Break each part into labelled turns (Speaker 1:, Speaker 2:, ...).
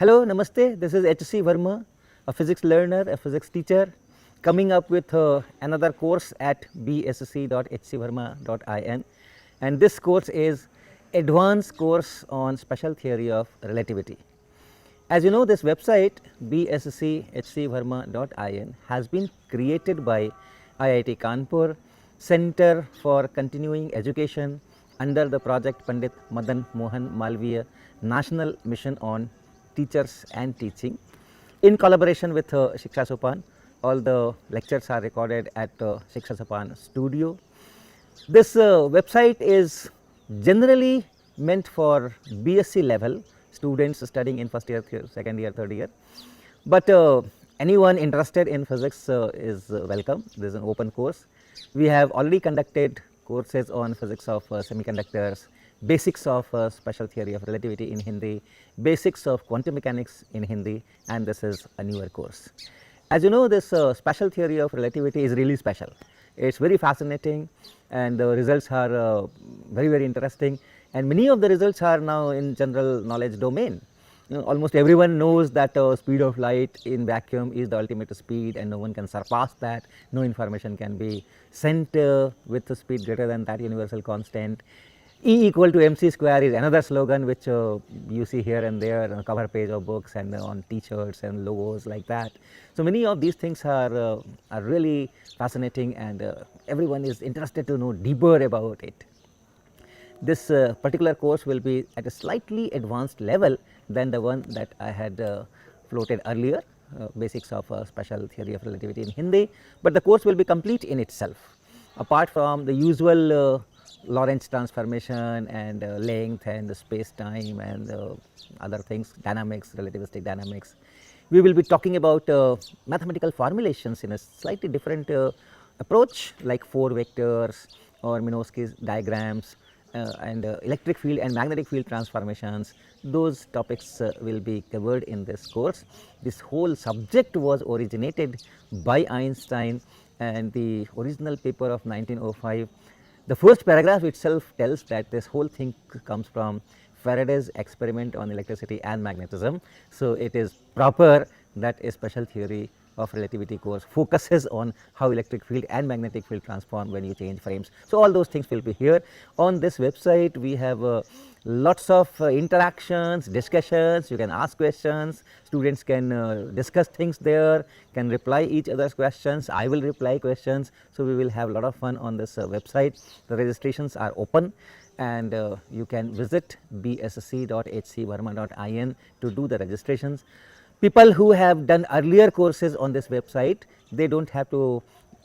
Speaker 1: Hello, namaste. This is H.C. Verma, a physics learner, a physics teacher, coming up with another course at bsc.hcverma.in, and this course is Advanced Course on Special Theory of Relativity. As you know, this website bsc.hcverma.in has been created by IIT Kanpur Center for Continuing Education under the project Pandit Madan Mohan Malviya National Mission on Teachers and Teaching, in collaboration with Shiksha Sopan. All the lectures are recorded at Shiksha Sopan studio. This website is generally meant for BSc level students studying in first year, second year, third year, but anyone interested in physics is welcome. This is an open course. We have already conducted courses on physics of semiconductors, basics of special theory of relativity in Hindi, basics of quantum mechanics in Hindi, and this is a newer course. As you know, this special theory of relativity is really special. It's very fascinating, and the results are very interesting, and many of the results are now in general knowledge domain. Almost everyone knows that speed of light in vacuum is the ultimate speed, and no one can surpass that. No information can be sent with a speed greater than that universal constant. E equal to mc square is another slogan which you see here and there on the cover page of books and on t-shirts and logos like that. So many of these things are really fascinating, and everyone is interested to know deeper about it. This particular course will be at a slightly advanced level than the one that I had floated earlier, basics of special theory of relativity in Hindi, but the course will be complete in itself. Apart from the usual Lorentz Transformation and length and the space time and other things, dynamics, relativistic dynamics, we will be talking about mathematical formulations in a slightly different approach, like 4 vectors or Minkowski's diagrams and electric field and magnetic field transformations. Those topics will be covered in this course. This whole subject was originated by Einstein, and the original paper of 1905, the first paragraph itself tells that this whole thing comes from Faraday's experiment on electricity and magnetism. So it is proper that a special theory of relativity course focuses on how electric field and magnetic field transform when you change frames. So all those things will be here on this website. We have lots of interactions, discussions. You can ask questions, students can discuss things there, can reply each other's questions, I will reply questions. So we will have a lot of fun on this website. The registrations are open, and you can visit bsc.hcverma.in to do the registrations. People who have done earlier courses on this website, they do not have to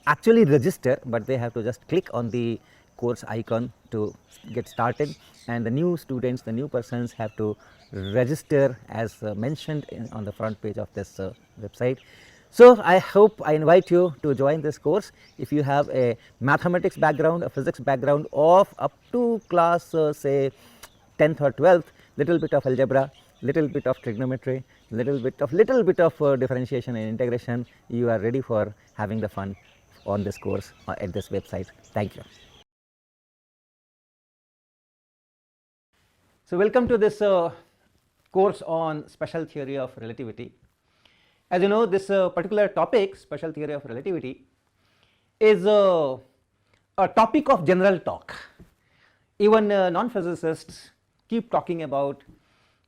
Speaker 1: actually register, but they have to just click on the course icon to get started, and the new students, the new persons have to register as mentioned on the front page of this website. So I hope, I invite you to join this course. If you have a mathematics background, a physics background of up to class say 10th or 12th, little bit of algebra, little bit of trigonometry, little bit of differentiation and integration, you are ready for having the fun on this course at this website. Thank you. So welcome to this course on special theory of relativity. As you know, this particular topic, special theory of relativity, is a topic of general talk. Even non-physicists keep talking about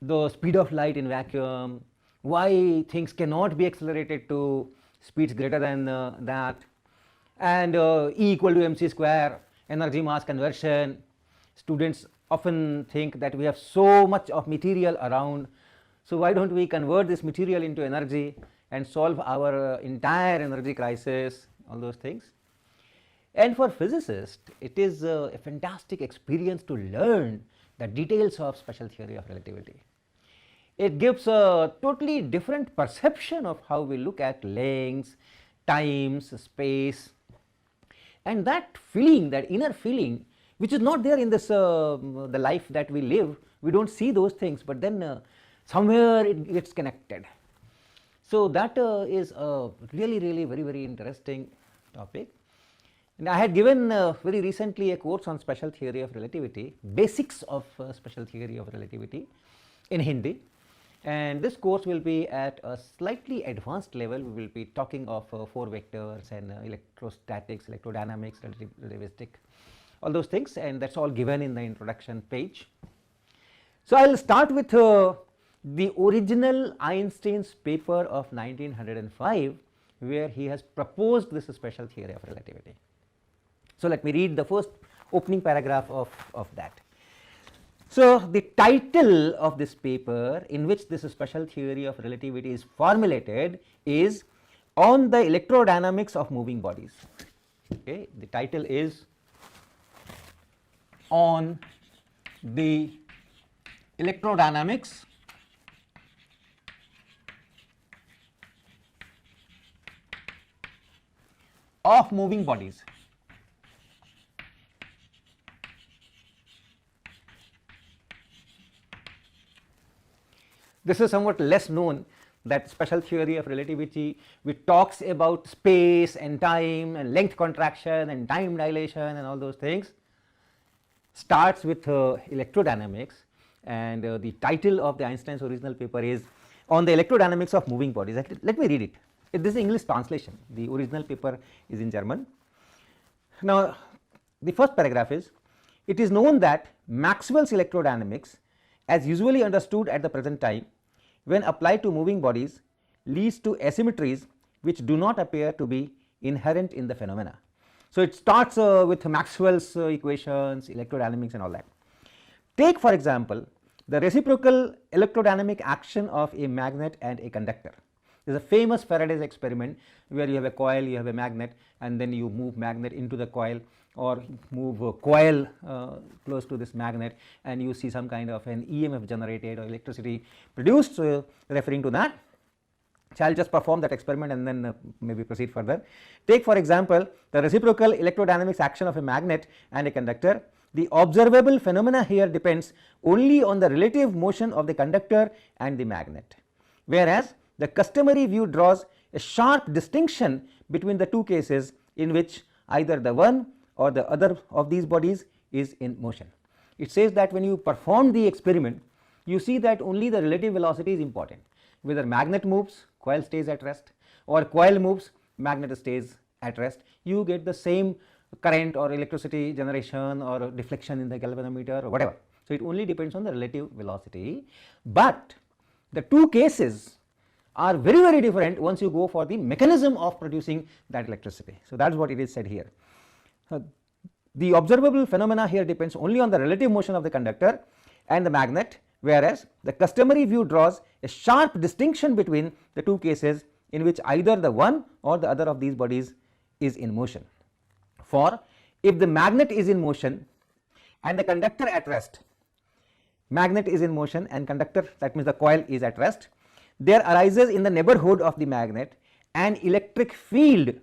Speaker 1: the speed of light in vacuum, why things cannot be accelerated to speeds greater than that, and E equal to mc square, energy mass conversion. Students often think that we have so much of material around, so why don't we convert this material into energy and solve our entire energy crisis, all those things. And for physicists, it is a fantastic experience to learn the details of special theory of relativity. It gives a totally different perception of how we look at lengths, times, space, and that feeling, that inner feeling, which is not there in this the life that we live. We do not see those things, but then somewhere it gets connected. So that is a really very interesting topic. And I had given very recently a course on special theory of relativity, basics of special theory of relativity in Hindi. And this course will be at a slightly advanced level. We will be talking of 4 vectors and electrostatics, electrodynamics, relativistic, all those things, and that's all given in the introduction page. So I will start with the original Einstein's paper of 1905, where he has proposed this special theory of relativity. So let me read the first opening paragraph of that. So the title of this paper, in which this special theory of relativity is formulated, is On the Electrodynamics of Moving Bodies. Okay, the title is On the Electrodynamics of Moving Bodies. This is somewhat less known, that special theory of relativity which talks about space and time and length contraction and time dilation and all those things, starts with electrodynamics, and the title of the Einstein's original paper is On the Electrodynamics of Moving Bodies. Let me read it. This is English translation. The original paper is in German. Now the first paragraph is, it is known that Maxwell's electrodynamics, as usually understood at the present time, when applied to moving bodies, leads to asymmetries which do not appear to be inherent in the phenomena. So it starts with Maxwell's equations, electrodynamics and all that. Take for example the reciprocal electrodynamic action of a magnet and a conductor. There is a famous Faraday's experiment where you have a coil, you have a magnet, and then you move magnet into the coil, or move a coil close to this magnet, and you see some kind of an EMF generated or electricity produced. So referring to that, so I will just perform that experiment and then maybe proceed further. Take for example the reciprocal electrodynamics action of a magnet and a conductor. The observable phenomena here depends only on the relative motion of the conductor and the magnet, whereas the customary view draws a sharp distinction between the two cases in which either the one or the other of these bodies is in motion. It says that when you perform the experiment, you see that only the relative velocity is important. Whether magnet moves, coil stays at rest, or coil moves, magnet stays at rest, you get the same current or electricity generation or deflection in the galvanometer or whatever. So it only depends on the relative velocity, but the two cases are very different once you go for the mechanism of producing that electricity. So that is what it is said here. The observable phenomena here depends only on the relative motion of the conductor and the magnet, whereas the customary view draws a sharp distinction between the two cases in which either the one or the other of these bodies is in motion. For if the magnet is in motion and the conductor at rest, magnet is in motion and conductor, that means the coil, is at rest, there arises in the neighborhood of the magnet an electric field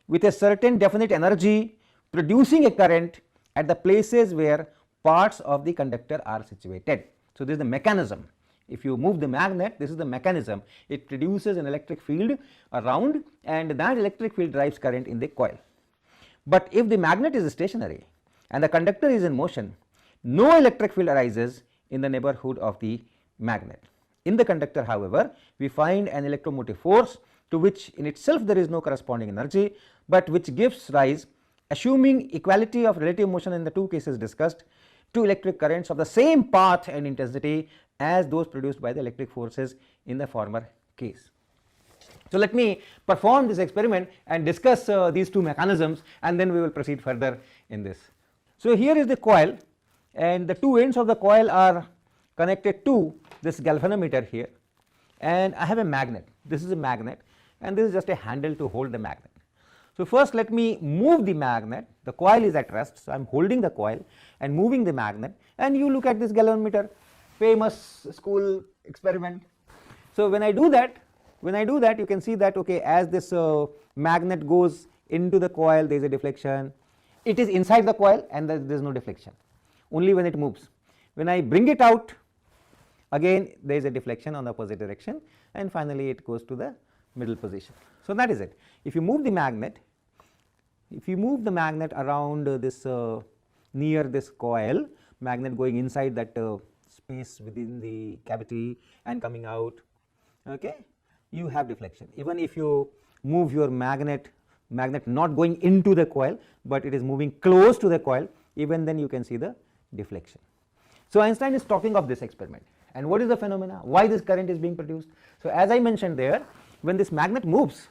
Speaker 1: with a certain definite energy producing a current at the places where parts of the conductor are situated. So this is the mechanism. If you move the magnet, this is the mechanism. It produces an electric field around, and that electric field drives current in the coil. But if the magnet is stationary and the conductor is in motion, no electric field arises in the neighborhood of the magnet. In the conductor, however, we find an electromotive force to which in itself there is no corresponding energy, but which gives rise, assuming equality of relative motion in the two cases discussed, to electric currents of the same path and intensity as those produced by the electric forces in the former case. So let me perform this experiment and discuss these two mechanisms, and then we will proceed further in this. So here is the coil, and the two ends of the coil are connected to this galvanometer here, and I have a magnet. This is a magnet, and this is just a handle to hold the magnet. So first let me move the magnet. The coil is at rest, so I am holding the coil and moving the magnet, and you look at this galvanometer, famous school experiment. So when I do that, you can see that, okay, as this magnet goes into the coil, there is a deflection. It is inside the coil and there is no deflection, only when it moves. When I bring it out, again there is a deflection on the opposite direction, and finally it goes to the middle position. So that is it. If you move the magnet, around this near this coil, magnet going inside that space within the cavity and coming out, okay, you have deflection. Even if you move your magnet not going into the coil, but it is moving close to the coil, even then you can see the deflection. So Einstein is talking of this experiment, and what is the phenomena, why this current is being produced. So as I mentioned there, when this magnet moves,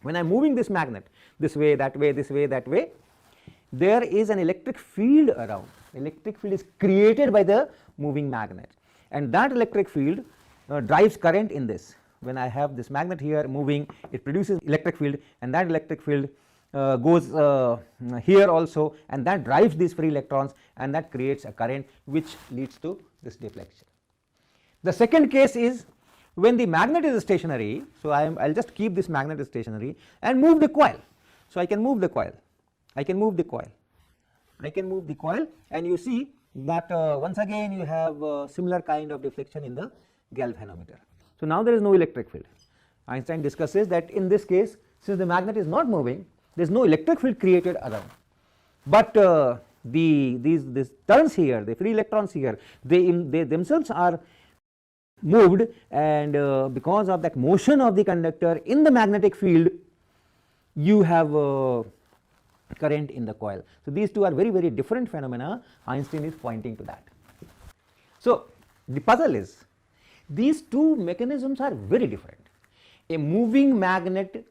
Speaker 1: when I am moving this magnet this way, that way, this way, that way, there is an electric field around. Electric field is created by the moving magnet, and that electric field drives current in this. When I have this magnet here moving, it produces electric field, and that electric field goes here also, and that drives these free electrons, and that creates a current which leads to this deflection. The second case is when the magnet is stationary. So I'll just keep this magnet stationary and move the coil. So I can move the coil, I can move the coil, and you see that once again you have similar kind of deflection in the galvanometer. So now there is no electric field. Einstein discusses that in this case, since the magnet is not moving, there is no electric field created around, but these turns here, the free electrons here, they themselves are moved, and because of that motion of the conductor in the magnetic field, you have current in the coil. So these two are very, very different phenomena. Einstein is pointing to that. So the puzzle is, these two mechanisms are very different. A moving magnet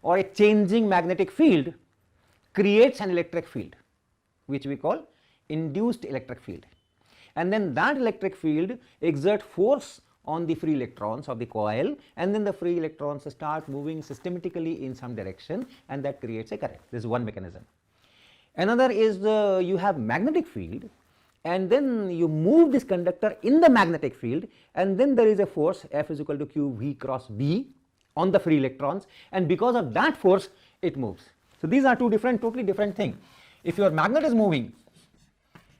Speaker 1: or a changing magnetic field creates an electric field, which we call induced electric field, and then that electric field exerts force on the free electrons of the coil, and then the free electrons start moving systematically in some direction, and that creates a current. This is one mechanism. Another is you have magnetic field, and then you move this conductor in the magnetic field, and then there is a force F is equal to q v cross b on the free electrons, and because of that force it moves. So these are two totally different things. If your magnet is moving,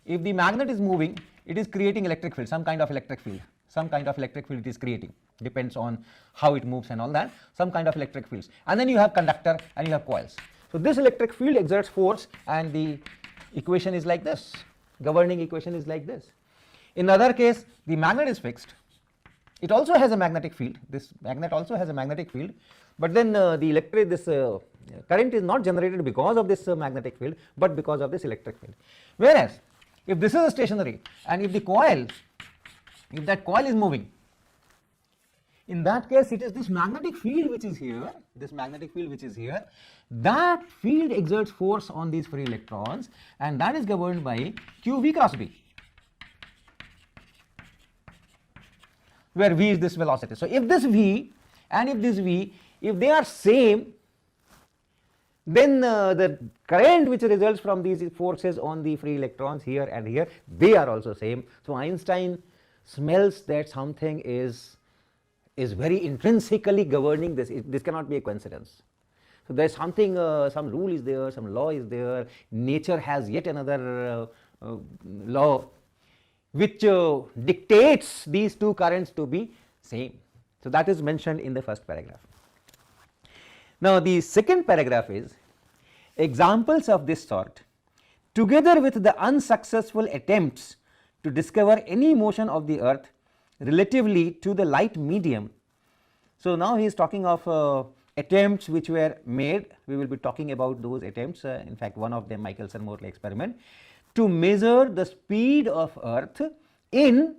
Speaker 1: if the magnet is moving, it is creating electric field, some kind of electric field it is creating, depends on how it moves and all that, some kind of electric fields, and then you have conductor and you have coils. So this electric field exerts force, and the equation is like this, governing equation is like this. In the other case, the magnet is fixed, it also has a magnetic field, this magnet also has a magnetic field, but then the current is not generated because of this magnetic field, but because of this electric field. Whereas if this is stationary, and if that coil is moving, in that case it is this magnetic field which is here, that field exerts force on these free electrons, and that is governed by q v cross b, where v is this velocity. So if this v and if this v, if they are same, then the current which results from these forces on the free electrons here and here, they are also same. So Einstein smells that something is very intrinsically governing this. This cannot be a coincidence. So there is something, some rule is there, some law is there, nature has yet another law which dictates these two currents to be same. So that is mentioned in the first paragraph. Now the second paragraph is examples of this sort, together with the unsuccessful attempts to discover any motion of the earth relatively to the light medium. So now he is talking of attempts which were made, we will be talking about those attempts, in fact one of them Michelson Morley experiment, to measure the speed of earth in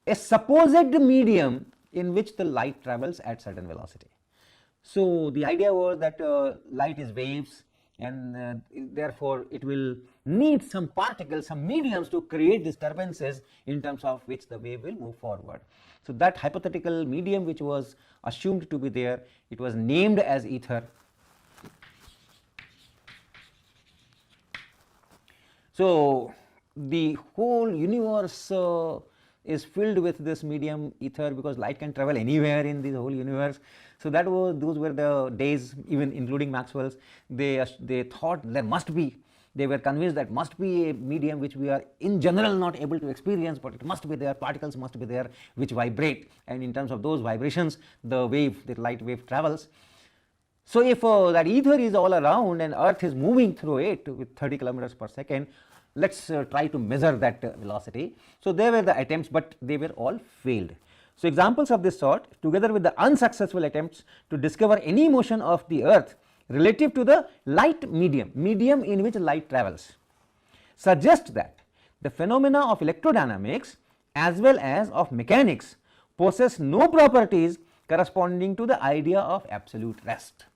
Speaker 1: a supposed medium in which the light travels at certain velocity. So the idea was that light is waves, and therefore it will need some particles, some mediums to create disturbances in terms of which the wave will move forward. So that hypothetical medium which was assumed to be there, it was named as ether. So the whole universe is filled with this medium ether, because light can travel anywhere in the whole universe. So those were the days, even including Maxwell's, they thought there must be, they were convinced that must be a medium which we are in general not able to experience, but it must be there, particles must be there which vibrate, and in terms of those vibrations the light wave travels. So if that ether is all around and earth is moving through it with 30 kilometers per second, let us try to measure that velocity. So, there were the attempts, but they were all failed. So, examples of this sort, together with the unsuccessful attempts to discover any motion of the earth relative to the light medium in which light travels, suggest that the phenomena of electrodynamics as well as of mechanics possess no properties corresponding to the idea of absolute rest.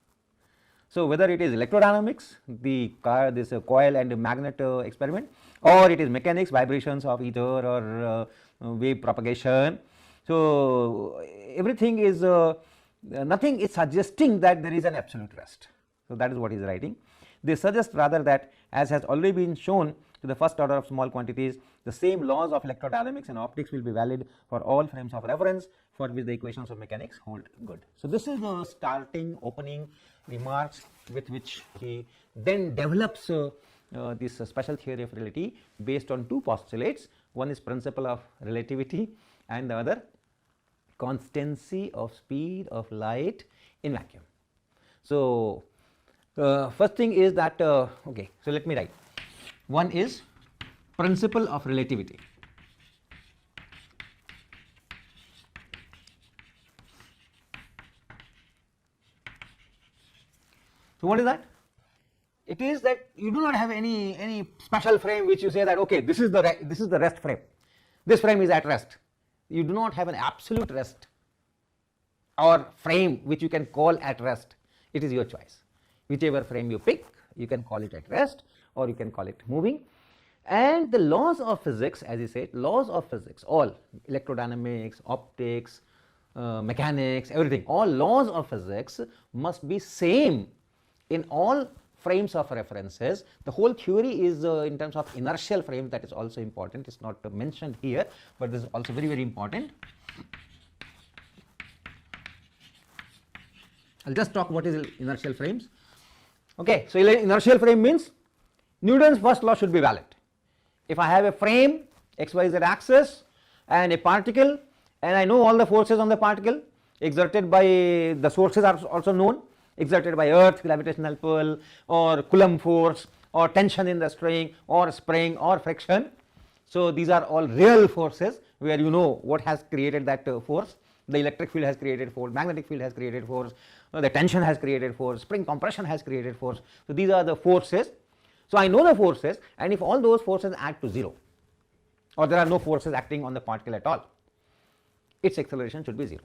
Speaker 1: So, whether it is electrodynamics, this coil and magnet experiment, or it is mechanics, vibrations of ether or wave propagation. So, everything is nothing is suggesting that there is an absolute rest. So, that is what he is writing. They suggest rather that, as has already been shown to the first order of small quantities, the same laws of electrodynamics and optics will be valid for all frames of reference for which the equations of mechanics hold good. So, this is the starting opening remarks with which he then develops this special theory of relativity based on two postulates. One is principle of relativity and the other constancy of speed of light in vacuum. So, first thing is that okay, so let me write. One is principle of relativity. So, what is that? It is that you do not have any special frame which you say that okay, this is the rest frame, this frame is at rest. You do not have an absolute rest or frame which you can call at rest. It is your choice. Whichever frame you pick, you can call it at rest or you can call it moving. And the laws of physics, as he said, laws of physics, all electrodynamics, optics, mechanics, everything, all laws of physics must be same in all frames of references. The whole theory is in terms of inertial frames, that is also important. It is not mentioned here, but this is also very, very important. I will just talk what is inertial frames. Okay, so inertial frame means Newton's first law should be valid. If I have a frame xyz axis and a particle, and I know all the forces on the particle exerted by the sources are also known, exerted by earth, gravitational pull, or Coulomb force, or tension in the string, or spring, or friction. So, these are all real forces where you know what has created that force. The electric field has created force, magnetic field has created force, the tension has created force, spring compression has created force. So, these are the forces. So, I know the forces, and if all those forces add to 0 or there are no forces acting on the particle at all, its acceleration should be 0.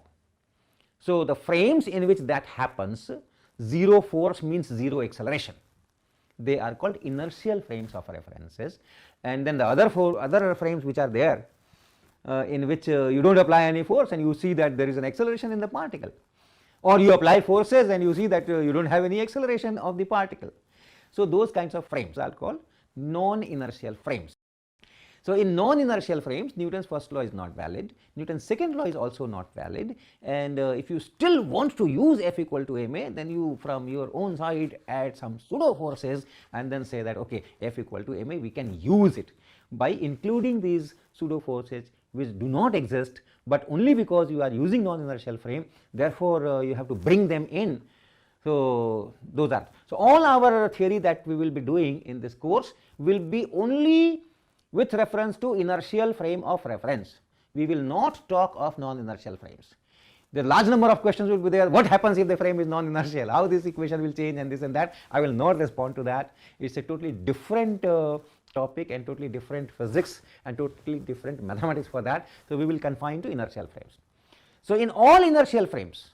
Speaker 1: So, the frames in which that happens, 0 force means 0 acceleration. They are called inertial frames of references. And then the other frames which are there in which you do not apply any force and you see that there is an acceleration in the particle, or you apply forces and you see that you do not have any acceleration of the particle. So, those kinds of frames are called non-inertial frames. So, in non-inertial frames, Newton's first law is not valid, Newton's second law is also not valid, and if you still want to use F equal to ma, then you from your own side add some pseudo forces and then say that okay, F equal to ma, we can use it by including these pseudo forces which do not exist, but only because you are using non-inertial frame, therefore, you have to bring them in. So, those are. So, all our theory that we will be doing in this course will be only with reference to inertial frame of reference. We will not talk of non-inertial frames. The large number of questions will be there. What happens if the frame is non-inertial? How this equation will change and this and that? I will not respond to that. It is a totally different topic and totally different physics and totally different mathematics for that. So, we will confine to inertial frames. So, in all inertial frames,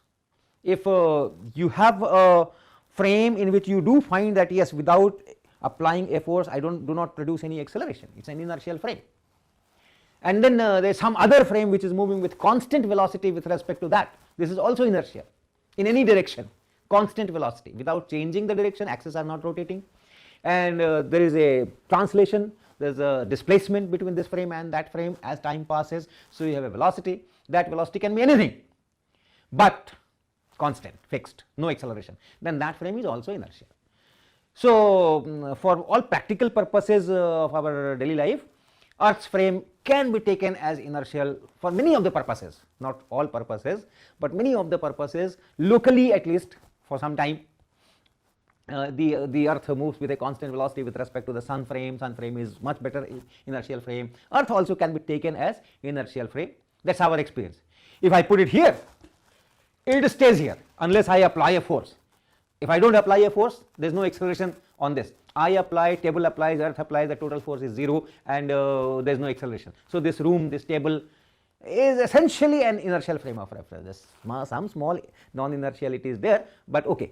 Speaker 1: if you have a frame in which you do find that yes, without applying a force I do not produce any acceleration, it is an inertial frame. And then there is some other frame which is moving with constant velocity with respect to that, this is also inertial in any direction, constant velocity without changing the direction, axes are not rotating, and there is a translation, there is a displacement between this frame and that frame as time passes. So, you have a velocity, that velocity can be anything, but constant, fixed, no acceleration, then that frame is also inertial. So, for all practical purposes of our daily life, Earth's frame can be taken as inertial for many of the purposes, not all purposes, but many of the purposes locally at least for some time. the earth moves with a constant velocity with respect to the sun frame. Sun frame is much better inertial frame. Earth also can be taken as inertial frame. That's our experience. If I put it here, it stays here unless I apply a force. If I don't apply a force, there is no acceleration on this. I apply, table applies, earth applies, the total force is 0, and there is no acceleration. So this room, this table is essentially an inertial frame of reference. Some small non-inertiality is there, but okay.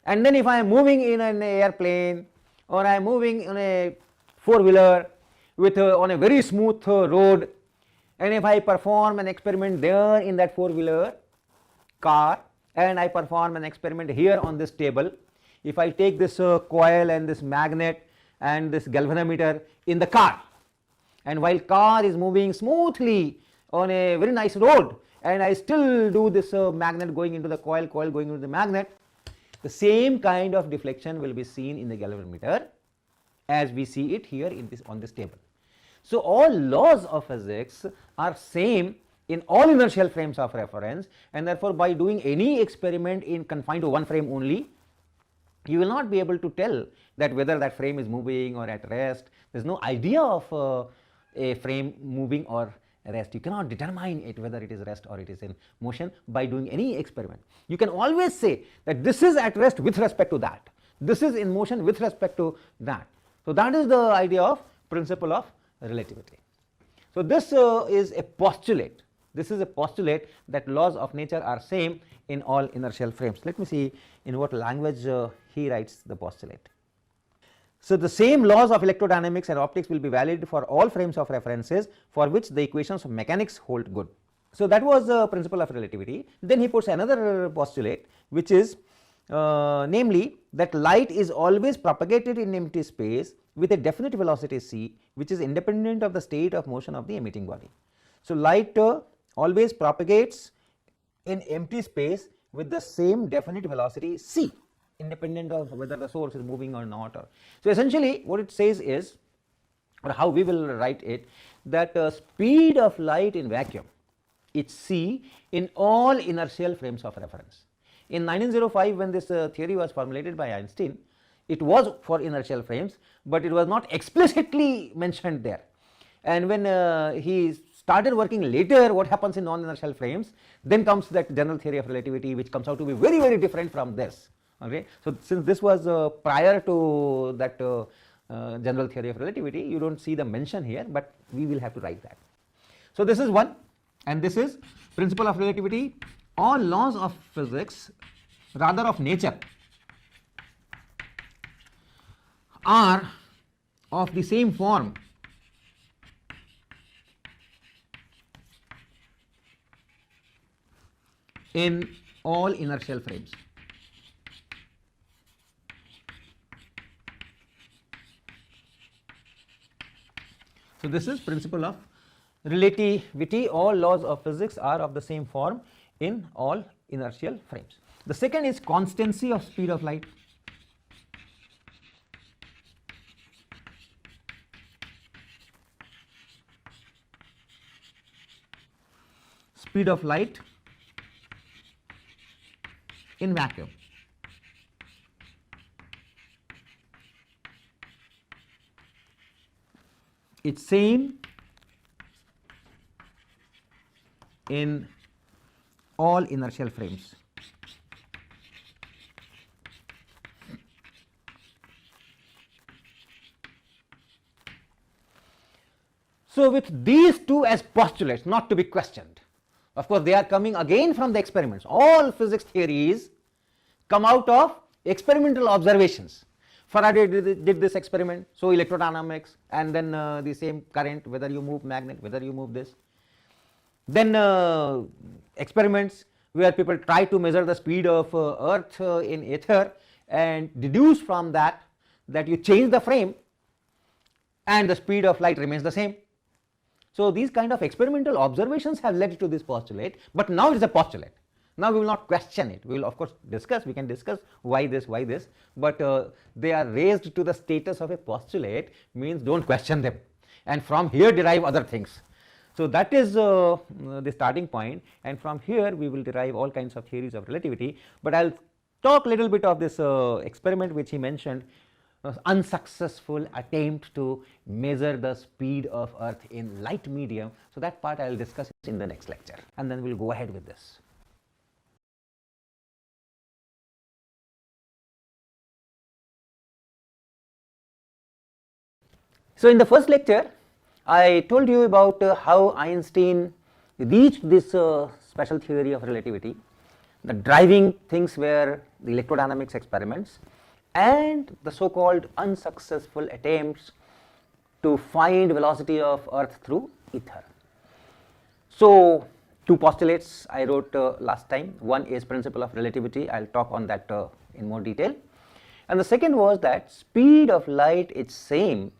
Speaker 1: And then if I am moving in an airplane, or I am moving in a four-wheeler with on a very smooth road, and if I perform an experiment there in that four-wheeler car, and I perform an experiment here on this table, if I take this coil and this magnet and this galvanometer in the car, and while car is moving smoothly on a very nice road, and I still do this magnet going into the coil, coil going into the magnet, the same kind of deflection will be seen in the galvanometer as we see it here in this on this table. So all laws of physics are same in all inertial frames of reference, and therefore by doing any experiment in confined to one frame only, you will not be able to tell that whether that frame is moving or at rest. There is no idea of a frame moving or rest. You cannot determine it whether it is rest or it is in motion by doing any experiment. You can always say that this is at rest with respect to that, this is in motion with respect to that. So that is the idea of principle of relativity. So this is a postulate. This is a postulate that laws of nature are same in all inertial frames. Let me see in what language he writes the postulate. So the same laws of electrodynamics and optics will be valid for all frames of references for which the equations of mechanics hold good. So that was the principle of relativity. Then he puts another postulate, which is namely that light is always propagated in empty space with a definite velocity c, which is independent of the state of motion of the emitting body. So light always propagates in empty space with the same definite velocity c, independent of whether the source is moving or not. So essentially what it says is, or how we will write it, that speed of light in vacuum is c in all inertial frames of reference. In 1905, when this theory was formulated by Einstein, it was for inertial frames, but it was not explicitly mentioned there. And when he started working later, what happens in non-inertial frames, then comes that general theory of relativity, which comes out to be very, very different from this. Okay. So since this was prior to that general theory of relativity, you don't see the mention here, but we will have to write that. So this is one, and this is principle of relativity. All laws of physics, rather of nature, are of the same form in all inertial frames. So this is principle of relativity. All laws of physics are of the same form in all inertial frames. The second is constancy of speed of light. Speed of light in vacuum. It's same in all inertial frames. So with these two as postulates, not to be questioned, of course they are coming again from the experiments. All physics theories come out of experimental observations. Faraday did this experiment, so electrodynamics, and then the same current, whether you move magnet, whether you move this. Then experiments where people try to measure the speed of earth in ether and deduce from that you change the frame and the speed of light remains the same. So these kind of experimental observations have led to this postulate, but now it is a postulate. Now we will not question it. We will of course discuss, we can discuss why this, but they are raised to the status of a postulate, means don't question them, and from here derive other things. So that is the starting point, and from here we will derive all kinds of theories of relativity, but I will talk a little bit of this experiment which he mentioned, unsuccessful attempt to measure the speed of Earth in light medium. So that part I will discuss in the next lecture, and then we will go ahead with this. So in the first lecture, I told you about how Einstein reached this special theory of relativity. The driving things were the electrodynamics experiments and the so-called unsuccessful attempts to find velocity of Earth through ether. So two postulates I wrote last time. One is principle of relativity. I will talk on that in more detail. And the second was that speed of light is same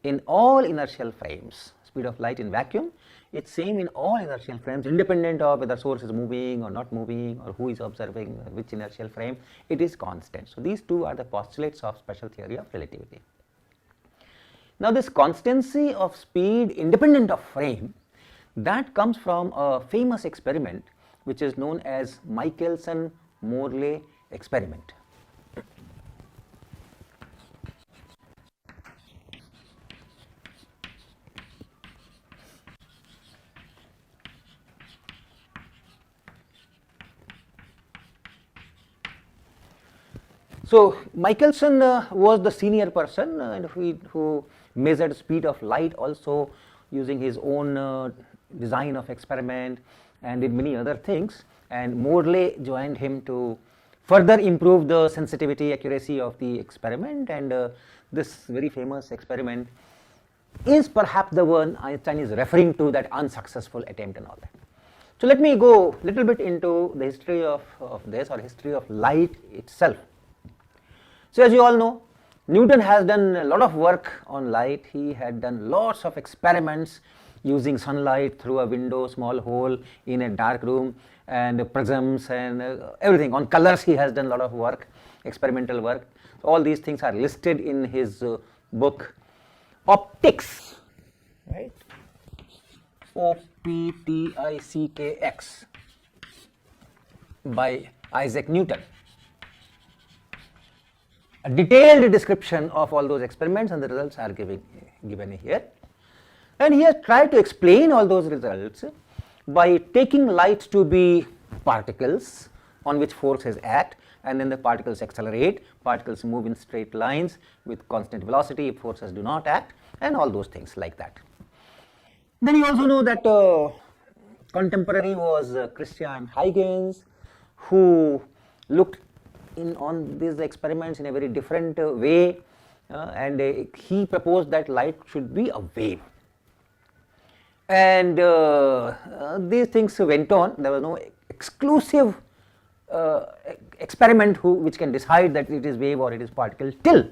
Speaker 1: in all inertial frames. Speed of light in vacuum, it's same in all inertial frames, independent of whether source is moving or not moving, or who is observing which inertial frame, it is constant. So these two are the postulates of special theory of relativity. Now this constancy of speed independent of frame, that comes from a famous experiment which is known as Michelson-Morley experiment. So Michelson was the senior person and who measured speed of light also using his own design of experiment and did many other things, and Morley joined him to further improve the sensitivity, accuracy of the experiment, and this very famous experiment is perhaps the one Einstein is referring to, that unsuccessful attempt and all that. So let me go a little bit into the history of this, or history of light itself. So as you all know, Newton has done a lot of work on light. He had done lots of experiments using sunlight through a window, small hole in a dark room, and prisms and everything. On colors he has done a lot of work, experimental work. So all these things are listed in his book Optics, right? Optics by Isaac Newton. A detailed description of all those experiments, and the results are given here. And he has tried to explain all those results by taking light to be particles on which forces act, and then the particles accelerate, particles move in straight lines with constant velocity if forces do not act, and all those things like that. Then you also know that contemporary was Christian Huygens, who looked on these experiments in a very different way, and he proposed that light should be a wave. And these things went on. There was no exclusive experiment which can decide that it is wave or it is particle till,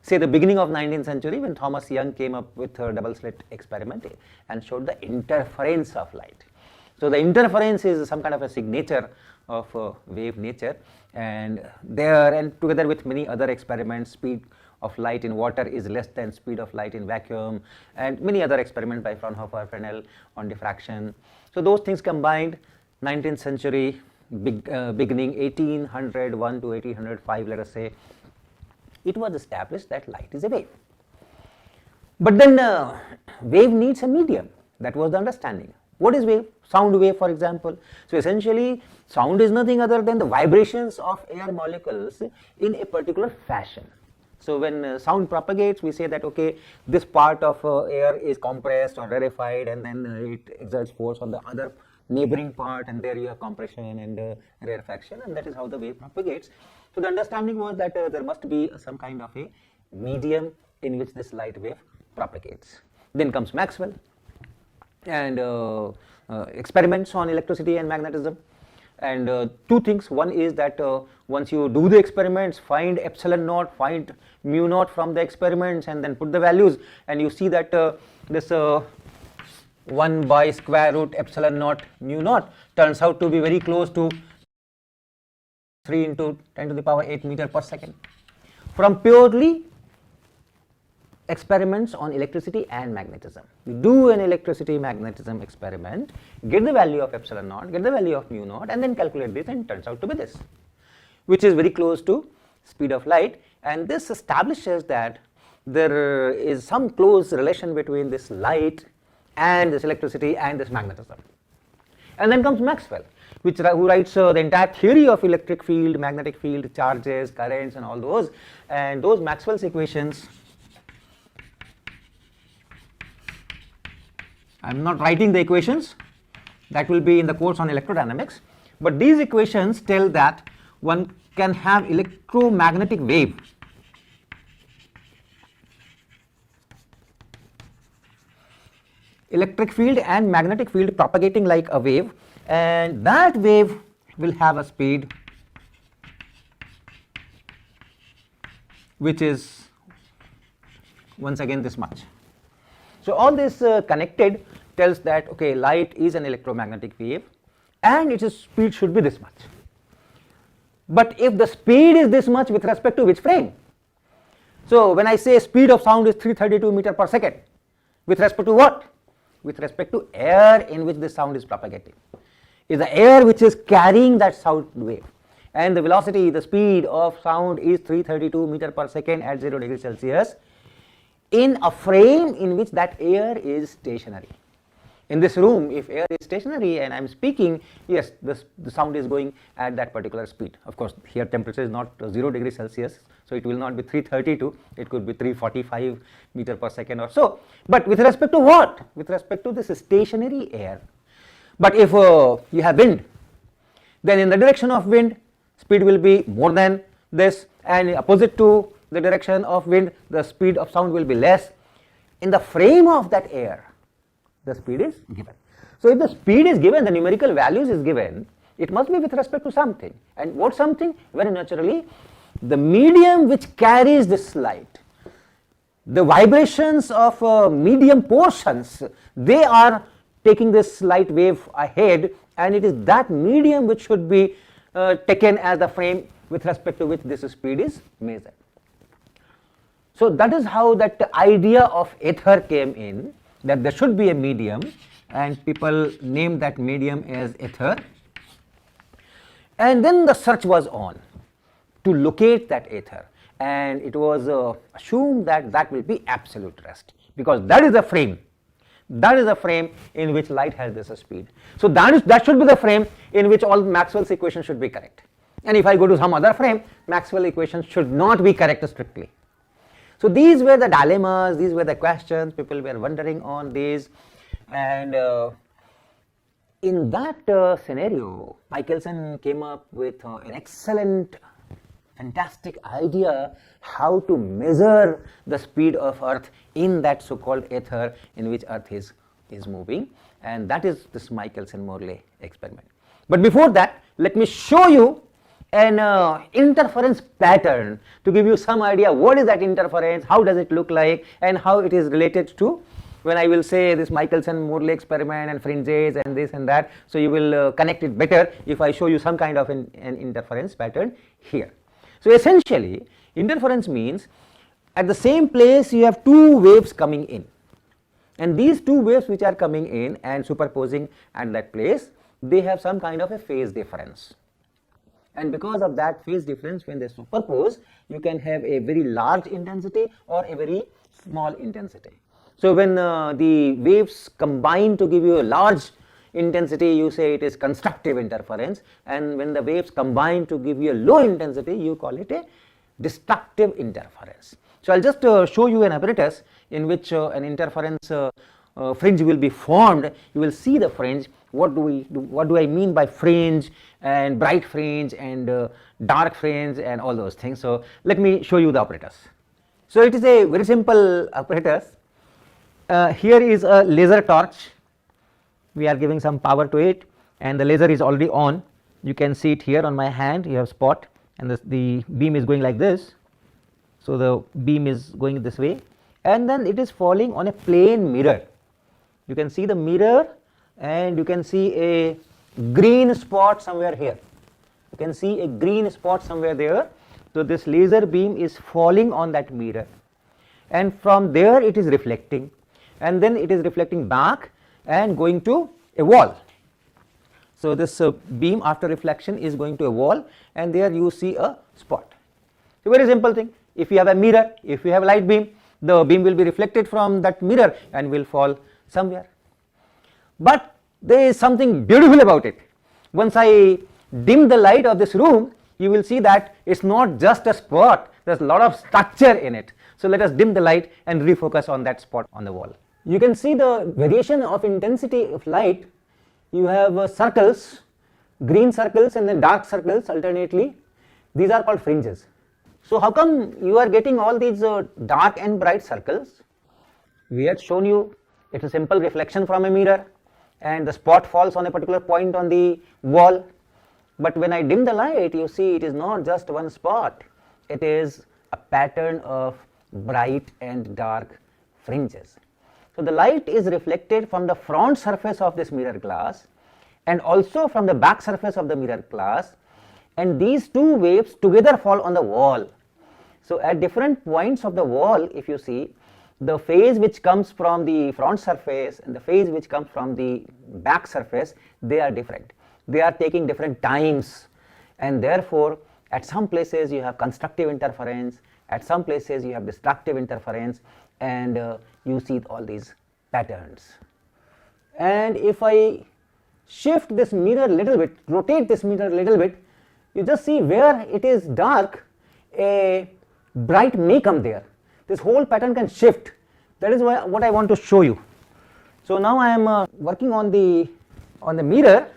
Speaker 1: say, the beginning of 19th century, when Thomas Young came up with a double slit experiment and showed the interference of light. So the interference is some kind of a signature of wave nature, and there, and together with many other experiments, speed of light in water is less than speed of light in vacuum, and many other experiments by Fraunhofer, Fresnel on diffraction. So those things combined, 19th century, beginning 1801 to 1805, let us say, it was established that light is a wave. But then wave needs a medium. That was the understanding. What is wave? Sound wave, for example. So essentially, sound is nothing other than the vibrations of air molecules in a particular fashion. So when sound propagates, we say that, okay, this part of air is compressed or rarefied, and then it exerts force on the other neighboring part, and there you have compression and rarefaction, and that is how the wave propagates. So the understanding was that there must be some kind of a medium in which this light wave propagates. Then comes Maxwell and experiments on electricity and magnetism. And two things. One is that once you do the experiments, find epsilon naught, find mu naught from the experiments, and then put the values, and you see that this 1 by square root epsilon naught mu naught turns out to be very close to 3 into 10 to the power 8 meter per second from purely experiments on electricity and magnetism. You do an electricity magnetism experiment, get the value of epsilon naught, get the value of mu naught, and then calculate this, and it turns out to be this. which is very close to speed of light, and this establishes that there is some close relation between this light and this electricity and this magnetism. And then comes Maxwell, who writes the entire theory of electric field, magnetic field, charges, currents and all those, and those Maxwell's equations, I am not writing the equations, that will be in the course on electrodynamics, but these equations tell that one can have electromagnetic wave electric field and magnetic field propagating like a wave, and that wave will have a speed which is once again this much. So all this connected tells that okay, light is an electromagnetic wave and its speed should be this much. But if the speed is this much, with respect to which frame? So when I say speed of sound is 332 meter per second, with respect to what? With respect to air in which the sound is propagating. Is the air which is carrying that sound wave, and the velocity, the speed of sound is 332 meter per second at 0 degrees Celsius in a frame in which that air is stationary. In this room, if air is stationary and I am speaking, yes, the sound is going at that particular speed. Of course, here temperature is not 0 degrees Celsius, so it will not be 332, it could be 345 meter per second or so. But with respect to what? With respect to this stationary air. But if you have wind, then in the direction of wind, speed will be more than this, and opposite to the direction of wind, the speed of sound will be less. In the frame of that air, the speed is given. So if the speed is given, the numerical values is given, it must be with respect to something. And what something? Very naturally, the medium which carries this light. The vibrations of medium portions, they are taking this light wave ahead, and it is that medium which should be taken as the frame with respect to which this speed is measured. So that is how that idea of ether came in, that there should be a medium, and people named that medium as ether. And then the search was on to locate that ether, and it was assumed that that will be absolute rest, because that is the frame. That is the frame in which light has this speed. So that should be the frame in which all Maxwell's equations should be correct. And if I go to some other frame, Maxwell equations should not be correct strictly. So these were the dilemmas, these were the questions, people were wondering on these, and in that scenario, Michelson came up with an excellent, fantastic idea how to measure the speed of Earth in that so-called ether in which Earth is moving, and that is this Michelson-Morley experiment. But before that, let me show you an interference pattern to give you some idea what is that interference, how does it look like, and how it is related to when I will say this Michelson-Morley experiment and fringes and this and that. So you will connect it better if I show you some kind of an interference pattern here. So essentially, interference means at the same place you have two waves coming in, and these two waves which are coming in and superposing at that place, they have some kind of a phase difference. And because of that phase difference, when they superpose, you can have a very large intensity or a very small intensity. So when the waves combine to give you a large intensity, you say it is constructive interference, and when the waves combine to give you a low intensity, you call it a destructive interference. So I'll just show you an apparatus in which an interference fringe will be formed. You will see the fringe. What do I mean by fringe and bright fringe and dark fringe and all those things? So let me show you the apparatus. So it is a very simple apparatus. Here is a laser torch. We are giving some power to it, and the laser is already on. You can see it here on my hand. You have spot, and the beam is going like this. So the beam is going this way, and then it is falling on a plane mirror. You can see the mirror, and you can see a green spot somewhere here. You can see a green spot somewhere there. So this laser beam is falling on that mirror, and from there it is reflecting, and then it is reflecting back and going to a wall. So this beam after reflection is going to a wall, and there you see a spot. So very simple thing. If you have a mirror, if you have a light beam, the beam will be reflected from that mirror and will fall somewhere. But there is something beautiful about it. Once I dim the light of this room, you will see that it's not just a spot, there's a lot of structure in it. So let us dim the light and refocus on that spot on the wall. You can see the variation of intensity of light. You have circles, green circles and then dark circles alternately. These are called fringes. So how come you are getting all these dark and bright circles? We had shown you it's a simple reflection from a mirror and the spot falls on a particular point on the wall. But when I dim the light, you see it is not just one spot, it is a pattern of bright and dark fringes. So the light is reflected from the front surface of this mirror glass and also from the back surface of the mirror glass, and these two waves together fall on the wall. So at different points of the wall, if you see, the phase which comes from the front surface and the phase which comes from the back surface, they are different. They are taking different times, and therefore at some places you have constructive interference, at some places you have destructive interference, and you see all these patterns. And if I shift this mirror a little bit, rotate this mirror a little bit, you just see where it is dark, a bright may come there. This whole pattern can shift. That is what I want to show you. So now I am working on the mirror.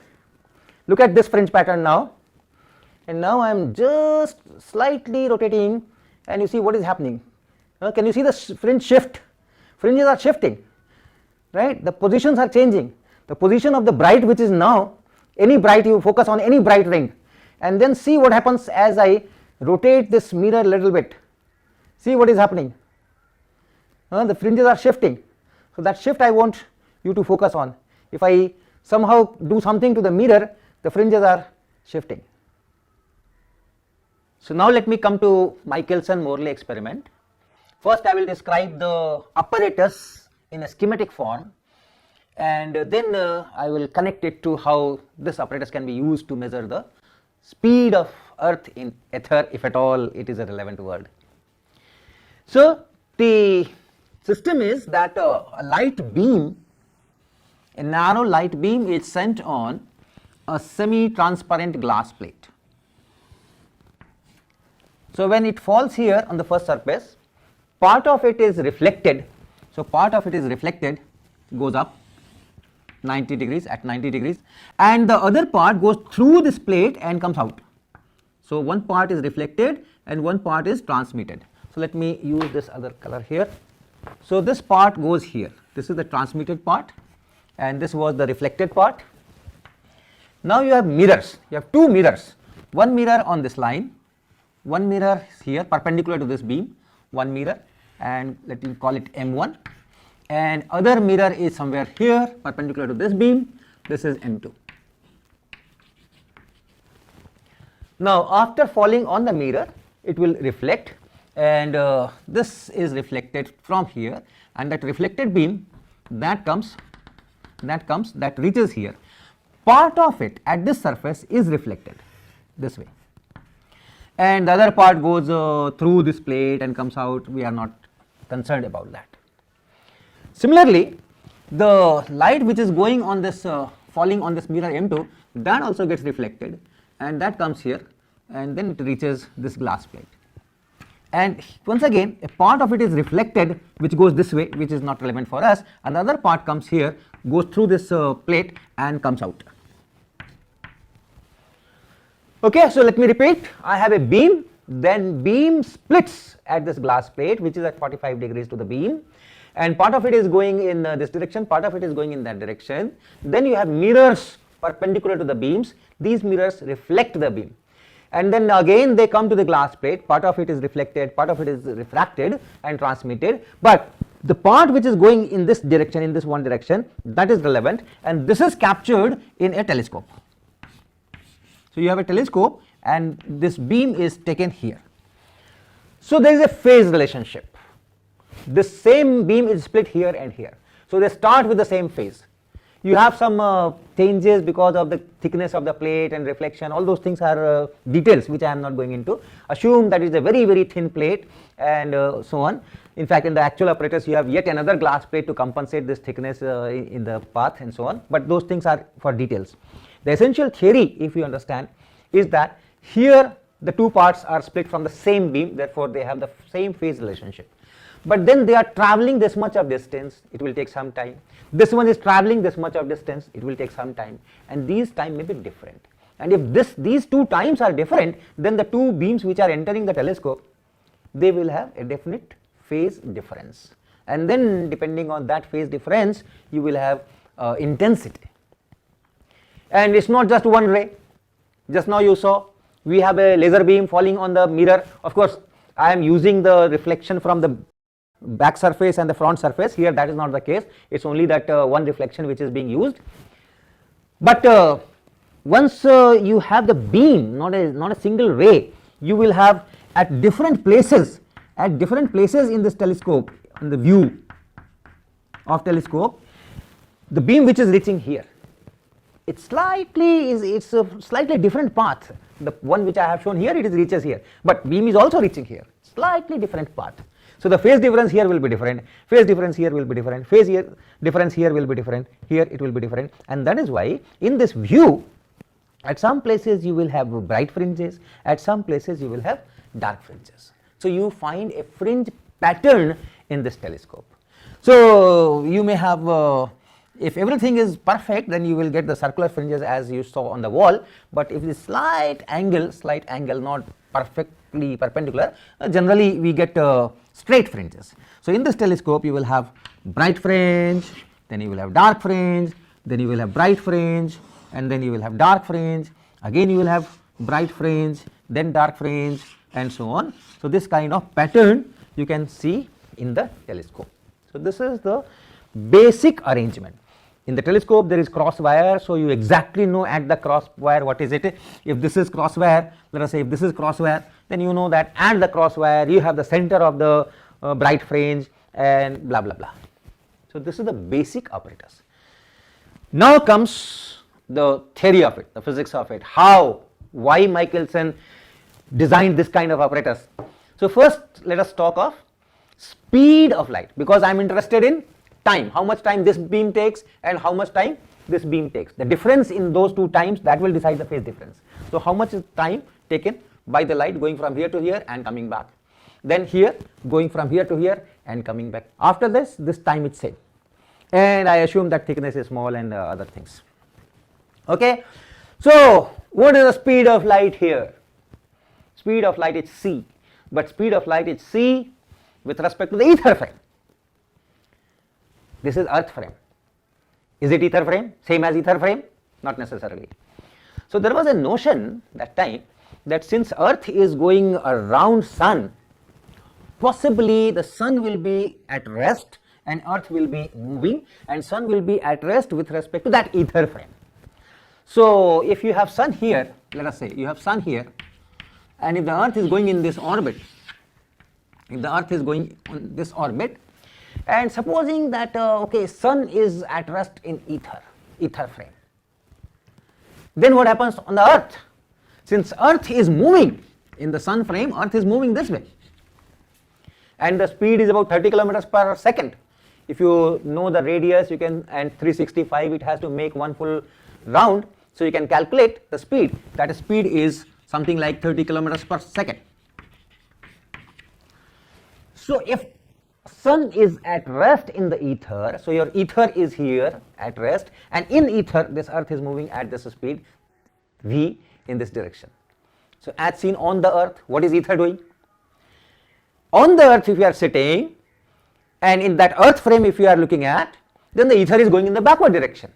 Speaker 1: Look at this fringe pattern now, and now I am just slightly rotating, and you see what is happening. Can you see the fringe shift? Fringes are shifting, right? The positions are changing. The position of the bright, which is now any bright, you focus on any bright ring and then see what happens as I rotate this mirror a little bit. See what is happening. The fringes are shifting. So that shift I want you to focus on. If I somehow do something to the mirror, the fringes are shifting. So now let me come to Michelson-Morley experiment. First I will describe the apparatus in a schematic form, and then I will connect it to how this apparatus can be used to measure the speed of Earth in ether, if at all it is a relevant word. So the system is that a light beam, a narrow light beam is sent on a semi-transparent glass plate. So when it falls here on the first surface, part of it is reflected. So part of it is reflected, goes up 90 degrees at 90 degrees, and the other part goes through this plate and comes out. So one part is reflected and one part is transmitted. So let me use this other color here. So this part goes here. This is the transmitted part and this was the reflected part. Now you have mirrors. You have two mirrors. One mirror on this line, one mirror here perpendicular to this beam, one mirror, and let me call it M1, and other mirror is somewhere here perpendicular to this beam. This is M2. Now after falling on the mirror, it will reflect, and this is reflected from here, and that reflected beam that reaches here. Part of it at this surface is reflected this way, and the other part goes through this plate and comes out. We are not concerned about that. Similarly, the light which is going on this falling on this mirror M2, that also gets reflected, and that comes here, and then it reaches this glass plate. And once again a part of it is reflected, which goes this way, which is not relevant for us. Another part comes here, goes through this plate and comes out. Okay, so let me repeat. I have a beam, then beam splits at this glass plate, which is at 45 degrees to the beam, and part of it is going in this direction, part of it is going in that direction. Then you have mirrors perpendicular to the beams. These mirrors reflect the beam, and then again they come to the glass plate. Part of it is reflected, part of it is refracted and transmitted, but the part which is going in this direction, in this one direction, that is relevant, and this is captured in a telescope. So you have a telescope and this beam is taken here. So there is a phase relationship. This same beam is split here and here. So they start with the same phase. You have some changes because of the thickness of the plate and reflection. All those things are details which I am not going into. Assume that it is a very, very thin plate and so on. In fact, in the actual apparatus you have yet another glass plate to compensate this thickness in the path and so on, but those things are for details. The essential theory, if you understand, is that here the two parts are split from the same beam, therefore they have the same phase relationship. But then they are traveling this much of distance, it will take some time. This one is traveling this much of distance, it will take some time, and these time may be different. And if these two times are different, then the two beams which are entering the telescope, they will have a definite phase difference. And then depending on that phase difference, you will have intensity. And it's not just one ray. Just now you saw we have a laser beam falling on the mirror. Of course, I am using the reflection from the back surface and the front surface. Here that is not the case, it's only that one reflection which is being used. But once you have the beam, not a single ray, you will have at different places in this telescope, in the view of telescope, the beam which is reaching here, it's a slightly different path. The one which I have shown here, it reaches here, but beam is also reaching here, slightly different path. So the phase difference here will be different, phase difference here will be different, phase difference here will be different, here it will be different, and that is why in this view at some places you will have bright fringes, at some places you will have dark fringes. So you find a fringe pattern in this telescope. So you may have if everything is perfect, then you will get the circular fringes as you saw on the wall, but if it is slight angle, not perfectly perpendicular, generally we get straight fringes. So in this telescope you will have bright fringe, then you will have dark fringe, then you will have bright fringe, and then you will have dark fringe, again you will have bright fringe, then dark fringe, and so on. So this kind of pattern you can see in the telescope. So this is the basic arrangement. In the telescope there is cross wire, so you exactly know at the cross wire what is it. If this is cross wire, let us say if this is cross wire, then you know that at the cross wire you have the center of the bright fringe and blah blah blah. So this is the basic apparatus. Now comes the theory of it, the physics of it, why Michelson designed this kind of apparatus. So first let us talk of speed of light, because I am interested in time, how much time this beam takes and how much time this beam takes. The difference in those two times, that will decide the phase difference. So how much is time taken by the light going from here to here and coming back, then here going from here to here and coming back. After this time is same, and I assume that thickness is small and other things. Okay, so what is the speed of light here? Speed of light is c, but speed of light is c with respect to the ether frame. This is earth frame. Is it ether frame? Same as ether frame? Not necessarily. So there was a notion that time that since earth is going around sun, possibly the sun will be at rest and earth will be moving, and sun will be at rest with respect to that ether frame. So if you have sun here, let us say you have sun here, and if the earth is going in this orbit, and supposing that okay, sun is at rest in ether frame, then what happens on the earth? Since earth is moving in the sun frame, earth is moving this way, and the speed is about 30 kilometers per second. If you know the radius, you can, and 365 it has to make one full round, so you can calculate the speed. That speed is something like 30 kilometers per second. So if sun is at rest in the ether, so your ether is here at rest, and in ether this earth is moving at this speed v in this direction. So as seen on the earth, what is ether doing? On the earth if you are sitting, and in that earth frame if you are looking at, then the ether is going in the backward direction.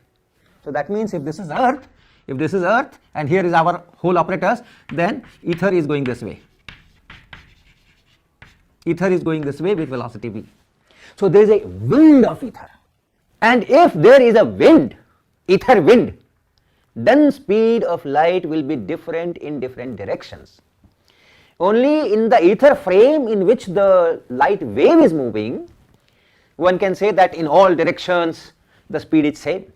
Speaker 1: So that means if this is earth and here is our whole apparatus, then ether is going this way. Ether is going this way with velocity v. So there is a wind of ether, and if there is a wind, ether wind, then speed of light will be different in different directions. Only in the ether frame in which the light wave is moving, one can say that in all directions the speed is same.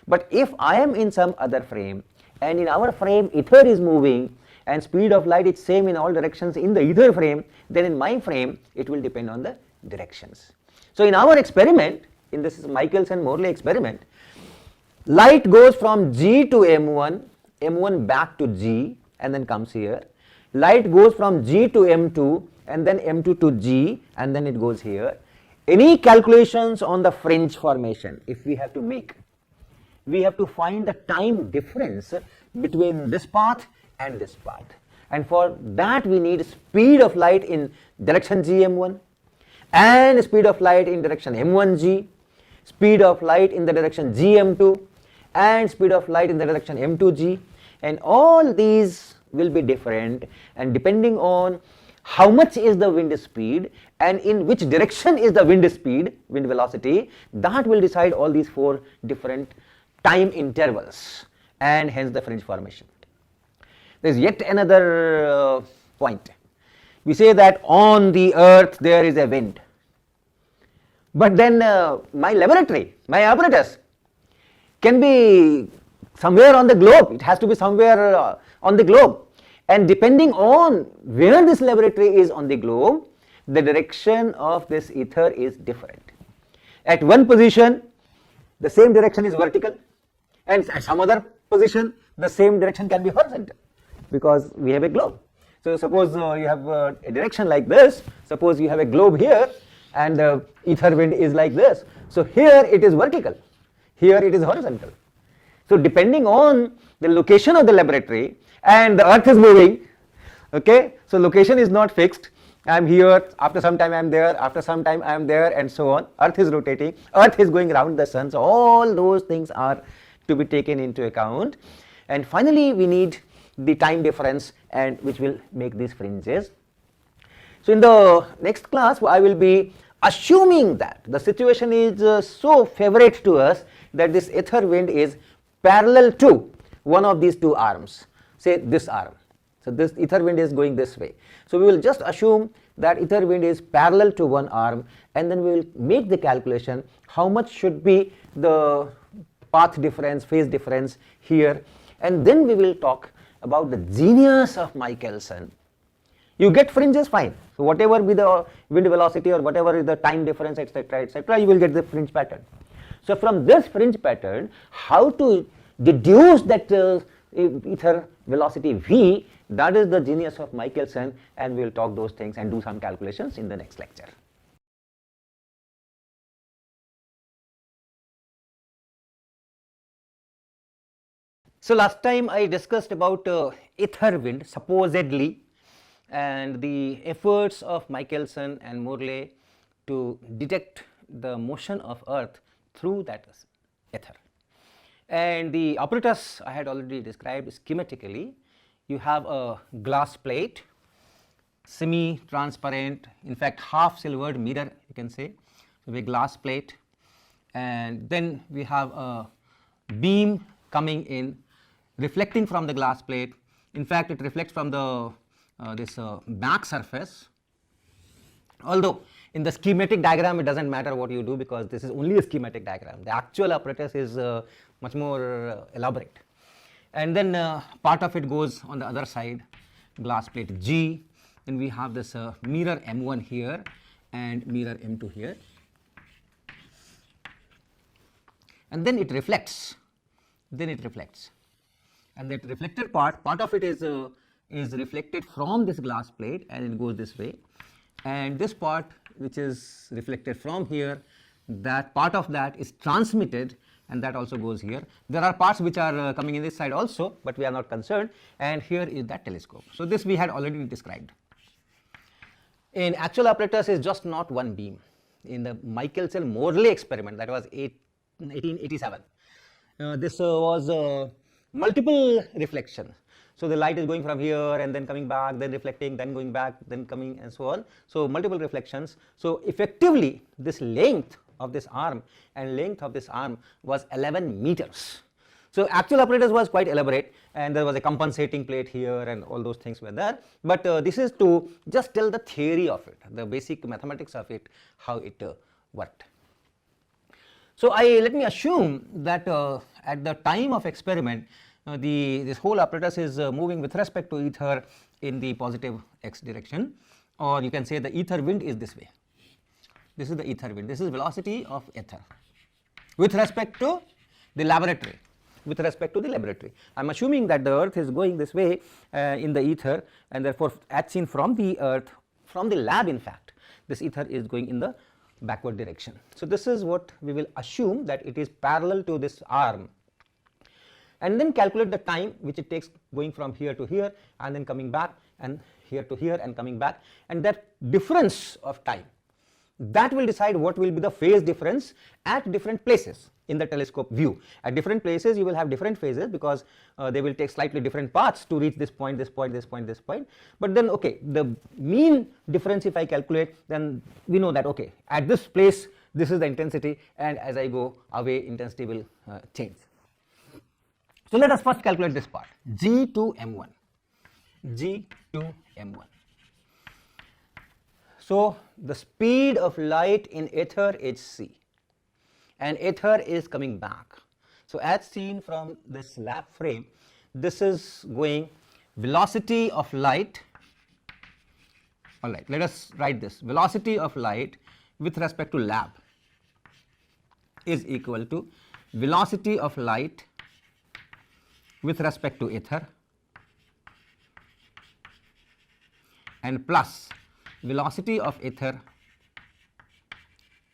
Speaker 1: But if I am in some other frame, and in our frame ether is moving and speed of light is same in all directions in the ether frame, then in my frame it will depend on the directions. So in our experiment, in this Michelson-Morley experiment, light goes from G to M1 back to G and then comes here. Light goes from G to M2 and then M2 to G and then it goes here. Any calculations on the fringe formation, if we have to make, we have to find the time difference between this path and this path. And for that we need speed of light in direction GM1 and speed of light in direction M1G, speed of light in the direction GM2 and speed of light in the direction M2G, and all these will be different, and depending on how much is the wind speed and in which direction is the wind speed, wind velocity, that will decide all these 4 different time intervals and hence the fringe formation. There is yet another point. We say that on the earth there is a wind, but then my laboratory, my apparatus can be somewhere on the globe. It has to be somewhere on the globe, and depending on where this laboratory is on the globe, the direction of this ether is different. At one position the same direction is vertical, and at some other position the same direction can be horizontal, because we have a globe. So suppose you have a direction like this, suppose you have a globe here and the ether wind is like this, so here it is vertical, here it is horizontal. So depending on the location of the laboratory, and the earth is moving, okay, so location is not fixed. I am here, after some time I am there, after some time I am there, and so on. Earth is rotating, earth is going around the sun, so all those things are to be taken into account. And finally we need the time difference, and which will make these fringes. So in the next class I will be assuming that the situation is so favorable to us that this ether wind is parallel to one of these 2 arms, say this arm. So this ether wind is going this way. So we will just assume that ether wind is parallel to one arm, and then we will make the calculation how much should be the path difference, phase difference here, and then we will talk about the genius of Michelson. You get fringes, fine. So whatever be the wind velocity or whatever is the time difference, etc., you will get the fringe pattern. So from this fringe pattern, how to deduce that ether velocity v, that is the genius of Michelson, and we will talk those things and do some calculations in the next lecture. So last time I discussed about ether wind supposedly, and the efforts of Michelson and Morley to detect the motion of earth through that ether. And the apparatus I had already described schematically. You have a glass plate, semi transparent, in fact half silvered mirror you can say, so a glass plate, and then we have a beam coming in, reflecting from the glass plate. In fact it reflects from the this back surface, although in the schematic diagram it does not matter what you do, because this is only a schematic diagram. The actual apparatus is much more elaborate, and then part of it goes on the other side, glass plate G. Then we have this mirror M1 here and mirror M2 here, and then it reflects, and that reflected part of it is reflected from this glass plate and it goes this way, and this part which is reflected from here, that part of that is transmitted and that also goes here. There are parts which are coming in this side also, but we are not concerned, and here is that telescope. So this we had already described. In actual apparatus is just not one beam. In the Michelson-Morley experiment, that was 1887, this was multiple reflections. So the light is going from here and then coming back, then reflecting, then going back, then coming, and so on. So multiple reflections. So effectively this length of this arm and length of this arm was 11 meters. So actual apparatus was quite elaborate, and there was a compensating plate here and all those things were there, but this is to just tell the theory of it, the basic mathematics of it, how it worked. So let me assume that at the time of experiment, this whole apparatus is moving with respect to ether in the positive x direction, or you can say the ether wind is this way. This is the ether wind. This is velocity of ether with respect to the laboratory. With respect to the laboratory, I am assuming that the earth is going this way in the ether, and therefore as seen from the earth, from the lab in fact, this ether is going in the backward direction. So this is what we will assume, that it is parallel to this arm, and then calculate the time which it takes going from here to here and then coming back, and here to here and coming back, and that difference of time, that will decide what will be the phase difference at different places in the telescope view. At different places you will have different phases, because they will take slightly different paths to reach this point, this point, this point, this point. But then okay, the mean difference if I calculate, then we know that okay, at this place this is the intensity, and as I go away intensity will change. So let us first calculate this part, G to M1. G to M1. So the speed of light in ether is c, and ether is coming back. So as seen from this lab frame, this is going velocity of light. All right, let us write this. Velocity of light with respect to lab is equal to velocity of light with respect to ether and plus velocity of ether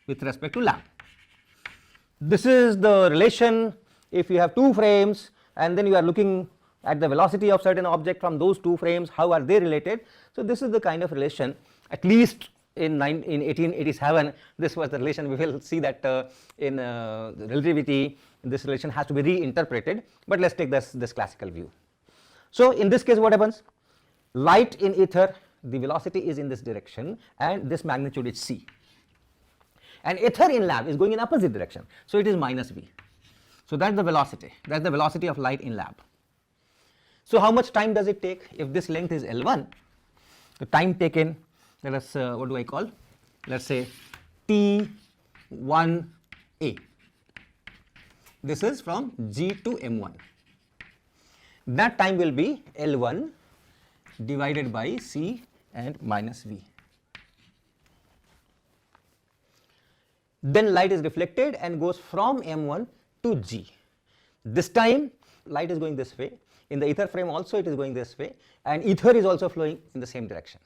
Speaker 1: with respect to lab. This is the relation if you have two frames and then you are looking at the velocity of certain object from those two frames, how are they related. So this is the kind of relation, at least in 1887 this was the relation. We will see that in relativity this relation has to be reinterpreted, but let us take this classical view. So in this case what happens? Light in ether, the velocity is in this direction and this magnitude is c, and ether in lab is going in opposite direction, so it is minus v. So that is the velocity, that is the velocity of light in lab. So how much time does it take? If this length is L1, the time taken, let us what do I call, let us say T1a. This is from G to M1. That time will be L1 divided by c and minus v. Then light is reflected and goes from M1 to G. This time light is going this way, in the ether frame also it is going this way, and ether is also flowing in the same direction.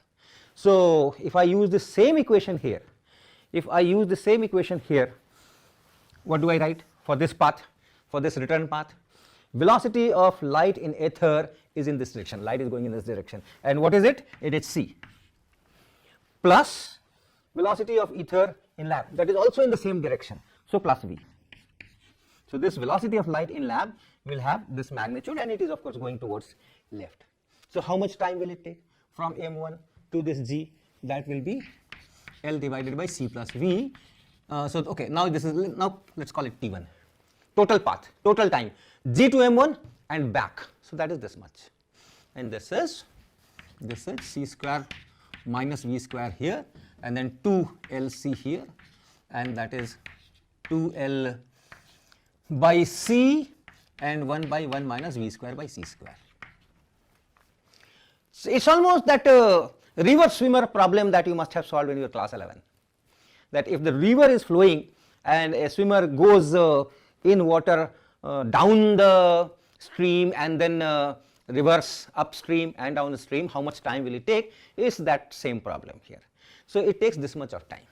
Speaker 1: So if I use the same equation here, what do I write for this path, for this return path? Velocity of light in ether is in this direction, light is going in this direction, and what is it? It is c, plus velocity of ether in lab, that is also in the same direction, so plus v. So this velocity of light in lab will have this magnitude, and it is of course going towards left. So how much time will it take from M1 to this G? That will be L divided by c plus v. So okay, now this is, now let's call it T1, total path, total time, G to M1 and back. So that is this much, and this is c square minus v square here, and then 2lc here, and that is 2l by c and 1 by 1 minus v square by c square. So it's almost that river swimmer problem that you must have solved when you were class 11, that if the river is flowing and a swimmer goes in water down the stream and then reverse upstream and downstream, how much time will it take, is that same problem here. So it takes this much of time.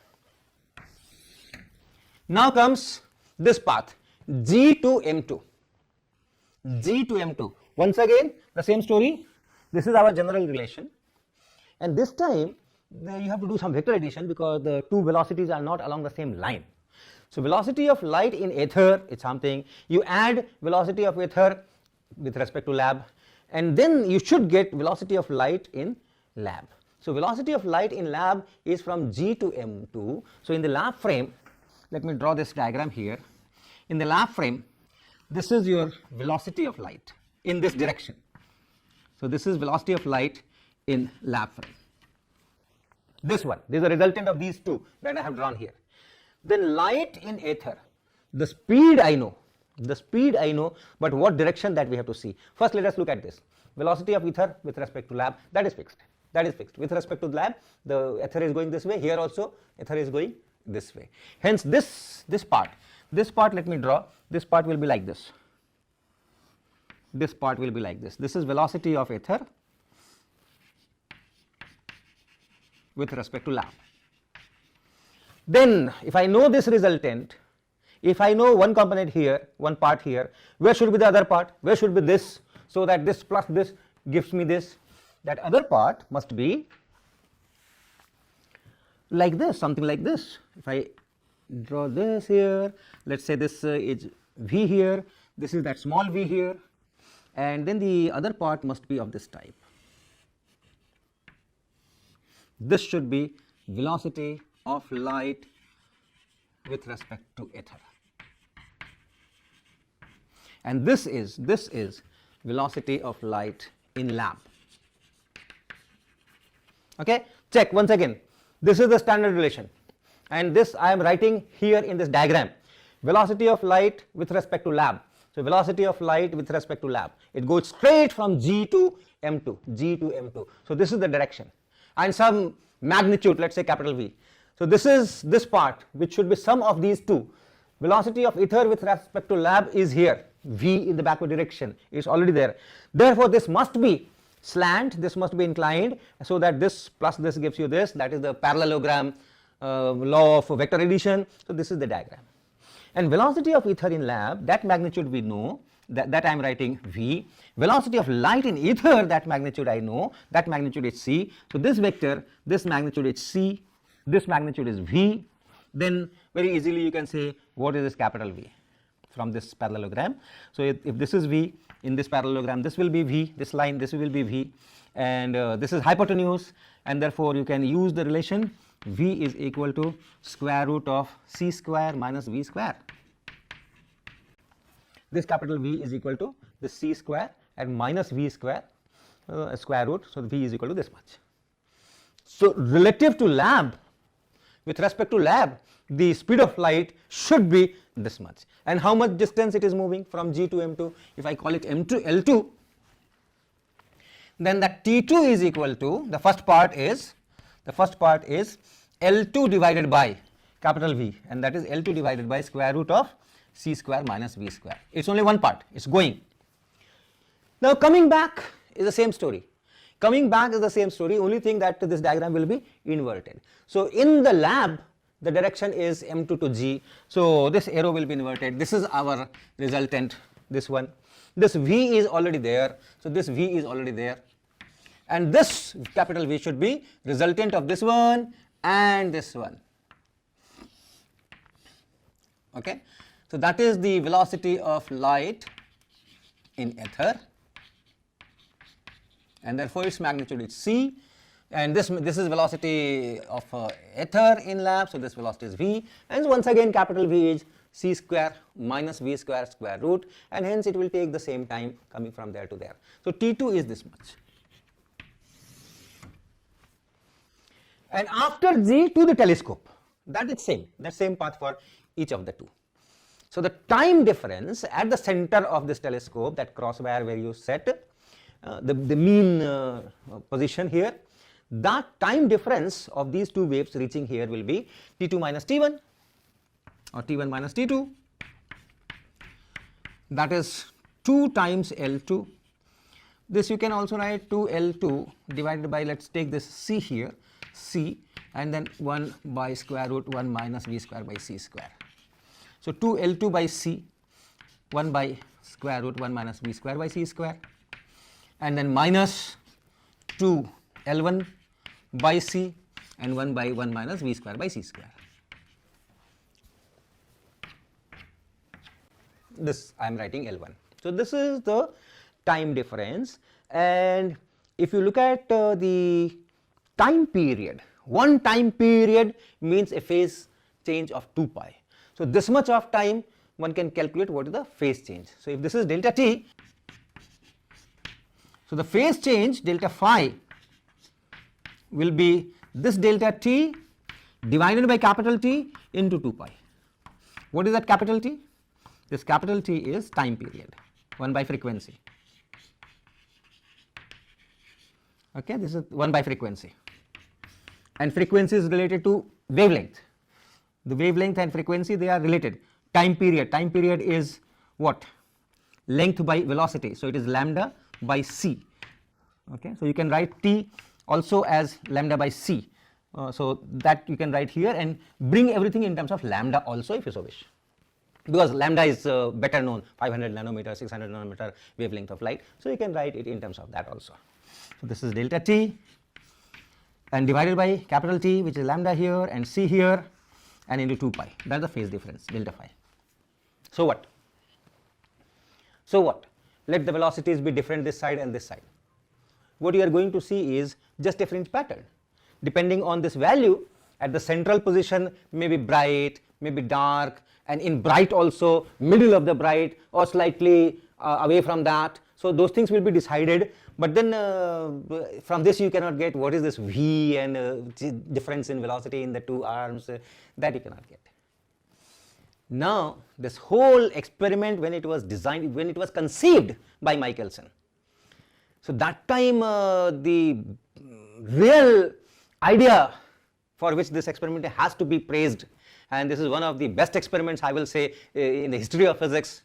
Speaker 1: Now comes this path, G to M2. G to M2. Once again the same story. This is our general relation, and this time you have to do some vector addition because the two velocities are not along the same line. So velocity of light in ether is something, you add velocity of ether with respect to lab, and then you should get velocity of light in lab. So velocity of light in lab is from G to M2. So in the lab frame, let me draw this diagram here. In the lab frame, this is your velocity of light in this direction. So this is velocity of light in lab frame. This one, this is a resultant of these two that I have drawn here. Then light in ether, The speed I know, but what direction that we have to see. First let us look at this. Velocity of ether with respect to lab, that is fixed. With respect to the lab, the ether is going this way, here also ether is going this way. Hence this part let me draw, this part will be like this. This part will be like this. This is velocity of ether with respect to lab. Then if I know this resultant, if I know one component here, one part here, where should be the other part? Where should be this? So that this plus this gives me this. That other part must be like this, something like this. If I draw this here, let's say this is V here, this is that small v here, and then the other part must be of this type. This should be velocity of light with respect to ether, and this is velocity of light in lab. Okay, check once again. This is the standard relation, and this I am writing here in this diagram. Velocity of light with respect to lab. So velocity of light with respect to lab, it goes straight from G to M2. So this is the direction, and some magnitude, let's say capital V. So this is this part which should be sum of these two. Velocity of ether with respect to lab is here, V in the backward direction is already there. Therefore this must be slant, this must be inclined, so that this plus this gives you this, that is the parallelogram law of vector addition. So this is the diagram. And velocity of ether in lab, that magnitude we know, that I am writing V. Velocity of light in ether, that magnitude I know, that magnitude is C. So this vector, this magnitude is C, this magnitude is V. Then very easily you can say what is this capital V from this parallelogram. So if this is V, in this parallelogram this will be V, this line, this will be V, and this is hypotenuse, and therefore you can use the relation V is equal to square root of C square minus V square. This capital V is equal to the C square and minus V square square root, so V is equal to this much. So relative to lab, with respect to lab, the speed of light should be this much. And how much distance it is moving from G to M2? If I call it M2 L2, then that T2 is equal to, the first part is L2 divided by capital V, and that is L2 divided by square root of C square minus V square. It's only one part, it's going. Now coming back is the same story. Only thing that this diagram will be inverted. So in the lab, the direction is M2 to G. So this arrow will be inverted. This is our resultant, this one. This V is already there. So this V is already there. And this capital V should be resultant of this one and this one. Okay. So that is the velocity of light in ether, and therefore its magnitude is C, and this is velocity of ether in lab, so this velocity is V, and once again capital V is C square minus V square square root, and hence it will take the same time coming from there to there. So T2 is this much. And after G to the telescope, that is same path for each of the two. So the time difference at the center of this telescope, that crosswire where you set the mean position here, that time difference of these two waves reaching here will be T2 minus T1 or T1 minus T2, that is 2 times L2. This you can also write 2L2 divided by, let's take this C here, C, and then 1 by square root 1 minus V square by C square. So 2L2 by C, 1 by square root 1 minus V square by C square, and then minus 2L1 by C and 1 by 1 minus V square by C square. This I am writing L1. So this is the time difference, and if you look at the time period, one time period means a phase change of 2 pi. So this much of time one can calculate what is the phase change. So if this is delta t, so the phase change delta phi will be this delta t divided by capital T into 2 pi. What is that capital T? This capital T is time period, 1 by frequency. Okay, this is 1 by frequency, and frequency is related to wavelength. The wavelength and frequency, they are related. Time period is what? Length by velocity, so it is lambda by c. Okay, so you can write T also as lambda by c. So that you can write here and bring everything in terms of lambda also if you so wish, because lambda is better known, 500 nanometer, 600 nanometer wavelength of light, so you can write it in terms of that also. So this is delta T and divided by capital T, which is lambda here and c here, and into 2 pi, that is the phase difference, delta phi. So what? So what? Let the velocities be different this side and this side. What you are going to see is just a fringe pattern. Depending on this value, at the central position may be bright, may be dark, and in bright also middle of the bright or slightly away from that. So those things will be decided, but then from this you cannot get what is this V and difference in velocity in the two arms, that you cannot get. Now this whole experiment, when it was designed, when it was conceived by Michelson, so that time the real idea for which this experiment has to be praised, and this is one of the best experiments I will say in the history of physics,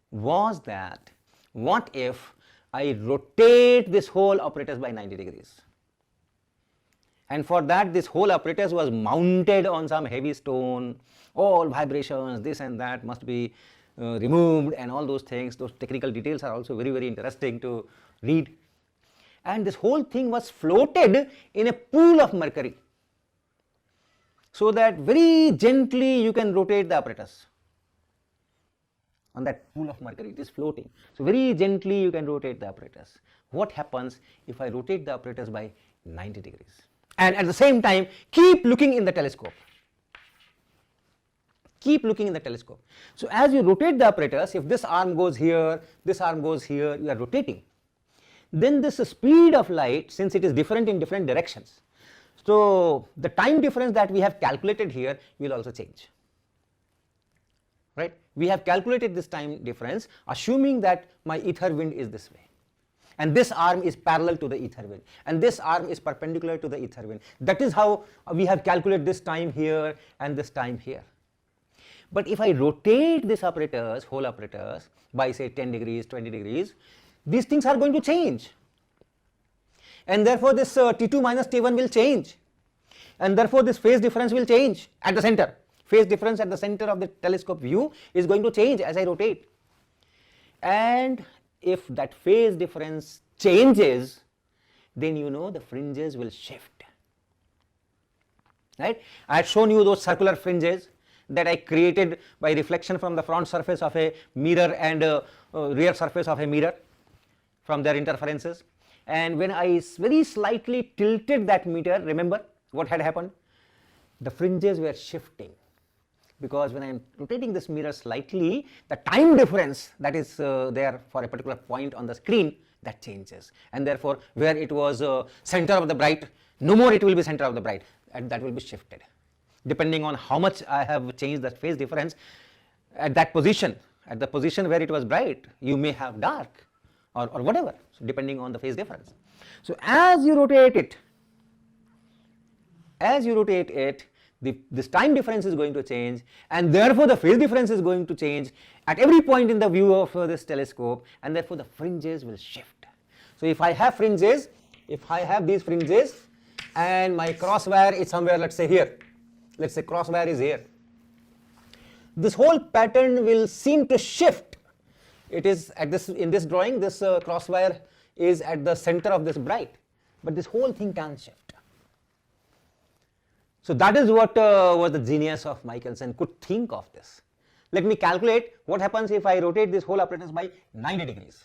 Speaker 1: was that what if I rotate this whole apparatus by 90 degrees, and for that this whole apparatus was mounted on some heavy stone, all vibrations, this and that must be removed, and all those things, those technical details are also very, very interesting to read. And this whole thing was floated in a pool of mercury, so that very gently you can rotate the apparatus. On that pool of mercury, it is floating, so very gently you can rotate the apparatus. What happens if I rotate the apparatus by 90 degrees and at the same time keep looking in the telescope? Keep looking in the telescope. So as you rotate the apparatus, if this arm goes here, this arm goes here, you are rotating, then this speed of light, since it is different in different directions, so the time difference that we have calculated here will also change, right? We have calculated this time difference assuming that my ether wind is this way, and this arm is parallel to the ether wind, and this arm is perpendicular to the ether wind. That is how we have calculated this time here and this time here. But if I rotate this apparatus, whole apparatus, by say 10 degrees, 20 degrees, these things are going to change, and therefore this T2 minus T1 will change, and therefore this phase difference will change at the center. Phase difference at the center of the telescope view is going to change as I rotate, and if that phase difference changes, then you know the fringes will shift, right? I had shown you those circular fringes that I created by reflection from the front surface of a mirror and rear surface of a mirror from their interferences, and when I very slightly tilted that mirror, remember what had happened? The fringes were shifting, because when I am rotating this mirror slightly, the time difference that is there for a particular point on the screen, that changes, and therefore where it was center of the bright, no more it will be center of the bright, and that will be shifted depending on how much I have changed the phase difference at that position. At the position where it was bright, you may have dark or whatever, so depending on the phase difference. So as you rotate it, this time difference is going to change, and therefore the phase difference is going to change at every point in the view of this telescope, and therefore the fringes will shift. So if I have fringes, if I have these fringes and my crosswire is somewhere, let's say here, let's say crosswire is here, this whole pattern will seem to shift. It is at this, in this drawing, this crosswire is at the center of this bright, but this whole thing can shift. So that is what was the genius of Michelson, could think of this. Let me calculate what happens if I rotate this whole apparatus by 90 degrees.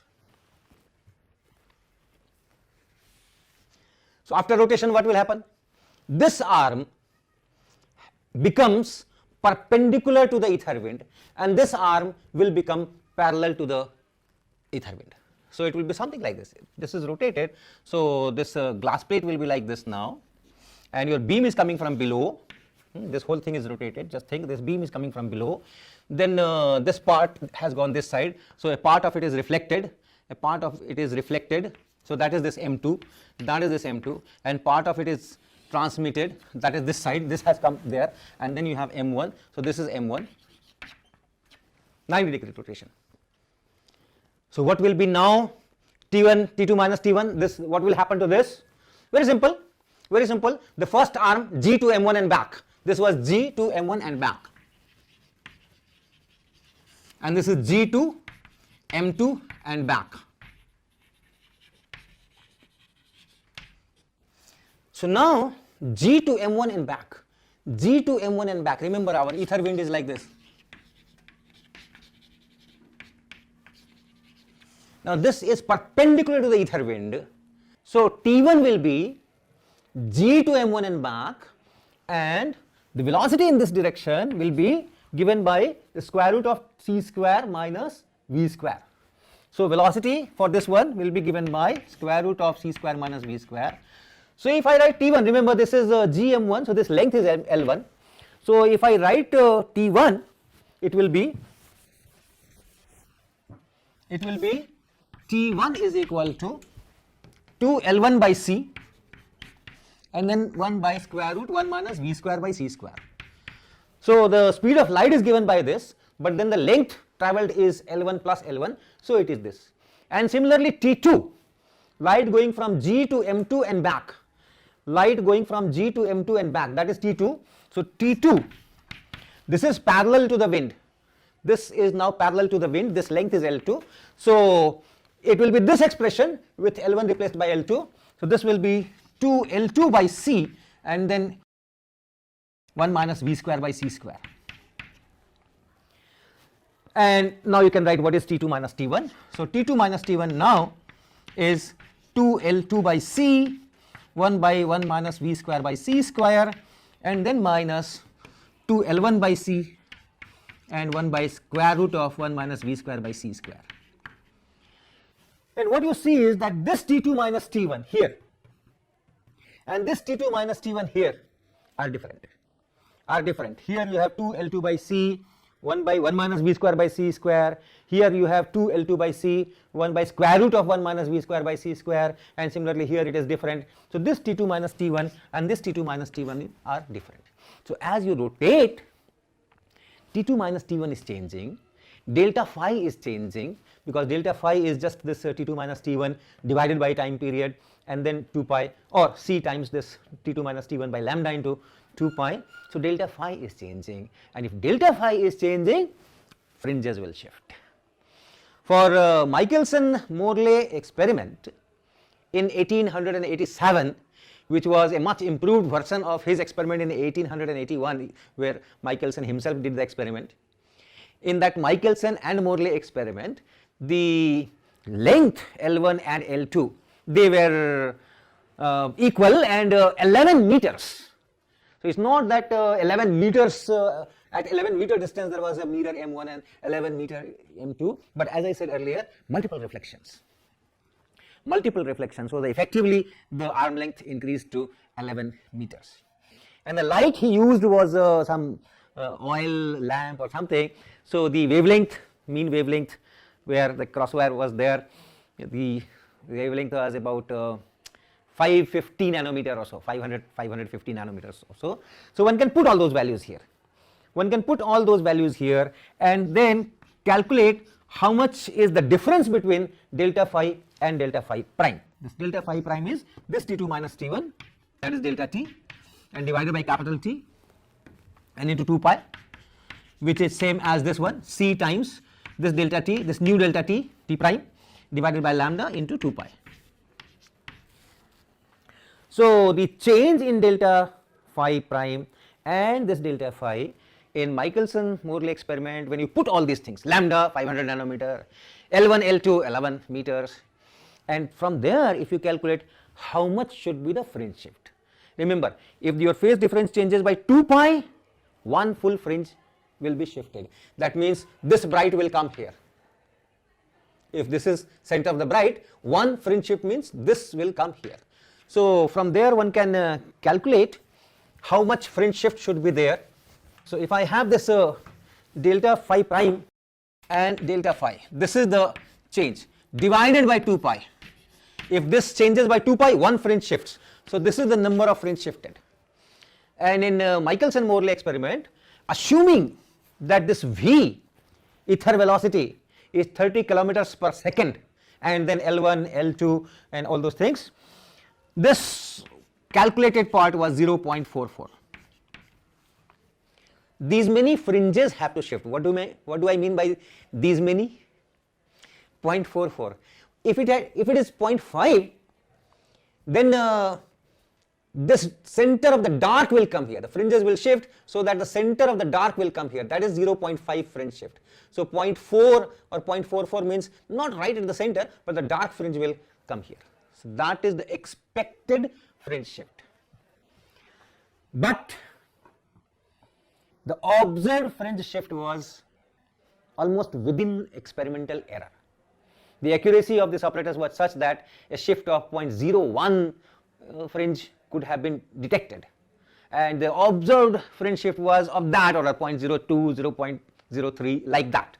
Speaker 1: So after rotation, what will happen? This arm becomes perpendicular to the ether wind, and this arm will become parallel to the ether wind. So it will be something like this. This is rotated, so this glass plate will be like this now, and your beam is coming from below, This whole thing is rotated. Just think this beam is coming from below, then this part has gone this side, so a part of it is reflected, a part of it is reflected, so that is this m2, that is this m2, and part of it is transmitted, that is this side, this has come there, and then you have m1, so this is m1, 90-degree rotation. So what will be now T1, T2 minus T1, this, what will happen to this? Very simple, very simple. The first arm G to M1 and back, this was G to M1 and back, and this is G to M2 and back. So now G to M1 and back, G to M1 and back, remember our ether wind is like this. Now this is perpendicular to the ether wind, so T1 will be G to M1 and back, and the velocity in this direction will be given by the square root of c square minus v square. So velocity for this one will be given by square root of c square minus v square. So if I write T1, remember this is GM1, so this length is L1. So if I write T1, it will be T1 is equal to 2 L1 by C, and then 1 by square root 1 minus v square by c square. So the speed of light is given by this, but then the length travelled is L1 plus L1, so it is this. And similarly T2, light going from G to M2 and back, light going from G to M2 and back, that is T2. So T2, this is parallel to the wind, this is now parallel to the wind, this length is L2, so it will be this expression with L1 replaced by L2, so this will be 2 L2 by C and then 1 minus v square by c square. And now you can write what is T2 minus T1. So T2 minus T1 now is 2 L2 by C, 1 by 1 minus v square by c square, and then minus 2 L1 by C and 1 by square root of 1 minus v square by c square. And what you see is that this T2 minus T1 here and this T2 minus T1 here are different. Here you have 2 L2 by C, 1 by 1 minus v square by c square. Here you have 2 L2 by C, 1 by square root of 1 minus v square by c square, and similarly here it is different. So this T2 minus T1 and this T2 minus T1 are different. So as you rotate, T2 minus T1 is changing, delta phi is changing, because delta phi is just this T2 minus T1 divided by time period and then 2 pi, or c times this T2 minus T1 by lambda into 2 pi. So delta phi is changing, and if delta phi is changing, fringes will shift. For Michelson Morley experiment in 1887, which was a much improved version of his experiment in 1881, where Michelson himself did the experiment. In that Michelson and Morley experiment, the length L1 and L2, they were equal and 11 meters. So it's not that 11 meters, at 11 meter distance there was a mirror M1 and 11 meter M2, but as I said earlier, multiple reflections. So effectively the arm length increased to 11 meters. And the light he used was some oil lamp or something. So the wavelength, mean wavelength where the crosswire was there, the wavelength was about 550 nanometer or so, 550 nanometers or so. So one can put all those values here. And then calculate how much is the difference between delta phi and delta phi prime. This delta phi prime is this T2 minus T1, that is delta T, and divided by capital T and into 2 pi, which is same as this one, C times this delta T, this new delta T, T prime, divided by lambda into 2 pi. So the change in delta phi prime and this delta phi in Michelson-Morley experiment, when you put all these things, lambda 500 nanometer, L1, L2 11 meters, and from there if you calculate how much should be the fringe shift. Remember, if your phase difference changes by 2 pi, one full fringe will be shifted. That means this bright will come here. If this is center of the bright, one fringe shift means this will come here. So from there one can calculate how much fringe shift should be there. So if I have this delta phi prime and delta phi, this is the change divided by 2 pi. If this changes by 2 pi, one fringe shifts. So this is the number of fringe shifted. And in Michelson-Morley experiment, assuming that this v ether velocity is 30 kilometers per second, and then L1, L2 and all those things, this calculated part was 0.44. These many fringes have to shift. What do I mean by these many? 0.44. If it is 0.5, then this center of the dark will come here. The fringes will shift so that the center of the dark will come here. That is 0.5 fringe shift. So 0.4 or 0.44 means not right at the center, but the dark fringe will come here. So that is the expected fringe shift. But the observed fringe shift was almost within experimental error. The accuracy of this apparatus was such that a shift of 0.01 fringe could have been detected, and the observed fringe shift was of that order, 0.02, 0.03, like that.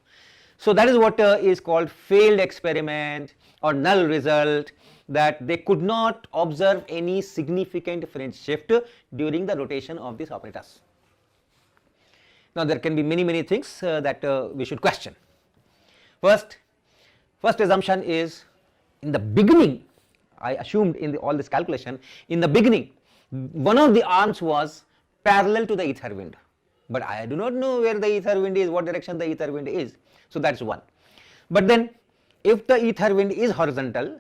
Speaker 1: So that is what is called failed experiment or null result, that they could not observe any significant fringe shift during the rotation of this apparatus. Now there can be many things that we should question. First assumption is, in the beginning, I assumed in all this calculation, in the beginning one of the arms was parallel to the ether wind, but I do not know where the ether wind is, what direction the ether wind is. So that's one. But then if the ether wind is horizontal,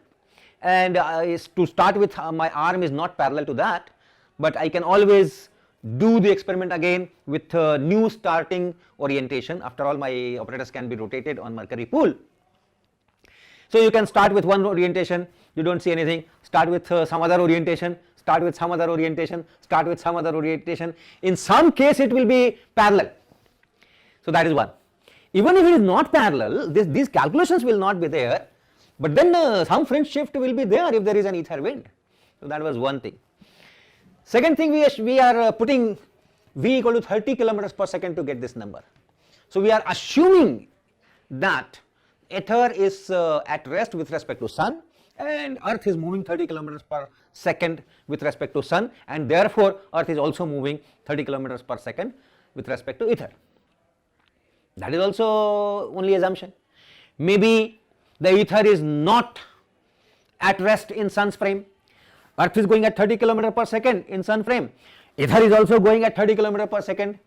Speaker 1: and is to start with, my arm is not parallel to that, but I can always do the experiment again with new starting orientation. After all, my apparatus can be rotated on mercury pool. So you can start with one orientation, you don't see anything, start with some other orientation, start with some other orientation, start with some other orientation. In some case it will be parallel. So that is one. Even if it is not parallel, these calculations will not be there, but then some fringe shift will be there if there is an ether wind. So that was one thing. Second thing, we are putting v equal to 30 kilometers per second to get this number. So we are assuming that ether is at rest with respect to sun, and earth is moving 30 kilometers per second with respect to sun, and therefore earth is also moving 30 kilometers per second with respect to ether. That is also only assumption. Maybe the ether is not at rest in sun's frame. Earth is going at 30 kilometers per second in sun frame. Ether is also going at 30 kilometers per second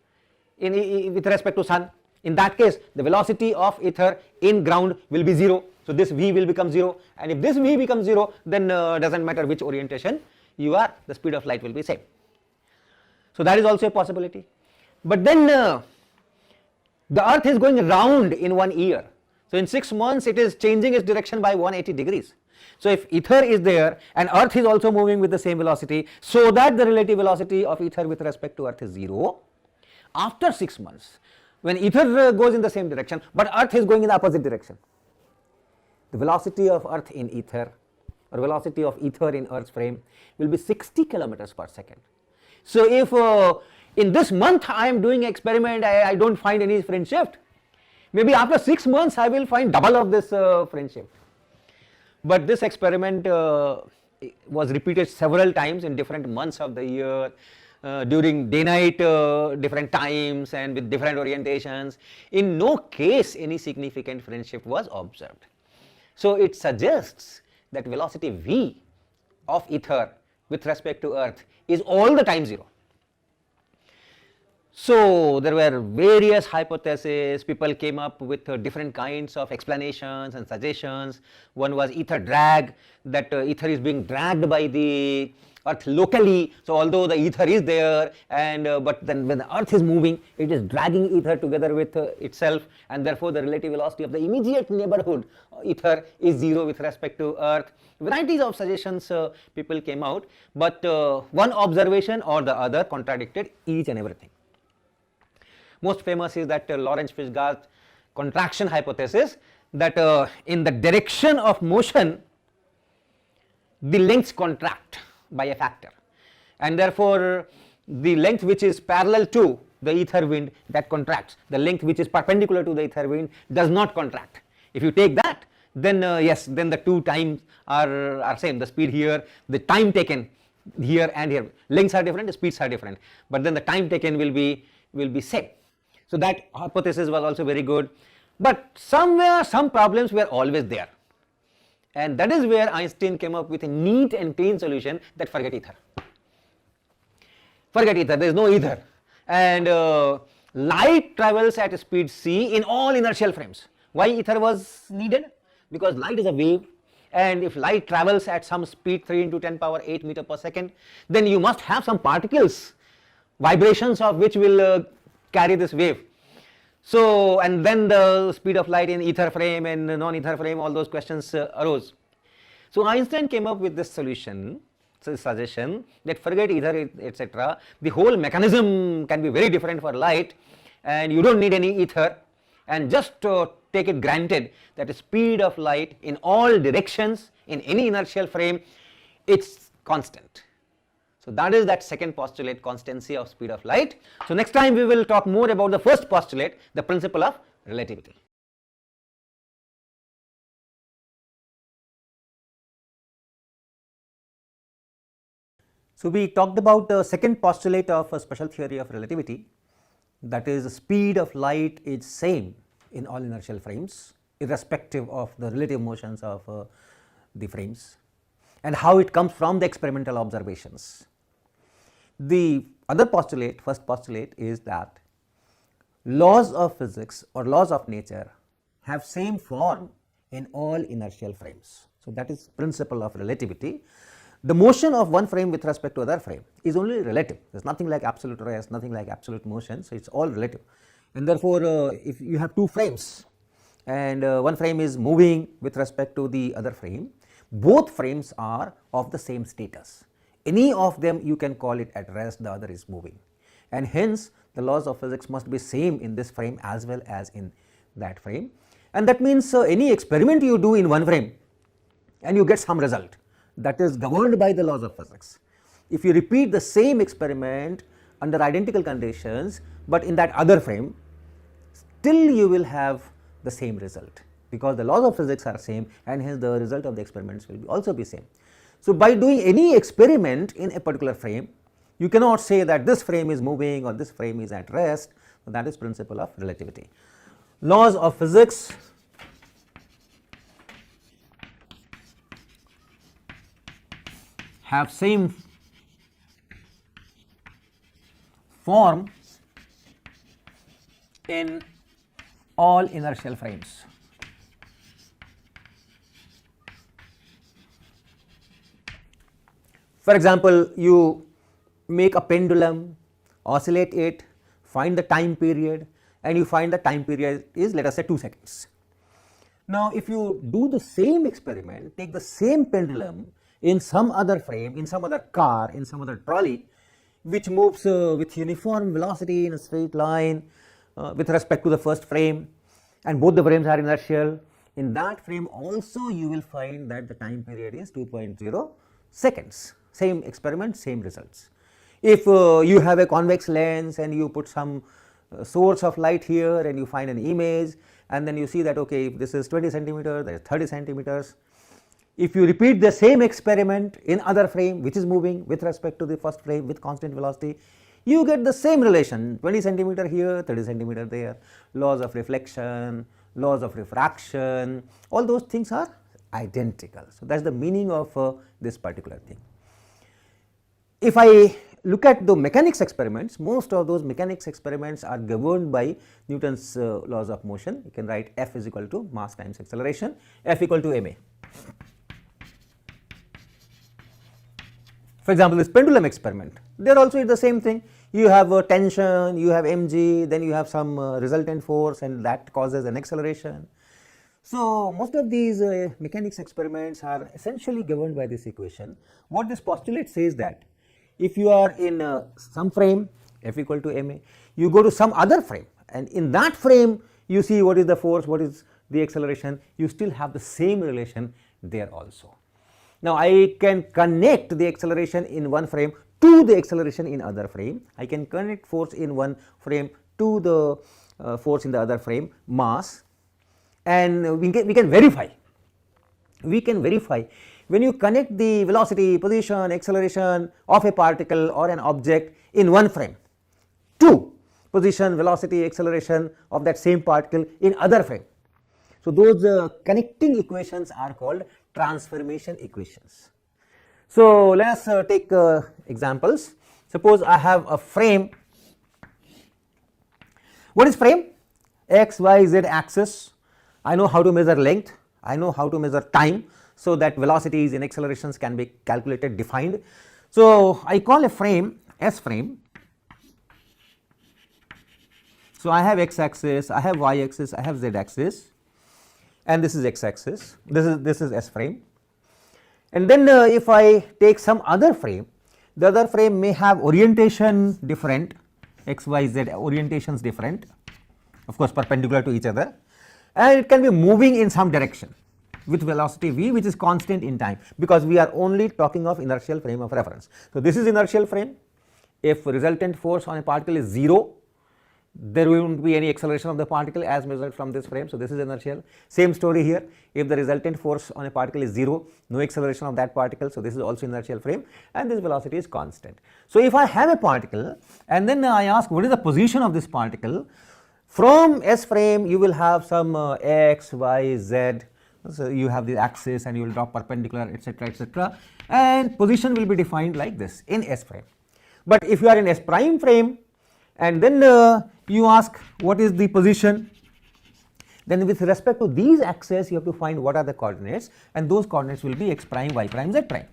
Speaker 1: with respect to sun. In that case, the velocity of ether in ground will be 0. So this v will become 0, and if this v becomes 0, then doesn't matter which orientation you are, the speed of light will be same. So that is also a possibility. But then the earth is going round in 1 year. So in 6 months it is changing its direction by 180 degrees. So if ether is there and earth is also moving with the same velocity, so that the relative velocity of ether with respect to earth is 0, after 6 months, when ether goes in the same direction but earth is going in the opposite direction, the velocity of earth in ether, or velocity of ether in earth's frame, will be 60 kilometers per second. So if in this month I am doing experiment, I don't find any fringe shift, maybe after 6 months I will find double of this fringe shift. But this experiment was repeated several times in different months of the year, during day-night different times and with different orientations. In no case any significant fringe shift was observed. So it suggests that velocity v of ether with respect to earth is all the time 0. So there were various hypotheses, people came up with different kinds of explanations and suggestions. One was ether drag, that ether is being dragged by the earth locally. So although the ether is there, and but then when the earth is moving, it is dragging ether together with itself, and therefore the relative velocity of the immediate neighborhood ether is 0 with respect to earth. Varieties of suggestions people came out, but one observation or the other contradicted each and everything. Most famous is that Lorentz contraction hypothesis, that in the direction of motion the lengths contract by a factor, and therefore the length which is parallel to the ether wind, that contracts. The length which is perpendicular to the ether wind does not contract. If you take that, then yes, then the two times are same. The speed here, the time taken here and here, lengths are different, the speeds are different, but then the time taken will be same. So that hypothesis was also very good, but somewhere some problems were always there, and that is where Einstein came up with a neat and clean solution that forget ether. Forget ether, there is no ether, and light travels at speed c in all inertial frames. Why ether was needed? Because light is a wave, and if light travels at some speed 3 into 10 power 8 meter per second, then you must have some particles, vibrations of which will carry this wave. So, and then the speed of light in ether frame and non-ether frame, all those questions arose. So Einstein came up with this solution, suggestion that forget ether, etc. The whole mechanism can be very different for light, and you don't need any ether, and just take it granted that the speed of light in all directions in any inertial frame, it's constant. So that is that second postulate, constancy of speed of light. So next time we will talk more about the first postulate, the principle of relativity. So we talked about the second postulate of a special theory of relativity, that is the speed of light is same in all inertial frames irrespective of the relative motions of the frames, and how it comes from the experimental observations. The other postulate, first postulate, is that laws of physics or laws of nature have same form in all inertial frames. So that is principle of relativity. The motion of one frame with respect to other frame is only relative. There is nothing like absolute rest, nothing like absolute motion, so it is all relative. And therefore, if you have two frames and one frame is moving with respect to the other frame, both frames are of the same status. Any of them you can call it at rest, the other is moving, and hence the laws of physics must be same in this frame as well as in that frame. And that means any experiment you do in one frame and you get some result, that is governed by the laws of physics. If you repeat the same experiment under identical conditions but in that other frame, still you will have the same result, because the laws of physics are same, and hence the result of the experiments will also be same. So by doing any experiment in a particular frame, you cannot say that this frame is moving or this frame is at rest. So that is principle of relativity. Laws of physics have same form in all inertial frames. For example, you make a pendulum, oscillate it, find the time period, and you find the time period is, let us say, 2 seconds. Now, if you do the same experiment, take the same pendulum in some other frame, in some other car, in some other trolley, which moves with uniform velocity in a straight line with respect to the first frame, and both the frames are inertial, in that frame also you will find that the time period is 2.0 seconds. Same experiment, same results. If you have a convex lens and you put some source of light here and you find an image, and then you see that, okay, if this is 20 centimeters, that is 30 centimeters. If you repeat the same experiment in other frame which is moving with respect to the first frame with constant velocity, you get the same relation, 20 centimeter here, 30 centimeter there. Laws of reflection, laws of refraction, all those things are identical. So that is the meaning of this particular thing. If I look at the mechanics experiments, most of those mechanics experiments are governed by Newton's laws of motion. You can write F is equal to mass times acceleration, F equal to ma. For example, this pendulum experiment, there also is the same thing. You have a tension, you have mg, then you have some resultant force, and that causes an acceleration. So most of these mechanics experiments are essentially governed by this equation. What this postulate says that if you are in some frame, F equal to ma, you go to some other frame, and in that frame you see what is the force, what is the acceleration, you still have the same relation there also. Now I can connect the acceleration in one frame to the acceleration in other frame. I can connect force in one frame to the force in the other frame, mass, and we can verify. We can verify when you connect the velocity, position, acceleration of a particle or an object in one frame to position, velocity, acceleration of that same particle in other frame. So, those connecting equations are called transformation equations. So, let us take examples. Suppose I have a frame. What is frame? X, Y, Z axis. I know how to measure length, I know how to measure time, so that velocities and accelerations can be calculated, defined. So, I call a frame S frame. So, I have x axis, I have y axis, I have z axis, and this is x axis, this is S frame. And then if I take some other frame, the other frame may have orientation different, x, y, z orientations different, of course perpendicular to each other, and it can be moving in some direction with velocity v, which is constant in time, because we are only talking of inertial frame of reference. So, this is inertial frame. If resultant force on a particle is 0, there will not be any acceleration of the particle as measured from this frame. So, this is inertial. Same story here, if the resultant force on a particle is 0, no acceleration of that particle. So, this is also inertial frame, and this velocity is constant. So, if I have a particle and then I ask what is the position of this particle, from S frame you will have some x, y, z. So, you have the axis and you will draw perpendicular, etc., and position will be defined like this in S frame. But if you are in S prime frame and then you ask what is the position, then with respect to these axes you have to find what are the coordinates, and those coordinates will be x prime, y prime, z prime.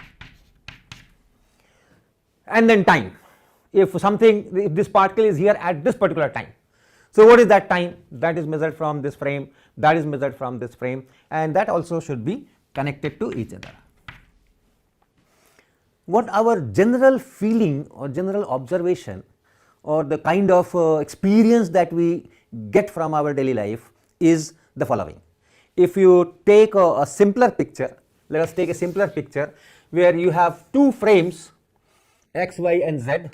Speaker 1: And then time, if this particle is here at this particular time. So, what is that time? That is measured from this frame, that is measured from this frame, and that also should be connected to each other. What our general feeling or general observation or the kind of experience that we get from our daily life is the following. If you take a simpler picture, let us take a simpler picture where you have two frames x, y and z. I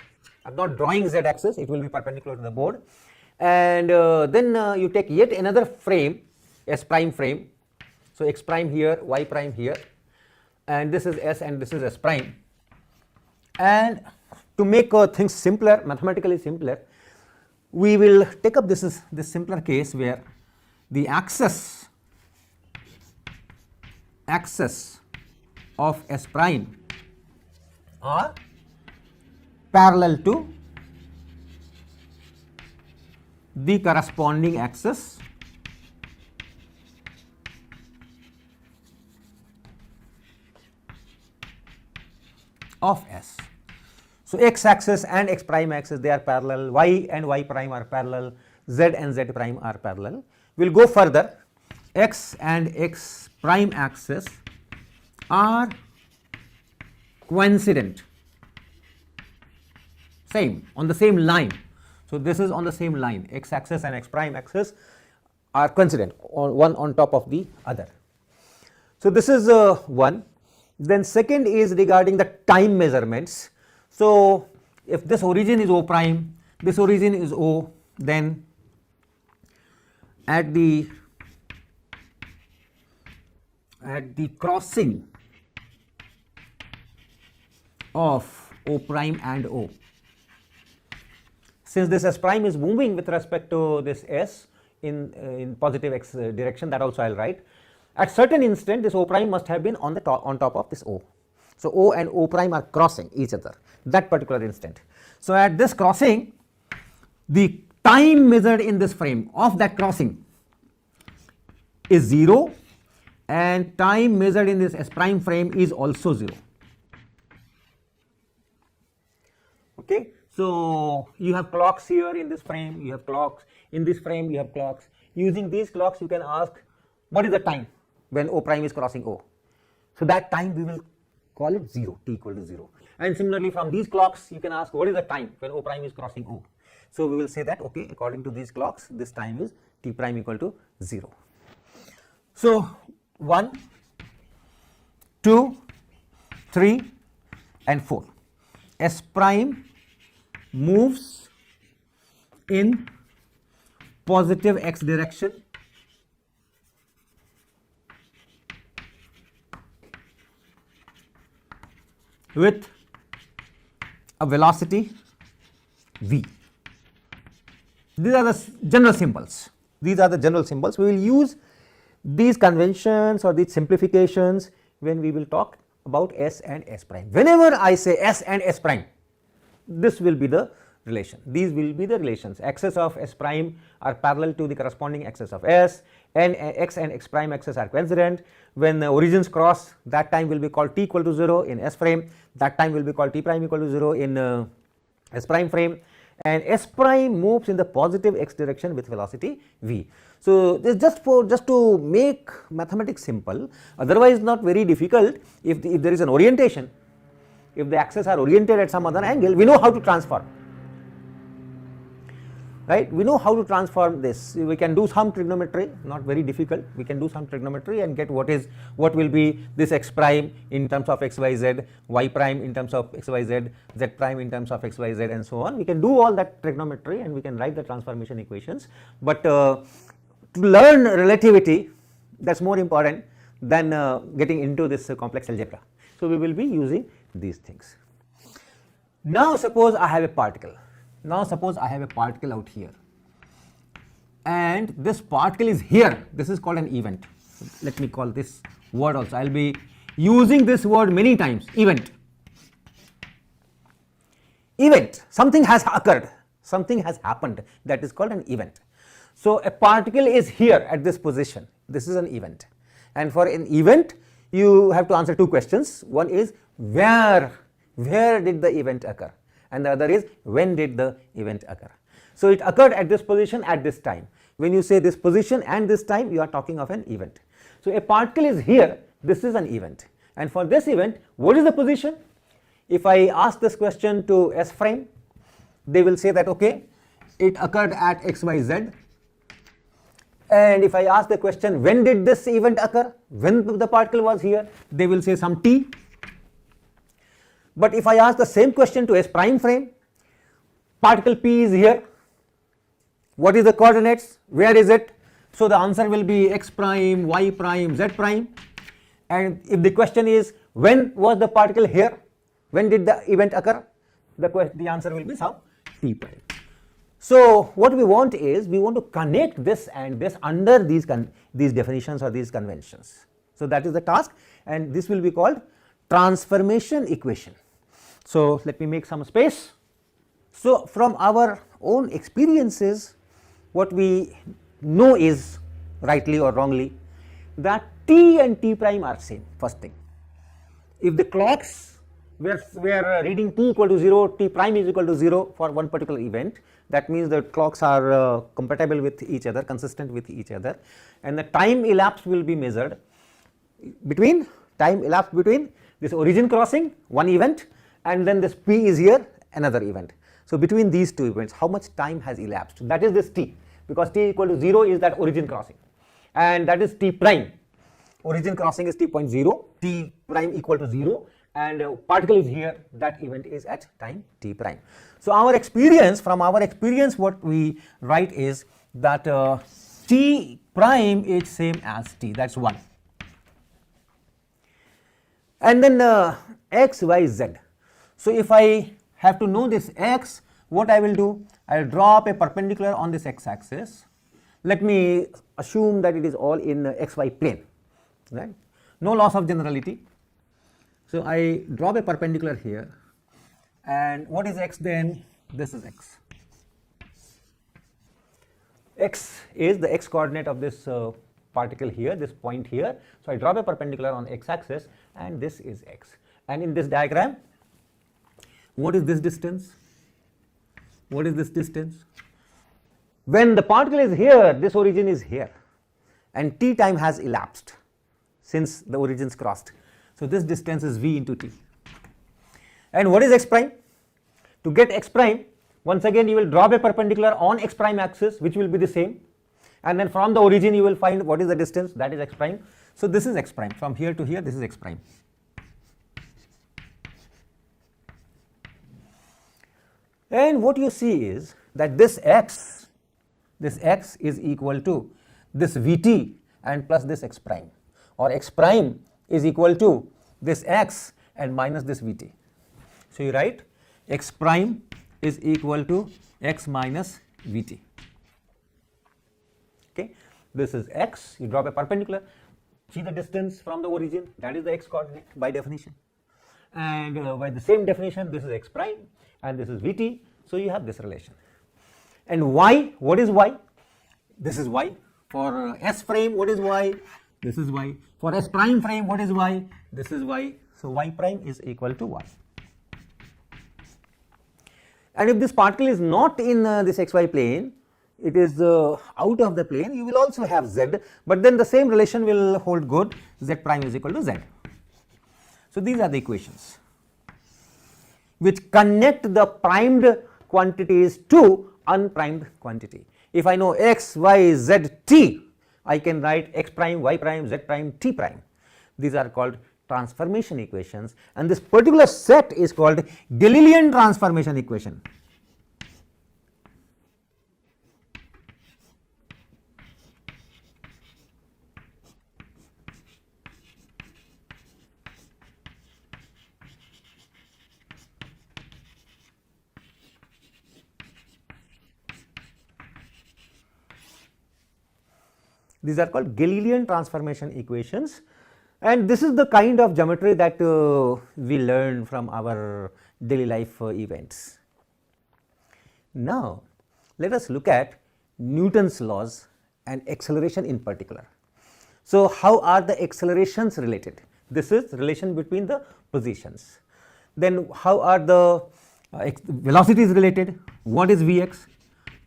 Speaker 1: am not drawing z axis, it will be perpendicular to the board, and then you take yet another frame, S prime frame. So, x prime here, y prime here, and this is S and this is S prime. And to make things simpler, mathematically simpler, we will take up this simpler case where the axis of S prime are parallel to the corresponding axis of S. So, x axis and x prime axis, they are parallel, y and y prime are parallel, z and z prime are parallel. We will go further, x and x prime axis are coincident, same, on the same line. So, this is on the same line, x axis and x prime axis are coincident, one on top of the other. So, this is one. Then second is regarding the time measurements. So, if this origin is O prime, this origin is O, then at the crossing of O prime and O, since this S prime is moving with respect to this S in positive x direction, that also I will write. At certain instant, this O prime must have been on top of this O. So, O and O prime are crossing each other that particular instant. So, at this crossing, the time measured in this frame of that crossing is 0, and time measured in this S prime frame is also 0. Okay. So, you have clocks here in this frame, you have clocks in this frame, you have clocks. Using these clocks, you can ask what is the time when O prime is crossing O. So, that time we will call it 0, t equal to 0. And similarly, from these clocks you can ask what is the time when O prime is crossing O. So, we will say that okay, according to these clocks, this time is t prime equal to 0. So, 1, 2, 3 and 4. S prime moves in positive x direction with a velocity v. These are the general symbols. These are the general symbols. We will use these conventions or these simplifications when we will talk about S and S prime. Whenever I say S and S prime, this will be the relation. These will be the relations. Axes of S prime are parallel to the corresponding axis of S, and X and X prime axes are coincident. When the origins cross, that time will be called t equal to 0 in S frame, that time will be called t prime equal to 0 in S prime frame, and S prime moves in the positive x direction with velocity v. So, this just to make mathematics simple, otherwise not very difficult. If there is an orientation, if the axes are oriented at some other angle, we know how to transform, right? We know how to transform this. We can do some trigonometry, not very difficult. We can do some trigonometry and get what will be this x prime in terms of x y z, y prime in terms of x y z, z prime in terms of x y z, and so on. We can do all that trigonometry and we can write the transformation equations. But to learn relativity, that's more important than getting into this complex algebra. So we will be using these things. Now suppose I have a particle. Now suppose I have a particle out here, and this particle is here. This is called an event. Let me call this word also. I will be using this word many times. Event. Event. Something has occurred. Something has happened. That is called an event. So a particle is here at this position. This is an event. And for an event, you have to answer two questions. One is where did the event occur? And the other is when did the event occur. So it occurred at this position at this time. When you say this position and this time, you are talking of an event. So a particle is here, this is an event, and for this event, what is the position? If I ask this question to S frame, they will say that okay, it occurred at xyz. And if I ask the question when did this event occur, when the particle was here, they will say some t. But if I ask the same question to S prime frame, particle P is here, what is the coordinates, where is it? So the answer will be x prime, y prime, z prime. And if the question is when was the particle here, when did the event occur, the answer will be some t prime. So what we want is, we want to connect this and this under these definitions or these conventions. So that is the task, and this will be called transformation equation. So let me make some space. So from our own experiences, what we know is, rightly or wrongly, that t and t prime are same. First thing, if the clocks were reading t equal to 0, t prime is equal to 0 for one particular event, that means the clocks are compatible with each other, consistent with each other, and the time elapsed will be measured between this origin crossing, one event, and then this p is here, another event. So between these two events, how much time has elapsed? That is this t, because t equal to 0 is that origin crossing, and that is t prime. Origin crossing is t.0, t prime equal to 0, and particle is here, that event is at time t prime. So from our experience, what we write is that t prime is same as t, that's 1. And then x, y, z. So if I have to know this x, what I will do? I will drop a perpendicular on this x axis. Let me assume that it is all in xy plane, right? No loss of generality. So I drop a perpendicular here, and what is x then? This is x. X is the x coordinate of this particle here, this point here. So I drop a perpendicular on x axis, and this is x. And in this diagram, what is this distance? What is this distance? When the particle is here, this origin is here, and t time has elapsed since the origins crossed. So this distance is v into t. And what is x prime? To get x prime, once again you will drop a perpendicular on x prime axis, which will be the same, and then from the origin you will find what is the distance, that is x prime. So this is x prime, from here to here, this is x prime. And what you see is that this x is equal to this Vt and plus this x prime, or x prime is equal to this x and minus this Vt. So you write x prime is equal to x minus Vt. Okay, this is x, you drop a perpendicular, see the distance from the origin, that is the x coordinate by definition, and by the same definition this is x prime and this is Vt, so you have this relation. And y, what is y? This is y. For S frame, what is y? This is y. For S prime frame, what is y? This is y. So y prime is equal to y. And if this particle is not in this xy plane, it is out of the plane, you will also have z, but then the same relation will hold good, z prime is equal to z. So these are the equations which connect the primed quantities to unprimed quantity. If I know x, y, z, t, I can write x prime, y prime, z prime, t prime. These are called transformation equations, and this particular set is called Galilean transformation equation. These are called Galilean transformation equations, and this is the kind of geometry that we learn from our daily life events. Now, let us look at Newton's laws and acceleration in particular. So, how are the accelerations related? This is relation between the positions. Then how are the velocities related? What is Vx?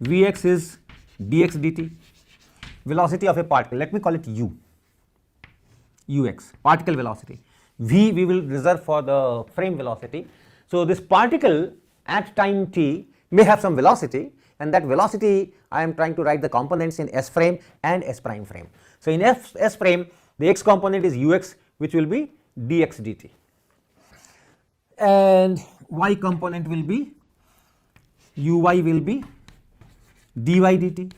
Speaker 1: Vx is dx dt. Velocity of a particle, let me call it u, ux, particle velocity. V we will reserve for the frame velocity. So this particle at time t may have some velocity, and that velocity I am trying to write the components in S frame and S prime frame. So in S frame the x component is ux, which will be dx dt, and y component will be uy will be dy dt,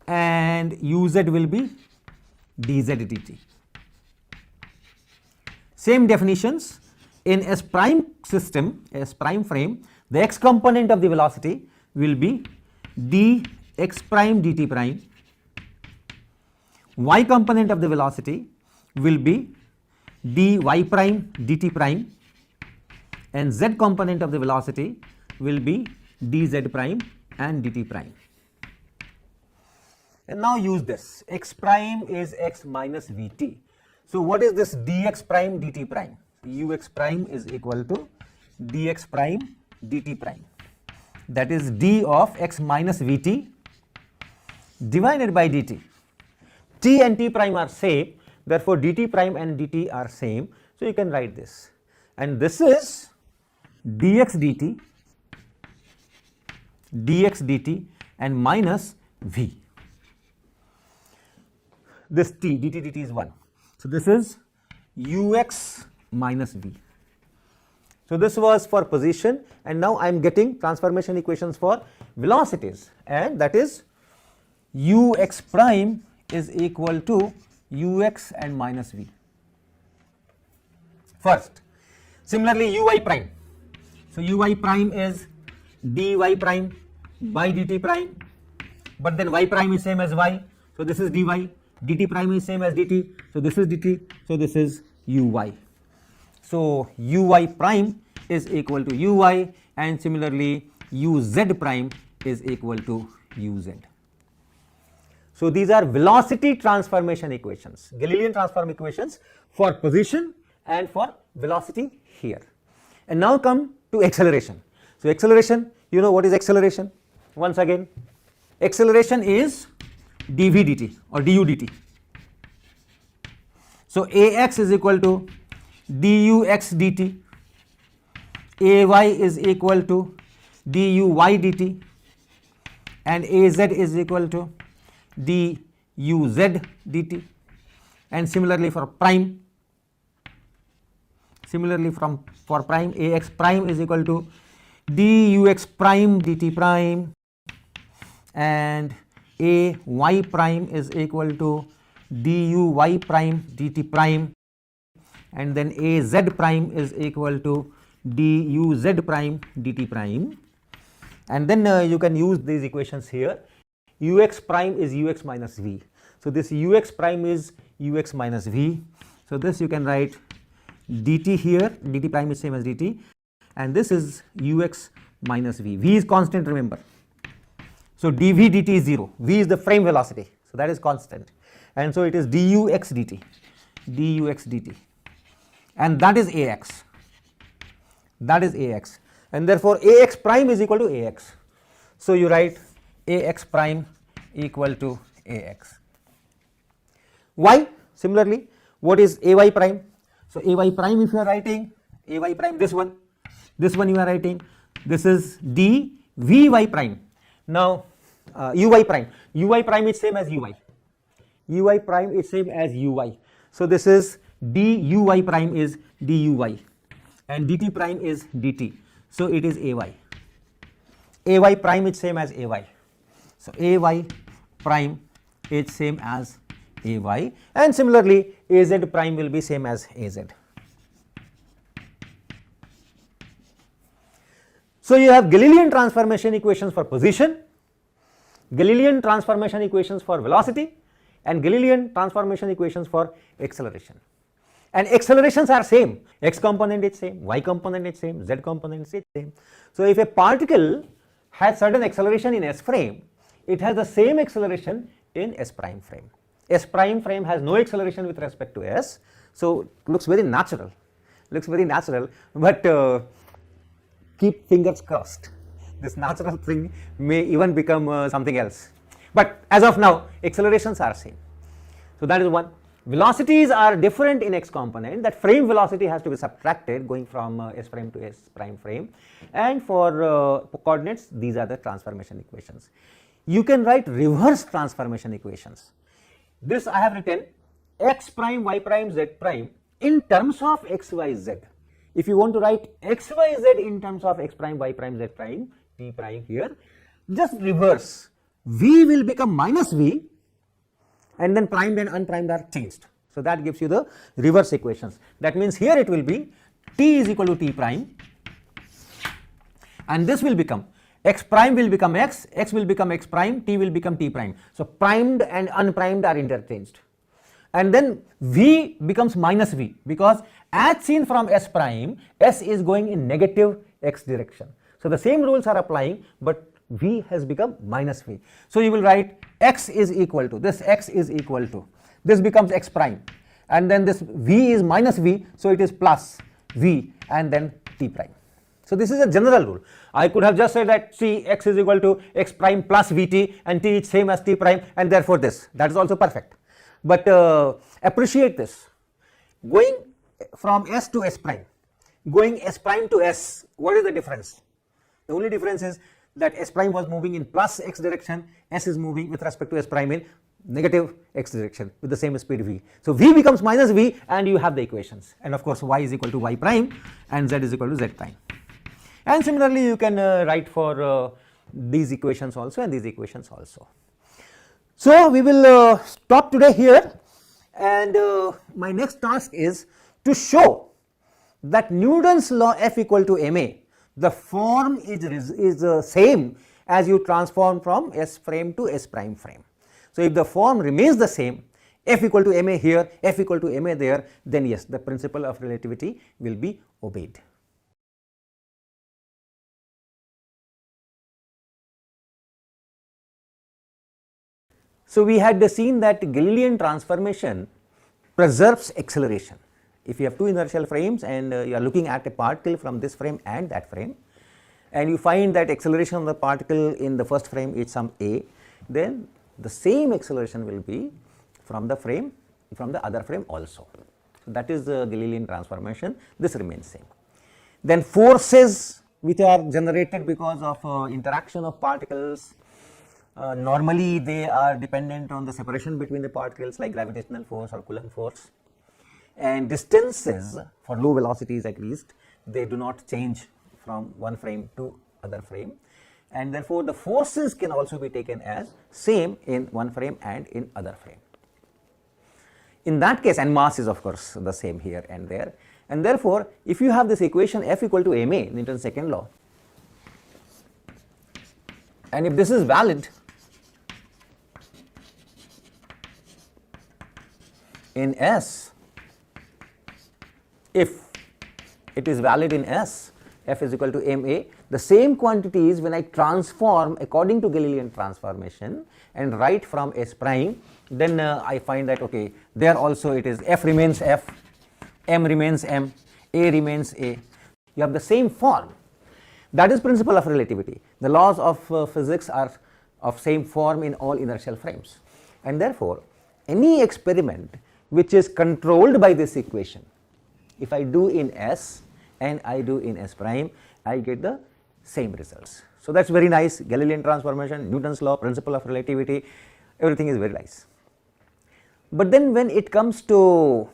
Speaker 1: and uz will be dz dt. Same definitions in S prime system, S prime frame, the x component of the velocity will be dx prime dt prime, y component of the velocity will be dy prime dt prime, and z component of the velocity will be dz prime and dt prime. And now use this, x prime is x minus Vt. So what is this dx prime dt prime? Ux prime is equal to dx prime dt prime, that is d of x minus Vt divided by dt. T and t prime are same, therefore dt prime and dt are same, so you can write this, and this is dx dt and minus v. This t dt dt is 1. So this is ux minus v. So this was for position, and now I am getting transformation equations for velocities, and that is ux prime is equal to ux and minus v first. Similarly uy prime, so uy prime is dy prime by dt prime, but then y prime is same as y, so this is dy, dt prime is same as dt, so this is dt, so this is uy. So uy prime is equal to uy, and similarly uz prime is equal to uz. So these are velocity transformation equations, Galilean transform equations for position and for velocity here. And now come to acceleration. So acceleration, you know what is acceleration? Once again, acceleration is dv dt or du dt. So ax is equal to dux dt, ay is equal to duy dt, and az is equal to duz dt, and similarly for prime, for prime ax prime is equal to dux prime dt prime, and a y prime is equal to du y prime dt prime, and then a z prime is equal to du z prime dt prime, and then you can use these equations here. Ux prime is ux minus v. So this ux prime is ux minus v. So this you can write dt here, dt prime is same as dt, and this is ux minus v. V is constant, remember. So dv dt is 0. V is the frame velocity, so that is constant, and so it is dux dt, dux dt, and that is ax. That is ax, and therefore ax prime is equal to ax. So you write ax prime equal to ax. Y, similarly, what is ay prime? So ay prime, if you are writing ay prime, this one you are writing, this is d vy prime. Now uy prime is same as uy prime is same as uy. So this is duy prime is duy, and dt prime is dt. So it is ay prime is same as ay. So ay prime is same as ay, and similarly az prime will be same as az. So you have Galilean transformation equations for position, Galilean transformation equations for velocity, and Galilean transformation equations for acceleration. And accelerations are same, x component is same, y component is same, z component is same. So if a particle has certain acceleration in s frame, it has the same acceleration in s prime frame. S prime frame has no acceleration with respect to s, so looks very natural, but keep fingers crossed, this natural thing may even become something else, but as of now accelerations are same. So that is one. Velocities are different in x component, that frame velocity has to be subtracted going from s prime to s prime frame, and for coordinates these are the transformation equations. You can write reverse transformation equations. This I have written x prime, y prime, z prime in terms of x, y, z. If you want to write x, y, z in terms of x prime, y prime, z prime, t prime here, just reverse. V will become minus v, and then primed and unprimed are changed. So that gives you the reverse equations. That means here it will be t is equal to t prime, and this will become x prime will become x, x will become x prime, t will become t prime. So primed and unprimed are interchanged, and then v becomes minus v, because as seen from s prime, s is going in negative x direction. So the same rules are applying, but v has become minus v. So you will write x is equal to this, x is equal to this becomes x prime, and then this v is minus v, so it is plus v and then t prime. So this is a general rule. I could have just said that see x is equal to x prime plus vt and t is same as t prime, and therefore this, that is also perfect. But appreciate this, going from s to s prime, going s prime to s, what is the difference? The only difference is that s prime was moving in plus x direction, s is moving with respect to s prime in negative x direction with the same speed v. So v becomes minus v, and you have the equations, and of course y is equal to y prime and z is equal to z prime. And similarly you can write for these equations also and these equations also. So we will stop today here, and my next task is to show that Newton's law F equal to ma, the form is same as you transform from s frame to s prime frame. So if the form remains the same, F equal to ma here, F equal to ma there, then yes, the principle of relativity will be obeyed. So we had seen that Galilean transformation preserves acceleration. If you have two inertial frames and you are looking at a particle from this frame and that frame, and you find that acceleration of the particle in the first frame is some a, then the same acceleration will be from the frame, from the other frame also. So that is the Galilean transformation, this remains same. Then forces which are generated because of interaction of particles, normally they are dependent on the separation between the particles, like gravitational force or Coulomb force, and distances for low velocities at least, they do not change from one frame to other frame, and therefore the forces can also be taken as same in one frame and in other frame. In that case, and mass is of course the same here and there, and therefore if you have this equation F equal to ma, Newton's second law, and if this is valid in S, if it is valid in S, F is equal to ma, the same quantities when I transform according to Galilean transformation and write from S prime, then I find that okay, there also it is F remains F, M remains M, A remains A. You have the same form. That is principle of relativity. The laws of physics are of same form in all inertial frames, and therefore any experiment which is controlled by this equation, if I do in S and I do in S prime, I get the same results. So that's very nice. Galilean transformation, Newton's law, principle of relativity, everything is very nice. But then when it comes to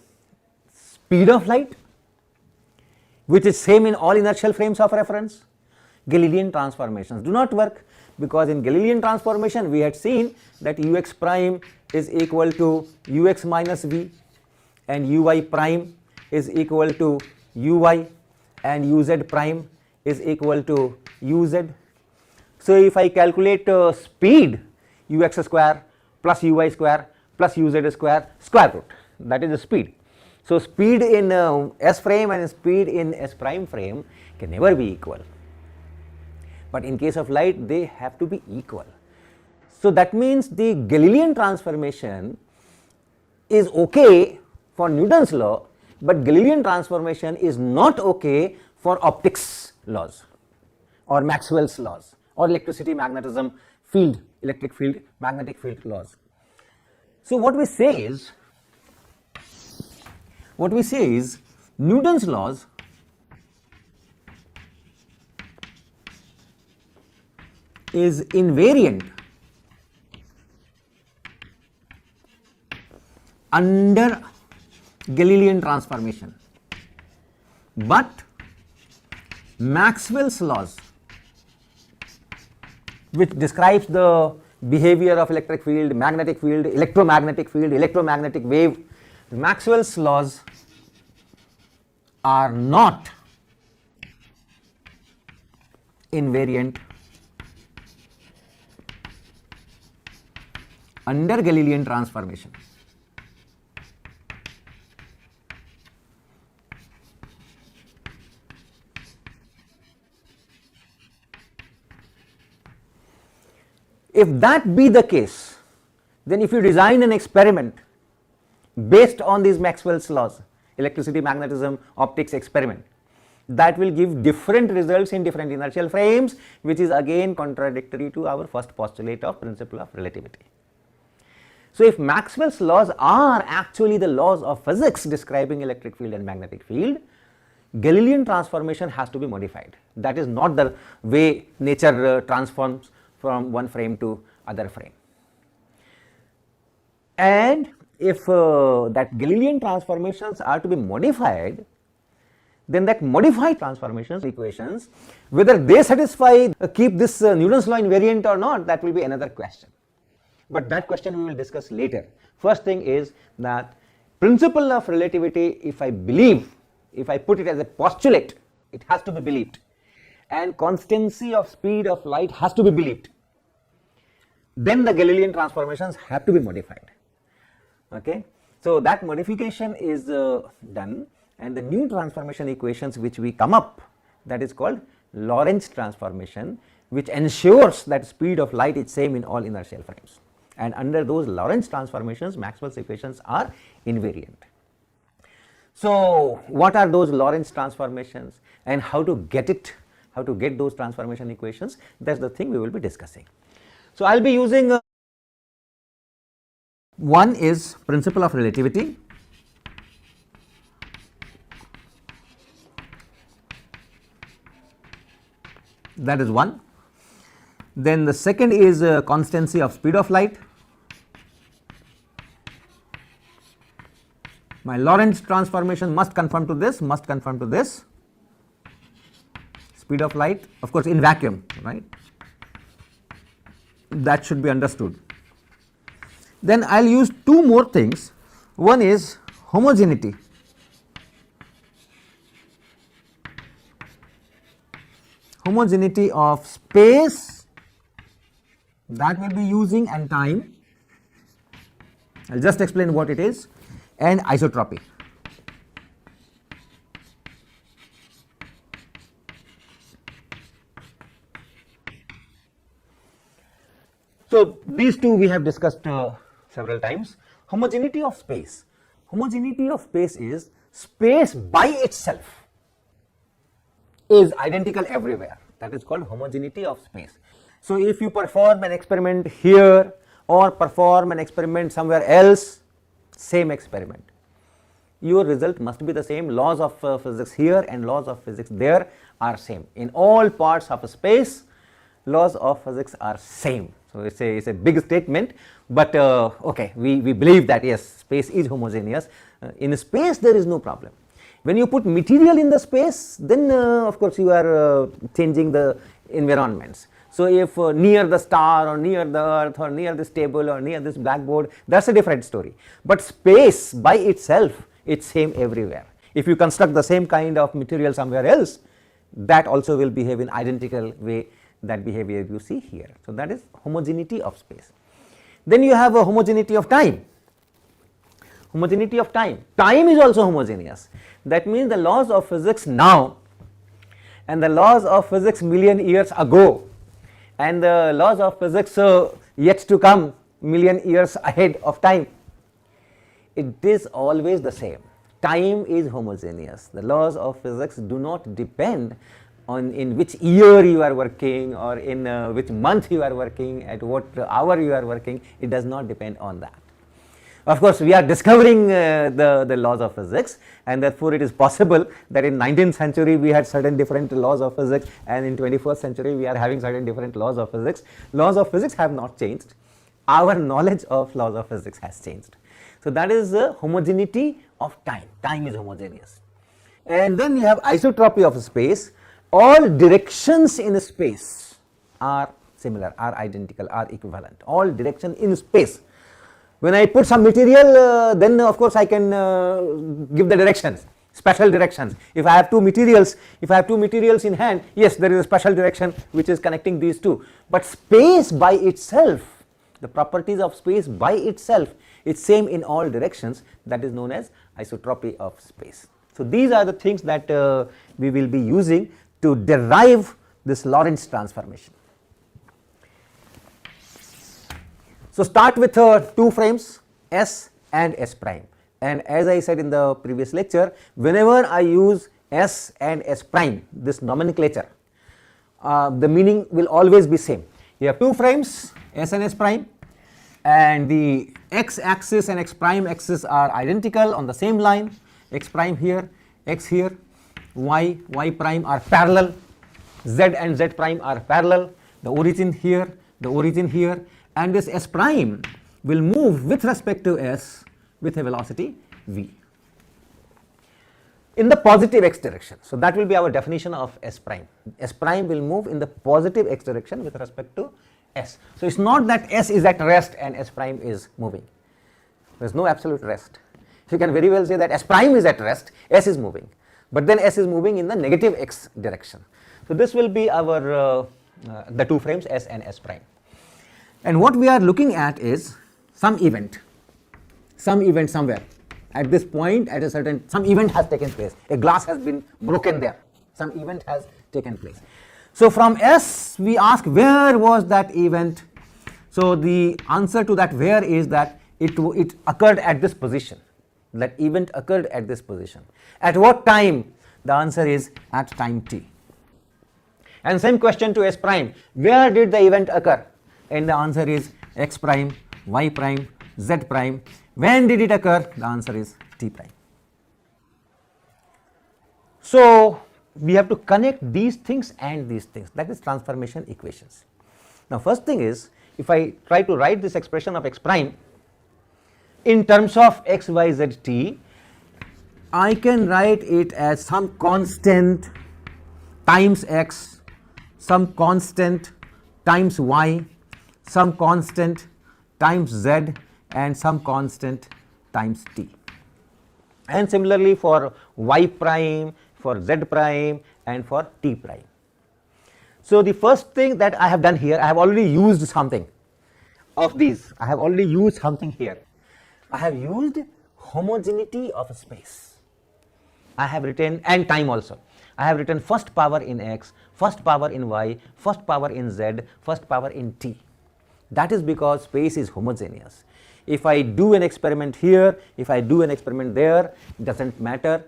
Speaker 1: speed of light, which is same in all inertial frames of reference, Galilean transformations do not work, because in Galilean transformation we had seen that ux prime is equal to ux minus v, and uy prime is equal to uy, and uz prime is equal to uz. So if I calculate speed, ux square plus uy square plus uz square square root, that is the speed. So speed in S frame and speed in S prime frame can never be equal, but in case of light they have to be equal. So that means the Galilean transformation is okay for Newton's law, but Galilean transformation is not okay for optics laws or Maxwell's laws or electricity, magnetism, field, electric field, magnetic field laws. So what we say is Newton's laws is invariant under Galilean transformation, but Maxwell's laws, which describes the behavior of electric field, magnetic field, electromagnetic field, electromagnetic wave, Maxwell's laws are not invariant under Galilean transformation. If that be the case, then if you design an experiment based on these Maxwell's laws, electricity, magnetism, optics experiment, that will give different results in different inertial frames, which is again contradictory to our first postulate of principle of relativity. So if Maxwell's laws are actually the laws of physics describing electric field and magnetic field, Galilean transformation has to be modified. That is not the way nature transforms from one frame to other frame. And if that Galilean transformations are to be modified, then that modified transformations equations, whether they satisfy keep this Newton's law invariant or not, that will be another question. But that question we will discuss later. First thing is that principle of relativity, if I put it as a postulate, it has to be believed, and constancy of speed of light has to be believed. Then the Galilean transformations have to be modified. Okay, so that modification is done, and the new transformation equations which we come up, that is called Lorentz transformation, which ensures that speed of light is same in all inertial frames. And under those Lorentz transformations, Maxwell's equations are invariant. So what are those Lorentz transformations and how to get it, how to get those transformation equations? That's the thing we will be discussing. So I'll be using one is principle of relativity, that is one. Then the second is constancy of speed of light. My Lorentz transformation must conform to this, speed of light, of course in vacuum, right? That should be understood. Then I will use two more things. One is homogeneity. Homogeneity of space, that will be using, and time. I will just explain what it is, and isotropy. So these two we have discussed several times. Homogeneity of space. Homogeneity of space is space by itself is identical everywhere. That is called homogeneity of space. So if you perform an experiment here or perform an experiment somewhere else, same experiment, your result must be the same. Laws of physics here and laws of physics there are same. In all parts of a space, laws of physics are same. So it's a big statement, but okay, we believe that yes, space is homogeneous. In space there is no problem. When you put material in the space, then of course you are changing the environments. So if near the star or near the earth or near this table or near this blackboard, that's a different story. But space by itself, it's same everywhere. If you construct the same kind of material somewhere else, that also will behave in identical way, that behavior you see here. So that is homogeneity of space. Then you have a homogeneity of time. Homogeneity of time. Time is also homogeneous. That means the laws of physics now and the laws of physics million years ago and the laws of physics yet to come million years ahead of time, it is always the same. Time is homogeneous. The laws of physics do not depend on in which year you are working or in which month you are working, at what hour you are working. It does not depend on that. Of course, we are discovering the laws of physics, and therefore it is possible that in 19th century we had certain different laws of physics, and in 21st century we are having certain different laws of physics. Laws of physics have not changed. Our knowledge of laws of physics has changed. So that is the homogeneity of time. Time is homogeneous. And then you have isotropy of space. All directions in space are similar, are identical, are equivalent. All direction in space. When I put some material, then of course I can give the directions, special directions. If I have two materials in hand, yes, there is a special direction which is connecting these two. But space by itself, the properties of space by itself, is same in all directions. That is known as isotropy of space. So these are the things that we will be using to derive this Lorentz transformation. So start with two frames, S and S prime, and as I said in the previous lecture, whenever I use S and S prime, this nomenclature, the meaning will always be same. You have two frames, S and S prime, and the x axis and x prime axis are identical on the same line, x prime here, x here, y prime are parallel, z and z prime are parallel, the origin here, and this S prime will move with respect to S with a velocity v in the positive x direction. So that will be our definition of S prime. S prime will move in the positive x direction with respect to S. So it's not that S is at rest and S prime is moving. There is no absolute rest. You can very well say that S prime is at rest, S is moving, but then S is moving in the negative x direction. So this will be our the two frames S and S prime. And what we are looking at is some event somewhere. At this point, at a certain, some event has taken place. A glass has been broken there. Some event has taken place. So from S, we ask where was that event. So the answer to that where is that it occurred at this position. That event occurred at this position. At what time? The answer is at time t. And same question to S prime. Where did the event occur? And the answer is x prime, y prime, z prime. When did it occur? The answer is t prime. So we have to connect these things and these things. That is transformation equations. Now first thing is, if I try to write this expression of x prime in terms of x, y, z, t, I can write it as some constant times x, some constant times y, some constant times z, and some constant times t. And similarly for y prime, for z prime, and for t prime. So the first thing that I have done here, I have already used something of these. I have already used something here. I have used homogeneity of space. I have written, and time also. I have written first power in x, first power in y, first power in z, first power in t. That is because space is homogeneous. If I do an experiment here, if I do an experiment there, it does not matter.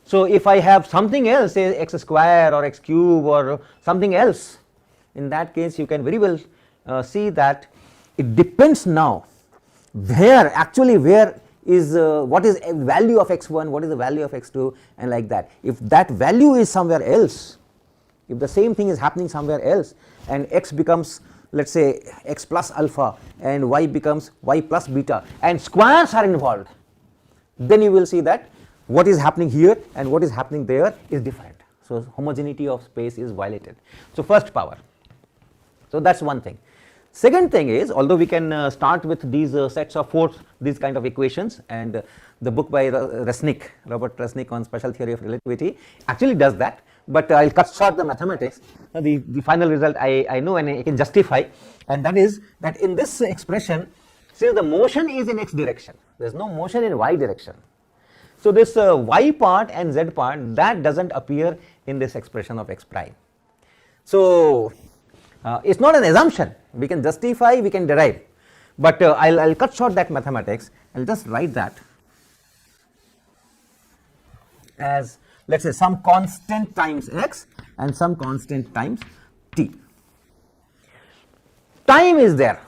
Speaker 1: So if I have something else, say x square or x cube or something else, in that case you can very well see that it depends now where actually where is what is a value of x1, what is the value of x2, and like that. If that value is somewhere else, if the same thing is happening somewhere else and x becomes, let us say, x plus alpha and y becomes y plus beta and squares are involved, then you will see that what is happening here and what is happening there is different. So homogeneity of space is violated. So first power. So that is one thing. Second thing is, although we can start with these sets of four these kind of equations, and the book by Resnick, Robert Resnick on special theory of relativity actually does that, but I will cut short the mathematics. The final result I know and I can justify, and that is that in this expression, since the motion is in x direction, there is no motion in y direction. So this y part and z part, that does not appear in this expression of x prime. So it is not an assumption, we can justify, we can derive, but I will cut short that mathematics. I will just write that as, let us say, some constant times x and some constant times t. Time is there,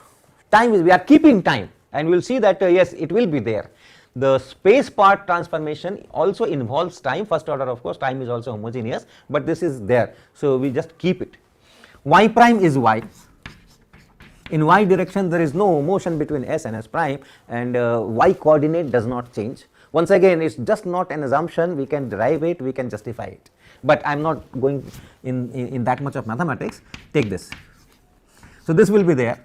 Speaker 1: time is, we are keeping time, and we will see that yes, it will be there. The space part transformation also involves time, first order, of course, time is also homogeneous, but this is there, so we just keep it. Y prime is y. In y direction there is no motion between s and s prime, and y coordinate does not change. Once again, it is just not an assumption, we can derive it, we can justify it, but I am not going in that much of mathematics. Take this. So this will be there,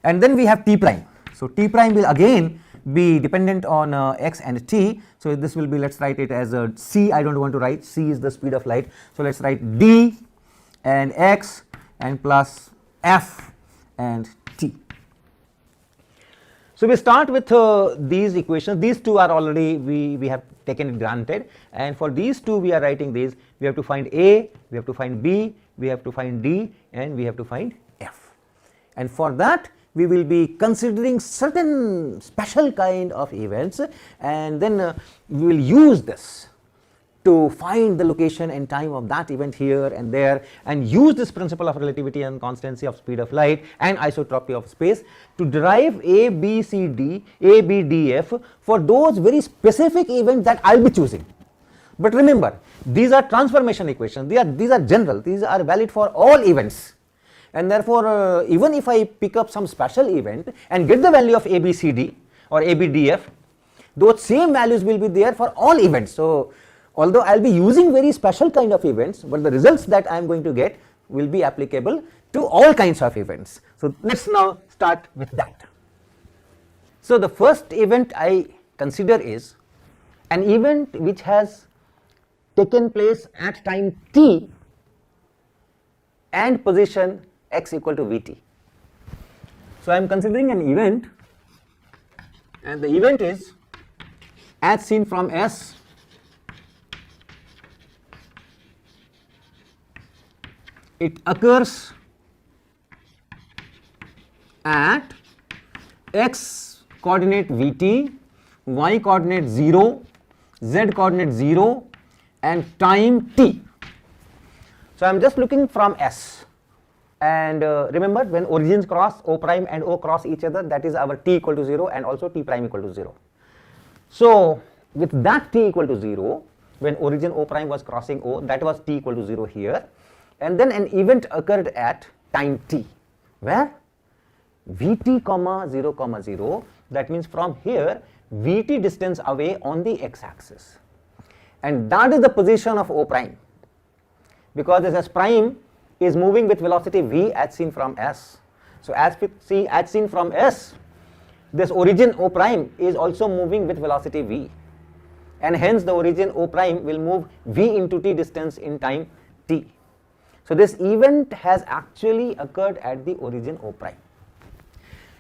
Speaker 1: and then we have t prime. So t prime will again be dependent on x and t. So this will be, let us write it as a c. I do not want to write, c is the speed of light. So let us write d and x and plus f and t. So we start with these equations. These two are already we have taken it granted, and for these two we are writing these. We have to find a, we have to find b, we have to find d, and we have to find f. And for that we will be considering certain special kind of events, and then we will use this to find the location and time of that event here and there, and use this principle of relativity and constancy of speed of light and isotropy of space to derive a, b, c, d, a, b, d, f for those very specific events that I will be choosing. But remember, these are transformation equations, these are general, these are valid for all events, and therefore even if I pick up some special event and get the value of a, b, c, d or a, b, d, f, those same values will be there for all events. So although I will be using very special kind of events, but the results that I am going to get will be applicable to all kinds of events. So let us now start with that. So the first event I consider is an event which has taken place at time t and position x equal to vt. So I am considering an event, and the event is as seen from S, it occurs at x coordinate vt, y coordinate 0, z coordinate 0 and time t. So I am just looking from S, and remember, when origins cross, O prime and O cross each other, that is our t equal to 0 and also t prime equal to 0. So with that t equal to 0, when origin O prime was crossing O, that was t equal to 0 here, and then an event occurred at time t where vt comma 0 comma 0, that means from here vt distance away on the x axis, and that is the position of O prime. because this S prime is moving with velocity v as seen from S. So as seen from S, this origin O prime is also moving with velocity v, and hence the origin O prime will move v into t distance in time t. So this event has actually occurred at the origin O prime.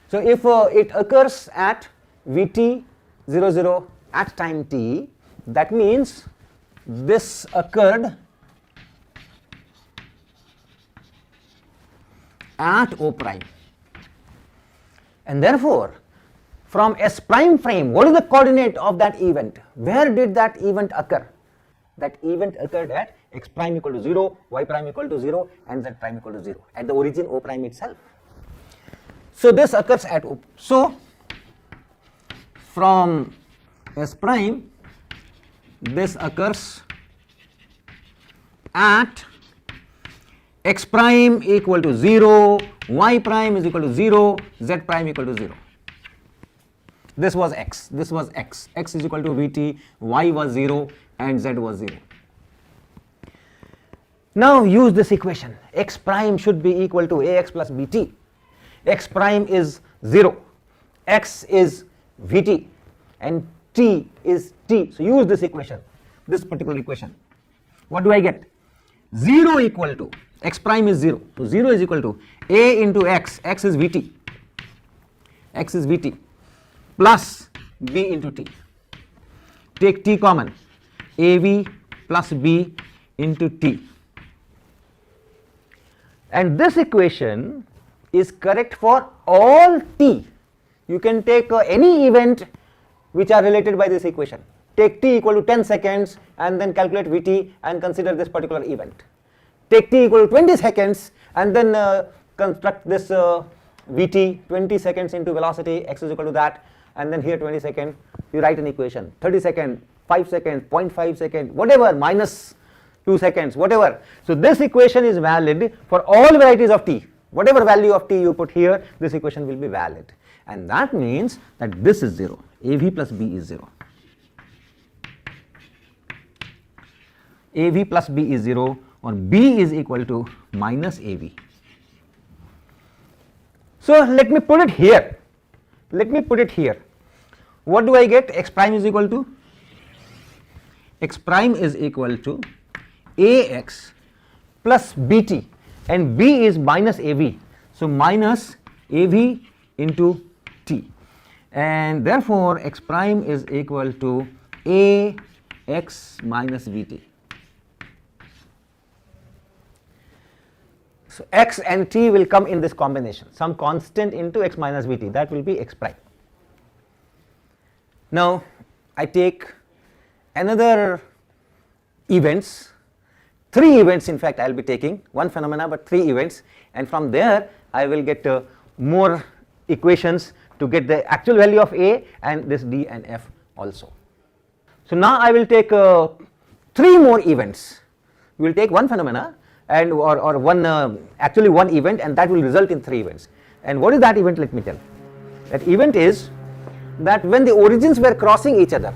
Speaker 1: So if it occurs at vt 00 at time t, that means this occurred at O prime, and therefore from S prime frame, what is the coordinate of that event? Where did that event occur? That event occurred at x prime equal to 0, y prime equal to 0, and z prime equal to 0, at the origin O prime itself. So this occurs at O. So from S prime, this occurs at x prime equal to 0, y prime is equal to 0, z prime equal to 0. This was x, this was x, x is equal to vt, y was 0, and z was 0. Now use this equation, x prime should be equal to ax plus bt. X prime is 0, x is vt, and t is t. So use this equation, this particular equation. What do I get? 0 equal to, x prime is 0, so 0 is equal to a into x, x is vt, x is vt, plus b into t. Take t common, av plus b into t. And this equation is correct for all t. You can take any event which are related by this equation. Take t equal to 10 seconds and then calculate vt and consider this particular event. Take t equal to 20 seconds and then construct this vt, 20 seconds into velocity, x is equal to that, and then here 20 seconds, you write an equation, 30 seconds, 5 seconds, 0.5 seconds, whatever, minus 2 seconds, whatever. So this equation is valid for all varieties of t. Whatever value of t you put here, this equation will be valid. And that means that this is 0, av plus b is 0. av plus b is 0, or b is equal to minus av. So let me put it here. Let me put it here. What do I get? X prime is equal to, x prime is equal to ax plus bt, and b is minus av. So minus av into t, and therefore x prime is equal to ax minus vt. So x and t will come in this combination, some constant into x minus vt, that will be x prime. Now I take another events, 3 events in fact I will be taking, one phenomena but 3 events, and from there I will get more equations to get the actual value of a and this d and f also. So now I will take 3 more events. We will take one phenomena and or one actually one event, and that will result in 3 events. And what is that event? Let me tell. That event is that when the origins were crossing each other,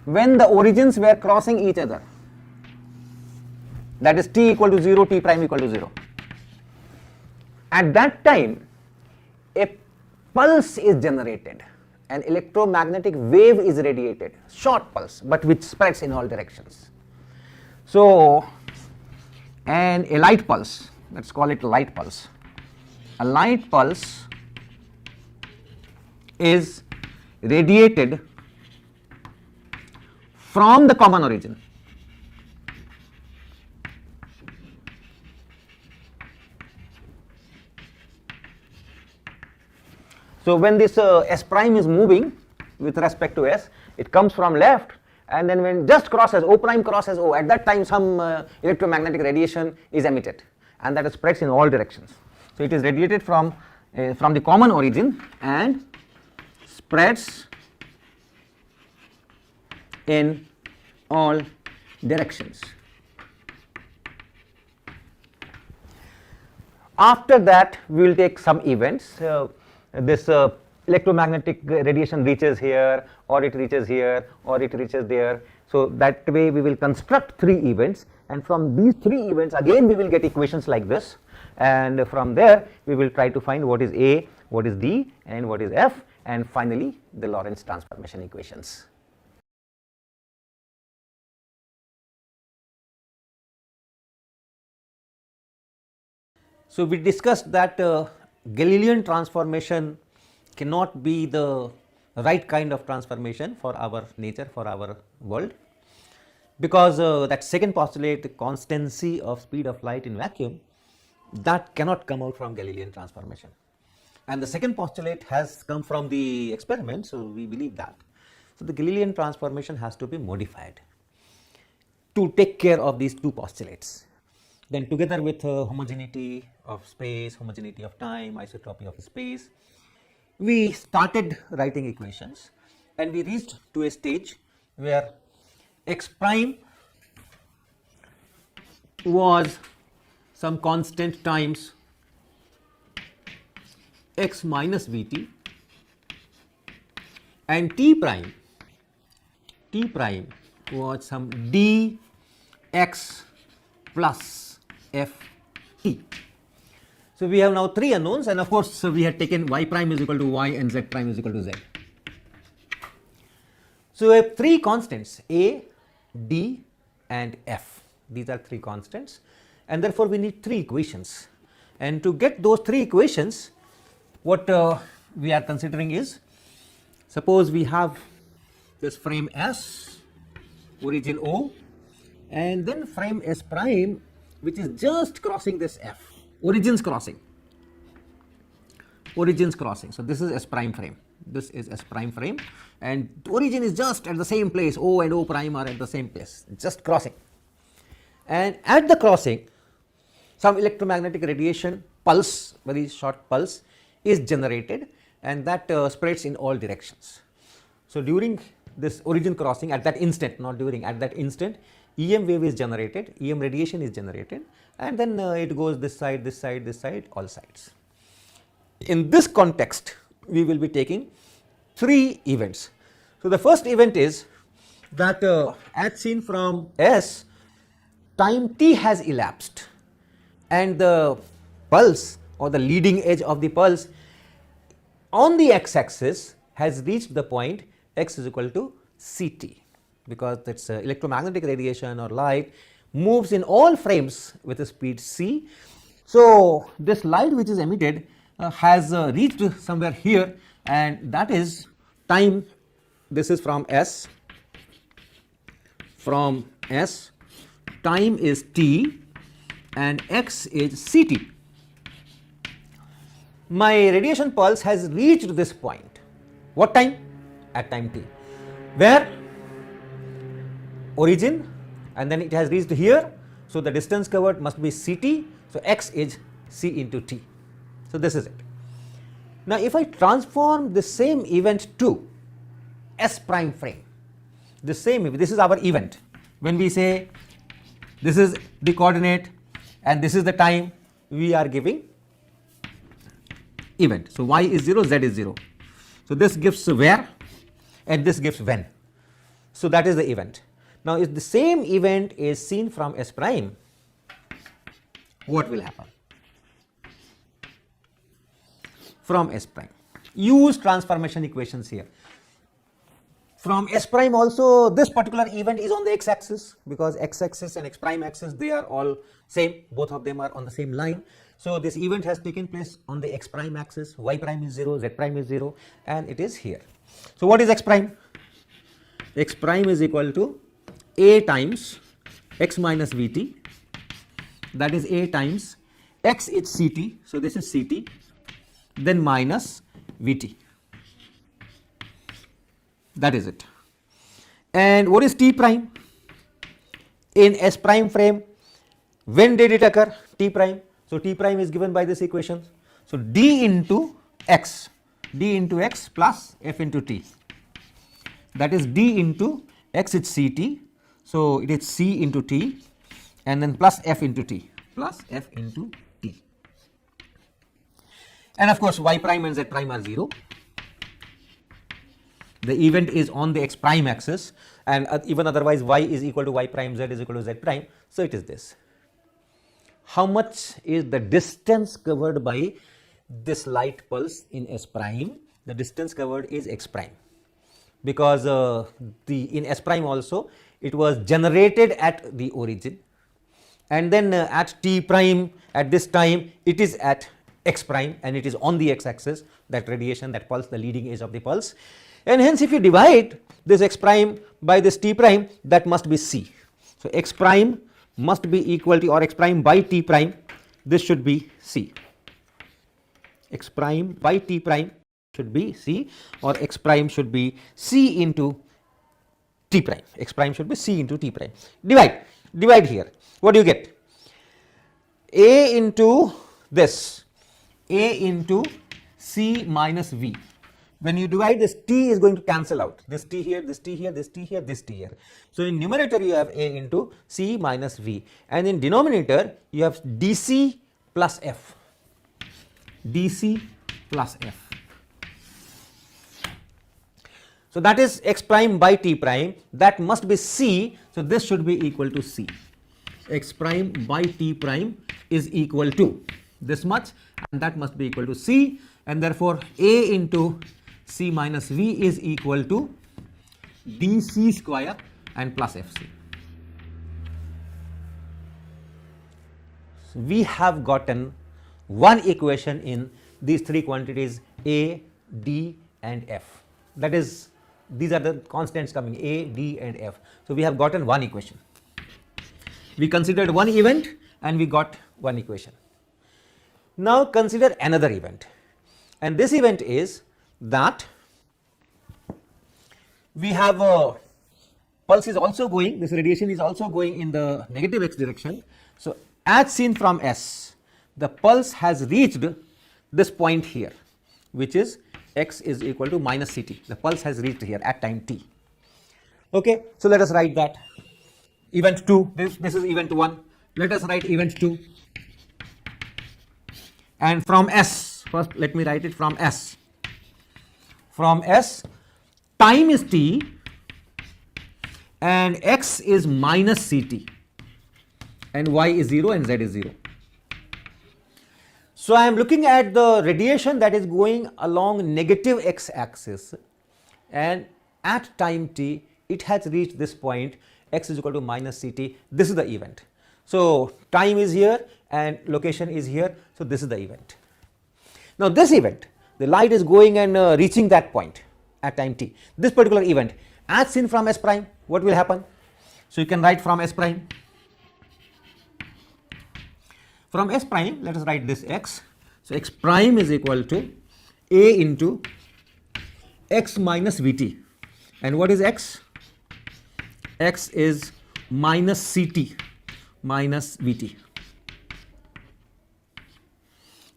Speaker 1: when the origins were crossing each other, that is t equal to 0, t prime equal to 0, at that time a pulse is generated, an electromagnetic wave is radiated, short pulse but which spreads in all directions. So and a light pulse, let's call it a light pulse. A light pulse is radiated from the common origin. So when this S prime is moving with respect to S, it comes from left, and then when just crosses, O prime crosses O, at that time some electromagnetic radiation is emitted, and that spreads in all directions. So it is radiated from the common origin and spreads in all directions. After that we will take some events. This electromagnetic radiation reaches here, or it reaches here, or it reaches there. So that way we will construct 3 events, and from these 3 events again we will get equations like this, and from there we will try to find what is A, what is D, and what is F, and finally the Lorentz transformation equations. So we discussed that Galilean transformation cannot be the right kind of transformation for our nature, for our world, because that second postulate, the constancy of speed of light in vacuum, that cannot come out from Galilean transformation, and the second postulate has come from the experiment, so we believe that. So the Galilean transformation has to be modified to take care of these 2 postulates. Then together with homogeneity of space, homogeneity of time, isotropy of space, we started writing equations, and we reached to a stage where x prime was some constant times x minus vt, and t prime was some dx plus ft. So we have now 3 unknowns, and of course we had taken y prime is equal to y and z prime is equal to z. So we have 3 constants a, d and f. These are 3 constants, and therefore we need 3 equations, and to get those 3 equations, what we are considering is, suppose we have this frame S, origin O, and then frame S prime which is just crossing this F, origins crossing. So this is S prime frame, this is S prime frame, and origin is just at the same place, O and O prime are at the same place, just crossing, and at the crossing some electromagnetic radiation pulse, very short pulse, is generated, and that spreads in all directions. So during this origin crossing, at that instant, not during, at that instant, EM wave is generated, EM radiation is generated, and then it goes this side, this side, this side, all sides. In this context, we will be taking 3 events. So the first event is that as seen from S, time t has elapsed, and the pulse or the leading edge of the pulse on the x axis has reached the point x is equal to Ct, because that is electromagnetic radiation or light moves in all frames with a speed c. So this light which is emitted has reached somewhere here, and that is time. This is from S, time is t and x is Ct. My radiation pulse has reached this point. What time? At time t, where origin, and then it has reached here, so the distance covered must be Ct, so x is c into t. So this is it. Now if I transform the same event to S prime frame, the same, this is our event, when we say this is the coordinate and this is the time, we are giving event. So y is 0, z is 0. So this gives where and this gives when. So that is the event. Now if the same event is seen from S prime, what will happen? From S prime, use transformation equations here. From S prime also, this particular event is on the x axis, because x axis and x prime axis, they are all same, both of them are on the same line. So this event has taken place on the x prime axis, y prime is 0, z prime is 0, and it is here. So what is x prime? X prime is equal to a times x minus vt, that is a times x is Ct, so this is Ct, then minus Vt, that is it. And what is T prime? In S prime frame, when did it occur? T prime. So T prime is given by this equation. So d into x plus f into t, that is d into x is Ct, so it is c into t, and then plus f into t, and of course y prime and z prime are 0. The event is on the x prime axis, and even otherwise y is equal to y prime, z is equal to z prime. So, it is this. How much is the distance covered by this light pulse in S prime? The distance covered is x prime, because in S prime also it was generated at the origin, and then at t prime at this time it is at x prime, and it is on the x axis, that radiation, that pulse, the leading edge of the pulse. And hence, if you divide this x prime by this t prime, that must be c. So, x prime must be equal to, or x prime by t prime, this should be c. X prime by t prime should be c, or x prime should be c into t prime. X prime should be c into t prime. Divide here. What do you get? A into this, a into c minus v. When you divide, this t is going to cancel out, this t here, this t here, this t here, this t here. So, in numerator you have a into c minus v, and in denominator you have dc plus f, dc plus f. So, that is x prime by t prime, that must be c. So, this should be equal to c. X prime by t prime is equal to this much, and that must be equal to c, and therefore, a into c minus v is equal to dc square and plus fc. So, we have gotten one equation in these three quantities a, d and f. That is, these are the constants coming a, d and f. So, we have gotten one equation. We considered one event and we got one equation. Now, consider another event, and this event is that we have a pulse is also going, this radiation is also going in the negative x direction. So, as seen from S, the pulse has reached this point here, which is x is equal to minus ct. The pulse has reached here at time t. Okay. So, let us write that event 2, this is event 1. Let us write event 2, and from S, first let me write it from S. From S, time is t and x is minus ct, and y is 0 and z is 0. So, I am looking at the radiation that is going along negative x axis, and at time t it has reached this point, x is equal to minus ct. This is the event. So, time is here and location is here. So, this is the event. Now, this event, the light is going and reaching that point at time t. This particular event, as seen from S prime, what will happen? So, you can write from S prime. From S prime, let us write this x. So, x prime is equal to a into x minus vt. And what is x? X is minus ct minus vt.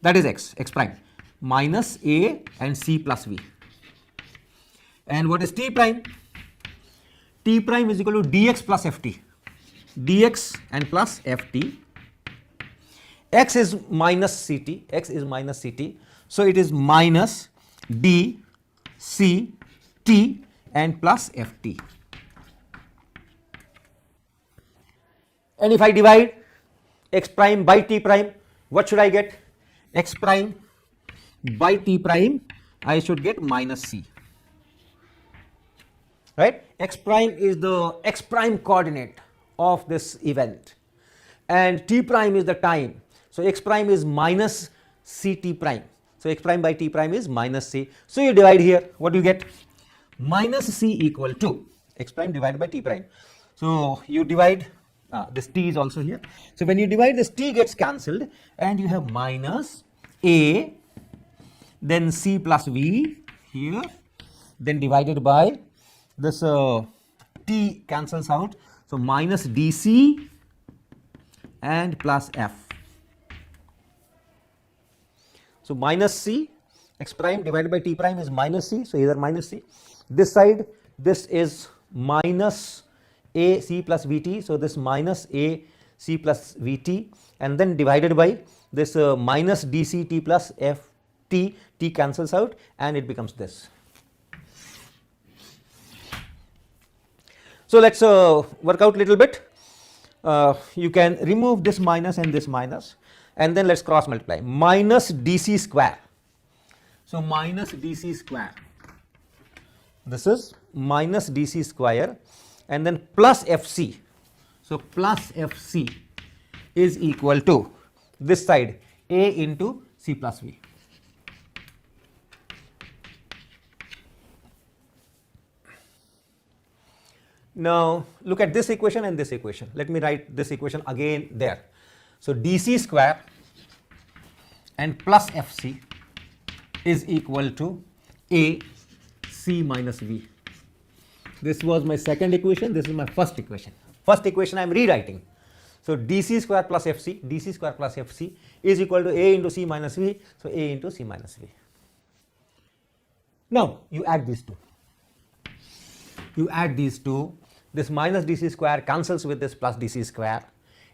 Speaker 1: That is x prime, minus a and c plus v. And what is t prime? T prime is equal to dx plus ft, dx and plus ft. X is minus ct, x is minus ct. So, it is minus d c t and plus ft. And if I divide x prime by t prime, what should I get? X prime by t prime, I should get minus c, right? X prime is the x prime coordinate of this event, and t prime is the time. So, x prime is minus ct prime. So, x prime by t prime is minus c. So, you divide here, what do you get? Minus c equal to x prime divided by t prime. So, you divide, this t is also here. So, when you divide, this t gets cancelled and you have minus a, then c plus v here, then divided by this t cancels out. So, minus dc and plus f. So, minus c, x prime divided by t prime is minus c. So, either minus c. This side, this is minus a c plus vt. So, this minus a c plus vt, and then divided by this minus dc t plus f t, t cancels out and it becomes this.
Speaker 2: So let's work out a little bit. You can remove this minus and this minus, and then let's cross multiply. Minus dc square. So minus dc square. This is minus dc square, and then plus fc. So plus fc is equal to this side a into c plus v. Now look at this equation and this equation. Let me write this equation again there. So dc square and plus fc is equal to a c minus v. This was my second equation, this is my first equation. First equation I am rewriting. So dc square plus fc is equal to a into c minus v, so a into c minus v. Now you add these two. You add these two. This minus dc square cancels with this plus dc square.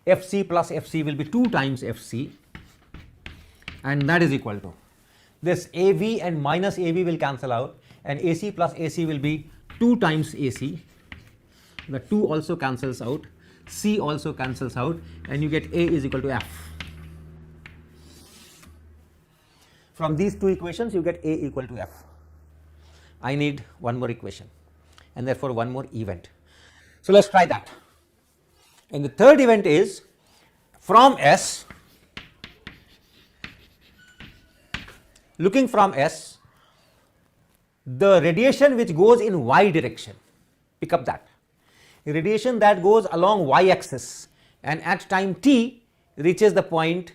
Speaker 2: Fc plus fc will be 2 times fc, and that is equal to this av and minus av will cancel out, and ac plus ac will be 2 times ac. The 2 also cancels out, c also cancels out, and you get a is equal to f. From these two equations you get a equal to f. I need one more equation, and therefore one more event. So let's try that. And the third event is from S, looking from S, the radiation which goes in y direction, pick up that. Radiation that goes along y axis and at time t reaches the point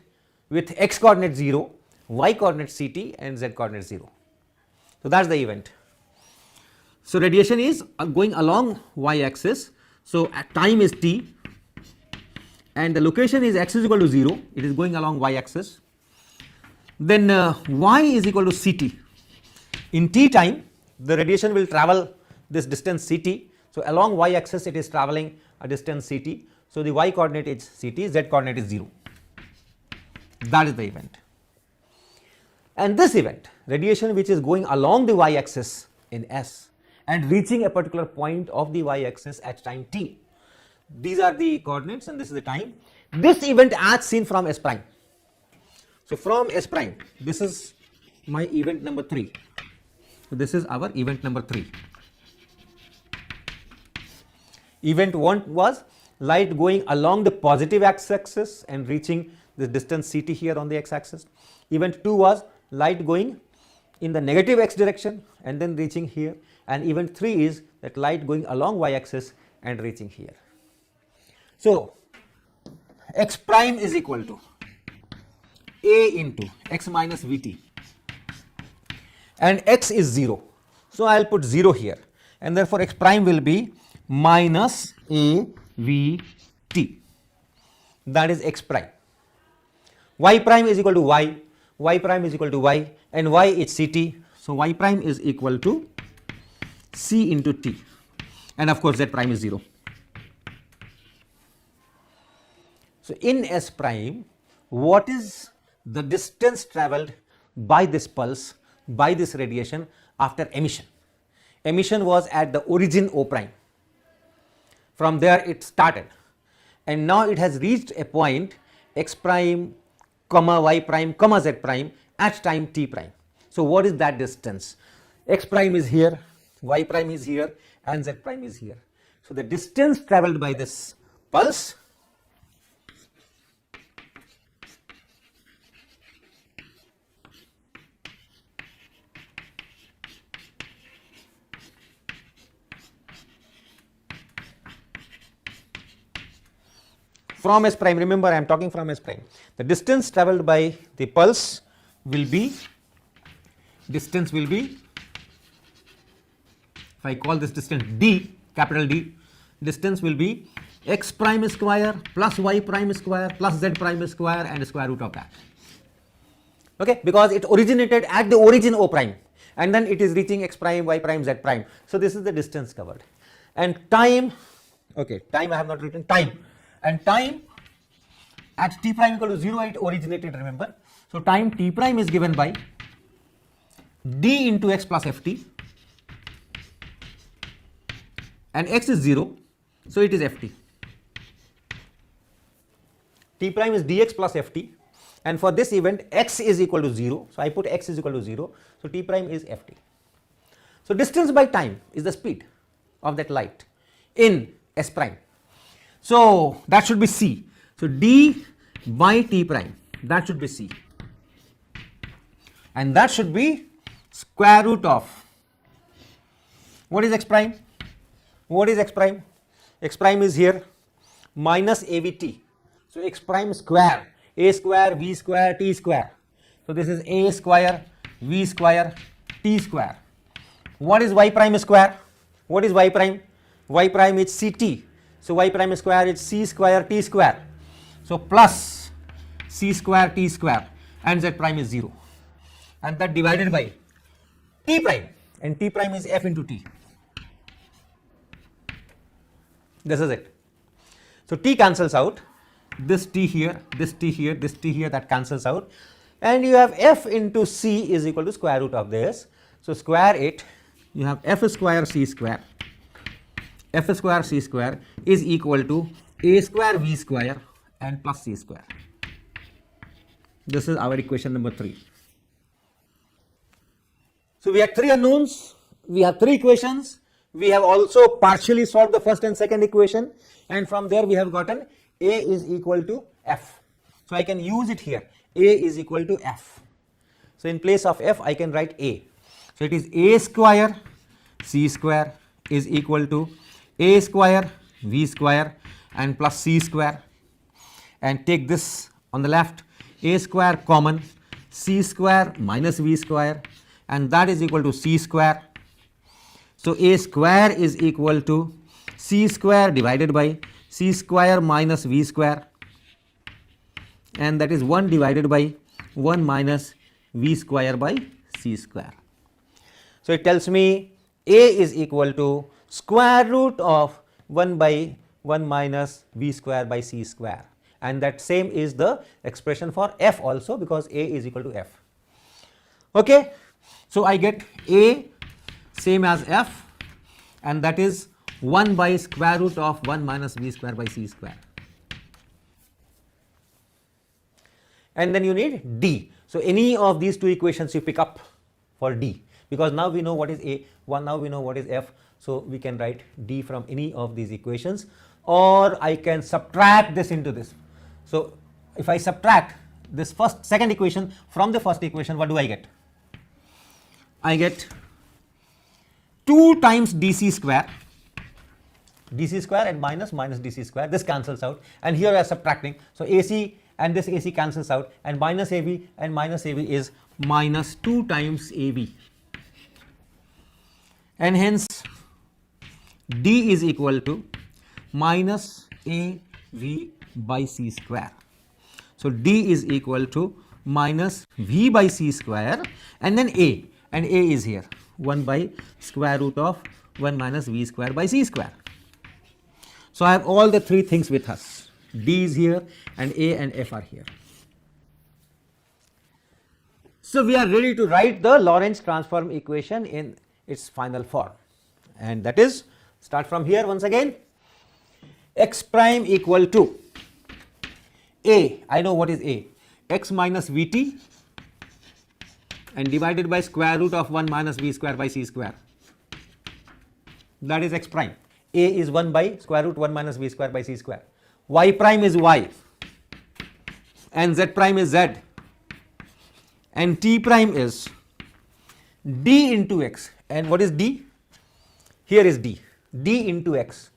Speaker 2: with x coordinate 0, y coordinate ct and z coordinate 0. So that is the event. So radiation is going along y axis. So at time is t and the location is x is equal to 0, it is going along y axis. Then y is equal to ct. In t time the radiation will travel this distance ct. So along y axis it is traveling a distance ct. So the y coordinate is ct, z coordinate is 0. That is the event. And this event, radiation which is going along the y axis in S and reaching a particular point of the y axis at time t. These are the coordinates and this is the time. This event as seen from S prime. So from S prime, this is my event number 3. So this is our event number 3. Event 1 was light going along the positive x axis and reaching the distance ct here on the x axis. Event 2 was light going in the negative x direction and then reaching here, and event 3 is that light going along y axis and reaching here. So x prime is equal to a into x minus vt, and x is 0. So I will put 0 here, and therefore x prime will be minus a v t. That is x prime. Y prime is equal to y prime is equal to y, and y is ct. So y prime is equal to c into t, and of course z prime is 0. So in S prime, what is the distance travelled by this pulse, by this radiation after emission? Emission was at the origin O prime. From there it started, and now it has reached a point x prime comma y prime comma z prime at time t prime. So what is that distance? X prime is here, y prime is here, and z prime is here. So the distance travelled by this pulse from S prime, remember I am talking from S prime, the distance travelled by the pulse will be, distance will be, if I call this distance d, capital D, distance will be x prime square plus y prime square plus z prime square and square root of that. Okay, because it originated at the origin O prime and then it is reaching x prime, y prime, z prime. So this is the distance covered. And time, okay, time I have not written, time. And time at t prime equal to 0 it originated, remember. So time t prime is given by d into x plus ft, and x is 0, So it is ft. T prime is dx plus ft, and for this event x is equal to 0. So I put x is equal to 0. So T prime is ft. So distance by time is the speed of that light in s prime. So that should be c. So d by T prime, that should be c, and that should be square root of, what is x prime? What is x prime? X prime is here minus avt. So x prime square, a square v square t square. So this is a square v square t square. What is y prime square? What is y prime? Y prime is ct. So y prime square is c square t square. So plus c square t square, and z prime is 0, and that divided by T prime, and T prime is f into t. This is it. So T cancels out, this T here, this T here, this T here, that cancels out, and you have f into c is equal to square root of this. So square it, you have f square c square, f square c square is equal to a square v square and plus c square. This is our equation number 3. So we have 3 unknowns, we have 3 equations, we have also partially solved the first and second equation, and from there we have gotten a is equal to f. So I can use it here, a is equal to f. So in place of f I can write a. So it is a square c square is equal to a square v square and plus c square, and take this on the left, a square common, c square minus v square, and that is equal to c square. So a square is equal to c square divided by c square minus v square, and that is 1 divided by 1 minus v square by c square. So it tells me a is equal to square root of 1 by 1 minus v square by c square, and that same is the expression for f also, because a is equal to f. Okay, so I get a same as f, and that is 1 by square root of 1 minus v square by c square, and then you need d. So any of these 2 equations you pick up for d, because now we know what is a, now we know what is f, so we can write d from any of these equations, or I can subtract this into this. So if I subtract this second equation from the first equation, what do I get? I get 2 times dc square and minus dc square, this cancels out, and here I am subtracting, so AC and this AC cancels out, and minus AB and minus AB is minus 2 times AB, and hence D is equal to minus AV by C square. So D is equal to minus V by C square, and then A, and A is here 1 by square root of 1 minus V square by C square. So I have all the 3 things with us. D is here and A and F are here. So we are ready to write the Lorentz transform equation in its final form, and that is, start from here once again, x prime equal to A, I know what is A, x minus Vt and divided by square root of 1 minus V square by C square, that is x prime. A is 1 by square root 1 minus V square by C square. Y prime is Y, and Z prime is Z, and T prime is D into X, and what is D? Here is D, D into X,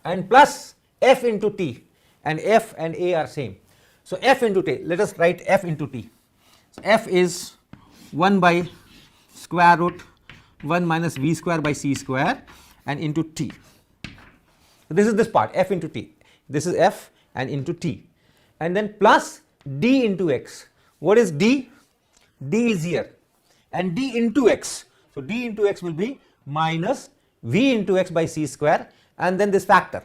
Speaker 2: and plus F into T, and F and A are same. So F into T, let us write F into T. So F is 1 by square root 1 minus V square by C square and into T. So this is this part, F into T, this is F and into T, and then plus D into X. What is D? D is here, and D into X. So D into X will be minus V into X by C square, and then this factor.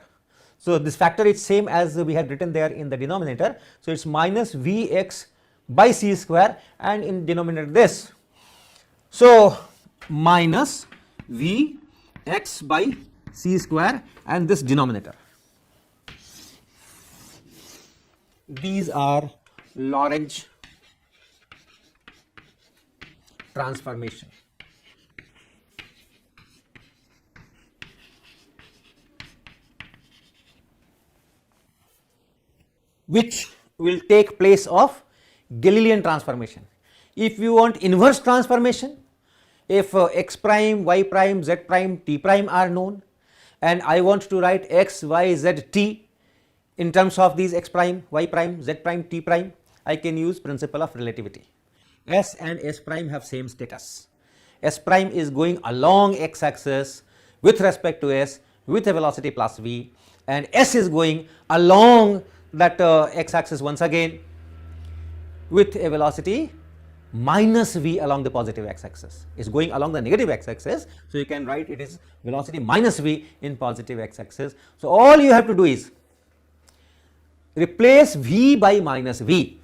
Speaker 2: So this factor is same as we had written there in the denominator. So it's minus Vx by C square, and in denominator this. So minus Vx by C square and this denominator. these are Lorentz transformation. Which will take place of Galilean transformation. If you want inverse transformation, if x prime, y prime, z prime, t prime are known, and I want to write x, y, z, t in terms of these x prime, y prime, z prime, t prime, I can use principle of relativity. S and S prime have same status. S prime is going along x axis with respect to S with a velocity plus v, and S is going along that x axis once again with a velocity minus v along the positive x axis. Is going along the negative x axis, so you can write it is velocity minus v in positive x axis. So all you have to do is replace v by minus v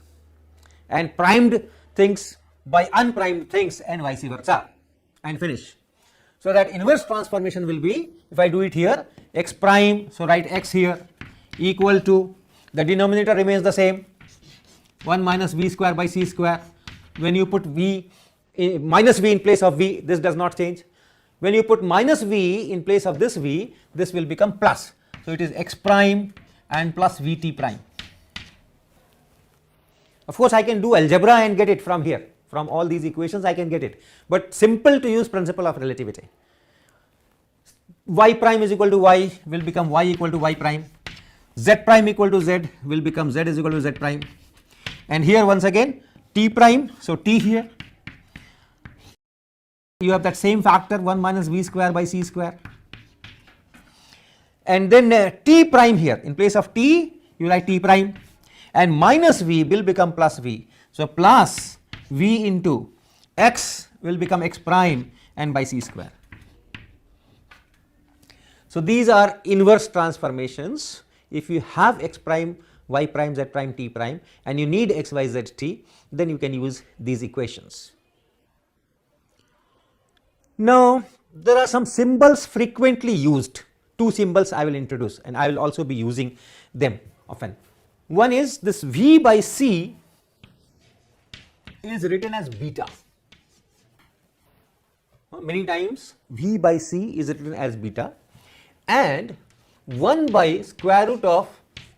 Speaker 2: and primed things by unprimed things and vice versa, and finish. So that inverse transformation will be, if I do it here, x prime, so write x here, equal to, the denominator remains the same, 1 minus v square by c square. When you put v minus v in place of v, this does not change. When you put minus v in place of this v, this will become plus. So it is x prime and plus vt prime. Of course, I can do algebra and get it from here. From all these equations I can get it, but simple to use principle of relativity. Y prime is equal to y will become y equal to y prime, z prime equal to z will become z is equal to z prime, and here once again t prime, so t here you have that same factor 1 minus v square by c square, and then t prime here, in place of t you write t prime, and minus v will become plus v, so plus v into x will become x prime and by c square. So these are inverse transformations. If you have x prime, y prime, z prime, t prime, and you need x, y, z, t, then you can use these equations. Now there are some symbols frequently used. Two symbols I will introduce, and I will also be using them often. One is this v by c is written as beta. Many times v by c is written as beta, and 1 by square root of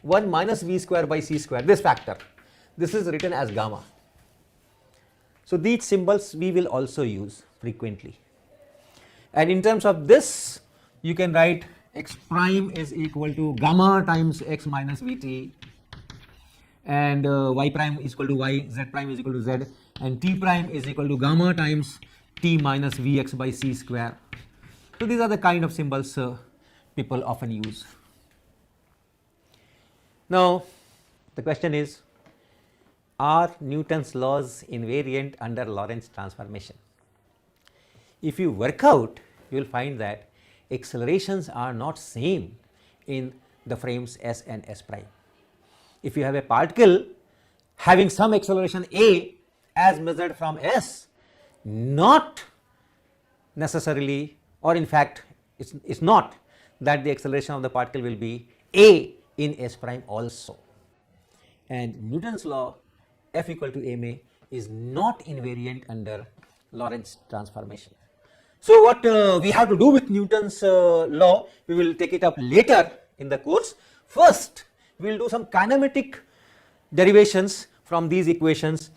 Speaker 2: 1 minus v square by c square, this factor, this is written as gamma. So these symbols we will also use frequently, and in terms of this you can write x prime is equal to gamma times x minus vt, and y prime is equal to y, z prime is equal to z, and t prime is equal to gamma times t minus vx by c square. So these are the kind of symbols people often use. Now the question is, are Newton's laws invariant under Lorentz transformation? If you work out, you will find that accelerations are not same in the frames s and s prime. If you have a particle having some acceleration a as measured from s, not necessarily, or in fact it's not that the acceleration of the particle will be a in s prime also, and Newton's law F equal to ma is not invariant under Lorentz transformation. So what we have to do with Newton's law, we will take it up later in the course. First we will do some kinematic derivations from these equations.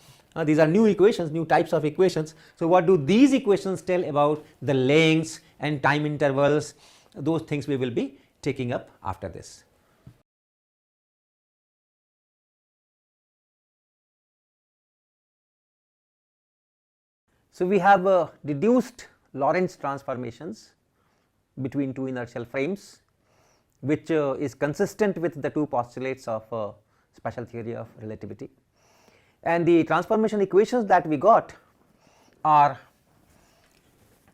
Speaker 2: These are new equations, new types of equations. So what do these equations tell about the lengths and time intervals? Those things we will be taking up after this. So we have deduced Lorentz transformations between two inertial frames, which is consistent with the two postulates of special theory of relativity, and the transformation equations that we got are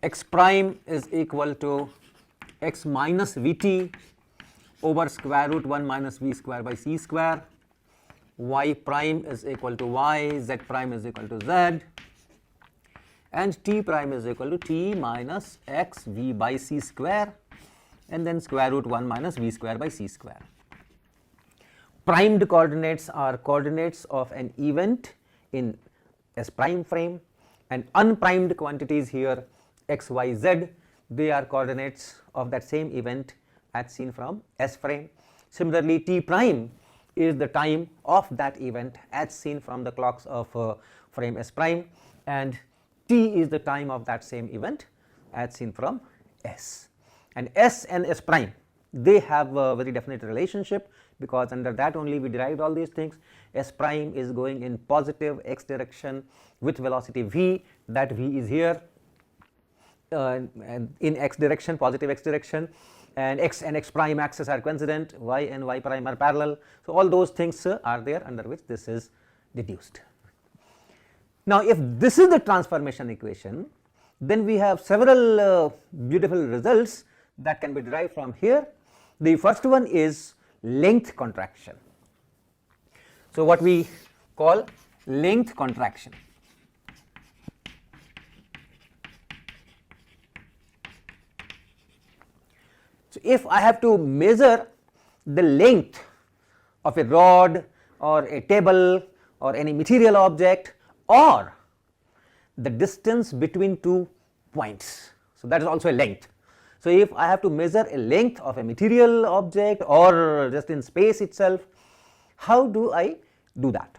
Speaker 2: x prime is equal to x minus vt over square root 1 minus v square by c square, y prime is equal to y, z prime is equal to z, and t prime is equal to t minus x v by c square, and then square root 1 minus v square by c square. primed coordinates are coordinates of an event in S prime frame, and unprimed quantities here x, y, z, they are coordinates of that same event as seen from S frame. Similarly, t prime is the time of that event as seen from the clocks of frame S prime, and t is the time of that same event as seen from S. And S and S prime, they have a very definite relationship, because under that only we derived all these things. S prime is going in positive x direction with velocity v, that v is here and in x direction, positive x direction, and x and x prime axis are coincident, y and y prime are parallel. So, all those things are there under which this is deduced. Now, if this is the transformation equation, then we have several beautiful results that can be derived from here. The first one is length contraction. So, what we call length contraction. So, if I have to measure the length of a rod or a table or any material object or the distance between two points, so that is also a length. So, if I have to measure a length of a material object or just in space itself, how do I do that?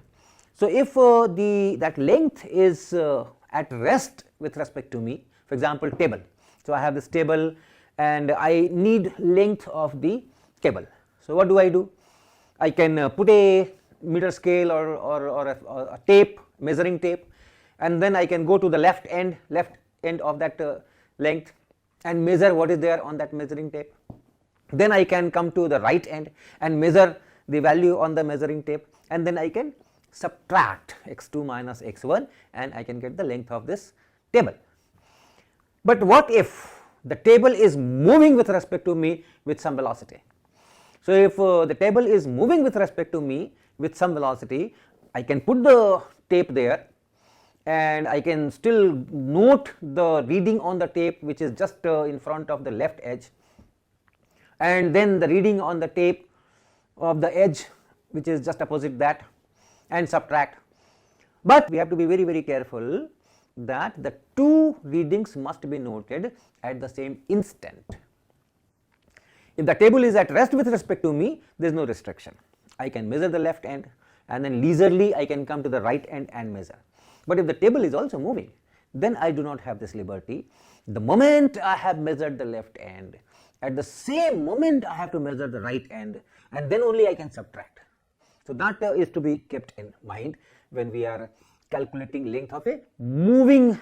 Speaker 2: So, if that length is at rest with respect to me, for example, table. So, I have this table and I need length of the table. So, what do? I can put a meter scale or a tape, measuring tape, and then I can go to the left end of that length and measure what is there on that measuring tape. Then I can come to the right end and measure the value on the measuring tape, and then I can subtract x2 minus x1 and I can get the length of this table. But what if the table is moving with respect to me with some velocity? So, if the table is moving with respect to me with some velocity, I can put the tape there and I can still note the reading on the tape which is just in front of the left edge, and then the reading on the tape of the edge which is just opposite that, and subtract. But we have to be very careful that the two readings must be noted at the same instant. If the table is at rest with respect to me, there is no restriction. I can measure the left end and then leisurely I can come to the right end and measure. But if the table is also moving, then I do not have this liberty. The moment I have measured the left end, at the same moment I have to measure the right end, and then only I can subtract. So, that is to be kept in mind when we are calculating length of a moving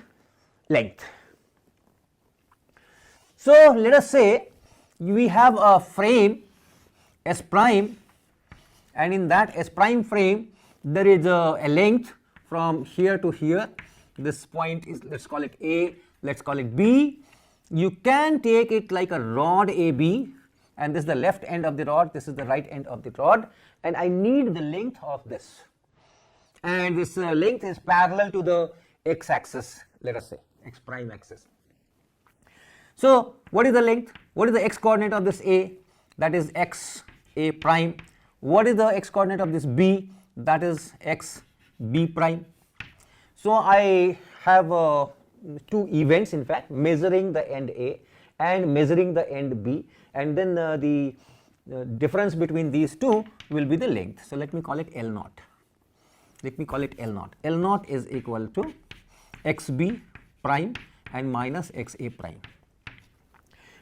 Speaker 2: length. So, let us say we have a frame S prime, and in that S prime frame there is a length from here to here. This point is, let us call it A, let us call it B. You can take it like a rod AB, and this is the left end of the rod, this is the right end of the rod, and I need the length of this, and this length is parallel to the x axis, let us say x prime axis. So, what is the length? What is the x coordinate of this A? That is x A prime. What is the x coordinate of this B? That is x B prime. So, I have two events, in fact, measuring the end A and measuring the end B, and then the difference between these two will be the length. So, let me call it L naught. Let me call it L naught. L naught is equal to xb prime and minus xa prime.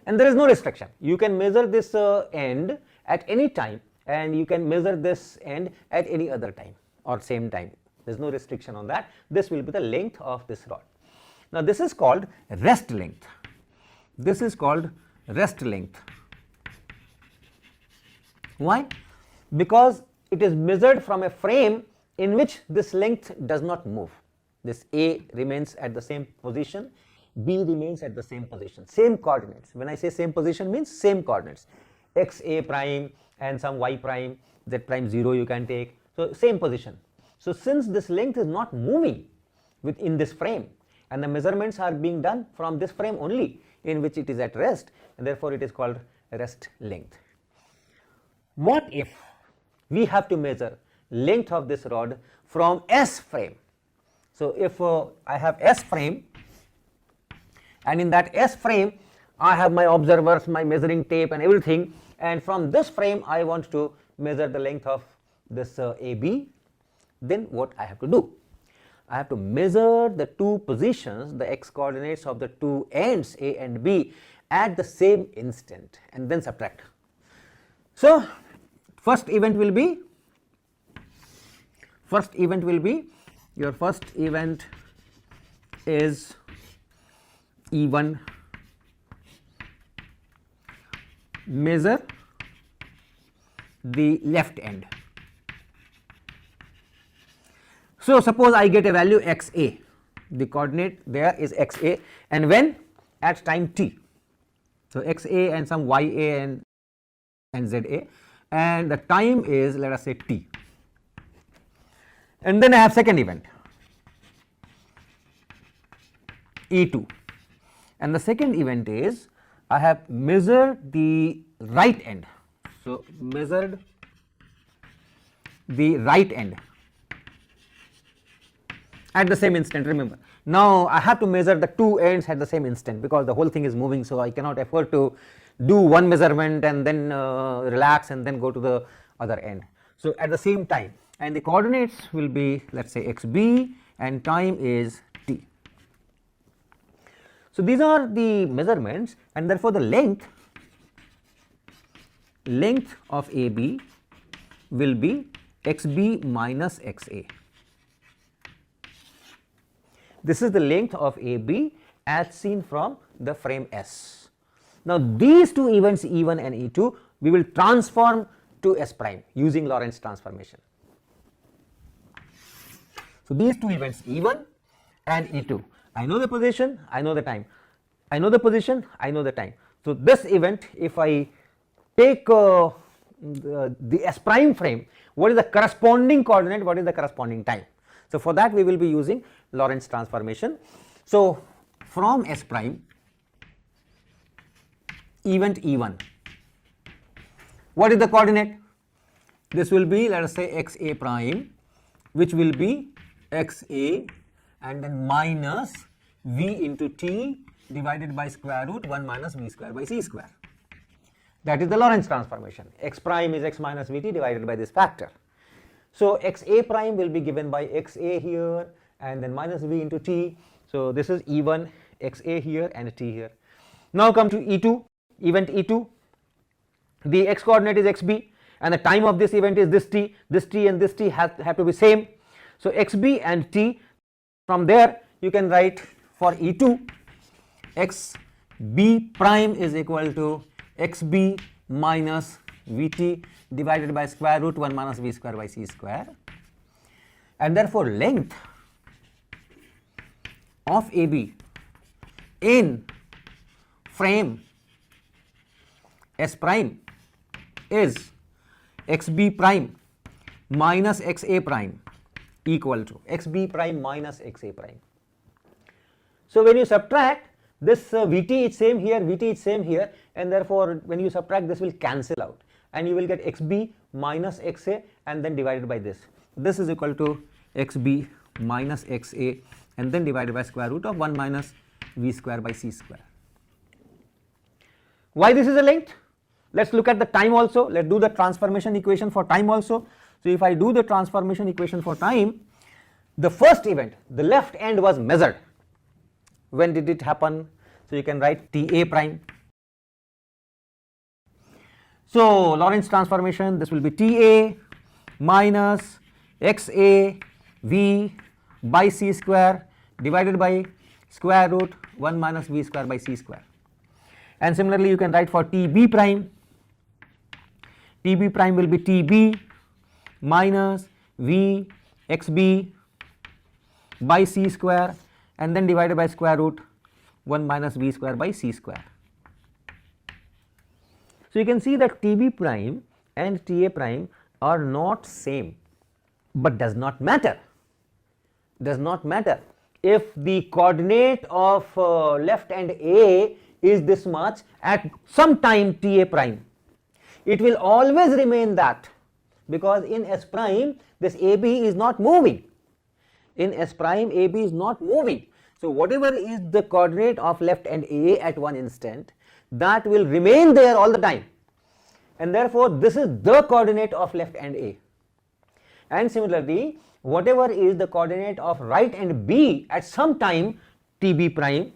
Speaker 2: And there is no restriction. You can measure this end at any time, and you can measure this end at any other time or same time. There is no restriction on that. This will be the length of this rod. Now, this is called rest length. This is called rest length. Why? Because it is measured from a frame in which this length does not move. This A remains at the same position, B remains at the same position, same coordinates. When I say same position, means same coordinates, x A prime and some y prime, z prime 0 you can take. So, same position. So, since this length is not moving within this frame, and the measurements are being done from this frame only in which it is at rest, and therefore, it is called rest length. What if we have to measure length of this rod from S frame. So, if I have S frame, and in that S frame I have my observers, my measuring tape and everything, and from this frame I want to measure the length of this AB, then what I have to do? I have to measure the two positions, the x coordinates of the two ends A and B at the same instant and then subtract. So, first event will be your first event is E1, measure the left end. So, suppose I get a value xa, the coordinate there is xa, and when? At time t. So, xa and some ya and za, and the time is, let us say, t. And then I have second event E2, and the second event is I have measured the right end. So, measured the right end at the same instant. Remember, now I have to measure the two ends at the same instant because the whole thing is moving, so I cannot afford to do one measurement and then relax and then go to the other end. So, at the same time, and the coordinates will be, let us say, xb, and time is t. So, these are the measurements, and therefore, the length of AB will be xb minus xa. This is the length of AB as seen from the frame S. Now, these two events E1 and E2 we will transform to S prime using Lorentz transformation. So, these two events E1 and E2, I know the position, I know the time, I know the position, I know the time. So, this event, if I take the S prime frame, what is the corresponding coordinate, what is the corresponding time? So, for that we will be using Lorentz transformation. So, from S prime, event E1, what is the coordinate? This will be, let us say, xa prime, which will be xa and then minus v into t divided by square root 1 minus v square by c square. That is the Lorentz transformation. X prime is x minus vt divided by this factor. So, xa prime will be given by xa here and then minus v into t. So, this is E1, xa here and t here. Now, come to E2, event E2, the x coordinate is xb and the time of this event is this t and this t have to be same. So, xb and t, from there you can write for E2 xb prime is equal to xb minus vt divided by square root 1 minus v square by c square, and therefore, length of AB in frame S prime is xb prime minus xa prime equal to xb prime minus xa prime. So, when you subtract this vt is same here, vt is same here, and therefore, when you subtract this will cancel out and you will get xb minus xa and then divided by this. This is equal to xb minus xa and then divided by square root of 1 minus v square by c square. Why this is a length? Let us look at the time also. Let us do the transformation equation for time also. So, if I do the transformation equation for time, the first event, the left end was measured. When did it happen? So, you can write Ta prime. So, Lorentz transformation, this will be Ta minus xa v by c square divided by square root 1 minus v square by c square. And similarly, you can write for Tb prime. Tb prime will be Tb minus v xb by c square and then divided by square root 1 minus v square by c square. So, you can see that Tb prime and Ta prime are not same, but does not matter, if the coordinate of left end A is this much at some time Ta prime, it will always remain that because in S prime this AB is not moving. In S prime AB is not moving. So whatever is the coordinate of left end A at one instant, that will remain there all the time, and therefore this is the coordinate of left end A. And similarly, whatever is the coordinate of right end B at some time TB prime,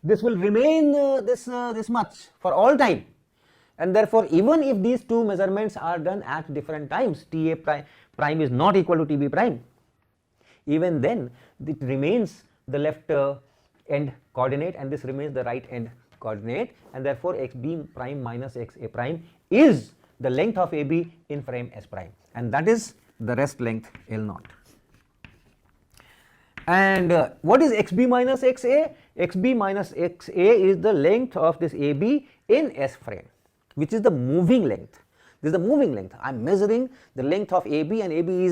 Speaker 2: this will remain this much for all time, and therefore even if these two measurements are done at different times, TA prime is not equal to TB prime, even then it remains the left end coordinate and this remains the right end coordinate, and therefore xb prime minus xa prime is the length of AB in frame S prime, and that is the rest length L naught. And what is xb minus xa? Xb minus xa is the length of this AB in S frame, which is the moving length. This is the moving length. I am measuring the length of AB, and AB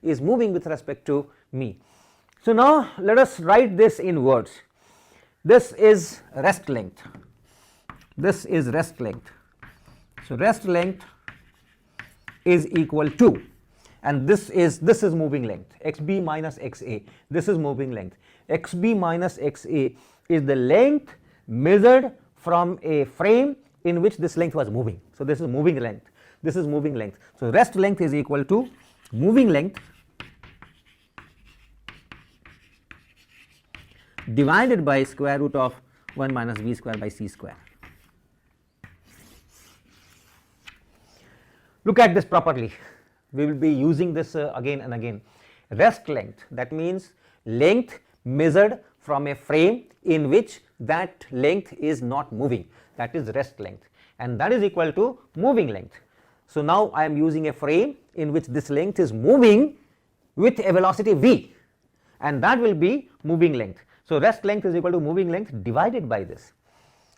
Speaker 2: is moving with respect to me. So now let us write this in words. This is rest length. This is rest length. So rest length is equal to, and this is moving length, xb minus xa. This is moving length. Xb minus xa is the length measured from a frame in which this length was moving. So this is moving length. This is moving length. So rest length is equal to moving length divided by square root of 1 minus v square by c square. Look at this properly. We will be using this again and again. Rest length, that means length measured from a frame in which that length is not moving, that is rest length, and that is equal to moving length. So now I am using a frame in which this length is moving with a velocity v, and that will be moving length. So rest length is equal to moving length divided by this,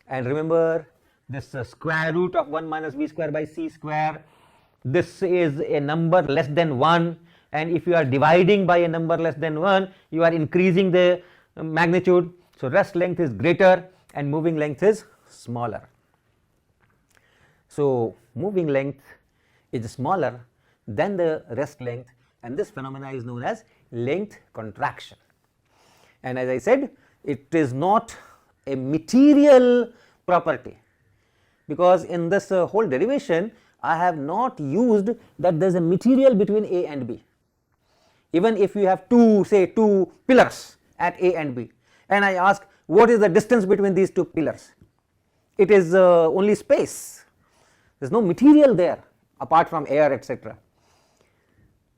Speaker 2: and remember this square root of 1 minus v square by c square, this is a number less than 1, and if you are dividing by a number less than 1, you are increasing the magnitude. So rest length is greater and moving length is smaller. So moving length is smaller than the rest length, and this phenomena is known as length contraction. And as I said, it is not a material property, because in this whole derivation I have not used that there is a material between A and B. Even if you have two pillars at A and B, and I ask what is the distance between these two pillars, it is only space. There is no material there apart from air, etc.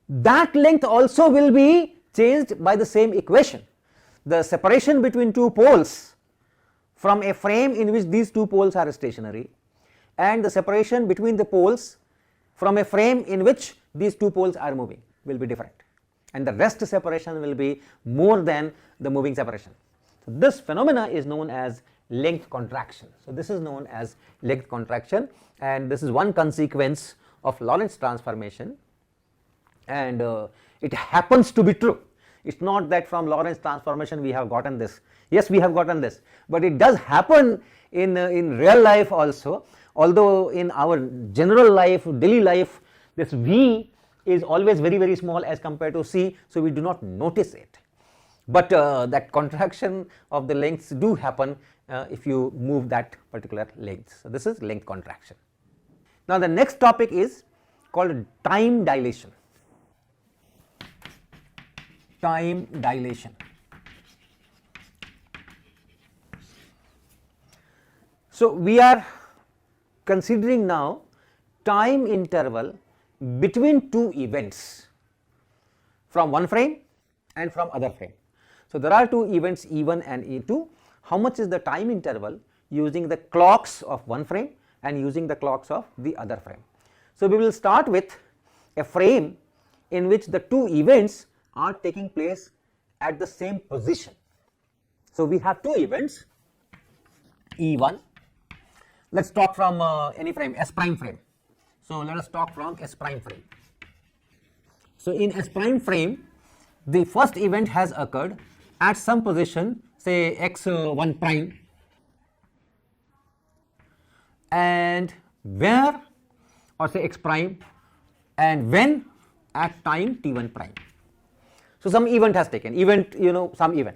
Speaker 2: That length also will be changed by the same equation. The separation between two poles from a frame in which these two poles are stationary, and the separation between the poles from a frame in which these two poles are moving will be different, and the rest separation will be more than the moving separation. So this phenomena is known as length contraction. So this is known as length contraction, and this is one consequence of Lorentz transformation, and it happens to be true. It is not that from Lorentz transformation we have gotten this. Yes, we have gotten this, but it does happen in real life also, although in our general life, daily life, this V is always very, very small as compared to C, so we do not notice it. But that contraction of the lengths do happen if you move that particular length. So this is length contraction. Now the next topic is called time dilation. Time dilation. So we are considering now time interval between two events from one frame and from other frame. So there are two events E1 and E2. How much is the time interval using the clocks of one frame and using the clocks of the other frame? So we will start with a frame in which the two events are taking place at the same position. So we have two events E1. Let us talk from any frame, S prime frame. So let us talk from S prime frame. So in S prime frame, the first event has occurred at some position, say x1 prime, and where, or say x prime, and when at time t1 prime. So some event has taken,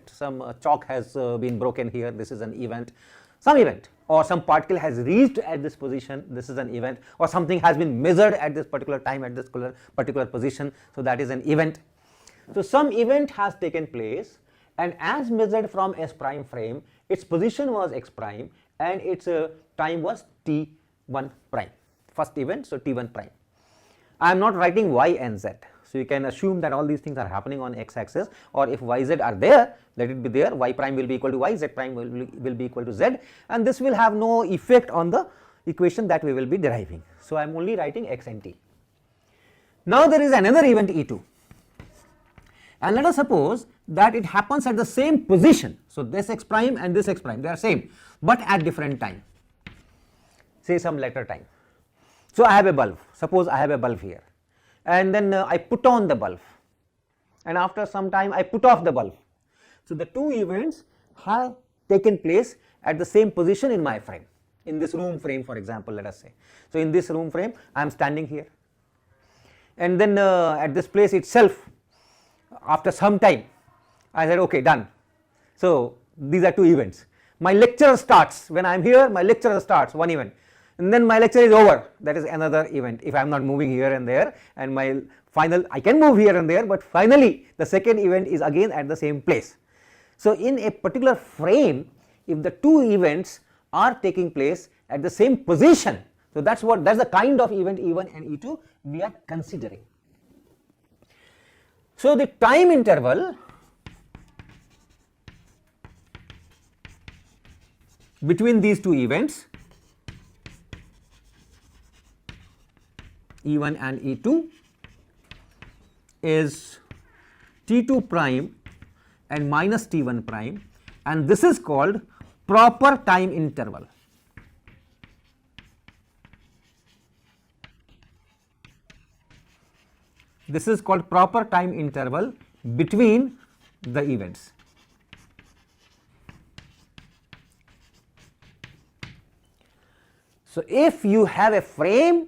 Speaker 2: some chalk has been broken here, this is an event, some event, or some particle has reached at this position, this is an event, or something has been measured at this particular time at this particular position, so that is an event. So some event has taken place, and as measured from S prime frame, its position was x prime and its time was t1 prime, first event, so t1 prime. I am not writing y and z. So you can assume that all these things are happening on x axis, or if yz are there, let it be there, y prime will be equal to y, z prime will be equal to z, and this will have no effect on the equation that we will be deriving. So I am only writing x and t. Now there is another event E2, and let us suppose that it happens at the same position. So this x prime and this x prime, they are same, but at different time, say some later time. So I have a bulb, suppose I have a bulb here, and then I put on the bulb, and after some time I put off the bulb. So the two events have taken place at the same position in my frame, in this room frame, for example, let us say. So in this room frame I am standing here, and then at this place itself, after some time I said okay, done. So these are two events. My lecture starts, when I am here my lecture starts, one event, and then my lecture is over, that is another event, if I am not moving here and there, and my final, I can move here and there, but finally the second event is again at the same place. So in a particular frame, if the two events are taking place at the same position, so that's the kind of event E1 and E2 we are considering. So the time interval between these two events, E1 and E2, is T2 prime and minus T1 prime, and this is called proper time interval. This is called proper time interval between the events. So if you have a frame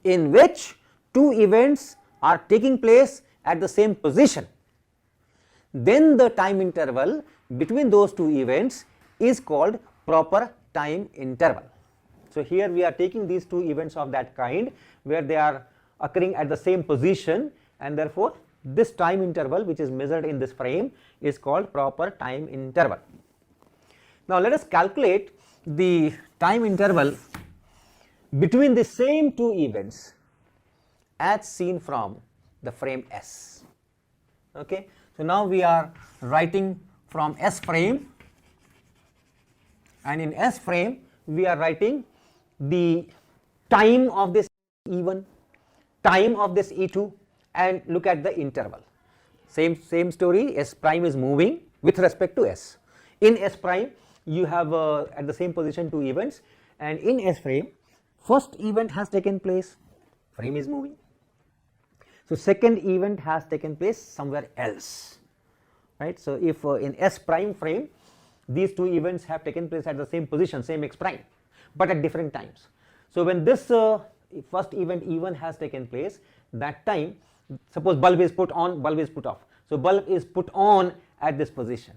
Speaker 2: in which two events are taking place at the same position, then the time interval between those two events is called proper time interval. So here we are taking these two events of that kind where they are occurring at the same position, and therefore this time interval which is measured in this frame is called proper time interval. Now let us calculate the time interval between the same two events as seen from the frame S. Okay. So now we are writing from S frame, and in S frame we are writing the time of this E1, time of this E2, and look at the interval. Same story, S prime is moving with respect to S. In S prime you have at the same position two events, and in S frame first event has taken place, frame is moving. So second event has taken place somewhere else, right. So if in S prime frame these two events have taken place at the same position, same x prime, but at different times. So when this first event E1 has taken place, that time, suppose bulb is put on, bulb is put off. So bulb is put on at this position,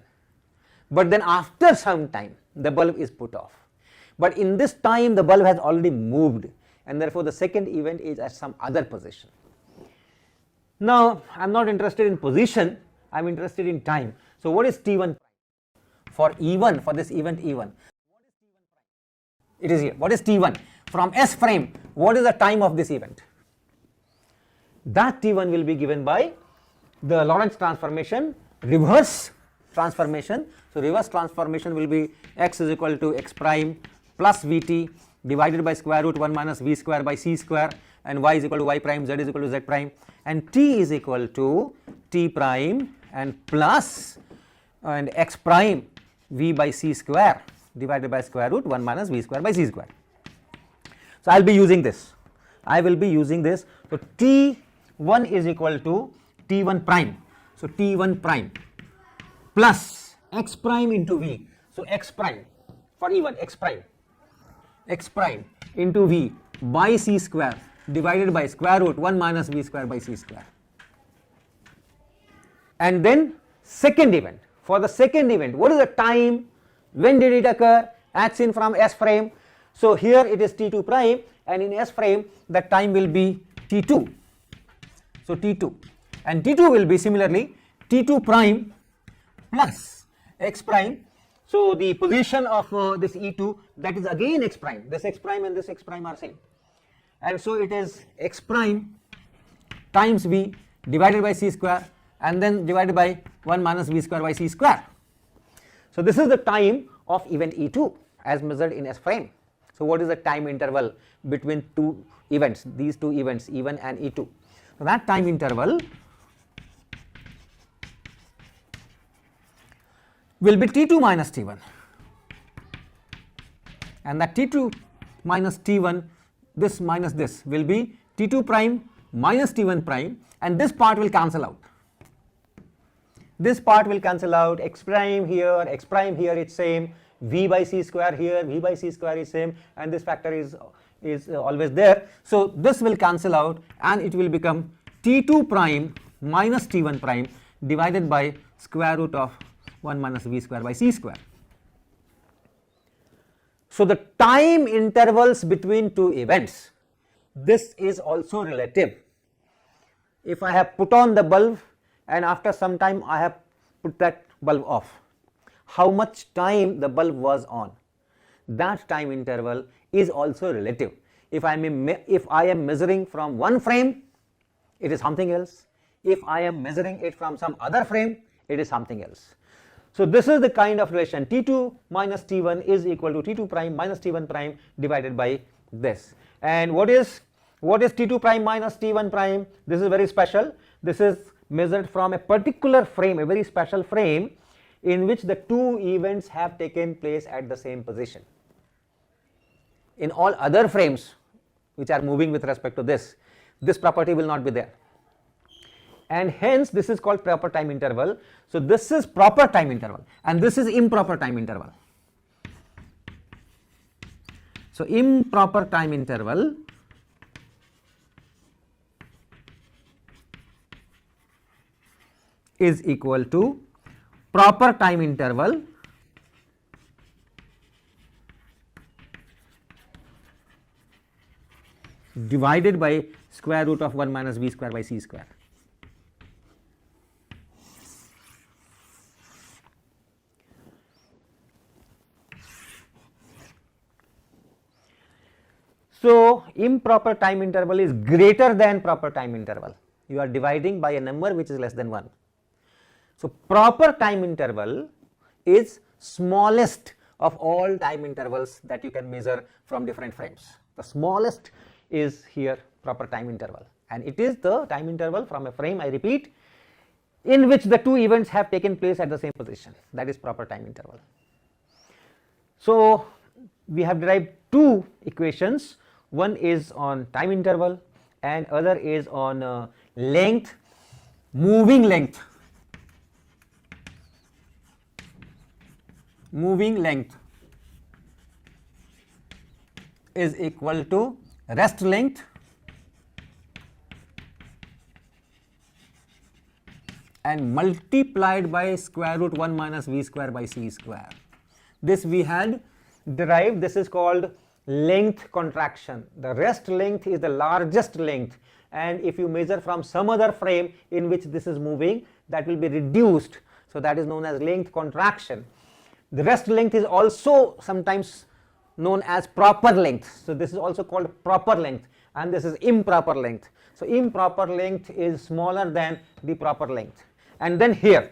Speaker 2: but then after some time the bulb is put off. But in this time the bulb has already moved, and therefore the second event is at some other position. Now I am not interested in position, I am interested in time. So what is T1 for E1, for this event E1? It is here. What is T1? From S frame, what is the time of this event? That T1 will be given by the Lorentz transformation, reverse transformation. So reverse transformation will be x is equal to x prime plus Vt divided by square root 1 minus V square by C square, and y is equal to y prime, z is equal to z prime, and t is equal to t prime and plus and x prime V by C square divided by square root 1 minus V square by C square. So I will be using this. I will be using this. So T1 is equal to T1 prime. So T1 prime plus x prime into V. So x prime for E1, x prime into V by C square divided by square root 1 minus v square by c square. And then second event, for the second event, what is the time, when did it occur, as seen from S frame? So here it is t2 prime, and in S frame the time will be t2. So t2, and t2 will be similarly t2 prime plus x prime. So the position of this E2, that is again x prime, this x prime and this x prime are same, and so it is x prime times v divided by c square and then divided by 1 minus v square by c square. So this is the time of event E2 as measured in S frame. So what is the time interval between two events, these two events E1 and E2? So that time interval will be t2 minus t1, and that t2 minus t1, this minus this will be t2 prime minus t1 prime, and this part will cancel out. This part will cancel out, x prime here, it's same, v by c square here, v by c square is same, and this factor is always there. So this will cancel out and it will become t2 prime minus t1 prime divided by square root of 1 minus v square by c square. So the time intervals between two events, this is also relative. If I have put on the bulb and after some time I have put that bulb off, how much time the bulb was on, that time interval is also relative. If I am measuring from one frame, it is something else. If I am measuring it from some other frame, it is something else. So this is the kind of relation, t2 minus t1 is equal to t2 prime minus t1 prime divided by this. And what is t2 prime minus t1 prime? This is very special. This is measured from a particular frame, a very special frame in which the two events have taken place at the same position. In all other frames which are moving with respect to this property will not be there, and hence this is called proper time interval. So this is proper time interval and this is improper time interval. So improper time interval is equal to proper time interval divided by square root of 1 minus v square by c square. So improper time interval is greater than proper time interval. You are dividing by a number which is less than 1. So proper time interval is smallest of all time intervals that you can measure from different frames. The smallest is here proper time interval, and it is the time interval from a frame, I repeat, in which the two events have taken place at the same position. That is proper time interval. So we have derived two equations. One is on time interval and other is on length, moving length. Moving length is equal to rest length and multiplied by square root 1 minus v square by c square. This we had derived, this is called length contraction. The rest length is the largest length, and if you measure from some other frame in which this is moving, that will be reduced. So that is known as length contraction. The rest length is also sometimes known as proper length. So this is also called proper length, and this is improper length. So improper length is smaller than the proper length. And then here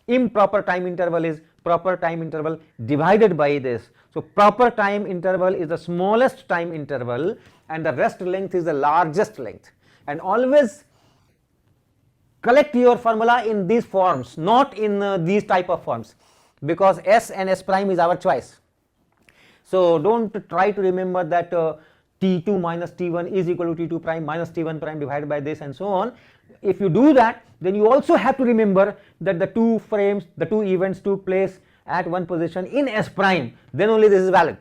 Speaker 2: improper time interval is proper time interval divided by this. So proper time interval is the smallest time interval and the rest length is the largest length. And always collect your formula in these forms, not in these type of forms, because S and S prime is our choice. So don't try to remember that t2 minus t1 is equal to t2 prime minus t1 prime divided by this and so on. If you do that, then you also have to remember that the two frames, the two events took place at one position in S prime, then only this is valid.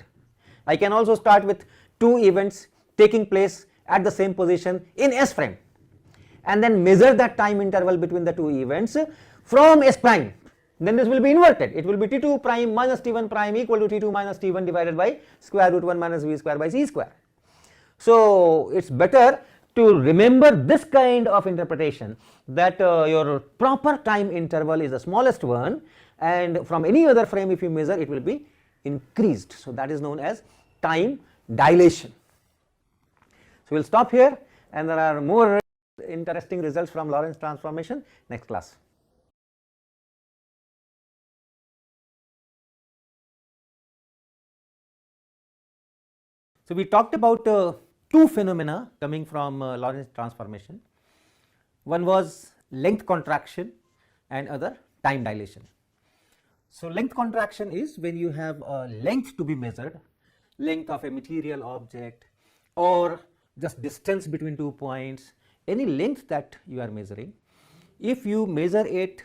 Speaker 2: I can also start with two events taking place at the same position in S frame, and then measure that time interval between the two events from S prime, then this will be inverted. It will be T2 prime minus T1 prime equal to T2 minus T1 divided by square root 1 minus V square by C square. So it's better to remember this kind of interpretation, that your proper time interval is the smallest one, and from any other frame if you measure it will be increased. So that is known as time dilation. So we will stop here, and there are more interesting results from Lorentz transformation next class. So we talked about two phenomena coming from Lorentz transformation. One was length contraction and other time dilation. So length contraction is when you have a length to be measured, length of a material object or just distance between 2 points, any length that you are measuring. If you measure it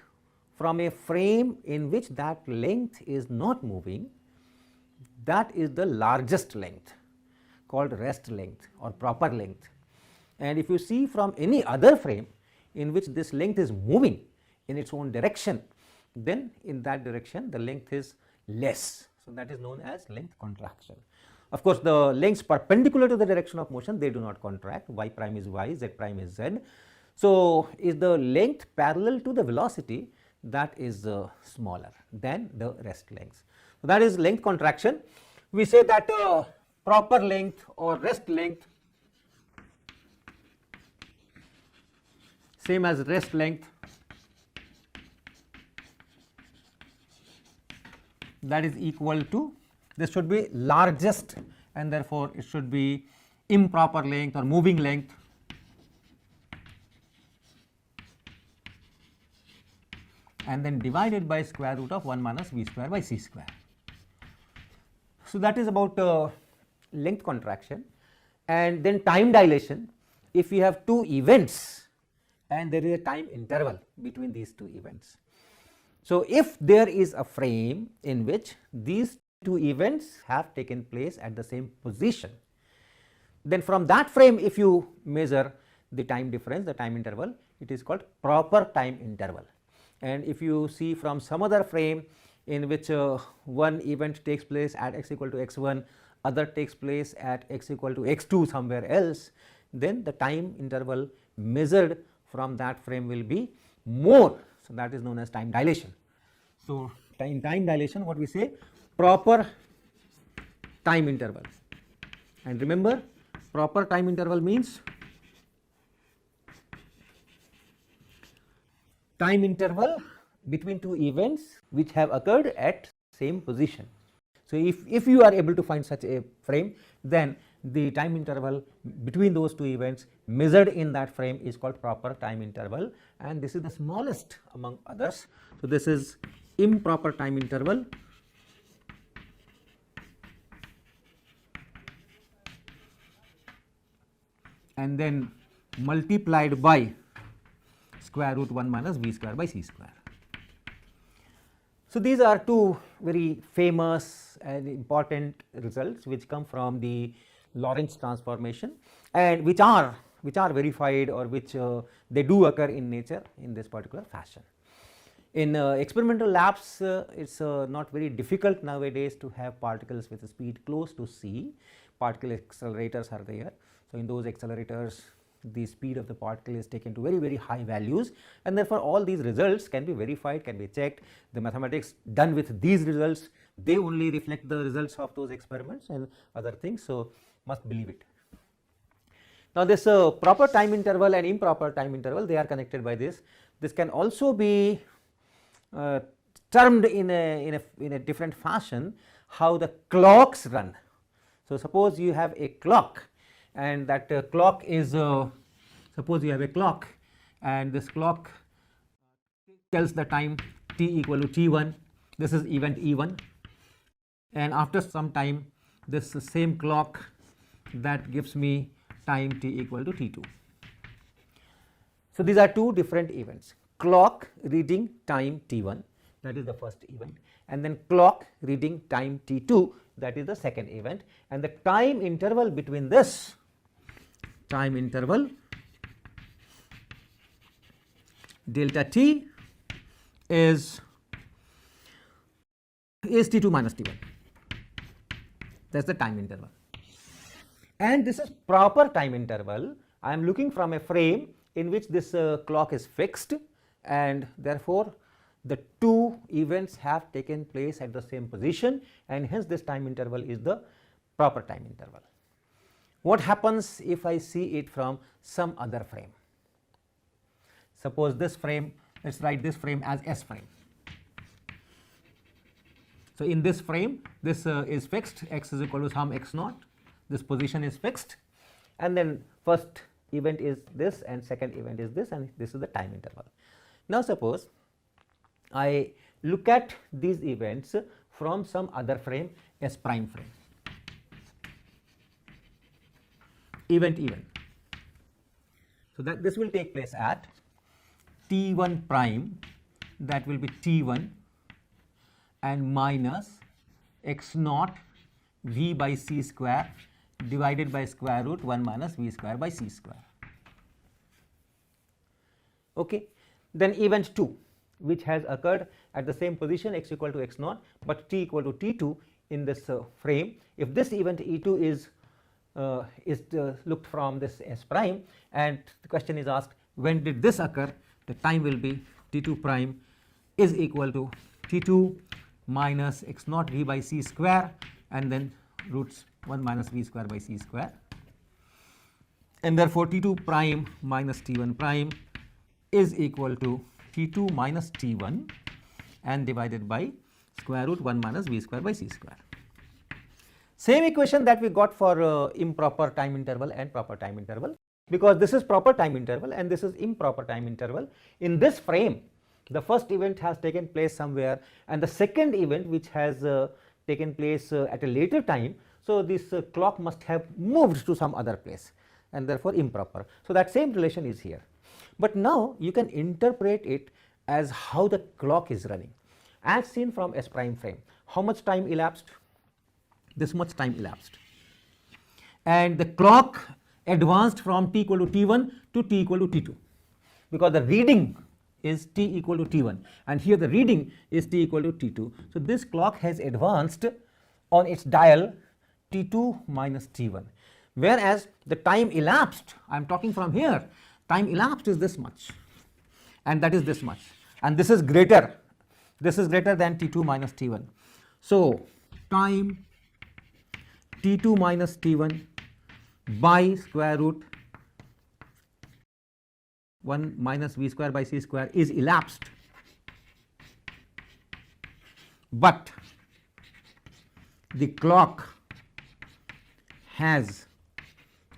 Speaker 2: from a frame in which that length is not moving, that is the largest length, called rest length or proper length. And if you see from any other frame in which this length is moving in its own direction, then in that direction the length is less. So that is known as length contraction. Of course, the lengths perpendicular to the direction of motion, they do not contract. Y prime is y, z prime is z. So is the length parallel to the velocity, that is smaller than the rest length. So that is length contraction. We say that proper length or rest length, same as rest length, that is equal to, this should be largest, and therefore it should be improper length or moving length, and then divided by square root of 1 minus V square by C square. So that is about length contraction. And then time dilation, if we have two events and there is a time interval between these two events. So if there is a frame in which these two events have taken place at the same position, then from that frame if you measure the time difference, the time interval, it is called proper time interval. And if you see from some other frame in which one event takes place at x equal to x1, other takes place at x equal to x2 somewhere else, then the time interval measured from that frame will be more. So that is known as time dilation. So in time dilation, what we say, proper time interval. And remember, proper time interval means time interval between two events which have occurred at same position. So if you are able to find such a frame, then the time interval between those two events measured in that frame is called proper time interval, and this is the smallest among others. So this is improper time interval, and then multiplied by square root 1 minus V square by C square. So these are two very famous and important results which come from the Lorentz transformation, and which are verified, or which they do occur in nature in this particular fashion. In experimental labs, it's not very difficult nowadays to have particles with a speed close to c. Particle accelerators are there. So in those accelerators, the speed of the particle is taken to very high values, and therefore all these results can be verified, can be checked. The mathematics done with these results, they only reflect the results of those experiments and other things. So must believe it. Now this proper time interval and improper time interval, they are connected by this. This can also be termed in a different fashion, how the clocks run. So suppose you have a clock, and that clock is suppose you have a clock, and this clock tells the time t equal to t1. This is event e1, and after some time this same clock that gives me time t equal to t2. So these are two different events: clock reading time t1, that is the first event, and then clock reading time t2, that is the second event, and the time interval between this time interval delta t is t2 minus t1. That is the time interval. And this is proper time interval. I am looking from a frame in which this clock is fixed, and therefore, the two events have taken place at the same position, and hence this time interval is the proper time interval. What happens if I see it from some other frame? Suppose this frame, let us write this frame as S frame. So, in this frame, this is fixed, x is equal to some x naught, this position is fixed, and then first event is this and second event is this, and this is the time interval. Now, suppose I look at these events from some other frame, S prime frame, event. So, that this will take place at t1 prime, that will be t1 and minus x naught v by c square divided by square root 1 minus v square by c square. Okay. Then event 2, which has occurred at the same position x equal to x naught, but t equal to t2 in this frame. If this event E2 is looked from this S prime, and the question is asked when did this occur, the time will be t2 prime is equal to t2 minus x naught v by c square and then roots 1 minus v square by c square, and therefore t2 prime minus t1 prime is equal to t2 minus t1 and divided by square root 1 minus v square by c square. Same equation that we got for improper time interval and proper time interval, because this is proper time interval and this is improper time interval. In this frame, the first event has taken place somewhere and the second event which has taken place at a later time. So, this clock must have moved to some other place and therefore improper. So, that same relation is here, but now you can interpret it as how the clock is running as seen from S prime frame. How much time elapsed? This much time elapsed, and the clock advanced from t equal to t1 to t equal to t2, because the reading is t equal to t1 and here the reading is t equal to t2. So, this clock has advanced on its dial t2 minus t1, whereas the time elapsed, I am talking from here, time elapsed is this much and that is this much, and this is greater than t2 minus t1. So, time t2 minus t1 by square root 1 minus v square by c square is elapsed, but the clock has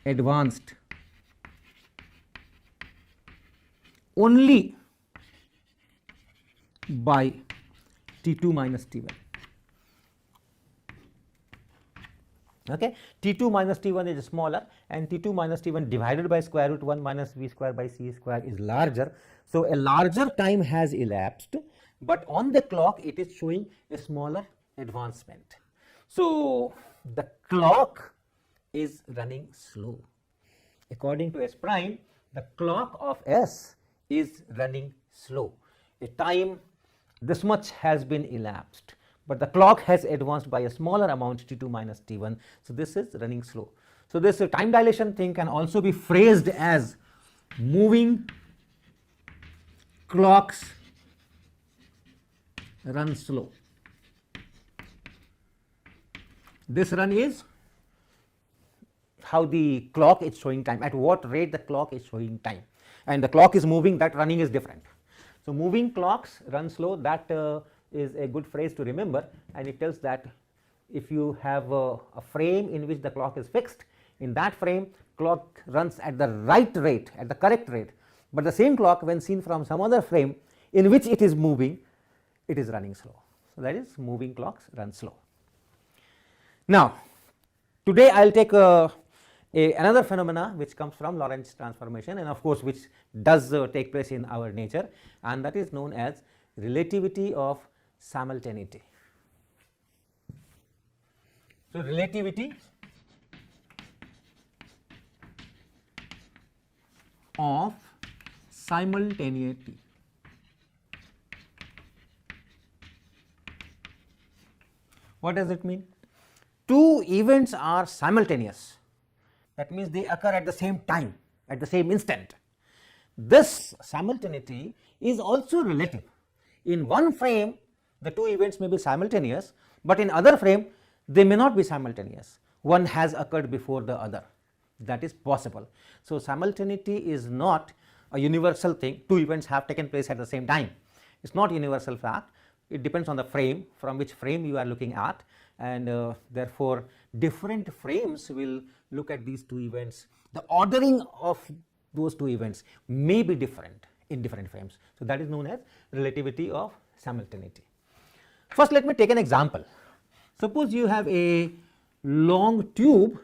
Speaker 2: advanced only by t2 minus t1. Okay. t2 minus t1 is smaller and t2 minus t1 divided by square root 1 minus v square by c square is larger. So, a larger time has elapsed, but on the clock it is showing a smaller advancement. So, the clock is running slow. According to S prime, the clock of S is running slow. A time this much has been elapsed, but the clock has advanced by a smaller amount t2 minus t1. So, this is running slow. So, this time dilation thing can also be phrased as moving clocks run slow. This run is how the clock is showing time, at what rate the clock is showing time, and the clock is moving, that running is different. So, moving clocks run slow, that is a good phrase to remember, and it tells that if you have a frame in which the clock is fixed, in that frame clock runs at the right rate, at the correct rate, but the same clock when seen from some other frame in which it is moving, it is running slow. So, that is moving clocks run slow. Now, today I will take another phenomena which comes from Lorentz transformation, and of course, which does take place in our nature, and that is known as relativity of simultaneity. So, relativity of simultaneity. What does it mean? Two events are simultaneous. That means they occur at the same time, at the same instant. This simultaneity is also relative. In one frame, the two events may be simultaneous, but in other frame, they may not be simultaneous. One has occurred before the other. That is possible. So, simultaneity is not a universal thing. Two events have taken place at the same time. It is not a universal fact. It depends on the frame, from which frame you are looking at, and therefore, different frames will look at these two events. The ordering of those two events may be different in different frames. So, that is known as relativity of simultaneity. First, let me take an example. Suppose you have a long tube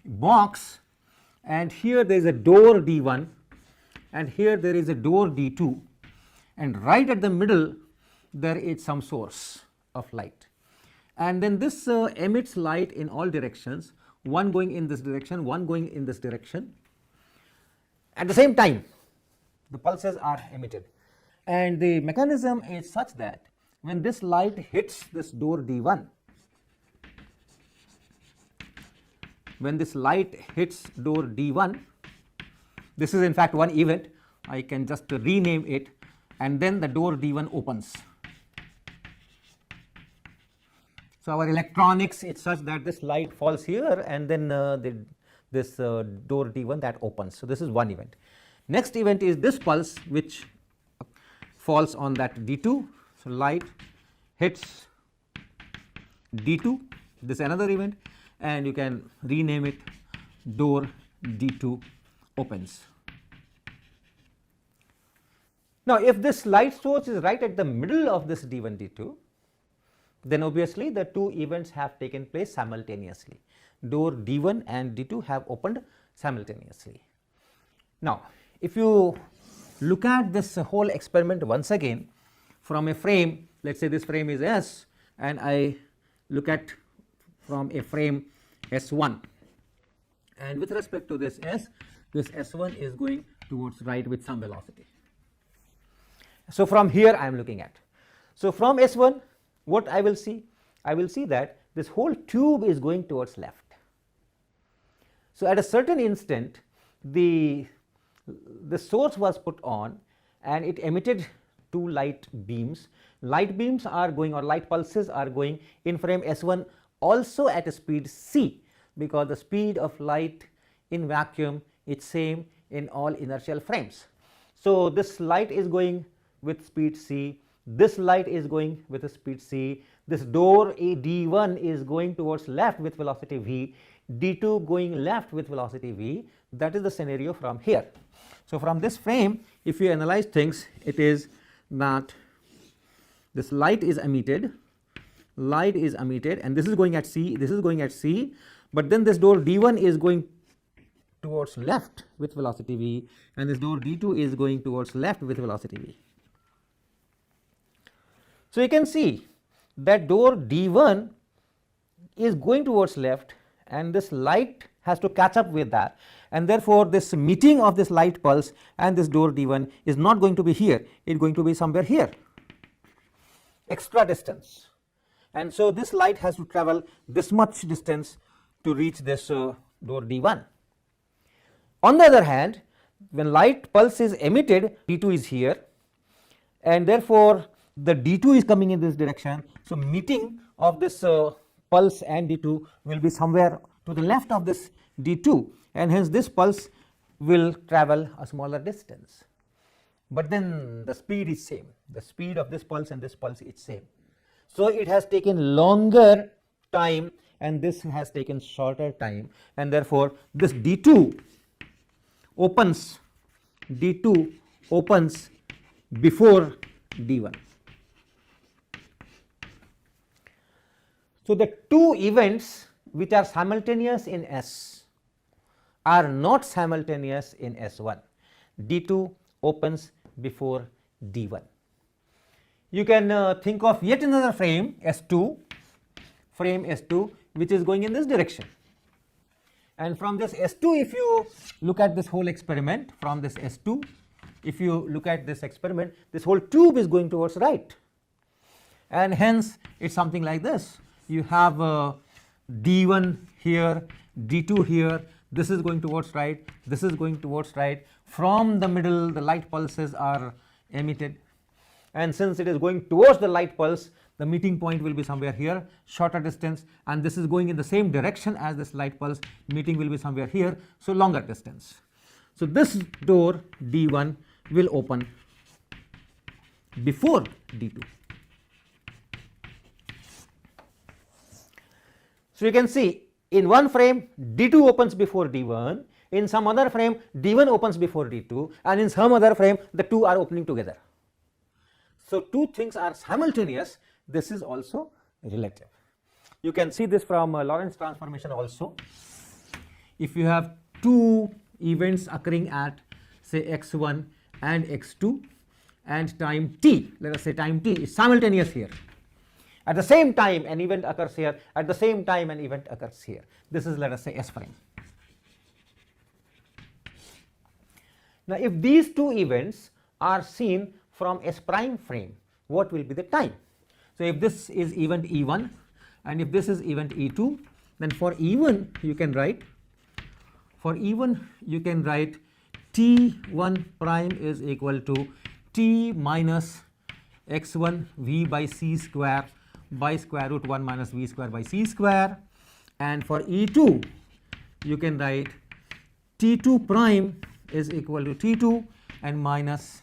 Speaker 2: box, and here there is a door D1 and here there is a door D2, and right at the middle there is some source of light, and then this emits light in all directions, one going in this direction, one going in this direction. At the same time, the pulses are emitted, and the mechanism is such that when this light hits this door D1, when this light hits door D1, this is in fact one event, I can just rename it, and then the door D1 opens. So, our electronics is such that this light falls here, and then this door D1 that opens. So, this is one event. Next event is this pulse which falls on that D2. So, light hits D2, this is another event, and you can rename it door D2 opens. Now, if this light source is right at the middle of this D1 D2, then obviously the two events have taken place simultaneously. Door D1 and D2 have opened simultaneously. Now, if you look at this whole experiment once again from a frame, let us say this frame is S, and I look at from a frame S1, and with respect to this S, this S1 is going towards right with some velocity. So, from here I am looking at. So, from S1 what I will see? I will see that this whole tube is going towards left. So, at a certain instant the source was put on and it emitted two light beams. Light beams are going, or light pulses are going in frame S1 also at a speed c, because the speed of light in vacuum is same in all inertial frames. So, this light is going with speed c, this light is going with a speed c, this door D1 is going towards left with velocity v, D2 going left with velocity v. That is the scenario from here. So, from this frame, if you analyze things, it is that this light is emitted, and this is going at c, this is going at c, but then this door D1 is going towards left with velocity v, and this door D2 is going towards left with velocity v. So, you can see that door D1 is going towards left, and this light has to catch up with that, and therefore, this meeting of this light pulse and this door D1 is not going to be here, it is going to be somewhere here, extra distance, and so this light has to travel this much distance to reach this door D1. On the other hand, when light pulse is emitted, D2 is here, and therefore, the D2 is coming in this direction. So, meeting of this pulse and D2 will be somewhere to the left of this D2, and hence this pulse will travel a smaller distance, but then the speed is same, the speed of this pulse and this pulse is same. So, it has taken longer time and this has taken shorter time, and therefore, this D2 opens before D1. So, the two events which are simultaneous in S are not simultaneous in S1. D2 opens before D1. You can think of yet another frame S2, which is going in this direction, And from this S2, if you look at this whole experiment, from this S2, if you look at this experiment, this whole tube is going towards right, and hence it's something like this. You have D1 here, D2 here, this is going towards right, this is going towards right. From the middle, the light pulses are emitted, and since it is going towards the light pulse, the meeting point will be somewhere here, shorter distance, and this is going in the same direction as this light pulse, meeting will be somewhere here, so longer distance. So this door D1 will open before D2. So you can see in one frame D2 opens before D1, in some other frame D1 opens before D2, and in some other frame the two are opening together. So two things are simultaneous. This is also relative. You can see this from Lorentz transformation also. If you have two events occurring at say x1 and x2 and time t, let us say time t is simultaneous here. At the same time an event occurs here, at the same time an event occurs here. This is, let us say, S prime. Now if these two events are seen from S prime frame, what will be the time? So if this is event E1 and if this is event E2, then for E1 you can write, T1 prime is equal to T minus x1 V by C square by square root 1 minus V square by C square, and for E2 you can write T2 prime is equal to T2 and minus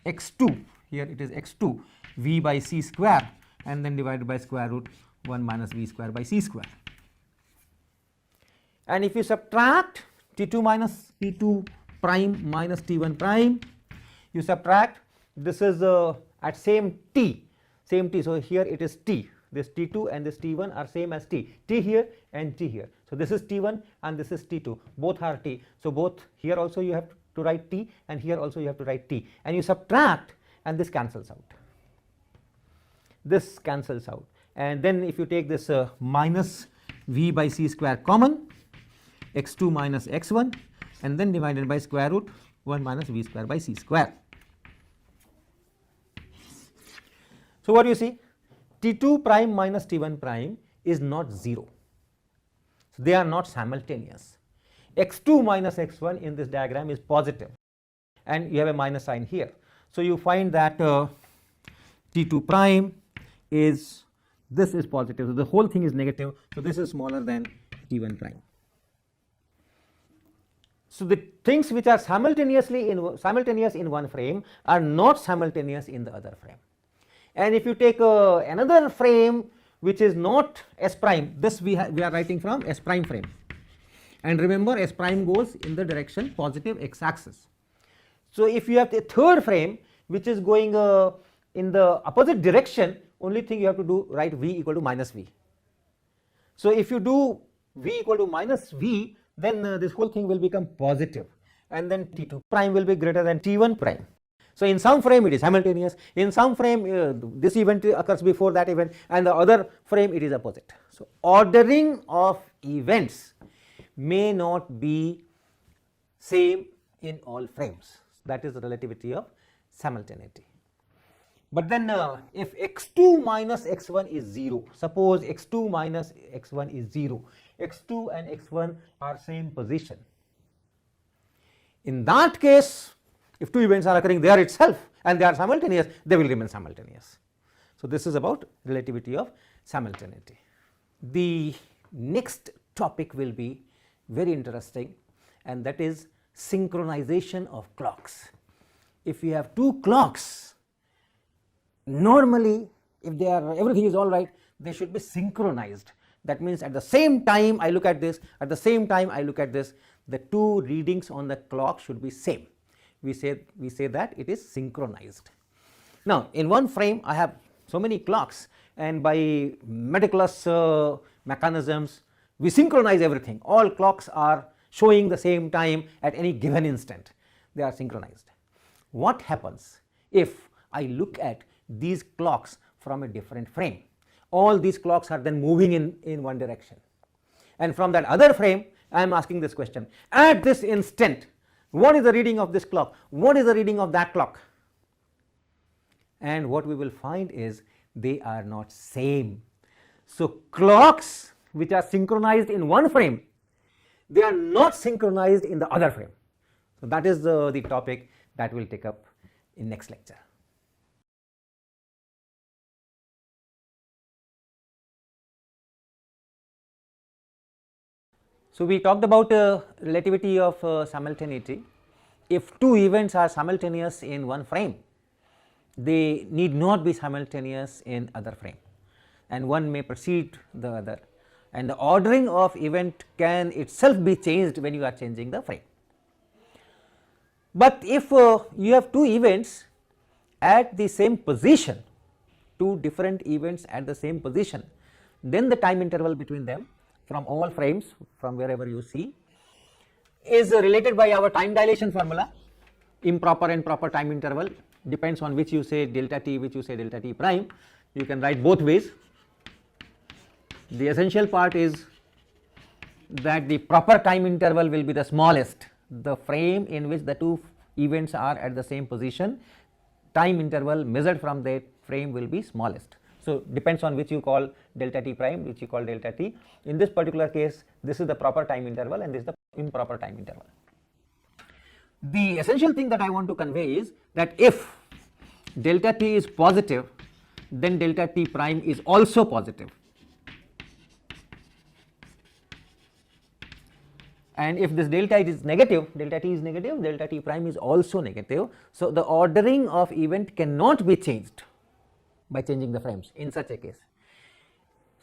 Speaker 2: x2, here it is x2 V by C square, and then divided by square root 1 minus V square by C square. And if you subtract T2 minus T2 prime minus T1 prime, you subtract, this is at same T, so here it is T, this T2 and this T1 are same as T here and T here. So this is T1 and this is T2, both are T. So both here also you have to write T and here also you have to write T, and you subtract and this cancels out. This cancels out, and then if you take this minus V by C square common, x2 minus x1, and then divided by square root 1 minus V square by C square. So what do you see? T2 prime minus T1 prime is not 0. So they are not simultaneous. x2 minus x1 in this diagram is positive, and you have a minus sign here. So you find that T2 prime is, this is positive, so the whole thing is negative, so this is smaller than T1 prime. So the things which are simultaneous in one frame are not simultaneous in the other frame. And if you take another frame which is not S prime, this we are writing from S prime frame, and remember S prime goes in the direction positive x axis. So if you have the third frame which is going in the opposite direction, only thing you have to do, write V equal to minus V. So if you do V equal to minus V, then this whole thing will become positive, and then T2 prime will be greater than T1 prime. So in some frame it is simultaneous, in some frame this event occurs before that event, and the other frame it is opposite. So ordering of events may not be same in all frames. That is the relativity of simultaneity. But then if x2 minus x1 is 0, suppose x2 minus x1 is 0, x2 and x1 are same position. In that case, if two events are occurring there itself and they are simultaneous, they will remain simultaneous. So this is about relativity of simultaneity. The next topic will be very interesting, and that is synchronization of clocks. If you have two clocks, normally if they are, everything is all right, they should be synchronized. That means at the same time I look at this, at the same time I look at this, the two readings on the clock should be same. We say that it is synchronized. Now in one frame I have so many clocks, and by meticulous mechanisms we synchronize everything. All clocks are showing the same time at any given instant, they are synchronized. What happens if I look at these clocks from a different frame? All these clocks are then moving in one direction, and from that other frame I am asking this question, at this instant what is the reading of this clock, what is the reading of that clock, and what we will find is they are not same. So clocks which are synchronized in one frame, they are not synchronized in the other frame. So that is the topic that we will take up in next lecture. So we talked about relativity of simultaneity. If two events are simultaneous in one frame, they need not be simultaneous in other frame, and one may precede the other, and the ordering of event can itself be changed when you are changing the frame. But if you have two events at the same position, two different events at the same position, then the time interval between them from all frames, from wherever you see, is related by our time dilation formula. Improper and proper time interval depends on which you say delta t, which you say delta t prime. You can write both ways. The essential part is that the proper time interval will be the smallest. The frame in which the two events are at the same position, time interval measured from that frame will be smallest. So depends on which you call delta t prime, which you call delta t. In this particular case, this is the proper time interval and this is the improper time interval. The essential thing that I want to convey is that if delta t is positive, then delta t prime is also positive, and if this delta is negative, delta t is negative, delta t prime is also negative. So the ordering of event cannot be changed by changing the frames in such a case.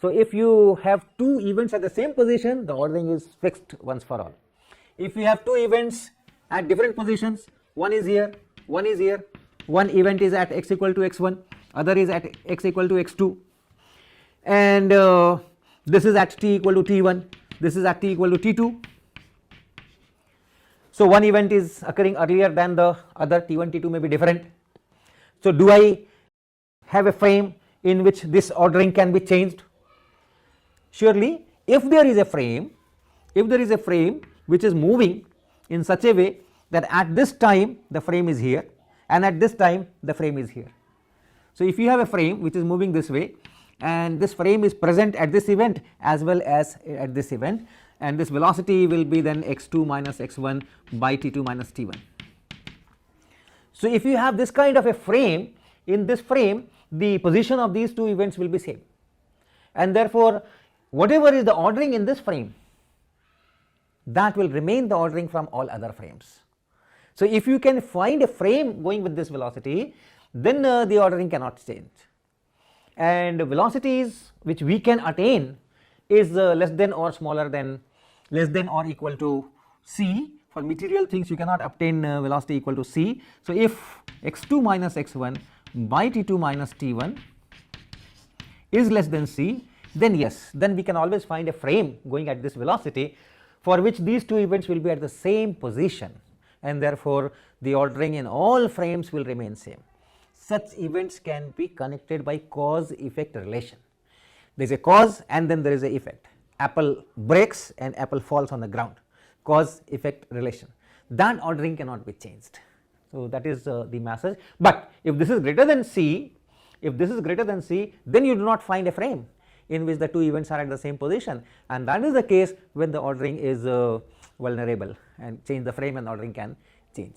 Speaker 2: So if you have two events at the same position, the ordering is fixed once for all. If you have two events at different positions, one is here, one is here, one event is at x equal to x1, other is at x equal to x2, and this is at t equal to t1, this is at t equal to t2. So one event is occurring earlier than the other, t1, t2 may be different. So do I have a frame in which this ordering can be changed? Surely, if there is a frame which is moving in such a way that at this time the frame is here and at this time the frame is here. So if you have a frame which is moving this way and this frame is present at this event as well as at this event, and this velocity will be then x2 minus x1 by t2 minus t1. So if you have this kind of a frame, in this frame the position of these two events will be same, and therefore whatever is the ordering in this frame, that will remain the ordering from all other frames. So if you can find a frame going with this velocity, then the ordering cannot change, and velocities which we can attain is less than or smaller than, less than or equal to c. For material things you cannot obtain velocity equal to c. So if x2 minus x1 by t2 minus t1 is less than c, then yes, then we can always find a frame going at this velocity for which these two events will be at the same position, and therefore the ordering in all frames will remain same. Such events can be connected by cause effect relation. There is a cause and then there is a effect. Apple breaks and apple falls on the ground, cause effect relation. That ordering cannot be changed. So that is the message. But if this is greater than c, then you do not find a frame in which the two events are at the same position, and that is the case when the ordering is vulnerable, and change the frame and ordering can change.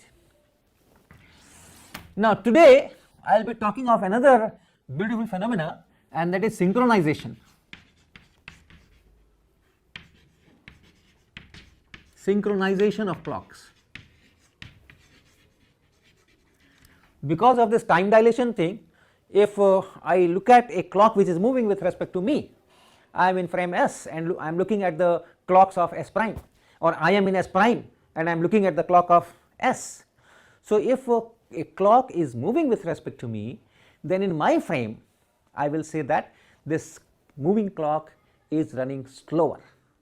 Speaker 2: Now today I will be talking of another beautiful phenomena, and that is synchronization. Synchronization of clocks. Because of this time dilation thing, if I look at a clock which is moving with respect to me, I am in frame S and I am looking at the clocks of S prime, or I am in S prime and I am looking at the clock of S. So if a clock is moving with respect to me, then in my frame I will say that this moving clock is running slower.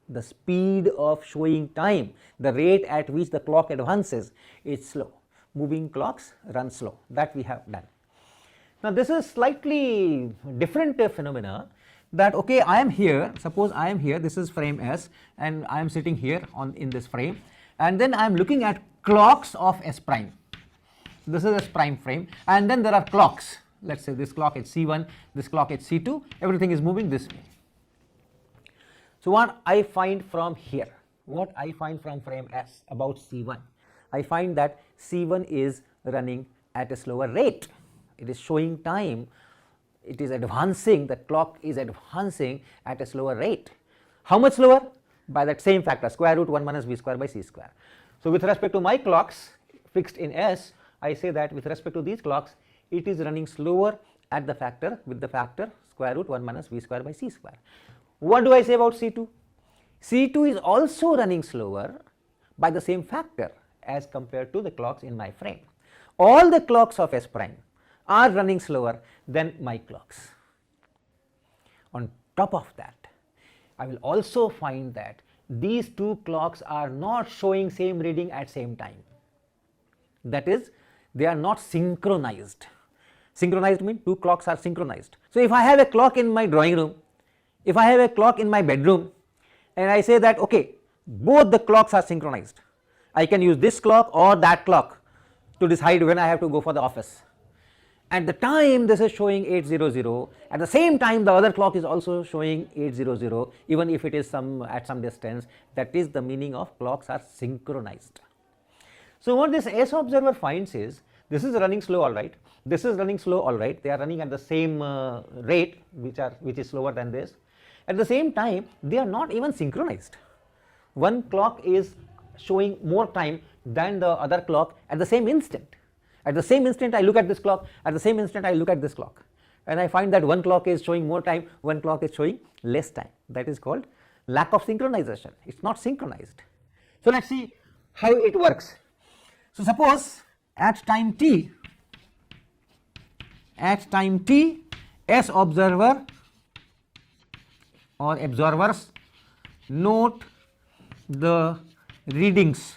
Speaker 2: The speed of showing time, the rate at which the clock advances is slow. Moving clocks run slow, that we have done. Now this is slightly different phenomena, that okay, I am here, suppose I am here, this is frame S and I am sitting here in this frame, and then I am looking at clocks of S prime. This is S prime frame, and then there are clocks. Let us say this clock is C1, this clock is C2, everything is moving this way. So what I find from here, what I find from frame S about C1, I find that C1 is running at a slower rate. It is showing time, it is advancing, the clock is advancing at a slower rate. How much slower? By that same factor, square root 1 minus v square by c square. So with respect to my clocks fixed in S, I say that with respect to these clocks, it is running slower at the factor with the factor square root 1 minus v square by c square. What do I say about C2? C2 is also running slower by the same factor as compared to the clocks in my frame. All the clocks of S prime are running slower than my clocks. On top of that, I will also find that these two clocks are not showing same reading at same time. That is, they are not synchronized. Synchronized means two clocks are synchronized. So if I have a clock in my drawing room, if I have a clock in my bedroom, and I say that okay, both the clocks are synchronized, I can use this clock or that clock to decide when I have to go for the office. At the time this is showing 800, at the same time the other clock is also showing 800, even if it is at some distance. That is the meaning of clocks are synchronized. So what this S observer finds is, this is running slow, all right, this is running slow, all right, they are running at the same rate which is slower than this. At the same time they are not even synchronized. One clock is showing more time than the other clock at the same instant. At the same instant I look at this clock, at the same instant I look at this clock, and I find that one clock is showing more time, one clock is showing less time. That is called lack of synchronization. It is not synchronized. So let us see how it works. So suppose at time t, S observer or observers note the readings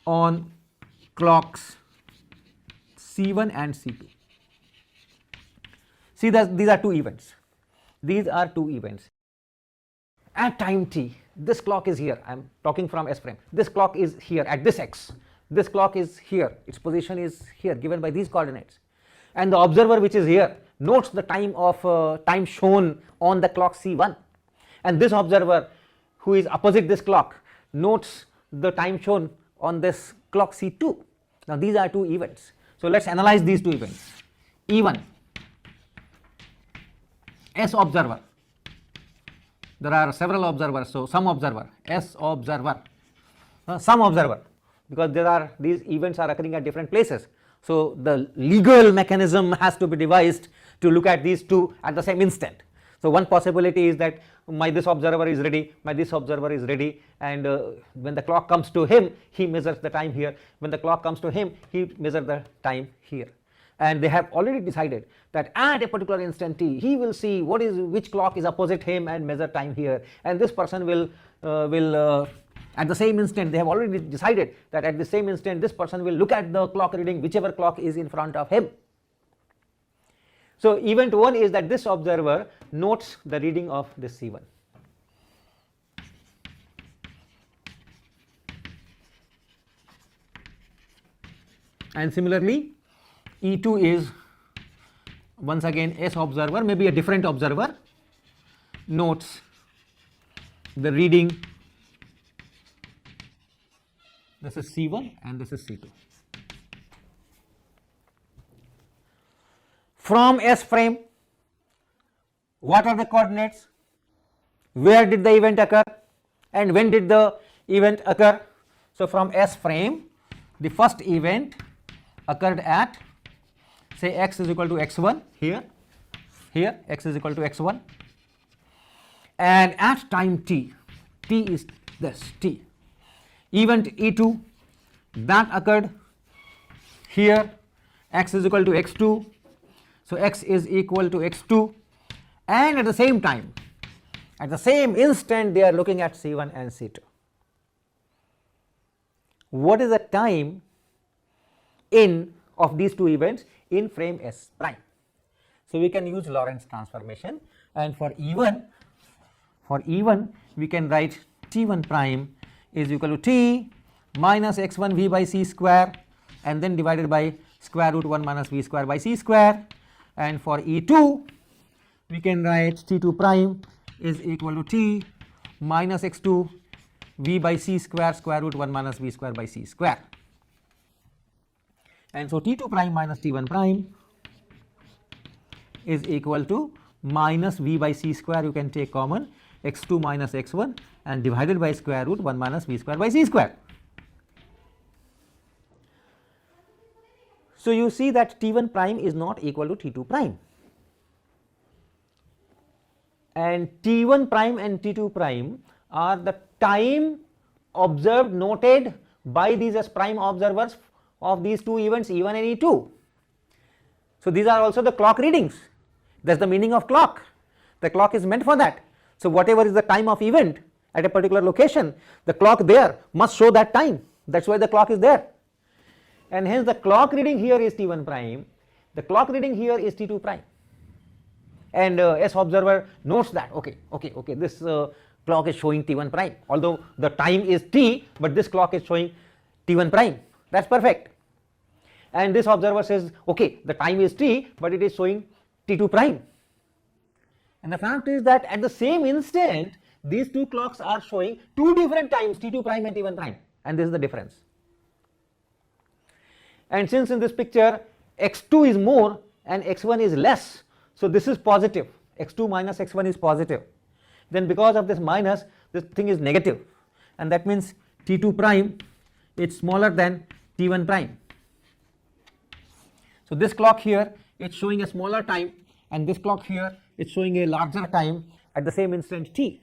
Speaker 2: on clocks C1 and C2. See that these are two events. These are two events. At time t, this clock is here. I am talking from S frame. This clock is here at this x. This clock is here. Its position is here, given by these coordinates. And the observer which is here notes the time shown on the clock C1. And this observer who is opposite this clock notes the time shown on this clock C2. Now these are two events. So let us analyze these two events. E1, S observer, there are several observers, so some observer, S observer, some observer, because these events are occurring at different places. So the legal mechanism has to be devised to look at these two at the same instant. So one possibility is that this observer is ready, this observer is ready, and when the clock comes to him, he measures the time here. When the clock comes to him, he measures the time here. And they have already decided that at a particular instant t, he will see which clock is opposite him and measure time here. And this person will at the same instant, they have already decided that at the same instant this person will look at the clock reading whichever clock is in front of him. So event 1 is that this observer notes the reading of this C1. And similarly E2 is once again S observer, maybe a different observer, notes the reading. This is C1 and this is C2. From S frame, what are the coordinates? Where did the event occur and when did the event occur? So from S frame, the first event occurred at, say, x is equal to x1 here x is equal to x1, and at time t is this t. Event E2 that occurred here, x is equal to x2, so x is equal to x2, and at the same time, at the same instant, they are looking at C1 and C2. What is the time in of these two events in frame S prime? So we can use Lorentz transformation, and for E1 we can write T1 prime is equal to T minus x1 v by c square and then divided by square root 1 minus v square by c square, and for E2 we can write T2 prime is equal to T minus x2 v by c square square root 1 minus v square by c square. And so T2 prime minus T1 prime is equal to minus v by c square, you can take common, x2 minus x1 and divided by square root 1 minus v square by c square. So you see that T1 prime is not equal to T2 prime, and T1 prime and T2 prime are the time observed noted by these as prime observers of these two events E1 and E2. So these are also the clock readings. That is the meaning of clock. The clock is meant for that. So whatever is the time of event at a particular location, the clock there must show that time. That is why the clock is there. And hence the clock reading here is T1 prime, the clock reading here is T2 prime. And S observer notes that okay, this clock is showing T1 prime, although the time is T, but this clock is showing T1 prime. That is perfect. And this observer says okay, the time is T, but it is showing T2 prime. And the fact is that at the same instant these two clocks are showing two different times, T2 prime and T1 prime, and this is the difference. And since in this picture x2 is more and x1 is less, so this is positive, x2 minus x1 is positive, then because of this minus this thing is negative, and that means T2 prime is smaller than T1 prime. So this clock here is showing a smaller time and this clock here is showing a larger time at the same instant t.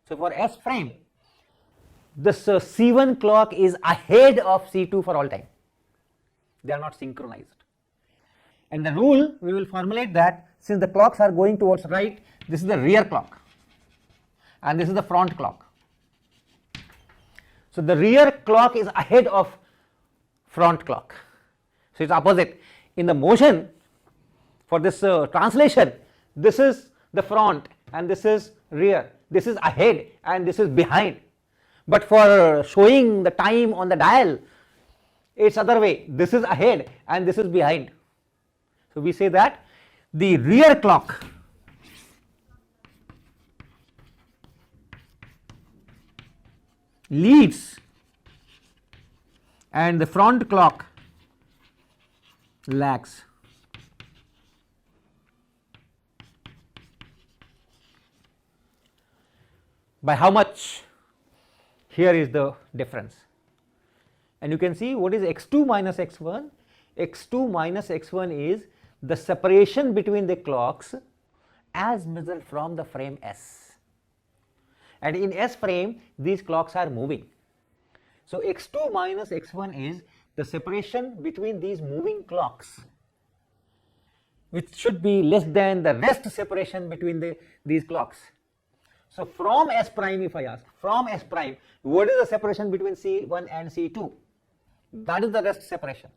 Speaker 2: So for S frame this C1 clock is ahead of C2 for all time. They are not synchronized. And the rule we will formulate that since the clocks are going towards right, this is the rear clock and this is the front clock. So the rear clock is ahead of front clock. So it is opposite. In the motion for this translation, this is the front and this is rear, this is ahead and this is behind. But for showing the time on the dial, it is other way, this is ahead and this is behind. So we say that the rear clock leads and the front clock lags. By how much? Here is the difference. And you can see what is x2 minus x1. x2 minus x1 is the separation between the clocks as measured from the frame S. And in S frame these clocks are moving. So x2 minus x1 is the separation between these moving clocks, which should be less than the rest separation between these clocks. So from S prime, if I ask, from S prime, what is the separation between C1 and C2? That is the rest separation.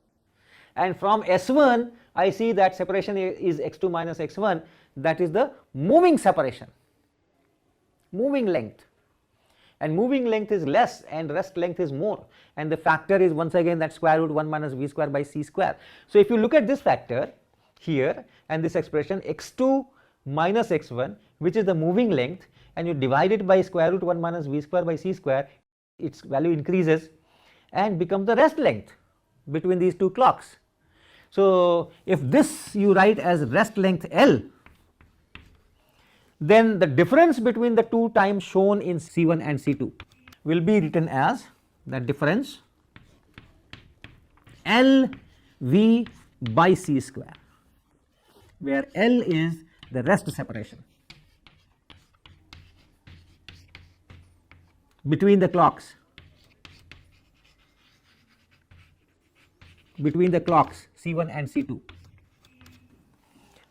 Speaker 2: And from S1, I see that separation is x2 minus x1, that is the moving separation, moving length. And moving length is less and rest length is more, and the factor is once again that square root 1 minus v square by c square. So if you look at this factor here and this expression x2 minus x1, which is the moving length, and you divide it by square root 1 minus v square by c square, its value increases and becomes the rest length between these two clocks. So if this you write as rest length L, then the difference between the two times shown in C1 and C2 will be written as the difference L V by C square, where L is the rest separation between the clocks, C1 and C2.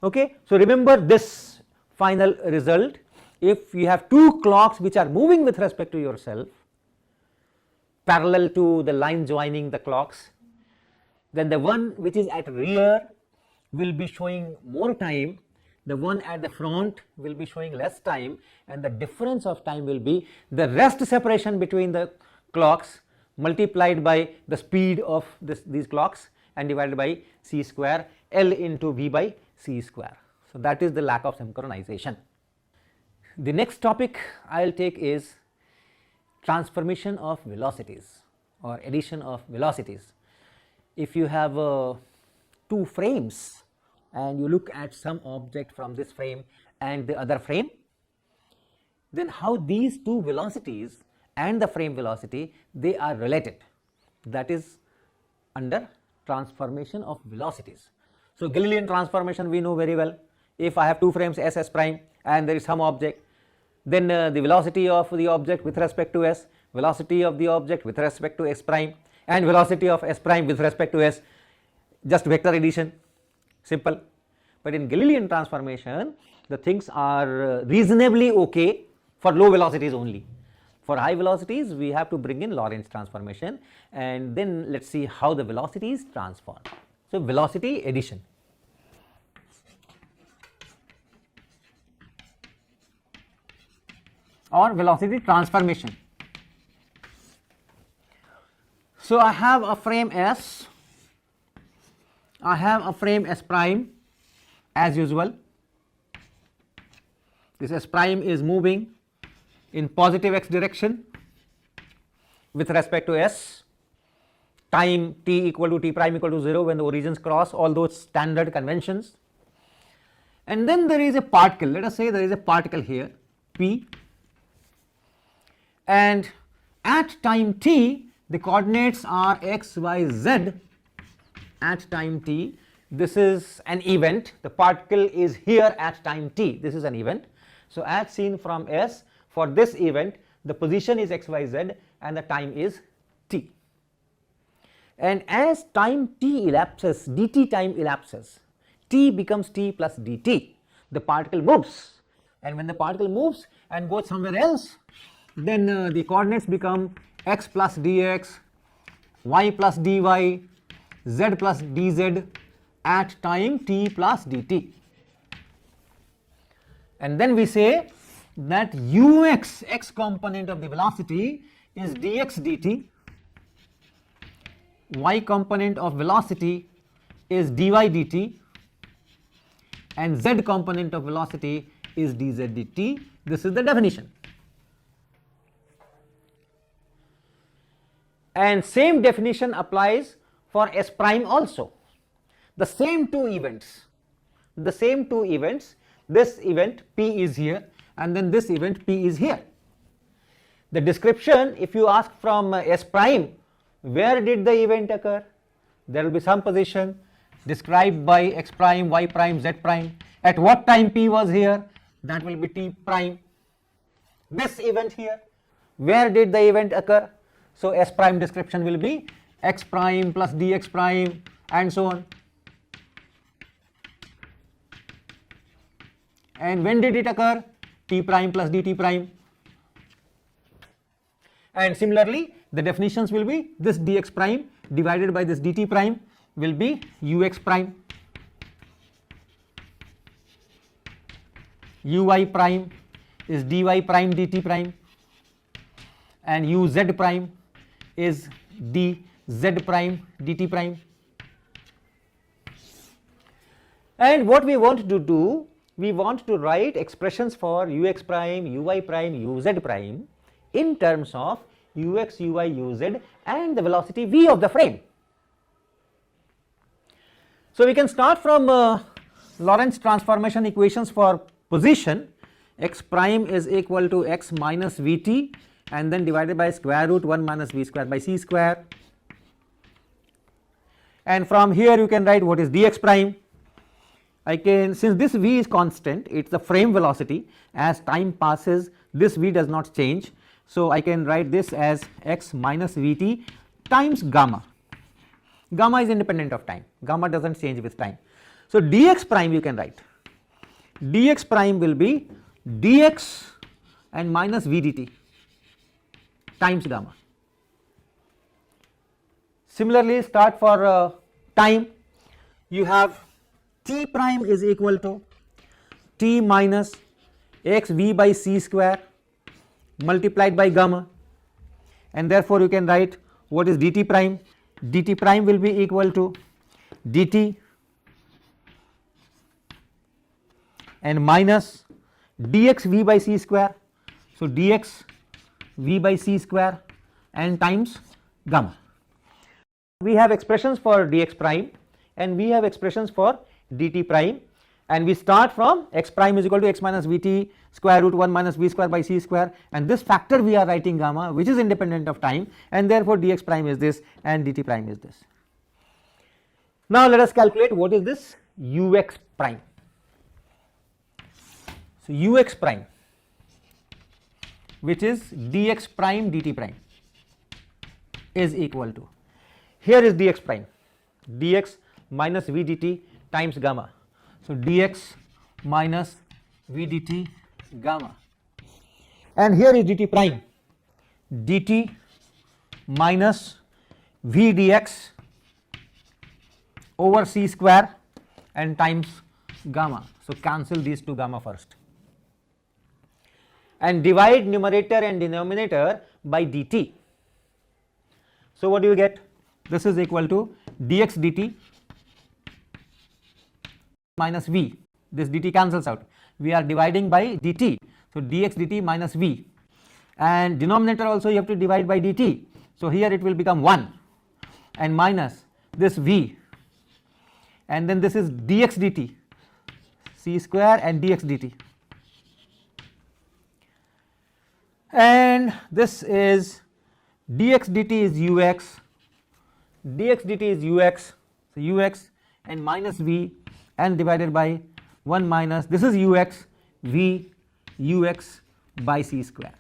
Speaker 2: Okay, so remember this final result. If you have two clocks which are moving with respect to yourself parallel to the line joining the clocks, then the one which is at rear will be showing more time, the one at the front will be showing less time, and the difference of time will be the rest separation between the clocks multiplied by the speed of these clocks and divided by c square, L into V by c square. So, that is the lack of synchronization. The next topic I will take is transformation of velocities or addition of velocities. If you have two frames and you look at some object from this frame and the other frame, then how these two velocities and the frame velocity, they are related, that is under transformation of velocities. So, Galilean transformation we know very well. If I have two frames S prime and there is some object, then the velocity of the object with respect to S, velocity of the object with respect to S prime, and velocity of S prime with respect to S, just vector addition, simple. But in Galilean transformation the things are reasonably okay for low velocities only. For high velocities we have to bring in Lorentz transformation, and then let us see how the velocities transform. So, velocity addition. Or velocity transformation. So, I have a frame S, I have a frame S prime as usual. This S prime is moving in positive x direction with respect to S, time t equal to t prime equal to 0 when the origins cross, all those standard conventions. And then there is a particle, let us say there is a particle here P, and at time t the coordinates are x, y, z. At time t, this is an event, the particle is here at time t, this is an event. So, as seen from S, for this event the position is x, y, z and the time is t. And as time t elapses, dt time elapses, t becomes t plus dt, the particle moves, and when the particle moves and goes somewhere else, then the coordinates become x plus dx, y plus dy, z plus dz at time t plus dt. And then we say that ux, x component of the velocity, is dx dt, y component of velocity is dy dt, and z component of velocity is dz dt. This is the definition. And same definition applies for S prime also. The same two events, this event P is here and then this event P is here. The description, if you ask from S prime, where did the event occur? There will be some position described by x prime, y prime, z prime. At what time P was here? That will be t prime. This event here, where did the event occur? So, S prime description will be x prime plus dx prime and so on. And when did it occur? T prime plus dt prime. And similarly, the definitions will be this dx prime divided by this dt prime will be ux prime, uy prime is dy prime dt prime, and uz prime is dz prime dt prime. And what we want to do, we want to write expressions for ux prime, uy prime, uz prime in terms of ux, uy, uz and the velocity v of the frame. So, we can start from Lorentz transformation equations for position. X prime is equal to x minus vt and then divided by square root 1 minus v square by c square, and from here you can write what is dx prime. I can, since this v is constant, it is the frame velocity, as time passes this v does not change. So, I can write this as x minus vt times gamma. Gamma is independent of time, gamma does not change with time. So, dx prime you can write, dx prime will be dx and minus v dt times gamma. Similarly, start for time, you have t prime is equal to t minus x v by c square multiplied by gamma, and therefore you can write what is dt prime. Dt prime will be equal to dt and minus dx v by c square. So dx v by c square and times gamma. We have expressions for dx prime and we have expressions for dt prime, and we start from x prime is equal to x minus vt square root 1 minus v square by c square, and this factor we are writing gamma, which is independent of time, and therefore dx prime is this and dt prime is this. Now let us calculate what is this ux prime. So ux prime, which is dx prime dt prime, is equal to, here is dx prime, dx minus v dt times gamma. So dx minus v dt gamma, and here is dt prime, dt minus v dx over c square and times gamma. So cancel these two gamma first and divide numerator and denominator by dt. So what do you get? This is equal to dx dt minus v, this dt cancels out, we are dividing by dt, so dx dt minus v, and denominator also you have to divide by dt, so here it will become 1 and minus this v, and then this is dx dt c square and dx dt, and this is dx dt is ux, dx dt is ux, so ux and minus v and divided by 1 minus this is ux v ux by c square.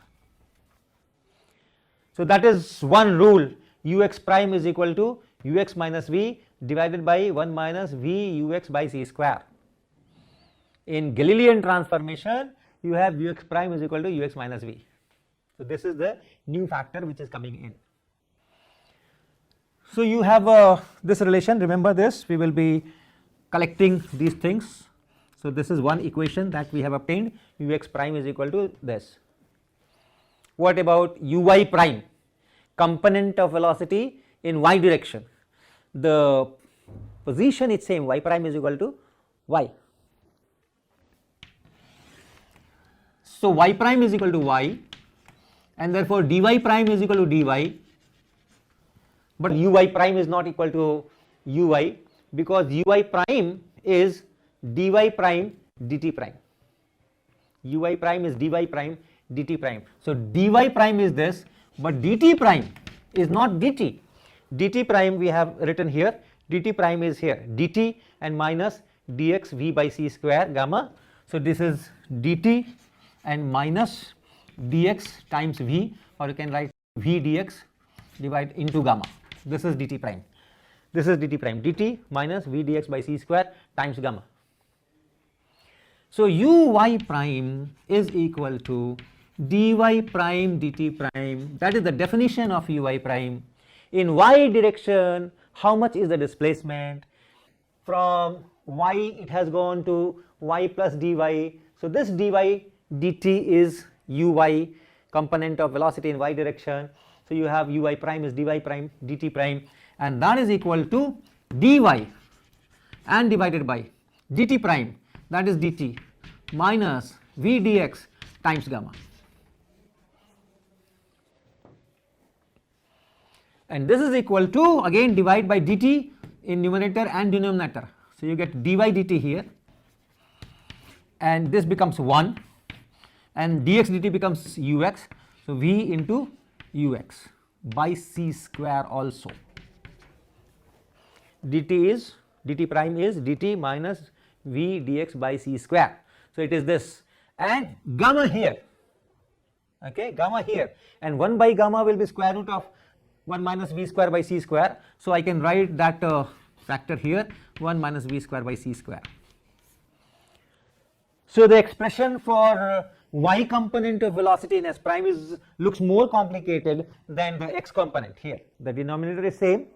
Speaker 2: So that is one rule, ux prime is equal to ux minus v divided by 1 minus v ux by c square. In Galilean transformation you have ux prime is equal to ux minus v. So this is the new factor which is coming in. So you have this relation, remember this, we will be collecting these things. So this is one equation that we have obtained, ux prime is equal to this. What about uy prime, component of velocity in y direction? The position is same, y prime is equal to y. So y prime is equal to y, and therefore dy prime is equal to dy, but uy prime is not equal to uy, because uy prime is dy prime dt prime, uy prime is dy prime dt prime. So dy prime is this, but dt prime is not dt, dt prime we have written here, dt prime is here, dt and minus dx v by c square gamma. So this is dt and minus dx times v, or you can write v dx divide into gamma, this is dt prime, this is dt prime, dt minus v dx by c square times gamma. So uy prime is equal to dy prime dt prime, that is the definition of uy prime. In y direction, how much is the displacement? From y it has gone to y plus dy, so this dy dt is uy, component of velocity in y direction. So you have uy prime is dy prime dt prime, and that is equal to dy and divided by dt prime, that is dt minus v dx times gamma, and this is equal to again divide by dt in numerator and denominator. So you get dy dt here, and this becomes 1, and dx dt becomes ux, so v into ux by c square also. dt prime is dt minus v dx by c square, so it is this, and gamma here, okay, gamma here, and 1 by gamma will be square root of 1 minus v square by c square, so I can write that factor here, 1 minus v square by c square. So the expression for y component of velocity in s prime is looks more complicated than the x component here. The denominator is same,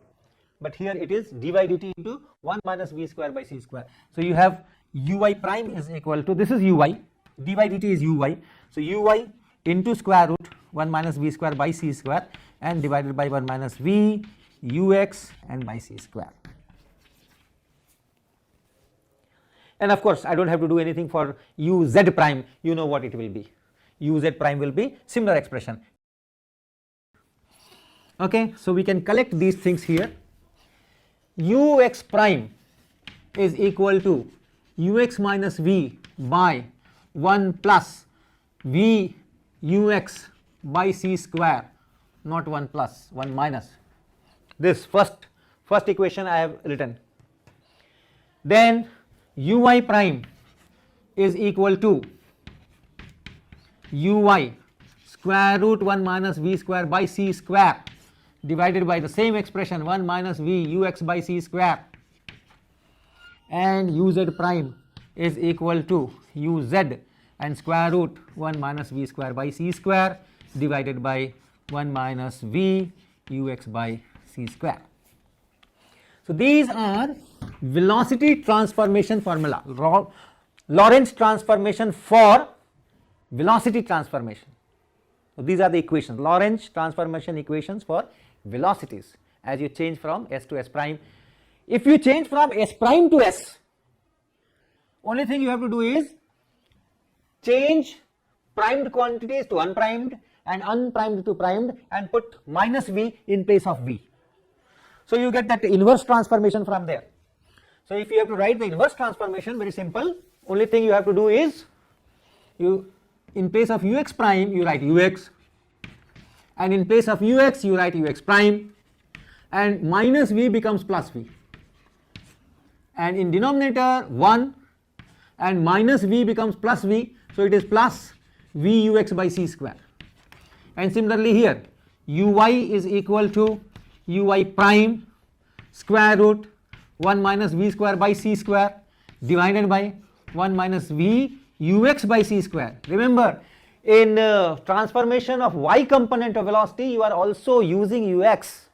Speaker 2: but here it is dy dt into 1 minus v square by c square. So you have uy prime is equal to, this is uy, dy dt is uy, so uy into square root 1 minus v square by c square and divided by 1 minus v ux and by c square. And of course I do not have to do anything for uz prime, you know what it will be, uz prime will be similar expression. Okay, so we can collect these things here. Ux prime is equal to ux minus v by 1 plus v ux by c square, not 1 plus, 1 minus. This first equation I have written. Then uy prime is equal to uy square root 1 minus v square by c square divided by the same expression 1 minus v ux by c square, and uz prime is equal to uz and square root 1 minus v square by c square divided by 1 minus v ux by c square. So these are velocity transformation formula, Lorentz transformation for velocity transformation. So these are the equations, Lorentz transformation equations for velocities as you change from s to s prime. If you change from s prime to s, only thing you have to do is change primed quantities to unprimed and unprimed to primed and put minus v in place of v. So you get that inverse transformation from there. So if you have to write the inverse transformation, very simple, only thing you have to do is you, in place of ux prime you write ux, and in place of ux you write ux prime, and minus v becomes plus v, and in denominator 1 and minus v becomes plus v, so it is plus v ux by c square. And similarly here uy is equal to uy prime square root 1 minus v square by c square divided by 1 minus v ux by c square. Remember, in transformation of y component of velocity you are also using ux,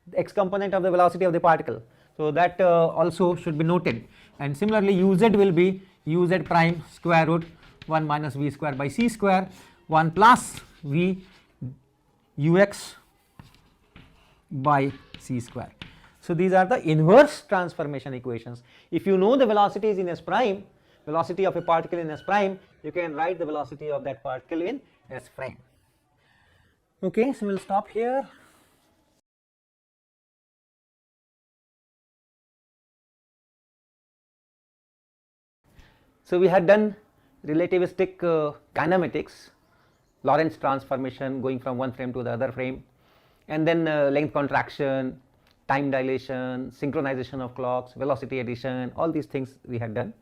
Speaker 2: the x component of the velocity of the particle, so that also should be noted. And similarly uz will be uz prime square root 1 minus v square by c square 1 plus v ux by c square. So these are the inverse transformation equations. If you know the velocity is in s prime, velocity of a particle in s prime, you can write the velocity of that particle in s prime. Okay, so we will stop here. So we had done relativistic kinematics, Lorentz transformation going from one frame to the other frame, and then length contraction, time dilation, synchronization of clocks, velocity addition, all these things we had done.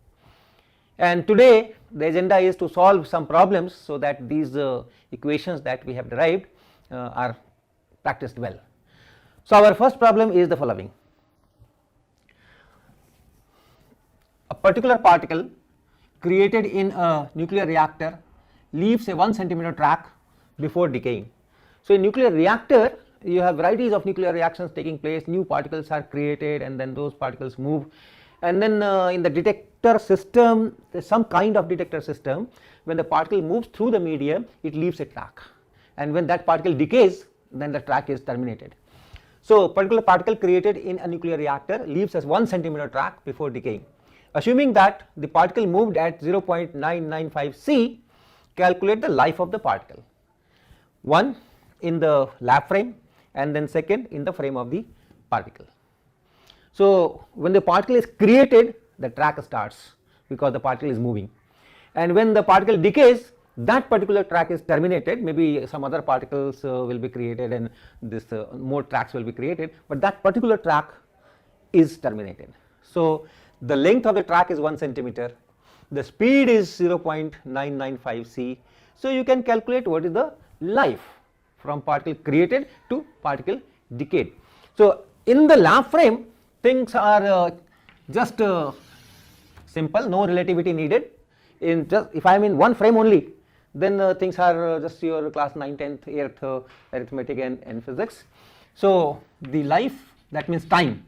Speaker 2: And today the agenda is to solve some problems so that these equations that we have derived are practiced well. So our first problem is the following: a particular particle created in a nuclear reactor leaves a 1 centimeter track before decaying. So in nuclear reactor you have varieties of nuclear reactions taking place, new particles are created and then those particles move, and then in the detector system, there is some kind of detector system, when the particle moves through the medium it leaves a track, and when that particle decays then the track is terminated. So particular particle created in a nuclear reactor leaves as 1 centimeter track before decaying. Assuming that the particle moved at 0.995 c, calculate the life of the particle, one in the lab frame and then second in the frame of the particle. So when the particle is created, the track starts because the particle is moving, and when the particle decays, that particular track is terminated. Maybe some other particles will be created and this more tracks will be created, but that particular track is terminated. So the length of the track is 1 centimeter, the speed is 0.995 c. So you can calculate what is the life from particle created to particle decayed. So in the lab frame things are just simple, no relativity needed. In just if I am in one frame only, then things are just your class 9th, 10th, 8th arithmetic and physics. So the life that means time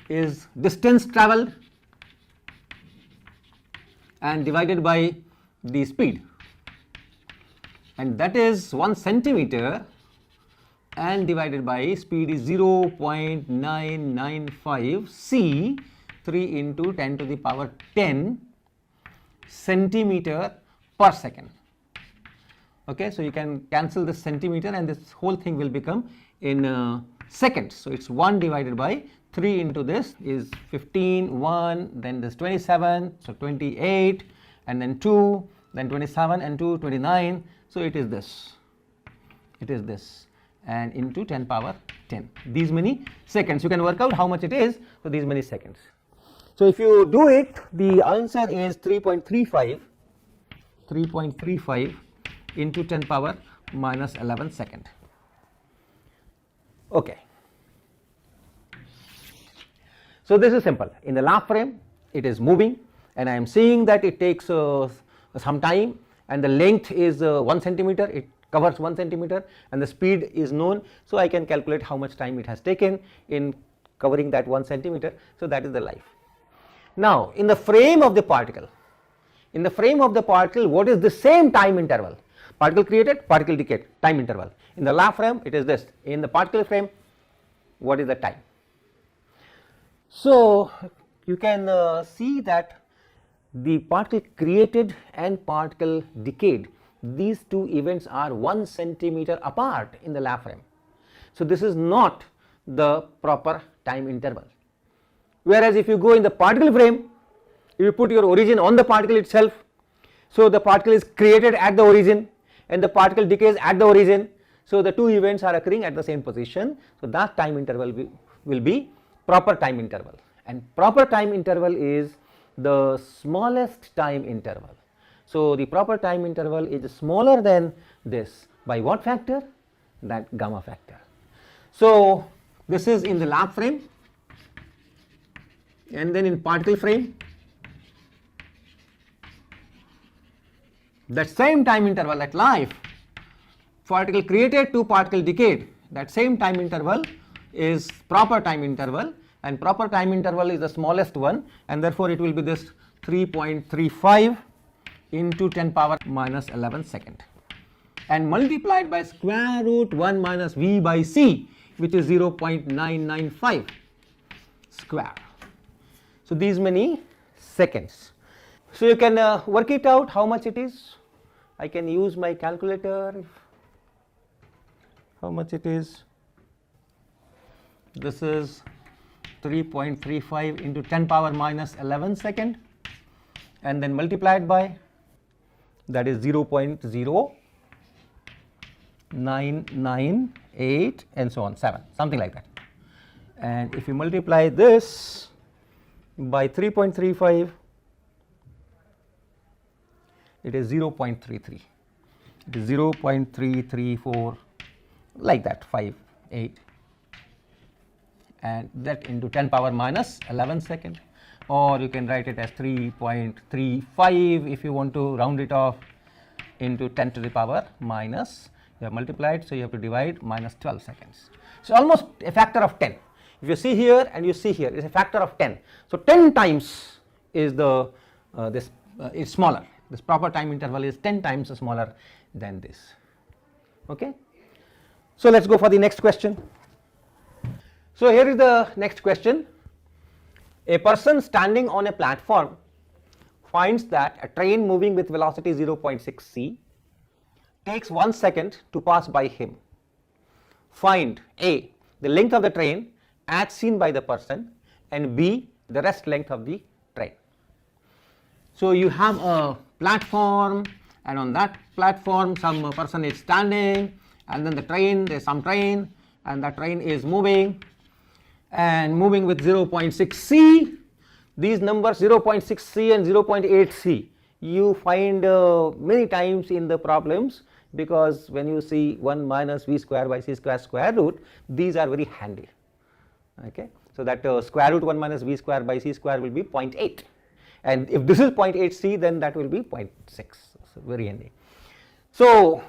Speaker 2: is distance travelled and divided by the speed, and that is 1 centimeter and divided by speed is 0.995 c 3 into 10 to the power 10 centimeter per second. Okay, so you can cancel this centimeter and this whole thing will become in seconds. So it's 1 divided by 3 into this is 15, 1, then this 27, so 28, and then 2, then 27 and 2, 29. So it is this, and into 10 power 10. These many seconds. You can work out how much it is for these many seconds. So if you do it, the answer is 3.35 into 10 power minus 11 second. Okay. So this is simple. In the lab frame, it is moving, and I am seeing that it takes some time, and the length is 1 centimeter. It covers 1 centimeter, and the speed is known. So I can calculate how much time it has taken in covering that 1 centimeter. So that is the life. Now, in the frame of the particle, what is the same time interval? Particle created, particle decayed, time interval. In the lab frame, it is this. In the particle frame, what is the time? So you can see that the particle created and particle decayed, these two events are 1 centimeter apart in the lab frame. So this is not the proper time interval. Whereas if you go in the particle frame, if you put your origin on the particle itself, so the particle is created at the origin and the particle decays at the origin, so the two events are occurring at the same position. So that time interval will be proper time interval, and proper time interval is the smallest time interval. So the proper time interval is smaller than this by what factor? That gamma factor. So this is in the lab frame, and then in particle frame, that same time interval at life, particle created to particle decayed, that same time interval is proper time interval, and proper time interval is the smallest one, and therefore it will be this 3.35 into 10 power minus 11 second, and multiplied by square root 1 minus v by c, which is 0.995 square. So these many seconds. So you can work it out how much it is. I can use my calculator. How much it is? This is 3.35 into 10 power minus 11 second, and then multiplied by, that is 0.0998 and so on, 7, something like that. And if you multiply this by 3.35, it is 0.33. It is 0.334, like that, 5, 8, and that into 10 power minus 11 second, or you can write it as 3.35 if you want to round it off, into 10 to the power minus, you have multiplied, so you have to divide, minus 12 seconds. So almost a factor of 10. If you see here and you see here, it's a factor of 10. So 10 times is the is smaller. This proper time interval is 10 times smaller than this. Okay. So let's go for the next question. So here is the next question. A person standing on a platform finds that a train moving with velocity 0.6 c takes 1 second to pass by him. Find A, the length of the train as seen by the person, and B, the rest length of the train. So you have a platform, and on that platform some person is standing, and then the train, there is some train, and that train is moving, and moving with 0.6 c. These numbers 0.6 c and 0.8 c you find many times in the problems, because when you see 1 minus v square by c square square root, these are very handy. Okay. So that square root 1 minus v square by c square will be 0.8, and if this is 0.8 c, then that will be 0.6. So very handy. So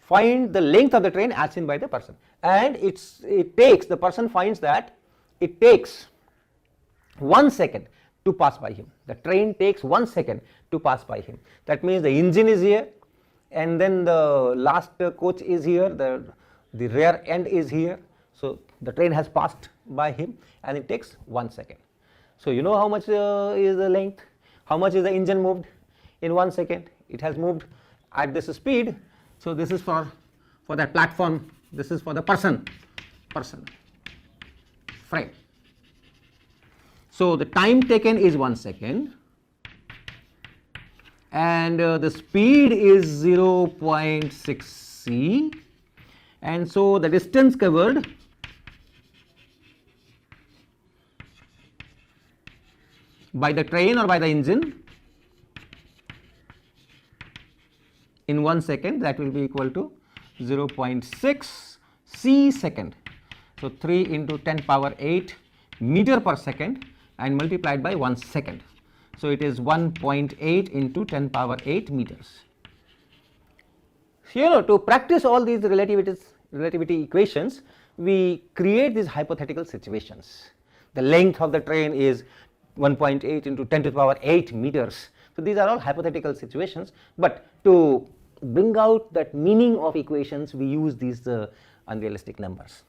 Speaker 2: find the length of the train as seen by the person, and the person finds that it takes 1 second to pass by him. The train takes 1 second to pass by him. That means the engine is here, and then the last coach is here, the rear end is here. So the train has passed by him and it takes 1 second. So you know how much is the length, how much is the engine moved in 1 second? It has moved at this speed. So this is for that platform, this is for the person frame. So the time taken is 1 second, and the speed is 0.6 c, and so the distance covered by the train or by the engine in 1 second, that will be equal to 0.6 c second. So 3 into 10 power 8 meter per second and multiplied by 1 second. So it is 1.8 into 10 power 8 meters. So, to practice all these relativity equations, we create these hypothetical situations. The length of the train is 1.8 into 10 to the power 8 meters. So these are all hypothetical situations, but to bring out that meaning of equations, we use these unrealistic numbers.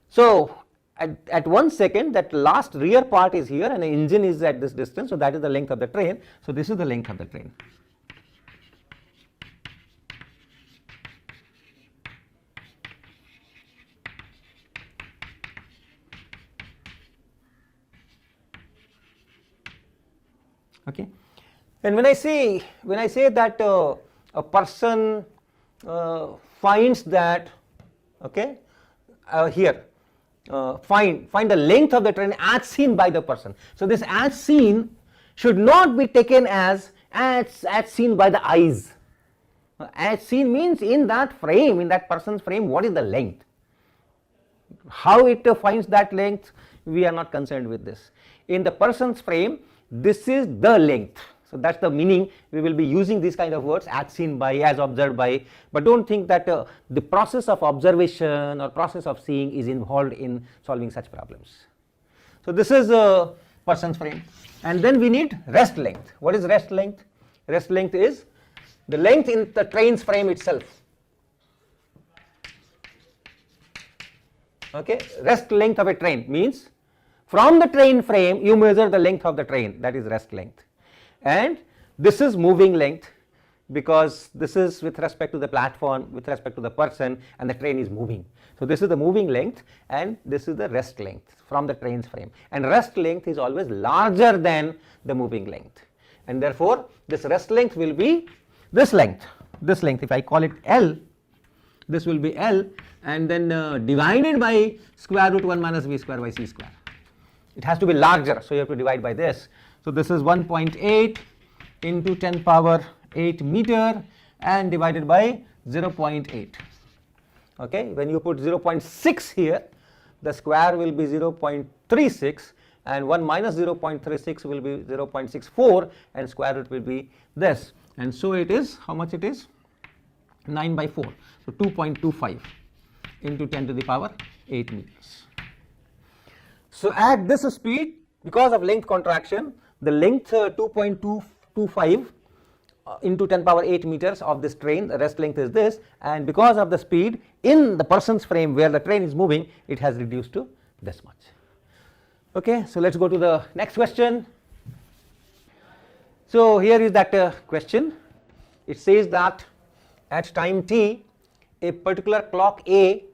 Speaker 2: So at 1 second, that last rear part is here and the engine is at this distance, so that is the length of the train. So this is the length of the train. Okay, and when I say that a person finds that, okay, here find the length of the train as seen by the person. So this as seen should not be taken as seen by the eyes. As seen means in that frame, in that person's frame, what is the length? How it finds that length, we are not concerned with this. In the person's frame, this is the length. So that's the meaning. We will be using these kind of words, as seen by, as observed by, but don't think that the process of observation or process of seeing is involved in solving such problems. So this is a person's frame, and then we need rest length. What is rest length? Rest length is the length in the train's frame itself. Okay, rest length of a train means from the train frame you measure the length of the train, that is rest length. And this is moving length, because this is with respect to the platform, with respect to the person, and the train is moving. So this is the moving length and this is the rest length from the train's frame, and rest length is always larger than the moving length, and therefore this rest length will be this length. This length, if I call it L, this will be L, and then divided by square root 1 minus v square by c square. It has to be larger, so you have to divide by this. So this is 1.8 into 10 power 8 meter and divided by 0.8. Okay, when you put 0.6 here, the square will be 0.36, and 1 minus 0.36 will be 0.64, and square root will be this. And so it is, how much it is? 9 by 4. So 2.25 into 10 to the power 8 meters. So at this speed, because of length contraction, the length 2.225 into 10 power 8 meters of this train, the rest length is this, and because of the speed in the person's frame where the train is moving, it has reduced to this much. Okay, so let's go to the next question. So here is that question. It says that at time t, a particular clock A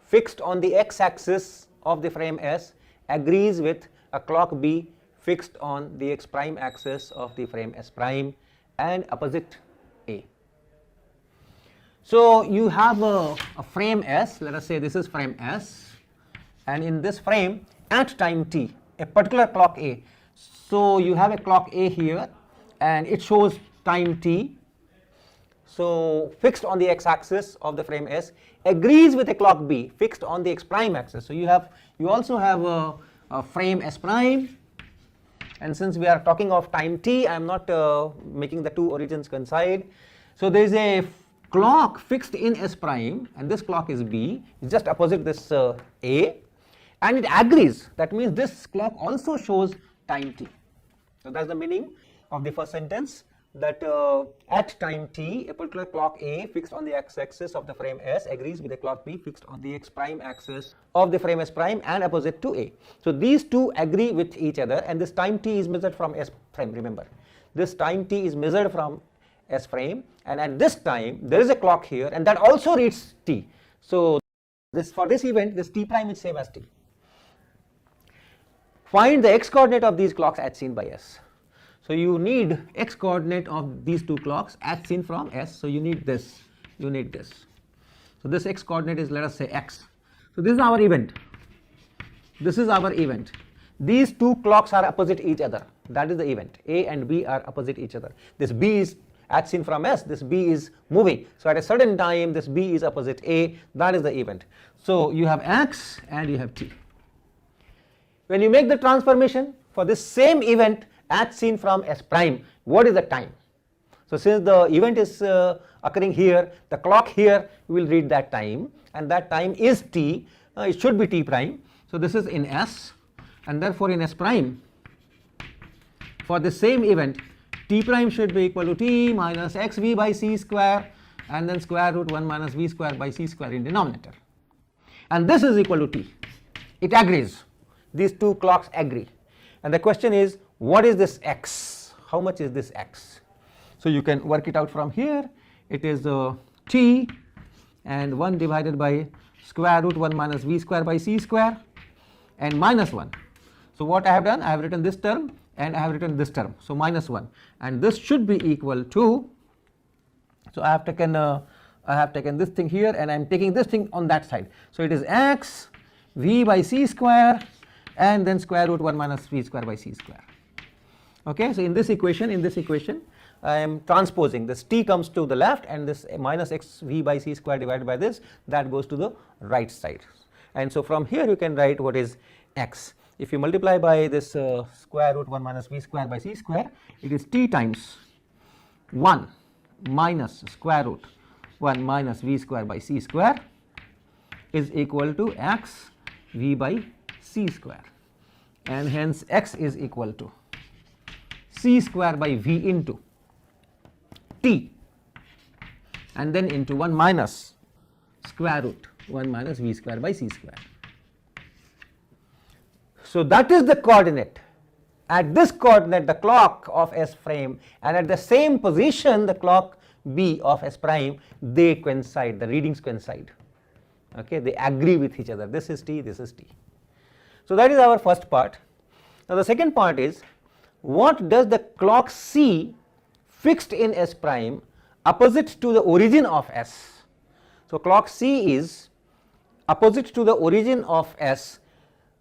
Speaker 2: fixed on the x-axis of the frame S agrees with a clock B fixed on the x prime axis of the frame S prime and opposite A. So you have a frame S, let us say this is frame S, and in this frame at time t, a particular clock A. So you have a clock A here and it shows time t. So fixed on the x-axis of the frame S agrees with a clock B fixed on the x prime axis. So you also have a frame S prime, and since we are talking of time t, I am not making the two origins coincide. So there is a clock fixed in S prime, and this clock is B, is just opposite this A, and it agrees. That means this clock also shows time t. So that's the meaning of the first sentence, that at time t, a particular clock A fixed on the x-axis of the frame S agrees with a clock B fixed on the x prime axis of the frame S prime and opposite to A. So these two agree with each other, and this time t is measured from S prime. Remember, this time t is measured from S frame, and at this time there is a clock here, and that also reads t. So this, for this event, this t prime is same as t. Find the x coordinate of these clocks as seen by S. So you need x coordinate of these two clocks as seen from S. So you need this, you need this. So this x coordinate is, let us say, x. So this is our event. This is our event. These two clocks are opposite each other. That is the event. A and B are opposite each other. This B is as seen from S, this B is moving. So at a certain time this B is opposite A, that is the event. So you have x and you have t. When you make the transformation for this same event as seen from S prime, what is the time? So since the event is occurring here, the clock here will read that time, and that time is t, it should be t prime. So this is in S, and therefore in S prime, for the same event, t prime should be equal to t minus xv by c square, and then square root 1 minus v square by c square in denominator. And this is equal to t. It agrees. These two clocks agree. And the question is, what is this x? How much is this x? So you can work it out from here. It is t and 1 divided by square root 1 minus v square by c square and minus 1. So what I have done, I have written this term and I have written this term. So minus 1, and this should be equal to, so I have taken this thing here and I am taking this thing on that side. So it is x v by c square and then square root 1 minus v square by c square. Okay, so in this equation I am transposing. This t comes to the left, and this minus x v by c square divided by this, that goes to the right side. And so from here you can write what is x. If you multiply by this square root 1 minus v square by c square, it is t times 1 minus square root 1 minus v square by c square is equal to x v by c square, and hence x is equal to c square by v into t, and then into 1 minus square root 1 minus v square by c square. So that is the coordinate. At this coordinate, the clock of S frame, and at the same position the clock B of S prime, they coincide, the readings coincide. Okay, they agree with each other. This is t, this is t. So that is our first part. Now the second part is, what does the clock C fixed in S prime opposite to the origin of S? So clock C is opposite to the origin of S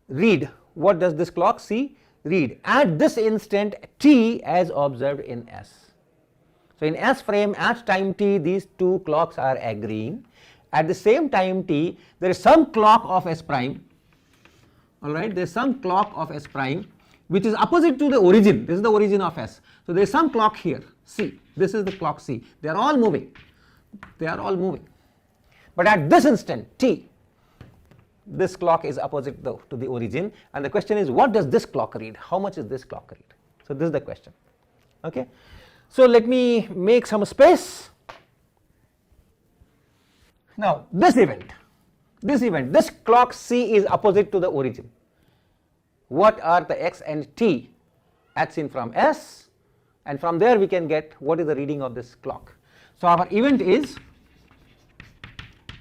Speaker 2: read. What does this clock C read at this instant t as observed in S? So in S frame at time t, these two clocks are agreeing. At the same time t, there is some clock of S prime. Alright, there is some clock of S prime which is opposite to the origin. This is the origin of S. So there is some clock here, C. This is the clock C. They are all moving. They are all moving. But at this instant t, this clock is opposite to the origin, and the question is, what does this clock read? How much is this clock read? So this is the question. Okay. So let me make some space. Now this event, this clock C is opposite to the origin. What are the x and t as seen from S, and from there we can get what is the reading of this clock. So our event is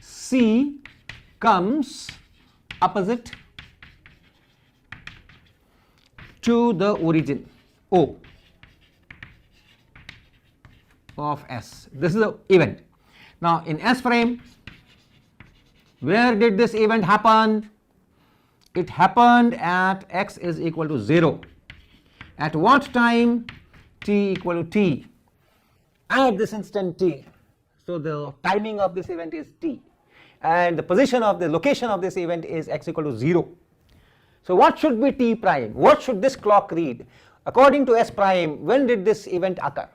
Speaker 2: C comes opposite to the origin O of S. This is the event. Now in S frame, where did this event happen? It happened at x is equal to 0. At what time? T equal to t. At this instant t. So the timing of this event is t, and the position of the location of this event is x equal to 0. So what should be t prime? What should this clock read? According to S prime, when did this event occur?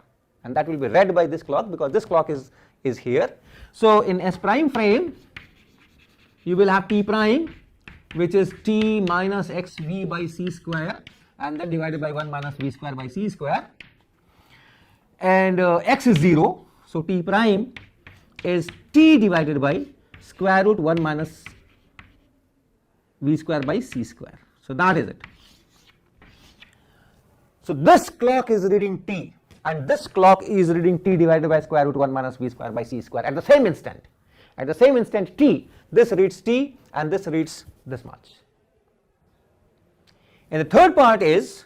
Speaker 2: And that will be read by this clock, because this clock is here. So in S prime frame you will have T prime, which is T minus xv by c square, and then divided by 1 minus v square by c square, and x is 0, so T prime is T divided by square root 1 minus v square by c square. So that is it. So this clock is reading T, and this clock is reading T divided by square root 1 minus v square by c square at the same instant. At the same instant T, this reads T and this reads this much. And the third part is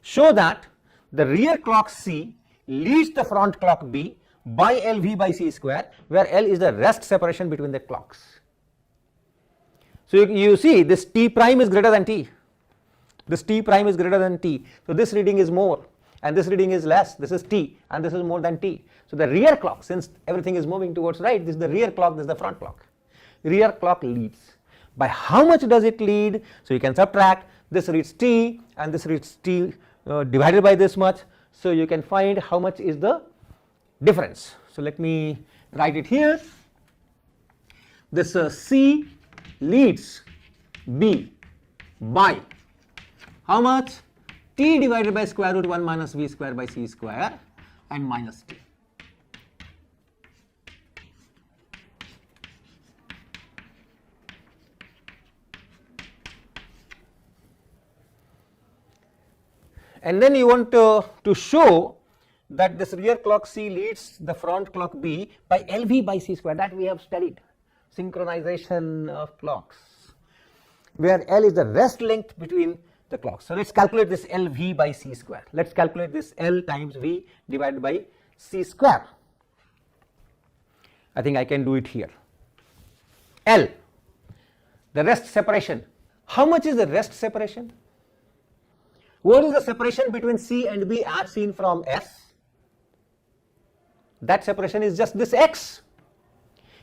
Speaker 2: show that the rear clock C leads the front clock B by LV by C square, where L is the rest separation between the clocks. So you see this T prime is greater than T. This T prime is greater than T. So this reading is more and this reading is less. This is T and this is more than T. So the rear clock, since everything is moving towards right, this is the rear clock, this is the front clock. Rear clock leads. By how much does it lead? So you can subtract. This reads T and this reads T divided by this much. So you can find how much is the difference. So let me write it here. This C leads B by how much? T divided by square root 1 minus v square by c square and minus T. And then you want to show that this rear clock C leads the front clock B by LV by C square, that we have studied, synchronization of clocks, where L is the rest length between the clocks. So let's calculate this LV by C square. Let's calculate this L times V divided by C square. I think I can do it here. L, the rest separation. How much is the rest separation? What is the separation between C and B as seen from S? That separation is just this x,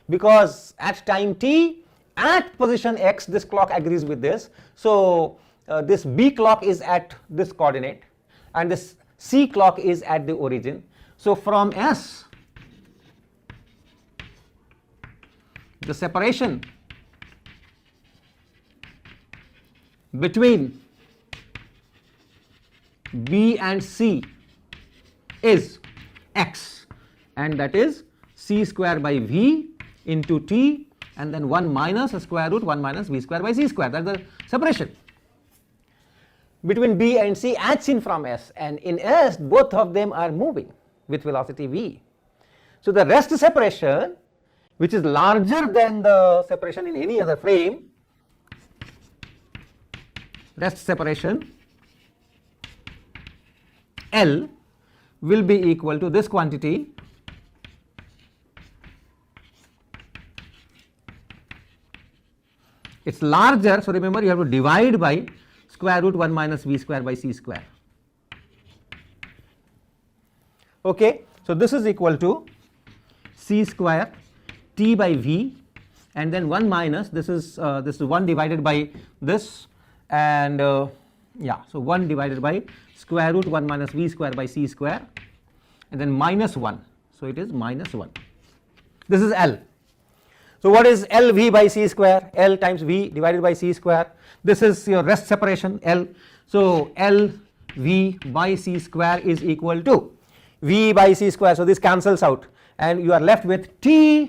Speaker 2: because at time t, at position x, this clock agrees with this. So this B clock is at this coordinate and this C clock is at the origin. So from S, the separation between B and C is x, and that is C square by V into T, and then 1 minus square root 1 minus V square by C square. That is the separation between B and C as seen from S, and in S both of them are moving with velocity V. So the rest separation, which is larger than the separation in any other frame, rest separation L will be equal to this quantity it's larger, so remember you have to divide by square root 1 minus V square by C square. Okay, so this is equal to C square T by V, and then 1 minus this is 1 divided by this, and yeah, so 1 divided by square root 1 minus V square by C square, and then minus 1, so it is minus 1. This is L. So what is LV by C square? L times V divided by C square. This is your rest separation L. So LV by C square is equal to V by C square. So this cancels out and you are left with T,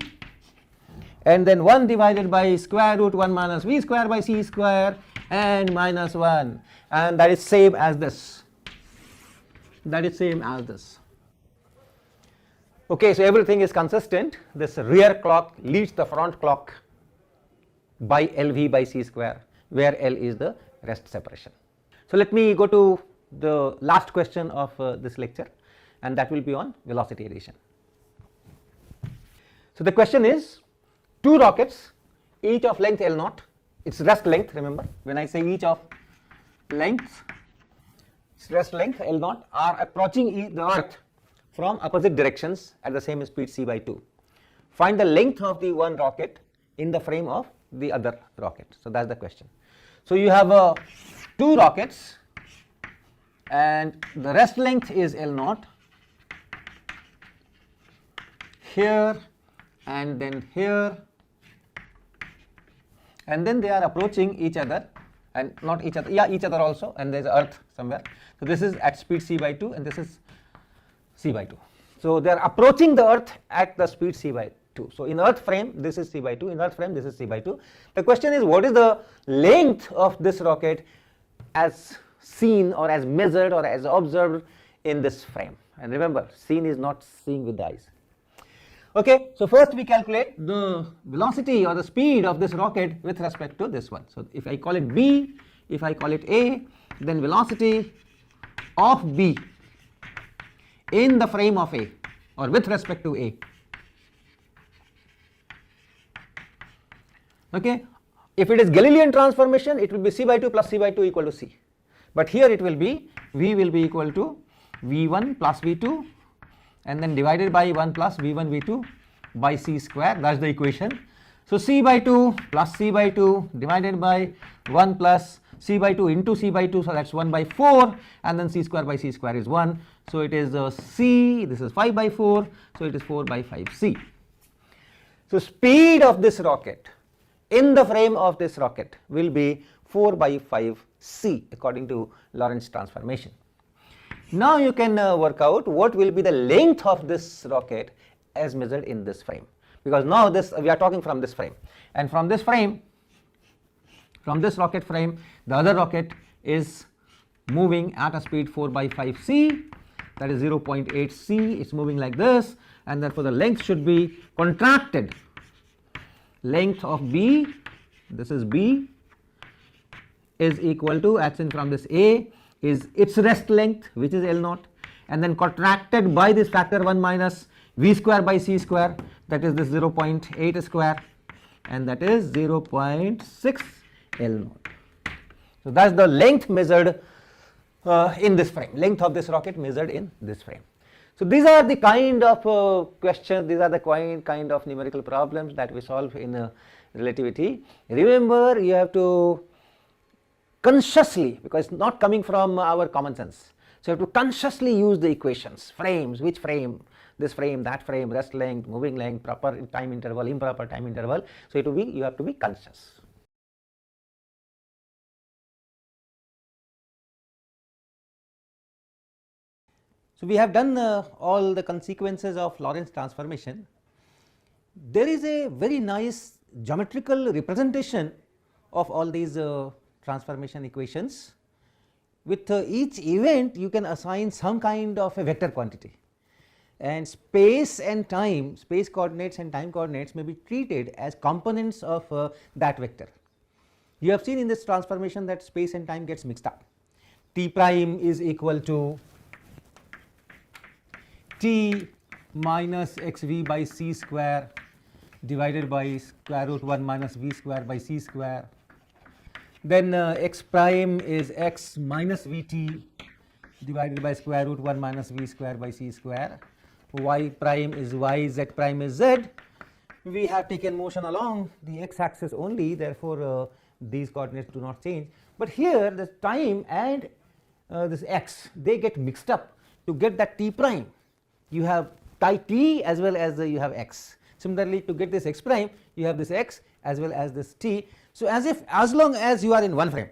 Speaker 2: and then 1 divided by square root 1 minus V square by C square and minus 1, and that is same as this. That is same as this. Okay, so everything is consistent. This rear clock leads the front clock by LV by C square, where L is the rest separation. So let me go to the last question of this lecture, and that will be on velocity addition. So the question is, two rockets, each of length L0, its rest length, remember when I say each of length, its rest length L0 are approaching the earth from opposite directions at the same speed c by 2. Find the length of the one rocket in the frame of the other rocket. So that's the question. So you have two rockets and the rest length is L0 here and then here, and then they are approaching each other, and not each other, yeah, each other also, and there is Earth somewhere. So this is at speed c by 2 and this is c by 2. So they are approaching the Earth at the speed c by 2. So in Earth frame this is c by 2, in Earth frame this is c by 2. The question is, what is the length of this rocket as seen or as measured or as observed in this frame? And remember, seen is not seeing with the eyes. Okay, so first we calculate the velocity or the speed of this rocket with respect to this one. So if I call it B, if I call it A, then velocity of B in the frame of A or with respect to A. Okay, if it is Galilean transformation, it will be c by 2 plus c by 2 equal to c. But here it will be V will be equal to V1 plus V2 and then divided by 1 plus V1 V2 by c square. That is the equation. So c by 2 plus c by 2 divided by 1 plus c by 2 into c by 2, so that is 1 by 4, and then c square by c square is 1. So it is c, this is 5 by 4, so it is 4 by 5c. So speed of this rocket in the frame of this rocket will be 4 by 5c according to Lorentz transformation. Now you can work out what will be the length of this rocket as measured in this frame, because now this we are talking from this frame, and from this frame, from this rocket frame, the other rocket is moving at a speed 4 by 5c, that is 0.8c. It's moving like this, and therefore the length should be contracted. Length of B, this is B, is equal to, as in from this A, is its rest length, which is L0, and then contracted by this factor 1 minus V square by C square, that is this 0.8 square, and that is 0.6 L0. So that's the length measured in this frame, length of this rocket measured in this frame. So these are the kind of questions, these are the kind of numerical problems that we solve in relativity. Remember, you have to consciously, because it's not coming from our common sense, so you have to consciously use the equations, frames, which frame, this frame, that frame, rest length, moving length, proper time interval, improper time interval. So you have to be conscious. So we have done all the consequences of Lorentz transformation. There is a very nice geometrical representation of all these transformation equations. With each event you can assign some kind of a vector quantity, and space and time, space coordinates and time coordinates may be treated as components of that vector. You have seen in this transformation that space and time gets mixed up. T prime is equal to T minus xv by c square divided by square root 1 minus v square by c square. Then x prime is x minus vt divided by square root 1 minus v square by c square. Y prime is y, z prime is z. We have taken motion along the x axis only, therefore these coordinates do not change. But here the time and this x, they get mixed up to get that t prime. You have t as well as you have x. Similarly, to get this x prime, you have this x as well as this t. So as long as you are in one frame,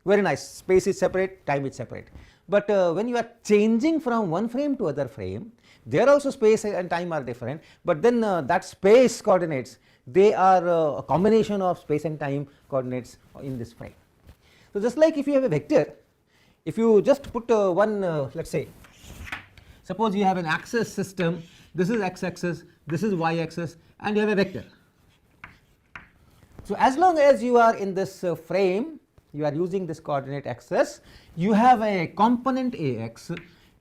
Speaker 2: very nice, space is separate, time is separate. But when you are changing from one frame to other frame, there also space and time are different, but then that space coordinates, they are a combination of space and time coordinates in this frame. So just like if you have a vector, if you just put one let us say, suppose you have an axis system, this is x axis, this is y axis, and you have a vector. So as long as you are in this frame, you are using this coordinate axis, you have a component ax,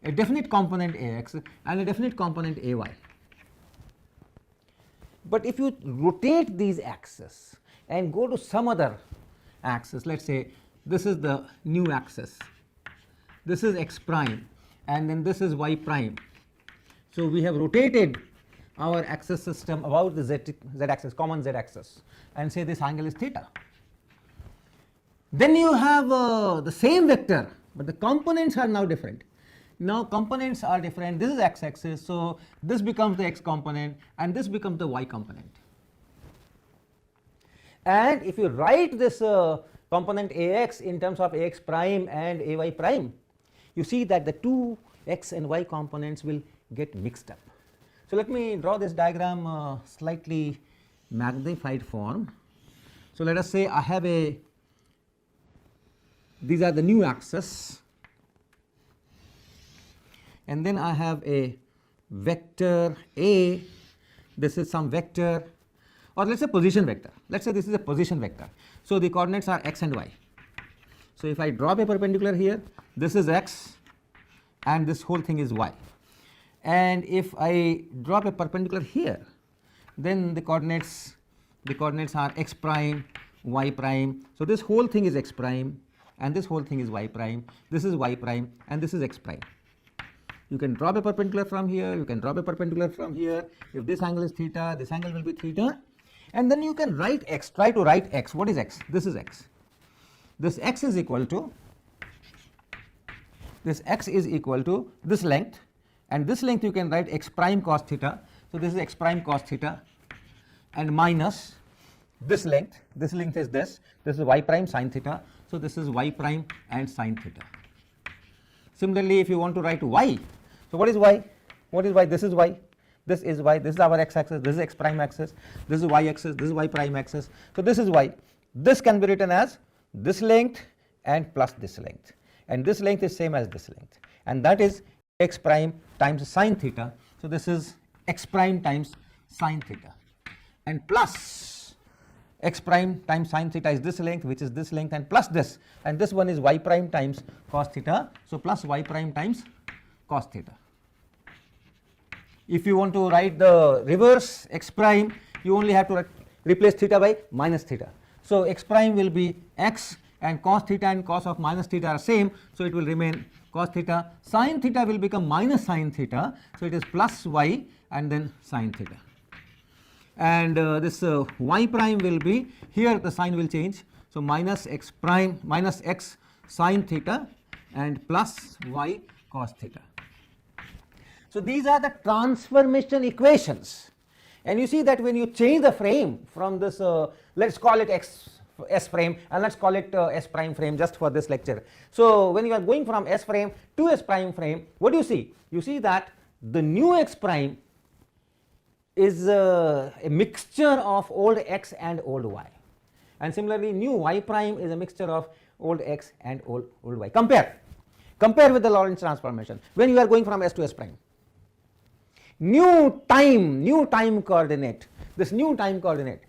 Speaker 2: a definite component ax and a definite component ay. But if you rotate these axes and go to some other axis, let us say this is the new axis, this is x prime, and then this is y prime. So we have rotated our axis system about the z axis, common z axis, and say this angle is theta. Then you have the same vector, but the components are now different. Now components are different. This is x axis, so this becomes the x component and this becomes the y component. And if you write this component ax in terms of ax prime and ay prime, you see that the two x and y components will get mixed up. So let me draw this diagram slightly magnified form. So let us say I have these are the new axes, and then I have a vector A, this is some vector, or let us say position vector. Let us say this is a position vector. So the coordinates are x and y. So if I drop a perpendicular here, this is x and this whole thing is y. And if I drop a perpendicular here, then the coordinates are x prime, y prime. So this whole thing is x prime and this whole thing is y prime, this is y prime and this is x prime. You can drop a perpendicular from here, you can drop a perpendicular from here. If this angle is theta, this angle will be theta, and then you can write x, try to write x. What is x? This is x. This x is equal to, this x is equal to this length, and this length you can write x prime cos theta. So this is x prime cos theta, and minus this length is this is y prime sin theta. So this is y prime and sin theta. Similarly, if you want to write y, so what is y? What is y? This is y. This is y. This is our x axis. This is x prime axis. This is y axis. This is y prime axis. So this is y. This can be written as this length and plus this length. And this length is same as this length. And that is x prime times sin theta. So this is x prime times sin theta. And plus x prime times sin theta is this length, which is this length, and plus this. And this one is y prime times cos theta. So plus y prime times cos theta. If you want to write the reverse x prime, you only have to replace theta by minus theta. So x prime will be x, and cos theta and cos of minus theta are same, so it will remain cos theta. Sin theta will become minus sin theta, so it is plus y and then sin theta. And this y prime will be, here the sign will change, so minus x prime, minus x sin theta and plus y cos theta. So these are the transformation equations, and you see that when you change the frame from this, let's call it S frame, and let's call it S prime frame just for this lecture. So when you are going from S frame to S prime frame, what do you see? You see that the new x prime is a mixture of old x and old y, and similarly new y prime is a mixture of old x and old y. Compare with the Lorentz transformation when you are going from S to S prime. New time coordinate, this new time coordinate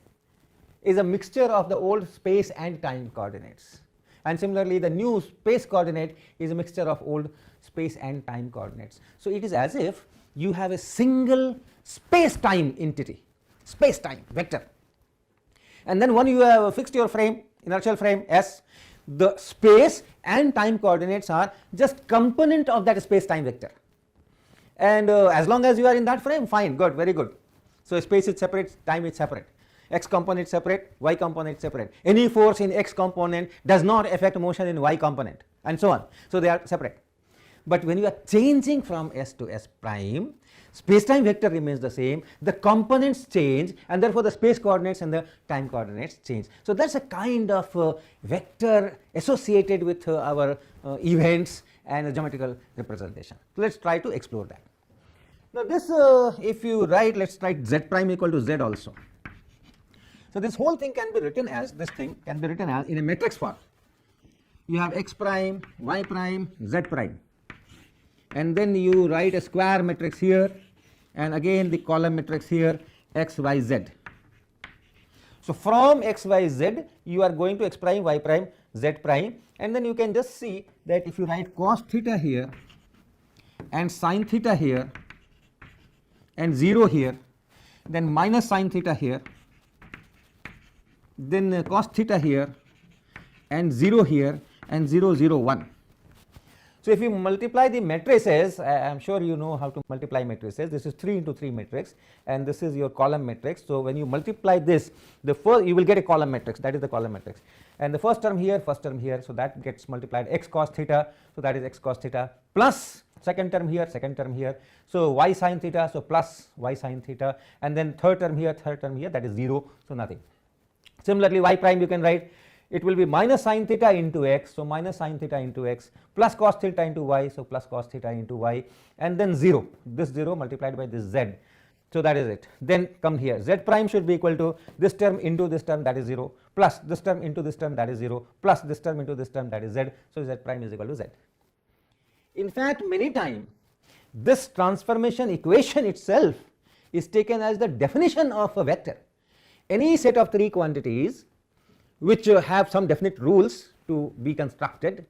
Speaker 2: is a mixture of the old space and time coordinates, and similarly the new space coordinate is a mixture of old space and time coordinates. So it is as if you have a single space-time entity, space-time vector, and then when you have fixed your frame, inertial frame S, the space and time coordinates are just component of that space-time vector, and as long as you are in that frame, fine, good, very good. So space is separate, time is separate, x component separate, y component separate. Any force in x component does not affect motion in y component, and so on. So they are separate. But when you are changing from S to S prime, space-time vector remains the same, the components change, and therefore the space coordinates and the time coordinates change. So that's a kind of vector associated with our events and geometrical representation. So let's try to explore that. Now this, if you write, let's write z prime equal to z also. So this whole thing can be written as, this thing can be written as in a matrix form. You have x prime, y prime, z prime, and then you write a square matrix here, and again the column matrix here, x, y, z. So from x, y, z you are going to x prime, y prime, z prime, and then you can just see that if you write cos theta here and sin theta here and 0 here, then minus sin theta here, then cos theta here and 0 here and 0, 0, 1. So, if you multiply the matrices, I am sure you know how to multiply matrices. This is 3 into 3 matrix and this is your column matrix. So, when you multiply this, the first you will get a column matrix, that is the column matrix, and the first term here, so that gets multiplied x cos theta, so that is x cos theta, plus second term here, so y sin theta, so plus y sin theta, and then third term here, that is 0, so nothing. Similarly, y prime you can write, it will be minus sin theta into x, so minus sin theta into x, plus cos theta into y, so plus cos theta into y, and then 0, this 0 multiplied by this z, so that is it. Then come here, z prime should be equal to this term into this term, that is 0, plus this term into this term, that is 0, plus this term into this term, that is z, so z prime is equal to z. In fact, many times this transformation equation itself is taken as the definition of a vector. Any set of 3 quantities which have some definite rules to be constructed,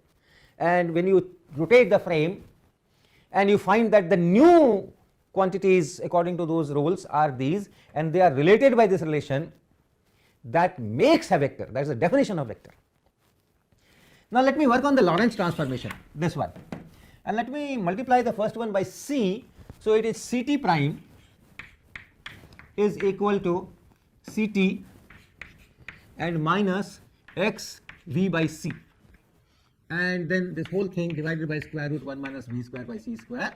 Speaker 2: and when you rotate the frame and you find that the new quantities according to those rules are these and they are related by this relation, that makes a vector, that is the definition of vector. Now let me work on the Lorentz transformation, this one, and let me multiply the first one by c, so it is Ct prime is equal to Ct and minus x v by c, and then this whole thing divided by square root 1 minus v square by c square,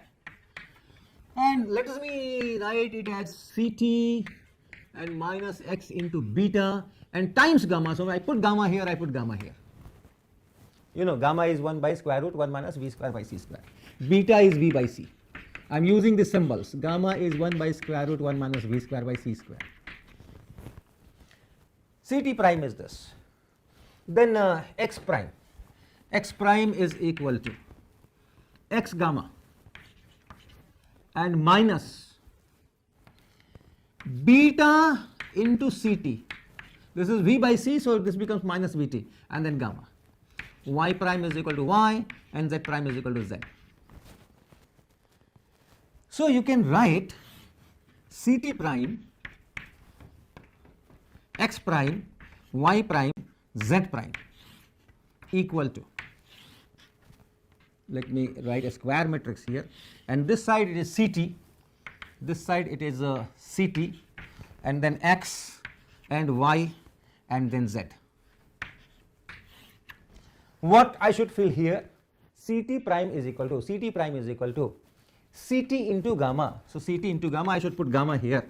Speaker 2: and let me write it as Ct and minus x into beta and times gamma. So I put gamma here, I put gamma here. You know, gamma is 1 by square root 1 minus v square by c square, beta is v by c. I am using the symbols, gamma is 1 by square root 1 minus v square by c square. Ct prime is this, then x prime is equal to x gamma and minus beta into Ct, this is v by c, so this becomes minus vt, and then gamma. Y prime is equal to y and z prime is equal to z. So you can write Ct prime, x prime, y prime, z prime equal to, let me write a square matrix here, and this side it is Ct, this side it is Ct, and then x and y and then z. What I should fill here, Ct prime is equal to Ct into gamma, so Ct into gamma, I should put gamma here,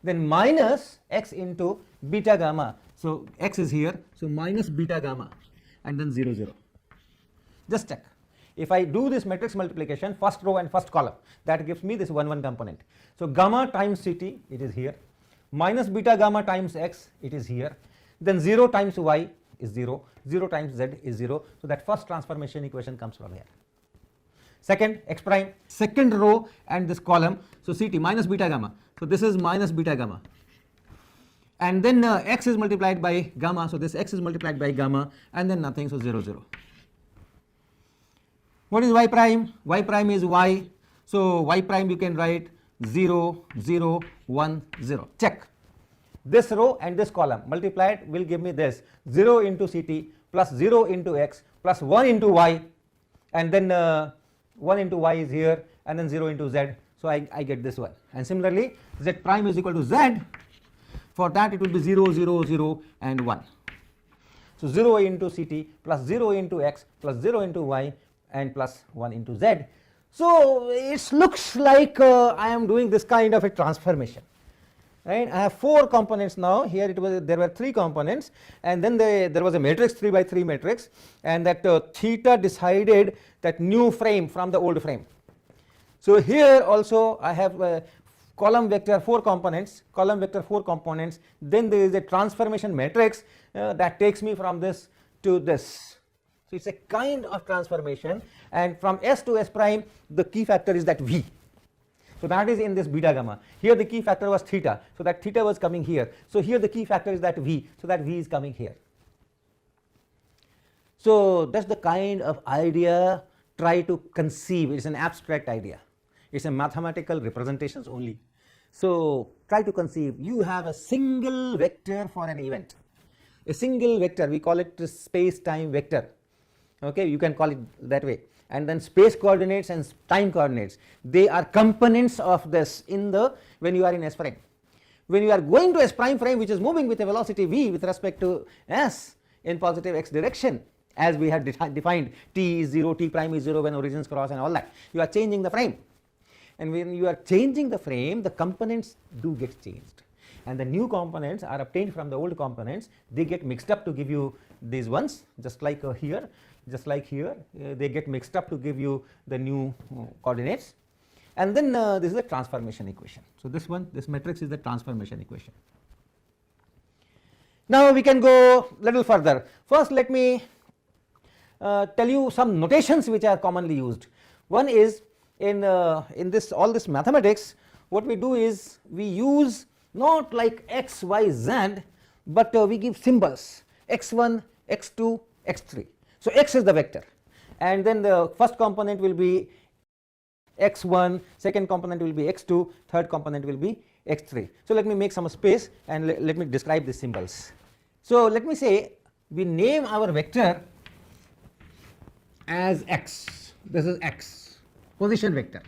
Speaker 2: then minus x into beta gamma, so x is here, so minus beta gamma and then 0 0. Just check, if I do this matrix multiplication, first row and first column, that gives me this 1 1 component. So gamma times Ct, it is here, minus beta gamma times x, it is here, then 0 times y is 0, 0 times z is 0, so that first transformation equation comes from here. Second, x prime, second row and this column, so Ct minus beta gamma, so this is minus beta gamma, and then x is multiplied by gamma, so this x is multiplied by gamma, and then nothing, so 0 0. What is y prime? Y prime is y, so y prime you can write 0 0 1 0. Check, this row and this column multiplied will give me this 0 into Ct plus 0 into x plus 1 into y, and then 1 into y is here, and then 0 into z, so I get this one. And similarly z prime is equal to z, for that it will be 0 0 0 and 1, so 0 into Ct plus 0 into x plus 0 into y and plus 1 into z. So it looks like I am doing this kind of a transformation, right? I have 4 components now. Here there were 3 components, and then there was a matrix 3 by 3 matrix, and that theta decided that new frame from the old frame. So here also I have column vector 4 components, then there is a transformation matrix that takes me from this to this. So it's a kind of transformation, and from S to S prime the key factor is that V. So that is in this beta gamma. Here the key factor was theta, so that theta was coming here. So here the key factor is that V, so that V is coming here. So that's the kind of idea try to conceive. It's an abstract idea, it's a mathematical representations only. So try to conceive, you have a single vector for an event, a single vector, we call it the space time vector, okay, you can call it that way. and then space coordinates and time coordinates, they are components of this in the when you are in S prime. When you are going to S prime frame, which is moving with a velocity v with respect to S in positive x direction, as we have defined, t is 0, t prime is 0 when origins cross and all that, you are changing the frame. And when you are changing the frame, the components do get changed, and the new components are obtained from the old components. They get mixed up to give you these ones, just like here, they get mixed up to give you the new coordinates. And then this is the transformation equation. So this one, this matrix is the transformation equation. Now we can go little further. First, let me tell you some notations which are commonly used. One is in this all this mathematics, what we do is we use not like x, y, z, but we give symbols x1, x2, x3. So x is the vector, and then the first component will be x1, second component will be x2, third component will be x3. So let me make some space and let me describe the symbols. So let me say we name our vector as x. This is x, position vector,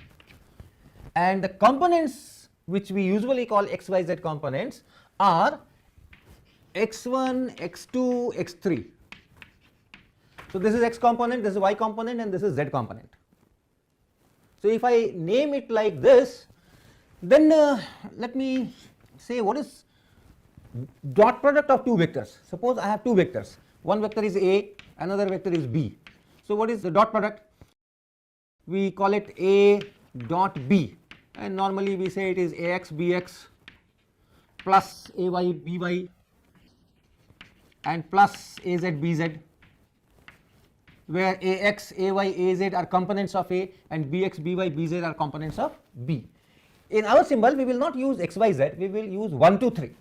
Speaker 2: and the components which we usually call x, y, z components are x1, x2, x3. So this is x component, this is y component, and this is z component. So if I name it like this, then let me say what is dot product of two vectors. Suppose I have two vectors, one vector is a, another vector is b. So what is the dot product? We call it a dot b, and normally we say it is ax bx plus ay by and plus az bz, where ax, ay, az are components of a and bx, by, bz are components of b. In our symbol we will not use xyz, we will use 1, 2, 3.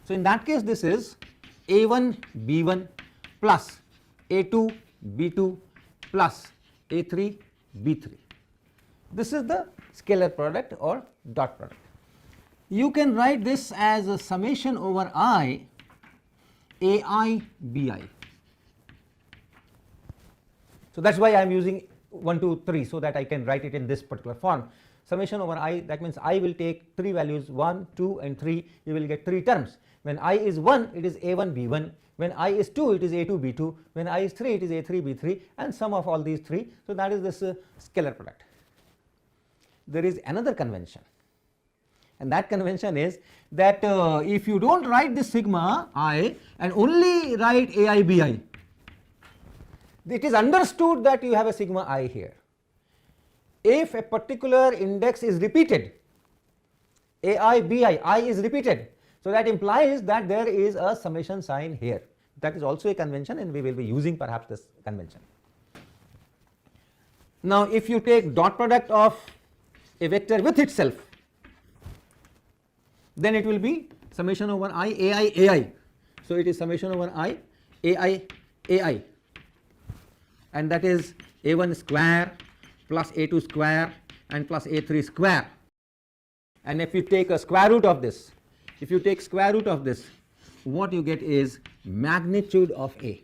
Speaker 2: So in that case this is a1 b1 plus a2 b2 plus a3 b3. This is the scalar product or dot product. You can write this as a summation over I ai bi. So that is why I am using 1, 2, 3, so that I can write it in this particular form. Summation over I, that means I will take three values 1, 2 and 3, you will get three terms. When I is 1, it is a1 b1, when I is 2, it is a2 b2, when I is 3, it is a3 b3, and sum of all these three. So that is this scalar product. There is another convention, and that convention is that if you do not write this sigma I and only write ai bi, it is understood that you have a sigma I here. If a particular index is repeated, ai bi, I is repeated, so that implies that there is a summation sign here. That is also a convention, and we will be using perhaps this convention. Now if you take dot product of a vector with itself, then it will be summation over I ai ai. So it is summation over I ai ai, and that is a1 square plus a2 square and plus a3 square. And if you take a square root of this, what you get is magnitude of a.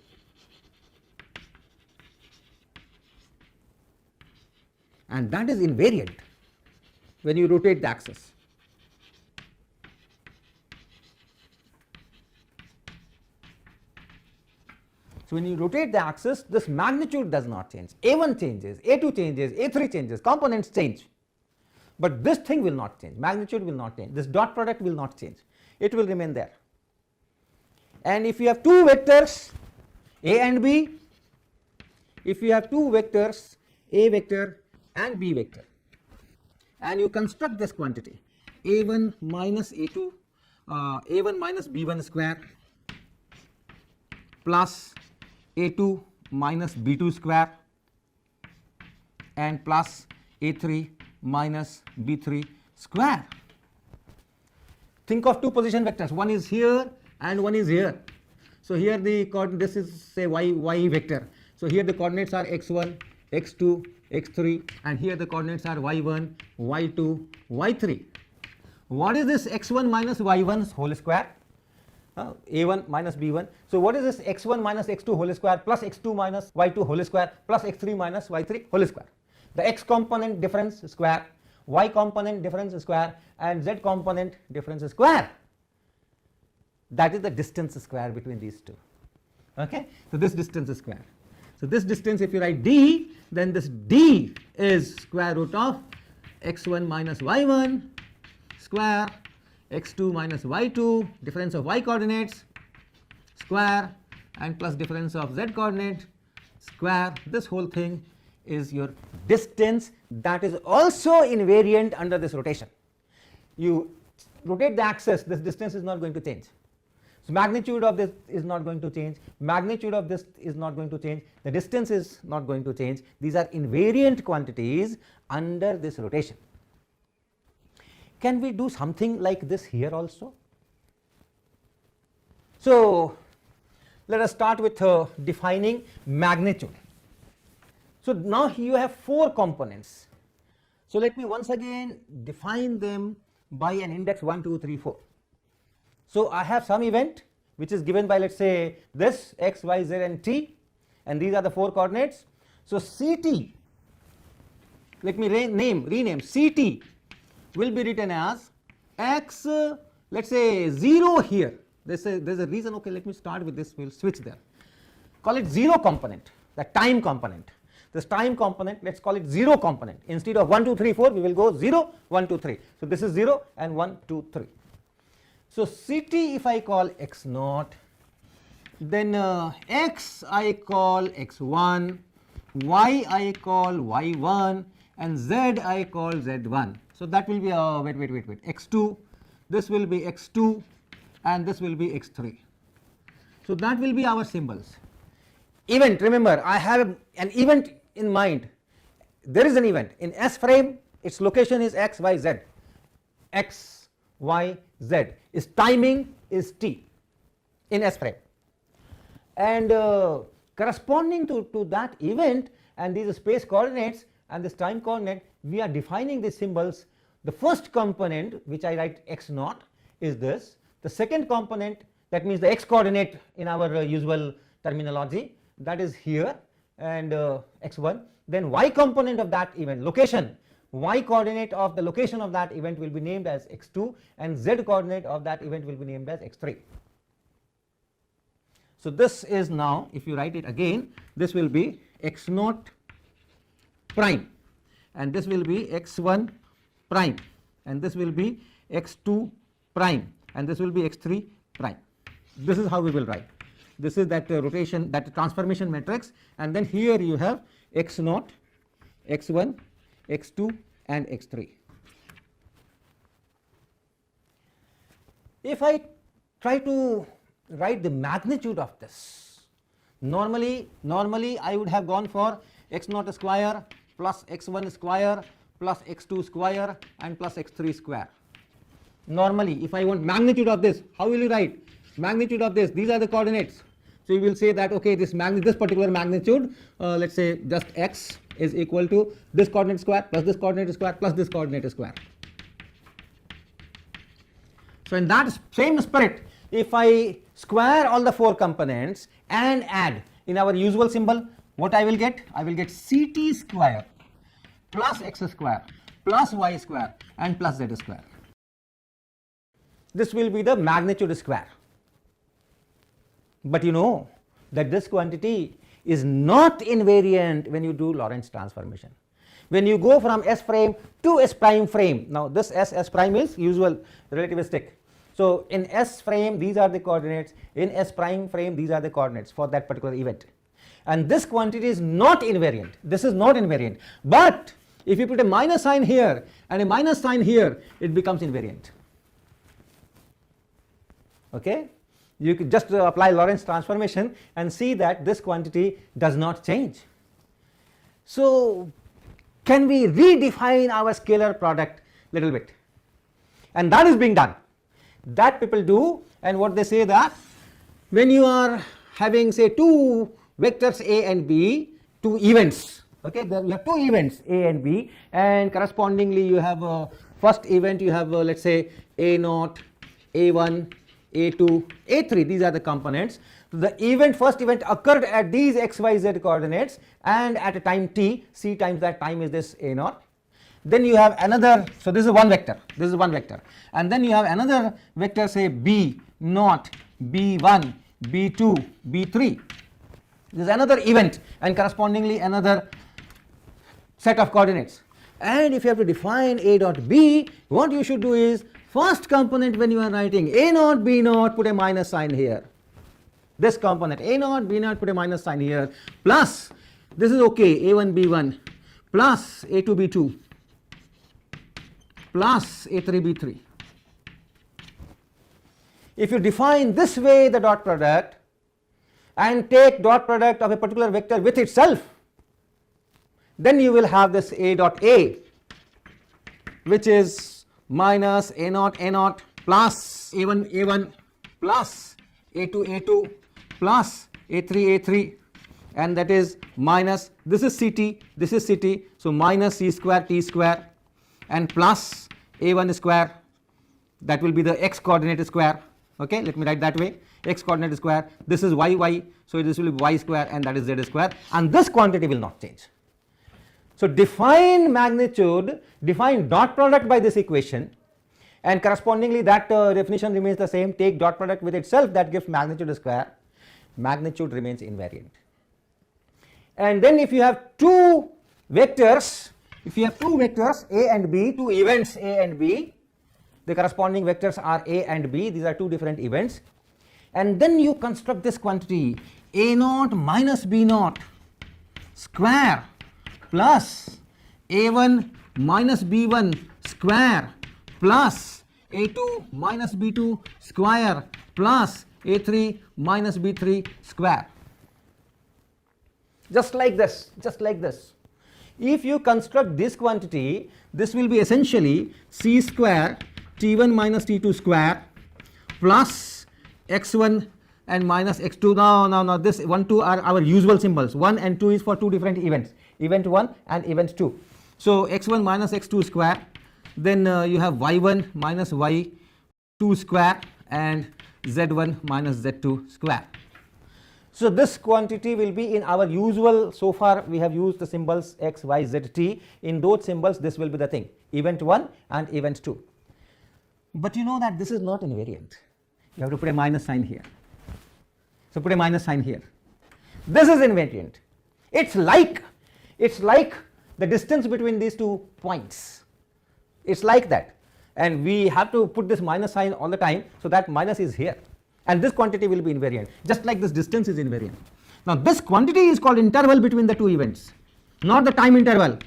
Speaker 2: And that is invariant when you rotate the axis. So when you rotate the axis, this magnitude does not change. A1 changes, A2 changes, A3 changes, components change, but this thing will not change, magnitude will not change, this dot product will not change, it will remain there. And if you have two vectors a and b, if you have two vectors a vector and b vector, and you construct this quantity a1 minus a2 a1 minus b1 square plus a2 minus b2 square and plus a3 minus b3 square. Think of two position vectors, one is here and one is here. So here the this is say y vector. So here the coordinates are x1, x2, x3, and here the coordinates are y1, y2, y3. What is this x1 minus y1 whole square? a1 minus b1. So what is this x1 minus x2 whole square plus x2 minus y2 whole square plus x3 minus y3 whole square? The x component difference square, y component difference square, and z component difference square. That is the distance square between these two. Okay, so this distance is square. So this distance, if you write d, then this d is square root of x1 minus y1 square, x2 minus y2, difference of y coordinates square, and plus difference of z coordinate square. This whole thing is your distance that is also invariant under this rotation. You rotate the axis, this distance is not going to change. So magnitude of this is not going to change, magnitude of this is not going to change, the distance is not going to change. These are invariant quantities under this rotation. Can we do something like this here also? So let us start with defining magnitude. So now you have 4 components. So let me once again define them by an index 1, 2, 3, 4. So I have some event which is given by, let us say, this x, y, z and t, and these are the 4 coordinates. So Ct, let me rename Ct will be written as x, let us say 0 here. There is a reason, okay, let me start with this, we will switch there. Call it 0 component, the time component. This time component, let us call it 0 component. Instead of 1, 2, 3, 4, we will go 0, 1, 2, 3. So this is 0 and 1, 2, 3. So Ct if I call x naught, then x I call x1, y I call y1, and z I call z1. So that will be wait, x2, this will be x2, and this will be x3. So that will be our symbols. Event, remember I have an event in mind. There is an event in S frame, its location is x, y, z. X, y, z. Its timing is t in S frame. And corresponding to that event and these space coordinates and this time coordinate, we are defining these symbols. The first component which I write x naught is this. The second component, that means the x coordinate in our usual terminology, that is here, and x1. Then y component of that event, location, y coordinate of the location of that event will be named as x2, and z coordinate of that event will be named as x3. So this is now, if you write it again, this will be x naught prime, and this will be x1 prime, and this will be x2 prime, and this will be x3 prime. This is how we will write. This is that rotation, that transformation matrix, and then here you have x naught, x1, x2 and x3. If I try to write the magnitude of this, normally I would have gone for x naught square plus x1 square plus x2 square and plus x3 square. Normally if I want magnitude of this, how will you write magnitude of this? These are the coordinates. So you will say that, okay, this particular magnitude, let us say just x is equal to this coordinate square plus this coordinate square plus this coordinate square. So in that same spirit, if I square all the 4 components and add in our usual symbol, what I will get? I will get Ct square plus x square plus y square and plus z square. This will be the magnitude square. But you know that this quantity is not invariant when you do Lorentz transformation. When you go from S frame to S prime frame, now this S prime is usual relativistic. So in S frame these are the coordinates, in S prime frame these are the coordinates for that particular event. And this quantity is not invariant, this is not invariant. But if you put a minus sign here and a minus sign here, it becomes invariant. Okay? You could just apply Lorentz transformation and see that this quantity does not change. So can we redefine our scalar product little bit? And that is being done. That people do, and what they say that when you are having say 2 vectors A and B, 2 events, okay, there you have 2 events A and B, and correspondingly you have first event you have let us say A naught, A1, A2, A3, these are the components. The event, first event occurred at these x, y, z coordinates and at a time t, c times that time is this A naught. Then you have another, so this is one vector, and then you have another vector, say B naught, B1, B2, B3. This is another event and correspondingly another set of coordinates. And if you have to define A dot B, what you should do is, first component when you are writing A naught, B naught, put a minus sign here. This component A naught, B naught, put a minus sign here, plus, this is okay, A1, B1, plus A2, B2, plus A3, B3. If you define this way the dot product and take dot product of a particular vector with itself, then you will have this A dot A, which is minus A naught plus A1 A1 plus A2 A2 plus A3 A3, and that is minus, this is CT, this is CT, so minus C square T square, and plus A1 square, that will be the x coordinate square. Okay, let me write that way, x coordinate square, this is y, so this will be y square, and that is z square, and this quantity will not change. So define magnitude, define dot product by this equation, and correspondingly that definition remains the same. Take dot product with itself, that gives magnitude square, magnitude remains invariant. And then if you have two vectors, A and B, two events A and B, the corresponding vectors are A and B, these are two different events, and then you construct this quantity A naught minus B naught square plus A1 minus B1 square plus A2 minus B2 square plus A3 minus B3 square. Just like this, If you construct this quantity, this will be essentially C square T1 minus T2 square plus x1 and minus x2. Now this 1, 2 are our usual symbols. 1 and 2 is for two different events, event 1 and event 2. So x1 minus x2 square, then you have y1 minus y2 square and z1 minus z2 square. So this quantity will be in our usual, so far we have used the symbols x, y, z, t. In those symbols this will be the thing, event 1 and event 2. But you know that this is not invariant. You have to put a minus sign here. So put a minus sign here. This is invariant. It's like the distance between these 2 points. It's like that. And we have to put this minus sign all the time, so that minus is here. And this quantity will be invariant, just like this distance is invariant. Now this quantity is called interval between the two events, not the time interval.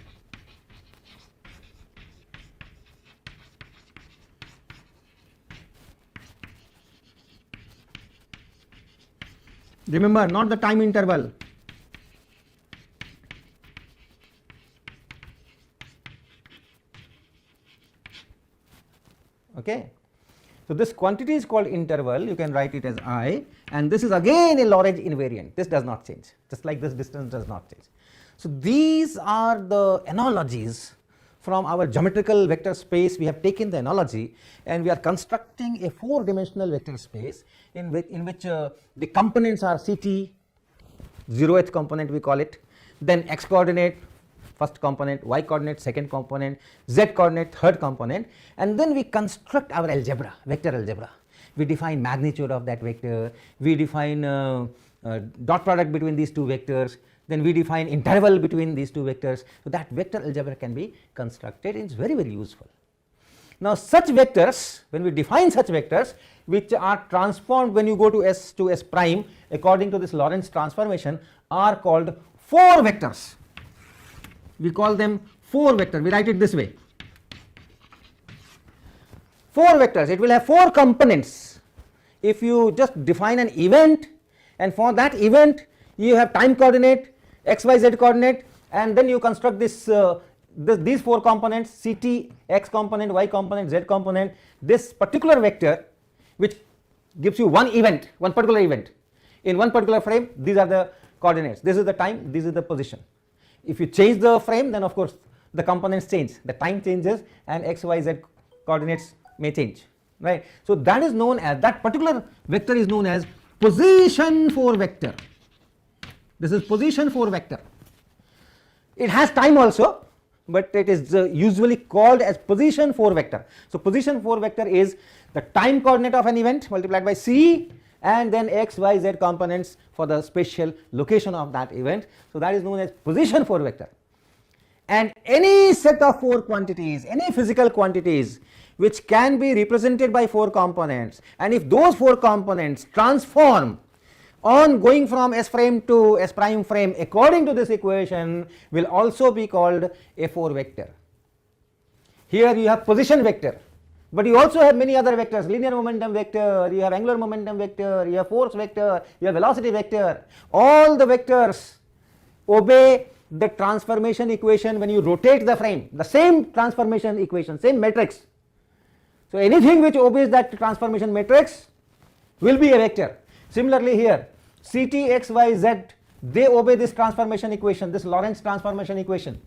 Speaker 2: Remember, not the time interval. Okay. So this quantity is called interval, you can write it as I, and this is again a Lorentz invariant. This does not change, just like this distance does not change. So these are the analogies from our geometrical vector space. We have taken the analogy and we are constructing a 4-dimensional vector space in which the components are CT, 0th component we call it, then x coordinate first component, y coordinate second component, z coordinate third component, and then we construct our algebra, vector algebra. We define magnitude of that vector, we define dot product between these two vectors, then we define interval between these two vectors. So that vector algebra can be constructed. It's very, very useful. Now such vectors, when we define such vectors which are transformed when you go to S prime according to this Lorentz transformation, are called 4 vectors. We call them 4 vectors. We write it this way. 4 vectors. It will have 4 components. If you just define an event, and for that event you have time coordinate, x, y, z coordinate, and then you construct this these 4 components, CT, x component, y component, z component, this particular vector which gives you one event, one particular event in one particular frame. These are the coordinates. This is the time, this is the position. If you change the frame, then of course the components change, the time changes and x, y, z coordinates may change. right. So that is known as, that particular vector is known as position 4 vector. This is position 4 vector. It has time also, but it is usually called as position 4 vector. So position 4 vector is the time coordinate of an event multiplied by c, and then x, y, z components for the spatial location of that event. So that is known as position 4 vector. And any set of 4 quantities, any physical quantities which can be represented by 4 components, and if those 4 components transform on going from S frame to S prime frame according to this equation, will also be called a 4 vector. Here you have position vector, but you also have many other vectors: linear momentum vector, you have angular momentum vector, you have force vector, you have velocity vector. All the vectors obey the transformation equation when you rotate the frame, the same transformation equation, same matrix. So anything which obeys that transformation matrix will be a vector. Similarly here, Ct, x, y, z, they obey this transformation equation, this Lorentz transformation equation.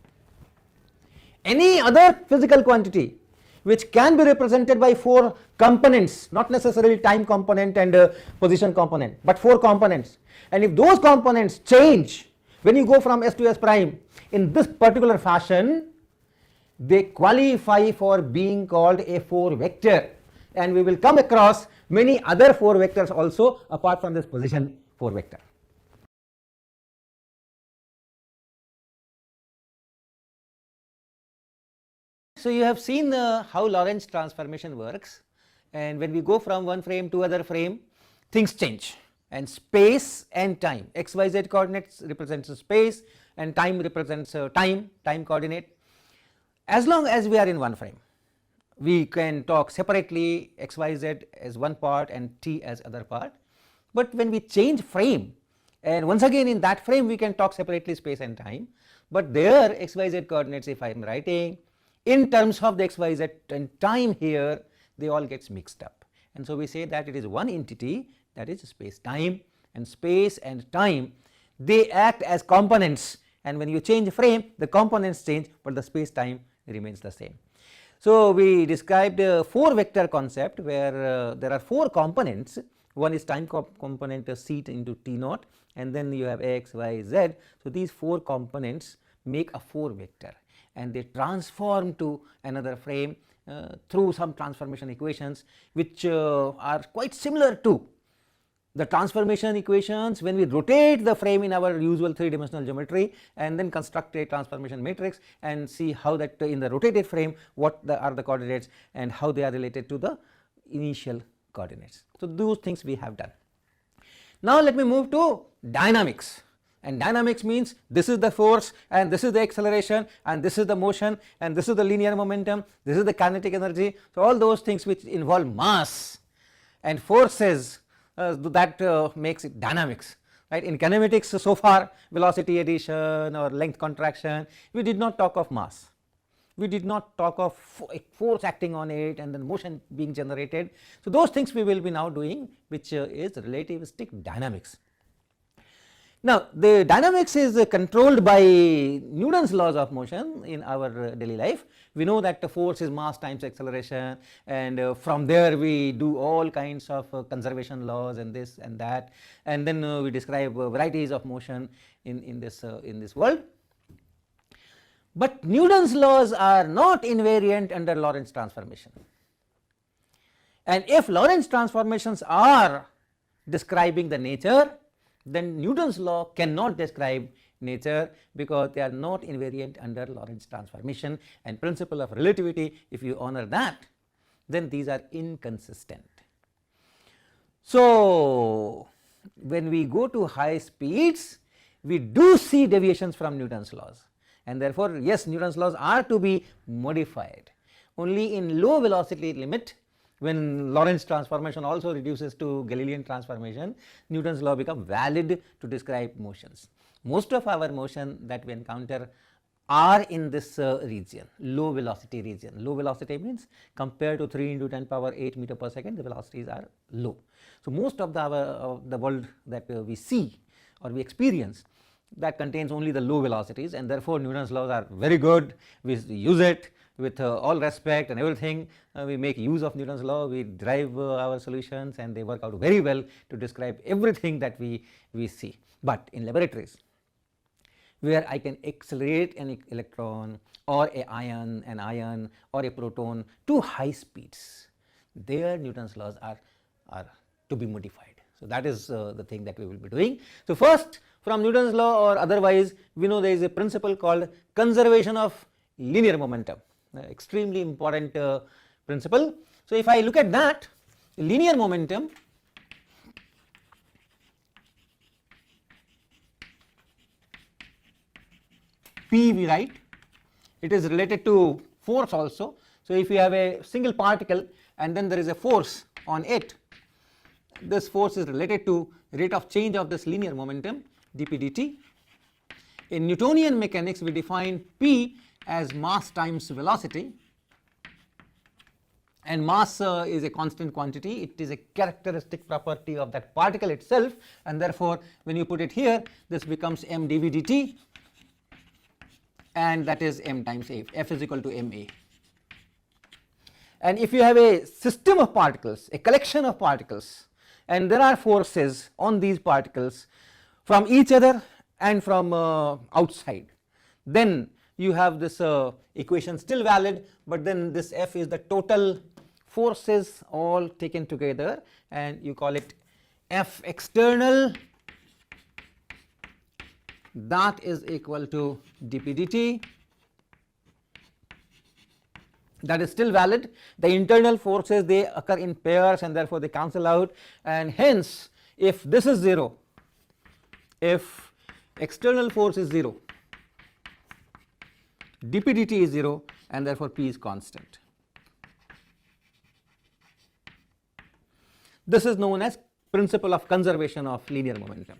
Speaker 2: Any other physical quantity which can be represented by 4 components, not necessarily time component and position component, but 4 components, and if those components change when you go from S to S prime in this particular fashion, they qualify for being called a 4 vector. And we will come across many other 4 vectors also apart from this position 4 vector. So you have seen how Lorentz transformation works, and when we go from one frame to other frame, things change, and space and time, x, y, z coordinates represents space and time represents time coordinate. As long as we are in one frame, we can talk separately x, y, z as one part and t as other part. But when we change frame, and once again in that frame we can talk separately space and time, but there x, y, z coordinates, if I am writing in terms of the x, y, z and time here, they all gets mixed up, and so we say that it is one entity, that is space time, and space and time, they act as components, and when you change frame the components change but the space time remains the same. So we described a 4 vector concept where there are 4 components. One is time component c into t naught, and then you have x, y, z. So these 4 components make a 4 vector, and they transform to another frame through some transformation equations which are quite similar to the transformation equations when we rotate the frame in our usual 3-dimensional geometry and then construct a transformation matrix and see how that in the rotated frame what are the coordinates and how they are related to the initial coordinates. So those things we have done. Now let me move to dynamics, and dynamics means this is the force and this is the acceleration and this is the motion and this is the linear momentum, this is the kinetic energy. So all those things which involve mass and forces, that makes it dynamics, right. In kinematics so far, velocity addition or length contraction, we did not talk of mass, we did not talk of force acting on it and then motion being generated. So those things we will be now doing, which is relativistic dynamics. Now the dynamics is controlled by Newton's laws of motion in our daily life. We know that the force is mass times acceleration, and from there we do all kinds of conservation laws and this and that, and then we describe varieties of motion in this world. But Newton's laws are not invariant under Lorentz transformation, and if Lorentz transformations are describing the nature, then Newton's law cannot describe nature because they are not invariant under Lorentz transformation, and principle of relativity, if you honor that, then these are inconsistent. So when we go to high speeds, we do see deviations from Newton's laws, and therefore yes, Newton's laws are to be modified. Only in low velocity limit, when Lorentz transformation also reduces to Galilean transformation, Newton's law become valid to describe motions. Most of our motion that we encounter are in this region, low velocity region. Low velocity means compared to 3 into 10 power 8 meter per second, the velocities are low. So most of the world that we see or we experience, that contains only the low velocities, and therefore Newton's laws are very good, we use it, with all respect and everything, we make use of Newton's law, we derive our solutions, and they work out very well to describe everything that we see. But in laboratories, where I can accelerate an electron or an ion or a proton to high speeds, there Newton's laws are to be modified. So, that is the thing that we will be doing. So, first, from Newton's law or otherwise, we know there is a principle called conservation of linear momentum, extremely important principle. So, if I look at that, linear momentum P, we write, it is related to force also. So, if you have a single particle and then there is a force on it, this force is related to rate of change of this linear momentum dp dt. In Newtonian mechanics, we define P as mass times velocity, and mass is a constant quantity, it is a characteristic property of that particle itself, and therefore, when you put it here, this becomes m dv dt, and that is m times a, F is equal to ma. And if you have a system of particles, a collection of particles, and there are forces on these particles from each other and from outside, then you have this equation still valid, but then this F is the total forces all taken together, and you call it F external, that is equal to dp dt. That is still valid. The internal forces, they occur in pairs and therefore they cancel out, and hence if this is 0, if external force is 0, dp dt is 0, and therefore P is constant. This is known as principle of conservation of linear momentum.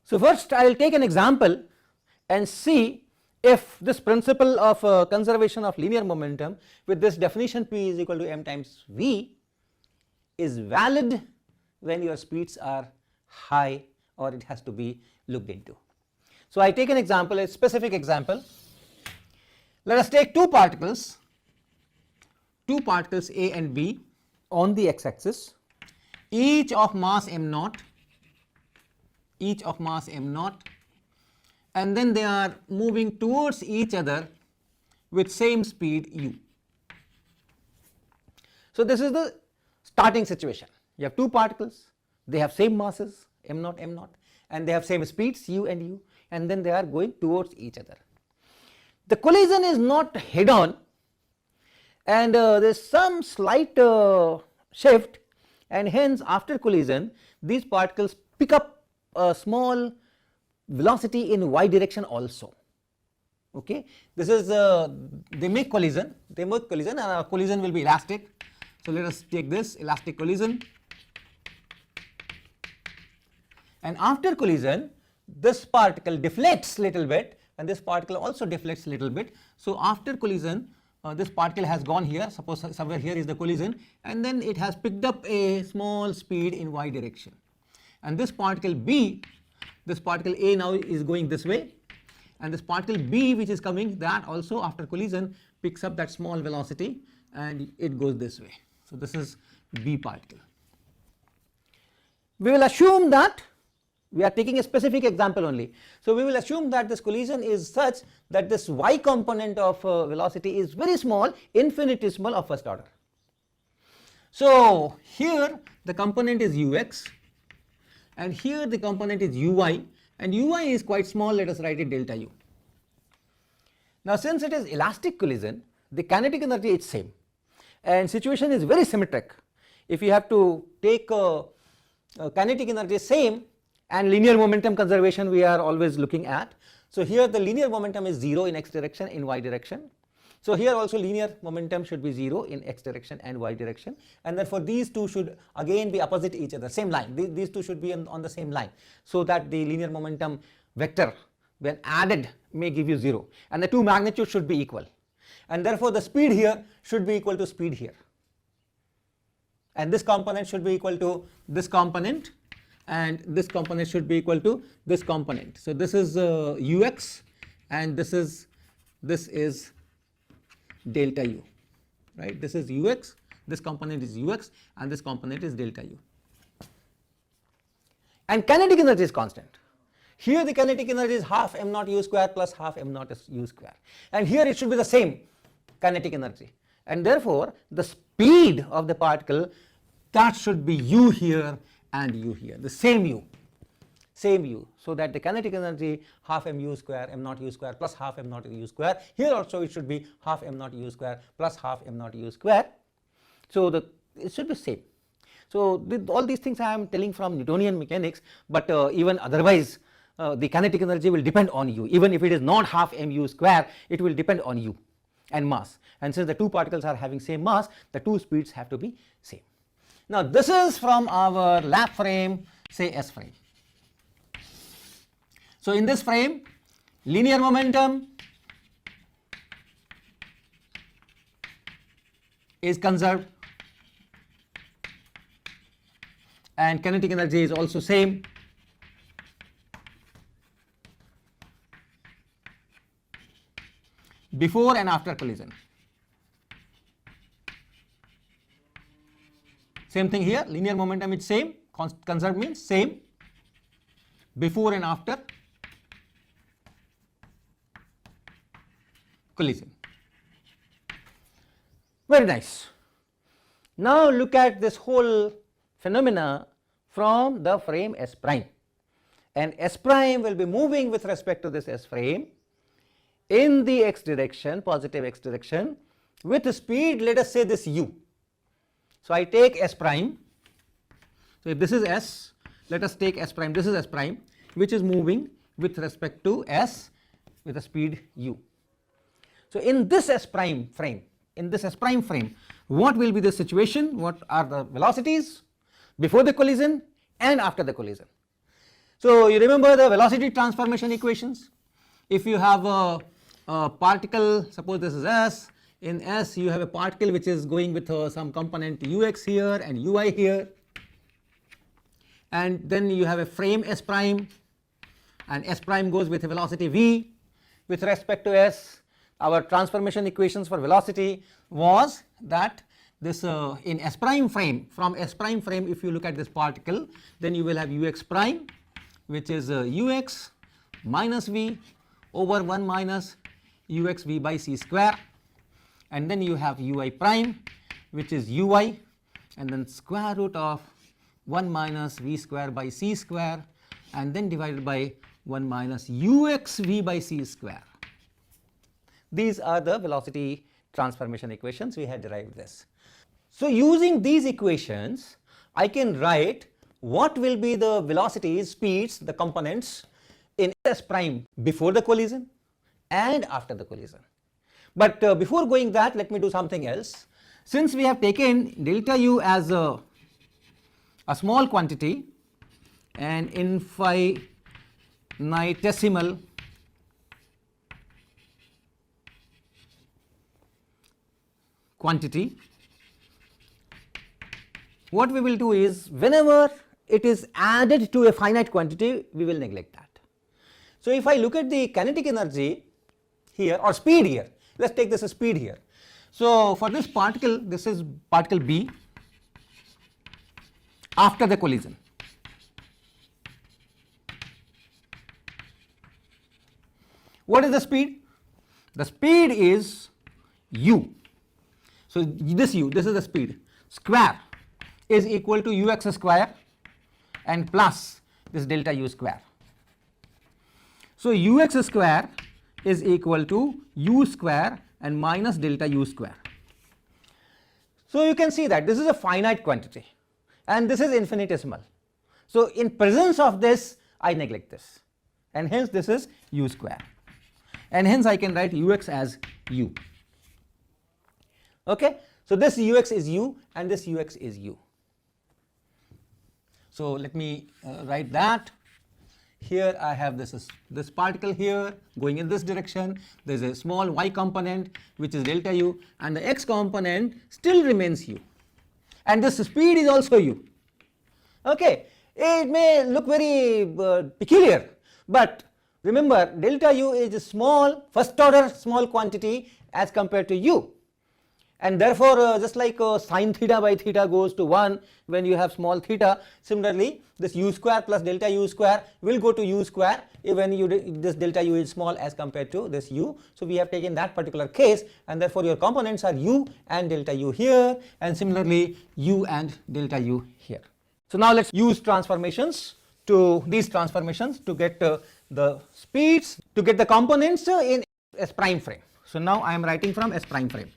Speaker 2: So, first I will take an example and see if this principle of conservation of linear momentum with this definition P is equal to m times v is valid when your speeds are high, or it has to be looked into. So, I take an example, a specific example. Let us take two particles A and B on the x axis, each of mass m naught, and then they are moving towards each other with same speed u. So, this is the starting situation. You have two particles, they have same masses m naught, and they have same speeds u, and then they are going towards each other. The collision is not head on, and there is some slight shift, and hence after collision these particles pick up a small velocity in y direction also. Okay, this is they make collision, and our collision will be elastic. So, let us take this elastic collision, and after collision this particle deflects little bit and this particle also deflects little bit. So, after collision this particle has gone here, suppose somewhere here is the collision, and then it has picked up a small speed in y direction, and this particle B, this particle A now is going this way, and this particle B which is coming, that also after collision picks up that small velocity and it goes this way. So, this is B particle. We will assume that we are taking a specific example only. So, we will assume that this collision is such that this y component of velocity is very small, infinitesimal of first order. So, here the component is ux, and here the component is uy, and uy is quite small, let us write it delta u. Now, since it is elastic collision, the kinetic energy is same, and situation is very symmetric. If you have to take kinetic energy same, and linear momentum conservation we are always looking at. So, here the linear momentum is 0 in x direction, in y direction. So, here also linear momentum should be 0 in x direction and y direction, and therefore these two should again be opposite each other, same line, these two should be on the same line, so that the linear momentum vector when added may give you 0, and the two magnitudes should be equal. and therefore the speed here should be equal to speed here, and this component should be equal to this component, and this component should be equal to this component. So this is ux, and this is delta u, right? This is ux, this component is ux, and this component is delta u. And kinetic energy is constant. Here the kinetic energy is half m naught u square plus half m naught u square, and here it should be the same kinetic energy, and therefore the speed of the particle, that should be u here and u here, the same u, so that the kinetic energy half m u square m naught u square plus half m naught u square, here also it should be half m naught u square plus half m naught u square, so it should be same. So all these things I am telling from Newtonian mechanics, but even otherwise the kinetic energy will depend on u, even if it is not half m u square, it will depend on u and mass, and since the two particles are having same mass, the two speeds have to be same. Now this is from our lab frame, say S frame. So in this frame, linear momentum is conserved, and kinetic energy is also same. Before and after collision. Same thing here, linear momentum is same, conserved means same before and after collision. Very nice. Now look at this whole phenomena from the frame S prime, and S prime will be moving with respect to this S frame in the x direction, positive x direction, with a speed, let us say this u. So I take S prime, so if this is S, let us take S prime, this is S prime, which is moving with respect to S with a speed u. So in this S prime frame, what will be the situation, what are the velocities before the collision and after the collision? So you remember the velocity transformation equations. If you have a particle, suppose this is S, in S you have a particle which is going with some component ux here and ui here, and then you have a frame S prime, and S prime goes with a velocity v with respect to S. Our transformation equations for velocity was that this in S prime frame, from S prime frame, if you look at this particle, then you will have ux prime, which is ux minus v over 1 minus ux v by c square, and then you have ui prime, which is ui, and then square root of 1 minus v square by c square, and then divided by 1 minus ux v by c square. These are the velocity transformation equations, we had derived this. So using these equations, I can write what will be the velocities, speeds, the components in S prime before the collision and after the collision. But before going that, let me do something else. Since we have taken delta u as a small quantity and infinitesimal quantity, what we will do is, whenever it is added to a finite quantity, we will neglect that. So if I look at the kinetic energy here, or speed here, let us take this as speed here. So for this particle, this is particle B after the collision. What is the speed? The speed is u. So this u, this is the speed, square is equal to ux square and plus this delta u square. So ux square is equal to u square and minus delta u square. So you can see that this is a finite quantity and this is infinitesimal. So in presence of this, I neglect this, and hence this is u square, and hence I can write ux as u. Okay, so this ux is u and this ux is u. So let me write that. here I have this particle here going in this direction, there is a small y component which is delta u, and the x component still remains u, and this speed is also u. Okay, it may look very peculiar, but remember delta u is a small first order small quantity as compared to u, and therefore just like sin theta by theta goes to 1 when you have small theta, similarly this u square plus delta u square will go to u square when this delta u is small as compared to this u. So we have taken that particular case, and therefore your components are u and delta u here, and similarly u and delta u here. So now let's use transformations to these transformations to get the speeds, to get the components in S prime frame. So now I am writing from S prime frame.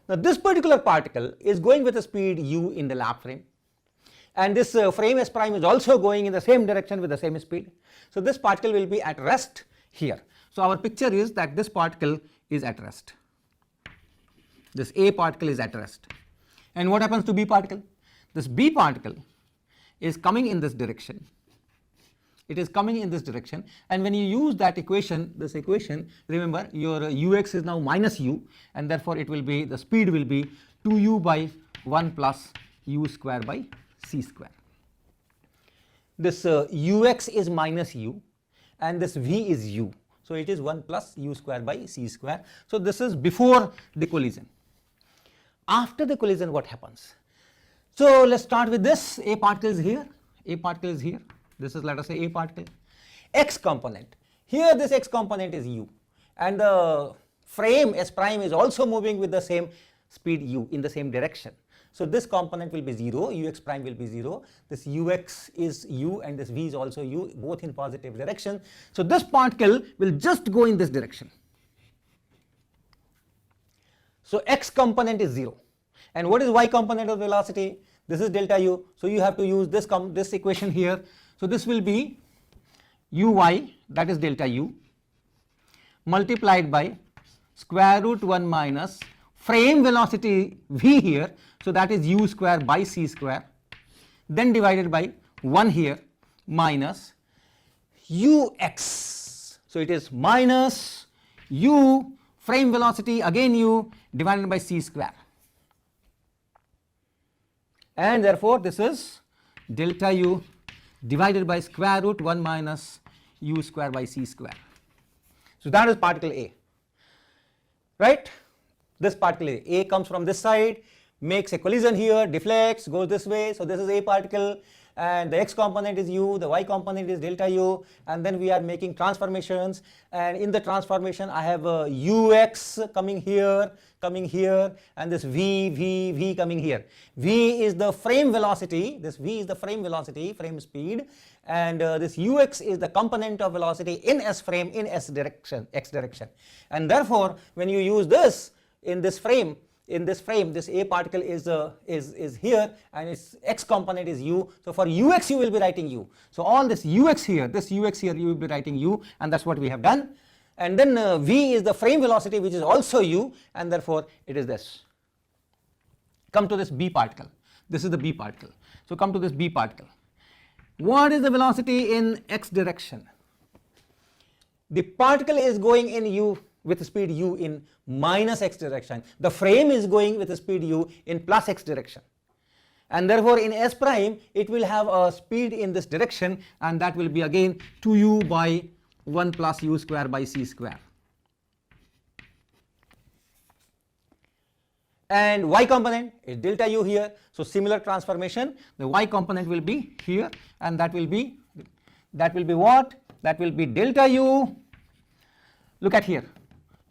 Speaker 2: Now this particular particle is going with a speed u in the lap frame, and this frame S prime is also going in the same direction with the same speed. So this particle will be at rest here. So our picture is that this particle is at rest, this A particle is at rest. And what happens to B particle? This B particle is coming in this direction. It is coming in this direction, and when you use that equation, this equation, remember your ux is now minus u, and therefore it will be, the speed will be 2u by 1 plus u square by c square. This ux is minus u and this v is u, so it is 1 plus u square by c square. So this is before the collision. After the collision, what happens? So let's start with this. A particle is here, A particle is here, this is, let us say, A particle. X component, here this x component is u, and the frame S prime is also moving with the same speed u in the same direction. So this component will be 0, ux prime will be 0, this ux is u and this v is also u, both in positive direction. So this particle will just go in this direction. So x component is 0, and what is y component of velocity? This is delta u, so you have to use this equation here. So this will be uy, that is delta u, multiplied by square root 1 minus frame velocity v here, so that is u square by c square, then divided by 1 here minus ux, so it is minus u frame velocity again u divided by c square, and therefore this is delta u divided by square root 1 minus u square by c square. So that is particle A, right? This particle A comes from this side, makes a collision here, deflects, goes this way. So this is A particle, and the x component is u, the y component is delta u, and then we are making transformations, and in the transformation I have ux coming here, and this v coming here. V is the frame velocity, this v is the frame velocity, frame speed, and this ux is the component of velocity in S frame, in S direction, x direction. And therefore when you use this in this frame, this A particle is here, and its x component is u. So for ux you will be writing u. So all this ux here you will be writing u, and that's what we have done. And then v is the frame velocity, which is also u, and therefore it is this. Come to this B particle. This is the B particle. So come to this B particle. What is the velocity in x direction? The particle is going in u with speed u in minus x direction. The frame is going with speed u in plus x direction, and therefore in S prime it will have a speed in this direction, and that will be again 2u by 1 plus u square by c square. And y component is delta u here, so similar transformation, the y component will be here, and that will be what? That will be delta u, look at here,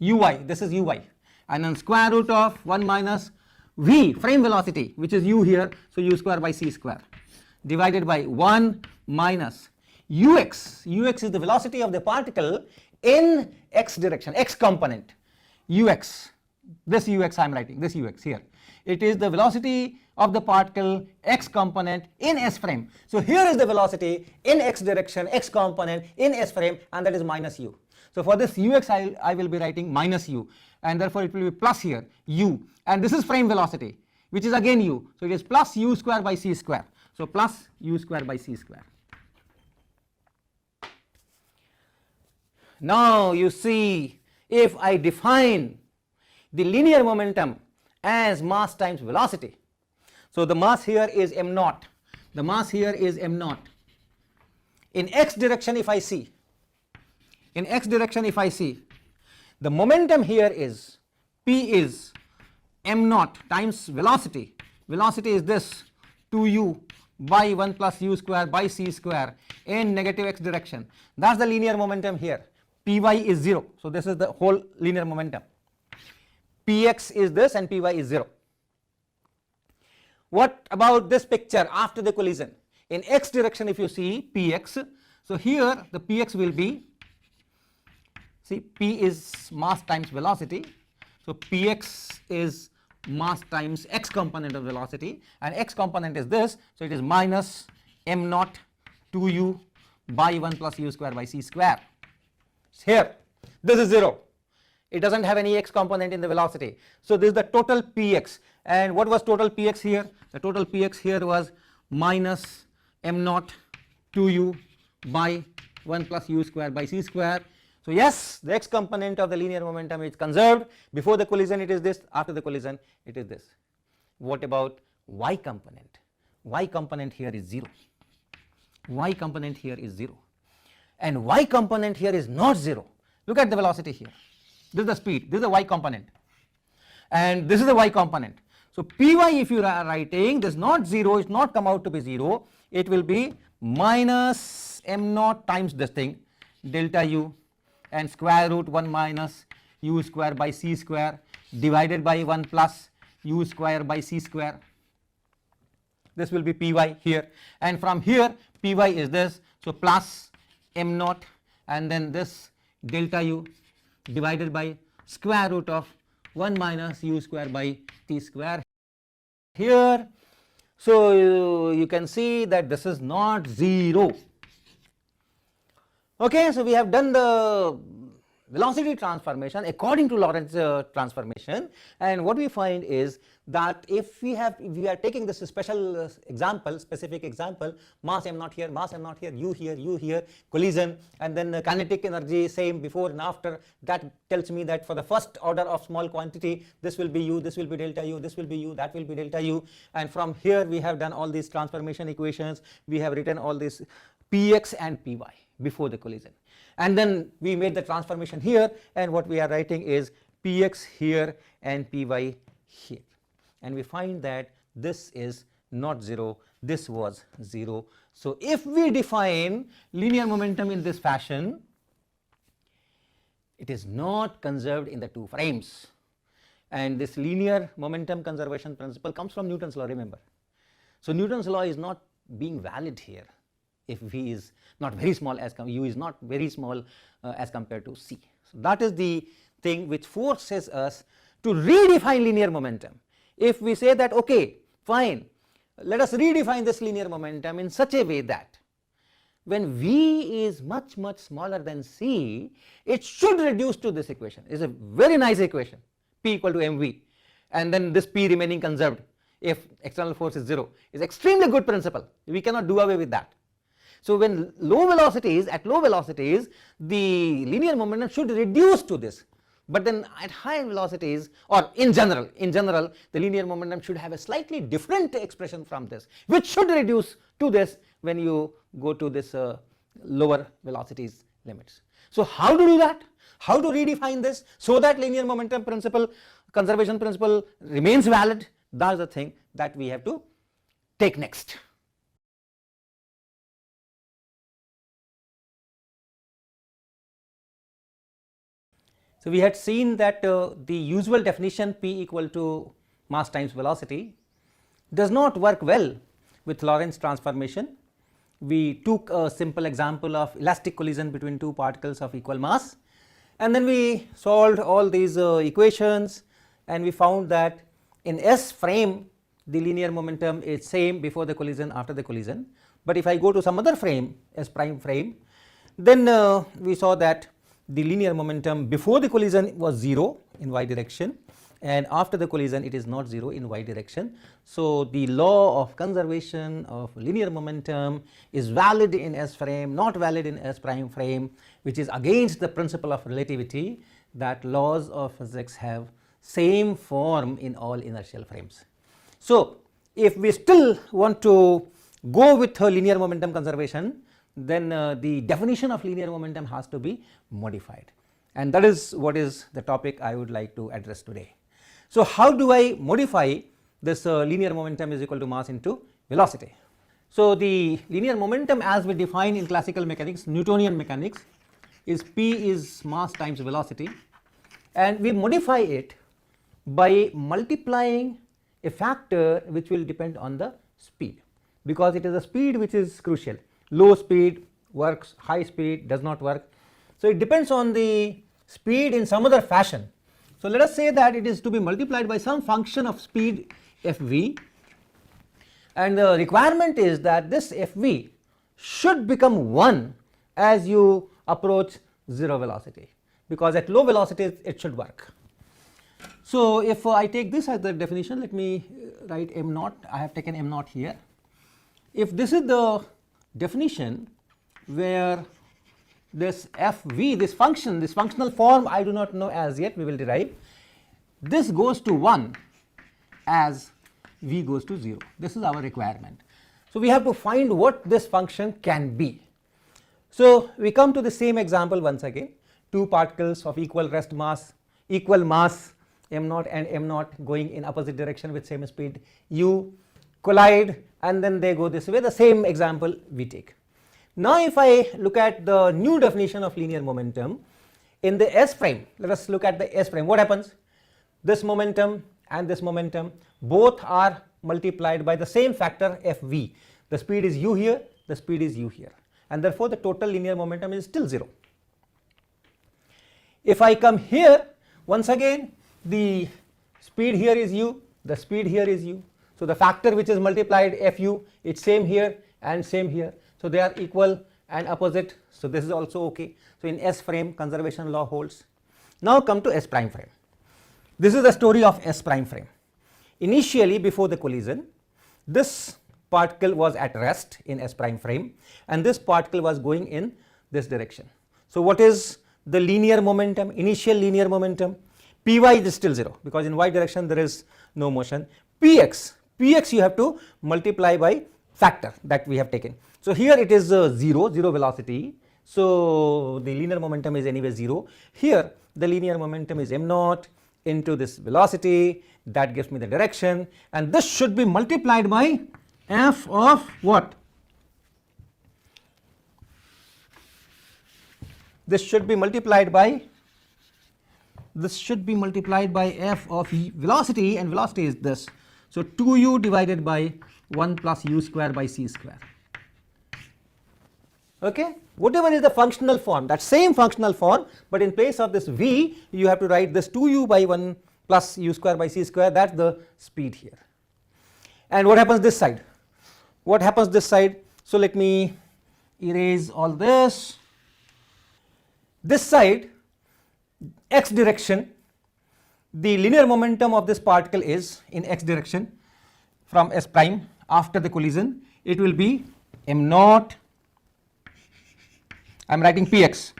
Speaker 2: uy, this is uy, and then square root of 1 minus v, frame velocity, which is u here, so u square by c square, divided by 1 minus ux is the velocity of the particle in x direction, x component, ux, this ux I am writing, this ux here, it is the velocity of the particle x component in S frame. So here is the velocity in x direction, x component in S frame, and that is minus u. So for this ux I will be writing minus u, and therefore it will be plus here u, and this is frame velocity, which is again u, so it is plus u square by c square, so plus u square by c square. now you see, if I define the linear momentum as mass times velocity, so the mass here is m naught, the mass here is m naught. In x direction if I see, in x direction if I see, the momentum here is p is m naught times velocity, velocity is this 2u by 1 plus u square by c square in negative x direction, that is the linear momentum here. Py is 0, so this is the whole linear momentum. Px is this and py is 0. What about this picture after the collision? In x direction if you see px, so here the px will be, see, p is mass times velocity, so px is mass times x component of velocity, and x component is this, so it is minus m naught 2u by 1 plus u square by c square. Here this is 0, it does not have any x component in the velocity, so this is the total px. And what was total px here? The total px here was minus m naught 2u by 1 plus u square by c square. So yes, the x component of the linear momentum is conserved. Before the collision it is this, after the collision it is this. What about y component? Y component here is 0, y component here is 0, and y component here is not 0. Look at the velocity here, this is the speed, this is the y component, and this is the y component. So py, if you are writing, this is not 0, it not come out to be 0, it will be minus m naught times this thing delta u and square root 1 minus u square by c square divided by 1 plus u square by c square. This will be py here, and from here py is this, so plus m naught and then this delta u divided by square root of 1 minus u square by t square here. So you can see that this is not 0. Okay, so we have done the velocity transformation according to Lorentz transformation, and what we find is that if we are taking this special example, specific example, mass m naught here, mass m naught here, u here, collision, and then kinetic energy same before and after, that tells me that for the first order of small quantity this will be u, this will be delta u, this will be u, that will be delta u, and from here we have done all these transformation equations, we have written all this px and py before the collision, and then we made the transformation here, and what we are writing is px here and py here, and we find that this is not 0, this was 0. So if we define linear momentum in this fashion, it is not conserved in the two frames, and this linear momentum conservation principle comes from Newton's law, remember. So Newton's law is not being valid here if v is not very small as u is not very small as compared to c. So that is the thing which forces us to redefine linear momentum. If we say that okay, fine, let us redefine this linear momentum in such a way that when v is much smaller than c, it should reduce to this equation. It is a very nice equation, p equal to mv, and then this p remaining conserved if external force is 0 is extremely good principle, we cannot do away with that. So when low velocities, at low velocities, the linear momentum should reduce to this, but then at high velocities, or in general the linear momentum should have a slightly different expression from this, which should reduce to this when you go to this lower velocities limits. So how to do that? How to redefine this so that linear momentum principle, conservation principle remains valid? That is the thing that we have to take next. So we had seen that the usual definition p equal to mass times velocity does not work well with Lorentz transformation. We took a simple example of elastic collision between two particles of equal mass, and then we solved all these equations, and we found that in S frame the linear momentum is same before the collision, after the collision, but if I go to some other frame, S prime frame, then we saw that the linear momentum before the collision was 0 in y direction, and after the collision it is not 0 in y direction. So, the law of conservation of linear momentum is valid in S frame, not valid in S prime frame, which is against the principle of relativity that laws of physics have same form in all inertial frames. So, if we still want to go with linear momentum conservation, then the definition of linear momentum has to be modified, and that is what is the topic I would like to address today. So, how do I modify this linear momentum is equal to mass into velocity? So, the linear momentum as we define in classical mechanics, Newtonian mechanics, is P is mass times velocity, and we modify it by multiplying a factor which will depend on the speed, because it is the speed which is crucial. Low speed works, high speed does not work. So, it depends on the speed in some other fashion. So, let us say that it is to be multiplied by some function of speed fv, and the requirement is that this fv should become 1 as you approach 0 velocity, because at low velocities it should work. So, if I take this as the definition, let me write m naught, I have taken m naught here. If this is the definition where this fv, this function, this functional form I do not know as yet, we will derive, this goes to 1 as v goes to 0. This is our requirement. So, we have to find what this function can be. So, we come to the same example once again, two particles of equal rest mass, equal mass m naught and m naught going in opposite direction with same speed u, collide, and then they go this way, the same example we take. Now, if I look at the new definition of linear momentum in the S prime, let us look at the S prime. What happens? This momentum and this momentum both are multiplied by the same factor fv. The speed is u here, the speed is u here, and therefore, the total linear momentum is still 0. If I come here, once again the speed here is u, the speed here is u. So, the factor which is multiplied fu, it's same here and same here. So, they are equal and opposite. So, this is also okay. So, in S frame conservation law holds. Now, come to S prime frame. This is the story of S prime frame. Initially, before the collision, this particle was at rest in S prime frame, and this particle was going in this direction. So, what is the linear momentum, initial linear momentum? Py is still 0, because in y direction there is no motion. Px you have to multiply by factor that we have taken. So, here it is 0 velocity. So, the linear momentum is anyway 0. Here the linear momentum is m naught into this velocity, that gives me the direction, and this should be multiplied by f of what? This should be multiplied by f of velocity, and velocity is this. So, 2u divided by 1 plus u square by c square. Okay? Whatever is the functional form, that same functional form, but in place of this v, you have to write this 2u by 1 plus u square by c square, that is the speed here. And what happens this side? What happens this side? So, let me erase all this. This side, x direction, the linear momentum of this particle is in x direction from S prime after the collision. It will be m naught, I am writing px.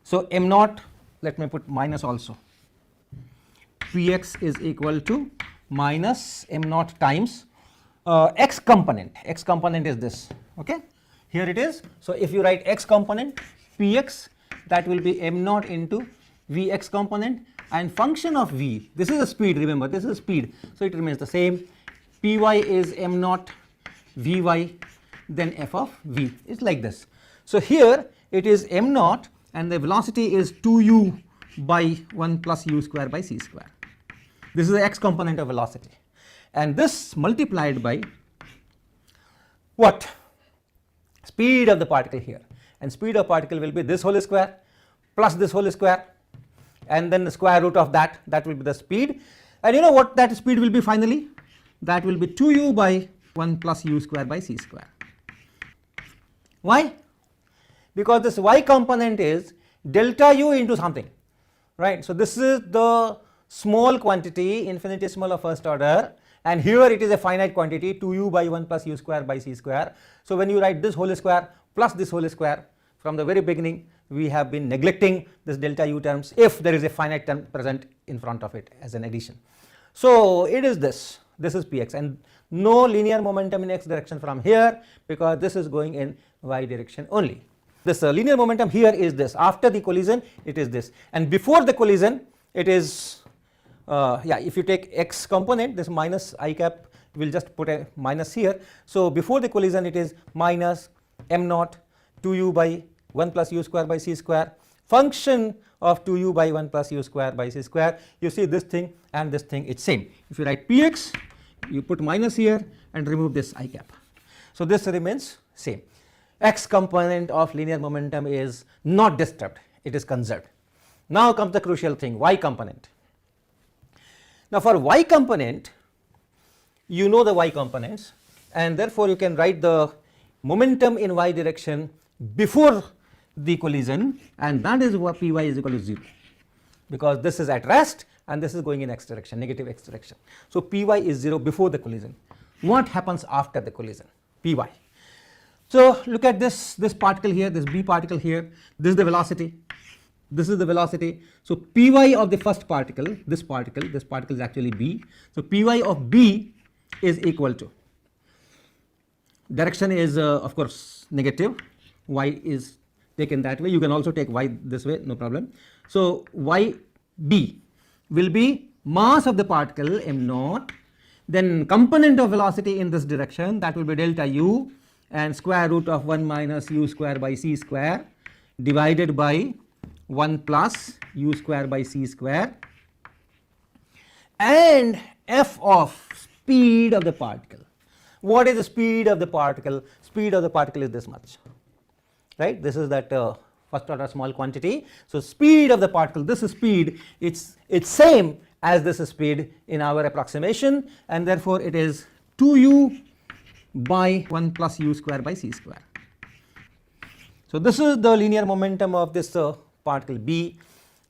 Speaker 2: So, m naught, let me put minus also, px is equal to minus m naught times x component is this, okay, here it is. So, if you write x component px, that will be m naught into vx component, and function of v, this is the speed, remember this is speed, so it remains the same. Py is m naught vy, then f of v is like this. So, here it is m naught and the velocity is 2u by 1 plus u square by c square. This is the x component of velocity, and this multiplied by what? Speed of the particle here, and speed of particle will be this whole square plus this whole square, and then the square root of that, that will be the speed. And you know what that speed will be finally? That will be 2u by 1 plus u square by c square. Why? Because this y component is delta u into something, right. So, this is the small quantity, infinitesimal of first order, and here it is a finite quantity 2u by 1 plus u square by c square. So when you write this whole square plus this whole square, from the very beginning we have been neglecting this delta u terms if there is a finite term present in front of it as an addition. So it is this is px, and no linear momentum in x direction from here because this is going in y direction only. This linear momentum here is this, after the collision it is this, and before the collision it is if you take x component, this minus I cap, we will just put a minus here. So before the collision it is minus m naught 2u by 1 plus u square by c square, function of 2u by 1 plus u square by c square. You see this thing and this thing, it's same. If you write px, you put minus here and remove this I cap. So this remains same. X component of linear momentum is not disturbed, it is conserved. Now comes the crucial thing, y component. Now for y component, you know the y components, and therefore you can write the momentum in y direction before the collision, and that is what py is equal to 0, because this is at rest and this is going in x direction, negative x direction. So py is 0 before the collision. What happens after the collision? Py. So look at this particle here, this b particle here, this is the velocity, this is the velocity. So py of the first particle, this particle is actually b. So py of b is equal to, direction is of course negative, y is taken that way, you can also take y this way, no problem. So yb will be mass of the particle m naught, then component of velocity in this direction, that will be delta u, and square root of 1 minus u square by c square divided by 1 plus u square by c square, and f of speed of the particle. What is the speed of the particle? Speed of the particle is this much, right? This is that first order small quantity. So speed of the particle, this is speed, it's same as this speed in our approximation, and therefore it is 2u by 1 plus u square by c square. So this is the linear momentum of this particle b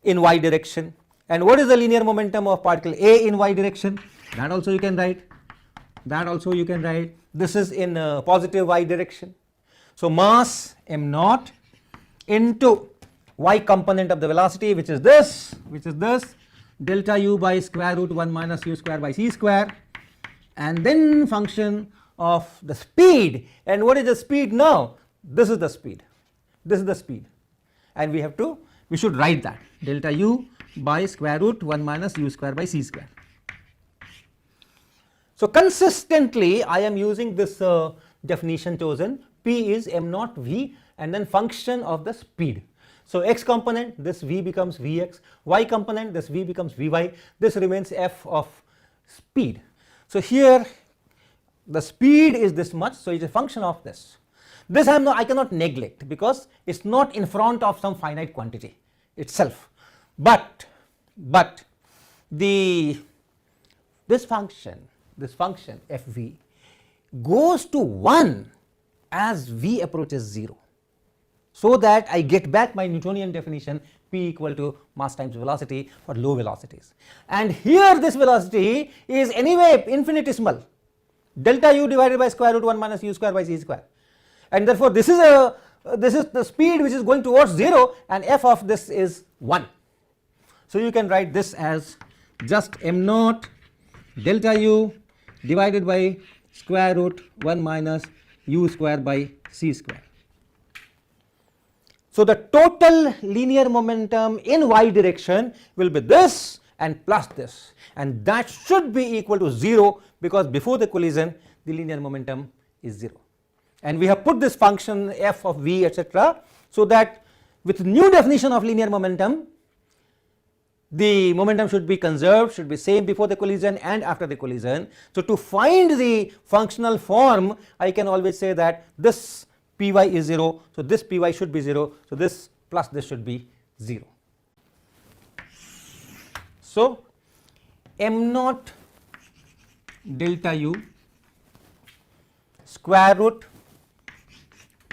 Speaker 2: in y direction. And what is the linear momentum of particle a in y direction? That also you can write. This is in positive y direction. So mass m naught into y component of the velocity, which is this delta u by square root 1 minus u square by c square, and then function of the speed. And what is the speed now? This is the speed, and we should write that delta u by square root 1 minus u square by c square. So consistently I am using this definition chosen, p is m naught v and then function of the speed. So x component, this v becomes vx, y component, this v becomes vy, this remains f of speed. So here the speed is this much, so it is a function of this. This I cannot neglect because it is not in front of some finite quantity itself, but this function fv goes to 1 as v approaches 0, so that I get back my Newtonian definition, p equal to mass times velocity for low velocities. And here this velocity is anyway infinitesimal, delta u divided by square root 1 minus u square by c square, and therefore this is the speed which is going towards 0, and f of this is 1. So you can write this as just m naught delta u divided by square root 1 minus u square by c square. So the total linear momentum in y direction will be this and plus this, and that should be equal to 0 because before the collision the linear momentum is 0. And we have put this function f of v etc., so that with new definition of linear momentum the momentum should be conserved, should be same before the collision and after the collision. So to find the functional form, I can always say that this py is 0, so this py should be 0, so this plus this should be 0. So m naught delta u square root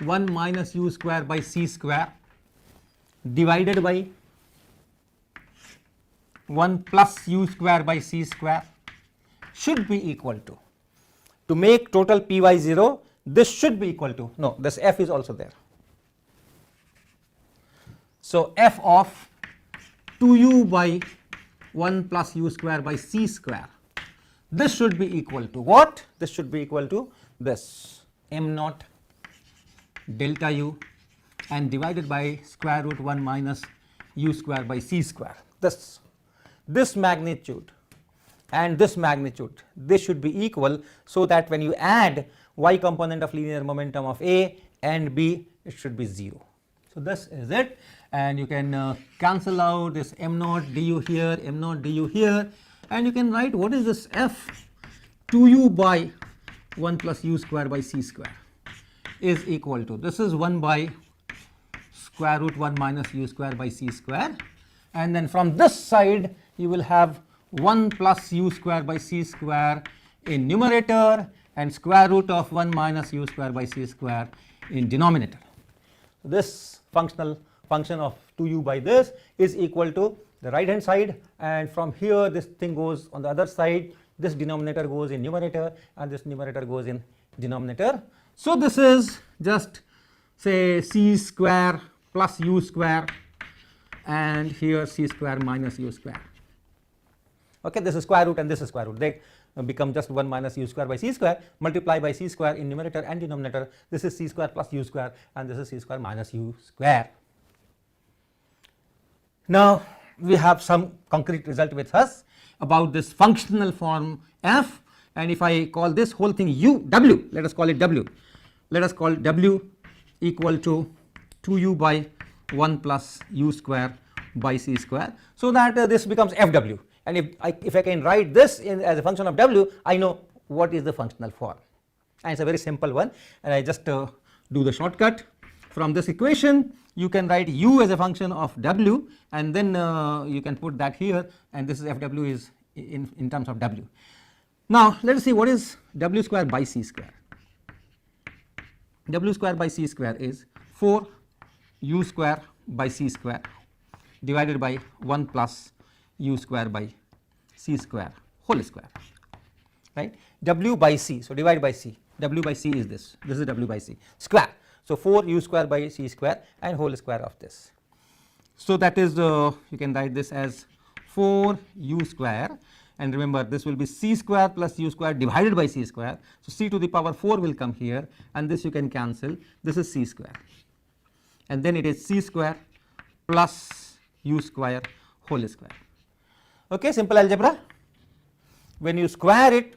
Speaker 2: 1 minus u square by c square divided by 1 plus u square by c square should be equal to make total py 0, this should be equal to, no, this f is also there. So, f of 2u by 1 plus u square by c square, this should be equal to what? This should be equal to this m naught delta u and divided by square root 1 minus u square by c square. This magnitude and this magnitude, this should be equal, so that when you add y component of linear momentum of A and B, it should be 0. So, this is it, and you can cancel out this m naught du here, m naught du here, and you can write what is this f 2u by 1 plus u square by c square is equal to, this is 1 by square root 1 minus u square by c square, and then from this side you will have 1 plus u square by c square in numerator and square root of 1 minus u square by c square in denominator. This function of 2u by this is equal to the right hand side, and from here this thing goes on the other side, this denominator goes in numerator and this numerator goes in denominator. So, this is just say c square plus u square and here c square minus u square. Okay, this is square root and this is square root, they become just 1 minus u square by c square, multiply by c square in numerator and denominator, this is c square plus u square and this is c square minus u square. Now, we have some concrete result with us about this functional form f, and if I call this whole thing w, let us call it w, let us call w equal to 2u by 1 plus u square by c square, so that this becomes fw, and if I can write this in as a function of w, I know what is the functional form, and it's a very simple one, and I just do the shortcut. From this equation you can write u as a function of w, and then you can put that here, and this is fw is in terms of w. Now, let us see what is w square by c square. W square by c square is 4 u square by c square divided by 1 plus u square by c square whole square, right, w by c. So, divide by c, w by c is this is w by c square. So, 4 u square by c square and whole square of this. So, that is you can write this as 4 u square, and remember this will be c square plus u square divided by c square. So, c to the power 4 will come here, and this you can cancel, this is c square, and then it is c square plus u square whole square. Okay, simple algebra. When you square it,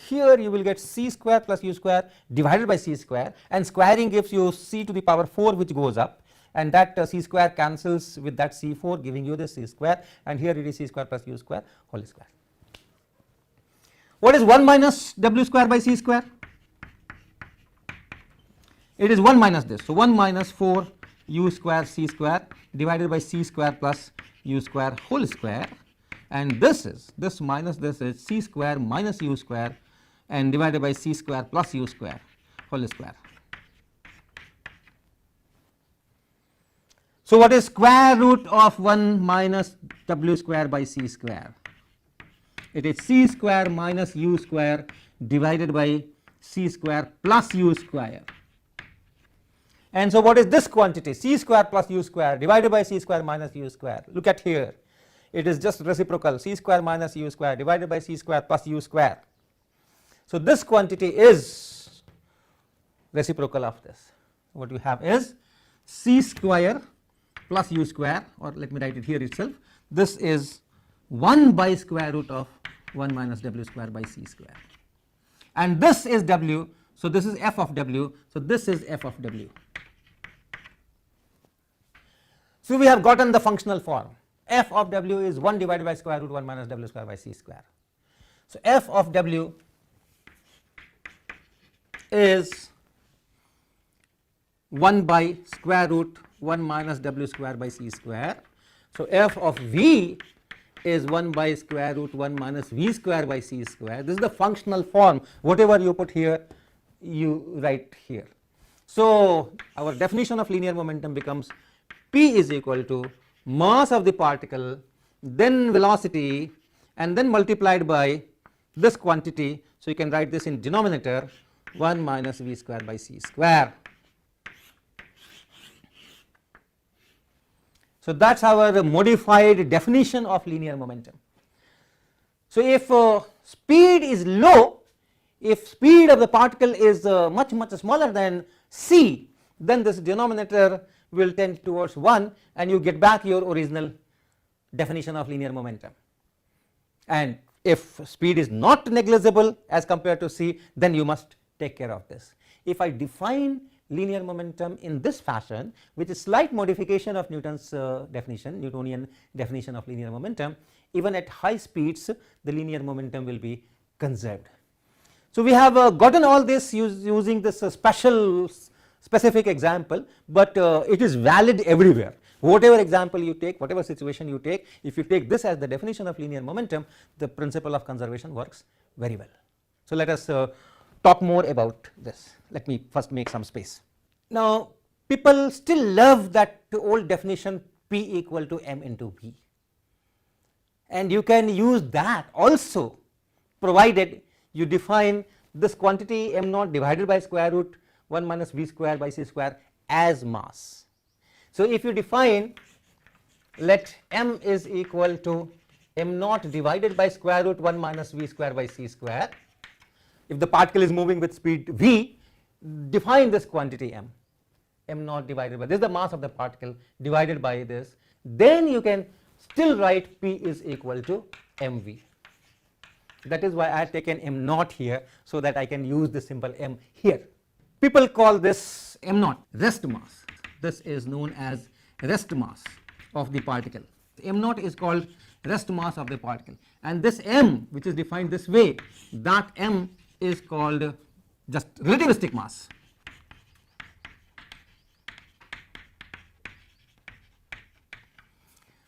Speaker 2: here you will get c square plus u square divided by c square, and squaring gives you c to the power 4 which goes up, and that c square cancels with that c4 giving you the c square, and here it is c square plus u square whole square. What is 1 minus w square by c square? It is 1 minus this. So, 1 minus 4 u square c square divided by c square plus u square whole square, and this minus this is c square minus u square and divided by c square plus u square whole square. So, what is square root of 1 minus w square by c square? It is c square minus u square divided by c square plus u square. And so, what is this quantity? C square plus u square divided by c square minus u square. Look at here, it is just reciprocal, c square minus u square divided by c square plus u square. So, this quantity is reciprocal of this. What you have is c square plus u square, or let me write it here itself, this is 1 by square root of 1 minus w square by c square, and this is w. So, this is f of w. So, this is f of w. So, we have gotten the functional form. F of w is 1 divided by square root 1 minus w square by c square. So, f of w is 1 by square root 1 minus w square by c square. So, f of v is 1 by square root 1 minus v square by c square. This is the functional form, whatever you put here you write here. So, our definition of linear momentum becomes P is equal to mass of the particle then velocity, and then multiplied by this quantity. So, you can write this in denominator 1 minus v square by c square. So, that is our modified definition of linear momentum. So, if speed is low, if speed of the particle is much smaller than c, then this denominator will tend towards 1 and you get back your original definition of linear momentum. And if speed is not negligible as compared to c, then you must take care of this. If I define linear momentum in this fashion, which is slight modification of Newton's definition, Newtonian definition of linear momentum, even at high speeds the linear momentum will be conserved. So, we have gotten all this using this specific example, but it is valid everywhere. Whatever example you take, whatever situation you take, if you take this as the definition of linear momentum, the principle of conservation works very well. So, let us talk more about this. Let me first make some space. Now, people still love that old definition P equal to m into v, and you can use that also provided you define this quantity m naught divided by square root 1 minus v square by c square as mass. So, if you define, let m is equal to m naught divided by square root 1 minus v square by c square. If the particle is moving with speed v, define this quantity m naught divided by, this is the mass of the particle divided by this, then you can still write P is equal to mv. That is why I have taken m naught here, so that I can use the symbol m here. People call this m naught rest mass. This is known as rest mass of the particle. M naught is called rest mass of the particle, and this m, which is defined this way, that m is called just relativistic mass.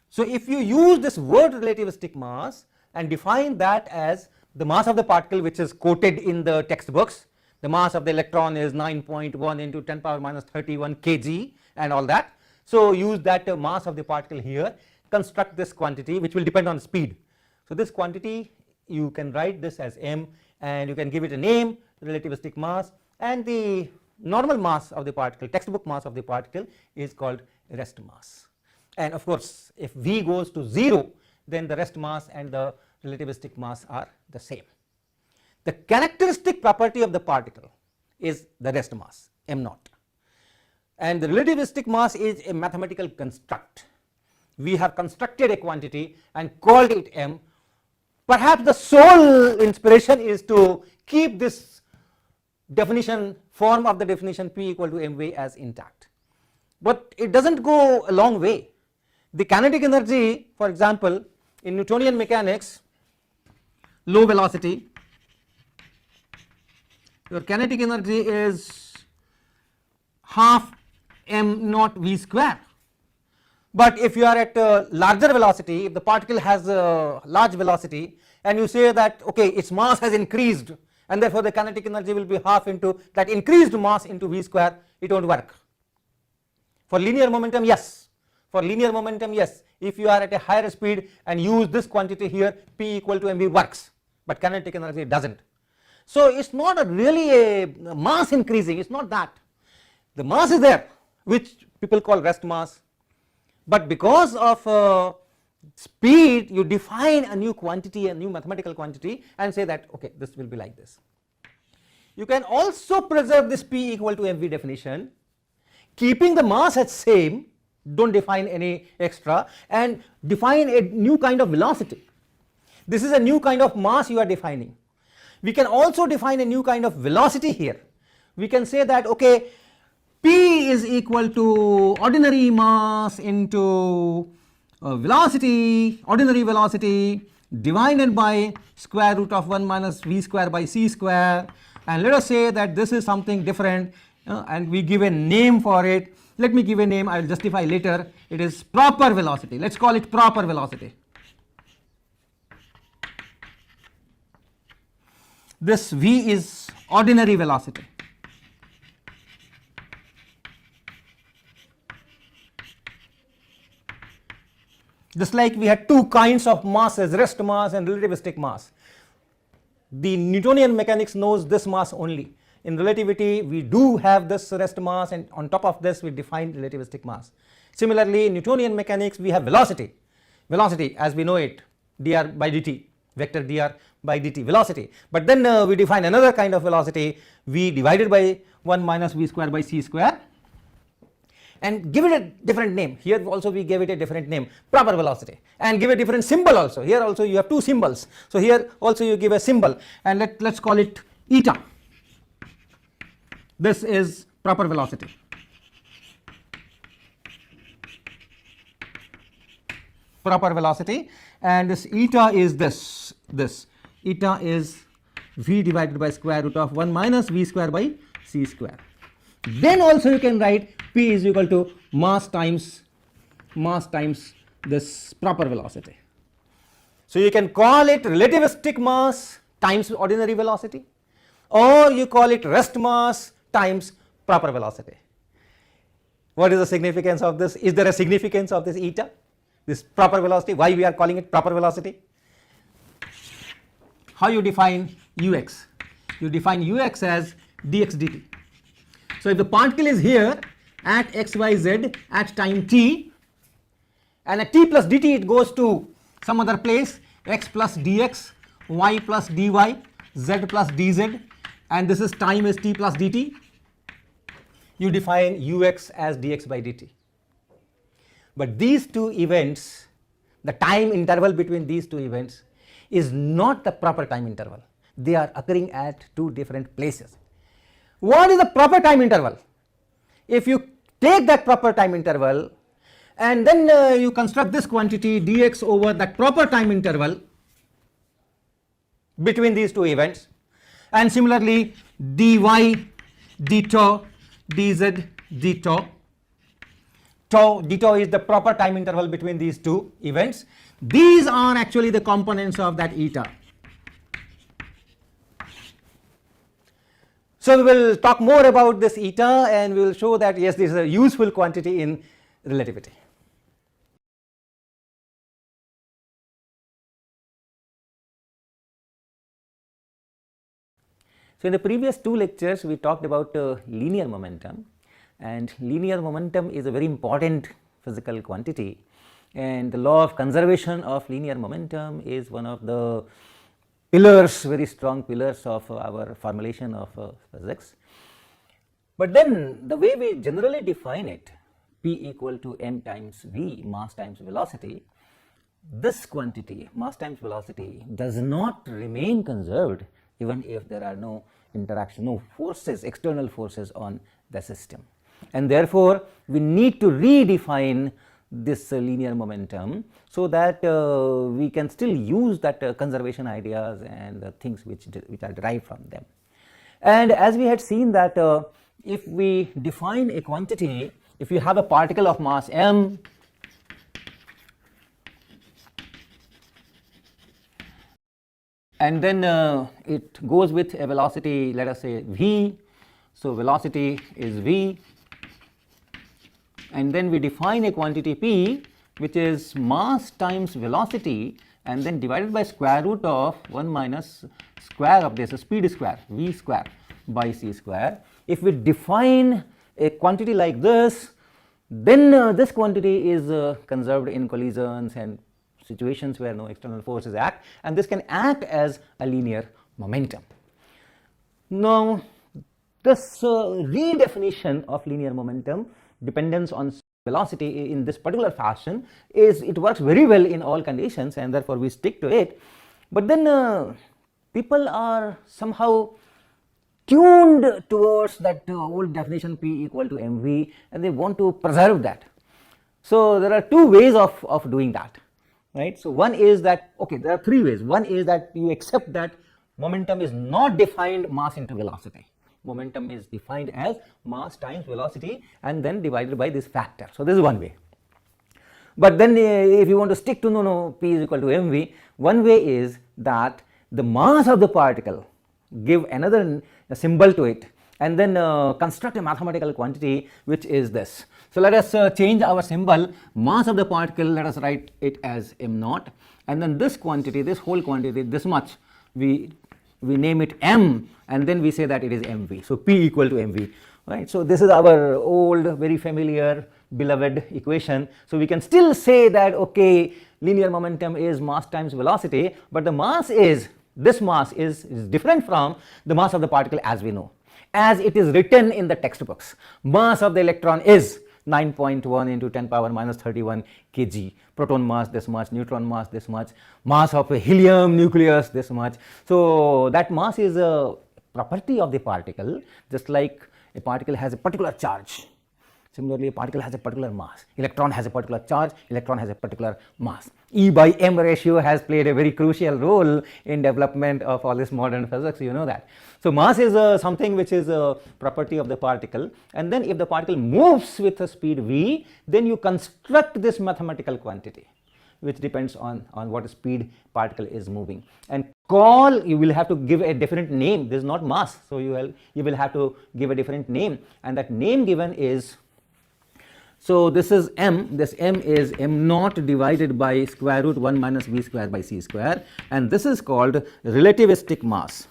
Speaker 2: So, if you use this word relativistic mass and define that as the mass of the particle which is quoted in the textbooks, the mass of the electron is 9.1 into 10 power minus 31 kg and all that. So, use that mass of the particle here, construct this quantity which will depend on speed. So, this quantity you can write this as m, and you can give it a name, relativistic mass, and the normal mass of the particle, textbook mass of the particle, is called rest mass. And of course, if v goes to 0, then the rest mass and the relativistic mass are the same. The characteristic property of the particle is the rest mass m naught, and the relativistic mass is a mathematical construct. We have constructed a quantity and called it m. Perhaps the sole inspiration is to keep this definition, form of the definition P equal to mv as intact, but it does not go a long way. The kinetic energy, for example, in Newtonian mechanics, low velocity, your kinetic energy is half m naught v square. But if you are at a larger velocity, if the particle has a large velocity and you say that okay, its mass has increased and therefore the kinetic energy will be half into that increased mass into v square, it will not work. For linear momentum, yes. For linear momentum, yes. If you are at a higher speed and use this quantity here, P equal to mv works, but kinetic energy does not. So, it is not really a mass increasing, it is not that. The mass is there, which people call rest mass, but because of speed you define a new quantity, a new mathematical quantity, and say that okay, this will be like this. You can also preserve this P equal to mv definition, keeping the mass as same, do not define any extra, and define a new kind of velocity. This is a new kind of mass you are defining. We can also define a new kind of velocity here. We can say that okay, P is equal to ordinary mass into velocity, ordinary velocity divided by square root of 1 minus v square by c square, and let us say that this is something different and we give a name for it. Let me give a name, I will justify later. It is proper velocity. Let us call it proper velocity. This v is ordinary velocity. Just like we had two kinds of masses, rest mass and relativistic mass. The Newtonian mechanics knows this mass only. In relativity, we do have this rest mass, and on top of this we define relativistic mass. Similarly, in Newtonian mechanics we have velocity. Velocity as we know it, dr by dt, vector dr by dt, velocity. But then we define another kind of velocity, v divided by 1 minus v square by c square, and give it a different name. Here also we gave it a different name, proper velocity, and give a different symbol also. Here also you have two symbols. So here also you give a symbol, and let's call it eta. This is proper velocity. Proper velocity, and this eta is this. Eta is v divided by square root of 1 minus v square by c square. Then also you can write p is equal to mass times this proper velocity. So you can call it relativistic mass times ordinary velocity, or you call it rest mass times proper velocity. What is the significance of this? Is there a significance of this eta, this proper velocity? Why we are calling it proper velocity? How you define ux? You define ux as dx dt. So if the particle is here at x, y, z at time t, and at t plus dt it goes to some other place, x plus dx, y plus dy, z plus dz, and this is time is t plus dt, you define ux as dx by dt. But these two events, the time interval between these two events is not the proper time interval. They are occurring at two different places. What is the proper time interval? If you take that proper time interval and then you construct this quantity dx over that proper time interval between these two events, and similarly dy d tau dz d tau, d tau is the proper time interval between these two events. These are actually the components of that eta. So we will talk more about this eta, and we will show that yes, this is a useful quantity in relativity. So in the previous two lectures we talked about linear momentum, and linear momentum is a very important physical quantity, and the law of conservation of linear momentum is one of the pillars, very strong pillars of our formulation of physics. But then the way we generally define it, p equal to m times v, mass times velocity, this quantity mass times velocity does not remain conserved even if there are no interaction, no forces, external forces on the system, and therefore we need to redefine this linear momentum so that we can still use that conservation ideas and the things which are derived from them. And as we had seen that if we define a quantity, if you have a particle of mass m and then it goes with a velocity, let us say v, so velocity is v, and then we define a quantity p which is mass times velocity and then divided by square root of 1 minus square of this speed square, v square by c square. If we define a quantity like this, then this quantity is conserved in collisions and situations where no external forces act, and this can act as a linear momentum. Now this redefinition of linear momentum dependence on velocity in this particular fashion is, it works very well in all conditions, and therefore we stick to it. But then people are somehow tuned towards that old definition p equal to mv, and they want to preserve that. So there are two ways of doing that, right? So one is that, okay, there are three ways. One is that you accept that momentum is not defined mass into velocity. Momentum is defined as mass times velocity and then divided by this factor. So this is one way. But then if you want to stick to no p is equal to mv, one way is that the mass of the particle, give another symbol to it,
Speaker 1: and then construct a mathematical quantity which is this. So let us change our symbol. Mass of the particle, let us write it as m naught, and then this quantity, this whole quantity, this much, we name it m, and then we say that it is mv. So p equal to mv, right? So this is our old, very familiar, beloved equation. So we can still say that, okay, linear momentum is mass times velocity, but the mass is, this mass is different from the mass of the particle as we know, as it is written in the textbooks. Mass of the electron is 9.1 into 10 power minus 31 kg, proton mass this much, neutron mass this much, mass of a helium nucleus this much. So that mass is a property of the particle, just like a particle has a particular charge. Similarly, a particle has a particular mass, electron has a particular charge, electron has a particular mass. E by m ratio has played a very crucial role in development of all this modern physics, you know that. So mass is something which is a property of the particle, and then if the particle moves with a speed v, then you construct this mathematical quantity which depends on what speed particle is moving, and you will have to give a different name. This is not mass, so you will have to give a different name, and that name given is, so this is m, this m is m naught divided by square root 1 minus v square by c square, and this is called relativistic mass.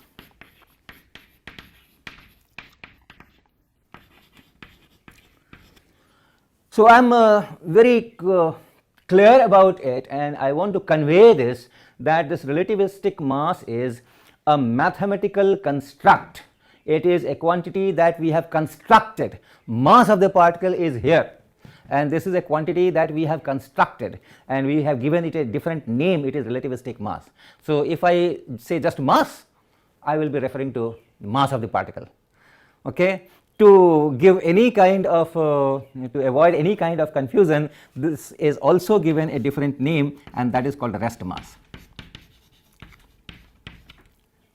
Speaker 1: So I am very clear about it, and I want to convey this, that this relativistic mass is a mathematical construct. It is a quantity that we have constructed. Mass of the particle is here, and this is a quantity that we have constructed, and we have given it a different name. It is relativistic mass. So if I say just mass, I will be referring to mass of the particle. Okay, to give any kind of to avoid any kind of confusion, this is also given a different name, and that is called rest mass,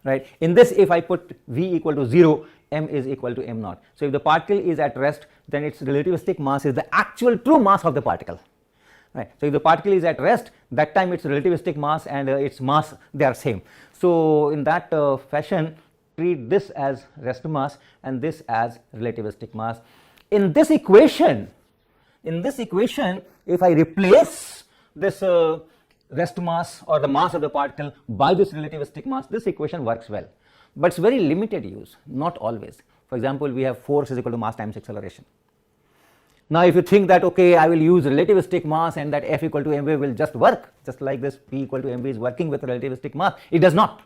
Speaker 1: right? In this, if I put v equal to 0, m is equal to m naught. So if the particle is at rest, then its relativistic mass is the actual true mass of the particle, right? So if the particle is at rest, that time its relativistic mass and its mass, they are same. So in that fashion, treat this as rest mass and this as relativistic mass. In this equation, if I replace this rest mass or the mass of the particle by this relativistic mass, this equation works well, but it's very limited use, not always. For example, we have force is equal to mass times acceleration. Now if you think that, okay, I will use relativistic mass and that F equal to mv will just work, just like this P equal to mv is working with relativistic mass, it does not.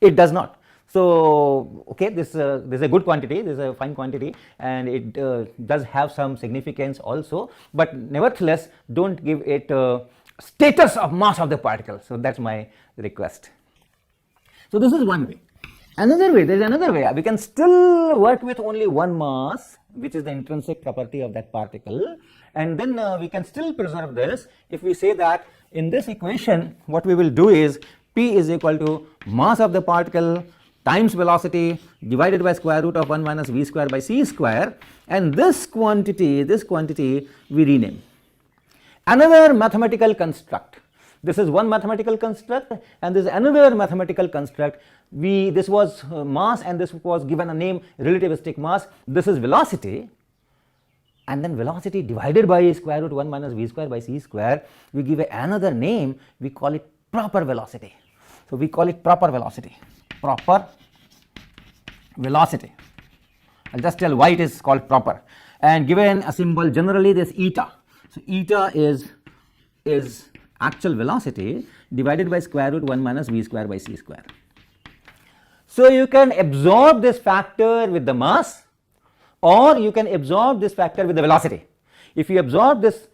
Speaker 1: It does not. So okay, this is a good quantity, this is a fine quantity, and it does have some significance also, but nevertheless don't give it status of mass of the particle. So that's my request. So this is one way. Another way, there is another way. We can still work with only one mass, which is the intrinsic property of that particle, and then we can still preserve this if we say that in this equation what we will do is P is equal to mass of the particle times velocity divided by square root of 1 minus v square by c square, and this quantity we rename. Another mathematical construct. This is one mathematical construct, and this is another mathematical construct. This was mass, and this was given a name relativistic mass. This is velocity, and then velocity divided by square root 1 minus v square by c square, we give another name, we call it proper velocity. So we call it proper velocity. Proper velocity. I'll just tell why it is called proper, and given a symbol generally this eta. So eta is actual velocity divided by square root 1 minus v square by c square. So you can absorb this factor with the mass, or you can absorb this factor with the velocity. If you absorb this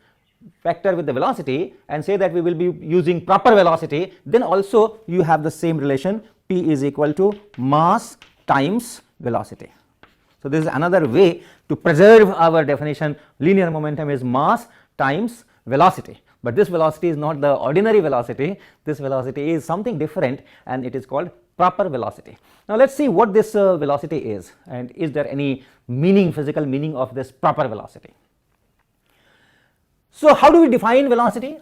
Speaker 1: factor with the velocity and say that we will be using proper velocity, then also you have the same relation, P is equal to mass times velocity. So this is another way to preserve our definition. Linear momentum is mass times velocity, but this velocity is not the ordinary velocity. This velocity is something different, and it is called proper velocity. Now let's see what this velocity is, and is there any meaning, physical meaning of this proper velocity. So how do we define velocity?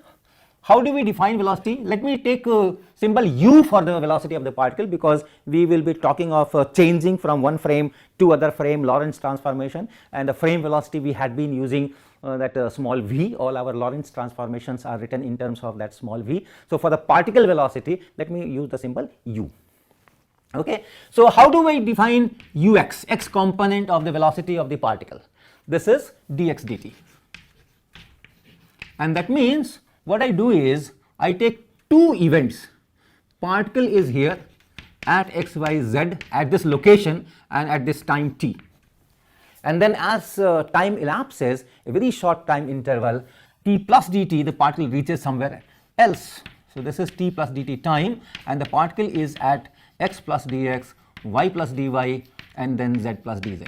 Speaker 2: how do we define velocity? Let me take a symbol u for the velocity of the particle, because we will be talking of changing from one frame to other frame, Lorentz transformation, and the frame velocity we had been using that small v. All our Lorentz transformations are written in terms of that small v. So, for the particle velocity, let me use the symbol u. Okay. So, how do we define ux, x component of the velocity of the particle? This is dx dt, and that means what I do is I take two events. Particle is here at x, y, z at this location and at this time t, and then as time elapses, a very short time interval, t plus dt, the particle reaches somewhere else. So, this is t plus dt time, and the particle is at x plus dx, y plus dy, and then z plus dz.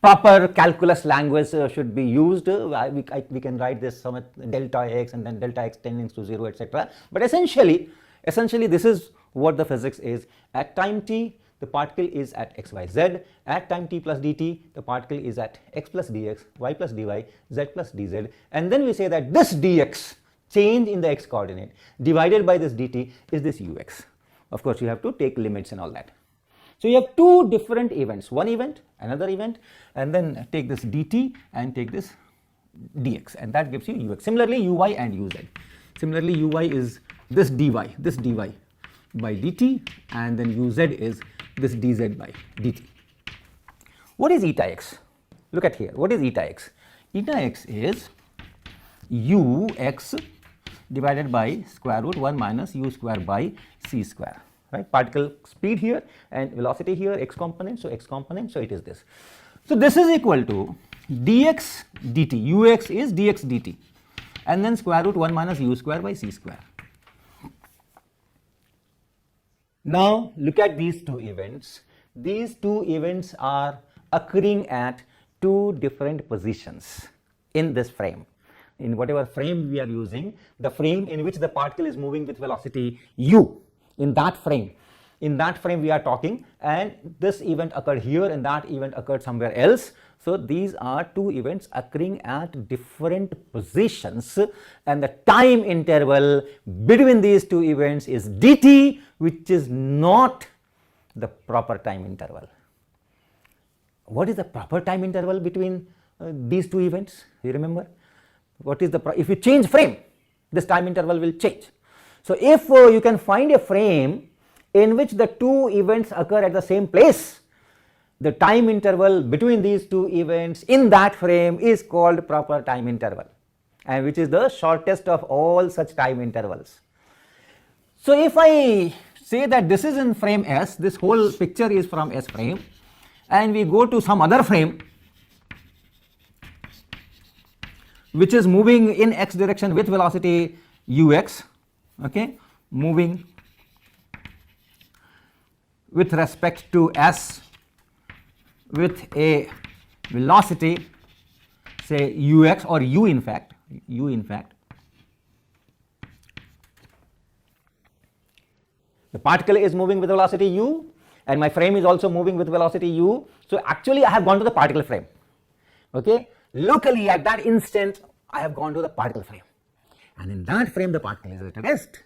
Speaker 2: Proper calculus language should be used. We can write this some delta x and then delta x tending to 0, etc. But essentially this is what the physics is. At time t, the particle is at x, y, z. At time t plus dt, the particle is at x plus dx, y plus dy, z plus dz. And then we say that this dx, change in the x coordinate, divided by this dt is this ux. Of course, you have to take limits and all that. So, you have two different events, one event, another event, and then take this dt and take this dx, and that gives you ux. Similarly, uy and uz. Similarly, uy is this dy by dt, and then uz is this dz by dt. What is eta x? Look at here. What is eta x? Eta x is ux divided by square root 1 minus u square by c square. Right? Particle speed here and velocity here, x component, so x component, so it is this. So, this is equal to dx dt, ux is dx dt, and then square root 1 minus u square by c square. Now, look at these two events. These two events are occurring at two different positions in this frame. In whatever frame we are using, the frame in which the particle is moving with velocity u, in that frame we are talking, and this event occurred here and that event occurred somewhere else. So, these are two events occurring at different positions, and the time interval between these two events is dt, which is not the proper time interval. What is the proper time interval between these two events? You remember? What is the if you change frame, this time interval will change. So, if you can find a frame in which the two events occur at the same place, the time interval between these two events in that frame is called proper time interval, and which is the shortest of all such time intervals. So, if I say that this is in frame S, this whole picture is from S frame, and we go to some other frame which is moving in x direction with velocity ux, okay, moving with respect to S with a velocity say ux or u in fact, the particle is moving with velocity u and my frame is also moving with velocity u. So, actually I have gone to the particle frame, okay. Locally at that instant I have gone to the particle frame, and in that frame the particle is at rest.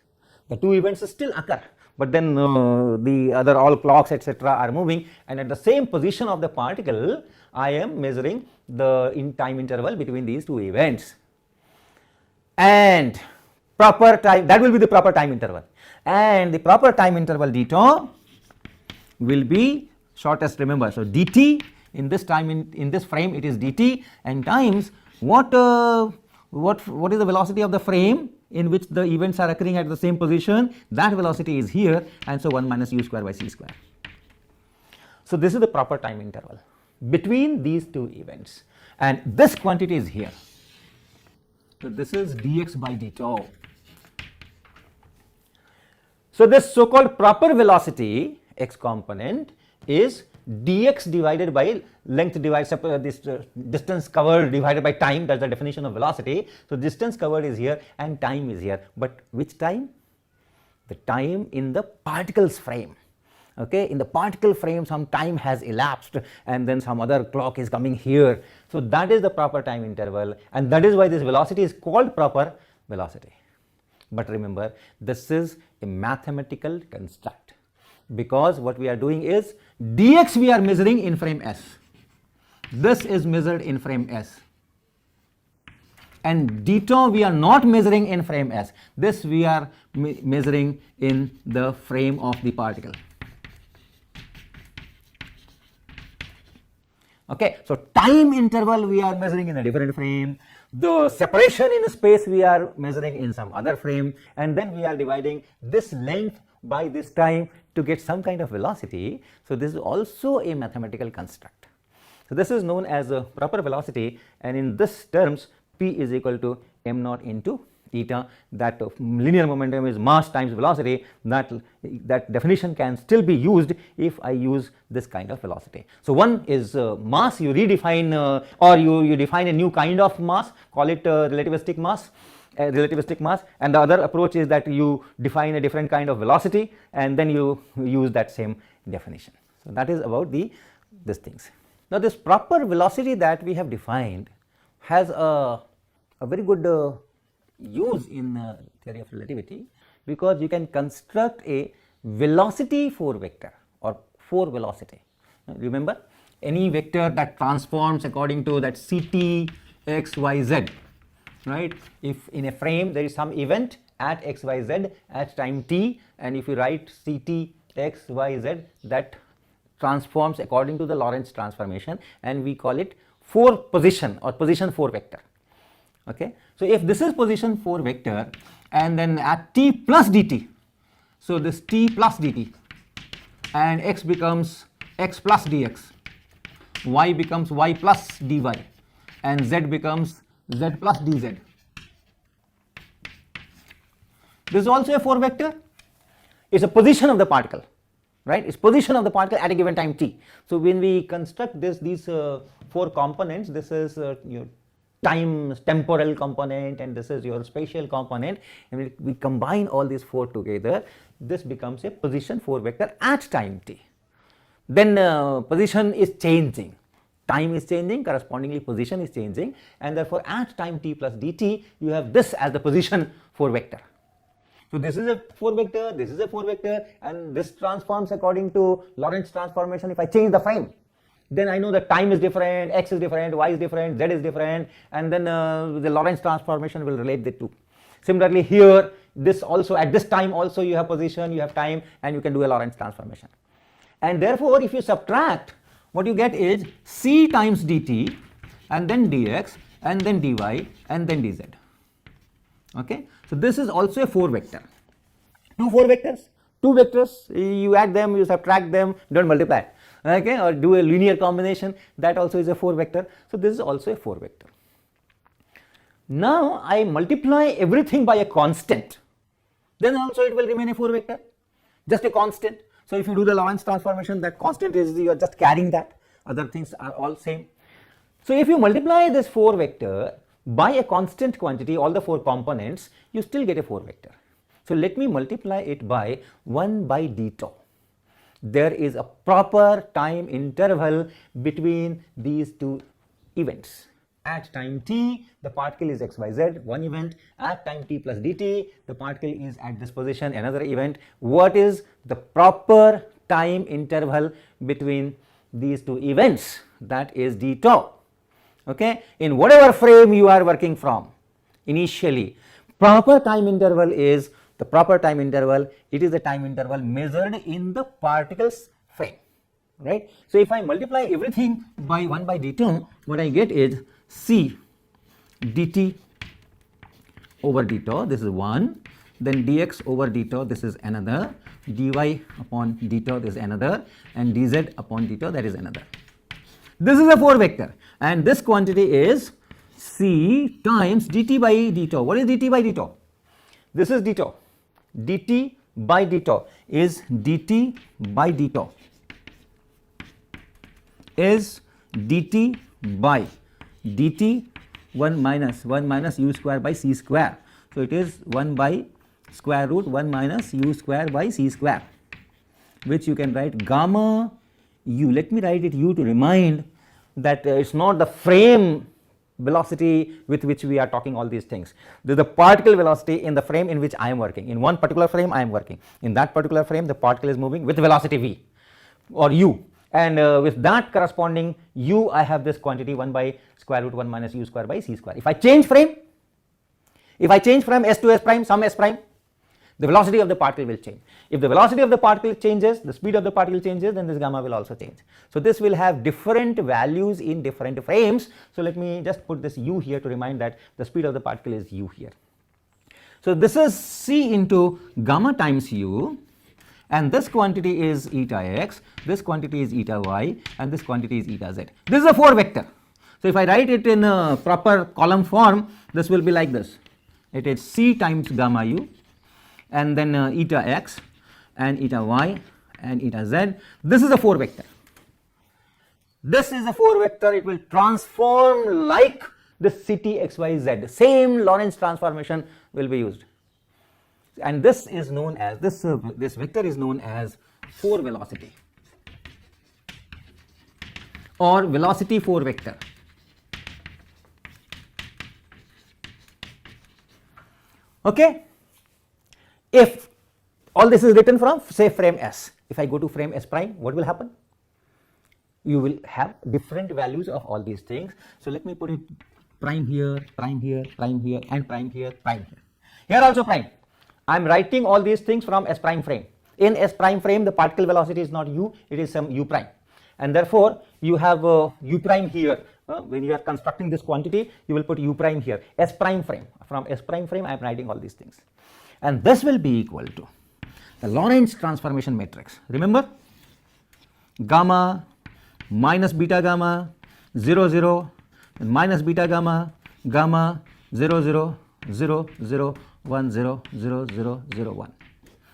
Speaker 2: The two events still occur, but then the other all clocks etc. are moving, and at the same position of the particle I am measuring the time interval between these two events, and proper time, that will be the proper time interval, and the proper time interval dτ will be shortest, remember. So, dt in this time in this frame it is dt, and times what is the velocity of the frame in which the events are occurring at the same position, that velocity is here, and so 1 minus u square by c square. So, this is the proper time interval between these two events, and this quantity is here. So, this is dx by dτ. So, this so called proper velocity x component is dx divided by length divided this distance covered divided by time, that is the definition of velocity. So, distance covered is here and time is here, but which time? The time in the particle's frame, okay. In the particle frame some time has elapsed and then some other clock is coming here. So, that is the proper time interval, and that is why this velocity is called proper. velocity. But remember, this is a mathematical construct, because what we are doing is dx we are measuring in frame s, this is measured in frame s, and d tau we are not measuring in frame s, this we are measuring in the frame of the particle. Okay, so time interval we are measuring in a different frame, the separation in space we are measuring in some other frame, and then we are dividing this length by this time to get some kind of velocity. So this is also a mathematical construct. So this is known as a proper velocity, and in this terms p is equal to m naught into eta, that linear momentum is mass times velocity. That definition can still be used if I use this kind of velocity. So one is mass, you redefine or you define a new kind of mass, call it relativistic mass, and the other approach is that you define a different kind of velocity and then you use that same definition. So that is about these things. Now this proper velocity that we have defined has a very good use in theory of relativity, because you can construct a velocity 4 vector or 4 velocity. Remember, any vector that transforms according to that ct x y z, right? If in a frame there is some event at x y z at time t, and if you write ct x y z, that transforms according to the Lorentz transformation, and we call it 4 position or position 4 vector. Okay. So if this is position 4 vector, and then at t plus dt, so this t plus dt, and x becomes x plus dx, y becomes y plus dy, and z becomes z plus dz. This is also a 4 vector. It's a position of the particle, right? It's position of the particle at a given time t. So when we construct these 4 components, this is your temporal component, and this is your spatial component, and we combine all these 4 together, this becomes a position 4 vector at time t. Then position is changing, time is changing, correspondingly position is changing, and therefore at time t plus dt you have this as the position 4 vector. So this is a 4 vector, this is a 4 vector, and this transforms according to Lorentz transformation. If I change the frame, then I know that time is different, x is different, y is different, z is different, and then the Lorentz transformation will relate the two. Similarly here, this also at this time also you have position, you have time, and you can do a Lorentz transformation. And therefore if you subtract, what you get is c times dt, and then dx, and then dy, and then dz. Okay, so this is also a 4 vector. 2 vectors, you add them, you subtract them, don't multiply. Okay, or do a linear combination, that also is a 4 vector. So this is also a 4 vector. Now I multiply everything by a constant, then also it will remain a 4 vector, just a constant. So if you do the Lorentz transformation, that constant is, you are just carrying that, other things are all same. So if you multiply this 4 vector by a constant quantity, all the 4 components, you still get a 4 vector. So let me multiply it by 1 by d tau. There is a proper time interval between these 2 events. At time t, the particle is xyz, one event. At time t plus dt, the particle is at this position, another event. What is the proper time interval between these 2 events? That is d tau. Okay, in whatever frame you are working from initially, proper time interval is the proper time interval. It is the time interval measured in the particle's frame, right? So if I multiply everything by 1 by d tau, what I get is c dt over d tau, this is 1, then dx over d tau, this is another, dy upon d tau, this is another, and dz upon d tau, that is another. This is a 4 vector, and this quantity is c times dt by d tau. What is dt by d tau? This is d tau. dt by d tau is dt by d tau is dt by dt 1 minus u square by c square. So it is 1 by square root 1 minus u square by c square, which you can write gamma u. Let me write it u to remind that it's not the frame
Speaker 1: velocity with which we are talking all these things. This is the particle velocity in the frame in which I am working. In one particular frame I am working. In that particular frame the particle is moving with velocity v or u, and with that corresponding u I have this quantity 1 by square root 1 minus u square by c square. If I change frame, if I change from s to s prime, some s prime, the velocity of the particle will change. If the velocity of the particle changes, the speed of the particle changes, then this gamma will also change. So this will have different values in different frames. So let me just put this u here to remind that the speed of the particle is u here. So this is c into gamma times u, and this quantity is eta x, this quantity is eta y, and this quantity is eta z. This is a 4 vector. So if I write it in a proper column form, this will be like this. It is c times gamma u, and then eta x and eta y and eta z. This is a 4 vector. This is a 4 vector. It will transform like this ct xyz. Same Lorentz transformation will be used, and this is known as this vector is known as 4 velocity or velocity 4 vector. Okay. If all this is written from say frame S, if I go to frame S prime, what will happen? You will have different values of all these things. So let me put it prime here, prime here, prime here, and prime here, prime here. Here also prime. I am writing all these things from S prime frame. In S prime frame, the particle velocity is not u, it is some u prime, and therefore you have u prime here. When you are constructing this quantity, you will put u prime here. S prime frame. From S prime frame, I am writing all these things. And this will be equal to the Lorentz transformation matrix. Remember, gamma minus beta gamma 0 0 and minus beta gamma gamma 0 0 0 0 1 0 0 0 0 1.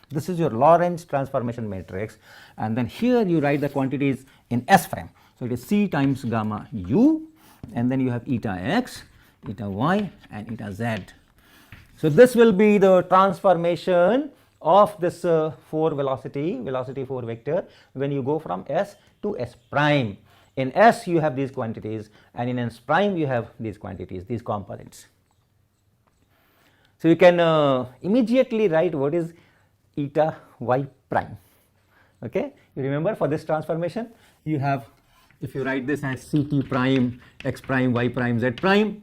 Speaker 1: This is your Lorentz transformation matrix, and then here you write the quantities in S frame. So it is c times gamma u, and then you have eta x, eta y, and eta z. So this will be the transformation of this 4 velocity 4 vector when you go from S to S prime. In S you have these quantities, and in S prime you have these quantities, these components. So you can immediately write what is eta y prime. Okay, you remember for this transformation you have, if you write this as ct prime x prime y prime z prime,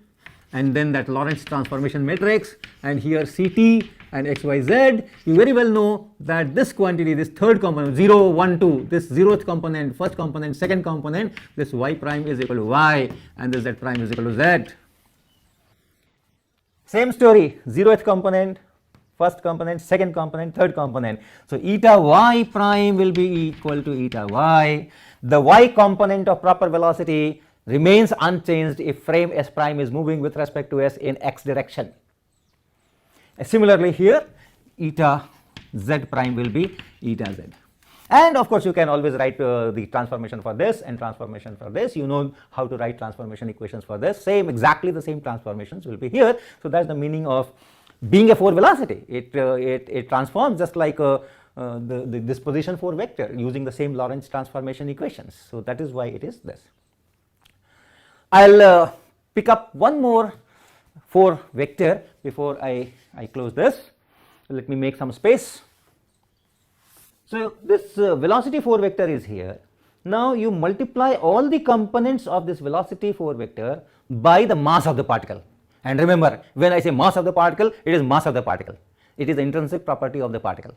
Speaker 1: and then that Lorentz transformation matrix, and here ct and xyz, you very well know that this quantity, this third component 0 1 2, this 0th component, first component, second component, this y prime is equal to y, and this z prime is equal to z. Same story, 0th component, first component, second component, third component. So eta y prime will be equal to eta y. The y component of proper velocity remains unchanged if frame S prime is moving with respect to S in x direction. Similarly here, eta z prime will be eta z. And of course you can always write the transformation for this and transformation for this. You know how to write transformation equations for this. Exactly the same transformations will be here. So that's the meaning of being a 4 velocity. It transforms just like the disposition 4 vector using the same Lorentz transformation equations. So that is why it is this. I'll pick up one more 4 vector before I close this. So let me make some space. So this velocity 4 vector is here. Now you multiply all the components of this velocity 4 vector by the mass of the particle. And remember, when I say mass of the particle, it is mass of the particle. It is the intrinsic property of the particle,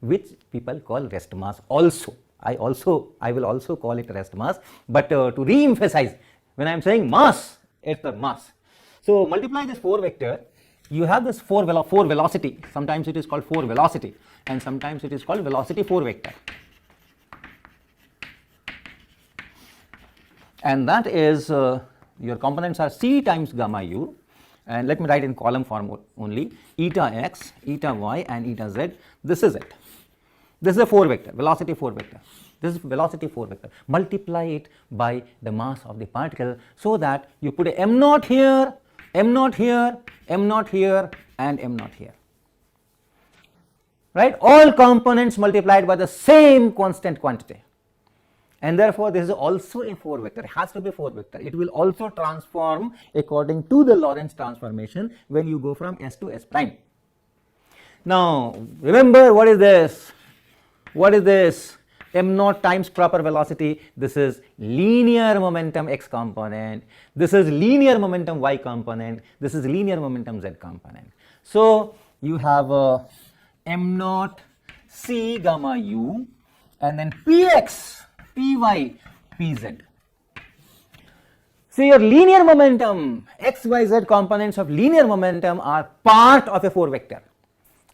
Speaker 1: which people call rest mass also. I will also call it rest mass, but to re-emphasize, when I am saying mass, it's the mass. So multiply this 4 vector, you have this 4 velocity, sometimes it is called 4 velocity, and sometimes it is called velocity 4 vector. And that is, your components are c times gamma u, and let me write in column form only, eta x, eta y, and eta z. This is it. This is a 4 vector, velocity 4 vector. This is velocity 4 vector. Multiply it by the mass of the particle so that you put a m naught here, m naught here, m naught here, and m naught here. Right? All components multiplied by the same constant quantity. and therefore this is also a 4 vector. It has to be 4 vector. It will also transform according to the Lorentz transformation when you go from S to S prime. Now remember, what is this? What is this? M naught times proper velocity. This is linear momentum x component. This is linear momentum y component. This is linear momentum z component. So you have a m naught c gamma u and then px, py, pz. So your linear momentum x, y, z components of linear momentum are part of a 4 vector.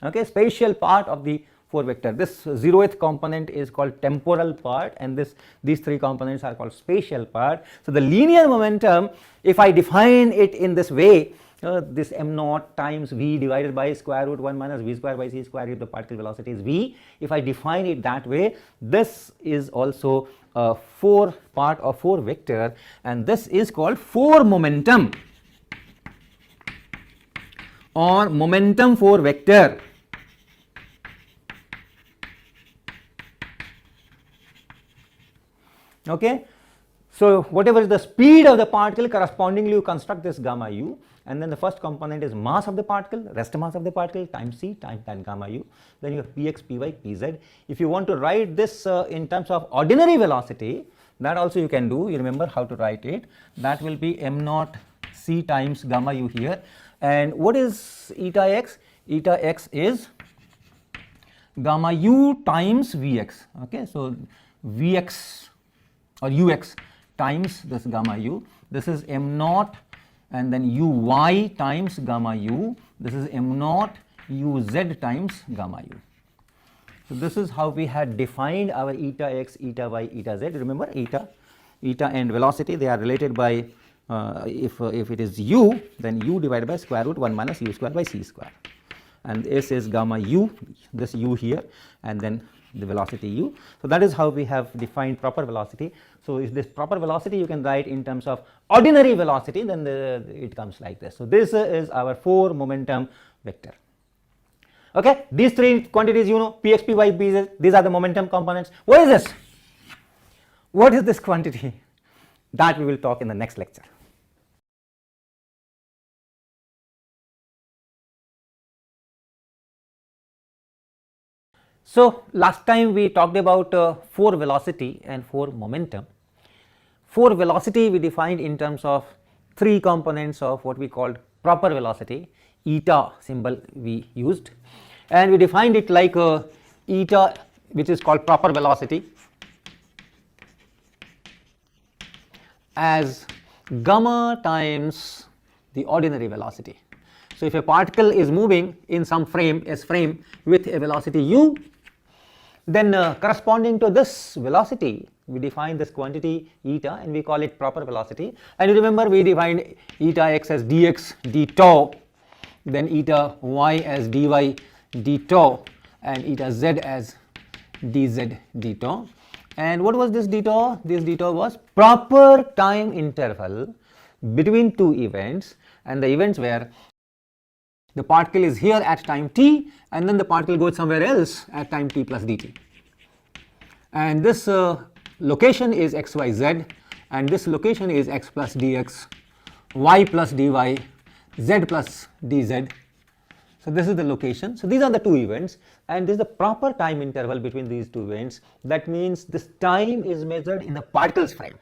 Speaker 1: Okay, spatial part of the 4 vector. This 0th component is called temporal part, and these 3 components are called spatial part. So the linear momentum, if I define it in this way, this m naught times v divided by square root 1 minus v square by c square if the particle velocity is v. If I define it that way, this is also a 4 part of 4 vector, and this is called 4 momentum or momentum 4 vector. Okay, so whatever is the speed of the particle, correspondingly you construct this gamma u, and then the first component is mass of the particle, rest mass of the particle times c times that gamma u. Then you have px, py, pz. If you want to write this in terms of ordinary velocity, that also you can do. You remember how to write it. That will be m naught c times gamma u here. And what is eta x? Eta x is gamma u times vx. Okay, so vx or ux times this gamma u. This is m naught and then uy times gamma u. This is m naught uz times gamma u. So this is how we had defined our eta x, eta y, eta z. Remember, eta and velocity, they are related by if it is u, then u divided by square root 1 minus u square by c square, and this is gamma u, this u here, and then the velocity u. So that is how we have defined proper velocity. So if this proper velocity you can write in terms of ordinary velocity, then it comes like this. So this is our 4 momentum vector. Okay, these 3 quantities you know, px, py, pz, these are the momentum components. What is this? What is this quantity? That we will talk in the next lecture. So last time we talked about 4 velocity and 4 momentum. 4 velocity we defined in terms of 3 components of what we called proper velocity, eta symbol we used, and we defined it like eta, which is called proper velocity, as gamma times the ordinary velocity. So if a particle is moving in some frame, S frame, with a velocity u, then corresponding to this velocity we define this quantity eta and we call it proper velocity. And you remember we defined eta x as dx d tau, then eta y as dy d tau, and eta z as dz d tau. And what was this d tau? This d tau was proper time interval between 2 events, and the events were the particle is here at time t, and then the particle goes somewhere else at time t plus dt. And this location is x, y, z, and this location is x plus dx, y plus dy, z plus dz. So this is the location. So these are the 2 events, and this is the proper time interval between these 2 events. That means this time is measured in the particle's frame,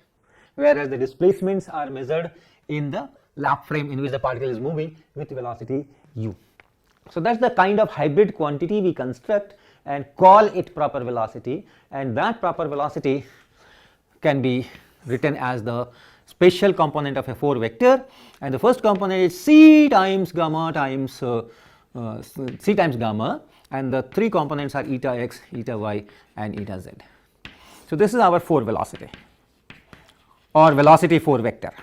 Speaker 1: whereas the displacements are measured in the lap frame in which the particle is moving with velocity u. So that's the kind of hybrid quantity we construct and call it proper velocity, and that proper velocity can be written as the spatial component of a 4 vector, and the first component is c times gamma times c times gamma, and the 3 components are eta x, eta y, and eta z. So this is our 4 velocity or velocity 4 vector.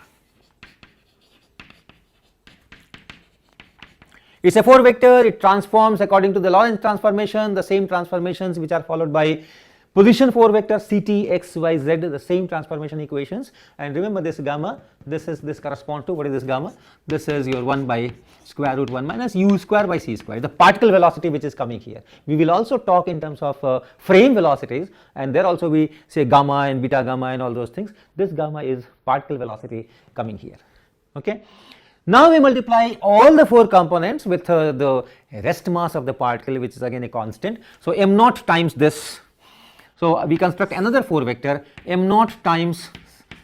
Speaker 1: It is a 4 vector, it transforms according to the Lorentz transformation, the same transformations which are followed by
Speaker 2: position 4 vector ct x y z, the same transformation equations, and remember this gamma, this corresponds to, what is this gamma? This is your 1 by square root 1 minus u square by c square, the particle velocity which is coming here. We will also talk in terms of frame velocities, and there also we say gamma and beta gamma and all those things. This gamma is particle velocity coming here. Okay. Now we multiply all the 4 components with the rest mass of the particle, which is again a constant. So m naught times this. So we construct another 4 vector, m naught times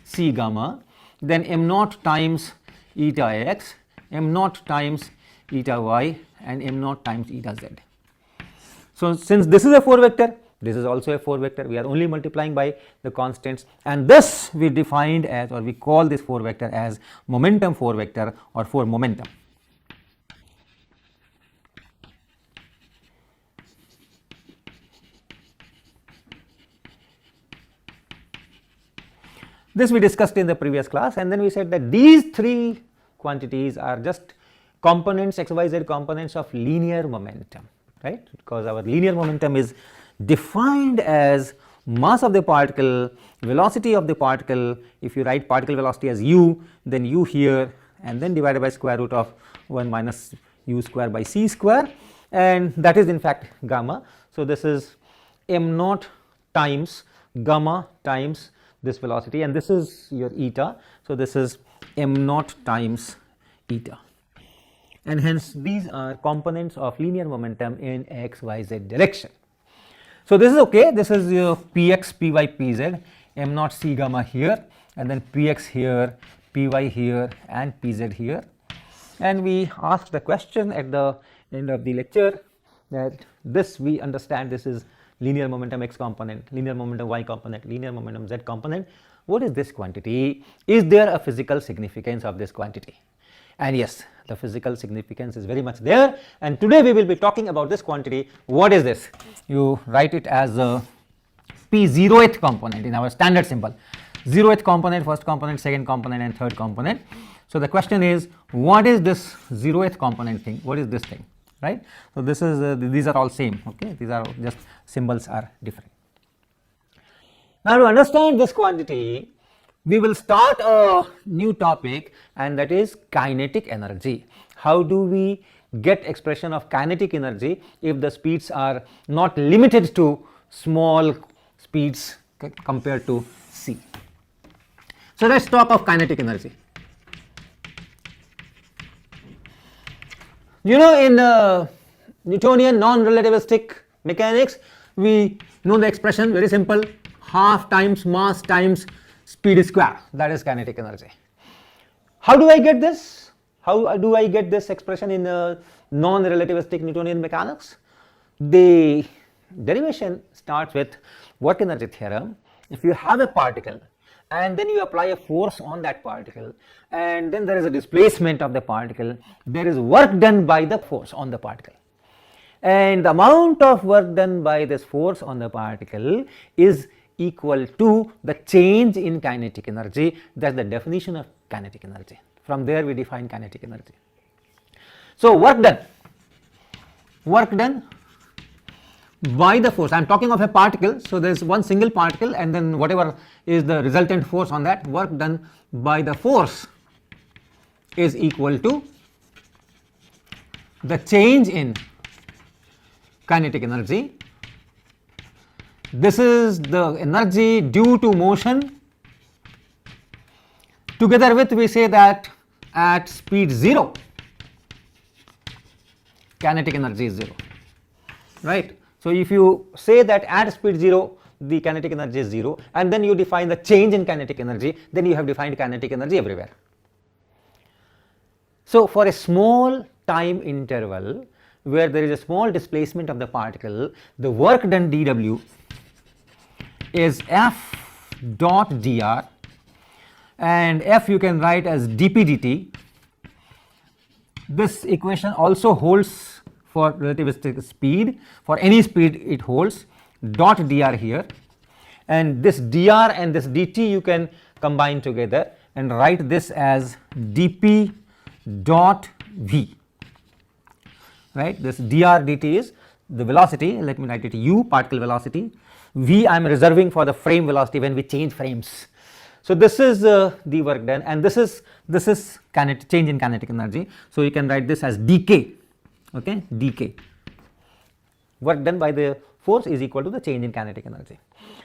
Speaker 2: c gamma, then m naught times eta x, m naught times eta y, and m naught times eta z. So since this is a 4 vector, this is also a 4 vector, we are only multiplying by the constants, and this we defined as, or we call this 4 vector as momentum 4 vector, or 4 momentum. This we discussed in the previous class, and then we said that these 3 quantities are just components, xyz components of linear momentum, right? Because our linear momentum is defined as mass of the particle, velocity of the particle. If you write particle velocity as u, then u here, and then divided by square root of 1 minus u square by c square, and that is in fact gamma. So this is m naught times gamma times this velocity, and this is your eta. So this is m naught times eta, and hence these are components of linear momentum in x, y, z direction. So this is okay, this is your px, py, pz, m naught c gamma here, and then px here, py here, and pz here. And we asked the question at the end of the lecture that this, we understand this is linear momentum x component, linear momentum y component, linear momentum z component. What is this quantity? Is there a physical significance of this quantity? And yes, the physical significance is very much there, and today we will be talking about this quantity. What is this? You write it as a p0th component in our standard symbol. 0th component, first component, second component, and third component. So the question is, what is this 0th component thing? What is this thing, right? So this is these are all same. Okay, these are just symbols are different. Now to understand this quantity, we will start a new topic, and that is kinetic energy. How do we get expression of kinetic energy if the speeds are not limited to small speeds compared to c? So let's talk of kinetic energy. You know, in Newtonian non-relativistic mechanics, we know the expression, very simple, half times mass times speed square, that is kinetic energy. How do I get this? How do I get this expression in non-relativistic Newtonian mechanics? The derivation starts with work energy theorem. If you have a particle and then you apply a force on that particle, and then there is a displacement of the particle, there is work done by the force on the particle, and the amount of work done by this force on the particle is equal to the change in kinetic energy. That is the definition of kinetic energy. From there we define kinetic energy. So work done by the force, I am talking of a particle, so there is one single particle, and then whatever is the resultant force on that, work done by the force is equal to the change in kinetic energy. This is the energy due to motion. Together with, we say that at speed 0, kinetic energy is 0, right? So if you say that at speed 0 the kinetic energy is 0, and then you define the change in kinetic energy, then you have defined kinetic energy everywhere. So for a small time interval where there is a small displacement of the particle, the work done dW is f dot dr, and f you can write as dp dt. This equation also holds for relativistic speed. For any speed it holds, dot dr here, and this dr and this dt you can combine together and write this as dp dot v, right? This dr dt is the velocity, let me write it u, particle velocity, v I am reserving for the frame velocity when we change frames. So this is the work done, and this is change in kinetic energy. So you can write this as dk, okay, dk. Work done by the force is equal to the change in kinetic energy.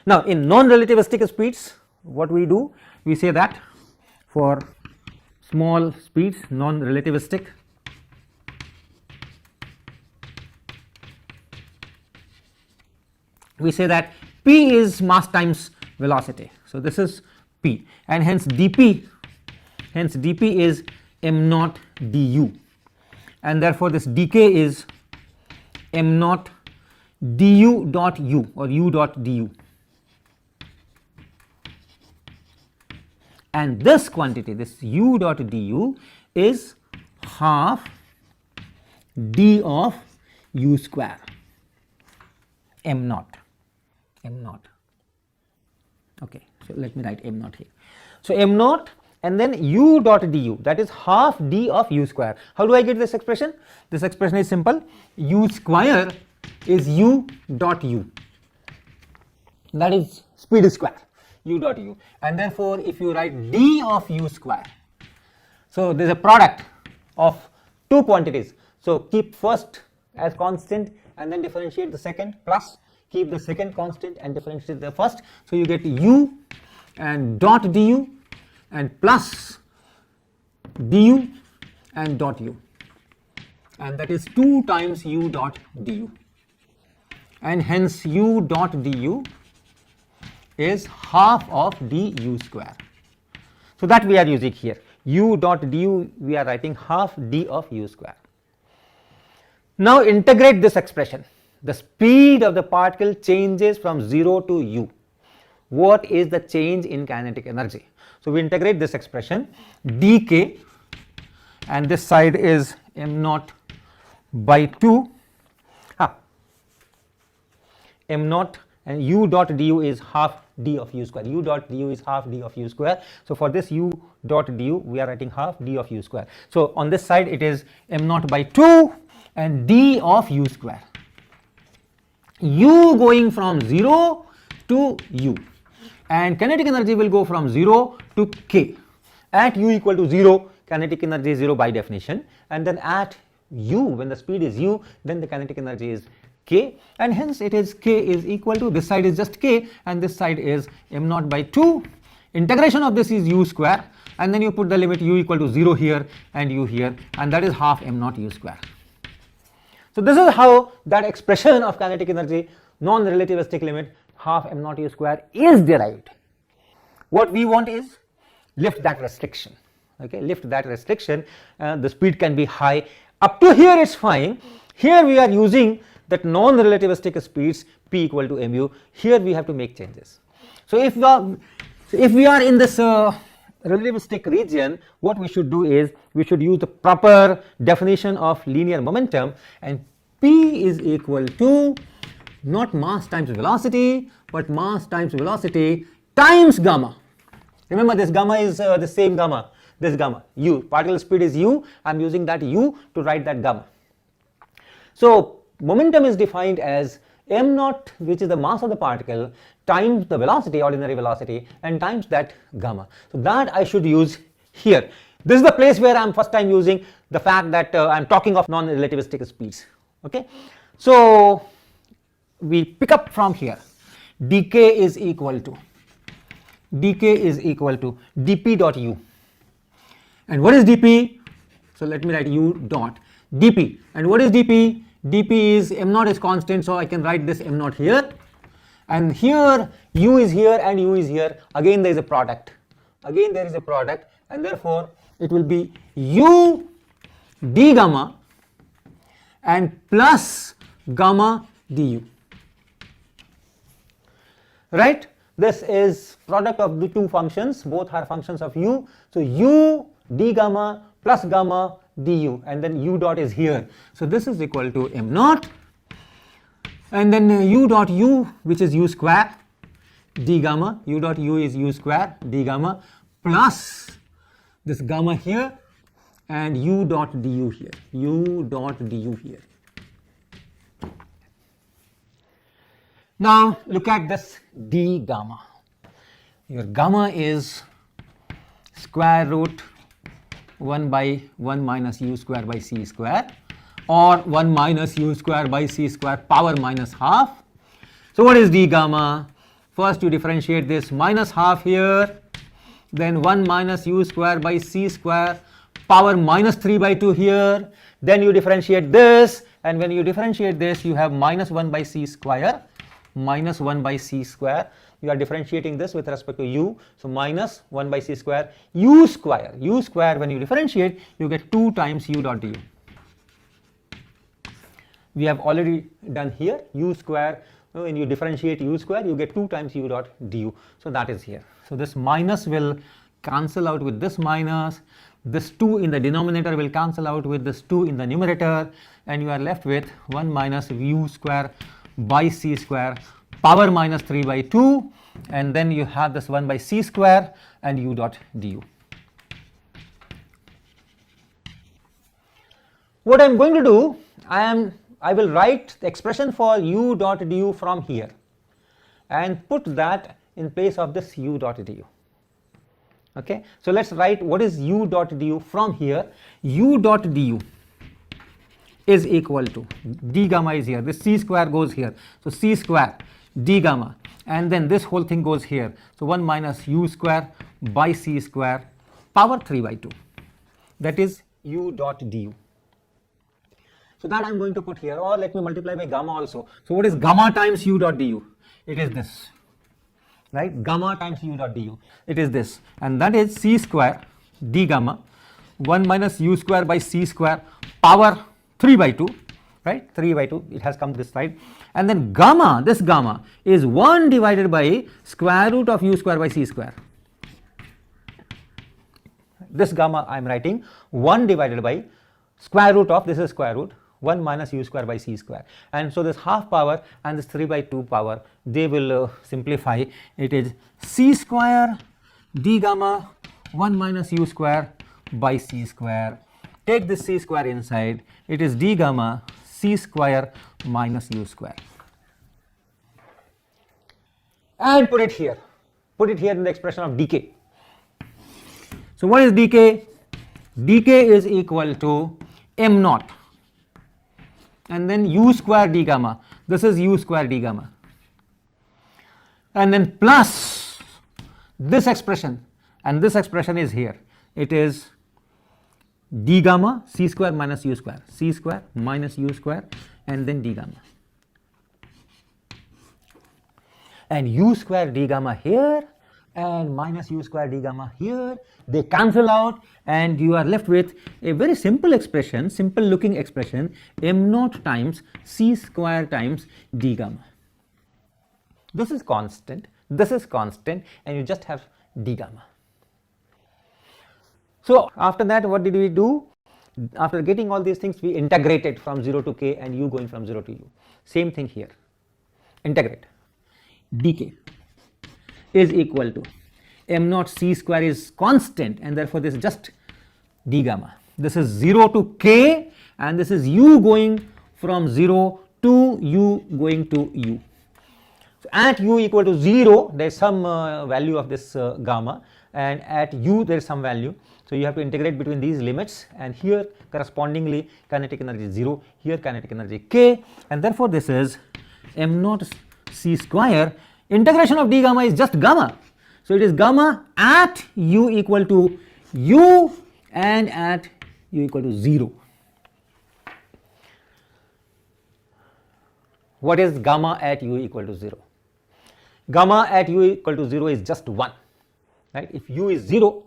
Speaker 2: Now in non-relativistic speeds, what we do, we say that for small speeds, non-relativistic, we say that p is mass times velocity. So this is p, and hence dp is m naught du, and therefore this dk is m naught du dot u or u dot du, and this quantity, this u dot du, is half d of u square, m naught. Okay, so let me write m naught here. So m naught and then u dot du, that is half d of u square. How do I get this expression? This expression is simple. U square is u dot u, that is speed square, u dot u, and therefore if you write d of u square, so there is a product of two quantities. So keep first as constant and then differentiate the second, plus keep the second constant and differentiate the first. So you get u and dot du and plus du and dot u, and that is 2 times u dot du, and hence u dot du is half of du square. So that we are using here, u dot du, we are writing half d of u square. Now integrate this expression. The speed of the particle changes from 0 to u. What is the change in kinetic energy? So we integrate this expression, dk, and this side is m naught by 2, m naught, and u dot du is half d of u square. U dot du is half d of u square. So for this u dot du, we are writing half d of u square. So on this side it is m naught by 2 and d of u square. U going from 0 to u, and kinetic energy will go from 0 to k. At u equal to 0, kinetic energy is 0 by definition, and then at u, when the speed is u, then the kinetic energy is k, and hence it is k is equal to, this side is just k and this side is m naught by 2. Integration of this is u square, and then you put the limit u equal to 0 here and u here, and that is half m naught u square. So this is how that expression of kinetic energy, non-relativistic limit, half m naught u square, is derived. What we want is lift that restriction. Okay, lift that restriction. The speed can be high. Up to here it's fine. Here we are using that non-relativistic speeds p equal to mu. Here we have to make changes. So if we are in this relativistic region, what we should do is we should use the proper definition of linear momentum, and p is equal to not mass times velocity, but mass times velocity times gamma. Remember, this gamma is the same gamma, this gamma, u, particle speed is u, I am using that u to write that gamma. So momentum is defined as m naught, which is the mass of the particle, times the velocity, ordinary velocity, and times that gamma. So that I should use here. This is the place where I am first time using the fact that I am talking of non-relativistic speeds. Okay, so we pick up from here. dk is equal to dp dot u, and what is dp? So let me write u dot dp, and what is dp? dp is m naught is constant, so I can write this m naught here, and here u is here and u is here. Again there is a product, and therefore it will be u d gamma and plus gamma du. Right? This is product of the two functions, both are functions of u. So u d gamma plus gamma du, and then u dot is here. So this is equal to m naught, and then u dot u, which is u square, d gamma, u dot u is u square d gamma, plus this gamma here and u dot du here, Now look at this d gamma. Your gamma is square root 1 by 1 minus u square by c square, or 1 minus u square by c square power minus half. So what is d gamma? First you differentiate this minus half here, then 1 minus u square by c square power minus 3 by 2 here, then you differentiate this, and when you differentiate this you have minus 1 by c square, minus 1 by c square. You are differentiating this with respect to u, so minus 1 by c square u square. U square, when you differentiate you get 2 times u dot du. We have already done here u square. When you differentiate u square you get 2 times u dot du, so that is here. So this minus will cancel out with this minus, this 2 in the denominator will cancel out with this 2 in the numerator, and you are left with 1 minus u square by c square power minus 3 by 2, and then you have this 1 by c square and u dot du. What I am going to do, I will write the expression for u dot du from here and put that in place of this u dot du. Okay, so let's write what is u dot du from here. U dot du is equal to, d gamma is here, this c square goes here, so c square d gamma, and then this whole thing goes here, so 1 minus u square by c square power 3 by 2, that is u dot du. So that I am going to put here, or let me multiply by gamma also. So what is gamma times u dot du? It is this, right? Gamma times u dot du, it is this, and that is c square d gamma 1 minus u square by c square power 3 by 2, right? 3 by 2, it has come this side, and then gamma, this gamma is 1 divided by square root of u square by c square. This gamma I am writing 1 divided by square root of, this is square root 1 minus u square by c square, and so this half power and this 3 by 2 power, they will simplify. It is c square d gamma 1 minus u square by c square. Take this c square inside, it is d gamma c square minus u square, and put it here in the expression of dk. So what is dk? dk is equal to m naught and then u square d gamma, this is u square d gamma, and then plus this expression, and this expression is here, it is d gamma c square minus u square, c square minus u square, and then d gamma, and u square d gamma here and minus u square d gamma here, they cancel out, and you are left with a very simple expression, simple looking expression, m naught times c square times d gamma. This is constant, and you just have d gamma. So after that, what did we do? After getting all these things, we integrated from 0 to k and u going from 0 to u. Same thing here, integrate. dk is equal to m naught c square is constant, and therefore this is just d gamma. This is 0 to k, and this is u going from 0 to u going to u. So at u equal to 0, there is some value of this gamma, and at u there is some value. So you have to integrate between these limits, and here correspondingly kinetic energy is 0, here kinetic energy k, and therefore this is m naught c square. Integration of d gamma is just gamma. So it is gamma at u equal to u and at u equal to 0. What is gamma at u equal to 0? Gamma at u equal to 0 is just 1, right? If u is 0,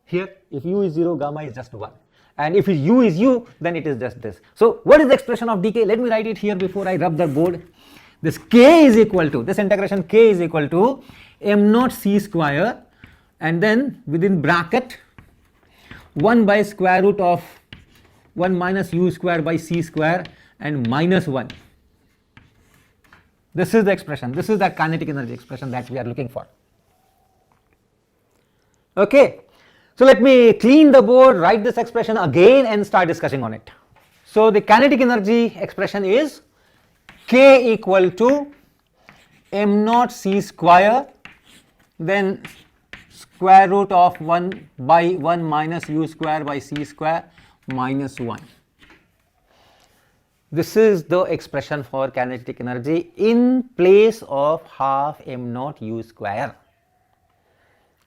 Speaker 2: here, if u is 0, gamma is just 1, and if u is u, then it is just this. So what is the expression of dk? Let me write it here before I rub the board. This k is equal to, this integration k is equal to m naught c square, and then within bracket 1 by square root of 1 minus u square by c square and minus 1. This is the expression, this is the kinetic energy expression that we are looking for. Okay, so let me clean the board, write this expression again and start discussing on it. So the kinetic energy expression is K equal to m naught c square, then square root of 1 by 1 minus u square by c square minus 1. This is the expression for kinetic energy in place of half m naught u square.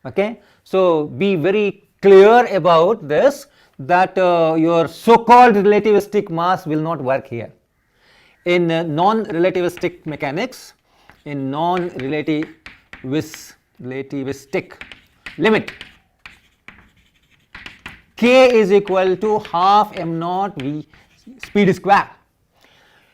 Speaker 2: Okay, so be very clear about this, that your so-called relativistic mass will not work here. In non-relativistic mechanics, in non-relativistic limit, k is equal to half m naught v speed square.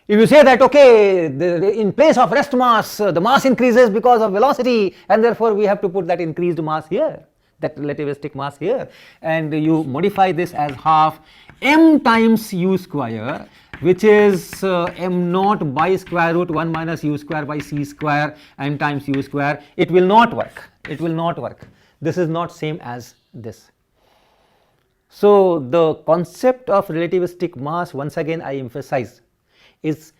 Speaker 2: If you say that, okay, in place of rest mass, the mass increases because of velocity, and therefore we have to put that increased mass here, that relativistic mass here, and you modify this as half m times u square, which is m naught by square root 1 minus u square by c square m times u square, it will not work. It will not work. This is not same as this. So the concept of relativistic mass, once again I emphasize, is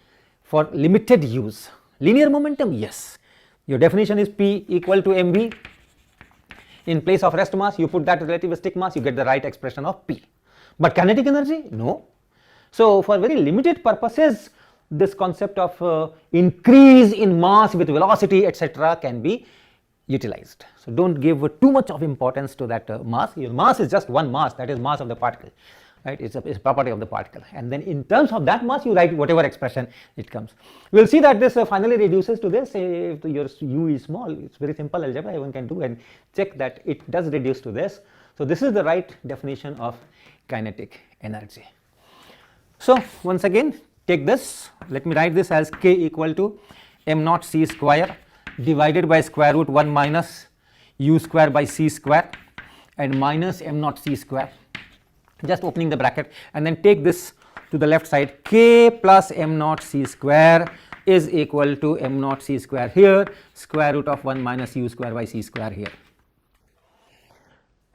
Speaker 2: for limited use. Linear momentum, yes, your definition is P equal to mv. In place of rest mass, you put that relativistic mass, you get the right expression of P. But kinetic energy, no. So for very limited purposes, this concept of increase in mass with velocity, etc., can be utilized. So don't give too much of importance to that mass. Your mass is just one mass, that is mass of the particle. Right, it's a property of the particle, and then in terms of that mass you write whatever expression it comes. We will see that this finally reduces to this. If your u is small, it's very simple algebra, everyone can do and check that it does reduce to this. So this is the right definition of kinetic energy. So once again, take this, let me write this as k equal to m naught c square divided by square root 1 minus u square by c square and minus m naught c square, just opening the bracket, and then take this to the left side, k plus m naught c square is equal to m naught c square here, square root of 1 minus u square by c square here.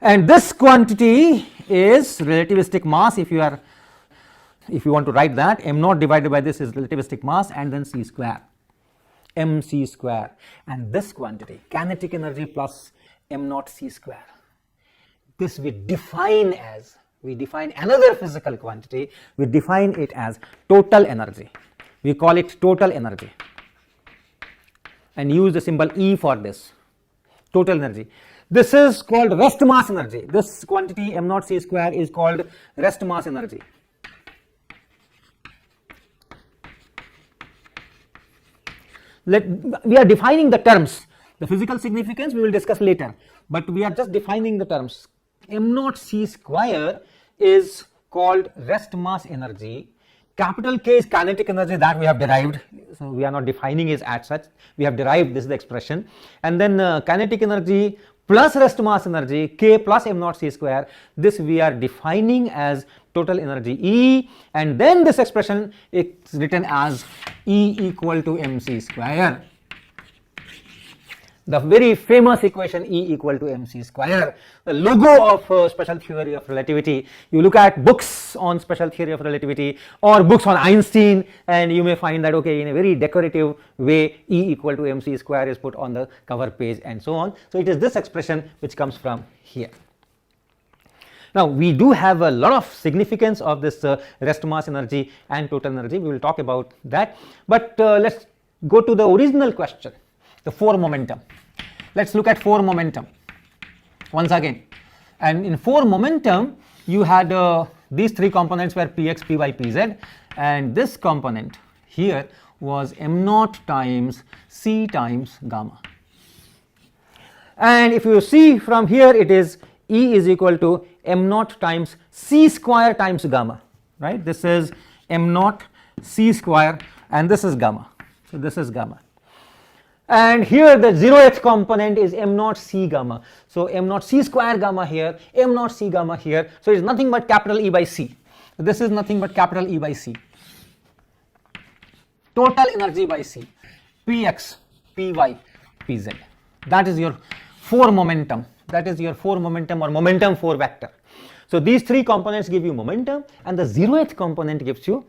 Speaker 2: And this quantity is relativistic mass. If you want to write that, m naught divided by this is relativistic mass, and then c square, mc square, and this quantity, kinetic energy plus m naught c square, this we define another physical quantity, we define it as total energy. We call it total energy and use the symbol E for this, total energy. This is called rest mass energy. This quantity m naught c square is called rest mass energy. We are defining the terms. The physical significance we will discuss later, but we are just defining the terms. M naught c square is called rest mass energy. Capital K is kinetic energy that we have derived, so we are not defining it as such, we have derived, this is the expression, and then kinetic energy plus rest mass energy, K plus m naught c square, this we are defining as total energy E, and then this expression is written as E equal to mc square. The very famous equation E equal to mc square, the logo of special theory of relativity. You look at books on special theory of relativity or books on Einstein, and you may find that, okay, in a very decorative way, E equal to mc square is put on the cover page and so on. So it is this expression which comes from here. Now we do have a lot of significance of this rest mass energy and total energy. We will talk about that, but let's go to the original question, the 4 momentum. Let's look at 4 momentum once again. And in 4 momentum, you had these 3 components were px, py, pz, and this component here was m naught times c times gamma. And if you see from here, it is E is equal to m naught times c square times gamma, right? This is m naught c square, and this is gamma. So this is gamma. And here the 0th component is m naught c gamma. So m naught c square gamma here, m naught c gamma here. So it is nothing but capital E by c. This is nothing but capital E by c. Total energy by c, px, py, pz. That is your 4 momentum. That is your 4 momentum or momentum 4 vector. So these three components give you momentum, and the 0th component gives you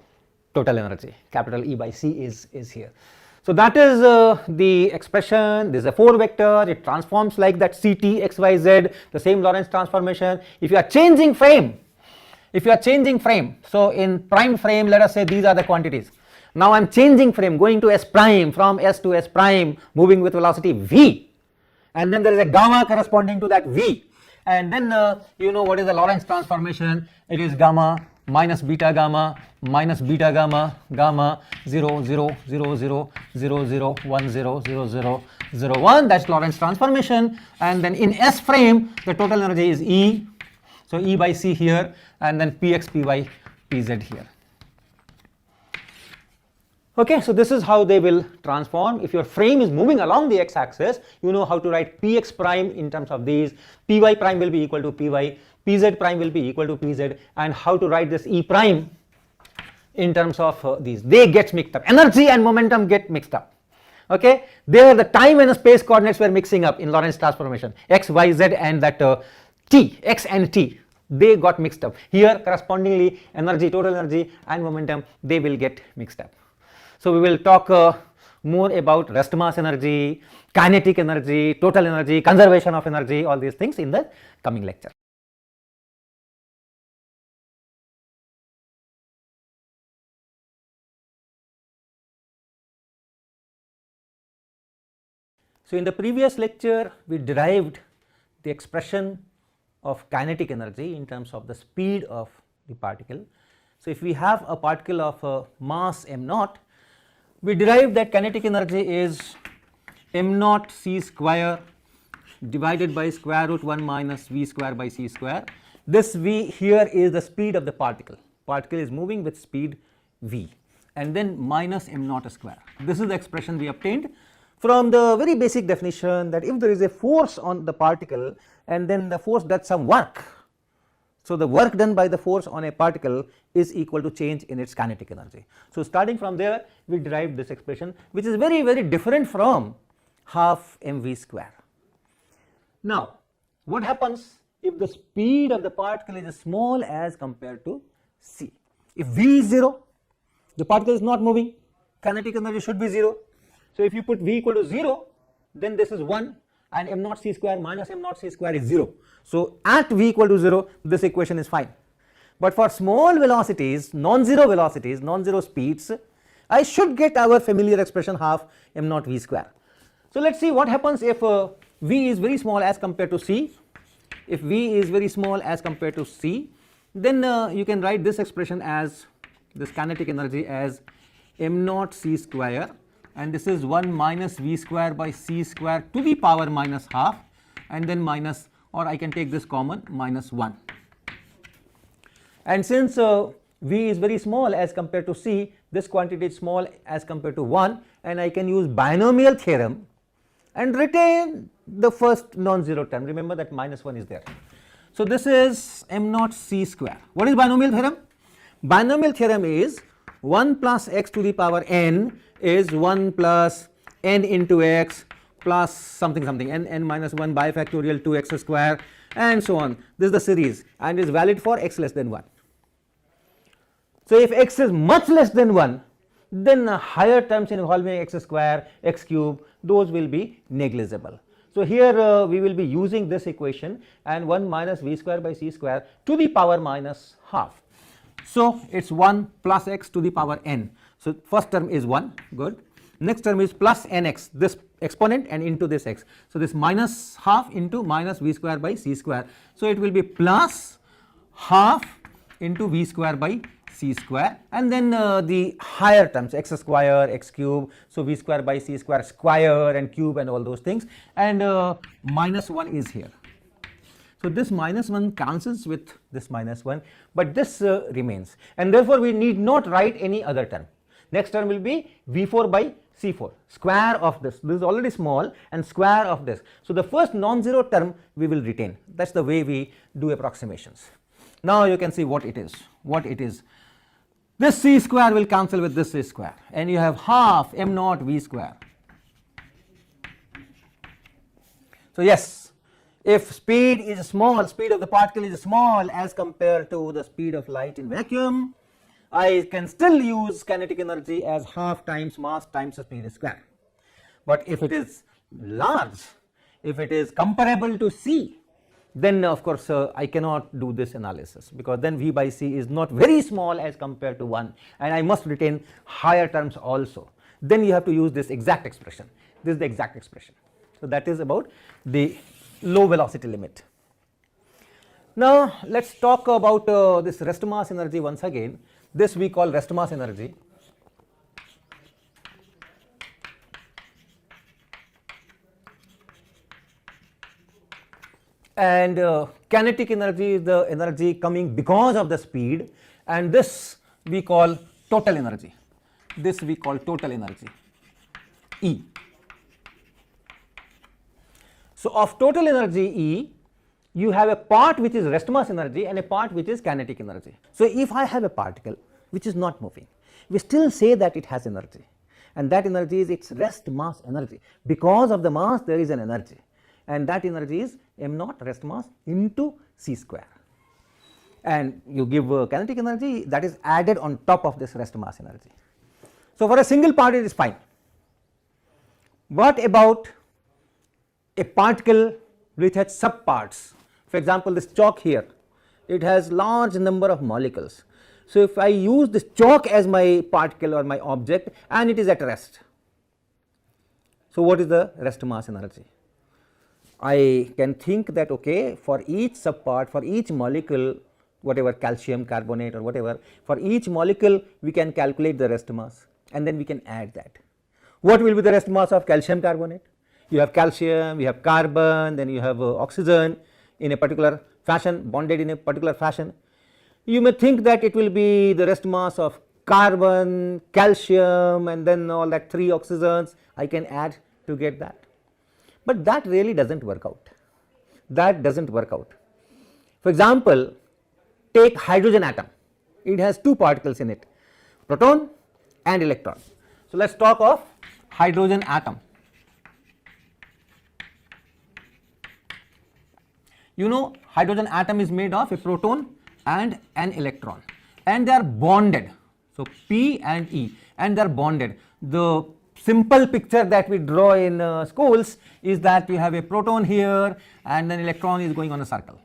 Speaker 2: total energy. Capital E by C is here. So that is the expression. This is a 4 vector. It transforms like that CT XYZ, the same Lorentz transformation. If you are changing frame, so in prime frame, let us say these are the quantities. Now I am changing frame, going to S prime, from S to S prime, moving with velocity v, and then there is a gamma corresponding to that v, and then you know what is the Lorentz transformation. It is gamma minus beta gamma minus beta gamma, gamma 0 0 0 0 0 0 1 0 0 0 0 1. That's Lorentz transformation. And then in S frame, the total energy is E. So E by C here, and then Px Py Pz here. Okay, so this is how they will transform. If your frame is moving along the x-axis, you know how to write Px prime in terms of these. Py prime will be equal to Py, Pz prime will be equal to Pz, and how to write this E prime in terms of these. They get mixed up. Energy and momentum get mixed up. Okay, there the time and the space coordinates were mixing up in Lorentz transformation. X, Y, Z, and that t, x and t, they got mixed up. Here correspondingly energy, total energy and momentum, they will get mixed up. So we will talk more about rest mass energy, kinetic energy, total energy, conservation of energy, all these things in the coming lecture. So in the previous lecture, we derived the expression of kinetic energy in terms of the speed of the particle. So if we have a particle of mass m naught, we derive that kinetic energy is m naught c square divided by square root 1 minus v square by c square. This v here is the speed of the particle. Particle is moving with speed v, and then minus m naught square. This is the expression we obtained from the very basic definition that if there is a force on the particle and then the force does some work, so the work done by the force on a particle is equal to change in its kinetic energy. So starting from there, we derive this expression, which is very, very different from half mv square. Now what happens if the speed of the particle is small as compared to c? If v is 0, the particle is not moving, kinetic energy should be 0. So if you put v equal to 0, then this is 1, and m naught c square minus m naught c square is 0. So at v equal to 0, this equation is fine. But for small velocities, non-zero speeds, I should get our familiar expression half m naught v square. So let's see what happens if v is very small as compared to c. If v is very small as compared to c, then you can write this expression as this kinetic energy as m naught c square, and this is 1 minus v square by c square to the power minus half, and then minus, or I can take this common, minus 1. And since v is very small as compared to c, this quantity is small as compared to 1, and I can use binomial theorem and retain the first non-zero term. Remember that minus 1 is there. So this is m naught c square. What is binomial theorem? Binomial theorem is 1 plus x to the power n is 1 plus n into x plus something something, n minus 1 by factorial 2x square, and so on. This is the series and is valid for x less than 1. So if x is much less than 1, then higher terms involving x square, x cube, those will be negligible. So here we will be using this equation, and 1 minus v square by c square to the power minus half. So it's 1 plus x to the power n. So first term is 1, good. Next term is plus nx, this exponent, and into this x. So this minus half into minus v square by c square. So it will be plus half into v square by c square, and then the higher terms, x square, x cube, so v square by c square, square and cube and all those things, and minus 1 is here. So this minus 1 cancels with this minus 1, but this remains, and therefore we need not write any other term. Next term will be v4 by c4, square of this. This is already small, and square of this. So the first non-zero term we will retain. That's the way we do approximations. Now you can see what it is. What it is. This c square will cancel with this c square, and you have half m naught v square. So yes, if speed is small, speed of the particle is small as compared to the speed of light in vacuum, I can still use kinetic energy as half times mass times the speed square. But if it is large, if it is comparable to c, then of course I cannot do this analysis, because then V by C is not very small as compared to 1, and I must retain higher terms also. Then you have to use this exact expression. This is the exact expression. So that is about the low velocity limit. Now let us talk about this rest mass energy once again. This we call rest mass energy. And kinetic energy is the energy coming because of the speed, and this we call total energy. This we call total energy, E. So of total energy E, you have a part which is rest mass energy and a part which is kinetic energy. So if I have a particle which is not moving, we still say that it has energy, and that energy is its rest mass energy. Because of the mass there is an energy, and that energy is m naught rest mass into c square, and you give kinetic energy that is added on top of this rest mass energy. So for a single part it is fine. What about a particle which has subparts? For example, this chalk here, it has large number of molecules. So if I use this chalk as my particle or my object and it is at rest, so what is the rest mass energy? I can think that okay, for each subpart, for each molecule, whatever calcium carbonate or whatever, for each molecule we can calculate the rest mass, and then we can add that. What will be the rest mass of calcium carbonate? You have calcium, you have carbon, then you have oxygen in a particular fashion, bonded in a particular fashion. You may think that it will be the rest mass of carbon, calcium, and then all that 3 oxygens I can add to get that. But that really does not work out. That does not work out. For example, take hydrogen atom. It has 2 particles in it, proton and electron. So let us talk of hydrogen atom. You know, hydrogen atom is made of a proton and an electron, and they are bonded. So P and E, and they are bonded. The simple picture that we draw in schools is that you have a proton here and an electron is going on a circle.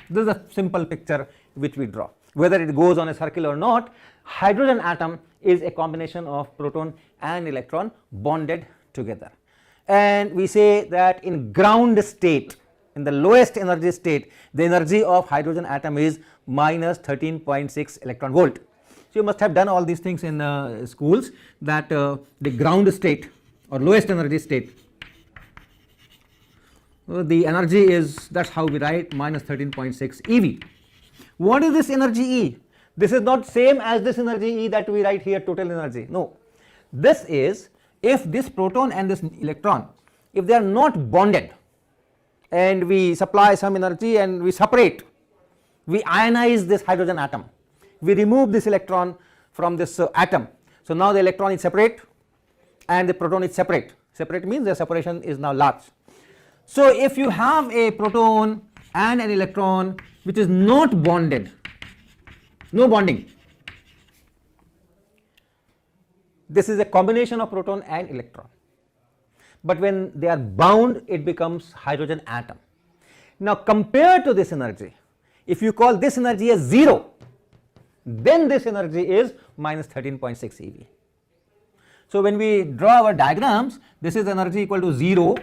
Speaker 2: This is a simple picture which we draw. Whether it goes on a circle or not, hydrogen atom is a combination of proton and electron bonded together. And we say that in ground state, in the lowest energy state, the energy of hydrogen atom is minus 13.6 electron volt. So you must have done all these things in schools, that the ground state or lowest energy state, the energy is, that is how we write, minus 13.6 eV. What is this energy E? This is not same as this energy E that we write here, total energy. No, this is if this proton and this electron, if they are not bonded, and we supply some energy and we separate, we ionize this hydrogen atom, we remove this electron from this atom. So now the electron is separate and the proton is separate. Separate means the separation is now large. So if you have a proton and an electron which is not bonded, no bonding, this is a combination of proton and electron. But when they are bound, it becomes hydrogen atom. Now compared to this energy, if you call this energy as 0, then this energy is minus 13.6 eV. So when we draw our diagrams, this is energy equal to 0,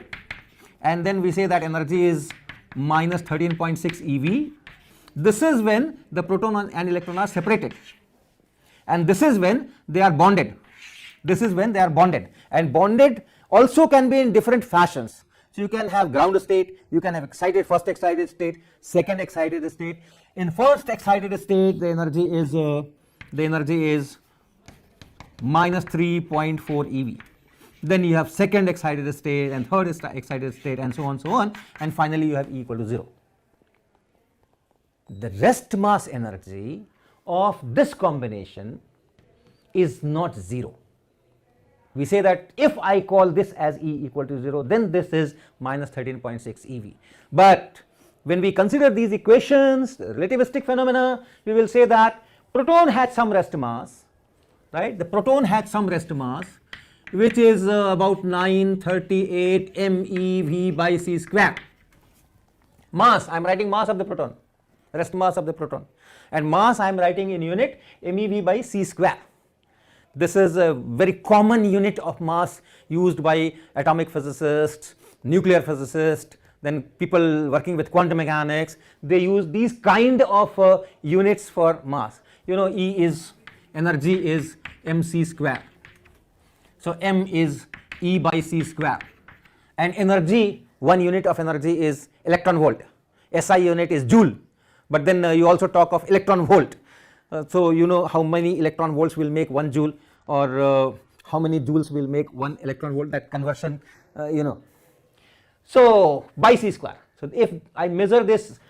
Speaker 2: and then we say that energy is minus 13.6 eV. This is when the proton and electron are separated, and this is when they are bonded. This is when they are bonded, and bonded also can be in different fashions. So you can have ground state, you can have excited, first excited state, second excited state. In first excited state, the energy is minus 3.4 eV. Then you have second excited state and third excited state, and so on, and finally you have E equal to 0. The rest mass energy of this combination is not 0. We say that if I call this as E equal to 0, then this is minus 13.6 eV. But when we consider these equations, the relativistic phenomena, we will say that proton had some rest mass, right? The proton had some rest mass, which is about 938 MeV by c square. Mass, I am writing mass of the proton, rest mass of the proton, and mass I am writing in unit MeV by c square. This is a very common unit of mass used by atomic physicists, nuclear physicists, then people working with quantum mechanics. They use these kind of units for mass. You know, E is, energy is mc square. So m is E by c square, and energy, one unit of energy is electron volt. SI unit is joule, but then you also talk of electron volt. So you know how many electron volts will make 1 joule, or how many joules will make 1 electron volt, that conversion, you know. So by c square. So if I measure this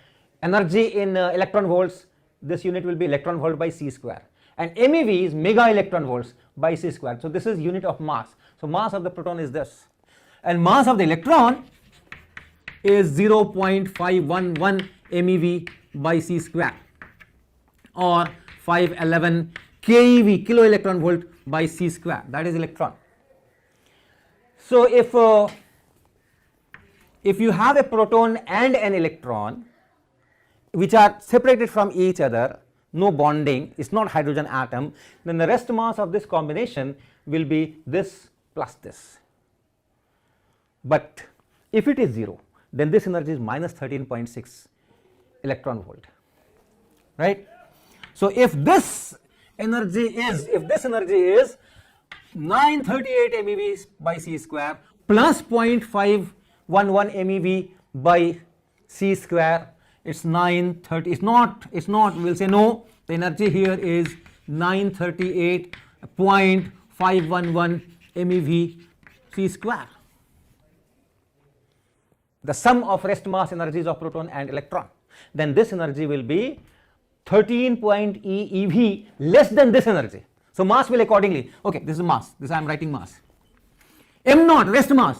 Speaker 2: energy in electron volts, this unit will be electron volt by c square, and MeV is mega electron volts by c square. So this is unit of mass. So mass of the proton is this, and mass of the electron is 0.511 MeV by c square, or 511 keV, kilo electron volt by c square, that is electron. So if you have a proton and an electron which are separated from each other, no bonding, it's not hydrogen atom, then the rest mass of this combination will be this plus this. But if it is 0, then this energy is minus 13.6 electron volt, right? So if this energy is 938 MeV by c square plus 0.511 MeV by c square, it's 930. It's not. We'll say no. The energy here is 938.511 MeV c square. The sum of rest mass energies of proton and electron. Then this energy will be 13.8 eV less than this energy. So mass will accordingly. Okay, this is mass. This I am writing mass. M naught, rest mass.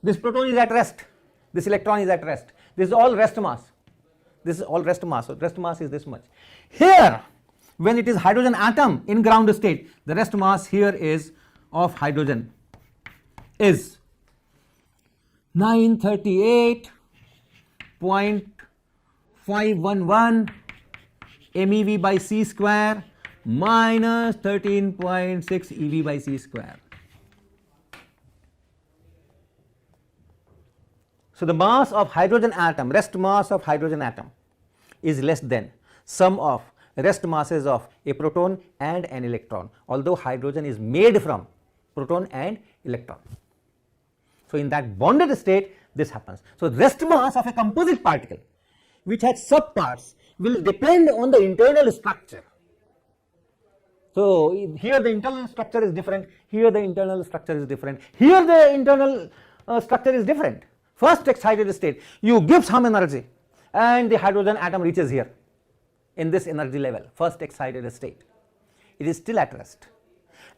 Speaker 2: This proton is at rest. This electron is at rest. This is all rest mass. This is all rest mass. So rest mass is this much. Here, when it is hydrogen atom in ground state, the rest mass here is of hydrogen is 938.511 MeV by c square minus 13.6 eV by c square. So the mass of hydrogen atom, rest mass of hydrogen atom, is less than sum of rest masses of a proton and an electron, although hydrogen is made from proton and electron. So in that bonded state, this happens. So rest mass of a composite particle which has subparts will depend on the internal structure. So here the internal structure is different, here the internal structure is different, here the internal structure is different. First excited state, you give some energy and the hydrogen atom reaches here in this energy level, first excited state. It is still at rest.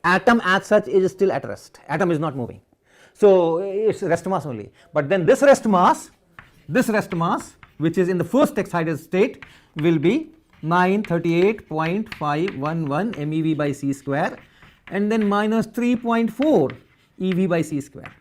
Speaker 2: Atom as such is still at rest, atom is not moving. So it's rest mass only. But then this rest mass which is in the first excited state will be 938.511 MeV by c square and then minus 3.4 eV by c square.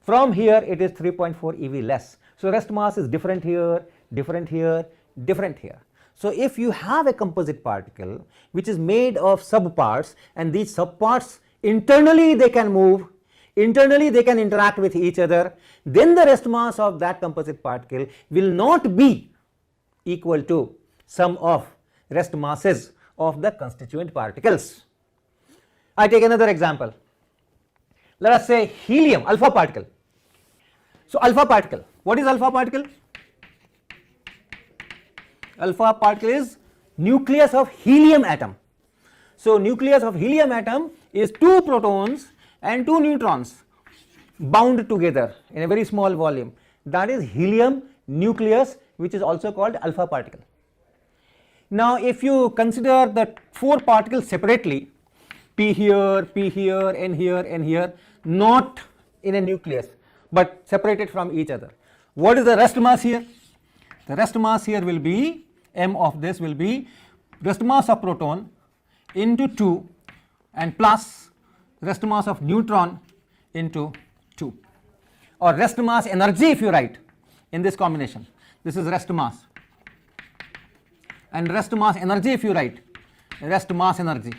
Speaker 2: From here it is 3.4 eV less. So rest mass is different here, different here, different here. So if you have a composite particle which is made of subparts, and these subparts internally they can move, internally they can interact with each other, then the rest mass of that composite particle will not be equal to sum of rest masses of the constituent particles. I take another example. Let us say helium, alpha particle. So alpha particle, what is alpha particle? Alpha particle is nucleus of helium atom. So nucleus of helium atom is 2 protons and 2 neutrons bound together in a very small volume. That is helium nucleus, which is also called alpha particle. Now if you consider the 4 particles separately, p here, n here, n here, not in a nucleus but separated from each other. What is the rest mass here? The rest mass here will be, m of this will be rest mass of proton into 2 and plus rest mass of neutron into 2, or rest mass energy if you write in this combination. This is rest mass, and rest mass energy if you write rest mass energy.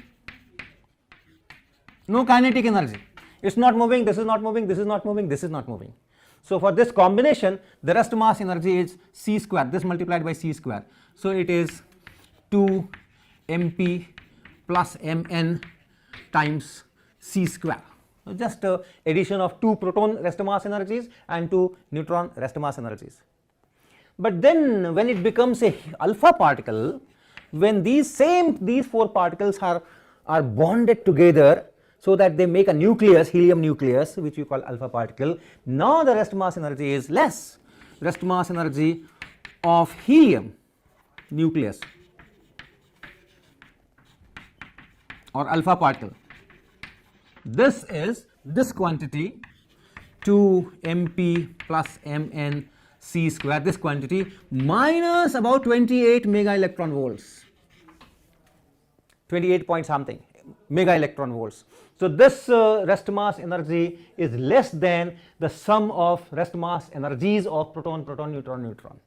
Speaker 2: No kinetic energy. It's not moving, this is not moving, this is not moving, this is not moving. So for this combination, the rest mass energy is c square, this multiplied by c square. So it is 2 mp plus mn times c square. So just addition of 2 proton rest mass energies and 2 neutron rest mass energies. But then when it becomes a alpha particle, when these 4 particles are bonded together so that they make a nucleus, helium nucleus, which we call alpha particle, now the rest mass energy is less. Rest mass energy of helium nucleus or alpha particle, this is this quantity 2 mp plus mn c square, this quantity minus about 28 mega electron volts, 28 point something mega electron volts. So this rest mass energy is less than the sum of rest mass energies of proton, proton, neutron, neutron.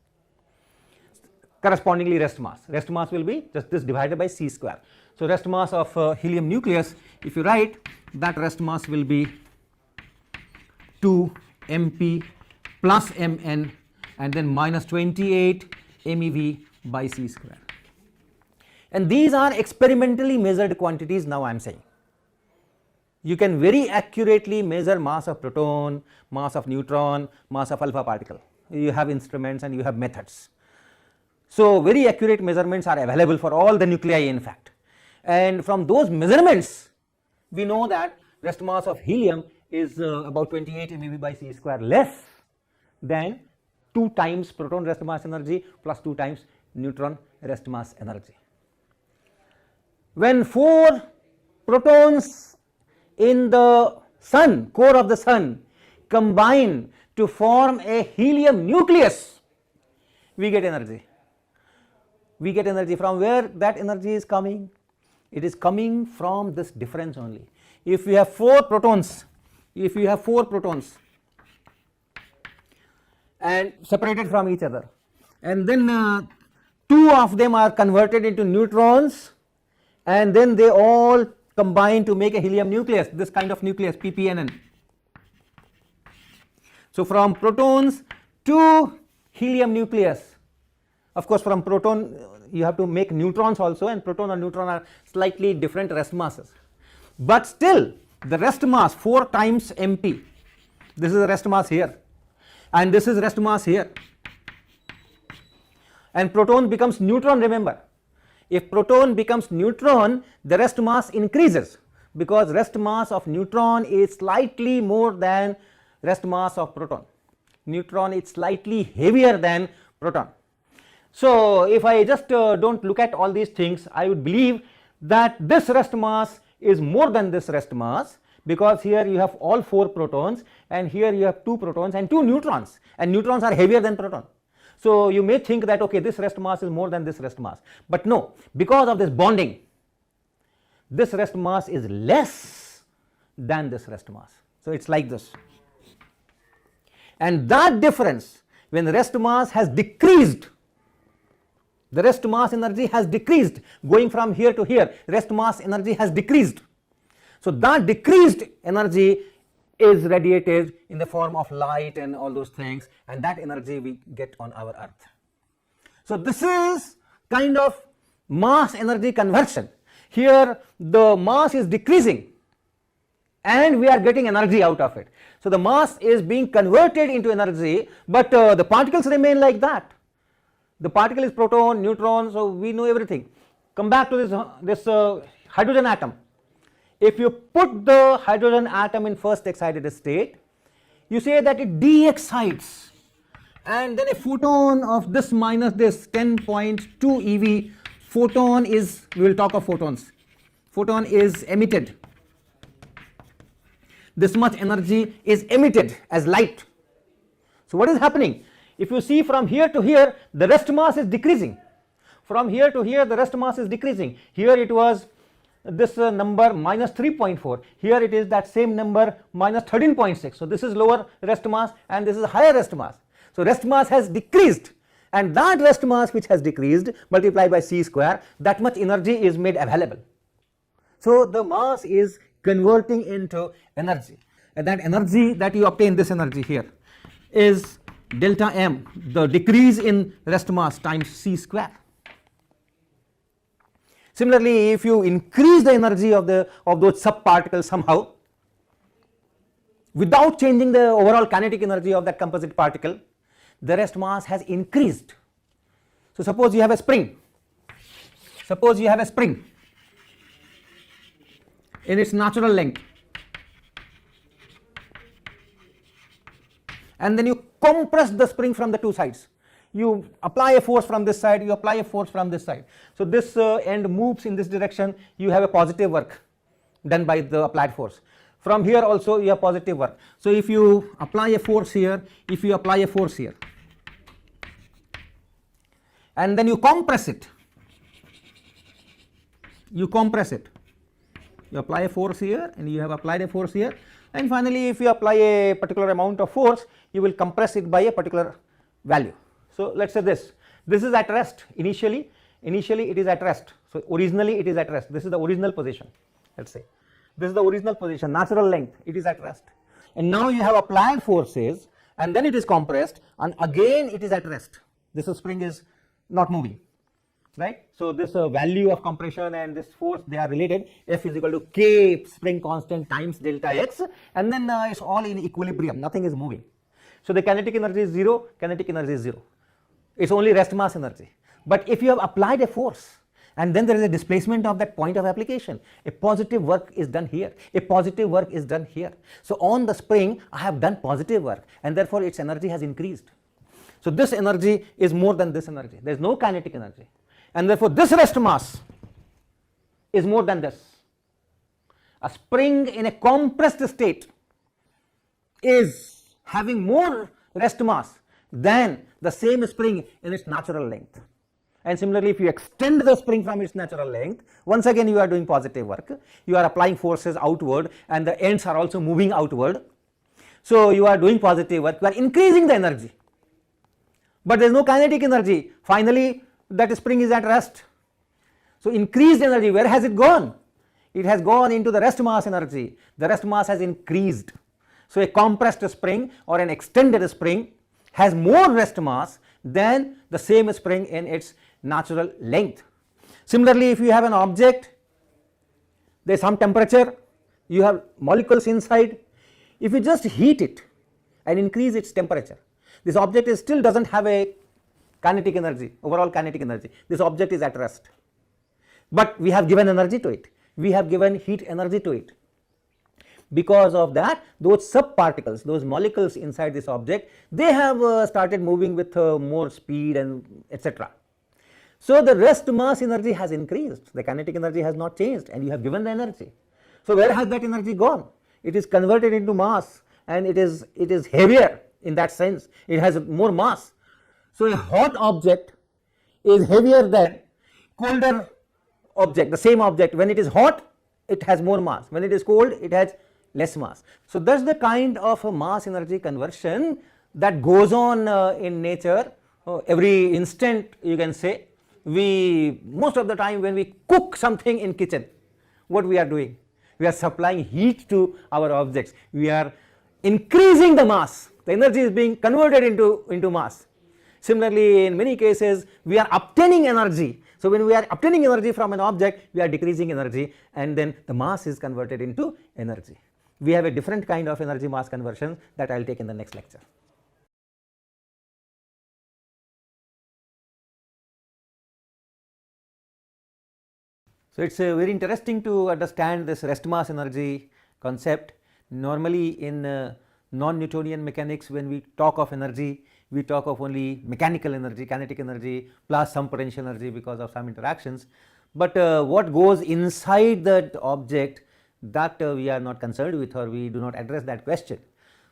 Speaker 2: Correspondingly rest mass will be just this divided by c square. So rest mass of helium nucleus, if you write, that rest mass will be 2 mp plus mn and then minus 28 MeV by c square. And these are experimentally measured quantities. Now I am saying you can very accurately measure mass of proton, mass of neutron, mass of alpha particle. You have instruments and you have methods. So very accurate measurements are available for all the nuclei in fact, and from those measurements we know that rest mass of helium is about 28 MeV by c square, less than 2 times proton rest mass energy plus 2 times neutron rest mass energy. When 4 protons in the sun, core of the sun, combine to form a helium nucleus, we get energy. We get energy from where that energy is coming? It is coming from this difference only. If we have 4 protons, and separated from each other, and then 2 of them are converted into neutrons, and then they all combine to make a helium nucleus, this kind of nucleus ppnn. So from protons to helium nucleus, of course from proton you have to make neutrons also, and proton and neutron are slightly different rest masses, but still the rest mass 4 times mp, this is the rest mass here and this is rest mass here, and proton becomes neutron. Remember, if proton becomes neutron, the rest mass increases because rest mass of neutron is slightly more than rest mass of proton. Neutron is slightly heavier than proton. So if I just don't look at all these things, I would believe that this rest mass is more than this rest mass, because here you have all 4 protons and here you have 2 protons and 2 neutrons, and neutrons are heavier than proton. So you may think that okay, this rest mass is more than this rest mass, but no, because of this bonding, this rest mass is less than this rest mass. So it's like this, and that difference, when the rest mass has decreased, the rest mass energy has decreased, going from here to here, rest mass energy has decreased. So that decreased energy is radiated in the form of light and all those things, and that energy we get on our earth. So this is kind of mass energy conversion. Here the mass is decreasing and we are getting energy out of it. So the mass is being converted into energy, but the particles remain like that. The particle is proton, neutron, so we know everything. Come back to this hydrogen atom. If you put the hydrogen atom in first excited state, you say that it de-excites, and then a photon of this minus this 10.2 eV photon is, we will talk of photons, photon is emitted. This much energy is emitted as light. So what is happening? If you see from here to here, the rest mass is decreasing. From here to here, the rest mass is decreasing. Here it was this number minus 3.4. Here it is that same number minus 13.6. So this is lower rest mass and this is higher rest mass. So rest mass has decreased, and that rest mass which has decreased multiplied by c square, that much energy is made available. So the mass is converting into energy, and that energy that you obtain, this energy here, is delta m, the decrease in rest mass times c square. Similarly, if you increase the energy of those subparticles somehow without changing the overall kinetic energy of that composite particle, the rest mass has increased. So suppose you have a spring. Suppose you have a spring in its natural length, and then you compress the spring from the two sides. You apply a force from this side, you apply a force from this side. So this end moves in this direction, you have a positive work done by the applied force. From here also you have positive work. So if you apply a force here, if you apply a force here, and then you compress it, you compress it, you apply a force here and you have applied a force here, and finally if you apply a particular amount of force, you will compress it by a particular value. So let us say this is at rest initially it is at rest. So originally it is at rest, this is the original position, let us say this is the original position, natural length, it is at rest, and now you have applied forces and then it is compressed and again it is at rest. This spring is not moving, right? So this value of compression and this force, they are related. F is equal to k spring constant times delta x, and then it's all in equilibrium, nothing is moving. So the kinetic energy is 0, kinetic energy is 0. It's only rest mass energy. But if you have applied a force and then there is a displacement of that point of application, a positive work is done here, a positive work is done here. So on the spring I have done positive work and therefore its energy has increased. So this energy is more than this energy, there is no kinetic energy, and therefore this rest mass is more than this. A spring in a compressed state is having more rest mass than the same spring in its natural length. And similarly, if you extend the spring from its natural length, once again you are doing positive work, you are applying forces outward and the ends are also moving outward. So you are doing positive work, you are increasing the energy, but there is no kinetic energy. Finally that spring is at rest. So increased energy, where has it gone? It has gone into the rest mass energy, the rest mass has increased. So a compressed spring or an extended spring has more rest mass than the same spring in its natural length. Similarly, if you have an object, there is some temperature, you have molecules inside, if you just heat it and increase its temperature, this object still does not have a kinetic energy, overall kinetic energy, this object is at rest, but we have given energy to it, we have given heat energy to it. Because of that, those subparticles, those molecules inside this object, they have started moving with more speed and etc. So the rest mass energy has increased, the kinetic energy has not changed, and you have given the energy. So where has that energy gone? It is converted into mass, and it is heavier in that sense, it has more mass. So a hot object is heavier than colder object, the same object. When it is hot, it has more mass, when it is cold, it has less mass. So that's the kind of a mass energy conversion that goes on in nature every instant, you can say. We most of the time when we cook something in kitchen, what we are doing? We are supplying heat to our objects, we are increasing the mass, the energy is being converted into mass. Similarly, in many cases we are obtaining energy. So when we are obtaining energy from an object, we are decreasing energy, and then the mass is converted into energy. We have a different kind of energy mass conversion that I will take in the next lecture. So it is very interesting to understand this rest mass energy concept. Normally in non-Newtonian mechanics, when we talk of energy, we talk of only mechanical energy, kinetic energy plus some potential energy because of some interactions. But what goes inside that object, that we are not concerned with, or we do not address that question.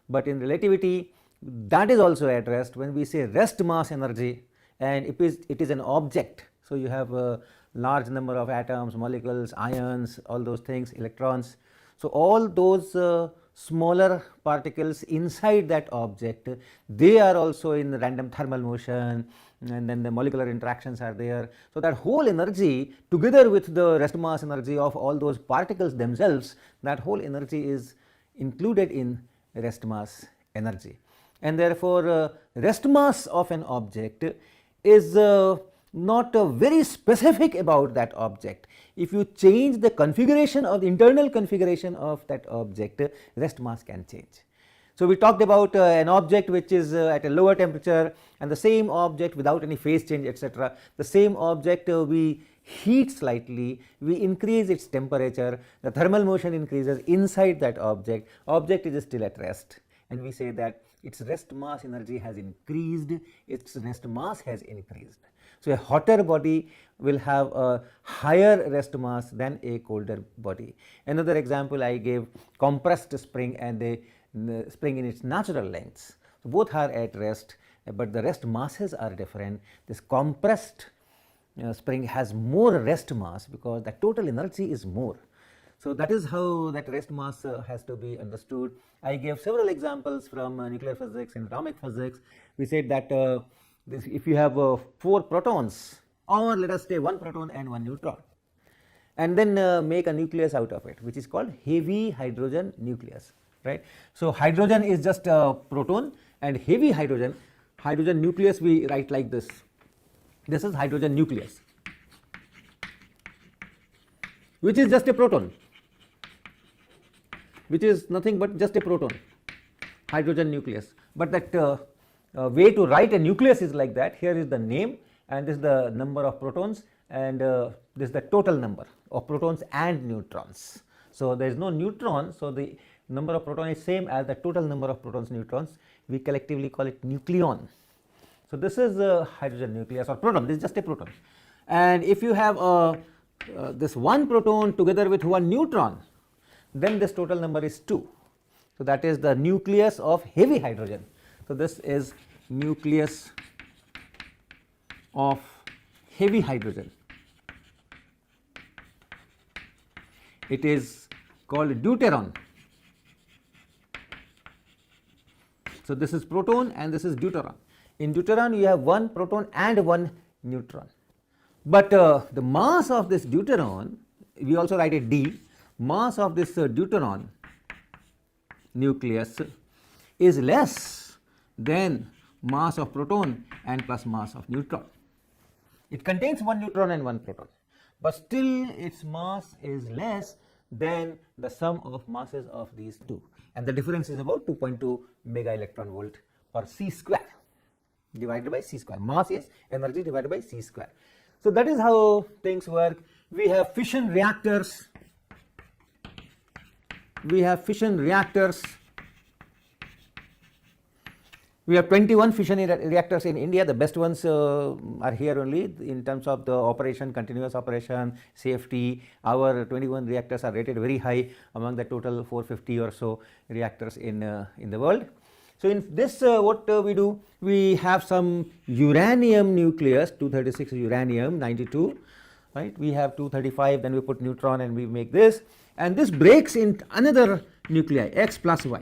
Speaker 2: But in relativity, that is also addressed when we say rest mass energy, and it is an object. So, you have a large number of atoms, molecules, ions, all those things, electrons. So, all those smaller particles inside that object, they are also in random thermal motion, and then the molecular interactions are there. So, that whole energy together with the rest mass energy of all those particles themselves, that whole energy is included in rest mass energy. And therefore, rest mass of an object is not very specific about that object. If you change the configuration of the internal configuration of that object, rest mass can change. So, we talked about an object which is at a lower temperature, and the same object without any phase change, etc. The same object we heat slightly, we increase its temperature, the thermal motion increases inside that object is still at rest, and we say that its rest mass energy has increased, its rest mass has increased. So, a hotter body will have a higher rest mass than a colder body. Another example I gave, compressed spring and the spring in its natural lengths. So, both are at rest, but the rest masses are different. This compressed spring has more rest mass because the total energy is more. So, that is how that rest mass has to be understood. I gave several examples from nuclear physics and atomic physics. We said that if you have 4 protons, or let us say 1 proton and 1 neutron, and then make a nucleus out of it, which is called heavy hydrogen nucleus, right. So, hydrogen is just a proton, and heavy hydrogen nucleus we write like this. This is hydrogen nucleus, which is just a proton, which is nothing but just a proton, hydrogen nucleus. But that way to write a nucleus is like that. Here is the name, and this is the number of protons, and this is the total number of protons and neutrons. So, there is no neutron. So, the number of protons is same as the total number of protons neutrons. We collectively call it nucleon. So, this is a hydrogen nucleus or proton. This is just a proton, and if you have this 1 proton together with 1 neutron, then this total number is 2. So, that is the nucleus of heavy hydrogen. So, this is nucleus of heavy hydrogen. It is called deuteron. So, this is proton and this is deuteron. In deuteron you have 1 proton and 1 neutron, but the mass of this deuteron, we also write it D, mass of this deuteron nucleus is less than mass of proton and plus mass of neutron. It contains 1 neutron and 1 proton, but still its mass is less than the sum of masses of these two, and the difference is about 2.2 mega electron volt per c square divided by c square. Mass is energy divided by c square. So, that is how things work. We have fission reactors. We have 21 fission reactors in India. The best ones are here only in terms of the operation, continuous operation, safety. Our 21 reactors are rated very high among the total 450 or so reactors in the world. So, in this what we do, we have some uranium nucleus, 236 uranium 92, right. We have 235, then we put neutron and we make this, and this breaks in another nuclei X plus Y,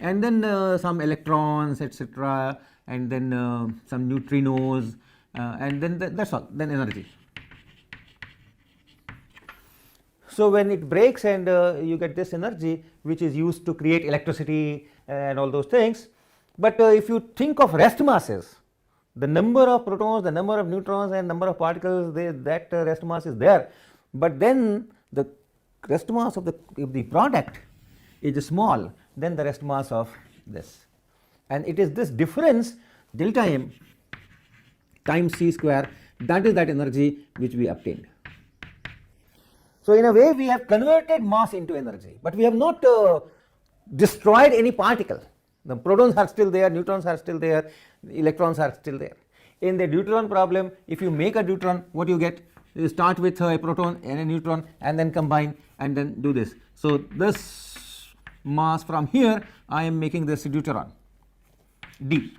Speaker 2: and then some electrons, etc., and then some neutrinos, and then that's all, then energy. So, when it breaks and you get this energy which is used to create electricity and all those things, but if you think of rest masses, the number of protons, the number of neutrons and number of particles, that rest mass is there, but then the rest mass of the product is small than the rest mass of this, and it is this difference delta m times c square, that is that energy which we obtained. So, in a way we have converted mass into energy, but we have not destroyed any particle. The protons are still there, neutrons are still there, electrons are still there. In the deuteron problem, if you make a deuteron, what you get? you start with a proton and a neutron and then combine and then do this. So, this mass from here I am making this deuteron d,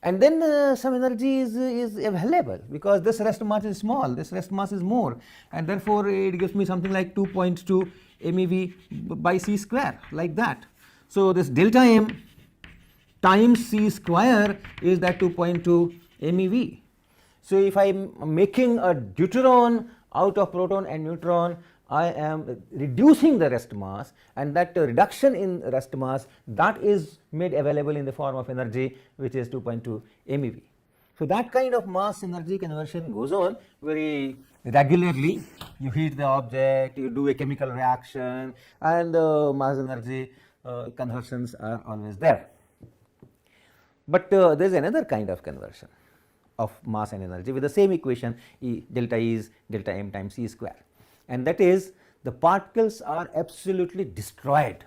Speaker 2: and then some energy is available because this rest mass is small, this rest mass is more, and therefore it gives me something like 2.2 MeV by c square, like that. So, this delta m times c square is that 2.2 MeV. So, if I am making a deuteron out of proton and neutron, I am reducing the rest mass, and that reduction in rest mass, that is made available in the form of energy which is 2.2 MeV. So, that kind of mass energy conversion goes on very regularly. You heat the object, you do a chemical reaction, and mass energy conversions are always there. But there is another kind of conversion of mass and energy with the same equation, delta E is delta m times c square, and that is the particles are absolutely destroyed.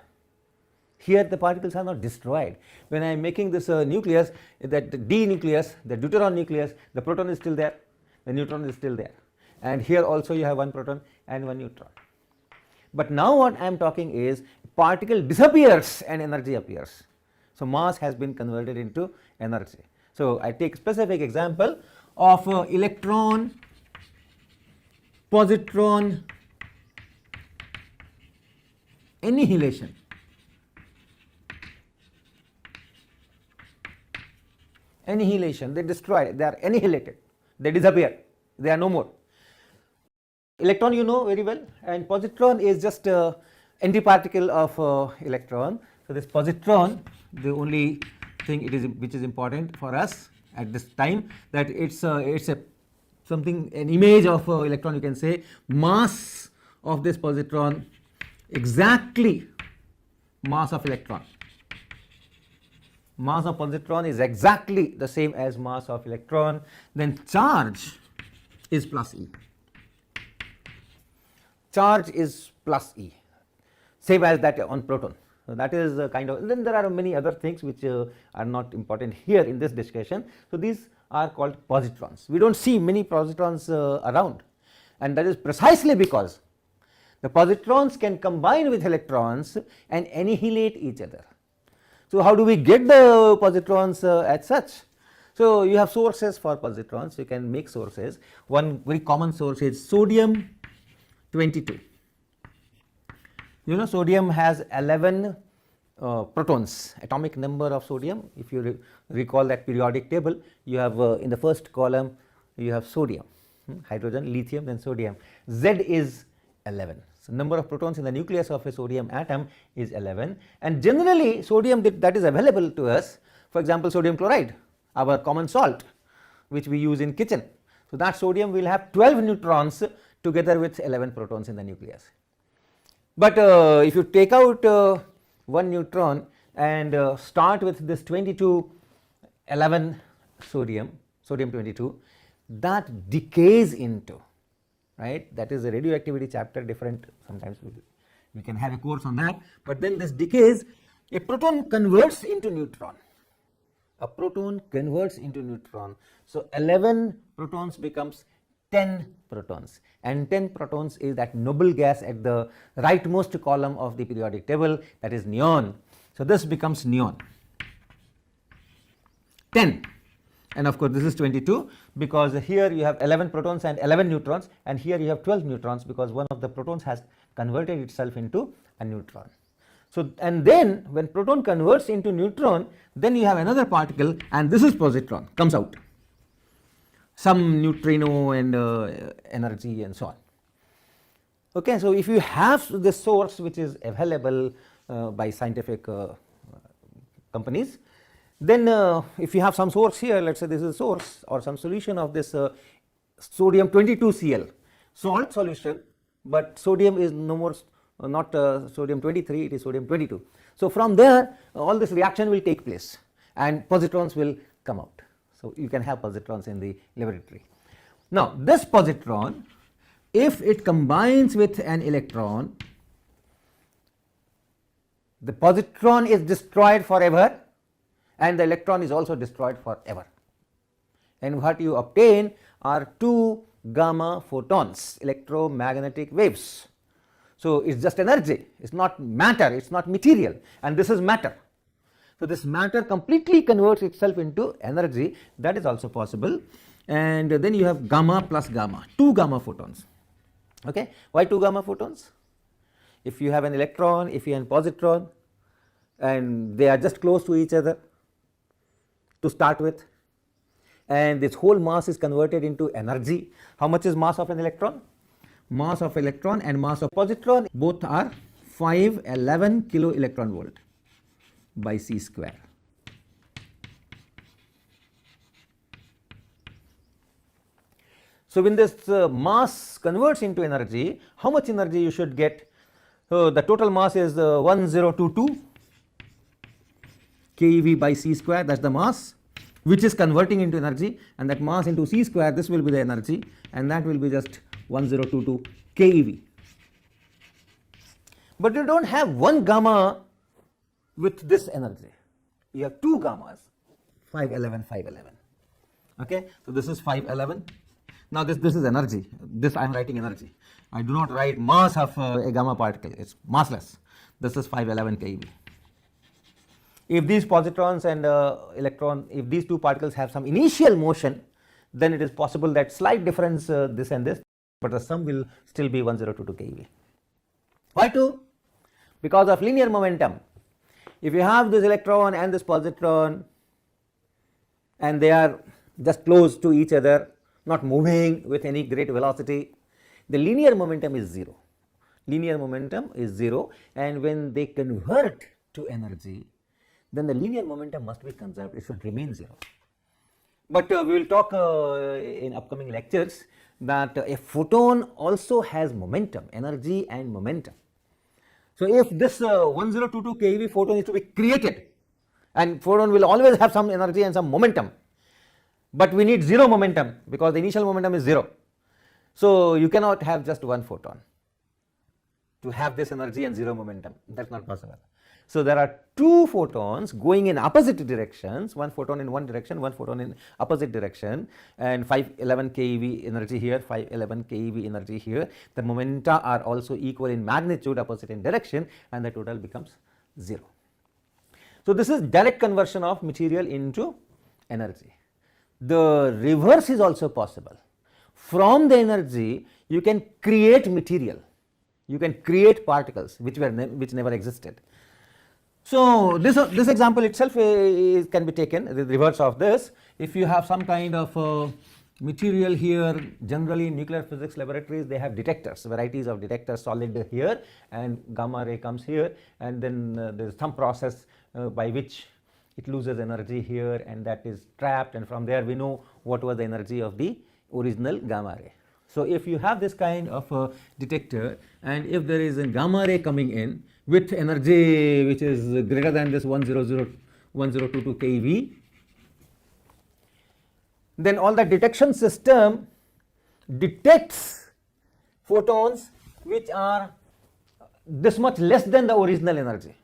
Speaker 2: Here the particles are not destroyed. When I am making this nucleus, that the d nucleus, the deuteron nucleus, the proton is still there, the neutron is still there, and here also you have one proton and one neutron. But now what I am talking is particle disappears and energy appears. So, mass has been converted into energy. So, I take specific example of electron positron annihilation. Annihilation, they destroy, they are annihilated, they disappear, they are no more. Electron you know very well, and positron is just antiparticle of electron. So, this positron, the only thing it is which is important for us at this time, that it's a something, an image of electron, you can say. Mass of this positron exactly mass of electron. Mass of positron is exactly the same as mass of electron. Then charge is plus E. Charge is plus E, same as that on proton. So, that is kind of, then there are many other things which are not important here in this discussion. So, these are called positrons. We do not see many positrons around, and that is precisely because the positrons can combine with electrons and annihilate each other. So, how do we get the positrons as such? So, you have sources for positrons, you can make sources. One very common source is sodium 22. You know, sodium has 11 protons, atomic number of sodium. If you recall that periodic table, you have in the first column you have sodium, hydrogen, lithium, then sodium. Z is 11. So, number of protons in the nucleus of a sodium atom is 11, and generally sodium that is available to us, for example, sodium chloride, our common salt which we use in kitchen. So, that sodium will have 12 neutrons together with 11 protons in the nucleus. But if you take out one neutron and start with this 11 sodium 22, that decays into, right, that is a radioactivity chapter, different, sometimes we can have a course on that, but then this decays, a proton converts into neutron, a proton converts into neutron. So, 11 protons becomes 10 protons, and 10 protons is that noble gas at the rightmost column of the periodic table, that is neon. So, this becomes neon 10, and of course, this is 22 because here you have 11 protons and 11 neutrons, and here you have 12 neutrons because one of the protons has converted itself into a neutron. So, and then when proton converts into neutron, then you have another particle, and this is positron comes out, some neutrino and energy and so on. Okay, so, if you have the source which is available by scientific companies, then if you have some source here, let us say this is a source or some solution of this sodium 22 Cl, salt solution, but sodium is no more, not sodium 23, it is sodium 22. So, from there all this reaction will take place and positrons will come out. So, you can have positrons in the laboratory. Now, this positron, if it combines with an electron, the positron is destroyed forever and the electron is also destroyed forever, and what you obtain are two
Speaker 1: gamma photons, electromagnetic waves. So, it is just energy, it is not matter, it is not material, and this is matter. So, this matter completely converts itself into energy, that is also possible. And then you have gamma plus gamma, 2 gamma photons. Okay. Why 2 gamma photons? If you have an electron, if you have a positron, and they are just close to each other to start with, and this whole mass is converted into energy. How much is mass of an electron? Mass of electron and mass of positron both are 511 kilo electron volt by c square. So, when this mass converts into energy, how much energy you should get? The total mass is 1022 keV by c square, that is the mass which is converting into energy, and that mass into c square, this will be the energy, and that will be just 1022 keV. But you do not have one gamma with this energy, you have 2 gammas, 511, 511. Okay. So, this is 511. Now, this is energy, this I am writing energy, I do not write mass of a gamma particle, it is massless. This is 511 keV. If these positrons and electron, if these 2 particles have some initial motion, then it is possible that slight difference this and this, but the sum will still be 1022 keV. Why 2? Because of linear momentum. If you have this electron and this positron and they are just close to each other, not moving with any great velocity, the linear momentum is 0. Linear momentum is 0, and when they convert to energy, then the linear momentum must be conserved, it should remain 0. But we will talk in upcoming lectures that a photon also has momentum, energy and momentum. So, if this 1022 keV photon is to be created, and photon will always have some energy and some momentum, but we need 0 momentum because the initial momentum is 0. So, you cannot have just one photon to have this energy and 0 momentum, that is not possible. So, there are 2 photons going in opposite directions, one photon in one direction, one photon in opposite direction, and 511 keV energy here, 511 keV energy here. The momenta are also equal in magnitude, opposite in direction, and the total becomes 0. So, this is direct conversion of material into energy. The reverse is also possible. From the energy, you can create material, you can create particles which never existed. So, this example itself can be taken, the reverse of this. If you have some kind of material here, generally in nuclear physics laboratories they have detectors, varieties of detectors, solid here and gamma ray comes here, and then there is some process by which it loses energy here and that is trapped, and from there we know what was the energy of the original gamma ray. So, if you have this kind of a detector, and if there is a gamma ray coming in with energy which is greater than this 1022 keV, then all the detection system detects photons which are this much less than the original energy.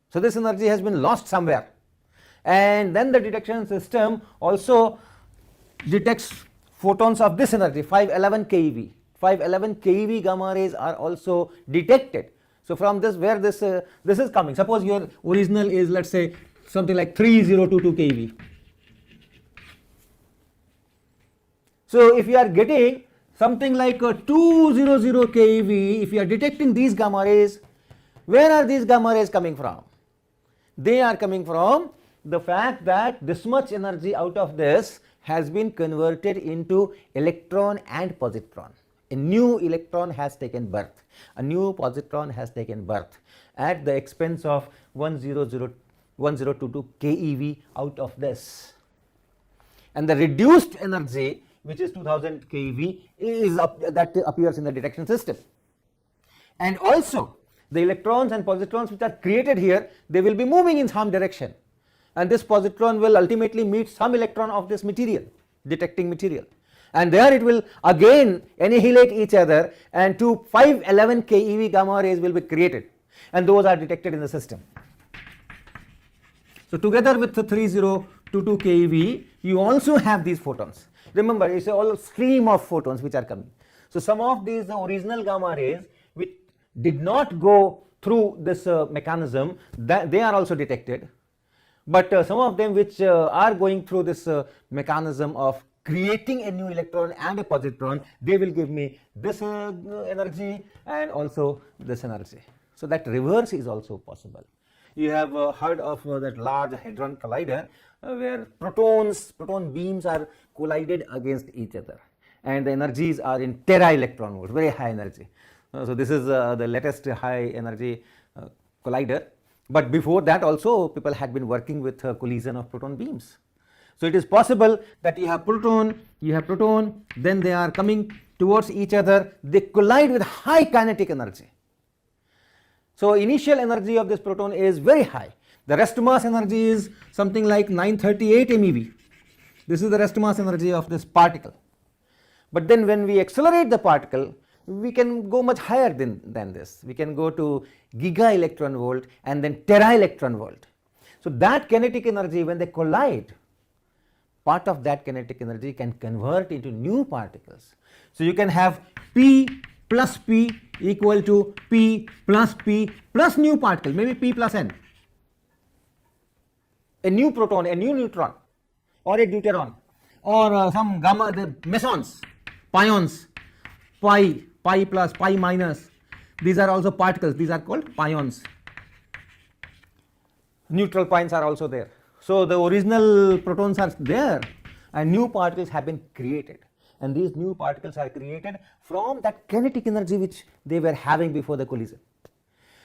Speaker 1: So, this energy has been lost somewhere, and then the detection system also detects photons of this energy 511 keV. 511 keV gamma rays are also detected. So, from this where this is coming, suppose your original is, let us say, something like 3022 keV. So, if you are getting something like 200 keV, if you are detecting these gamma rays, where are these gamma rays coming from? They are coming from the fact that this much energy out of this has been converted into electron and positron. A new electron has taken birth, a new positron has taken birth at the expense of 1022 keV out of this, and the reduced energy, which is 2000 keV, is that appears in the detection system. And also the electrons and positrons which are created here, they will be moving in some direction, and this positron will ultimately meet some electron of this material, detecting material, and there it will again annihilate each other, and 511 keV gamma rays will be created, and those are detected in the system. So, together with the 3022 keV, you also have these photons.
Speaker 2: Remember, it's all stream of photons which are coming. So some of these original gamma rays which did not go through this mechanism, that they are also detected, but some of them which are going through this mechanism of creating a new electron and a positron, they will give me this energy and also this energy. So that reverse is also possible. You have heard of that Large Hadron Collider where proton beams are collided against each other, and the energies are in tera electron volts, very high energy. So this is the latest high energy collider, but before that also people had been working with collision of proton beams. So it is possible that you have proton, then they are coming towards each other, they collide with high kinetic energy. So initial energy of this proton is very high. The rest mass energy is something like 938 MeV. This is the rest mass energy of this particle. But then when we accelerate the particle, we can go much higher than this. We can go to giga electron volt and then tera electron volt. So that kinetic energy, when they collide, part of that kinetic energy can convert into new particles. So you can have P plus P equal to P plus new particle, maybe P plus N. A new proton, a new neutron, or a deuteron, or some gamma, the mesons, pions, pi plus, pi minus. These are also particles, these are called pions. Neutral pions are also there. So the original protons are there and new particles have been created, and these new particles are created from that kinetic energy which they were having before the collision.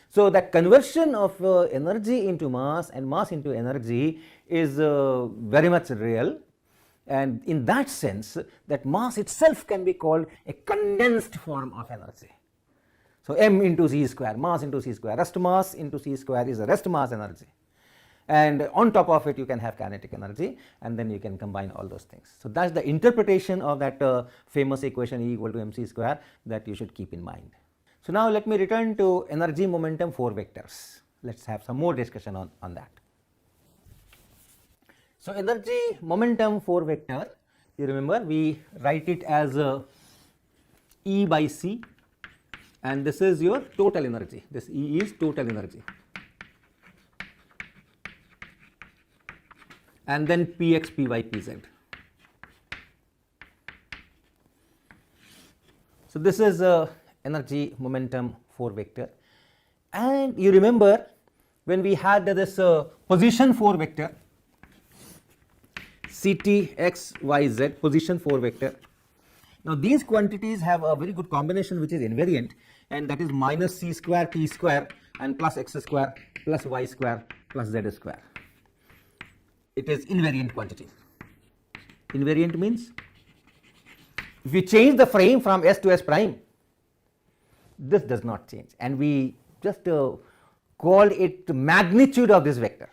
Speaker 2: So that conversion of energy into mass and mass into energy is very much real, and in that sense that mass itself can be called a condensed form of energy. So m into c square, mass into c square, rest mass into c square is a rest mass energy, and on top of it you can have kinetic energy, and then you can combine all those things. So that's the interpretation of that famous equation E equal to mc square that you should keep in mind. So now let me return to energy momentum 4 vectors. Let's have some more discussion on that. So energy momentum 4 vector, you remember we write it as E by c, and this is your total energy. This E is total energy, and then px, py, pz. So this is energy momentum 4 vector, and you remember when we had this position 4 vector, ct, x, y, z, position 4 vector. Now these quantities have a very good combination which is invariant, and that is minus c square t square and plus x square plus y square plus z square. It is invariant quantity. Invariant means if we change the frame from S to S prime, this does not change, and we just called it magnitude of this vector.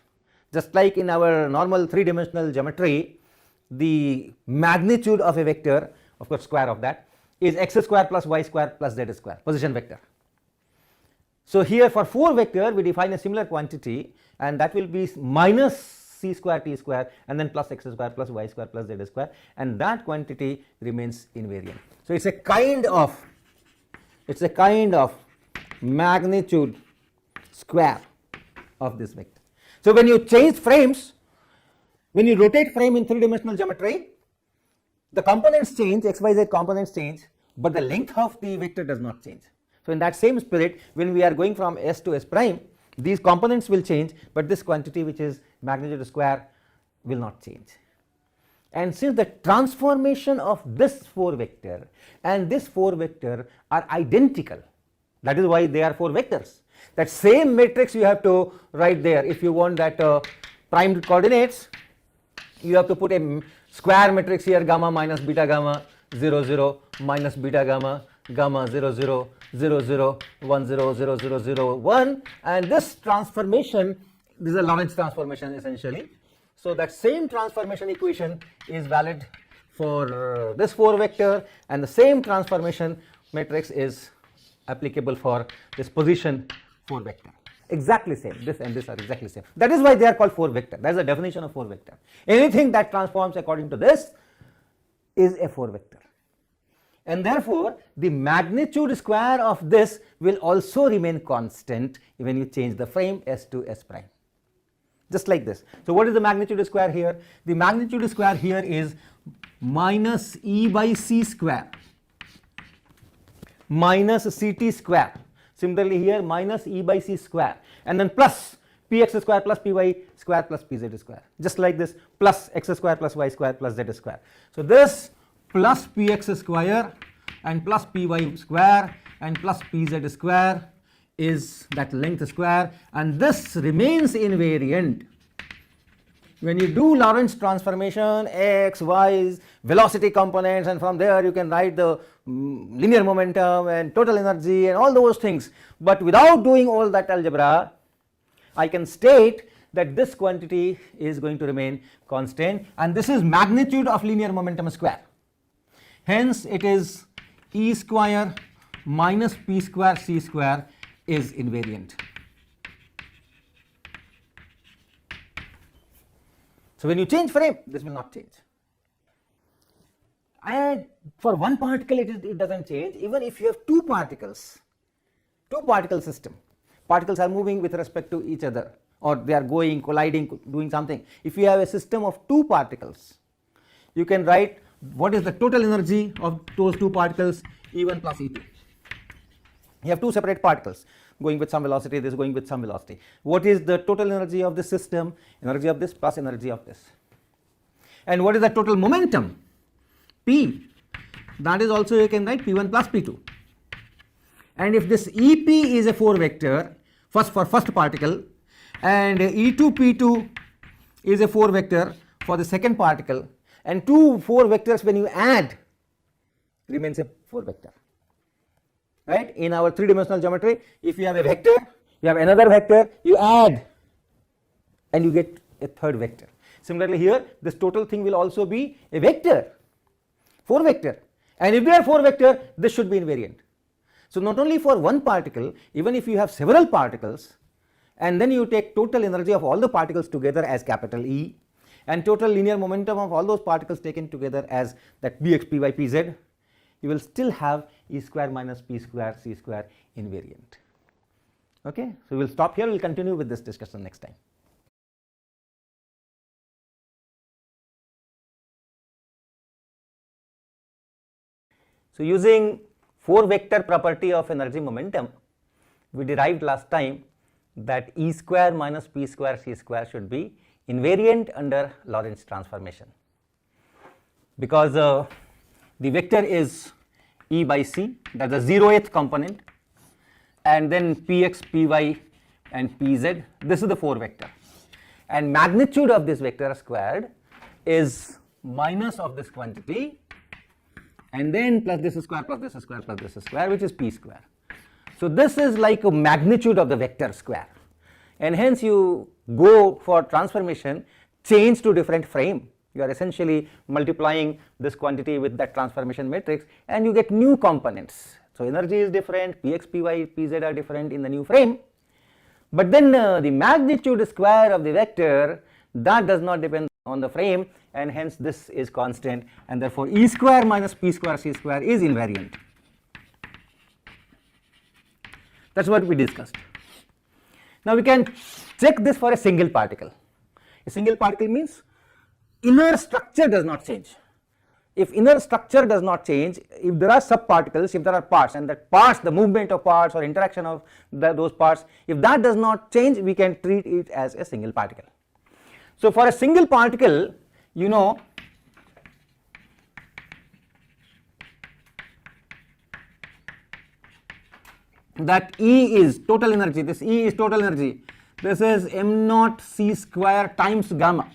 Speaker 2: Just like in our normal 3-dimensional geometry, the magnitude of a vector, of course square of that, is x square plus y square plus z square, position vector. So here for 4 vector we define a similar quantity, and that will be minus c square t square and then plus x square plus y square plus z square, and that quantity remains invariant. So it's a kind of magnitude square of this vector. So when you change frames, when you rotate frame in 3-dimensional geometry, the components change, x, y, z components change, but the length of the vector does not change. So in that same spirit, when we are going from S to S prime, these components will change, but this quantity which is magnitude square will not change. And since the transformation of this 4 vector and this 4 vector are identical, that is why they are 4 vectors. That same matrix you have to write there. If you want that primed coordinates, you have to put a square matrix here, gamma minus beta gamma 0 0 minus beta gamma gamma 0 0 0 0 1 0 0 0 0 1, and this transformation, this is a Lorentz transformation essentially. So that same transformation equation is valid for this 4 vector, and the same transformation matrix is applicable for this position 4 vector. Exactly same, this and this are exactly same. That is why they are called 4 vector. That is the definition of 4 vector. Anything that transforms according to this is a 4 vector, and therefore the magnitude square of this will also remain constant when you change the frame S to S prime, just like this. So what is the magnitude square here? The magnitude square here is minus E by C square minus CT square. Similarly here minus E by C square, and then plus Px square plus Py square plus Pz square, just like this, plus x square plus y square plus z square. So this plus Px square and plus Py square and plus Pz square is that length square, and this remains invariant when you do Lorentz transformation, x, y, velocity components, and from there you can write the linear momentum and total energy and all those things. But without doing all that algebra, I can state that this quantity is going to remain constant, and this is magnitude of linear momentum square. Hence it is E square minus P square C square is invariant. So when you change frame, this will not change. And for one particle it doesn't change. Even if you have two particle system, particles are moving with respect to each other, or they are going, colliding, doing something. If you have a system of two particles, you can write what is the total energy of those two particles, E1 plus E2. You have two separate particles going with some velocity, this going with some velocity. What is the total energy of this system? Energy of this plus energy of this. And what is the total momentum? P. That is also you can write P1 plus P2. And if this EP is a 4 vector, for first particle, and E2 P2 is a 4 vector for the second particle, and two 4 vectors when you add remains a 4 vector. Right? In our 3-dimensional geometry, if you have a vector, you have another vector, you add and you get a third vector. Similarly here, this total thing will also be a vector, 4 vector, and if they are 4 vector, this should be invariant. So not only for one particle, even if you have several particles, and then you take total energy of all the particles together as capital E, and total linear momentum of all those particles taken together as that Bx, Py, Pz, you will still have E square minus P square C square invariant. Okay, so we will stop here. We will continue with this discussion next time. So using 4 vector property of energy momentum, we derived last time that E square minus P square C square should be invariant under Lorentz transformation, because the vector is E by C, that is the 0th component, and then Px, Py and Pz, this is the 4 vector, and magnitude of this vector squared is minus of this quantity and then plus this square plus this square plus this square, which is P square. So this is like a magnitude of the vector square, and hence you go for transformation, change to different frame. You are essentially multiplying this quantity with that transformation matrix and you get new components. So energy is different, Px, Py, Pz are different in the new frame, but then the magnitude square of the vector, that does not depend on the frame, and hence this is constant, and therefore E square minus P square C square is invariant. That is what we discussed. Now we can check this for a single particle. A single particle means inner structure does not change. If inner structure does not change, if there are subparticles, if there are parts, and that parts, the movement of parts or interaction of those parts, if that does not change, we can treat it as a single particle. So for a single particle, you know that E is total energy, this E is total energy, this is m naught c square times gamma,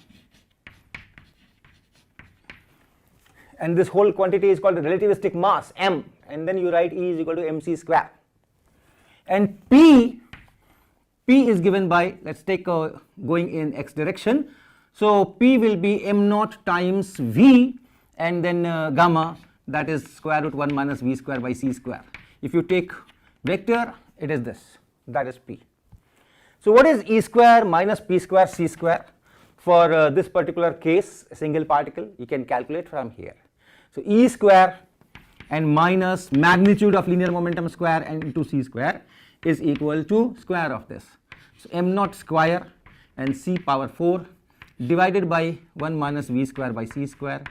Speaker 2: and this whole quantity is called the relativistic mass m, and then you write E is equal to mc square, and P is given by, let us take going in x direction, so P will be m naught times v and then gamma, that is square root 1 minus v square by c square. If you take vector, it is this, that is P. So what is E square minus P square C square for this particular case, a single particle? You can calculate from here. So E square and minus magnitude of linear momentum square and into c square is equal to square of this. So m naught square and c power 4 divided by 1 minus v square by c square,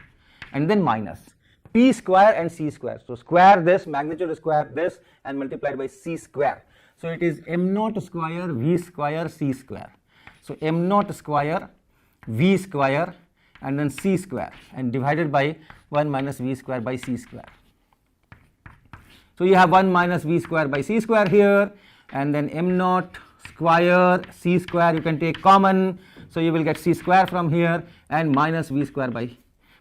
Speaker 2: and then minus p square and c square. So square this, magnitude square this, and multiplied by c square. So it is m naught square v square c square. So m naught square v square and then c square, and divided by 1 minus v square by c square. So you have 1 minus v square by c square here, and then m naught square c square you can take common, so you will get c square from here and minus v square by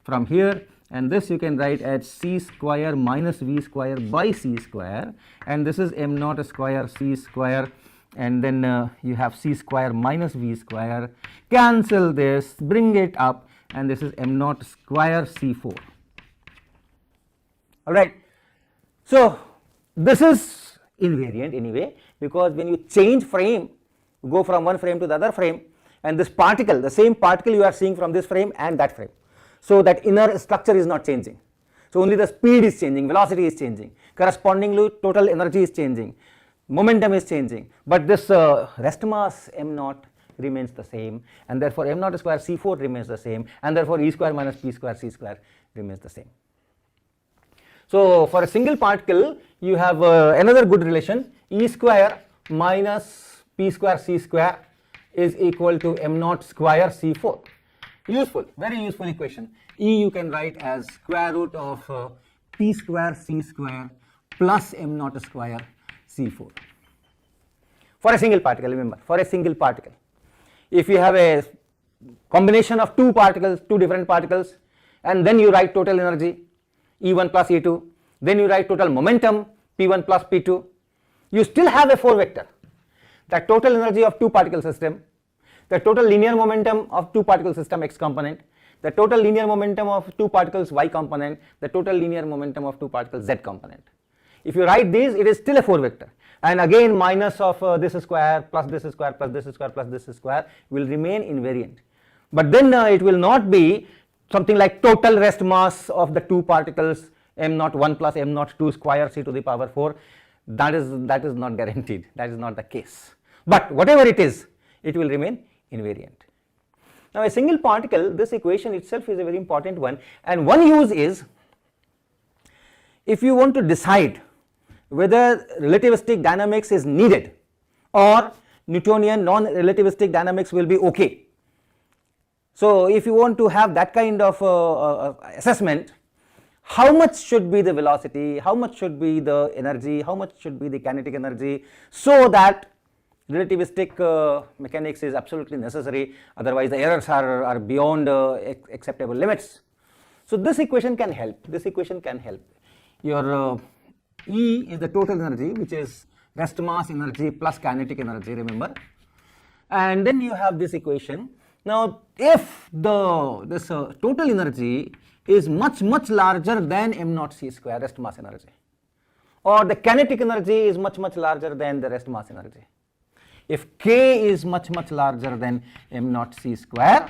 Speaker 2: from here, and this you can write as c square minus v square by c square, and this is m naught square c square, and then you have c square minus v square, cancel this, bring it up, and this is m naught square c4. All right. So this is invariant anyway, because when you change frame, go from one frame to the other frame, and this particle, the same particle you are seeing from this frame and that frame, so that inner structure is not changing. So only the speed is changing, velocity is changing, correspondingly total energy is changing, momentum is changing, but this rest mass m naught remains the same, and therefore m naught square c4 remains the same, and therefore e square minus p square c square remains the same. So for a single particle you have another good relation, E square minus P square C square is equal to m naught square C4. Useful, very useful equation. E you can write as square root of P square C square plus m naught square C4. For a single particle, remember, for a single particle. If you have a combination of two particles, two different particles, and then you write total energy E1 plus E2, then you write total momentum P1 plus P2, you still have a 4 vector. The total energy of two particle system, the total linear momentum of two particle system x component, the total linear momentum of two particles y component, the total linear momentum of two particles z component. If you write these, it is still a 4 vector, and again minus of this square plus this square plus this square plus this square will remain invariant, but then it will not be something like total rest mass of the two particles m naught 1 plus m naught 2 square c to the power 4. That is not guaranteed, that is not the case, but whatever it is, it will remain invariant. Now a single particle, this equation itself is a very important one, and one use is if you want to decide whether relativistic dynamics is needed or Newtonian non-relativistic dynamics will be okay. So if you want to have that kind of assessment, how much should be the velocity, how much should be the energy, how much should be the kinetic energy, so that relativistic mechanics is absolutely necessary, otherwise the errors are beyond acceptable limits. So this equation can help, Your E is the total energy, which is rest mass energy plus kinetic energy, remember, and then you have this equation. Now if this total energy is much larger than m naught c square, rest mass energy, or the kinetic energy is much larger than the rest mass energy, if k is much larger than m naught c square,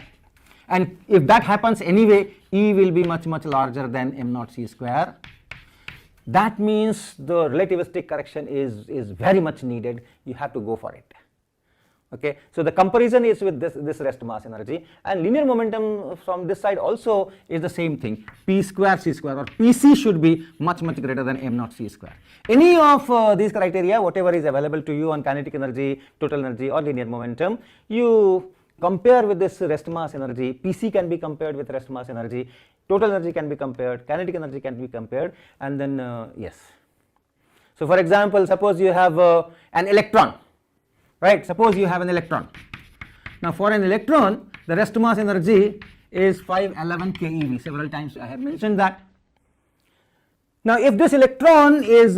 Speaker 2: and if that happens anyway, E will be much larger than m naught c square, that means the relativistic correction is very much needed, you have to go for it. Okay, so the comparison is with this rest mass energy, and linear momentum from this side also is the same thing, p square c square, or pc should be much greater than m naught c square. Any of these criteria, whatever is available to you on kinetic energy, total energy, or linear momentum, you compare with this rest mass energy. Pc can be compared with rest mass energy, total energy can be compared, kinetic energy can be compared, and then yes. So for example, suppose you have an electron. Right, suppose you have an electron. Now for an electron, the rest mass energy is 511 keV, several times I have mentioned that. Now if this electron is,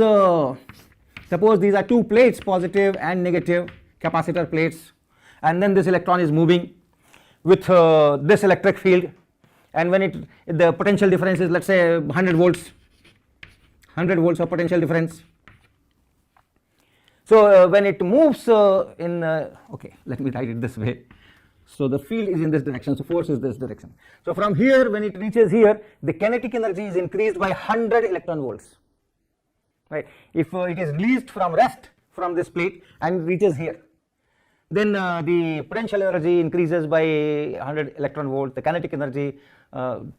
Speaker 2: suppose these are two plates, positive and negative capacitor plates, and then this electron is moving with this electric field, and when the potential difference is, let's say, 100 volts of potential difference. So when it moves okay, let me write it this way. So the field is in this direction, so force is this direction. So from here, when it reaches here, the kinetic energy is increased by 100 electron volts, right? If it is released from rest from this plate and reaches here, then the potential energy increases by 100 electron volt, the kinetic energy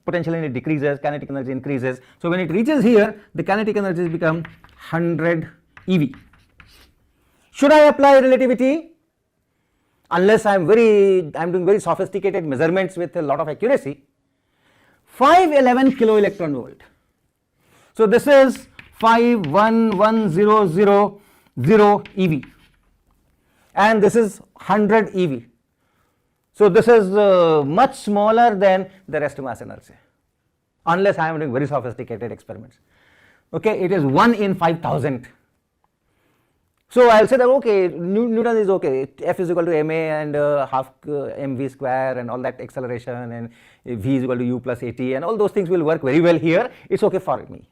Speaker 2: potential energy decreases, kinetic energy increases. So when it reaches here, the kinetic energy become 100 eV. Should I apply relativity? Unless I am doing very sophisticated measurements with a lot of accuracy, 511 kilo electron volt. So this is 511,000 eV, and this is 100 eV. So this is much smaller than the rest mass energy, unless I am doing very sophisticated experiments. Okay, it is 1 in 5,000. So I will say that okay, Newton is okay, F is equal to ma and half mv square and all that acceleration, and v is equal to u plus at, and all those things will work very well here, it is okay for me.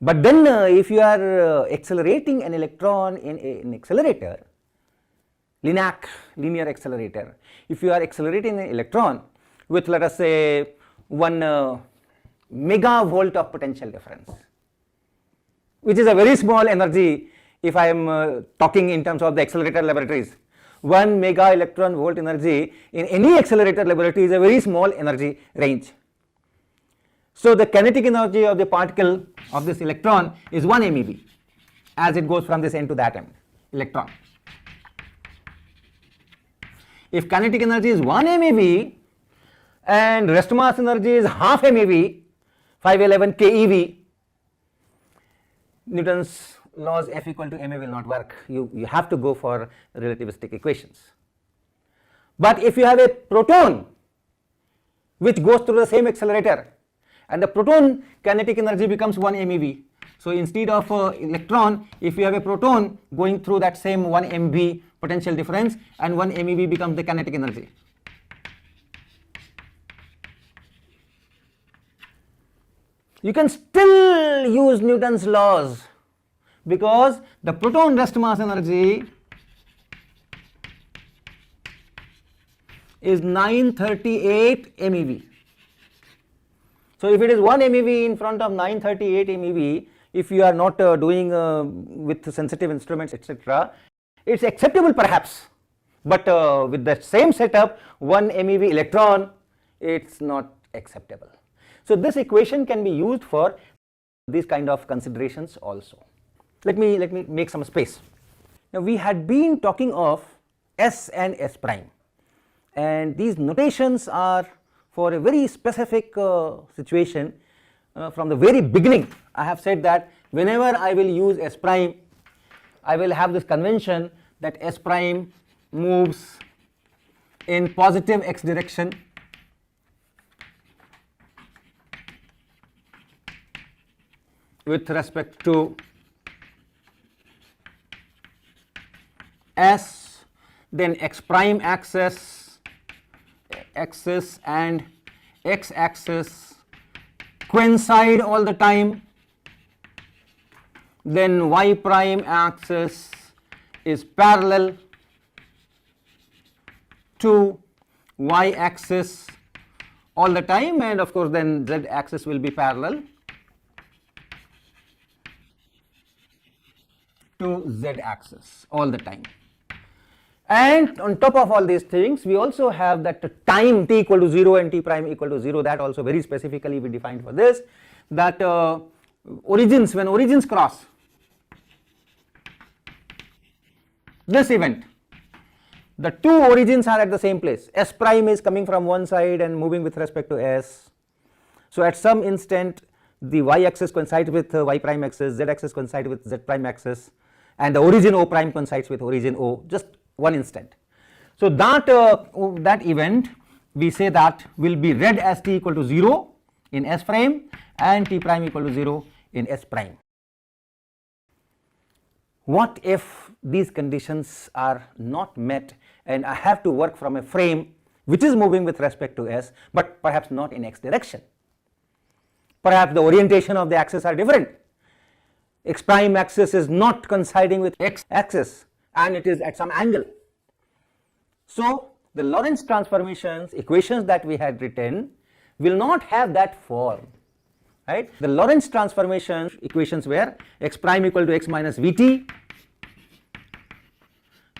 Speaker 2: But then if you are accelerating an electron in an accelerator, linear accelerator, if you are accelerating an electron with, let us say, 1 megavolt of potential difference, which is a very small energy. If I am talking in terms of the accelerator laboratories, 1 mega electron volt energy in any accelerator laboratory is a very small energy range. So the kinetic energy of the particle of this electron is 1 MeV as it goes from this end to that end, electron. If kinetic energy is 1 MeV and rest mass energy is half MeV, 511 keV, Newton's laws F equal to ma will not work. You have to go for relativistic equations. But if you have a proton which goes through the same accelerator, and the proton kinetic energy becomes 1 MeV. So instead of electron, if you have a proton going through that same 1 MeV potential difference, and 1 MeV becomes the kinetic energy. You can still use Newton's laws, because the proton rest mass energy is 938 MeV. So if it is 1 MeV in front of 938 MeV, if you are not doing with sensitive instruments, etc., it is acceptable perhaps, but with the same setup, 1 MeV electron, it is not acceptable. So this equation can be used for these kind of considerations also. Let me make some space. Now we had been talking of S and S prime, and these notations are for a very specific situation. From the very beginning I have said that whenever I will use S prime, I will have this convention that S prime moves in positive x direction with respect to S, then x prime axis and x axis coincide all the time, then y prime axis is parallel to y axis all the time, and of course then z axis will be parallel to z axis all the time. And on top of all these things, we also have that time t equal to 0 and t prime equal to 0, that also very specifically we defined for this, that origins, when origins cross this event, the two origins are at the same place. S prime is coming from one side and moving with respect to S. So at some instant the y axis coincides with y prime axis, z axis coincides with z prime axis, and the origin O prime coincides with origin O, just one instant. So that that event we say that will be read as t equal to 0 in S prime and t prime equal to 0 in S prime. What if these conditions are not met and I have to work from a frame which is moving with respect to S, but perhaps not in x direction? Perhaps the orientation of the axis are different. X prime axis is not coinciding with x axis and it is at some angle. So
Speaker 1: the Lorentz transformations equations that we had written will not have that form, right? The Lorentz transformation equations were x prime equal to x minus vt.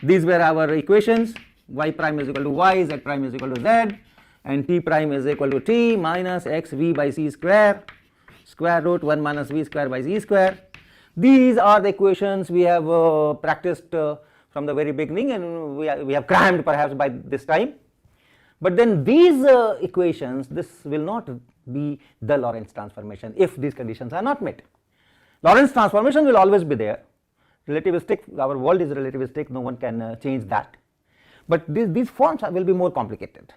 Speaker 1: These were our equations. Y prime is equal to y, z prime is equal to z, and t prime is equal to t minus x v by c square, square root 1 minus v square by z square. These are the equations we have practiced from the very beginning, and we have crammed perhaps by this time. But then these equations, this will not be the Lorentz transformation if these conditions are not met. Lorentz transformation will always be there. Relativistic, our world is relativistic, no one can change that. But these forms will be more complicated.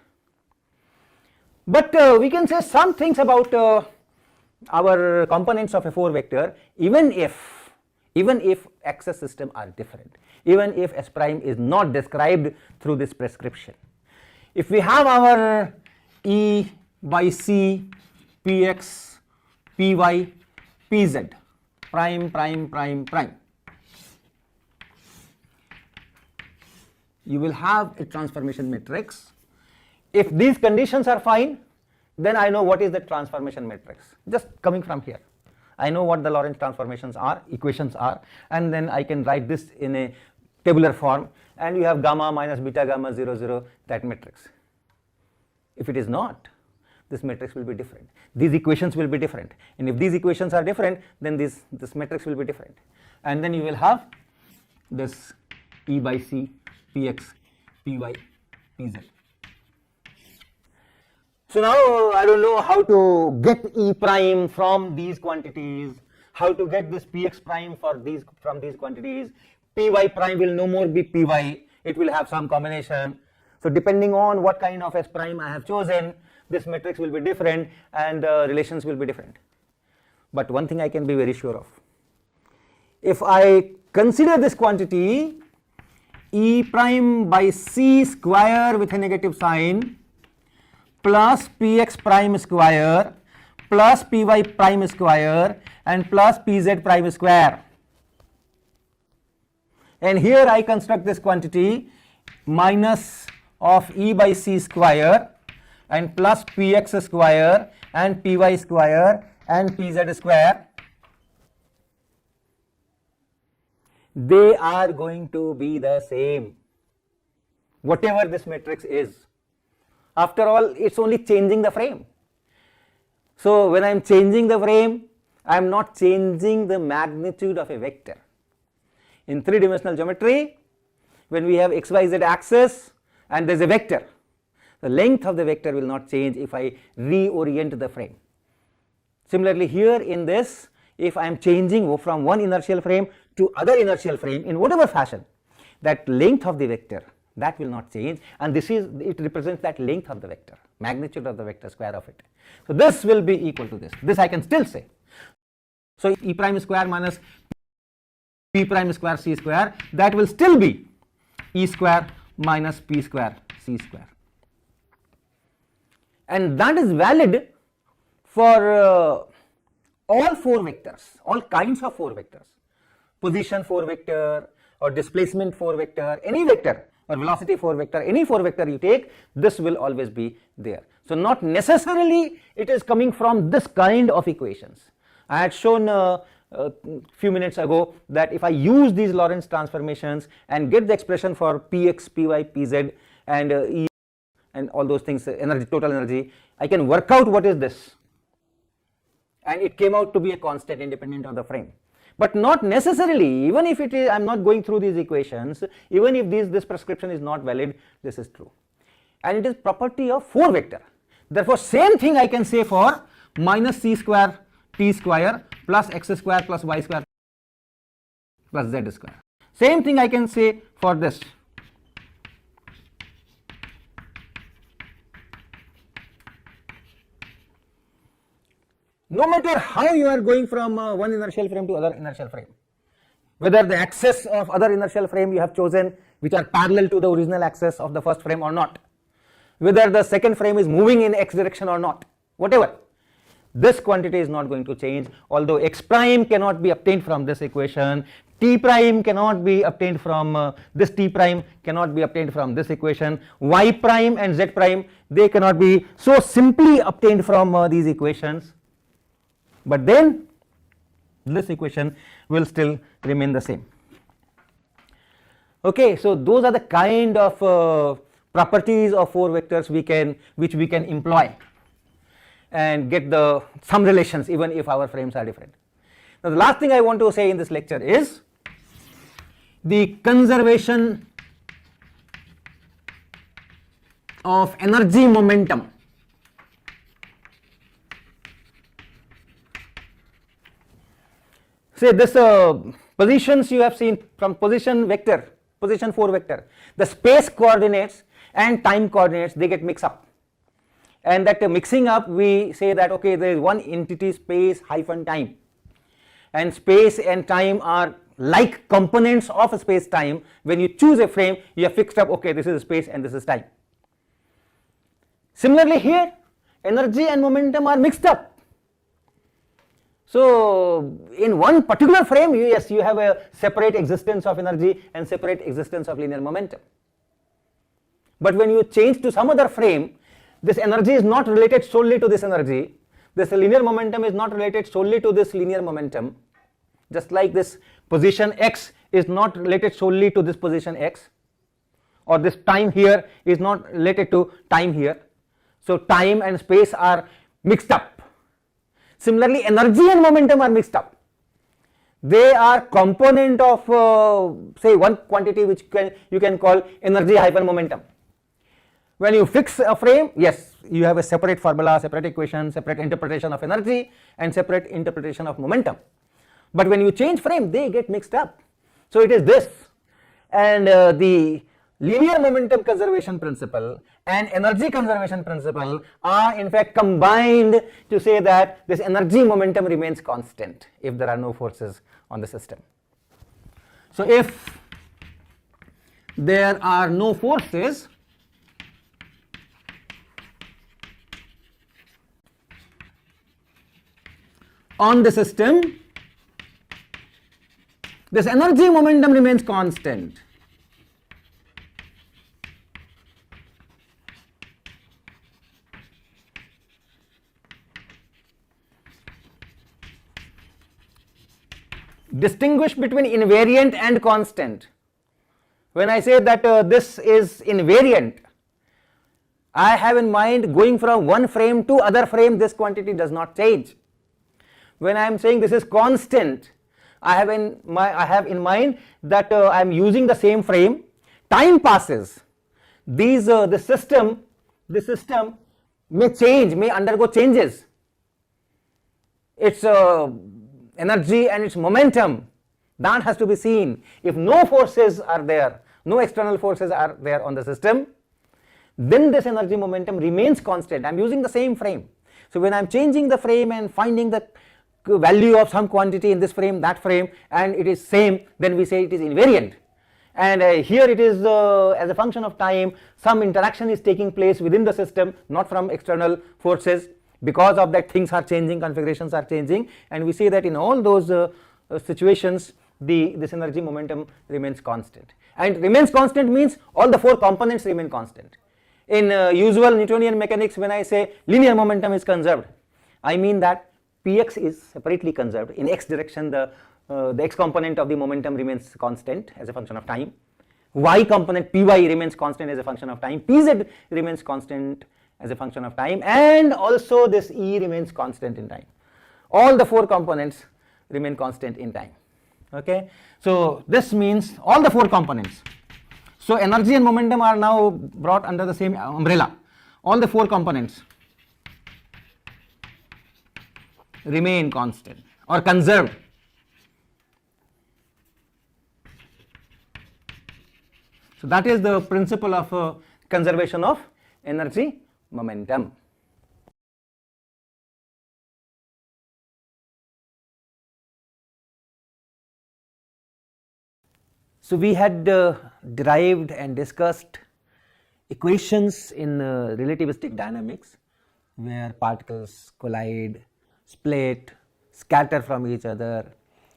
Speaker 1: But we can say some things about our components of a 4 vector, even if access system are different, even if S prime is not described through this prescription. If we have our E by C, Px, Py, Pz, prime, prime, prime, prime, you will have a transformation matrix. If these conditions are fine, then I know what is the transformation matrix. Just coming from here, I know what the Lorentz transformations are, equations are, and then I can write this in a tabular form, and you have gamma minus beta gamma 0 0, that matrix. If it is not, this matrix will be different. These equations will be different, and if these equations are different, then this matrix will be different, and then you will have this E by C, Px, Py, Pz. So now I don't know how to get E prime from these quantities, how to get this Px prime from these quantities. Py prime will no more be Py, it will have some combination. So depending on what kind of S prime I have chosen, this matrix will be different and relations will be different. But one thing I can be very sure of, if I consider this quantity E prime by C square with a negative sign plus Px prime square plus Py prime square and plus Pz prime square, and here I construct this quantity minus of E by C square and plus Px square and Py square and Pz square, they are going to be the same, whatever this matrix is. After all, it's only changing the frame. So when I am changing the frame, I am not changing the magnitude of a vector. In 3-dimensional geometry, when we have xyz axis and there is a vector, the length of the vector will not change if I reorient the frame. Similarly here in this, if I am changing from one inertial frame to other inertial frame in whatever fashion, that length of the vector, that will not change, and it represents that length of the vector, magnitude of the vector, square of it. So this will be equal to this. This I can still say. So E prime square minus P prime square C square, that will still be E square minus P square C square, and that is valid for all 4 vectors, all kinds of 4 vectors, position 4 vector or displacement 4 vector, any vector, or velocity 4 vector, any 4 vector you take, this will always be there. So not necessarily it is coming from this kind of equations. I had shown a few minutes ago that if I use these Lorentz transformations and get the expression for Px, Py, Pz and E and all those things, energy, total energy, I can work out what is this, and it came out to be a constant independent of the frame. But not necessarily, even if it is, I am not going through these equations, even if this prescription is not valid, this is true. And it is property of 4 vector. Therefore, same thing I can say for minus C square T square plus x square plus y square plus z square. Same thing I can say for this. No matter how you are going from one inertial frame to other inertial frame, whether the axis of other inertial frame you have chosen which are parallel to the original axis of the first frame or not, whether the second frame is moving in x direction or not, whatever, this quantity is not going to change. Although x prime cannot be obtained from this equation,
Speaker 2: T prime cannot be obtained from this T prime cannot be obtained from this equation. Y prime and Z prime, they cannot be so simply obtained from these equations, but then this equation will still remain the same. Okay, so those are the kind of properties of 4 vectors which we can employ and get some relations even if our frames are different. Now the last thing I want to say in this lecture is the conservation of energy momentum. Say this positions you have seen from position 4 vector, the space coordinates and time coordinates, they get mixed up, and that mixing up, we say that okay, there is one entity space hyphen time, and space and time are like components of space time. When you choose a frame, you have fixed up, okay, this is space and this is time. Similarly here, energy and momentum are mixed up. So in one particular frame, yes, you have a separate existence of energy and separate existence of linear momentum. But when you change to some other frame, this energy is not related solely to this energy, this linear momentum is not related solely to this linear momentum, just like this position x is not related solely to this position x, or this time here is not related to time here. So time and space are mixed up. Similarly, energy and momentum are mixed up. They are component of say one quantity which you can call energy hyphen momentum. When you fix a frame, yes, you have a separate formula, separate equation, separate interpretation of energy and separate interpretation of momentum. But when you change frame, they get mixed up. So it is this, and the linear momentum conservation principle and energy conservation principle are in fact combined to say that this energy momentum remains constant if there are no forces on the system. So if there are no forces, on the system, this energy momentum remains constant. Distinguish between invariant and constant. When I say that this is invariant, I have in mind going from one frame to other frame, this quantity does not change. When I am saying this is constant, I have in mind that I am using the same frame, time passes, the system may change, may undergo changes, its energy and its momentum, that has to be seen. If no forces are there, no external forces are there on the system, then this energy momentum remains constant. I am using the same frame. So when I am changing the frame and finding the value of some quantity in this frame, that frame, and it is same, then we say it is invariant. And here it is as a function of time, some interaction is taking place within the system, not from external forces. Because of that, things are changing, configurations are changing, and we say that in all those situations this energy momentum remains constant. And remains constant means all the 4 components remain constant. In usual Newtonian mechanics, when I say linear momentum is conserved, I mean that px is separately conserved. In x direction, the x component of the momentum remains constant as a function of time, y component py remains constant as a function of time, pz remains constant as a function of time, and also this E remains constant in time. All the 4 components remain constant in time. Okay, so this means all the 4 components. So energy and momentum are now brought under the same umbrella. All the 4 components remain constant or conserved. So that is the principle of conservation of energy momentum. So we had derived and discussed equations in relativistic dynamics where particles collide, split, scatter from each other,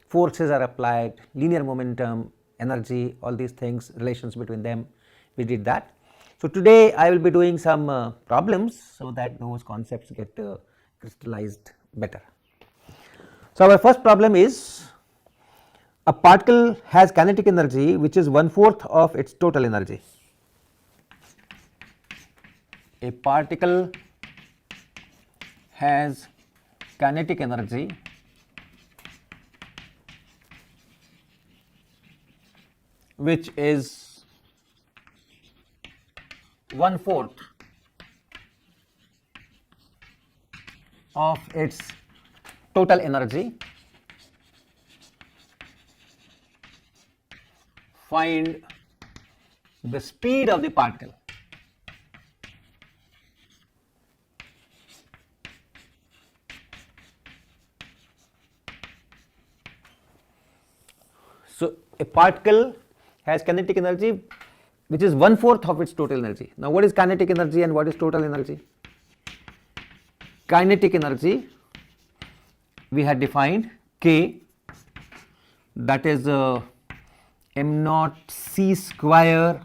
Speaker 2: forces are applied, linear momentum, energy, all these things, relations between them, we did that. So, today I will be doing some problems so that those concepts get crystallized better. So, our first problem is a particle has kinetic energy which is 1/4 of its total energy. A particle has kinetic energy which is 1/4 of its total energy. Find the speed of the particle. So, a particle has kinetic energy which is 1/4 of its total energy. Now, what is kinetic energy and what is total energy? Kinetic energy we had defined K, that is m naught c square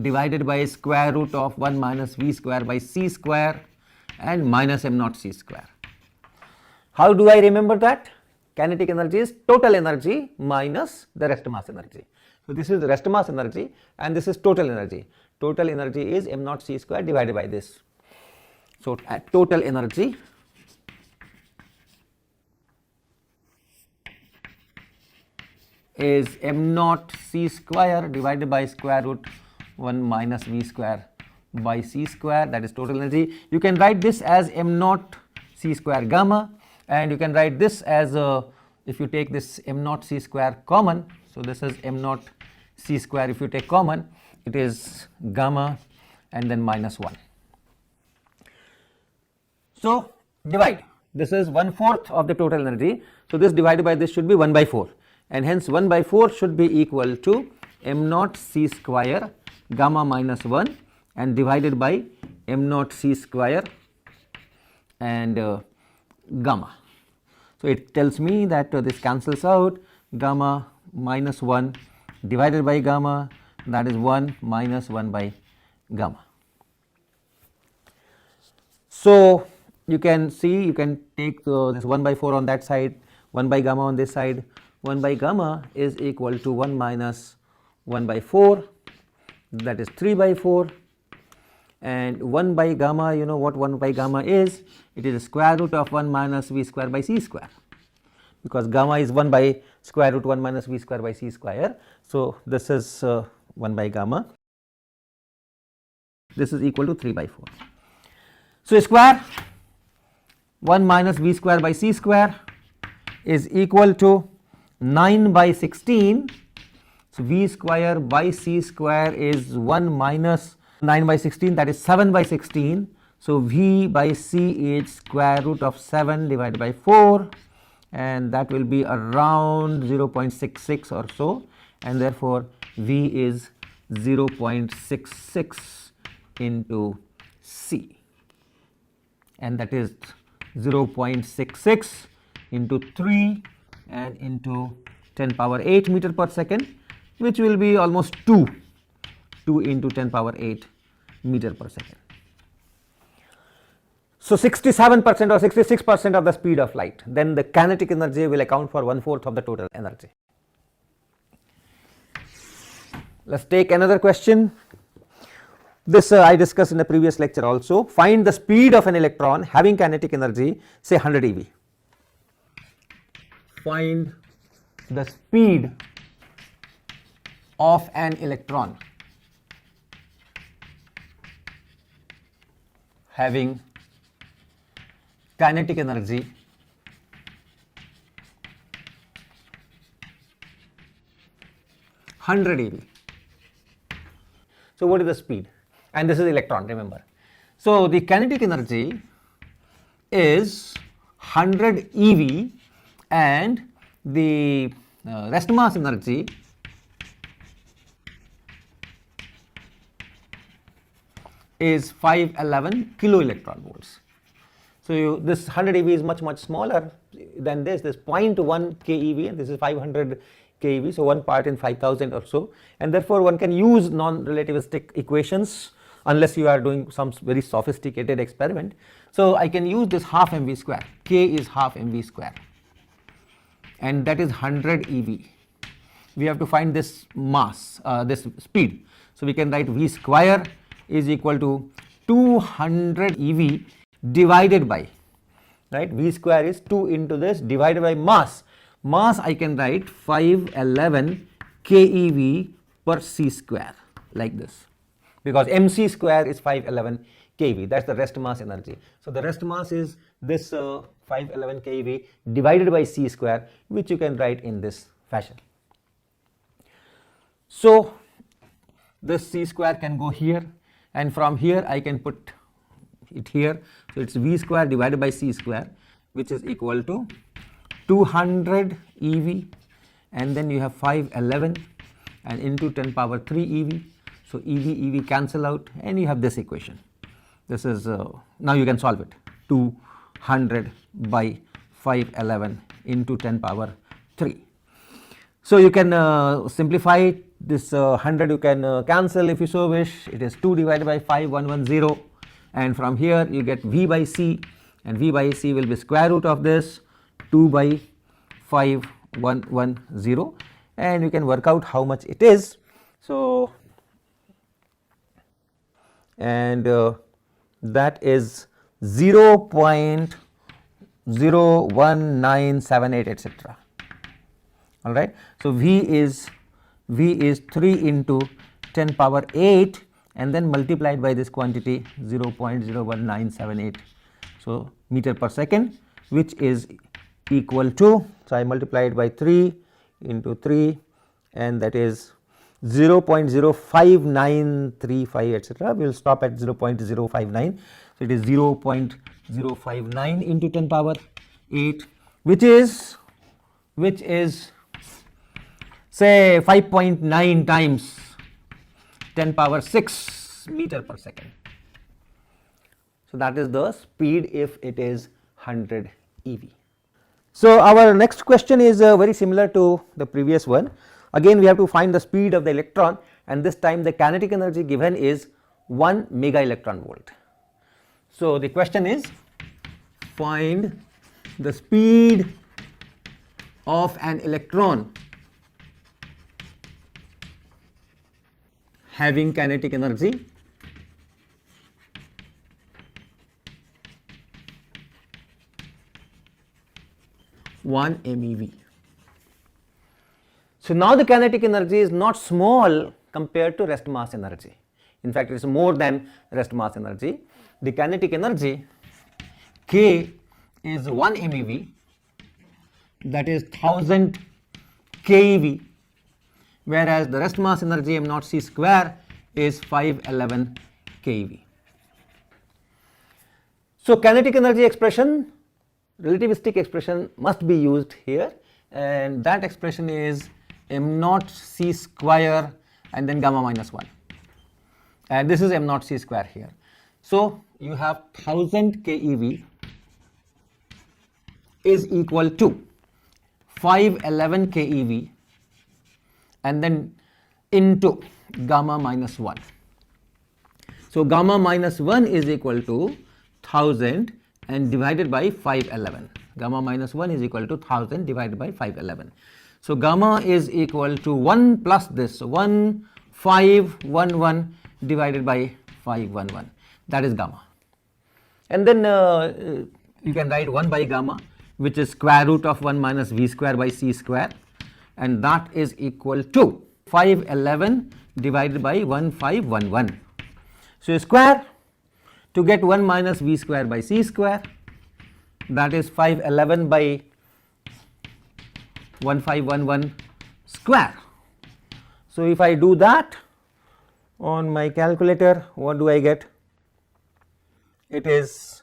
Speaker 2: divided by square root of 1 minus v square by c square and minus m naught c square. How do I remember that? Kinetic energy is total energy minus the rest mass energy. So, this is the rest mass energy and this is total energy. Total energy is m naught c square divided by this. So, total energy is m naught c square divided by square root 1 minus v square by c square, that is total energy. You can write this as m naught c square gamma, and you can write this as if you take this m naught c square common. So, this is m naught c square, if you take common it is gamma and then minus 1. So, divide, this is 1/4 of the total energy. So, this divided by this should be 1/4, and hence 1/4 should be equal to m naught c square gamma minus 1 and divided by m naught c square and gamma. So, it tells me that this cancels out, gamma minus 1 divided by gamma, that is 1 minus 1 by gamma. So, you can see, you can take this 1/4 on that side, 1 by gamma on this side. 1 by gamma is equal to 1 minus 1/4, that is 3/4, and 1 by gamma, you know what 1 by gamma is? It is the square root of 1 minus v square by c square, because gamma is 1 by square root 1 minus v square by c square. So, this is 1 by gamma, this is equal to 3/4. So, square 1 minus v square by c square is equal to 9 by 16. So, v square by c square is 1 minus 9 by 16, that is 7 by 16. So, v by c is square root of 7 divided by 4, and that will be around 0.66 or so, and therefore, v is 0.66 into c, and that is 0.66 into 3 and into 10 power 8 meter per second, which will be almost 2 into 10 power 8 meter per second. So, 67% or 66% of the speed of light, then the kinetic energy will account for 1/4 of the total energy. Let us take another question. This I discussed in the previous lecture also. Find the speed of an electron having kinetic energy, say 100 eV. Find the speed of an electron having kinetic energy (100 eV). So, what is the speed? And this is electron, remember. So, the kinetic energy is 100 eV and the rest mass energy is 511 kilo electron volts. So this 100 eV is much smaller than this 0.1 keV, and this is 500 keV, so 1 part in 5000 or so, and therefore one can use non-relativistic equations unless you are doing some very sophisticated experiment. So I can use this half mv square, k is half mv square, and that is 100 eV. We have to find this mass, this speed. So we can write v square is equal to 200 eV divided by, right, v square is 2 into this divided by mass. Mass I can write 511 keV per c square, like this, because mc square is 511 keV, that's the rest mass energy. So the rest mass is this 511 keV divided by c square, which you can write in this fashion. So this c square can go here, and from here I can put it here. So it's v square divided by c square, which is equal to 200 eV, and then you have 511 and into 10 power 3 eV. So eV cancel out, and you have this equation. This is now you can solve it. 200 by 511 into 10 power 3. So you can simplify this 100, you can cancel if you so wish. It is 2 divided by 5110, and from here you get v by c, and v by c will be square root of this 2 by 5110, and you can work out how much it is. So and that is 0.01978, etc. All right. So v is 3 into 10 power 8, and then multiplied by this quantity 0.01978, so meter per second, which is equal to, so I multiplied by 3 into 3, and that is 0.05935, etc. We will stop at 0.059. So it is 0.059 into 10 power 8, which is say 5.9 times 10 power 6 meter per second. So that is the speed if it is 100 eV. So our next question is very similar to the previous one. Again we have to find the speed of the electron, and this time the kinetic energy given is 1 mega electron volt. So the question is, find the speed of an electron having kinetic energy (1 MeV). So now the kinetic energy is not small compared to rest mass energy. In fact, it is more than rest mass energy. The kinetic energy K is 1 MeV, that is 1000 keV, whereas the rest mass energy m0 c square is 511 keV. So kinetic energy expression, relativistic expression must be used here, and that expression is m0 c square and then gamma minus 1, and this is m0 c square here. So you have 1000 keV is equal to 511 keV and then into gamma minus 1. So gamma minus 1 is equal to 1000 and divided by 511. Gamma minus 1 is equal to 1000 divided by 511. So gamma is equal to 1 plus this, 1511 divided by 511, that is gamma. And then you can write 1 by gamma, which is square root of 1 minus v square by c square, and that is equal to 511 divided by 1511. So you square to get 1 minus v square by c square, that is 511 by 1511 square. So if I do that on my calculator, what do I get? It is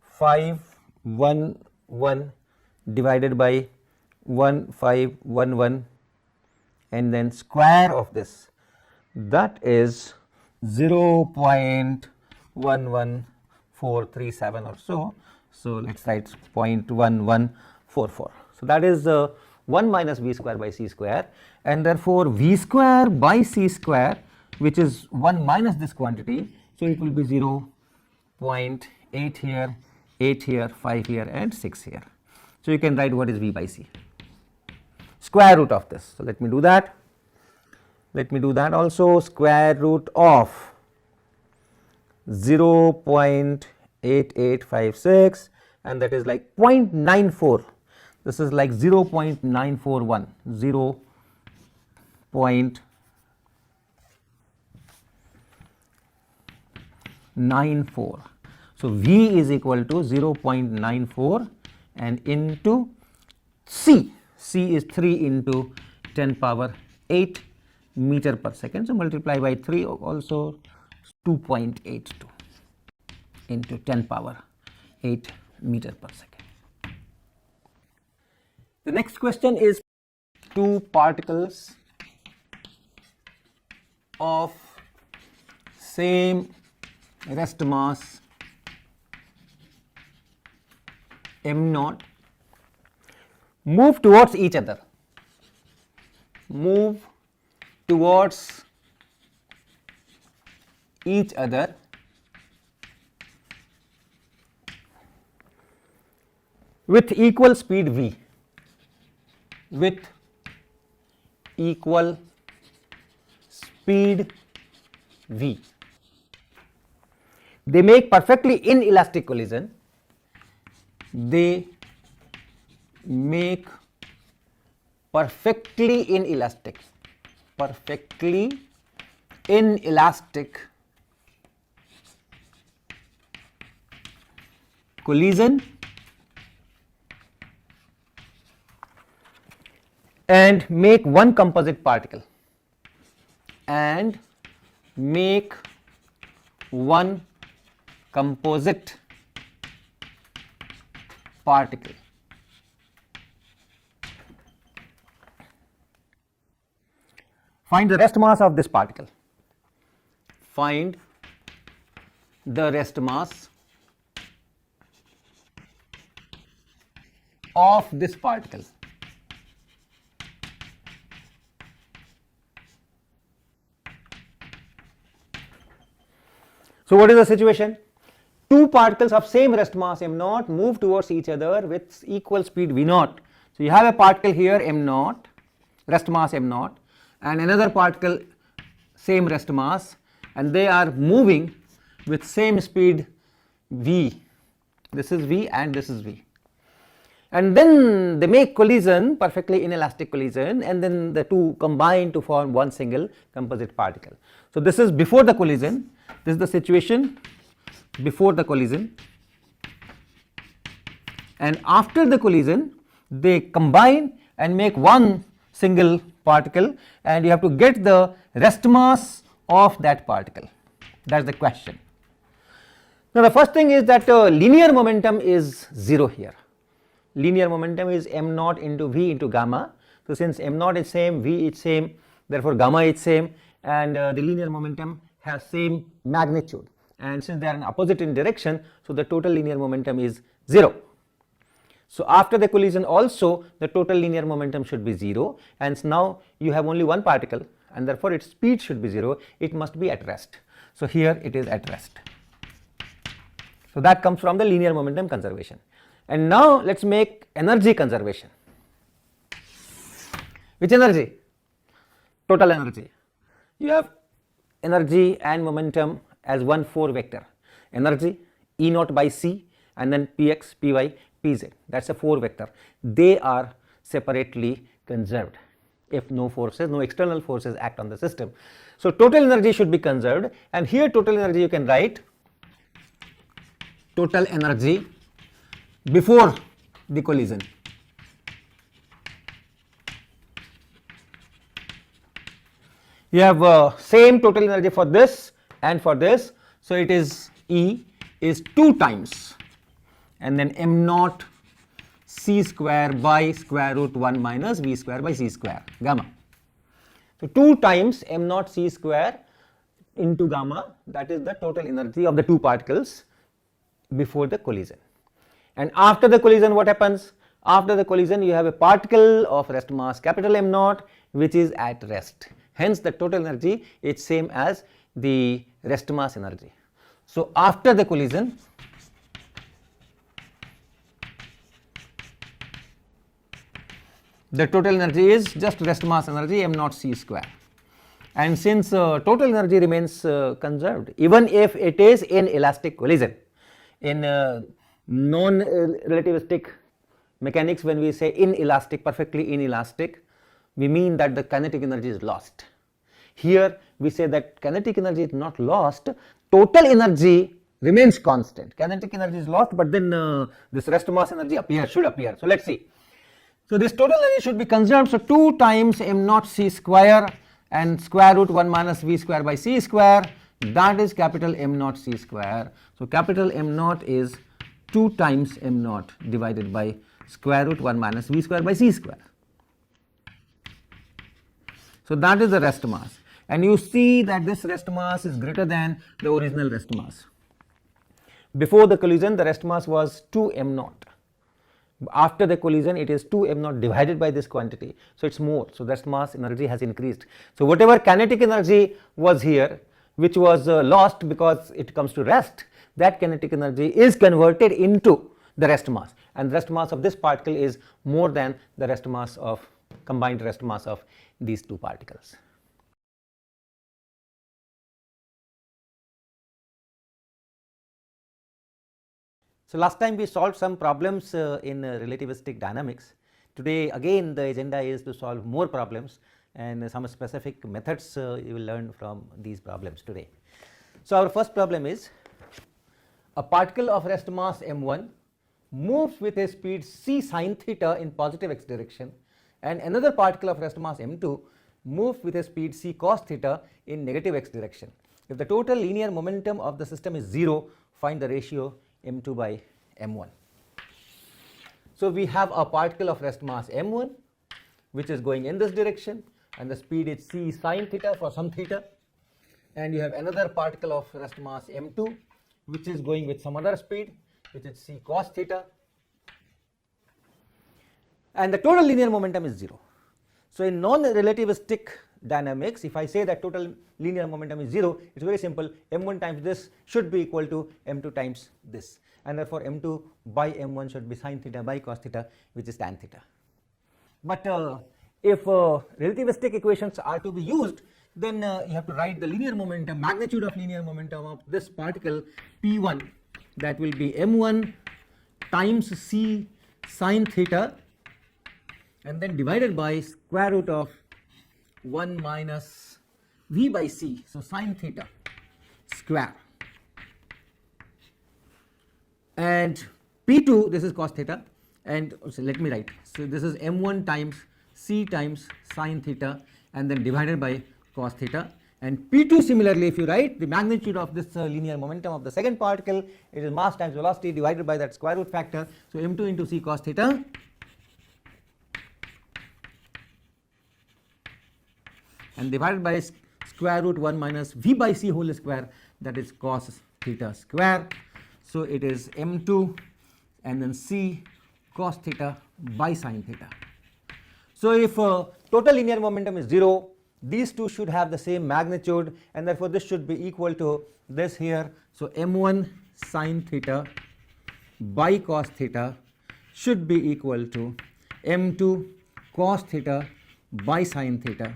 Speaker 2: 511 divided by 1511 and then square of this, that is 0.11437 or so. So, let us write 0.1144. So, that is 1 minus v square by c square, and therefore, v square by c square, which is 1 minus this quantity. So, it will be 0.8 here, 8 here, 5 here and 6 here. So, you can write what is v by c, square root of this. So, let me do that. Let me do that also, square root of 0.8856, and that is like 0.94. This is like 0.941, 0.94. So, V is equal to 0.94 and into C. C is 3 into 10 power 8 meter per second. So, multiply by 3 also 2.82 into 10 power 8 meter per second. The next question is two particles of same rest mass m naught move towards each other, with equal speed v, They make perfectly inelastic collision. Collision and make one composite particle, Find the rest mass of this particle. Find the rest mass of this particle. So, what is the situation? Two particles of same rest mass m naught move towards each other with equal speed v naught. So, you have a particle here m naught, rest mass m naught, and another particle same rest mass, and they are moving with same speed v. This is v and this is v. And then they make collision, perfectly inelastic collision, and then the two combine to form one single composite particle. So, this is before the collision. This is the situation before the collision, and after the collision they combine and make one single particle, and you have to get the rest mass of that particle. That is the question. Now, the first thing is that linear momentum is 0 here. Linear momentum is m naught into v into gamma. So, since m naught is same, v is same, therefore gamma is same, and the linear momentum has same magnitude, and since they are in opposite in direction, so the total linear momentum is 0. So, after the collision also the total linear momentum should be 0, and now you have only one particle, and therefore its speed should be 0, it must be at rest. So, here it is at rest. So, that comes from the linear momentum conservation. And now let us make energy conservation. Which energy? Total energy. You have energy and momentum as one 4 vector. Energy E naught by c, and then px, py, pz. That is a 4 vector. They are separately conserved if no forces, no external forces act on the system. So, total energy should be conserved, and here total energy you can write total energy before the collision. You have same total energy for this and for this. So, it is E is 2 times, and then m naught c square by square root 1 minus v square by c square gamma. So, 2 times m naught c square into gamma, that is the total energy of the two particles before the collision. And after the collision, what happens? After the collision, you have a particle of rest mass capital M naught which is at rest. Hence, the total energy is same as the rest mass energy. So, after the collision, the total energy is just rest mass energy m naught c square. And since total energy remains conserved, even if it is in elastic collision, in non-relativistic mechanics, when we say inelastic, perfectly inelastic, we mean that the kinetic energy is lost. Here we say that kinetic energy is not lost, total energy remains constant. Kinetic energy is lost, but then this rest mass energy should appear. So, let us see. So, this total energy should be conserved. So, 2 times m naught c square and square root 1 minus v square by c square, that is capital M naught c square. So, capital M naught is 2 times m naught divided by square root 1 minus v square by c square. So, that is the rest mass, and you see that this rest mass is greater than the original rest mass. Before the collision, the rest mass was 2 m naught. After the collision, it is 2 m naught divided by this quantity. So, it is more. So, rest mass energy has increased. So, whatever kinetic energy was here, which was lost because it comes to rest, that kinetic energy is converted into the rest mass, and the rest mass of this particle is more than the rest mass of combined rest mass of these two particles. So, last time we solved some problems in relativistic dynamics. Today again the agenda is to solve more problems, and some specific methods you will learn from these problems today. So, our first problem is a particle of rest mass m1 moves with a speed c sin theta in positive x direction, and another particle of rest mass m2 moves with a speed c cos theta in negative x direction. If the total linear momentum of the system is 0, find the ratio m2 by m1. So, we have a particle of rest mass m1 which is going in this direction, and the speed is c sin theta for some theta, and you have another particle of rest mass m2 which is going with some other speed which is c cos theta, and the total linear momentum is 0. So, in non-relativistic dynamics, if I say that total linear momentum is 0, it is very simple. m1 times this should be equal to m2 times this, and therefore m2 by m1 should be sin theta by cos theta, which is tan theta. But if relativistic equations are to be used, then you have to write the linear momentum, magnitude of linear momentum of this particle p1, that will be m1 times c sin theta, and then divided by square root of 1 minus v by c, so sin theta square, and p2, this is cos theta, and so let me write, so this is m1 times c times sin theta and then divided by cos theta, and p2 similarly, if you write the magnitude of this linear momentum of the second particle, it is mass times velocity divided by that square root factor. So, m2 into c cos theta and divided by square root 1 minus v by c whole square, that is cos theta square. So, it is m2 and then c cos theta by sin theta. So, if total linear momentum is 0, these two should have the same magnitude, and therefore, this should be equal to this here. So, m1 sin theta by cos theta should be equal to m2 cos theta by sin theta,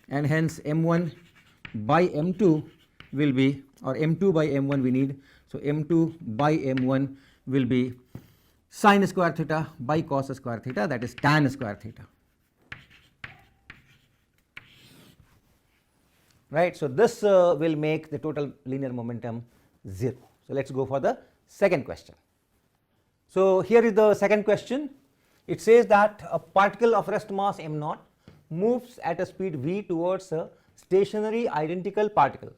Speaker 2: and hence m1 by m2 will be, or m2 by m1 we need. So, m2 by m1 will be sin square theta by cos square theta, that is tan square theta. Right. So, this will make the total linear momentum 0. So, let us go for the second question. So, here is the second question. It says that a particle of rest mass m naught moves at a speed v towards a stationary identical particle.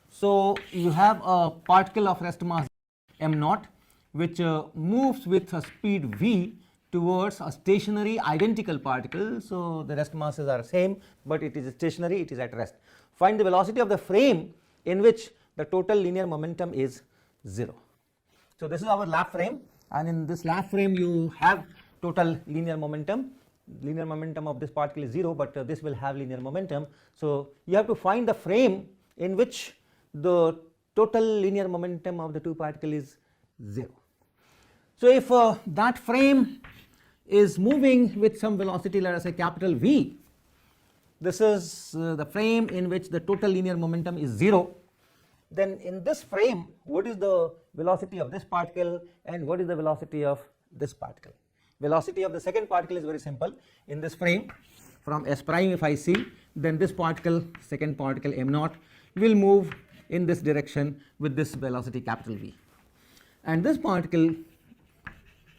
Speaker 2: So, you have a particle of rest mass m naught which moves with a speed v towards a stationary identical particle. So, the rest masses are same, but it is stationary, it is at rest. Find the velocity of the frame in which the total linear momentum is 0. So, this is our lap frame, and in this lab frame you have total linear momentum. Linear momentum of this particle is 0, but this will have linear momentum. So you have to find the frame in which the total linear momentum of the two particles is 0. So if that frame is moving with some velocity, let us say capital V, this is the frame in which the total linear momentum is 0, then in this frame what is the velocity of this particle and what is the velocity of this particle? Velocity of the second particle is very simple. In this frame from S prime, if I see, then this particle, second particle m naught, will move in this direction with this velocity capital V, and this particle,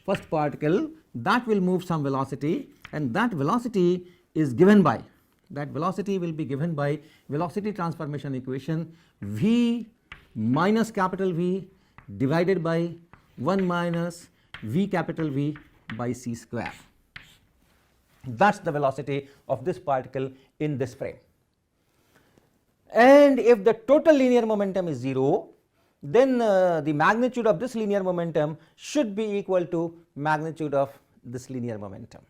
Speaker 2: first particle, that will move some velocity, and that velocity is given by, that velocity will be given by velocity transformation equation V minus capital V divided by 1 minus V capital V by c square. That is the velocity of this particle in this frame. And if the total linear momentum is 0, then the magnitude of this linear momentum should be equal to magnitude of this linear momentum.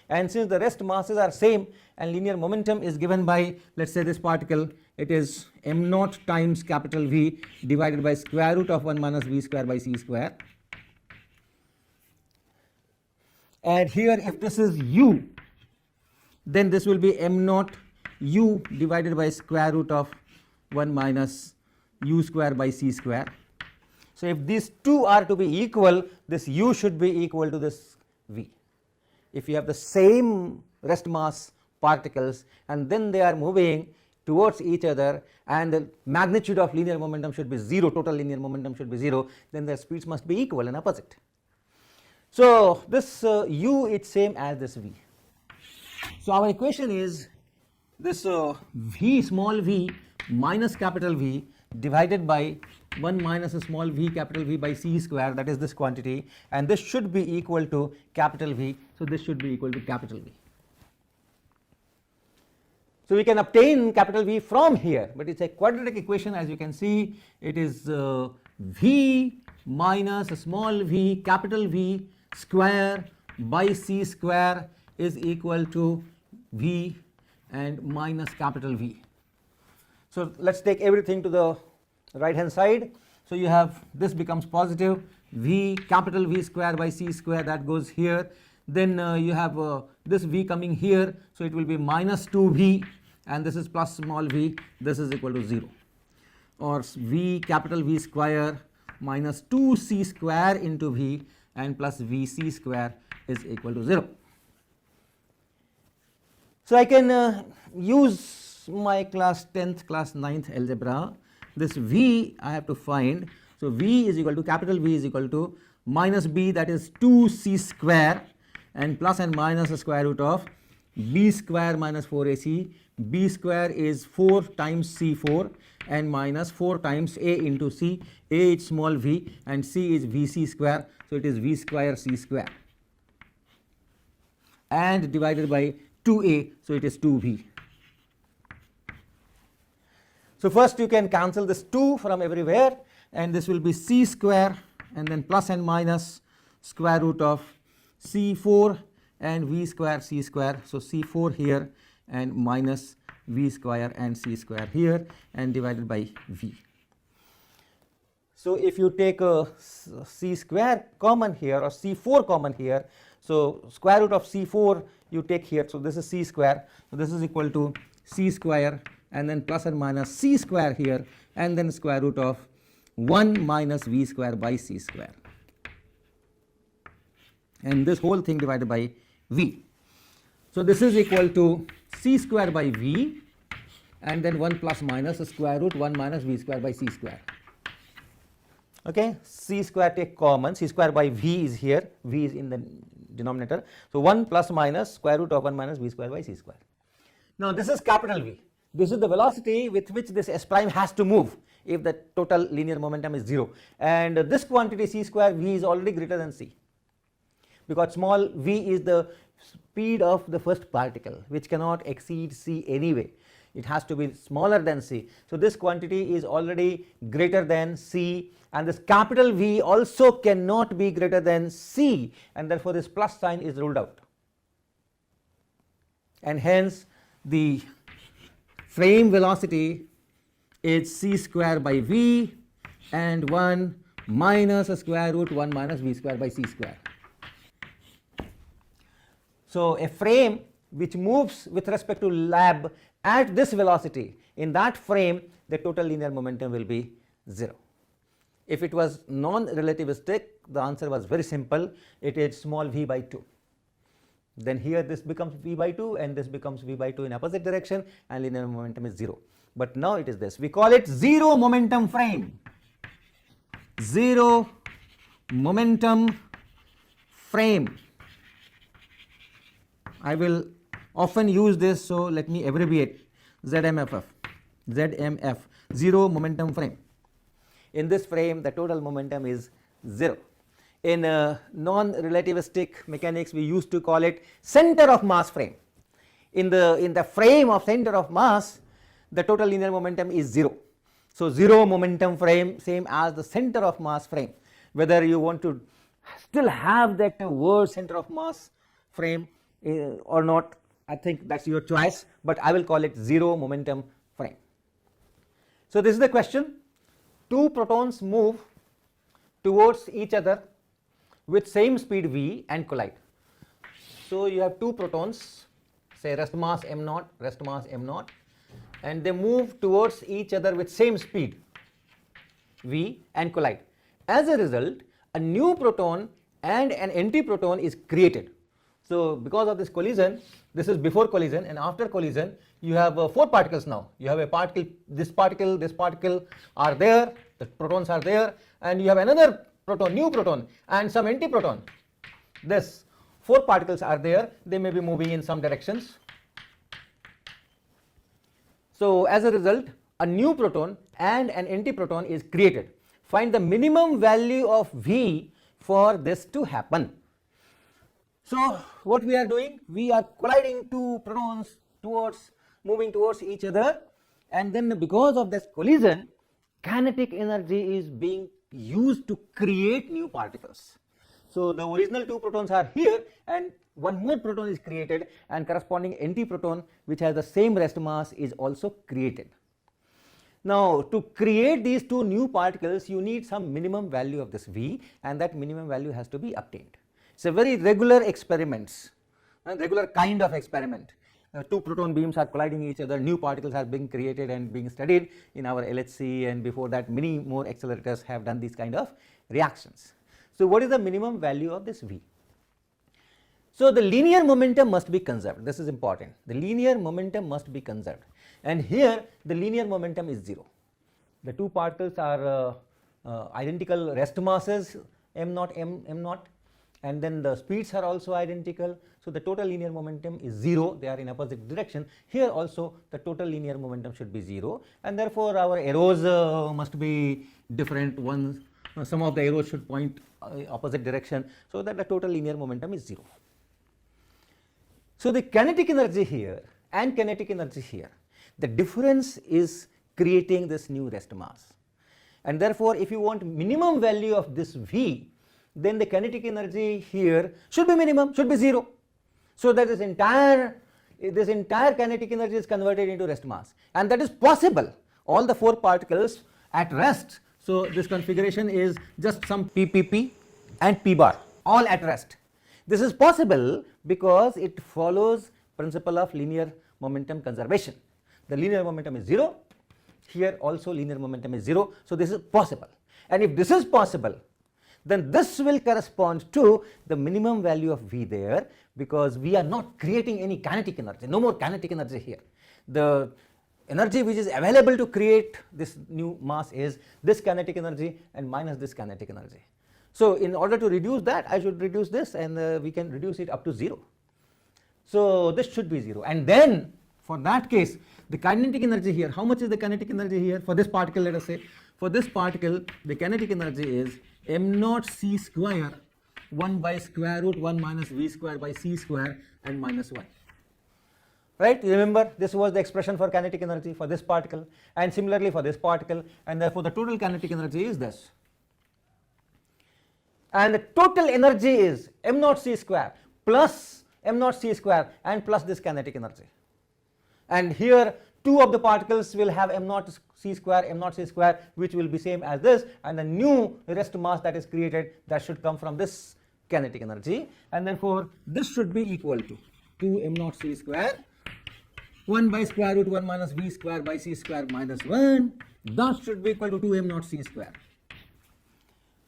Speaker 2: And since the rest masses are same and linear momentum is given by, let us say this particle, it is m naught times capital V divided by square root of 1 minus V square by c square. And here if this is u, then this will be m naught u divided by square root of 1 minus u square by c square. So if these two are to be equal, this u should be equal to this v. If you have the same rest mass particles and then they are moving towards each other and the magnitude of linear momentum should be 0, total linear momentum should be 0, then their speeds must be equal and opposite. So this u is same as this v. So our equation is this v small v minus capital V divided by 1 minus a small v capital V by c square, that is this quantity, and this should be equal to capital V. So this should be equal to capital V. So we can obtain capital V from here, but it is a quadratic equation. As you can see, it is v minus a small v capital V square by c square is equal to v and minus capital V. So let us take everything to the right hand side. So you have this becomes positive, v capital V square by c square, that goes here. Then you have this v coming here, so it will be minus 2v, and this is plus small v, this is equal to 0, or v capital V square minus 2c square into v and plus vc square is equal to 0. So I can use my class 10th, class 9th algebra. This v I have to find. So v is equal to, capital V is equal to minus b, that is 2c square, and plus and minus the square root of b square minus 4ac. B square is 4 times c4 and minus 4 times a into c. A is small v and c is vc square, so it is v square c square, and divided by 2a, so it is 2v. So first you can cancel this 2 from everywhere, and this will be c square and then plus and minus square root of c4 and v square c square. So c4 here and minus v square and c square here, and divided by v. So if you take a c square common here or c4 common here, so square root of c4 you take here, so this is c square, so this is equal to c square and then plus and minus c square here, and then square root of 1 minus v square by c square, and this whole thing divided by v. So this is equal to c square by v, and then 1 plus minus a square root 1 minus v square by c square. Okay, c square take common, c square by v is here, v is in the denominator. So 1 plus minus square root of 1 minus v square by c square. Now this is capital V. This is the velocity with which this s prime has to move if the total linear momentum is 0, and this quantity c square v is already greater than c, because small v is the speed of the first particle which cannot exceed c anyway. it has to be smaller than c. So this quantity is already greater than c, and this capital V also cannot be greater than c, and therefore this plus sign is ruled out, and hence the frame velocity is c square by v and 1 minus a square root 1 minus v square by c square. So a frame which moves with respect to lab at this velocity, in that frame the total linear momentum will be 0. If it was non-relativistic, the answer was very simple, it is small v by 2. Then here this becomes v by 2 and this becomes v by 2 in opposite direction, and linear momentum is 0. But now it is this, we call it zero momentum frame. Zero momentum frame. I will often use this, so let me abbreviate ZMFF. ZMF, zero momentum frame. In this frame the total momentum is 0. In non-relativistic mechanics we used to call it center of mass frame. In the frame of center of mass the total linear momentum is 0. So zero momentum frame, same as the center of mass frame. Whether you want to still have that word center of mass frame or not, I think that's your choice, but I will call it zero momentum frame. So this is the question. Two protons move towards each other with same speed v and collide. So you have two protons, say rest mass m0, rest mass m0, and they move towards each other with same speed v and collide. As a result, a new proton and an antiproton is created. So because of this collision, this is before collision, and after collision you have 4 particles now. You have a particle, this particle are there, the protons are there, and you have another proton, new proton, and some antiproton. This 4 particles are there, they may be moving in some directions. So as a result, a new proton and an antiproton is created. Find the minimum value of v for this to happen. So what we are doing, we are colliding two protons moving towards each other, and then because of this collision, kinetic energy is being used to create new particles. So the original 2 protons are here, and one more proton is created, and corresponding antiproton which has the same rest mass is also created. Now to create these 2 new particles you need some minimum value of this v, and that minimum value has to be obtained. It's a very regular experiments, a regular kind of experiment. 2 proton beams are colliding each other, new particles are being created and being studied in our LHC, and before that many more accelerators have done these kind of reactions. So what is the minimum value of this v? So the linear momentum must be conserved, this is important. The linear momentum must be conserved, and here the linear momentum is 0. The 2 particles are identical rest masses m0, m0, and then the speeds are also identical. So the total linear momentum is 0, they are in opposite direction. Here also the total linear momentum should be 0, and therefore our arrows must be different ones. Some of the arrows should point opposite direction, so that the total linear momentum is 0. So the kinetic energy here and kinetic energy here, the difference is creating this new rest mass, and therefore if you want minimum value of this v, then the kinetic energy here should be minimum, should be 0. So that this entire kinetic energy is converted into rest mass, and that is possible. All the 4 particles at rest, so this configuration is just some p and p bar all at rest. This is possible because it follows principle of linear momentum conservation. The linear momentum is 0, here also linear momentum is 0, so this is possible. And if this is possible, then this will correspond to the minimum value of v there, because we are not creating any kinetic energy, no more kinetic energy here. The energy which is available to create this new mass is this kinetic energy and minus this kinetic energy. So in order to reduce that, I should reduce this, and we can reduce it up to 0. So this should be 0, and then for that case the kinetic energy here, how much is the kinetic energy here for this particle? Let us say for this particle the kinetic energy is m0 c square 1 by square root 1 minus v square by c square and minus 1. right? You remember this was the expression for kinetic energy for this particle, and similarly for this particle, and therefore the total kinetic energy is this. And the total energy is m naught c square plus m naught c square and plus this kinetic energy. And here two of the particles will have m naught c square, which will be same as this, and the new rest mass that is created, that should come from this kinetic energy, and therefore this should be equal to 2 m naught c square 1 by square root 1 minus v square by c square minus 1, that should be equal to 2 m naught c square.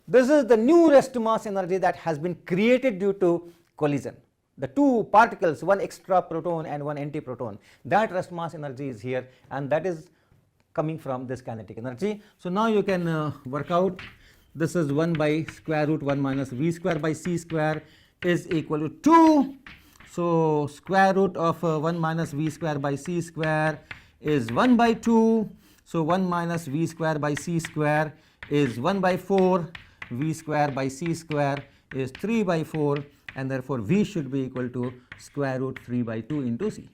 Speaker 2: This is the new rest mass energy that has been created due to collision. The two particles, one extra proton and one antiproton, that rest mass energy is here, and that is coming from this kinetic energy. So now you can work out, this is 1 by square root 1 minus v square by c square is equal to 2. So square root of 1 minus v square by c square is 1 by 2. So 1 minus v square by c square is 1 by 4. V square by c square is 3 by 4, and therefore v should be equal to square root 3 by 2 into c.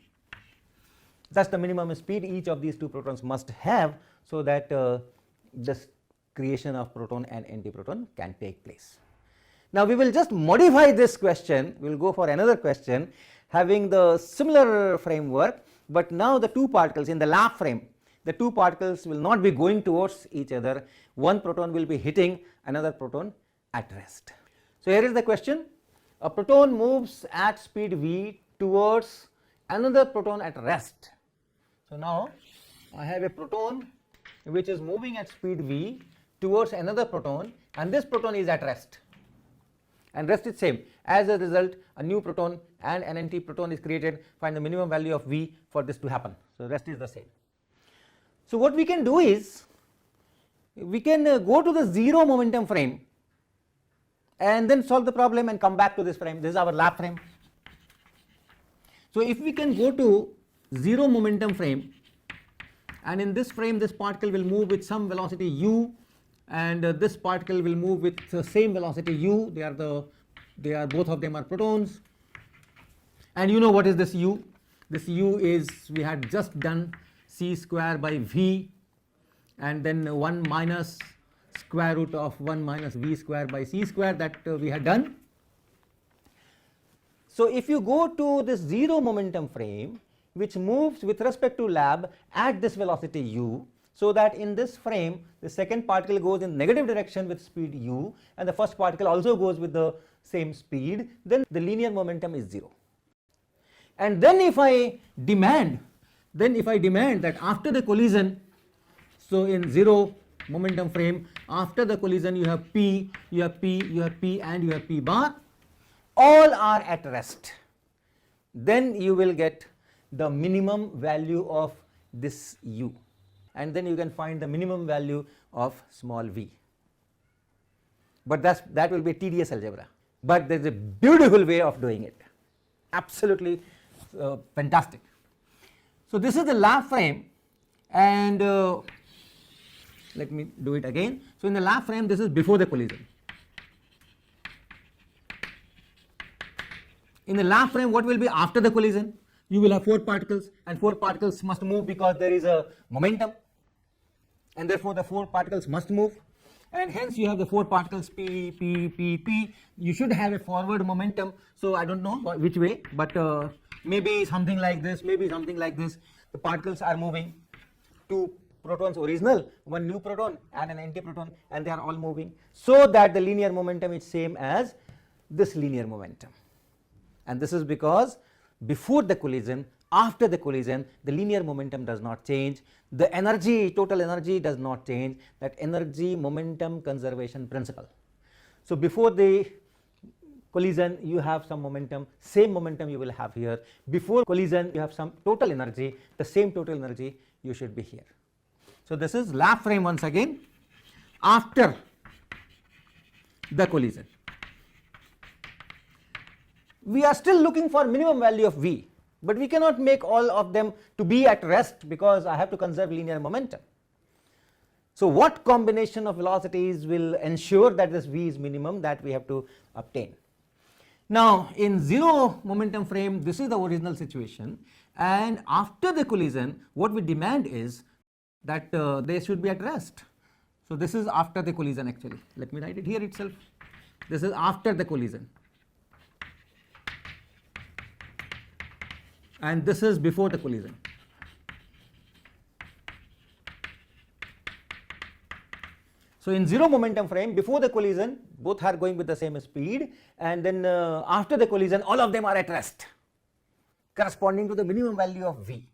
Speaker 2: That's the minimum speed each of these two protons must have, so that this creation of proton and antiproton can take place. Now we will just modify this question, we will go for another question having the similar framework, but now the two particles in the lap frame, the two particles will not be going towards each other, one proton will be hitting another proton at rest. So here is the question, a proton moves at speed v towards another proton at rest. So now I have a proton which is moving at speed v towards another proton, and this proton is at rest, and rest is same. As a result, a new proton and an antiproton is created. Find the minimum value of v for this to happen. So rest is the same. So what we can do is, we can go to the zero momentum frame and then solve the problem and come back to this frame. This is our lap frame. So if we can go to zero momentum frame, and in this frame this particle will move with some velocity u, and this particle will move with the same velocity u, they are both of them are protons, and you know what is this u? This u is, we had just done c square by v, and then 1 minus square root of 1 minus v square by c square, that we had done. So if you go to this zero momentum frame which moves with respect to lab at this velocity u, so that in this frame the second particle goes in negative direction with speed u, and the first particle also goes with the same speed, then the linear momentum is 0. And then if I demand that after the collision, so in zero momentum frame, after the collision you have p, you have p, you have p, and you have p bar, all are at rest, then you will get the minimum value of this u, and then you can find the minimum value of small v. But that will be a tedious algebra, but there is a beautiful way of doing it, absolutely fantastic. So this is the lap frame, and let me do it again. So in the lap frame, this is before the collision. In the lap frame, what will be after the collision? You will have 4 particles, and 4 particles must move because there is a momentum, and therefore the 4 particles must move, and hence you have the 4 particles p, p, p, p. You should have a forward momentum, so I don't know which way, but maybe something like this, maybe something like this. The particles are moving, 2 protons original, 1 new proton and an antiproton, and they are all moving, so that the linear momentum is same as this linear momentum. And this is because before the collision, after the collision, the linear momentum does not change, the energy, total energy does not change, that energy momentum conservation principle. So before the collision you have some momentum, same momentum you will have here. Before collision you have some total energy, the same total energy you should be here. So this is lap frame once again after the collision. We are still looking for minimum value of v, but we cannot make all of them to be at rest because I have to conserve linear momentum. So what combination of velocities will ensure that this v is minimum, that we have to obtain. Now in zero momentum frame, this is the original situation, and after the collision what we demand is that they should be at rest. So this is after the collision actually. Let me write it here itself. This is after the collision. And this is before the collision. So in zero momentum frame, before the collision both are going with the same speed, and then after the collision all of them are at rest, corresponding to the minimum value of V.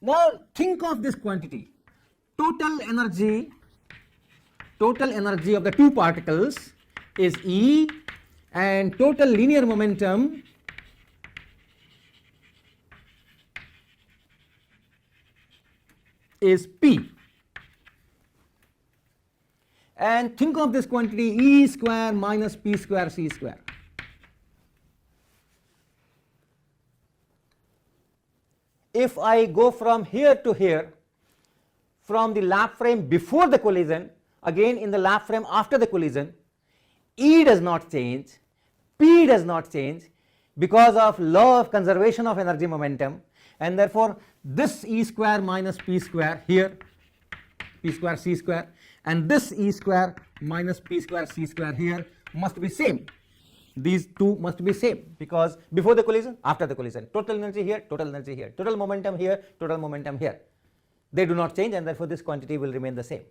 Speaker 2: Now think of this quantity, total energy of the two particles is E, and total linear momentum is P. And think of this quantity E square minus P square C square. If I go from here to here, from the lap frame before the collision, again in the lap frame after the collision, E does not change, P does not change because of law of conservation of energy momentum, and therefore this E square minus P square here, P square C square, and this E square minus P square C square here must be same. These two must be same because before the collision, after the collision, total energy here, total energy here, total momentum here, total momentum here. They do not change, and therefore this quantity will remain the same.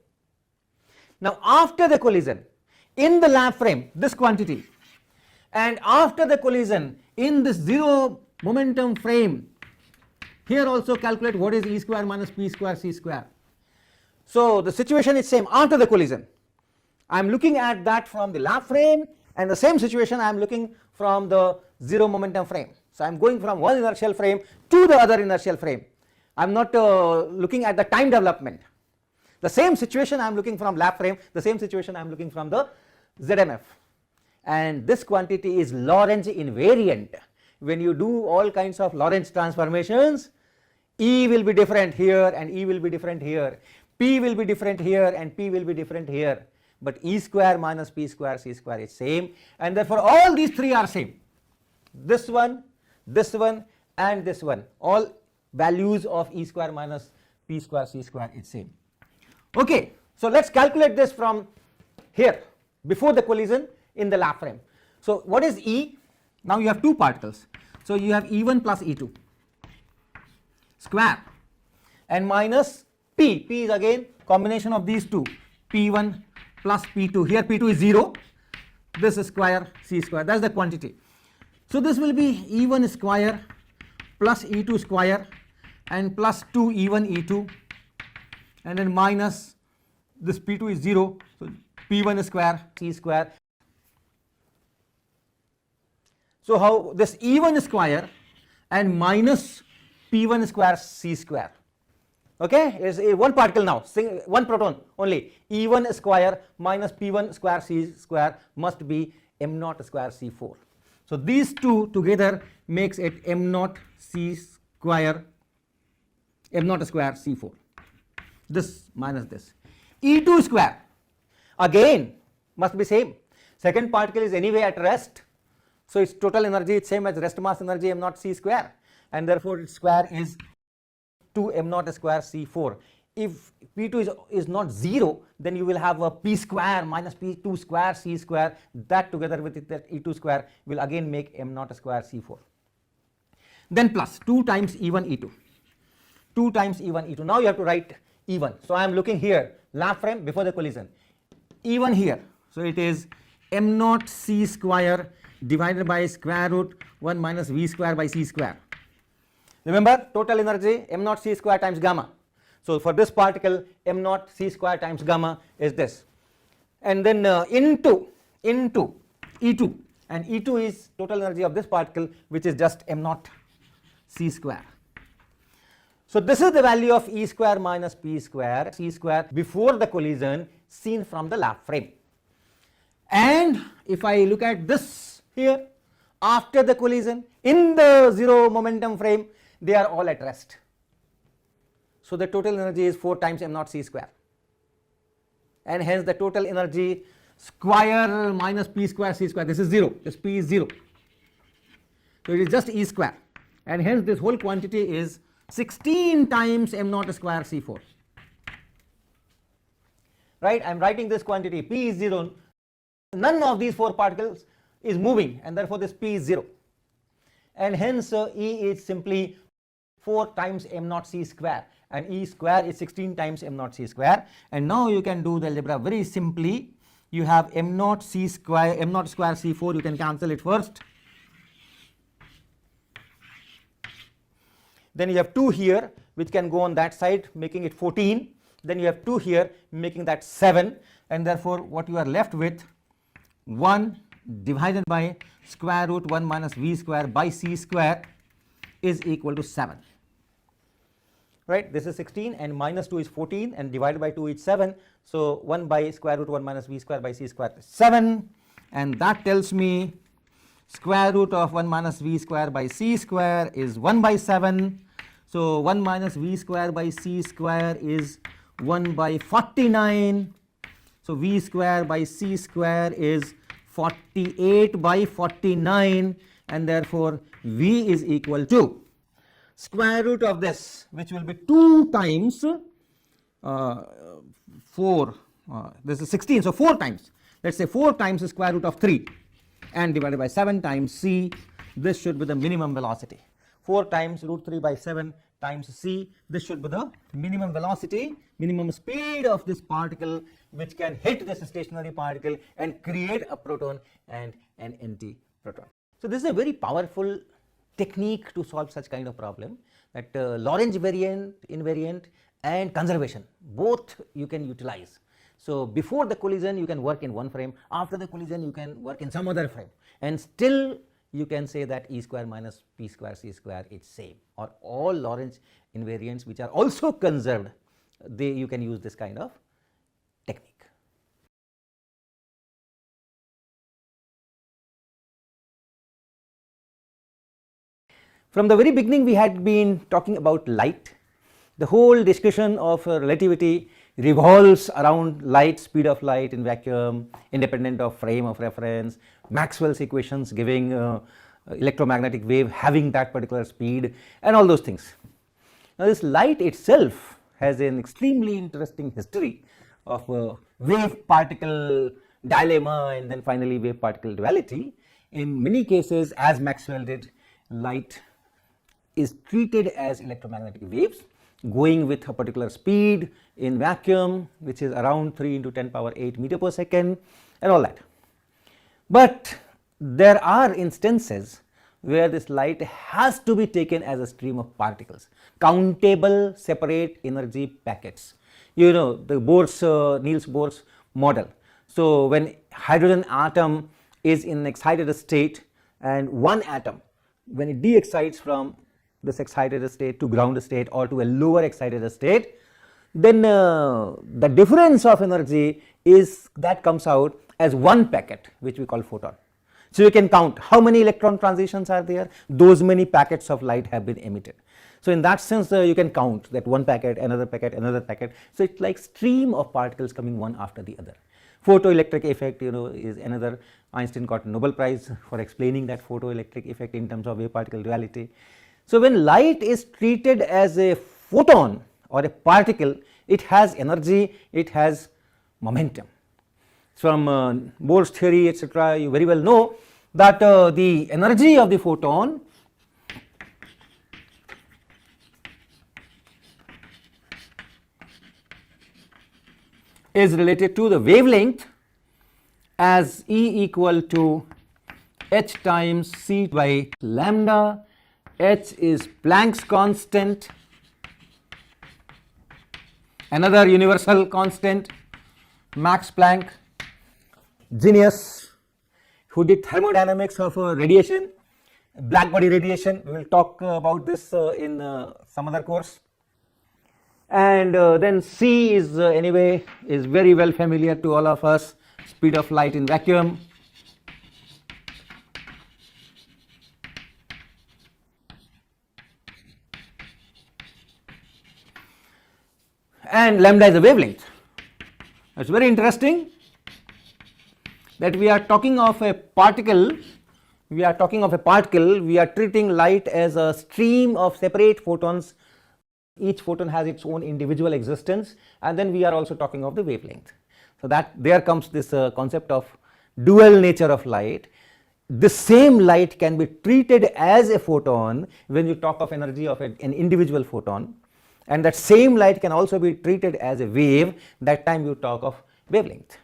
Speaker 2: Now after the collision, in the lap frame, this quantity, and after the collision in this zero momentum frame, here also calculate what is E square minus P square C square. So the situation is same after the collision. I am looking at that from the lap frame, and the same situation I am looking from the zero momentum frame. So I am going from one inertial frame to the other inertial frame. I am not looking at the time development. The same situation I am looking from lap frame, the same situation I am looking from the ZMF. And this quantity is Lorentz invariant. When you do all kinds of Lorentz transformations, E will be different here and E will be different here, P will be different here and P will be different here, but E square minus P square C square is same, and therefore all these three are same. This one and this one, all values of E square minus P square C square is same. Okay, so let's calculate this from here before the collision in the lap frame. So what is E? Now you have two particles, so you have E1 plus E2 square and minus P. P is again combination of these two, P1 plus P2. Here P2 is 0, this is square C square, that is the quantity. So this will be E1 square plus E2 square and plus 2 E1 E2, and then minus this P2 is 0, so P1 square C square. So how this E1 square and minus P1 square C square, okay, is one particle now, one proton only, E1 square minus P1 square C square must be M0 square C4. So these two together makes it M0 C square, M0 square C4, this minus this. E2 square again must be same, second particle is anyway at rest, so its total energy is same as rest mass energy M0 C square, and therefore its square is 2 M0 square C4. If P2 is not 0, then you will have a P square minus P2 square C square, that together with it, that E2 square will again make M0 square C4. Then plus 2 times E1 E2, 2 times E1 E2. Now you have to write E1. So I am looking here, lap frame before the collision, E1 here, so it is M0 C square divided by square root 1 minus V square by C square. Remember, total energy M0 C square times gamma. So for this particle M0 C square times gamma is this, and then into E2, and E2 is total energy of this particle, which is just M0 C square. So this is the value of E square minus P square C square before the collision seen from the lap frame. And if I look at this here after the collision in the zero momentum frame, they are all at rest. So the total energy is 4 times M0 C square, and hence the total energy square minus P square C square, this is 0, this P is 0, so it is just E square and hence this whole quantity is 16 times m naught square c4. Right, I am writing this quantity p is 0, none of these 4 particles is moving, and therefore this p is 0, and hence E is simply 4 times m naught c square, and E square is 16 times m naught c square. And now you can do the algebra very simply. You have m naught c square, m naught square c4, you can cancel it first. Then you have 2 here which can go on that side, making it 14. Then you have 2 here making that 7, and therefore what you are left with, 1 divided by square root 1 minus v square by c square is equal to 7. Right, this is 16 and minus 2 is 14 and divided by 2 is 7. So 1 by square root 1 minus v square by c square is 7, and that tells me square root of 1 minus v square by c square is 1 by 7. So 1 minus v square by c square is 1 by 49. So v square by c square is 48 by 49, and therefore v is equal to square root of this, which will be 2 times 4, this is 16, so 4 times, let us say 4 times the square root of 3 and divided by 7 times c. This should be the minimum velocity. 4 times root 3 by 7 times c, this should be the minimum velocity, minimum speed of this particle which can hit this stationary particle and create a proton and an anti-proton. So this is a very powerful technique to solve such kind of problem, that Lorentz invariant and conservation, both you can utilize. So before the collision you can work in one frame, after the collision you can work in some other frame, and still you can say that E square minus P square C square is same, or all Lorentz invariants which are also conserved, you can use this kind of technique. From the very beginning we had been talking about light. The whole discussion of relativity revolves around light, speed of light in vacuum, independent of frame of reference, Maxwell's equations giving electromagnetic wave having that particular speed, and all those things. Now this light itself has an extremely interesting history of wave particle dilemma and then finally wave particle duality. In many cases, as Maxwell did, light is treated as electromagnetic waves going with a particular speed in vacuum, which is around 3 into 10 power 8 meter per second and all that. But there are instances where this light has to be taken as a stream of particles, countable separate energy packets. You know the Niels Bohr's model. So when hydrogen atom is in excited state, and one atom when it de-excites from this excited state to ground state or to a lower excited state, then the difference of energy is that comes out as one packet, which we call photon. So you can count how many electron transitions are there, those many packets of light have been emitted. So in that sense you can count that one packet, another packet, another packet. So it's like stream of particles coming one after the other. Photoelectric effect, you know, is another. Einstein got a Nobel Prize for explaining that photoelectric effect in terms of wave particle duality. So when light is treated as a photon or a particle, it has energy, it has momentum. From Bohr's theory, etc., you very well know that the energy of the photon is related to the wavelength as E equal to h times c by lambda. H is Planck's constant, another universal constant, Max Planck, genius, who did thermodynamics of radiation, black body radiation. We will talk about this in some other course. And then C is anyway is very well familiar to all of us, speed of light in vacuum. And lambda is a wavelength. It's very interesting that we are talking of a particle we are talking of a particle, we are treating light as a stream of separate photons. Each photon has its own individual existence, and then we are also talking of the wavelength. So that there comes this concept of dual nature of light. The same light can be treated as a photon when you talk of energy of an individual photon, and that same light can also be treated as a wave. That time you talk of wavelength.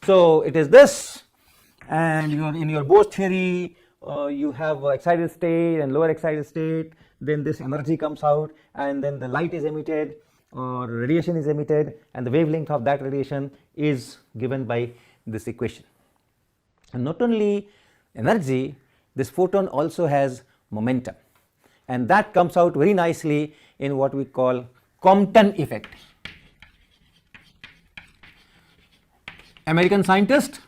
Speaker 2: So it is this, and in your Bose theory you have excited state and lower excited state, then this energy comes out, and then the light is emitted or radiation is emitted, and the wavelength of that radiation is given by this equation. And not only energy, this photon also has momentum, and that comes out very nicely in what we call Compton effect. American scientist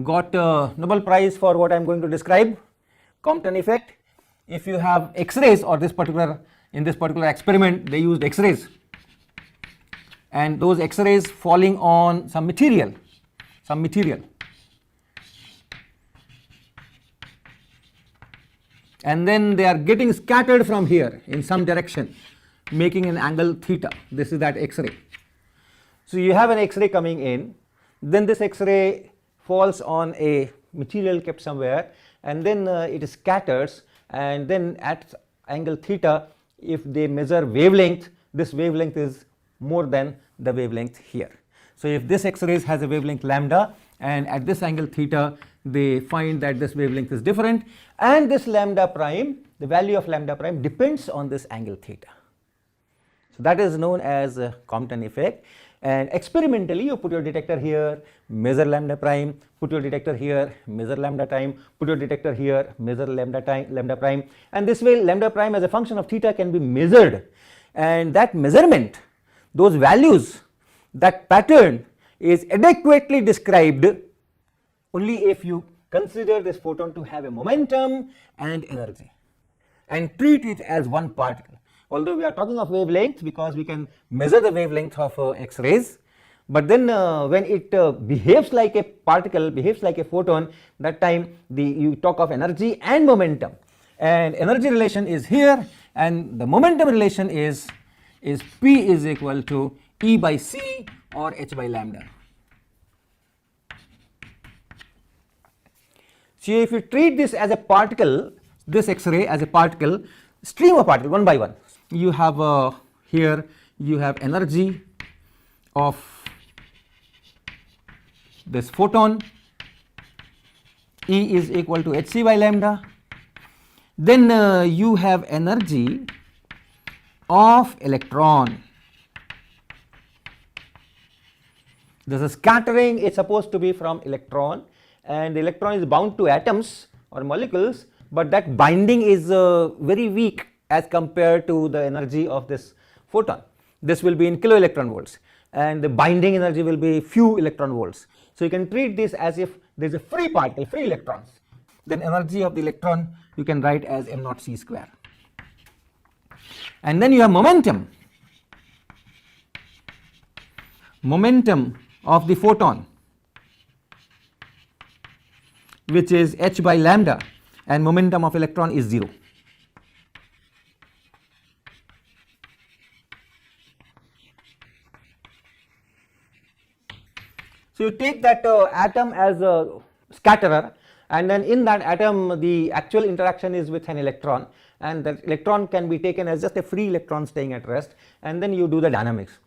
Speaker 2: got a Nobel Prize for what I am going to describe, Compton effect. If you have X-rays, or in this particular experiment they used X-rays, and those X-rays falling on some material, and then they are getting scattered from here in some direction, making an angle theta. This is that X-ray. So you have an X-ray coming in, then this X-ray falls on a material kept somewhere, and then it scatters, and then at angle theta, if they measure wavelength, this wavelength is more than the wavelength here. So if this X-ray has a wavelength lambda, and at this angle theta they find that this wavelength is different, and this lambda prime, the value of lambda prime depends on this angle theta. So that is known as Compton effect. And experimentally you put your detector here, measure lambda prime, put your detector here, measure lambda time, put your detector here, measure lambda prime, and this way lambda prime as a function of theta can be measured, and that measurement, those values, that pattern is adequately described only if you consider this photon to have a momentum and energy and treat it as one particle. Although we are talking of wavelength because we can measure the wavelength of X-rays, but then when it behaves like a particle, behaves like a photon, that time you talk of energy and momentum, and energy relation is here, and the momentum relation is P is equal to E by C or H by lambda. So if you treat this as a particle, this X-ray as a particle, stream of particles one by one, you have here you have energy of this photon, E is equal to Hc by lambda. Then you have energy of electron. This is scattering is supposed to be from electron, and the electron is bound to atoms or molecules, but that binding is very weak as compared to the energy of this photon. This will be in kilo electron volts, and the binding energy will be few electron volts. So you can treat this as if there is a free particle, free electrons. Then energy of the electron you can write as m naught c square. And then you have momentum of the photon, which is h by lambda, and momentum of electron is 0. So you take that atom as a scatterer, and then in that atom the actual interaction is with an electron, and that electron can be taken as just a free electron staying at rest, and then you do the dynamics.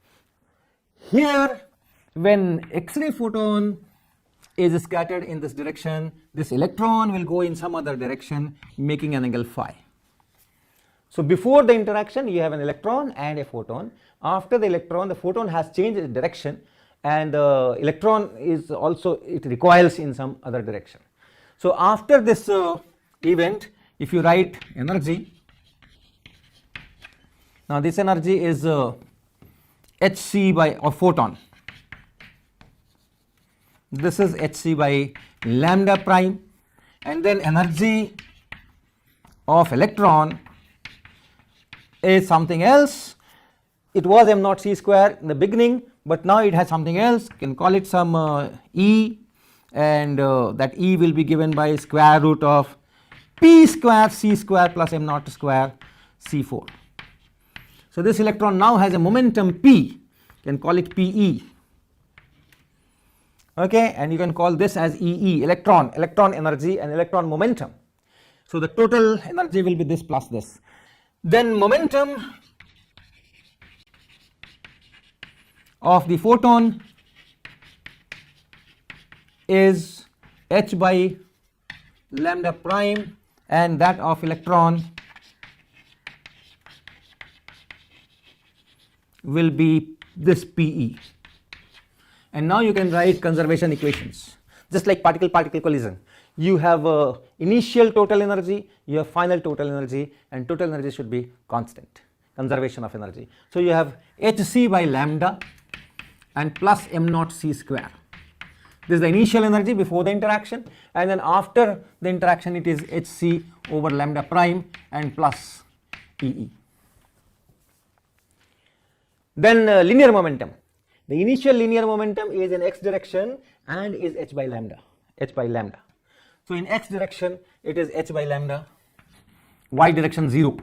Speaker 2: Here when X-ray photon is scattered in this direction, this electron will go in some other direction, making an angle phi. So before the interaction you have an electron and a photon. After the electron, the photon has changed its direction, and the electron is also, it recoils in some other direction. So after this event, if you write energy, now this energy is Hc by, or photon, this is Hc by lambda prime, and then energy of electron is something else. It was m naught c square in the beginning, but now it has something else, you can call it some E, and that E will be given by square root of p square c square plus m naught square c4. So, this electron now has a momentum p, you can call it Pe, okay, and you can call this as EE, electron energy and electron momentum. So, the total energy will be this plus this. Then momentum of the photon is h by lambda prime, and that of electron will be this Pe. And now you can write conservation equations, just like particle-particle collision. You have initial total energy, you have final total energy, and total energy should be constant, conservation of energy. So, you have hc by lambda and plus m naught c square. This is the initial energy before the interaction, and then after the interaction it is hc over lambda prime and plus Pe. Then linear momentum. The initial linear momentum is in x direction and is h by lambda. So, in x direction it is h by lambda, y direction 0.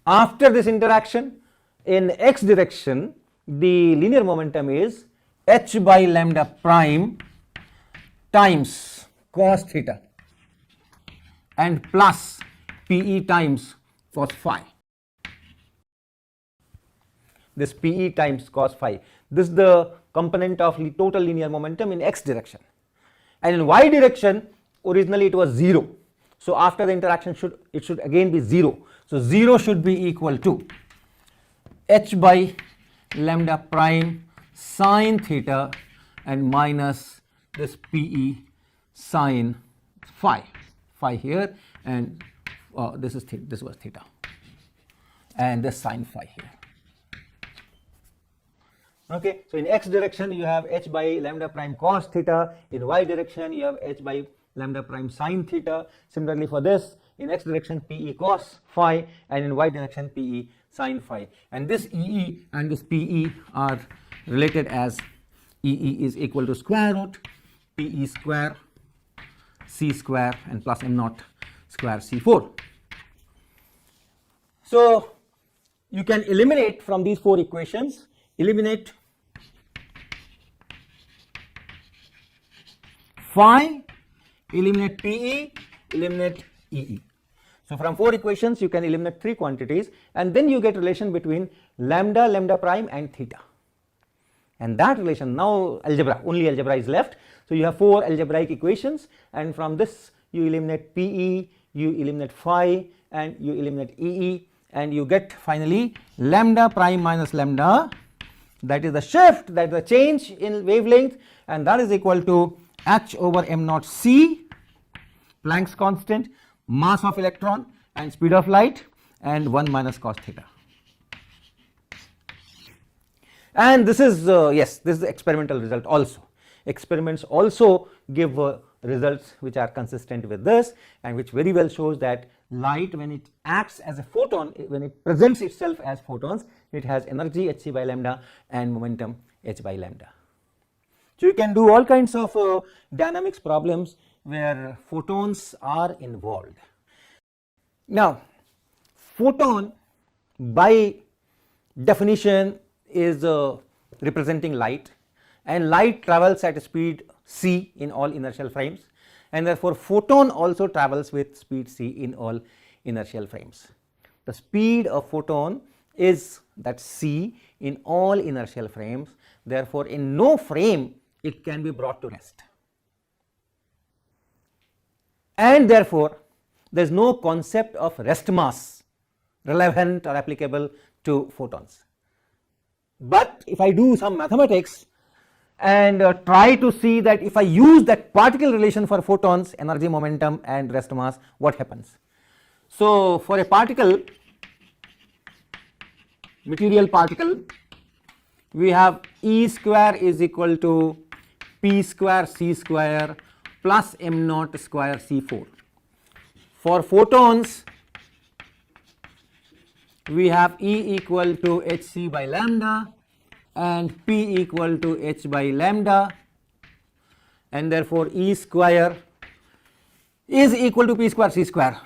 Speaker 2: After this interaction in x direction, the linear momentum is h by lambda prime times cos theta and plus Pe times cos phi. This Pe times cos phi, this is the component of the total linear momentum in x direction, and in y direction originally it was 0. So, after the interaction it should again be 0. So, 0 should be equal to h by lambda prime sin theta and minus this Pe sin phi here, and this was theta, and this sin phi here. Okay. So, in x direction you have h by lambda prime cos theta, in y direction you have h by lambda prime sin theta. Similarly, for this, in x direction Pe cos phi, and in y direction Pe sin phi, and this EE and this Pe are related as EE is equal to square root Pe square c square and plus m naught square c4. So, you can eliminate from these 4 equations, eliminate phi, eliminate Pe, eliminate EE. So, from 4 equations you can eliminate 3 quantities, and then you get relation between lambda, lambda prime and theta, and that relation now algebra, only algebra is left. So, you have 4 algebraic equations, and from this you eliminate Pe, you eliminate phi, and you eliminate EE, and you get finally lambda prime minus lambda, that is the shift, that is the change in wavelength, and that is equal to h over m naught c, Planck's constant, mass of electron and speed of light, and 1 minus cos theta. And this is yes, this is the experimental result also. Experiments also give results which are consistent with this, and which very well shows that light, when it acts as a photon, when it presents itself as photons, it has energy hc by lambda and momentum h by lambda. So, you can do all kinds of dynamics problems where photons are involved. Now, photon by definition is representing light, and light travels at a speed c in all inertial frames, and therefore photon also travels with speed c in all inertial frames. The speed of photon is that c in all inertial frames, therefore in no frame it can be brought to rest, and therefore there is no concept of rest mass relevant or applicable to photons. But if I do some mathematics and try to see that if I use that particle relation for photons, energy, momentum and rest mass, what happens? So, for a particle, material particle, we have E square is equal to P square C square plus m naught square C4. For photons, we have E equal to hc by lambda and P equal to h by lambda and therefore E square is equal to P square C square.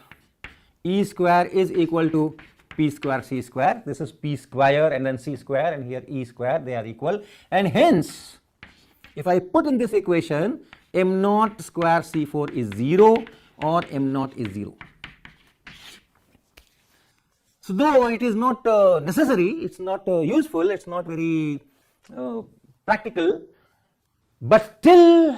Speaker 2: E square is equal to P square C square. This is P square and then C square, and here E square, they are equal, and hence if I put in this equation, m naught square C4 is 0 or m naught is 0. So though it is not necessary, it is not useful, it is not very practical, but still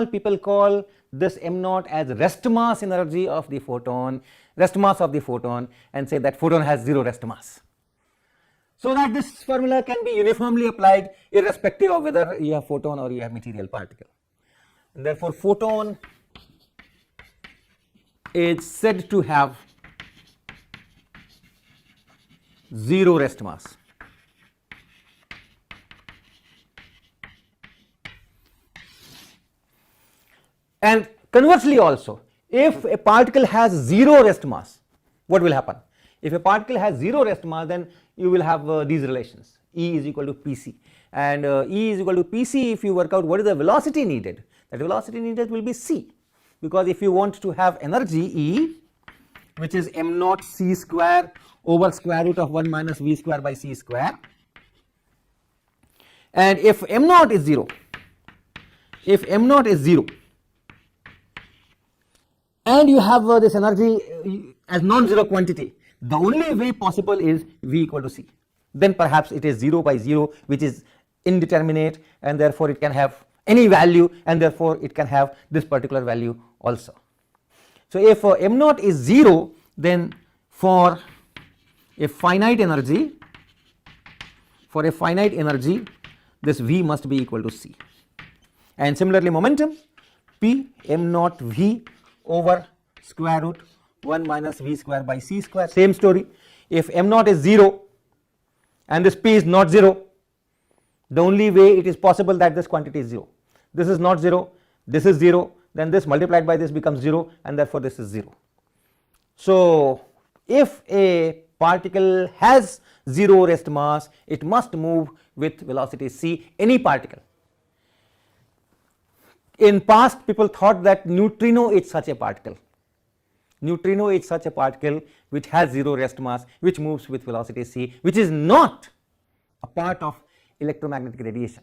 Speaker 2: people call this m naught as rest mass energy of the photon, rest mass of the photon, and say that photon has 0 rest mass. So that this formula can be uniformly applied irrespective of whether you have photon or you have material particle. And therefore photon is said to have 0 rest mass. And conversely also, if a particle has 0 rest mass, what will happen? If a particle has 0 rest mass, then you will have these relations, E is equal to Pc, and E is equal to Pc. If you work out what is the velocity needed, that velocity needed will be C, because if you want to have energy E, which is m naught C square over square root of 1 minus V square by C square, and if m naught is 0, and you have this energy as non-zero quantity, the only way possible is V equal to C. Then perhaps it is 0 by 0, which is indeterminate, and therefore it can have any value, and therefore it can have this particular value also. So if m naught is 0, then for a finite energy, this V must be equal to C. And similarly momentum, P m naught V over square root 1 minus V square by C square, same story. If m naught is 0 and this P is not 0, the only way it is possible that this quantity is 0. This is not 0, this is 0, then this multiplied by this becomes 0, and therefore this is 0. So if a particle has 0 rest mass, it must move with velocity c, any particle. In past, people thought that neutrino is such a particle. Neutrino is such a particle which has 0 rest mass, which moves with velocity c, which is not a part of electromagnetic radiation.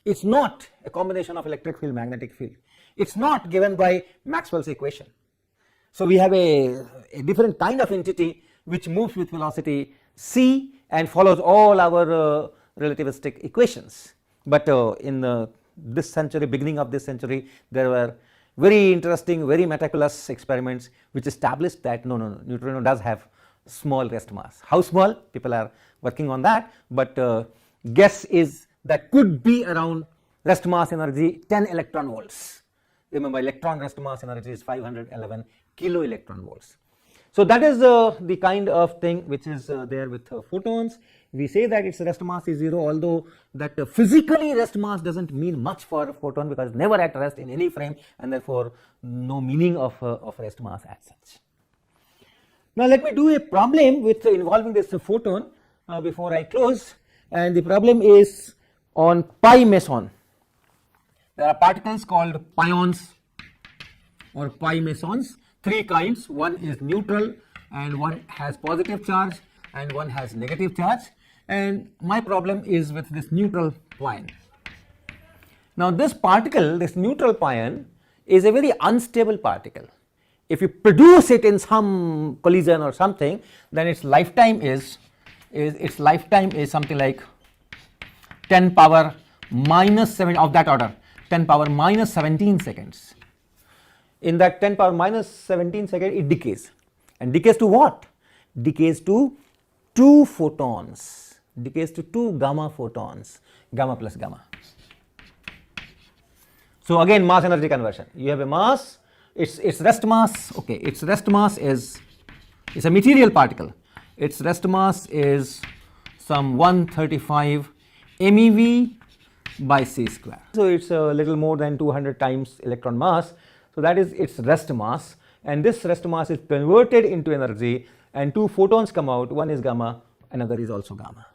Speaker 2: It is not a combination of electric field, magnetic field. It is not given by Maxwell's equation. So we have a different kind of entity which moves with velocity c and follows all our relativistic equations. But in this century, beginning of this century, there were very interesting, very meticulous experiments which established that no, neutrino does have small rest mass. How small? People are working on that, but guess is that could be around rest mass energy 10 electron volts. Remember, electron rest mass energy is 511 kilo electron volts. So that is the kind of thing which is there with photons. We say that its rest mass is 0, although that physically rest mass doesn't mean much for a photon, because never at rest in any frame, and therefore no meaning of rest mass as such. Now let me do a problem with involving this photon before I close, and the problem is on pi meson. There are particles called pions or pi mesons, 3 kinds. One is neutral, and one has positive charge, and one has negative charge. And my problem is with this neutral pion. Now this particle, this neutral pion, is a very unstable particle. If you produce it in some collision or something, then its lifetime is something like 10 power minus 7 of that order, 10 power minus 17 seconds. In that 10 power minus 17 seconds, it decays. And decays to what? Decays to 2 photons. Decays to 2 gamma photons, gamma plus gamma. So again, mass energy conversion. You have a mass, its rest mass, okay, its rest mass is a material particle. Its rest mass is some 135 MeV by c square. So it's a little more than 200 times electron mass. So that is its rest mass, and this rest mass is converted into energy, and 2 photons come out. One is gamma, another is also gamma.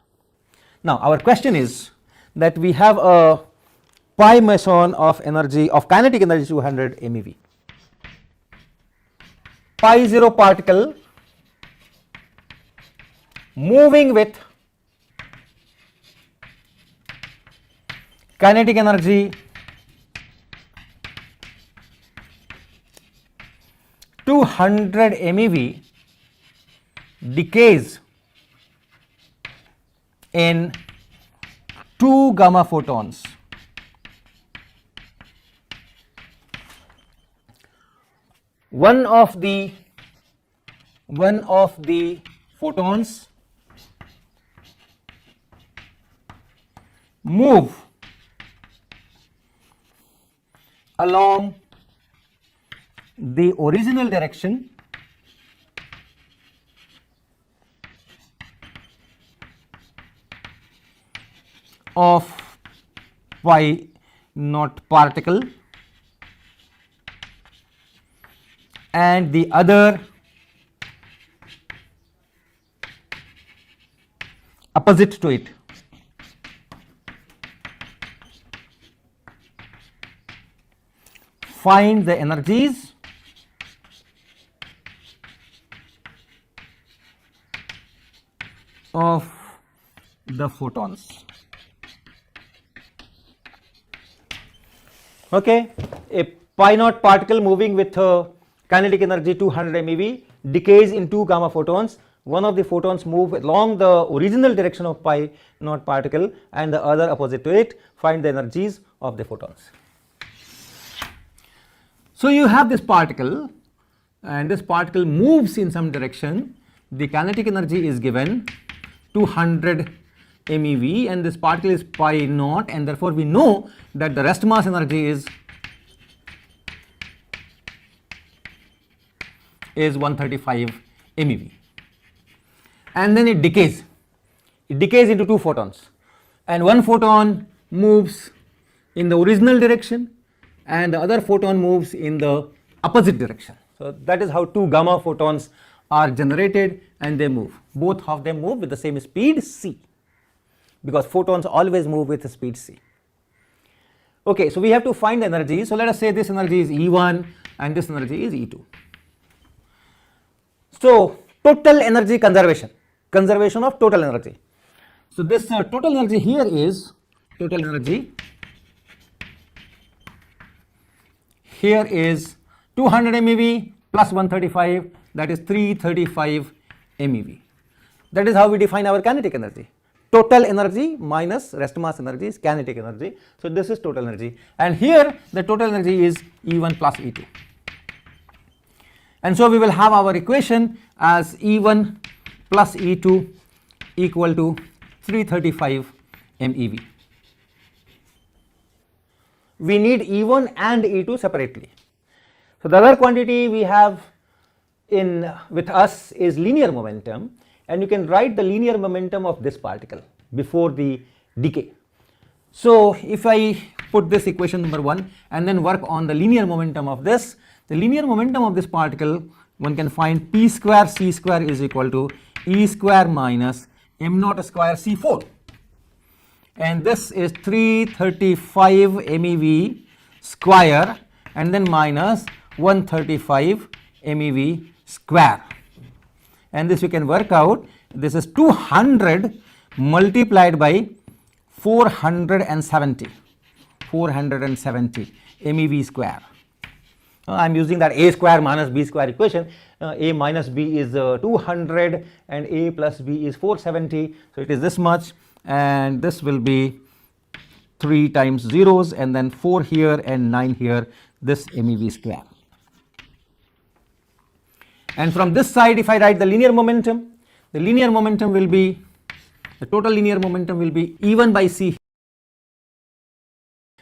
Speaker 2: Now our question is that we have a pi meson of energy of kinetic energy 200 MeV. Pi 0 particle moving with kinetic energy 200 MeV decays in 2 gamma photons. One of the photons move along the original direction of pi naught particle, and the other opposite to it. Find the energies of the photons. Okay, a pi naught particle moving with kinetic energy 200 MeV decays in 2 gamma photons. One of the photons move along the original direction of pi naught particle and the other opposite to it. Find the energies of the photons. So you have this particle and this particle moves in some direction. The kinetic energy is given 200 MeV and this particle is pi naught, and therefore we know that the rest mass energy is 135 MeV, and then it decays into 2 photons, and one photon moves in the original direction and the other photon moves in the opposite direction. So that is how 2 gamma photons are generated, and they move, both of them move with the same speed c, because photons always move with the speed c. Okay, so we have to find the energy. So let us say this energy is E1 and this energy is E2. So total energy conservation of total energy. So this total energy here is total energy here is 200 MeV plus 135, that is 335 MeV. That is how we define our kinetic energy. Total energy minus rest mass energy is kinetic energy. So this is total energy, and here the total energy is E1 plus E2. And so we will have our equation as E1 plus E2 equal to 335 MeV. We need E1 and E2 separately. So the other quantity we have with us is linear momentum, and you can write the linear momentum of this particle before the decay. So if I put this equation number 1 and then work on the linear momentum of this, the linear momentum of this particle, one can find p square c square is equal to E square minus m naught square c4, and this is 335 MeV square and then minus 135 MeV square, and this you can work out. This is 200 multiplied by 470 MeV square. I am using that a square minus b square equation. A minus b is 200 and a plus b is 470. So it is this much, and this will be 3 times zeros and then 4 here and 9 here, this MeV square. And from this side, if I write the linear momentum will be, the total linear momentum will be E1 by c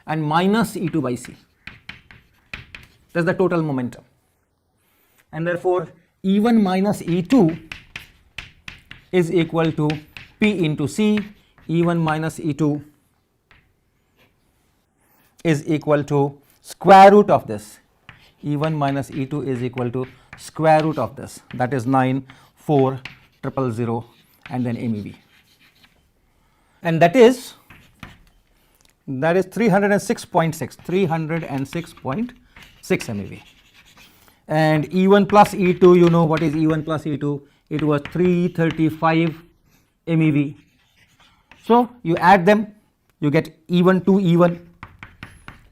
Speaker 2: and minus E2 by c. That is the total momentum, and therefore E1 minus E2 is equal to P into C. E1 minus E2 is equal to square root of this. E1 minus E2 is equal to square root of this, that is 94000 and then MeV, and that is that is 306.6, 306.6 MeV. And E1 plus E2, you know what is E1 plus E2? It was 335 MeV. So you add them, you get E1 to E1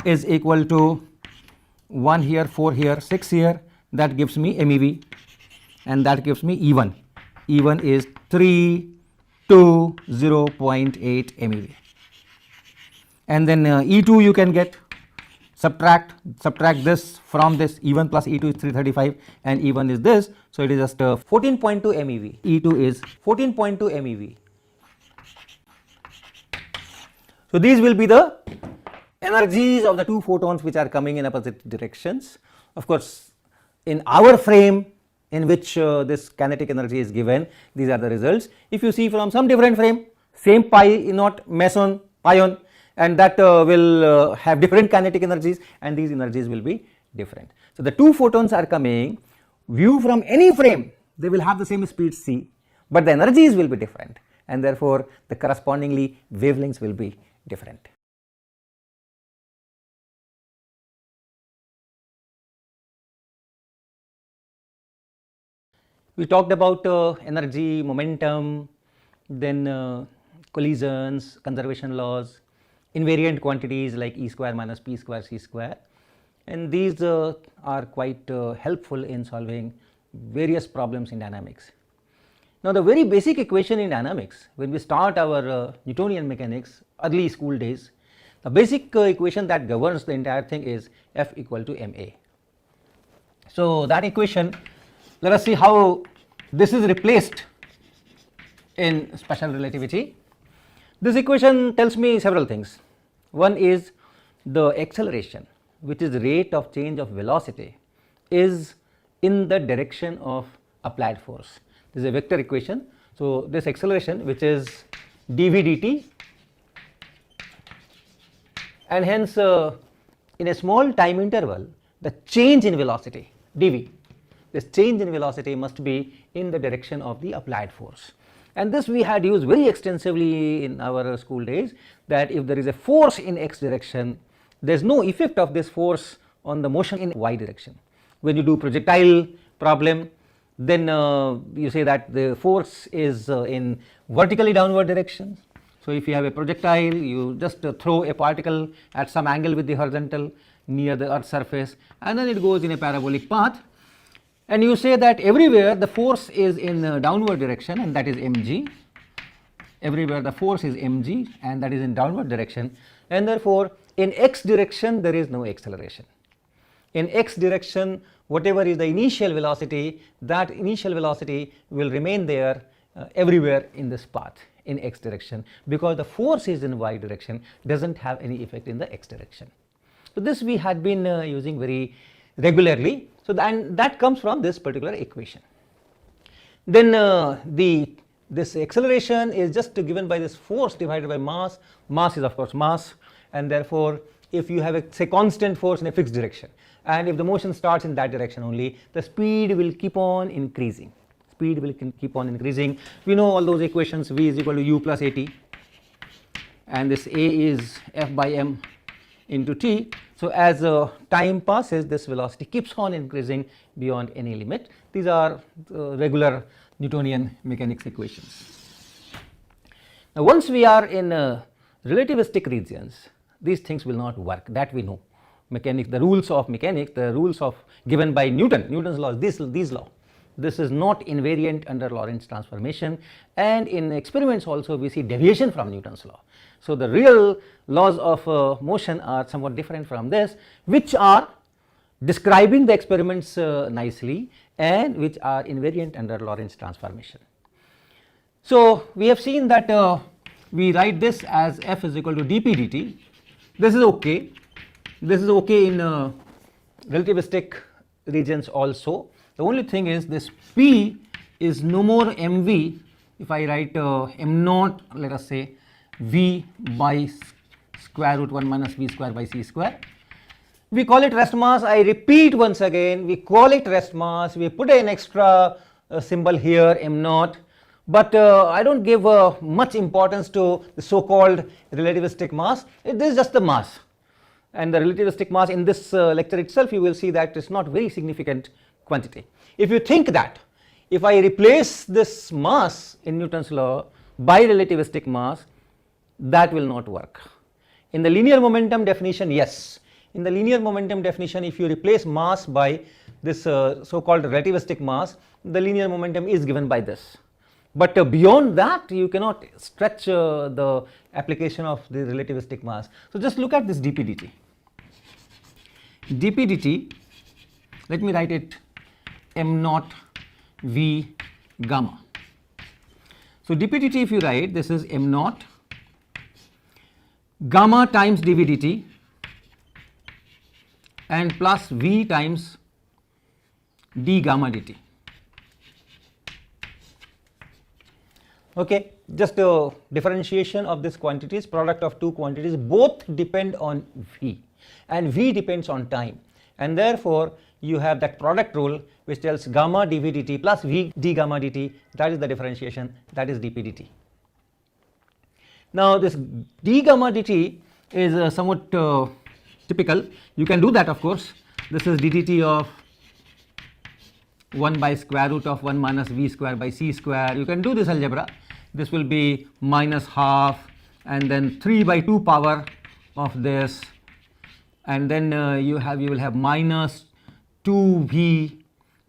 Speaker 2: is equal to 1 here, 4 here, 6 here, that gives me MeV, and that gives me E1. E1 is 320.8 MeV. And then E2 you can get, subtract this from this. E1 plus E2 is 335 and E1 is this, so it is just 14.2 MeV. E2 is 14.2 MeV. So these will be the energies of the two photons which are coming in opposite directions. Of course, in our frame in which this kinetic energy is given, these are the results. If you see from some different frame, same pi not meson pion, and that will have different kinetic energies, and these energies will be different. So the two photons are coming, view from any frame, they will have the same speed c, but the energies will be different, and therefore the correspondingly wavelengths will be different. We talked about energy, momentum, then collisions, conservation laws, invariant quantities like E square minus P square C square, and these are quite helpful in solving various problems in dynamics. Now the very basic equation in dynamics, when we start our Newtonian mechanics, early school days, the basic equation that governs the entire thing is F equal to ma. So that equation, let us see how this is replaced in special relativity. This equation tells me several things. One is the acceleration, which is the rate of change of velocity, is in the direction of applied force. This is a vector equation. So this acceleration, which is dv dt, and hence in a small time interval, the change in velocity dv, this change in velocity must be in the direction of the applied force. And this we had used very extensively in our school days, that if there is a force in x direction, there is no effect of this force on the motion in y direction. When you do projectile problem, then you say that the force is in vertically downward direction. So if you have a projectile, you just throw a particle at some angle with the horizontal near the earth's surface, and then it goes in a parabolic path, and you say that everywhere the force is in downward direction, and that is mg. Everywhere the force is mg, and that is in downward direction, and therefore in x direction there is no acceleration. In x direction, whatever is the initial velocity, that initial velocity will remain there everywhere in this path in x direction, because the force is in y direction, does not have any effect in the x direction. So this we had been using very regularly. So that comes from this particular equation. Then this acceleration is just given by this force divided by mass. Mass is of course mass, and therefore if you have a say constant force in a fixed direction, and if the motion starts in that direction only, the speed will keep on increasing. Speed will keep on increasing. We know all those equations. V is equal to u plus at, and this a is f by m into t. So as time passes, this velocity keeps on increasing beyond any limit. These are regular Newtonian mechanics equations. Now once we are in relativistic regions, these things will not work, that we know. Mechanics, the rules of mechanics, the rules of given by Newton's laws, these law. This is not invariant under Lorentz transformation, and in experiments also we see deviation from Newton's law. So the real laws of motion are somewhat different from this, which are describing the experiments nicely and which are invariant under Lorentz transformation. So we have seen that we write this as f is equal to dp dt. This is okay. This is okay in relativistic regions also. The only thing is this p is no more mv. If I write m naught, let us say v by square root 1 minus v square by c square. We call it rest mass. I repeat once again, we call it rest mass. We put an extra symbol here, m naught. But I don't give much importance to the so called relativistic mass. This is just the mass, and the relativistic mass in this lecture itself you will see that it's not very significant quantity. If you think that if I replace this mass in Newton's law by relativistic mass, that will not work. In the linear momentum definition, yes. In the linear momentum definition, if you replace mass by this so called relativistic mass, the linear momentum is given by this. But beyond that you cannot stretch the application of the relativistic mass. So just look at this dp dt. dp dt, let me write it m naught v gamma. So dp dt, if you write, this is m naught gamma times dv dt and plus v times d gamma dt. Okay, just a differentiation of these quantities, product of two quantities, both depend on v, and v depends on time, and therefore you have that product rule which tells gamma dv dt plus v d gamma dt, that is the differentiation, that is dp dt. Now this d gamma dt is somewhat typical. You can do that, of course. This is ddt of 1 by square root of 1 minus v square by c square. You can do this algebra. This will be minus half and then 3 by 2 power of this, and then you will have minus 2v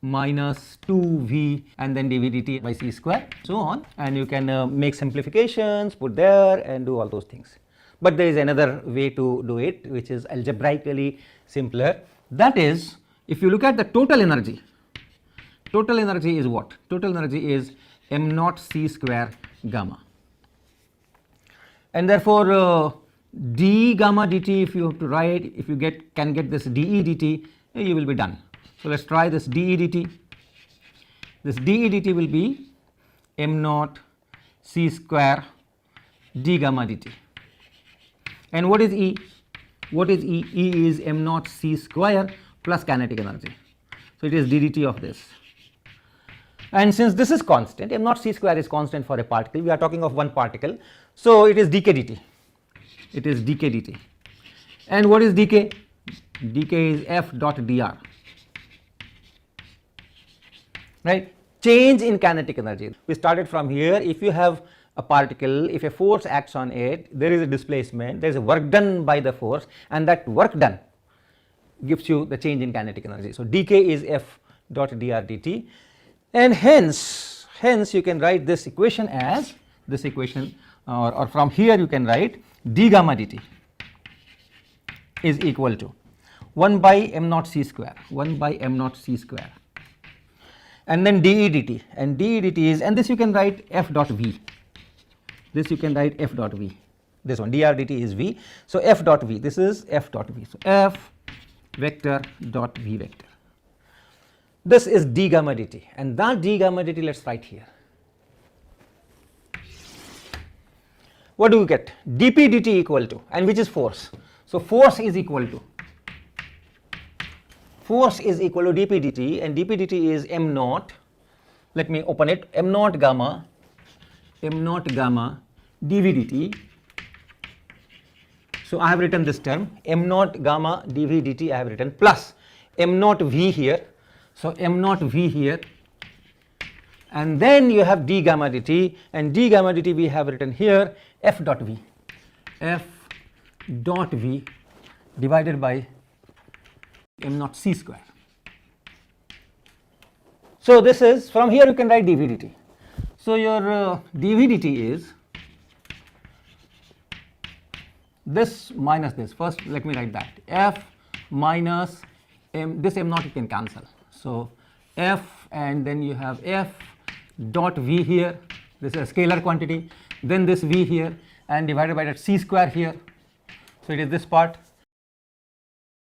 Speaker 2: minus 2v and then dv dt by c square, so on, and you can make simplifications, put there and do all those things. But there is another way to do it which is algebraically simpler. That is, if you look at the total energy is what? Total energy is m naught c square gamma, and therefore d gamma dt, if you have to write, if you can get this de dt, you will be done. So let's try this de dt. This de dt will be m naught c square d gamma dt. And what is E? What is E? E is m naught c square plus kinetic energy. So it is d dt of this. And since this is constant, m naught c square is constant for a particle, we are talking of one particle, so it is dk dt. It is dk dt. And what is dk? Dk is f dot dr. Right? Change in kinetic energy. We started from here. If you have a particle, if a force acts on it, there is a displacement, there is a work done by the force, and that work done gives you the change in kinetic energy. So dk is f dot dr dt, and hence you can write this equation as this equation, or from here you can write d gamma dt is equal to 1 by m naught c square, 1 by m naught c square, and then de dt, and de dt is, and this you can write f dot v, this you can write f dot v, this one dr dt is v, so f dot v, this is f dot v, so f vector dot v vector. This is d gamma dt, and that d gamma dt let's write here. What do we get? dp dt equal to, and which is force, so force is equal to dp dt, and dp dt is m naught, let me open it, m naught gamma dv dt. So I have written this term m naught gamma dv dt, I have written plus m naught v here, so m naught v here, and then you have d gamma dt, and d gamma dt we have written here f dot v, f dot v divided by m naught c square. So this is, from here you can write dv dt. So your dv dt is this minus this. First let me write that f minus m, this m naught you can cancel, so f, and then you have f dot v here, this is a scalar quantity, then this v here, and divided by that c square here, so it is this part.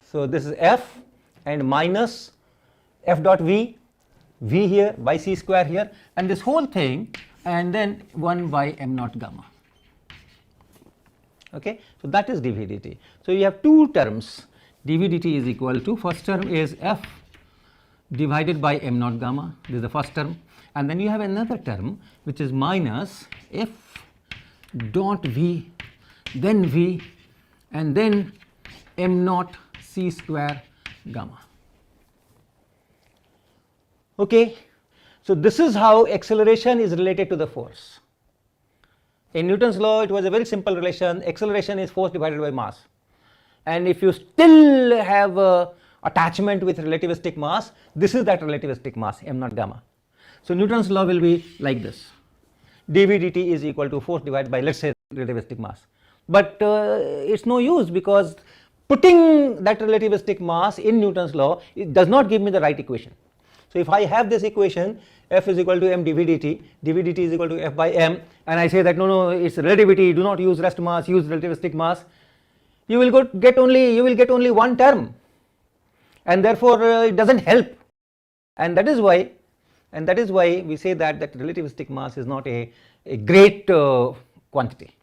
Speaker 2: So this is f and minus f dot v, v here by c square here, and this whole thing, and then 1 by m naught gamma. Okay, so that is dv dt. So you have two terms, dv dt is equal to, first term is f divided by m naught gamma, this is the first term, and then you have another term which is minus f dot v, then v, and then m naught c square gamma. Okay. So, this is how acceleration is related to the force. In Newton's law, it was a very simple relation: acceleration is force divided by mass. And if you still have attachment with relativistic mass, this is that relativistic mass, m naught gamma. So, Newton's law will be like this: dv dt is equal to force divided by, let us say, relativistic mass. But it is no use, because putting that relativistic mass in Newton's law, it does not give me the right equation. So, if I have this equation, f is equal to m dv dt is equal to f by m, and I say that no, it is relativity, do not use rest mass, use relativistic mass, you will get only one term, and therefore it does not help. And that is why we say that relativistic mass is not a great quantity.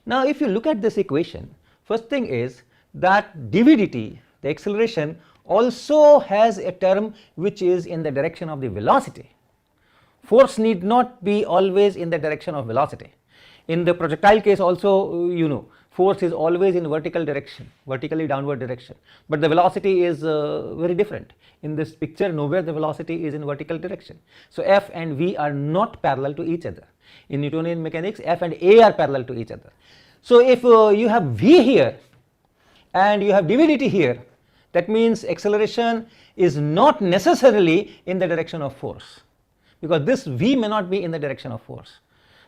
Speaker 2: Now, if you look at this equation, first thing is that dv dt, the acceleration, also has a term which is in the direction of the velocity. Force need not be always in the direction of velocity. In the projectile case also, you know, force is always in vertical direction, vertically downward direction, but the velocity is very different. In this picture, nowhere the velocity is in vertical direction. So, f and v are not parallel to each other. In Newtonian mechanics, f and a are parallel to each other. So, if you have v here and you have dv dt here, that means acceleration is not necessarily in the direction of force, because this v may not be in the direction of force.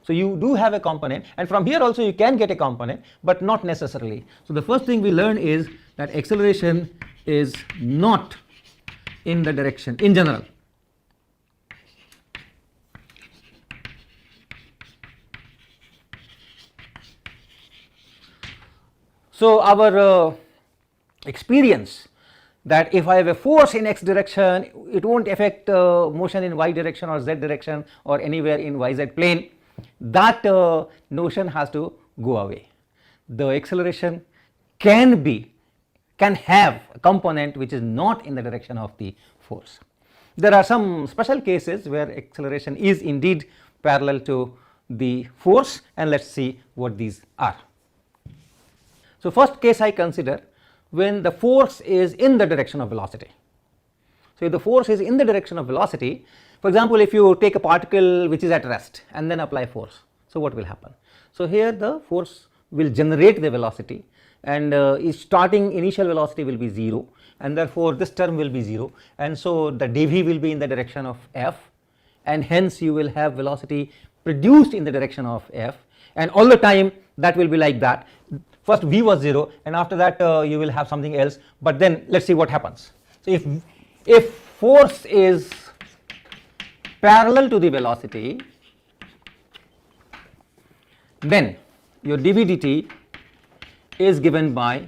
Speaker 2: So, you do have a component, and from here also you can get a component, but not necessarily. So, the first thing we learn is that acceleration is not in the direction in general. So, our experience that if I have a force in x direction, it will not affect motion in y direction or z direction or anywhere in yz plane, that notion has to go away. The acceleration can have a component which is not in the direction of the force. There are some special cases where acceleration is indeed parallel to the force, and let us see what these are. So, first case I consider when the force is in the direction of velocity. So, if the force is in the direction of velocity, for example, if you take a particle which is at rest and then apply force, so what will happen? So, here the force will generate the velocity, and its starting initial velocity will be 0, and therefore this term will be 0, and so the dv will be in the direction of f, and hence you will have velocity produced in the direction of f, and all the time that will be like that. First v was 0, and after that you will have something else, but then let us see what happens. So, if force is parallel to the velocity, then your dv dt is given by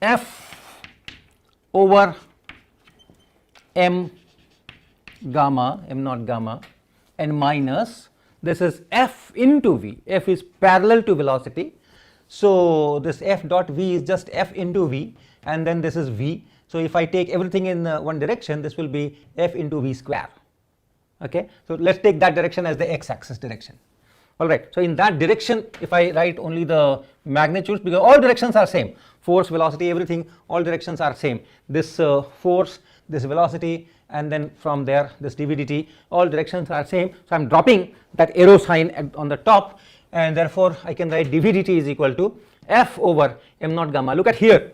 Speaker 2: f over m gamma, m naught gamma, and minus, this is f into v, f is parallel to velocity. So, this f dot v is just f into v, and then this is v. So, if I take everything in one direction, this will be f into v square. Okay. So, let us take that direction as the x axis direction. Alright. So, in that direction, if I write only the magnitudes, because all directions are same, force, velocity, everything, all directions are same. This force, this velocity, and then from there this dv dt, all directions are same. So, I am dropping that arrow sign on the top, and therefore, I can write dv dt is equal to f over m naught gamma. Look at here,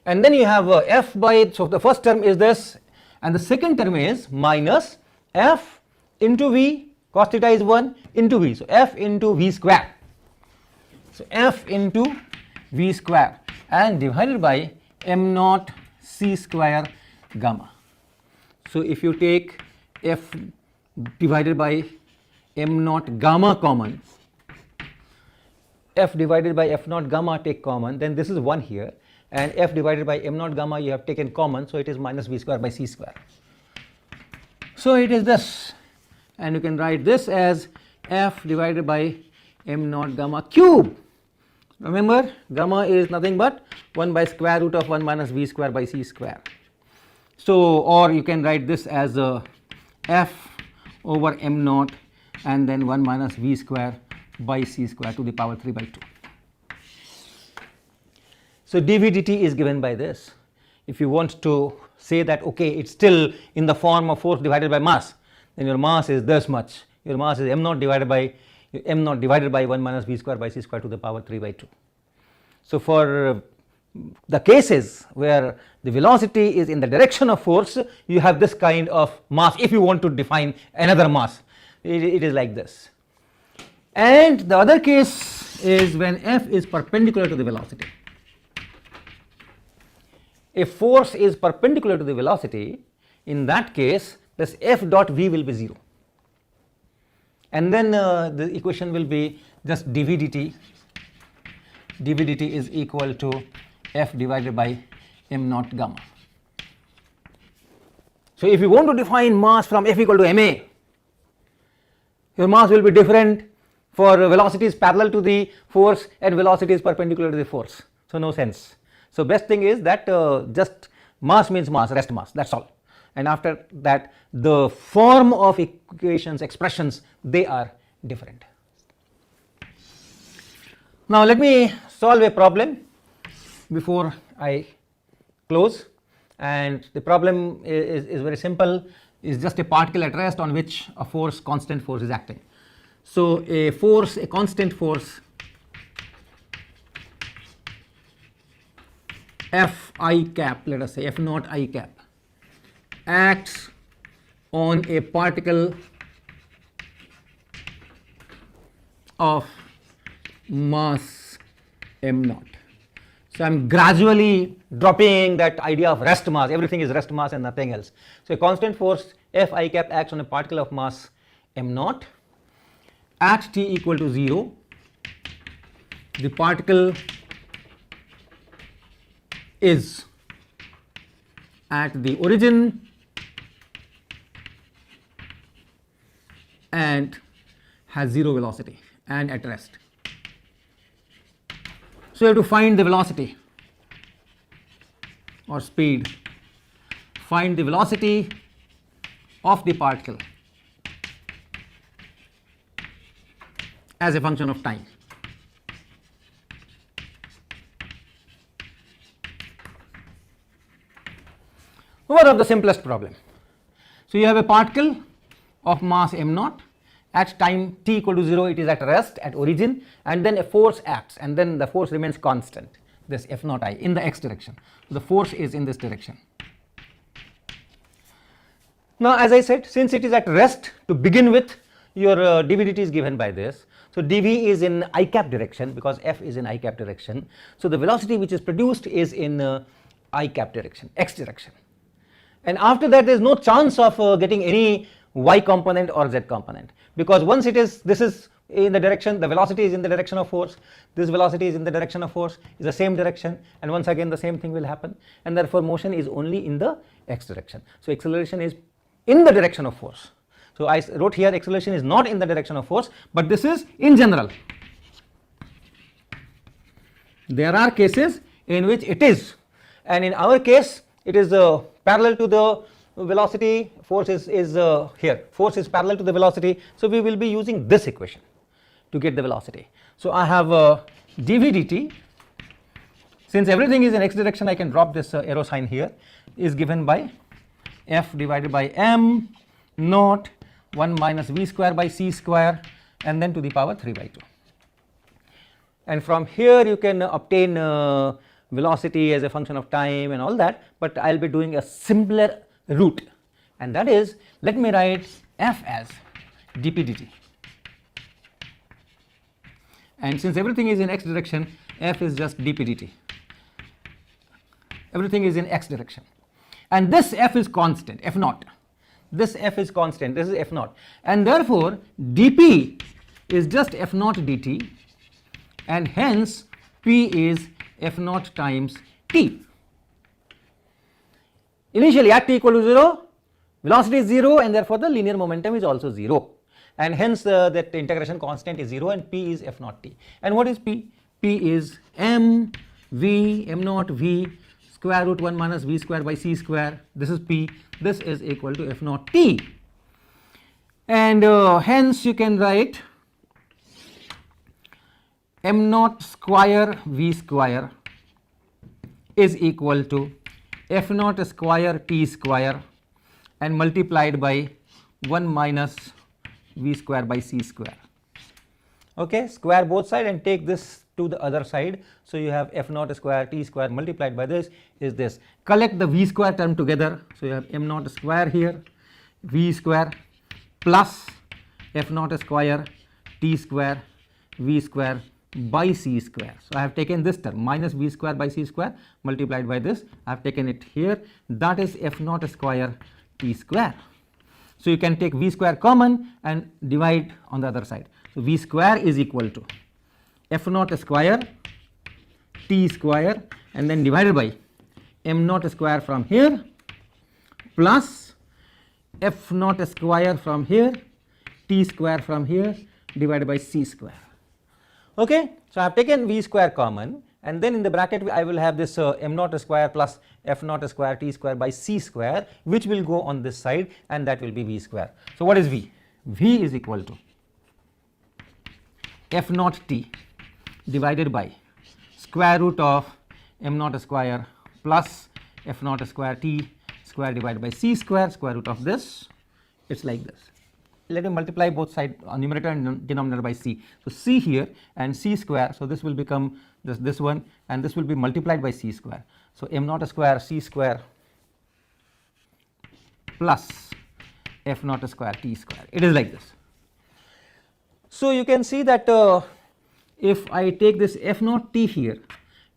Speaker 2: and then you have f by, so the first term is this, and the second term is minus f into v, cos theta is 1, into v. So, f into v square. So, f into v square and divided by m naught c square gamma. So, if you take f divided by m naught gamma common, f divided by f naught gamma take common, then this is 1 here, and f divided by m naught gamma you have taken common, so it is minus v square by c square. So, it is this, and you can write this as f divided by m naught gamma cube. Remember, gamma is nothing but 1 by square root of 1 minus v square by c square. So, or you can write this as f over m naught and then 1 minus v square by c square to the power 3 by 2. So, dv dt is given by this. If you want to say that okay, it is still in the form of force divided by mass, then your mass is this much, your mass is m naught divided by 1 minus v square by c square to the power 3 by 2. So, for the cases where the velocity is in the direction of force, you have this kind of mass. If you want to define another mass, it is like this. And the other case is when f is perpendicular to the velocity. If force is perpendicular to the velocity, in that case this f dot v will be 0, and then the equation will be just dv dt. dv dt is equal to f divided by m naught gamma. So, if you want to define mass from f equal to ma, your mass will be different for velocities parallel to the force and velocities perpendicular to the force. So, no sense. So, best thing is that just mass means mass, rest mass, that is all, and after that the form of equations, expressions, they are different. Now, let me solve a problem before I close, and the problem is very simple. It is just a particle at rest on which a force, constant force is acting. So, a force, a constant force f I cap, let us say f naught I cap, acts on a particle of mass m naught. So, I am gradually dropping that idea of rest mass, everything is rest mass and nothing else. So, a constant force f I cap acts on a particle of mass m naught at t equal to 0. The particle is at the origin and has 0 velocity and at rest. So, you have to find the velocity or speed, find the velocity of the particle as a function of time. One of the simplest problem. So, you have a particle of mass m naught at time t equal to 0, it is at rest at origin, and then a force acts, and then the force remains constant, this f naught I in the x direction. So, the force is in this direction. Now, as I said, since it is at rest to begin with, your dv dt is given by this. So, dv is in I cap direction because f is in I cap direction. So, the velocity which is produced is in I cap direction, x direction. And after that there is no chance of getting any y component or z component, because once it is, this is in the direction, the velocity is in the direction of force, this velocity is in the direction of force, is the same direction, and once again the same thing will happen, and therefore motion is only in the x direction. So, acceleration is in the direction of force. So, I wrote here acceleration is not in the direction of force, but this is in general. There are cases in which it is, and in our case it is parallel to the velocity, force is here, force is parallel to the velocity. So, we will be using this equation to get the velocity. So, I have dv dt, since everything is in x direction I can drop this arrow sign here, is given by f divided by m naught 1 minus v square by c square and then to the power 3 by 2. And from here you can obtain velocity as a function of time and all that, but I will be doing a simpler route, and that is, let me write f as dp dt, and since everything is in x direction, f is just dp dt, everything is in x direction, and this f is constant, f naught, this f is constant, this is f naught, and therefore dp is just f naught dt, and hence p is f naught times t. Initially at t equal to 0, velocity is 0, and therefore the linear momentum is also 0, and hence that integration constant is 0 and p is f naught t. And what is p? P is m v m naught v square root 1 minus v square by c square, this is p, this is equal to f naught t, and hence you can write m naught square v square is equal to f naught square t square and multiplied by 1 minus v square by c square. Okay, square both sides and take this to the other side. So you have f naught square t square multiplied by this is this. Collect the v square term together. So you have m naught square here, v square plus f naught square t square v square by c square. So I have taken this term minus v square by c square multiplied by this. I have taken it here. That is f naught square t square. So you can take v square common and divide on the other side. So v square is equal to f naught square t square and then divided by m naught square from here plus f naught square from here t square from here divided by c square. Okay, so I have taken v square common and then in the bracket I will have this m naught square plus f naught square t square by c square, which will go on this side and that will be v square. So what is v? V is equal to f naught t divided by square root of m naught square plus f naught square t square divided by c square, square root of this, it's like this. Let me multiply both sides, numerator and denominator, by c. So c here and c square, so this will become this one and this will be multiplied by c square. So m naught square c square plus f naught square t square, it is like this. So you can see that if I take this f naught t here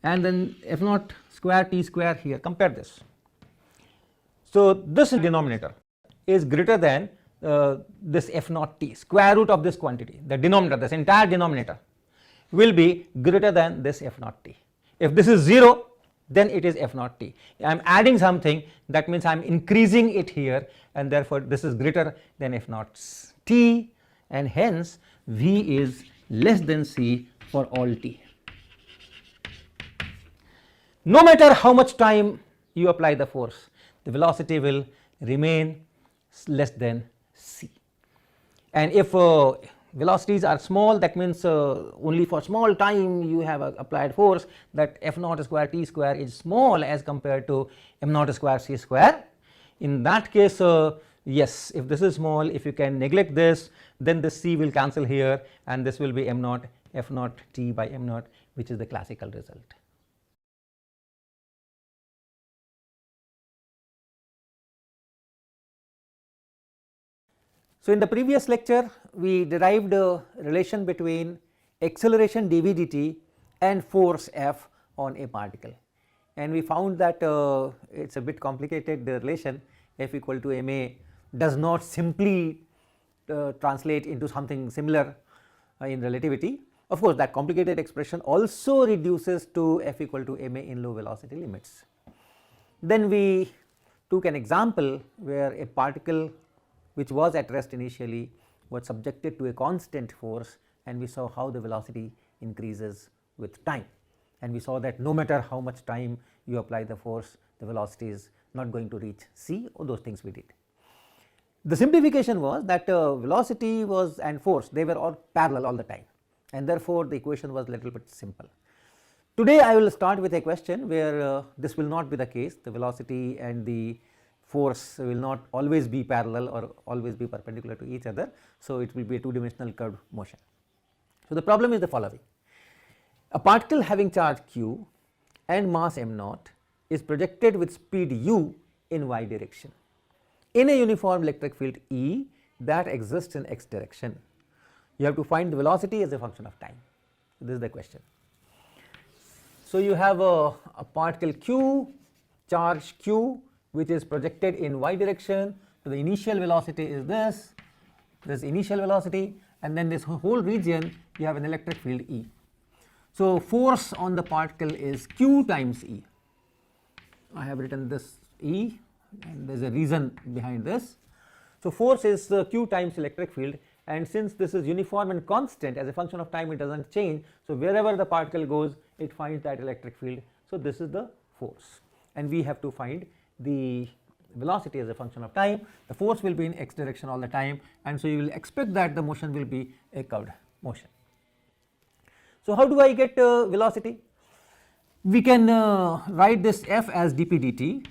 Speaker 2: and then f naught square t square here, compare this. So this denominator is greater than this f naught t, square root of this quantity, the denominator, this entire denominator will be greater than this f naught t. If this is 0, then it is f naught t. I am adding something, that means I am increasing it here, and therefore this is greater than f naught t, and hence v is less than c for all t. No matter how much time you apply the force, the velocity will remain less than c. And if velocities are small, that means only for small time you have applied force, that f naught square t square is small as compared to m naught square c square. In that case, yes, if this is small, if you can neglect this, then this c will cancel here and this will be m naught f naught t by m naught, which is the classical result. So in the previous lecture we derived a relation between acceleration dv dt and force F on a particle, and we found that it is a bit complicated. The relation F equal to ma does not simply translate into something similar in relativity. Of course, that complicated expression also reduces to F equal to ma in low velocity limits. Then we took an example where a particle which was at rest initially was subjected to a constant force, and we saw how the velocity increases with time, and we saw that no matter how much time you apply the force, the velocity is not going to reach c. All those things we did. The simplification was that velocity was and force, they were all parallel all the time, and therefore the equation was little bit simple. Today I will start with a question where this will not be the case. The velocity and the force will not always be parallel or always be perpendicular to each other. So it will be a two-dimensional curved motion. So the problem is the following: a particle having charge q and mass m naught is projected with speed u in y direction in a uniform electric field E that exists in x direction. You have to find the velocity as a function of time. This is the question. So you have a particle q, charge q, which is projected in y direction. So the initial velocity is this initial velocity, and then this whole region you have an electric field E. So force on the particle is q times E. I have written this E, and there is a reason behind this. So force is q times electric field, and since this is uniform and constant as a function of time, it does not change. So wherever the particle goes, it finds that electric field. So this is the force. and we have to find the velocity as a function of time. The force will be in x direction all the time, and so you will expect that the motion will be a curved motion. So, how do I get velocity? We can write this f as dp dt,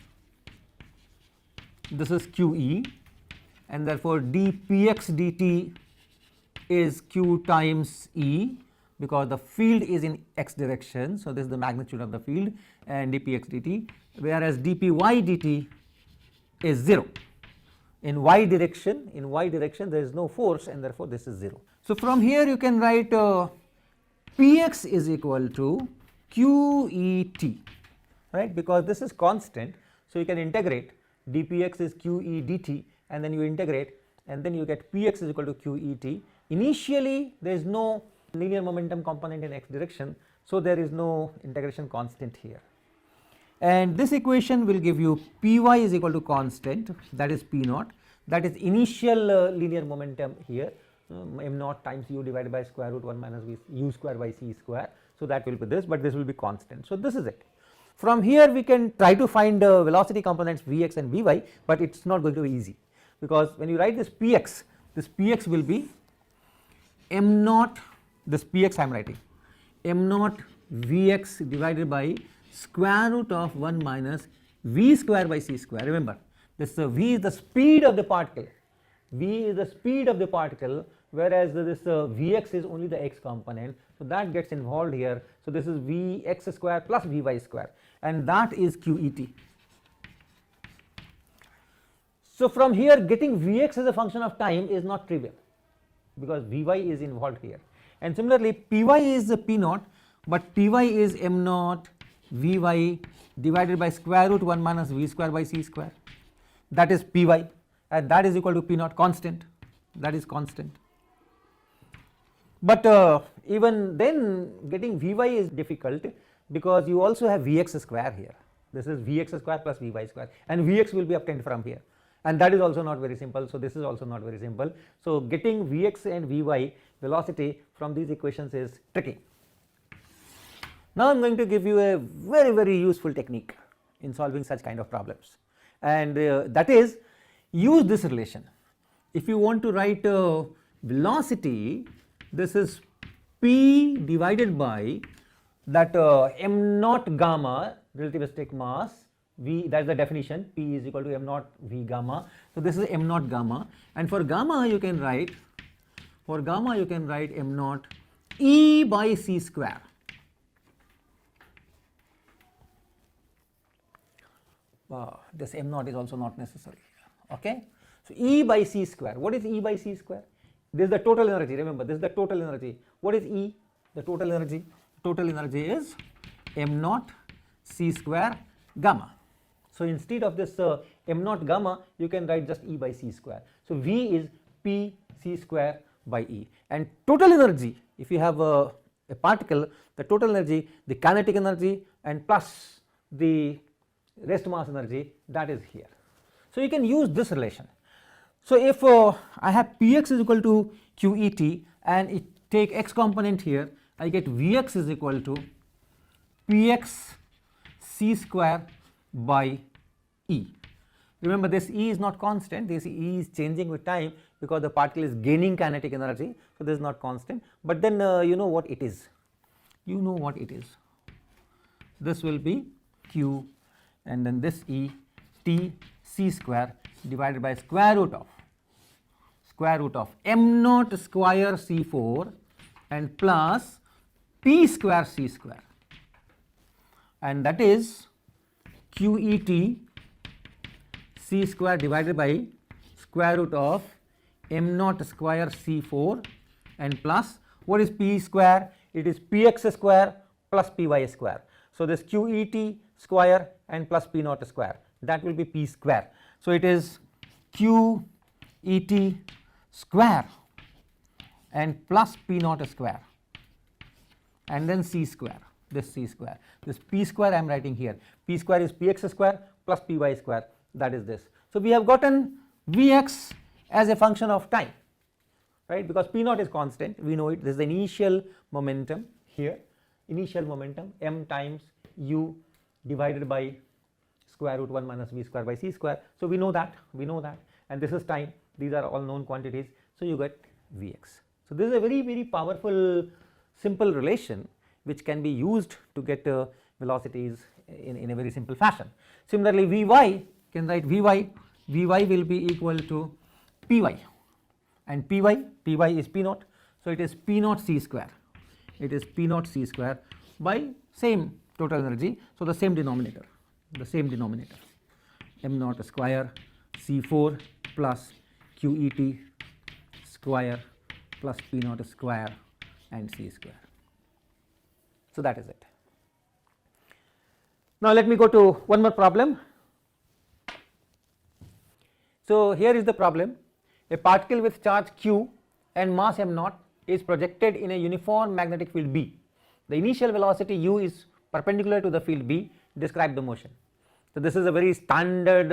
Speaker 2: this is qe, and therefore dpx dt is q times e, because the field is in x direction. So, this is the magnitude of the field, and dpx dt, whereas dpy dt is 0. In y direction there is no force, and therefore this is 0. So, from here you can write px is equal to qet, right, because this is constant. So, you can integrate dpx is qe dt, and then you integrate, and then you get px is equal to qet. Initially there is no linear momentum component in x direction, so there is no integration constant here, and this equation will give you py is equal to constant, that is p naught, that is initial linear momentum here, m naught times u divided by square root 1 minus u square by c square. So, that will be this, but this will be constant. So, this is it. From here we can try to find velocity components vx and vy, but it is not going to be easy, because when you write this px will be m naught, this px I am writing m naught vx divided by square root of 1 minus v square by c square. Remember, this v is the speed of the particle, whereas this vx is only the x component. So, that gets involved here. So, this is vx square plus vy square, and that is qet. So, from here getting vx as a function of time is not trivial, because vy is involved here, and similarly py is p naught, but py is m naught vy divided by square root 1 minus v square by c square, that is py, and that is equal to p naught constant, that is constant. But even then getting vy is difficult, because you also have vx square here, this is vx square plus vy square, and vx will be obtained from here, and that is also not very simple. So, this is also not very simple. So, getting vx and vy velocity from these equations is tricky. Now, I am going to give you a very useful technique in solving such kind of problems, and that is use this relation. If you want to write velocity, this is p divided by that m naught gamma relativistic mass v, that is the definition, p is equal to m naught v gamma. So, this is m naught gamma, and for gamma you can write m naught e by c square. This m naught is also not necessary. Okay. So, E by c square, what is E by c square? This is the total energy, remember this is the total energy. What is E? The total energy is m naught c square gamma. So, instead of this m naught gamma, you can write just E by c square. So, V is p c square by E, and total energy, if you have a particle, the total energy, the kinetic energy and plus the rest mass energy, that is here. So, you can use this relation. So, if I have px is equal to qet and it take x component here, I get vx is equal to px c square by E. Remember, this E is not constant, this E is changing with time because the particle is gaining kinetic energy. So, this is not constant, but then you know what it is, this will be q, and then this E t c square divided by square root of m naught square c4 and plus p square c square, and that is qet c square divided by square root of m naught square c4 and plus what is p square? It is px square plus py square. So, this qet square and plus p naught square, that will be p square. So, it is qet square and plus p naught square and then c square, this c square, this p square I am writing here, p square is px square plus py square, that is this. So, we have gotten Vx as a function of time, right, because p naught is constant, we know it, this is the initial momentum here, initial momentum m times u divided by square root 1 minus v square by c square. So we know that, and this is time, these are all known quantities, so you get Vx. So this is a very powerful simple relation which can be used to get velocities in a very simple fashion. Similarly, Vy, can write Vy will be equal to Py, and Py is P naught, so it is P naught c square, by same total energy, so the same denominator, m naught square c4 plus qet square plus p naught square and c square. So that is it. Now let me go to one more problem. So here is the problem. A particle with charge q and mass m naught is projected in a uniform magnetic field B. The initial velocity u is perpendicular to the field B. Describe the motion. So this is a very standard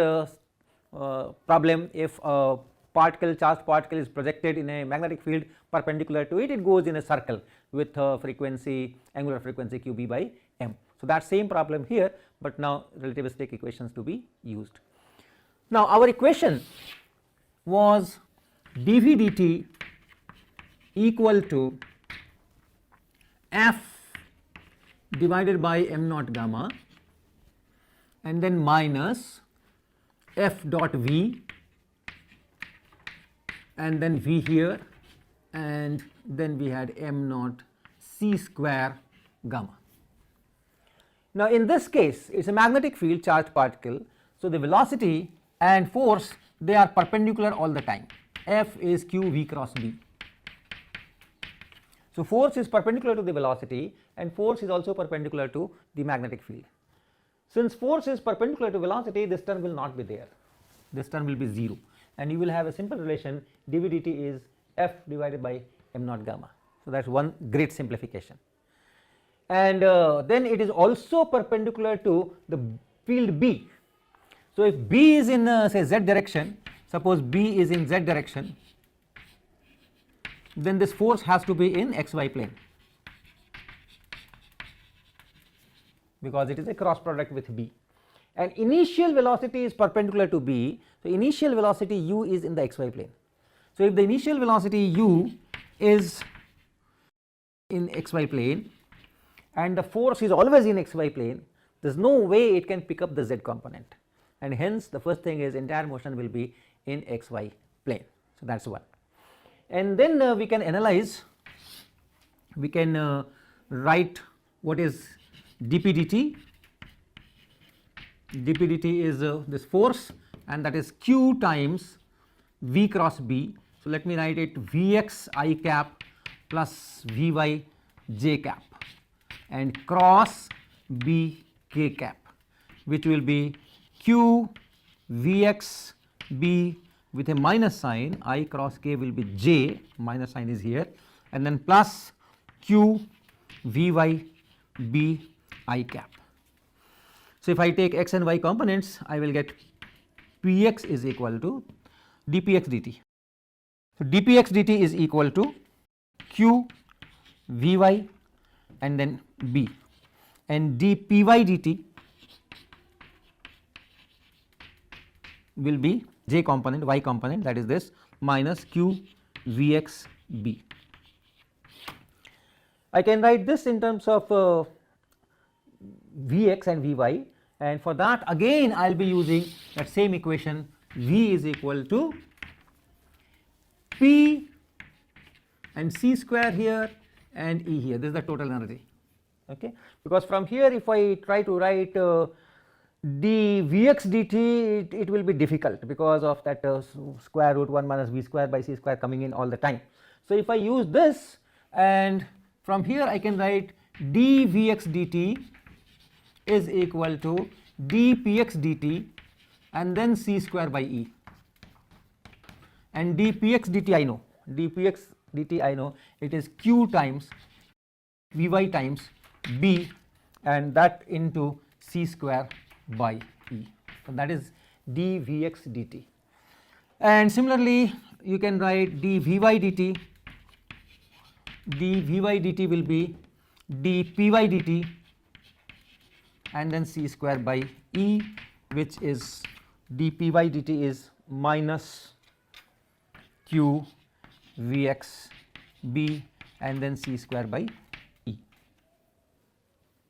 Speaker 2: problem. If a charged particle is projected in a magnetic field perpendicular to it, it goes in a circle with angular frequency qb by m. So that same problem here, but now relativistic equations to be used. Now our equation was dv dt equal to f divided by m naught gamma and then minus f dot v and then v here, and then we had m naught c square gamma. Now in this case it is a magnetic field charged particle, so the velocity and force, they are perpendicular all the time. F is q v cross b. So force is perpendicular to the velocity and force is also perpendicular to the magnetic field. Since force is perpendicular to velocity, this term will not be there, this term will be 0, and you will have a simple relation dv dt is f divided by m naught gamma. So that is one great simplification. And then it is also perpendicular to the field B. So if B is in say z direction, suppose B is in z direction, then this force has to be in xy plane, because it is a cross product with B, and initial velocity is perpendicular to B. So initial velocity u is in the xy plane. So if the initial velocity u is in xy plane and the force is always in xy plane, there is no way it can pick up the z component, and hence the first thing is entire motion will be in xy plane. So that is one. And then we can analyze, we can write what is dp dt. dp dt is this force, and that is q times v cross b. So let me write it vx I cap plus vy j cap and cross b k cap, which will be q vx b with a minus sign, I cross k will be j, minus sign is here, and then plus q vy b I cap. So if I take x and y components, I will get px is equal to dpx dt. So dpx dt is equal to q vy and then b, and dpy dt will be j component, y component, that is this, minus q vx b. I can write this in terms of vx and vy, and for that again I will be using that same equation, v is equal to p and c square here and e here, this is the total energy, okay. Because from here if I try to write dvx dt, it will be difficult because of that square root 1 minus v square by c square coming in all the time. So if I use this, and from here I can write dvx dt is equal to dpx dt and then c square by e, and dpx dt I know, it is q times vy times b, and that into c square by e. So that is dvx dt. And similarly you can write dvy dt, will be dpy dt and then c square by e which is dp by dt is minus q Vx b and then c square by E.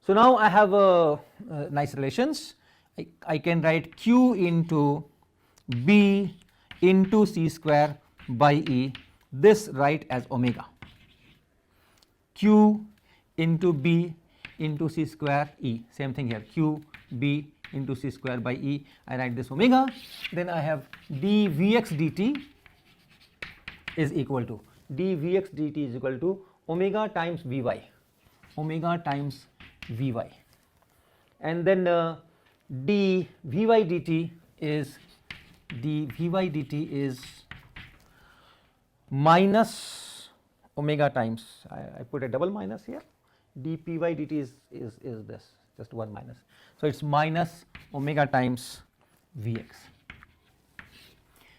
Speaker 2: So now I have nice relations. I can write q into b into c square by E, this write as omega, q into b into c square E, same thing here, q b into c square by E, I write this omega. Then I have dvx dt is equal to dvx dt is equal to omega times vy, omega times vy, and then dvy dt is minus omega times, I put a double minus here, dpy dt is this, just one minus, so it's minus omega times vx.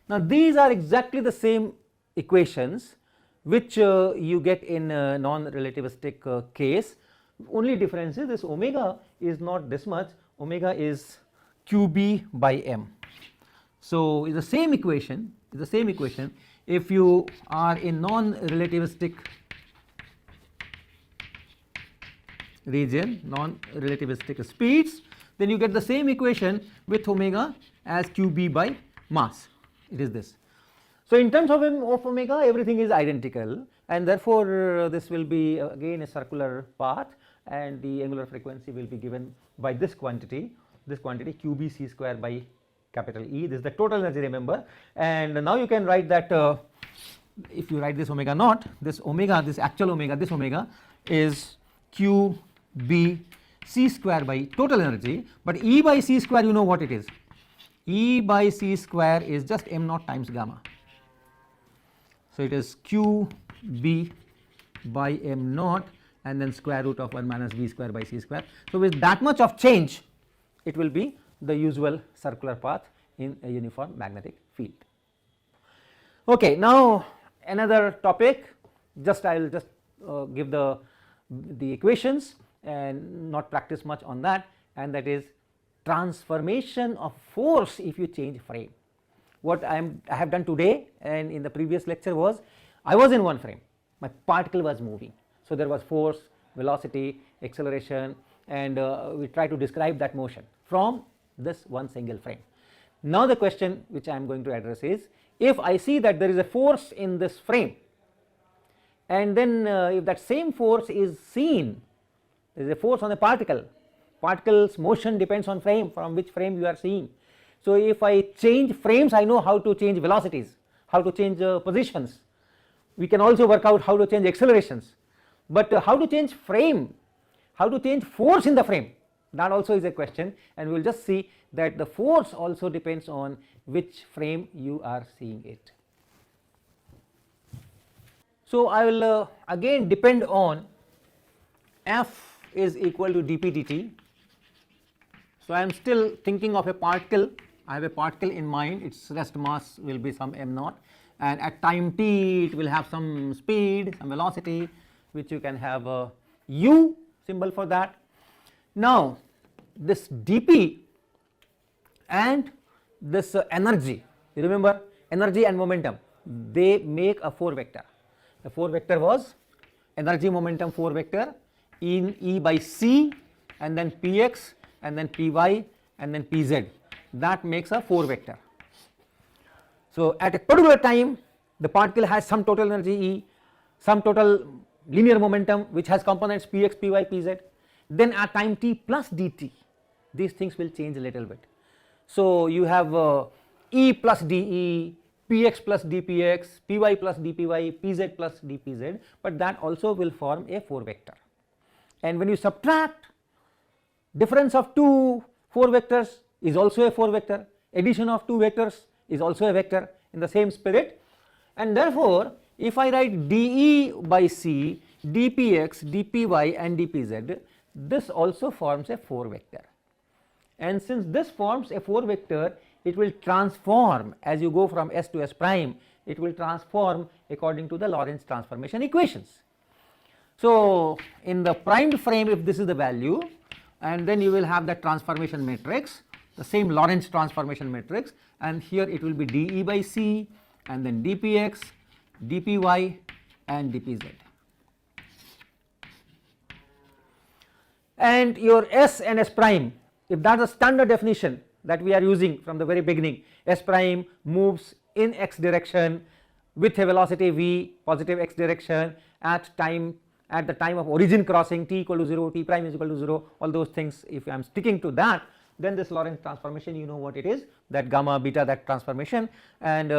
Speaker 2: Now these are exactly the same equations which you get in non-relativistic case. Only difference is this omega is not this much, omega is qb by m. So it's the same equation, if you are in non-relativistic region, non-relativistic speeds, then you get the same equation with omega as qb by mass, it is this. So in terms of omega everything is identical, and therefore this will be again a circular path, and the angular frequency will be given by this quantity qb c square by capital E. This is the total energy, remember, and now you can write that if you write this omega naught, this omega, this actual omega, this omega is q b c square by total energy, but E by c square you know what it is, E by c square is just m naught times gamma. So it is q b by m naught and then square root of 1 minus v square by c square. So with that much of change it will be the usual circular path in a uniform magnetic field. Okay, now another topic, just I will just give the equations and not practice much on that, and that is transformation of force if you change frame. What I have done today and in the previous lecture was, I was in one frame, my particle was moving, so there was force, velocity, acceleration, and we try to describe that motion from this one single frame. Now the question which I am going to address is, if I see that there is a force in this frame, and then if that same force is seen, there is a force on the particle, particle's motion depends on frame, from which frame you are seeing. So if I change frames, I know how to change velocities, how to change positions. We can also work out how to change accelerations, but how to change frame, how to change force in the frame, that also is a question, and we will just see that the force also depends on which frame you are seeing it. So I will again depend on F is equal to dp dt. So I am still thinking of a particle, I have a particle in mind, its rest mass will be some m naught, and at time t it will have some speed, some velocity, which you can have a u symbol for that. Now this dp and this energy, you remember energy and momentum, they make a 4 vector. The 4 vector was energy momentum 4 vector in E by c and then px and then py and then pz, that makes a 4 vector. So at a particular time the particle has some total energy E, some total linear momentum which has components px, py, pz, then at time t plus dt these things will change a little bit. So you have E plus dE, px plus dpx, py plus dpy, pz plus dpz, but that also will form a 4 vector. And when you subtract, difference of two 4 vectors is also a 4 vector, addition of 2 vectors is also a vector in the same spirit, and therefore if I write dE by c, dpx, dpy and dpz, this also forms a 4 vector. And since this forms a 4 vector, it will transform as you go from S to S prime, it will transform according to the Lorentz transformation equations. So in the primed frame, if this is the value, and then you will have the transformation matrix the same Lorentz transformation matrix, and here it will be dE by C and then dpx, dpy and dpz. And your S and S prime, if that is a standard definition that we are using from the very beginning, S prime moves in x direction with a velocity v, positive x direction, at the time of origin crossing, t equal to 0, t prime is equal to 0, all those things. If I am sticking to that, then this Lorentz transformation, you know what it is, that gamma beta, that transformation. And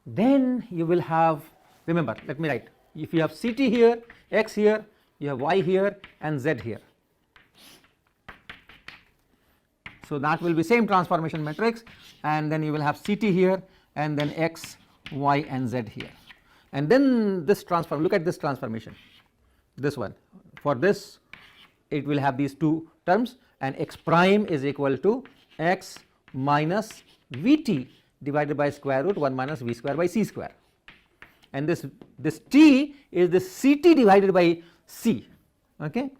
Speaker 2: then you will have, remember, let me write, if you have Ct here, x here, you have y here and z here. So that will be same transformation matrix, and then you will have Ct here and then x, y and z here. And then this transform, look at this transformation, this one, for this it will have these two terms, and x prime is equal to x minus Vt divided by square root 1 minus v square by c square, and this t is this Ct divided by c, okay.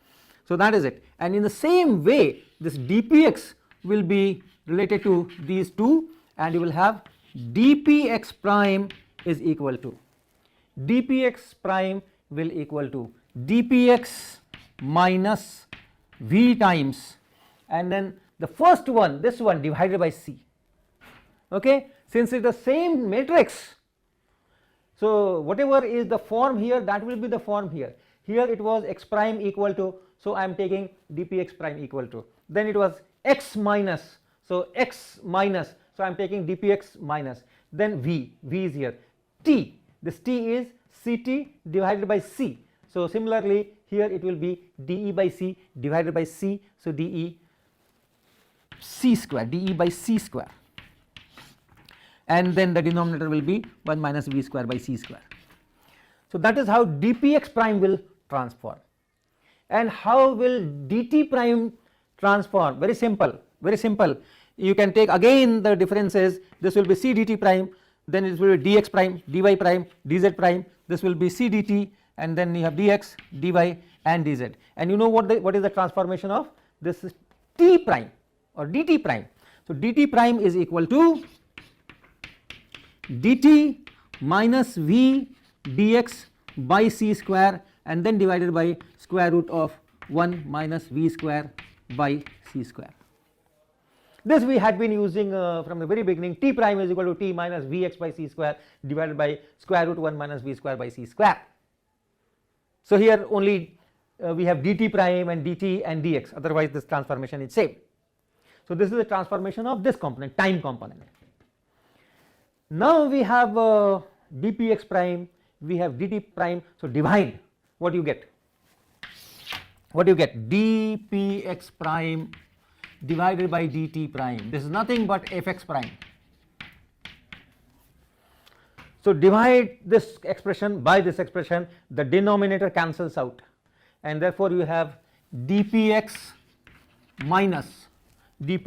Speaker 2: So that is it. And in the same way, this dpx will be related to these two, and you will have dpx prime is equal to, dpx prime will equal to dpx minus v times, and then the first one, this one, divided by c, okay. Since it is the same matrix, so whatever is the form here, that will be the form here. Here it was x prime equal to, so I am taking dpx prime equal to, then it was x minus, so x minus, so I am taking dpx minus, then v is here, t, this t is Ct divided by c. So similarly here it will be dE by c divided by c, so dE c square, dE by c square, and then the denominator will be 1 minus v square by c square. So that is how dpx prime will transform. And how will dt prime transform? Very simple, very simple. You can take again the differences, this will be c dt prime, then it will be dx prime, dy prime, dz prime, this will be c dt, and then you have dx, dy and dz. And you know what is the transformation of this is t prime or dt prime. So dt prime is equal to dt minus v dx by c square, and then divided by square root of 1 minus v square by c square. This we had been using from the very beginning. T prime is equal to t minus vx by c square divided by square root 1 minus v square by c square. So here only we have dt prime and dt and dx, otherwise this transformation is same. So this is the transformation of this component, time component. Now we have dpx prime, we have dt prime, so divide, what do you get? What do you get? dpx prime divided by dt prime, this is nothing but fx prime. So divide this expression by this expression, the denominator cancels out, and therefore you have dpx minus v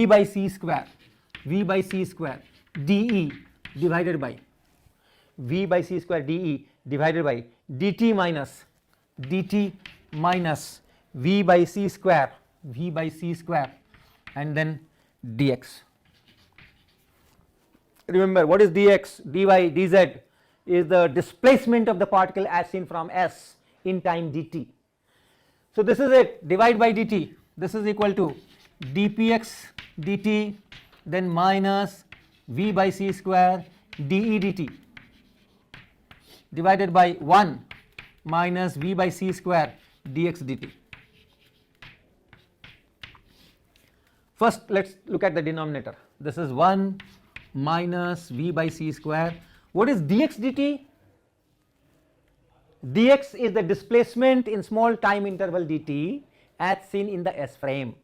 Speaker 2: by c square dE divided by v by c square dE divided by dt minus v by c square and then dx. Remember, what is dx, dy, dz is the displacement of the particle as seen from s in time dt. So this is it, divide by dt, this is equal to dpx dt then minus v by c square dE dt divided by 1 minus v by c square dx dt. First let us look at the denominator. This is 1 minus v by c square. What is dx dt? Dx is the displacement in small time interval dt as seen in the s frame,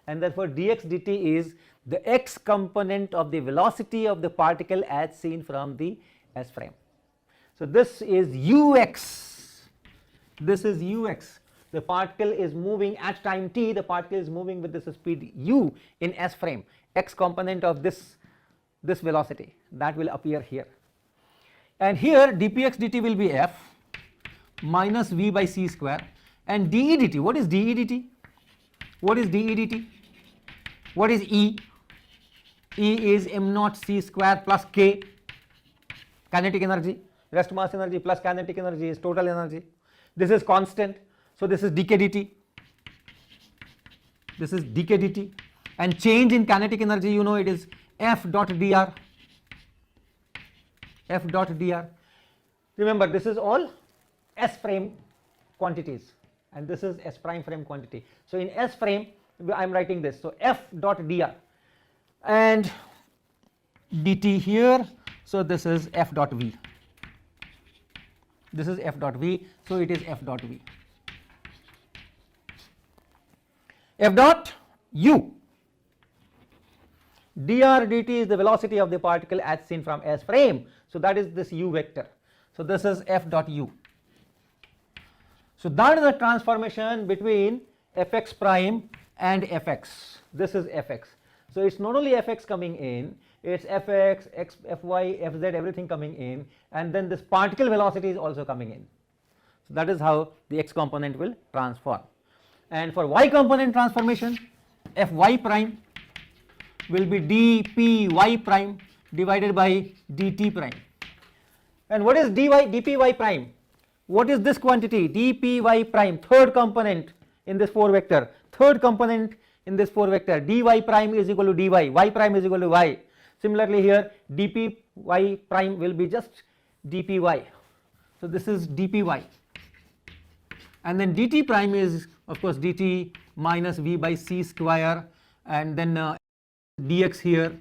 Speaker 2: and therefore dx dt is the x component of the velocity of the particle as seen from the s frame. So this is ux, this is ux, the particle is moving at time t, the particle is moving with this speed u in s frame, x component of this velocity that will appear here. And here dpx dt will be f minus v by c square, and dE dt, what is dE dt? What is dE dt? What is E? E is m naught c square plus k, kinetic energy, rest mass energy plus kinetic energy is total energy. This is constant, so this is dk dt. This is dk dt, and change in kinetic energy, you know, it is f dot dr. F dot dr. Remember, this is all S frame quantities, and this is S prime frame quantity. So in S frame, I am writing this. So F dot dr and dt here. So this is F dot v. This is F dot v. So it is F dot v. F dot u. Dr dt is the velocity of the particle as seen from S frame. So that is this u vector. So this is F dot u. So that is the transformation between fx prime and fx. This is fx. So it's not only fx coming in, it's fx, fy, fz, everything coming in, and then this particle velocity is also coming in. So that is how the x component will transform. And for y component transformation, fy prime will be dpy prime divided by dt prime. And what is dpy prime? What is this quantity? dpy prime, third component in this 4 vector. Third component in this 4 vector. dy prime is equal to dy, y prime is equal to y. Similarly here, dpy prime will be just dpy. So this is dpy. And then dt prime is of course dt minus v by c square, and then dx here,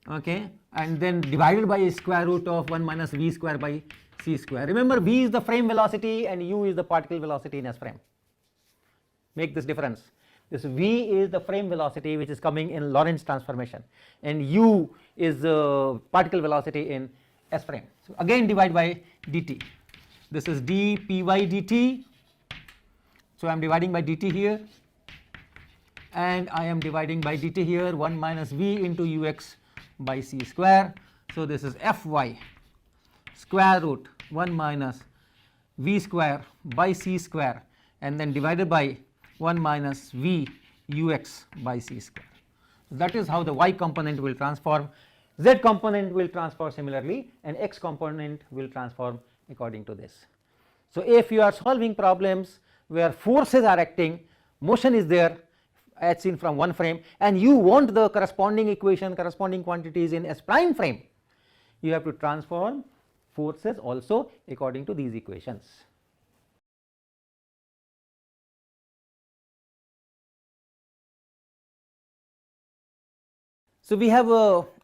Speaker 2: okay, and then divided by square root of 1 minus v square by c square. Remember, v is the frame velocity and u is the particle velocity in S frame. Make this difference. This v is the frame velocity which is coming in Lorentz transformation, and u is the particle velocity in S frame. So again divide by dt. This is dpy dt. So I am dividing by dt here, and I am dividing by dt here, 1 minus v into ux by c square. So this is fy square root 1 minus v square by c square, and then divided by 1 minus v ux by c square. So that is how the y component will transform. Z component will transform similarly, and x component will transform according to this. So if you are solving problems where forces are acting, motion is there as seen from one frame, and you want the corresponding equation, corresponding quantities in S prime frame, you have to transform forces also according to these equations. So we have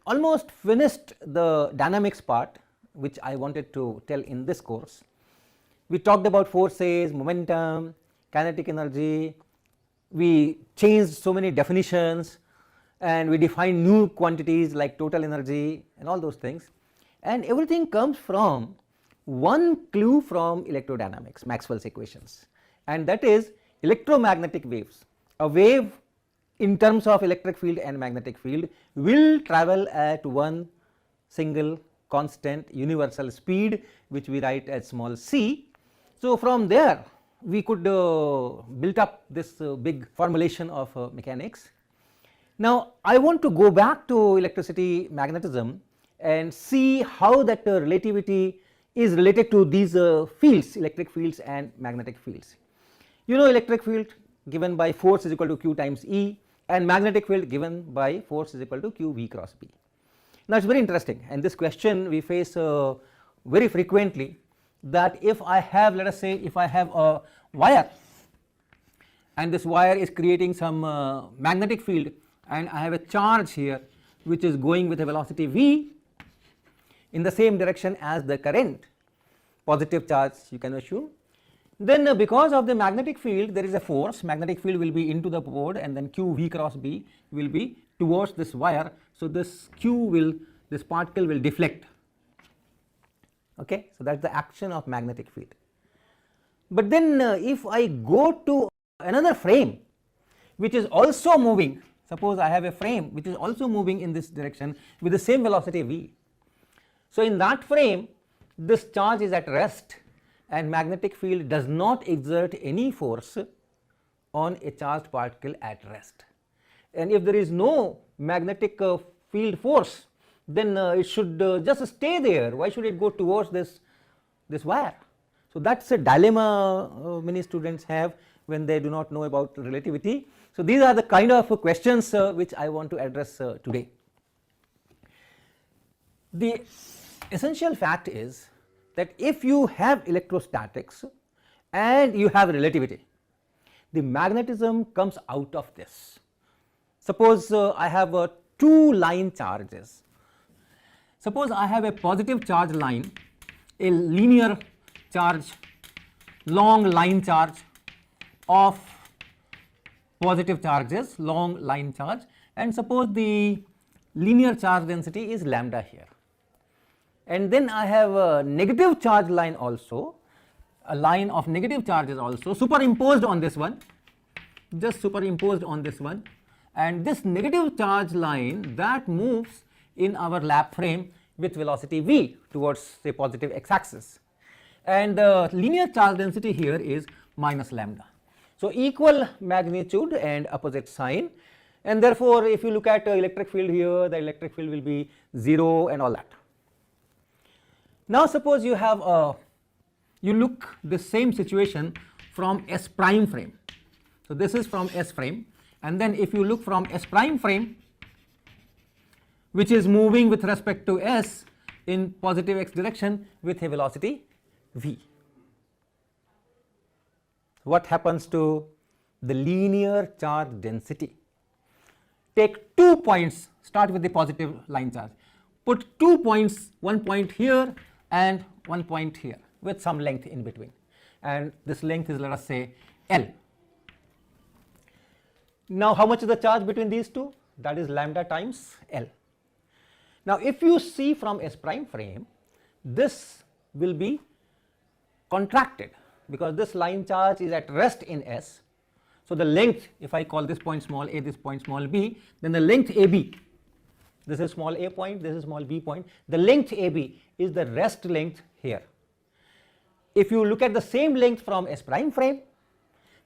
Speaker 2: almost finished the dynamics part, which I wanted to tell in this course. We talked about forces, momentum, kinetic energy. We changed so many definitions, and we defined new quantities like total energy and all those things, and everything comes from one clue from electrodynamics, Maxwell's equations, and that is electromagnetic waves. A wave in terms of electric field and magnetic field will travel at one single constant universal speed, which we write as small c. So from there we could build up this big formulation of mechanics. Now I want to go back to electricity magnetism and see how that relativity is related to these fields, electric fields and magnetic fields. You know, electric field given by force is equal to q times E, and magnetic field given by force is equal to q v cross B. Now it is very interesting, and this question we face very frequently, that if I have, let us say, if I have a wire, and this wire is creating some magnetic field, and I have a charge here which is going with a velocity v in the same direction as the current, positive charge you can assume, then because of the magnetic field there is a force, magnetic field will be into the board, and then q v cross B will be towards this wire. So this this particle will deflect. Okay, so that is the action of magnetic field. But then if I go to another frame which is also moving, suppose I have a frame which is also moving in this direction with the same velocity v. So in that frame this charge is at rest, and magnetic field does not exert any force on a charged particle at rest. and if there is no magnetic field force, then it should just stay there. Why should it go towards this wire? So that's a dilemma many students have when they do not know about relativity. So these are the kind of questions which I want to address today. The essential fact is that if you have electrostatics and you have relativity, the magnetism comes out of this. Suppose I have two line charges. Suppose I have a positive charge line, a linear charge, long line charge of positive charges, long line charge, and suppose the linear charge density is lambda here. And then I have a negative charge line also, a line of negative charges also superimposed on this one, just superimposed on this one, and this negative charge line that moves in our lap frame with velocity v towards say positive x axis, and the linear charge density here is minus lambda. So equal magnitude and opposite sign, and therefore if you look at electric field here, the electric field will be 0 and all that. Now suppose you have you look the same situation from S prime frame. So this is from S frame, and then if you look from S prime frame, which is moving with respect to S in positive x direction with a velocity v. What happens to the linear charge density? Take 2 points, start with the positive line charge, put 2 points, 1 point here and 1 point here with some length in between, and this length is, let us say, L. Now how much is the charge between these two? That is lambda times L. Now if you see from S prime frame, this will be contracted because this line charge is at rest in S. So the length, if I call this point small a, this point small b, then the length AB, this is small a point, this is small b point, the length AB is the rest length here. If you look at the same length from S prime frame,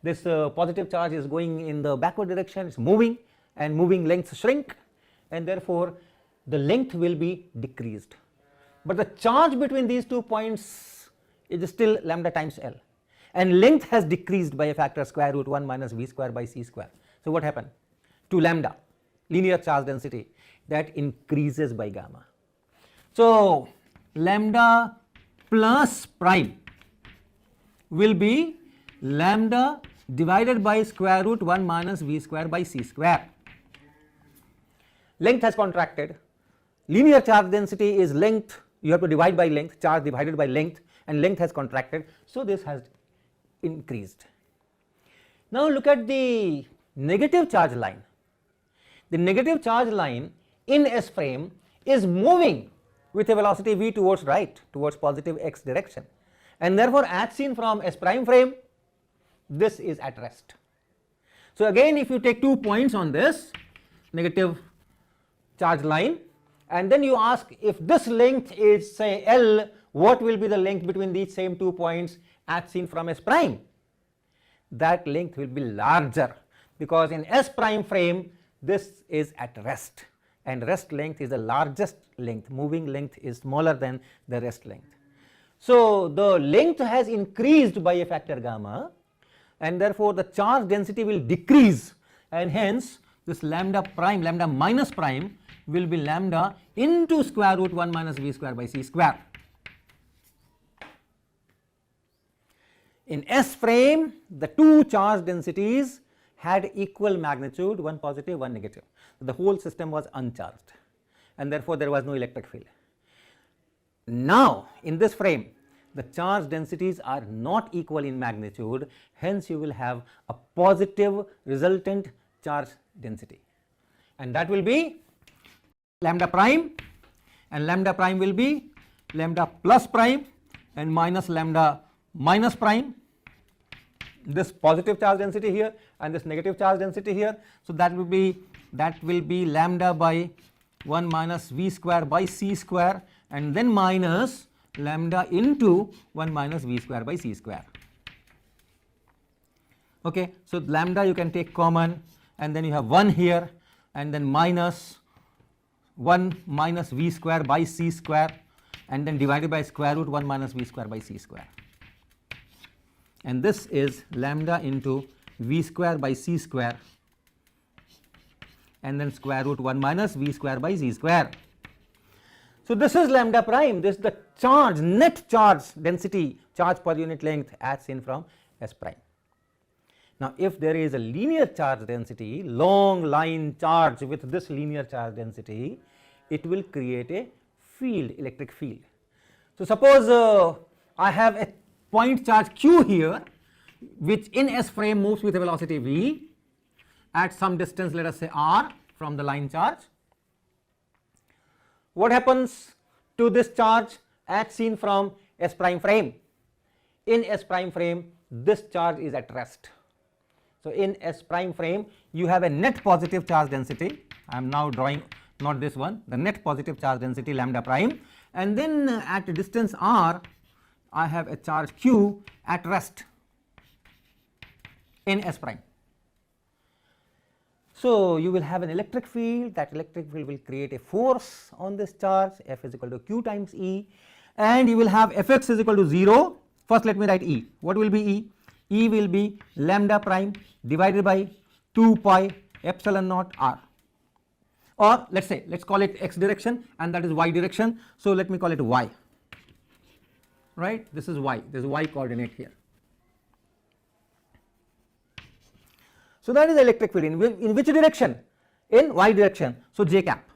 Speaker 2: this positive charge is going in the backward direction, it is moving, and moving lengths shrink, and therefore the length will be decreased. But the charge between these 2 points is still lambda times L, and length has decreased by a factor square root 1 minus v square by c square. So what happened to lambda, linear charge density, that increases by gamma. So lambda plus prime will be lambda divided by square root 1 minus v square by c square. Length has contracted, linear charge density is length, you have to divide by length, charge divided by length, and length has contracted, so this has increased. Now look at the negative charge line. The negative charge line in S frame is moving with a velocity v towards right, towards positive x direction, and therefore as seen from S prime frame, this is at rest. So again if you take 2 points on this negative charge line, and then you ask if this length is say L, what will be the length between these same 2 points as seen from S prime? That length will be larger because in S prime frame this is at rest, and rest length is the largest length, moving length is smaller than the rest length. So the length has increased by a factor gamma, and therefore the charge density will decrease, and hence this lambda prime, lambda minus prime will be lambda into square root 1 minus v square by c square. In S frame, the two charge densities had equal magnitude, one positive, one negative. The whole system was uncharged, and therefore there was no electric field. Now in this frame, the charge densities are not equal in magnitude, hence you will have a positive resultant charge density, and that will be lambda prime, and lambda prime will be lambda plus prime and minus lambda minus prime, this positive charge density here and this negative charge density here. So that will be lambda by 1 minus v square by c square, and then minus lambda into 1 minus v square by c square. Okay, so lambda you can take common, and then you have 1 here, and then minus 1 minus v square by c square, and then divided by square root 1 minus v square by c square. And this is lambda into v square by c square, and then square root 1 minus v square by c square. So this is lambda prime, this is the charge, net charge density, charge per unit length as seen from S prime. Now if there is a linear charge density, long line charge with this linear charge density, it will create a field, electric field. So suppose I have a point charge q here, which in S frame moves with a velocity v at some distance, let us say r, from the line charge. What happens to this charge as seen from S prime frame? In S prime frame, this charge is at rest. So in S prime frame, you have a net positive charge density. I am now drawing not this one, the net positive charge density lambda prime, and then at a distance r, I have a charge q at rest in S prime. So you will have an electric field, that electric field will create a force on this charge, F is equal to q times E, and you will have Fx is equal to 0. First let me write E. What will be E? E will be lambda prime divided by 2 pi epsilon naught r, or let us say, let us call it x direction and that is y direction. So let me call it y, right, this is y, there is y coordinate here. So that is electric field in which direction? In y direction. So j cap.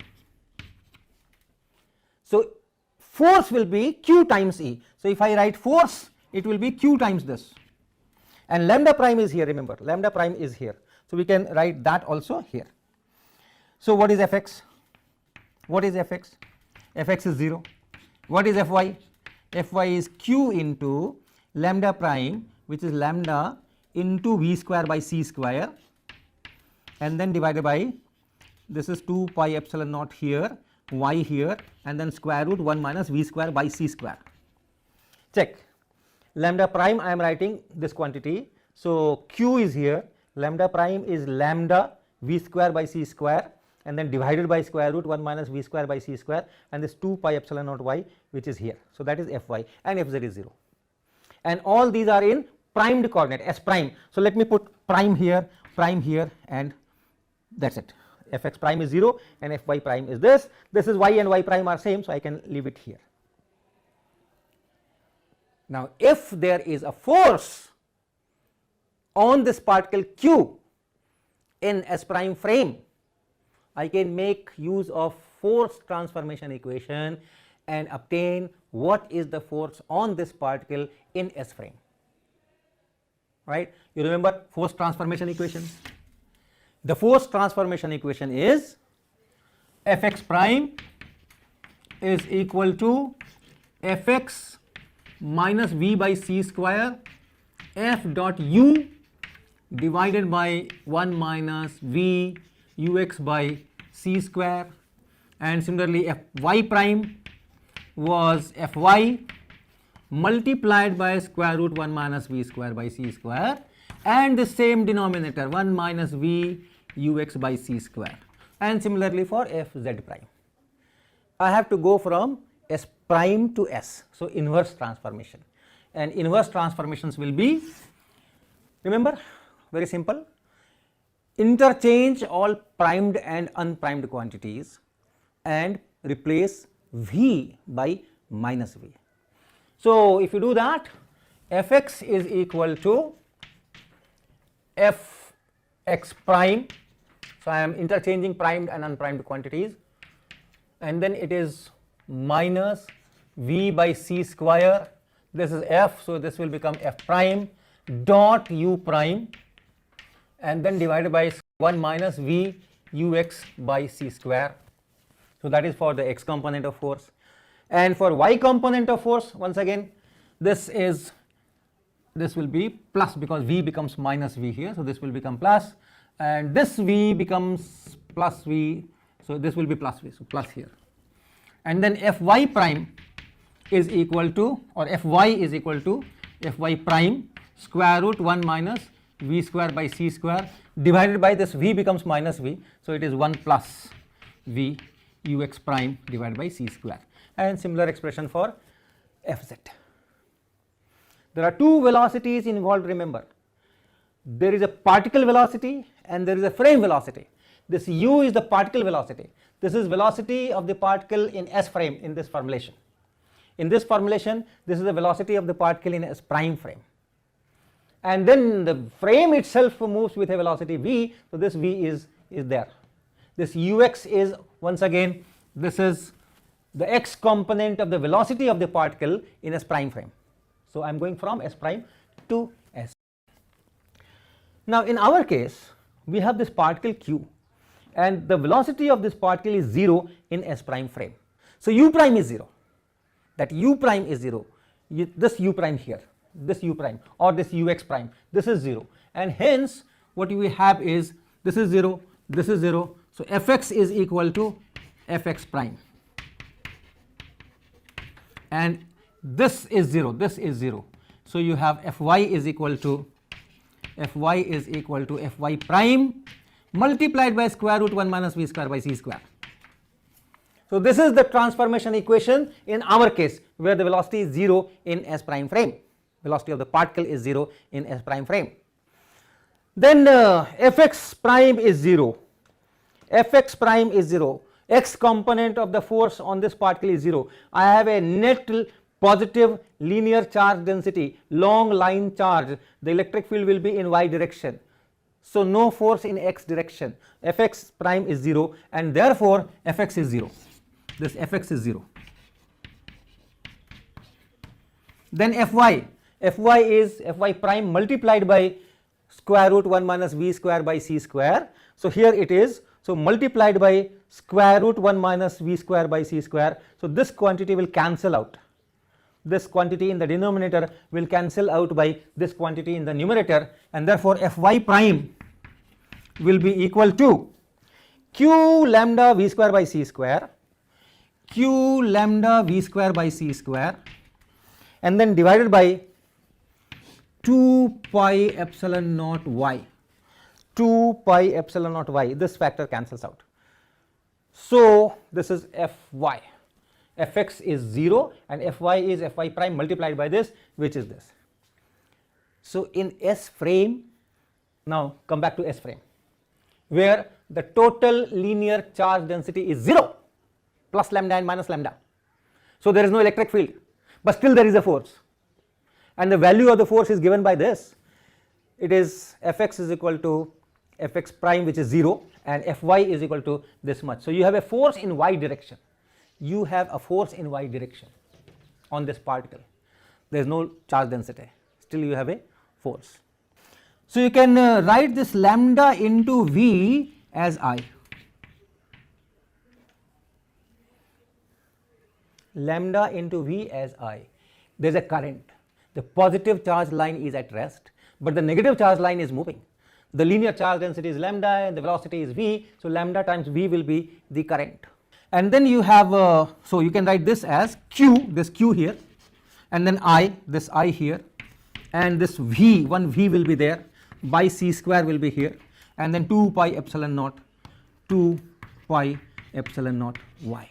Speaker 2: So force will be q times E. So if I write force, it will be q times this, and lambda prime is here, remember lambda prime is here. So we can write that also here. So what is Fx? What is Fx? Fx is 0. What is Fy? Fy is q into lambda prime, which is lambda into v square by c square, and then divided by, this is 2 pi epsilon naught here, y here, and then square root 1 minus v square by c square. Check, lambda prime I am writing this quantity, so q is here, lambda prime is lambda v square by c square, and then divided by square root 1 minus v square by c square, and this 2 pi epsilon naught y, which is here. So that is Fy, and Fz is 0, and all these are in primed coordinate S prime. So let me put prime here, and that is it. Fx prime is 0 and Fy prime is this. This is y and y prime are same, so I can leave it here. Now if there is a force on this particle q in S prime frame, I can make use of force transformation equation and obtain what is the force on this particle in S frame. Right, you remember force transformation equation? The force transformation equation is Fx prime is equal to Fx minus v by c square F dot u divided by 1 minus v ux by c square, and similarly Fy prime was Fy multiplied by square root 1 minus v square by c square, and the same denominator 1 minus v ux by c square, and similarly for Fz prime. I have to go from S prime to S, so inverse transformation, and inverse transformations will be, remember, very simple, interchange all primed and unprimed quantities and replace v by minus v. So if you do that, Fx is equal to Fx prime, so I am interchanging primed and unprimed quantities, and then it is minus v by c square, this is F, so this will become F prime dot u prime, and then divided by 1 minus v ux by c square. So that is for the x component of force. And for y component of force, once again this will be plus, because v becomes minus v here, so this will become plus, and this v becomes plus v, so this will be plus v, so plus here, and then Fy prime is equal to, or Fy is equal to Fy prime square root 1 minus v square by c square divided by this v becomes minus v, so it is 1 plus v ux prime divided by c square, and similar expression for fz. There are two velocities involved, remember. There is a particle velocity and there is a frame velocity. This u is the particle velocity. This is velocity of the particle in s frame in this formulation. In this formulation, this is the velocity of the particle in s prime frame. And then the frame itself moves with a velocity v, so this v is there. This ux is, once again, this is the x component of the velocity of the particle in s prime frame. So I am going from s prime to s. Now in our case, we have this particle q, and the velocity of this particle is 0 in s prime frame. So u prime is 0, that u prime is 0, this u prime here, this u prime or this ux prime, this is 0, and hence what we have is this is 0, this is 0, so fx is equal to fx prime, and this is 0, this is 0, so you have fy is equal to fy prime multiplied by square root 1 minus v square by c square. So this is the transformation equation in our case, where the velocity is 0 in s prime frame, velocity of the particle is 0 in s prime frame. Then fx prime is 0, fx prime is 0, x component of the force on this particle is 0. I have a net positive linear charge density, long line charge, the electric field will be in y direction, so no force in x direction, fx prime is 0, and therefore fx is 0, this fx is 0. Then fy is fy prime multiplied by square root 1 minus v square by c square, so here it is, so multiplied by square root 1 minus v square by c square, so this quantity will cancel out, this quantity in the denominator will cancel out by this quantity in the numerator, and therefore fy prime will be equal to q lambda v square by c square, q lambda v square by c square, and then divided by 2 pi epsilon naught y, 2 pi epsilon naught y, this factor cancels out. So this is fy, fx is 0 and fy is fy prime multiplied by this, which is this. So in s frame, now come back to s frame, where the total linear charge density is 0, plus lambda and minus lambda. So there is no electric field, but still there is a force, and the value of the force is given by this. It is fx is equal to fx prime, which is 0, and fy is equal to this much. So you have a force in y direction, you have a force in y direction on this particle, there is no charge density, still you have a force. So you can write this lambda into v as I, lambda into v as I. There is a current, the positive charge line is at rest, but the negative charge line is moving. The linear charge density is lambda and the velocity is v, so lambda times v will be the current. And then you have, so you can write this as q, this q here, and then I, this I here, and this v, one v will be there, by c square will be here, and then 2 pi epsilon naught, 2 pi epsilon naught y.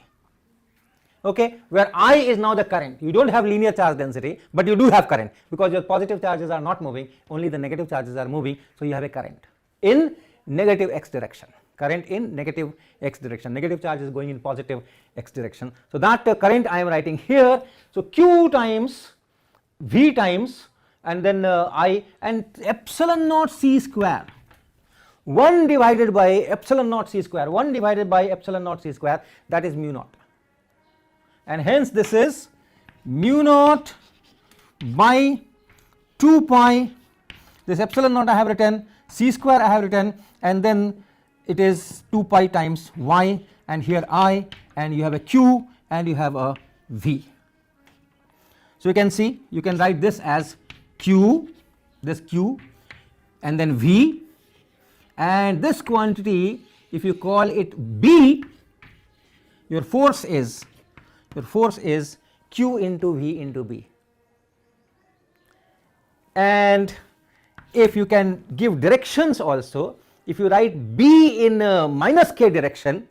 Speaker 2: Okay, where I is now the current, you do not have linear charge density, but you do have current, because your positive charges are not moving, only the negative charges are moving, so you have a current in negative x direction, current in negative x direction, negative charge is going in positive x direction. So that current I am writing here, so q times v times and then I and epsilon naught c square, 1 divided by epsilon naught c square, 1 divided by epsilon naught c square, that is mu naught, and hence this is mu naught by 2 pi, this epsilon naught I have written, c square I have written, and then it is 2 pi times y, and here I, and you have a q and you have a v. So you can see, you can write this as q, this q, and then v, and this quantity if you call it b, your force is q into v into b. And if you can give directions also, if you write B in minus k direction,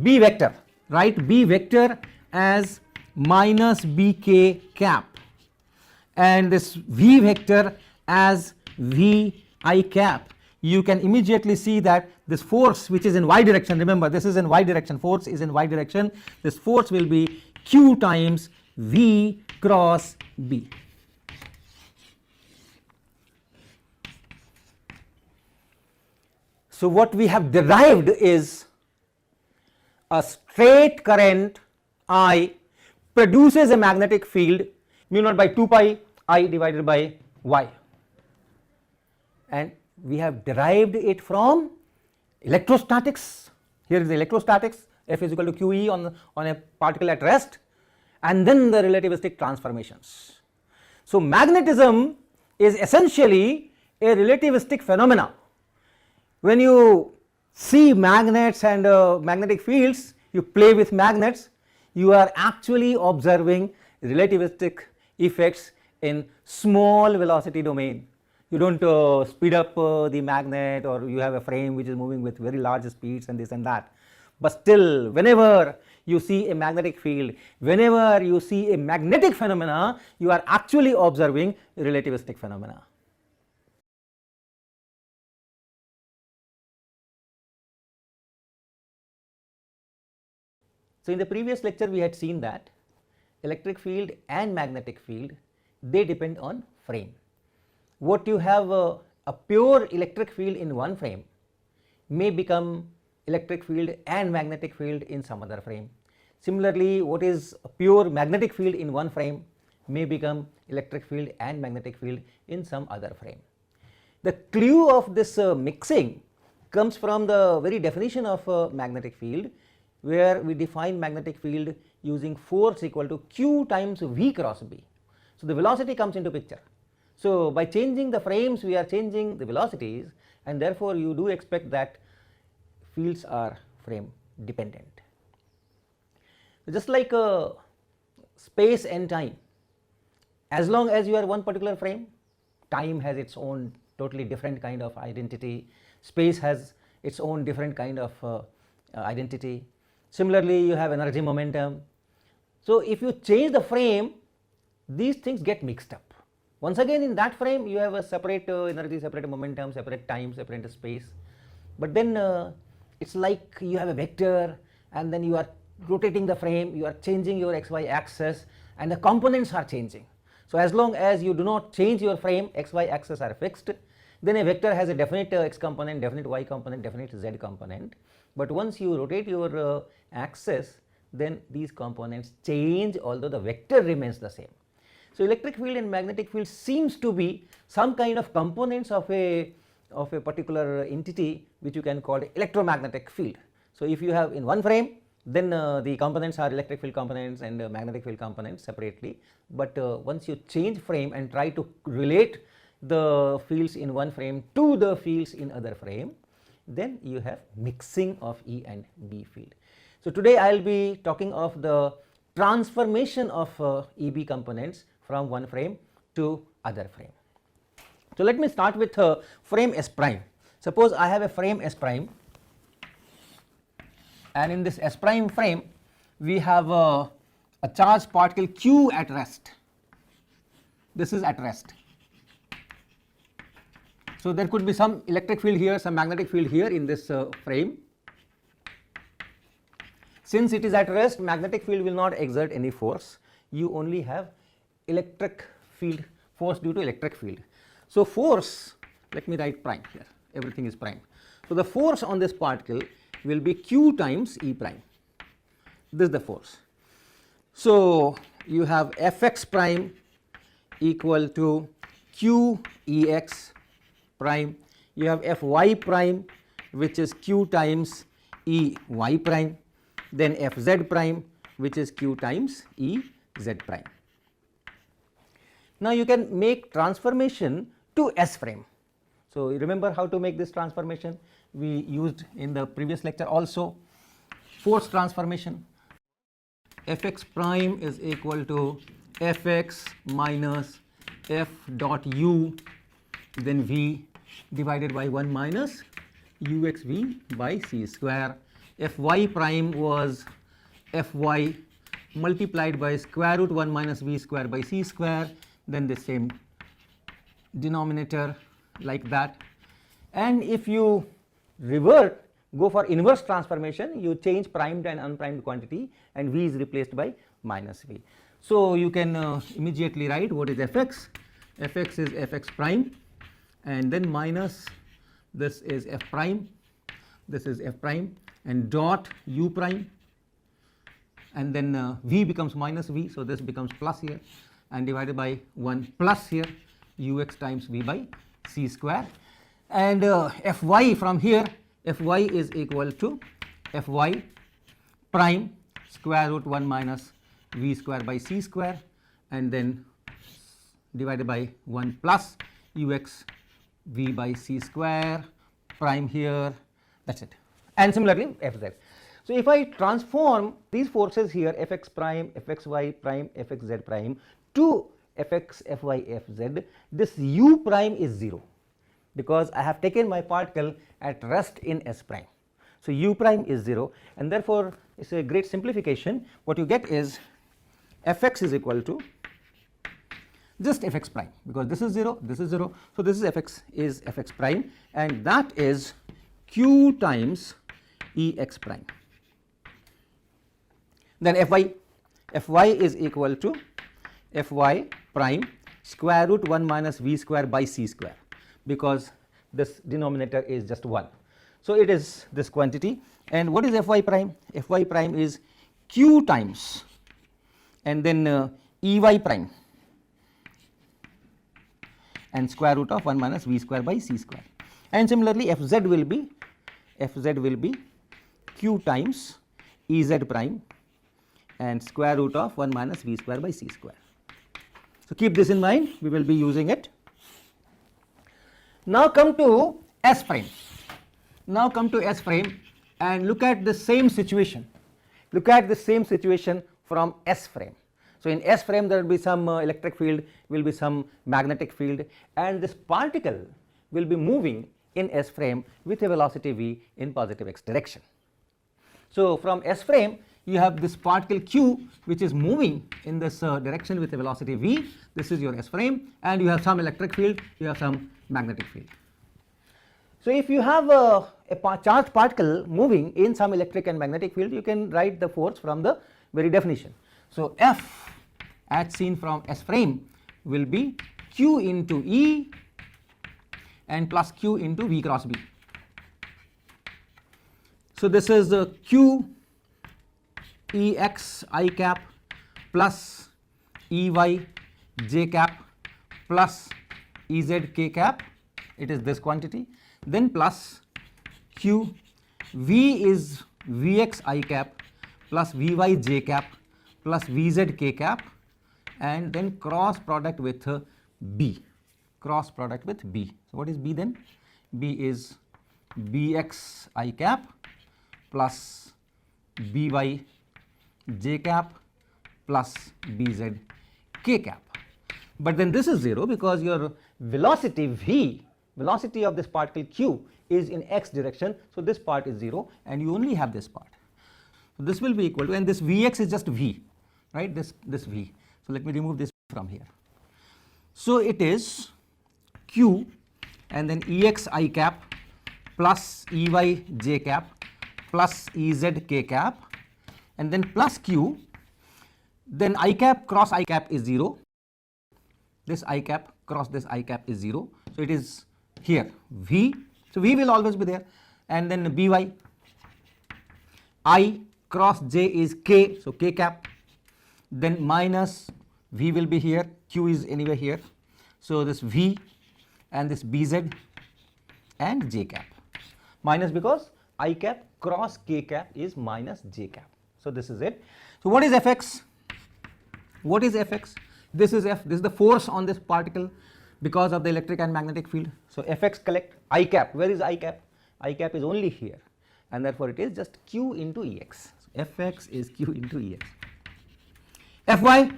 Speaker 2: B vector, write B vector as minus bk cap, and this V vector as V I cap, you can immediately see that this force which is in y direction, remember this is in y direction, force is in y direction, this force will be Q times V cross B. So what we have derived is a straight current I produces a magnetic field mu naught by 2 pi I divided by y, and we have derived it from electrostatics. Here is the electrostatics, F is equal to QE on a particle at rest, and then the relativistic transformations. So magnetism is essentially a relativistic phenomena. When you see magnets and magnetic fields, you play with magnets, you are actually observing relativistic effects in small velocity domain. You don't speed up the magnet, or you have a frame which is moving with very large speeds and this and that, but still whenever you see a magnetic field, whenever you see a magnetic phenomena, you are actually observing relativistic phenomena. So in the previous lecture we had seen that electric field and magnetic field, they depend on frame. What you have a pure electric field in one frame may become electric field and magnetic field in some other frame. Similarly, what is a pure magnetic field in one frame may become electric field and magnetic field in some other frame. The clue of this mixing comes from the very definition of a magnetic field, where we define magnetic field using force equal to Q times V cross B. So the velocity comes into picture. So by changing the frames, we are changing the velocities, and therefore you do expect that fields are frame dependent. Just like space and time, as long as you are one particular frame, time has its own totally different kind of identity, space has its own different kind of identity. Similarly, you have energy, momentum. So if you change the frame, these things get mixed up. Once again, in that frame you have a separate energy, separate momentum, separate time, separate space, but then it's like you have a vector, and then you are rotating the frame, you are changing your xy axis, and the components are changing. So as long as you do not change your frame, xy axis are fixed, then a vector has a definite x component, definite y component, definite z component. But once you rotate your axis, then these components change, although the vector remains the same. So electric field and magnetic field seems to be some kind of components of a particular entity which you can call electromagnetic field. So if you have in one frame, then the components are electric field components and magnetic field components separately, but once you change frame and try to relate the fields in one frame to the fields in other frame, then you have mixing of E and B field. So today I will be talking of the transformation of EB components from one frame to other frame. So let me start with frame S prime. Suppose I have a frame S prime, and in this S prime frame we have a charged particle Q at rest. This is at rest. So there could be some electric field here, some magnetic field here in this frame. Since it is at rest, magnetic field will not exert any force. You only have electric field, force due to electric field. So force, let me write prime here, everything is prime. So the force on this particle will be Q times E prime. This is the force. So you have Fx prime equal to Q Ex prime. You have Fy prime, which is Q times Ey prime. Then Fz prime, which is Q times Ez prime. Now you can make transformation to S frame. So you remember how to make this transformation? We used in the previous lecture also. Force transformation. Fx prime is equal to Fx minus F dot u, then V divided by 1 minus uxv by c square. Fy prime was fy multiplied by square root 1 minus v square by c square, then the same denominator like that. And if you revert, go for inverse transformation, you change primed and unprimed quantity and v is replaced by minus v. So you can immediately write what is fx. Fx is fx prime, and then minus this is f prime, this is f prime, and dot u prime, and then v becomes minus v, so this becomes plus here, and divided by 1 plus here ux times v by c square. And fy from here, fy is equal to fy prime square root 1 minus v square by c square, and then divided by 1 plus ux v by c square prime here, that is it. And similarly fz. So if I transform these forces here, fx prime, fxy prime, fxz prime to fx, fy, fz, this u prime is 0, because I have taken my particle at rest in s prime. So u prime is 0, and therefore it is a great simplification. What you get is fx is equal to just fx prime, because this is 0, this is 0. So this is fx prime, and that is q times ex prime. Then fy is equal to fy prime square root 1 minus v square by c square, because this denominator is just 1. So it is this quantity. And what is fy prime? Fy prime is q times and then ey prime and square root of 1 minus v square by c square. And similarly fz will be q times ez prime and square root of 1 minus v square by c square. So keep this in mind, we will be using it. Now come to S prime. Now come to S prime and look at the same situation. Look at the same situation from S frame. So in S frame there will be some electric field, will be some magnetic field, and this particle will be moving in S frame with a velocity v in positive x direction. So from S frame you have this particle q which is moving in this direction with a velocity v. This is your S frame, and you have some electric field, you have some magnetic field. So if you have a charged particle moving in some electric and magnetic field, you can write the force from the very definition. So F as seen from S frame will be q into E and plus q into V cross B. So this is the q Ex I cap plus Ey j cap plus Ez k cap, it is this quantity, then plus q V is Vx I cap plus Vy j cap plus Vz k cap, and then cross product with B, cross product with B. So what is B then? B is Bx I cap plus By j cap plus Bz k cap. But then this is 0 because your velocity v, velocity of this particle q is in x direction, so this part is 0 and you only have this part. So this will be equal to, and this Vx is just v, right, this v. So let me remove this from here. So it is q and then Ex I cap plus Ey j cap plus Ez k cap, and then plus q, then I cap cross I cap is 0, this I cap cross this I cap is 0, so it is here v, so v will always be there, and then By, I cross j is k, so k cap, then minus v will be here, q is anywhere here, so this v and this Bz and j cap, minus because I cap cross k cap is minus j cap. So this is it. So what is Fx? What is Fx? This is F, this is the force on this particle because of the electric and magnetic field. So Fx collect I cap, where is I cap? I cap is only here, and therefore it is just q into Ex. So Fx is q into Ex. Fy,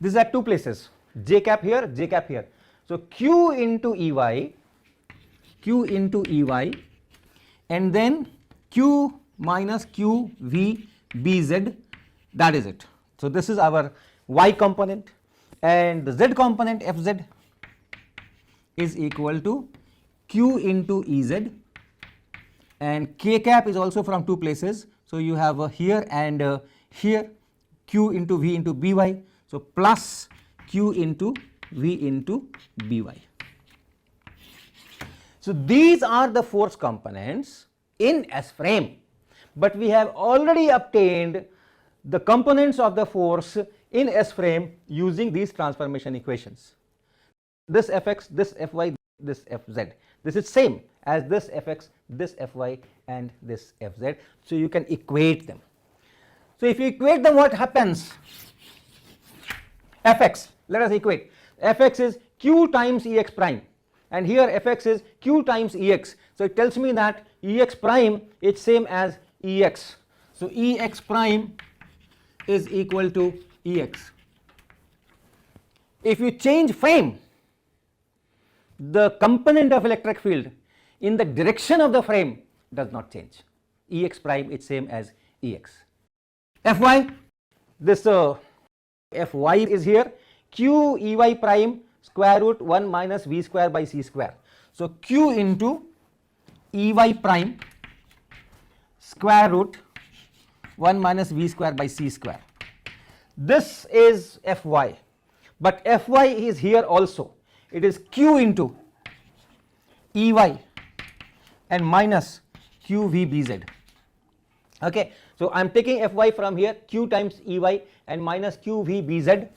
Speaker 2: this is at two places, j cap here, j cap here. So q into Ey q into Ey, and then q minus q v bz, that is it. So, this is our y component, and the z component fz is equal to q into Ez, and k cap is also from two places. So, you have here and here, q into v into by. So, plus q into v into by. So, these are the force components in S frame, but we have already obtained the components of the force in S frame using these transformation equations. This Fx, this Fy, this Fz. This is same as this Fx, this Fy and this Fz. So, you can equate them. So, if you equate them, what happens? Fx, let us equate. Fx is q times Ex prime, and here Fx is q times Ex. So, it tells me that Ex prime is same as Ex. So, Ex prime is equal to Ex. If you change frame, the component of electric field in the direction of the frame does not change. Ex prime is same as Ex. Fy, this Fy is here, q Ey prime square root 1 minus v square by c square. So, q into Ey prime square root 1 minus v square by c square. This is Fy, but Fy is here also. It is q into Ey and minus qvbz. Okay. So, I am taking Fy from here, q times Ey and minus qvbz,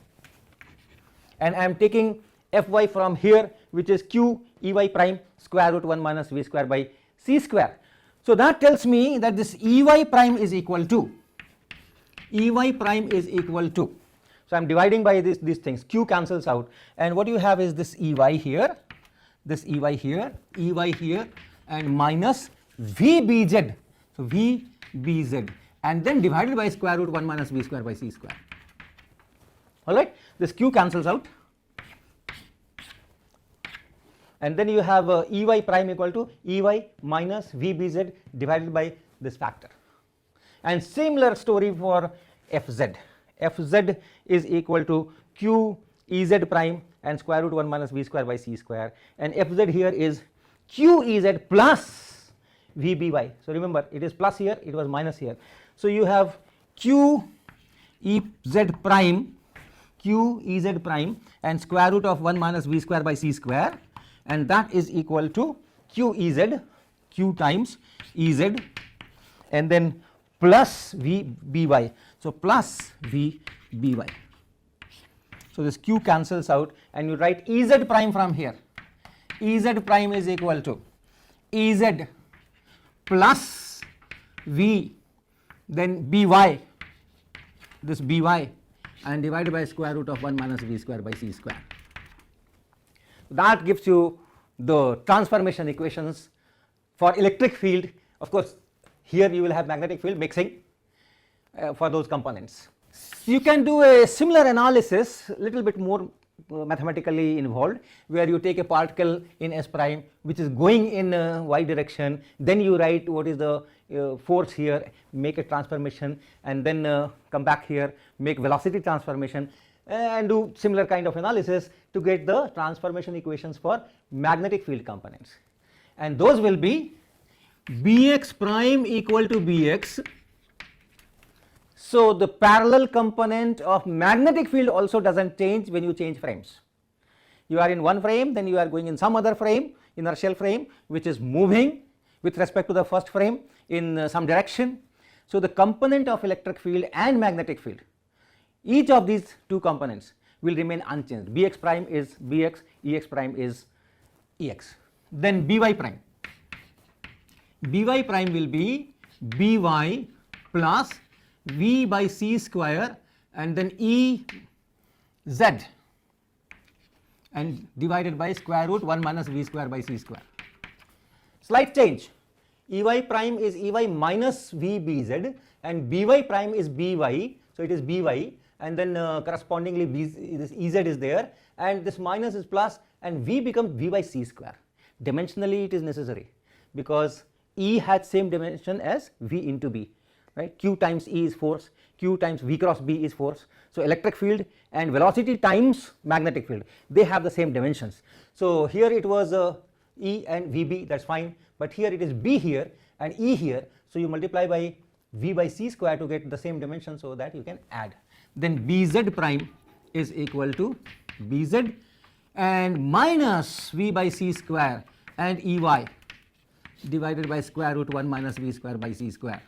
Speaker 2: and I am taking Fy from here, which is q Ey prime square root 1 minus v square by c square. So, that tells me that this Ey prime is equal to, Ey prime is equal to, so I am dividing by these things, q cancels out, and what you have is this Ey here, this Ey here, Ey here, and minus vbz, so vbz, and then divided by square root 1 minus v square by c square. Alright, this q cancels out, and then you have Ey prime equal to Ey minus vbz divided by this factor. And similar story for Fz. Fz is equal to q Ez prime and square root 1 minus v square by c square, and Fz here is q Ez plus vby. So, remember, it is plus here, it was minus here. So, you have q Ez prime, q Ez prime and square root of 1 minus v square by c square, and that is equal to q Ez, q times Ez, and then plus vby. So, plus vby. So, this q cancels out, and you write Ez prime from here. Ez prime is equal to Ez plus v, then by, this by, and divided by square root of 1 minus v square by c square. That gives you the transformation equations for electric field. Of course, here you will have magnetic field mixing for those components. You can do a similar analysis, little bit more mathematically involved, where you take a particle in S prime which is going in y direction, then you write what is the force here, make a transformation, and then come back here, make velocity transformation, and do similar kind of analysis to get the transformation equations for magnetic field components. And those will be Bx prime equal to Bx. So, the parallel component of magnetic field also does not change when you change frames. You are in one frame, then you are going in some other frame, inertial frame, which is moving with respect to the first frame in some direction. So, the component of electric field and magnetic field, each of these two components will remain unchanged. Bx prime is Bx, Ex prime is Ex. Then By prime. By prime will be By plus V by c square and then Ez and divided by square root 1 minus v square by c square. Slight change. Ey prime is Ey minus vbz and By prime is By. So, it is By, and then correspondingly this Ez is there, and this minus is plus, and v becomes v by c square.
Speaker 1: dimensionally it is necessary, because E has same dimension as V into B, right. Q times E is force, Q times V cross B is force. So, electric field and velocity times magnetic field, they have the same dimensions. So, here it was E and VB, that is fine, but here it is B here and E here. So, you multiply by V by C square to get the same dimension, so that you can add. Then BZ prime is equal to BZ and minus V by C square and EY divided by square root 1 minus V square by C square.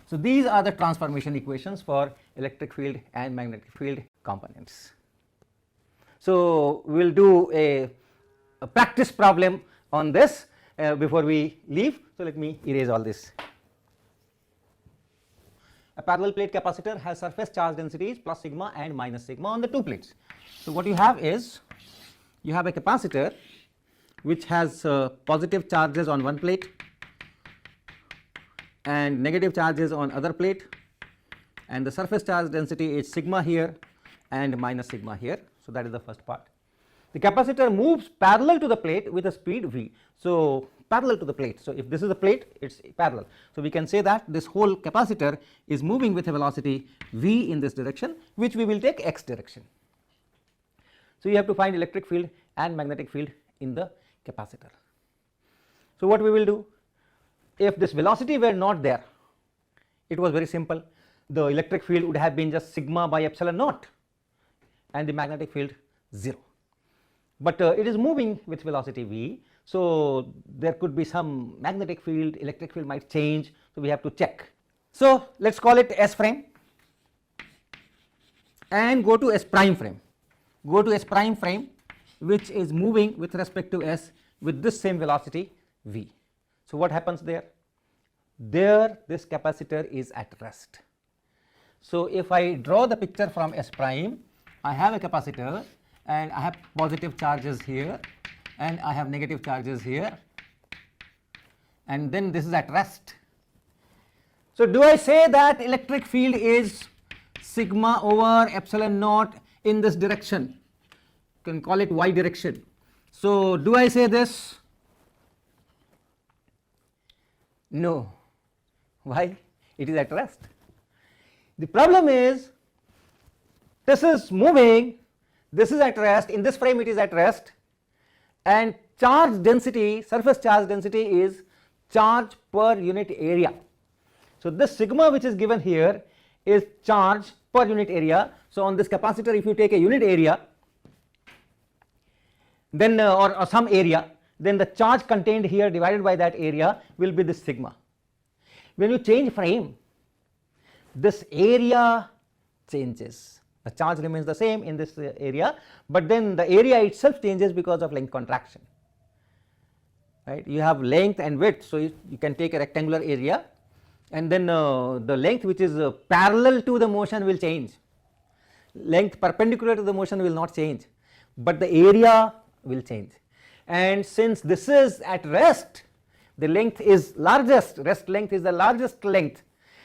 Speaker 1: So, these are the transformation equations for electric field and magnetic field components. So, we will do a practice problem on this before we leave. So, let me erase all this. A parallel plate capacitor has surface charge densities plus sigma and minus sigma on the two plates. So, what you have is, you have a capacitor which has positive charges on one plate and negative charges on other plate, and the surface charge density is sigma here and minus sigma here. So, that is the first part. The capacitor moves parallel to the plate with a speed v. So, parallel to the plate. So, if this is the plate, it is parallel. So, we can say that this whole capacitor is moving with a velocity v in this direction, which we will take x direction. So, you have to find electric field and magnetic field in the capacitor. So, what we will do, if this velocity were not there, it was very simple. The electric field would have been just sigma by epsilon naught and the magnetic field 0, but it is moving with velocity v. So, there could be some magnetic field, electric field might change. So, we have to check. So, let us call it S frame and go to S prime frame. Go to S prime frame, which is moving with respect to S with this same velocity v. So, what happens there? There this capacitor is at rest. So, if I draw the picture from S prime, I have a capacitor and I have positive charges here and I have negative charges here, and then this is at rest. So, do I say that electric field is sigma over epsilon naught in this direction? You can call it y direction. So, do I say this? No. Why? It is at rest. The problem is, this is moving, this is at rest, in this frame it is at rest, and charge density, surface charge density is charge per unit area. So, this sigma which is given here is charge per unit area. So, on this capacitor, if you take a unit area, then or some area, then the charge contained here divided by that area will be this sigma. When you change frame, this area changes. The charge remains the same in this area, but then the area itself changes because of length contraction, right. You have length and width. So, you can take a rectangular area, and then the length which is parallel to the motion will change, length perpendicular to the motion will not change, but the area will change. And since this is at rest, the length is largest, rest length is the largest length.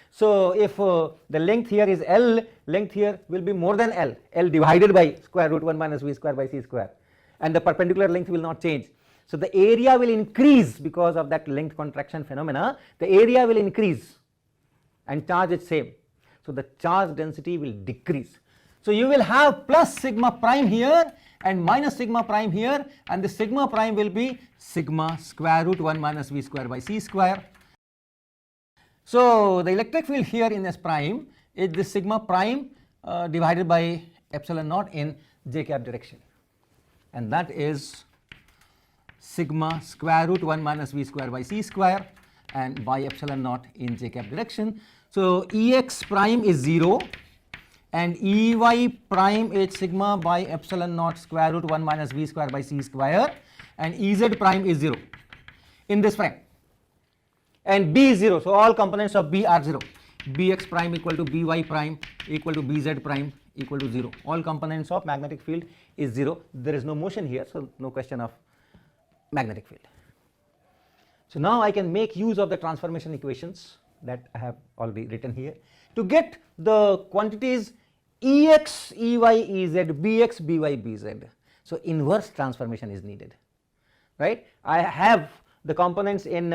Speaker 1: So, if the length here is L, length here will be more than L, L divided by square root 1 minus V square by C square, and the perpendicular length will not change. So, the area will increase because of that length contraction phenomena, the area will increase and charge is same. So, the charge density will decrease. So, you will have plus sigma prime here and minus sigma prime here, and the sigma prime will be sigma square root 1 minus V square by C square. So, the electric field here in S prime is this sigma prime divided by epsilon naught in j cap direction, and that is sigma square root 1 minus V square by C square and by epsilon naught in j cap direction. So, Ex prime is 0 and Ey prime is sigma by epsilon naught square root 1 minus V square by C square, and Ez prime is 0 in this frame, and B is 0. So, all components of B are 0, Bx prime equal to By prime equal to Bz prime equal to 0, all components of magnetic field is 0. There is no motion here, so no question of magnetic field. So, now I can make use of the transformation equations that I have already written here to get the quantities Ex, Ey, Ez, Bx, By, Bz. So, inverse transformation is needed.
Speaker 2: right? I have the components in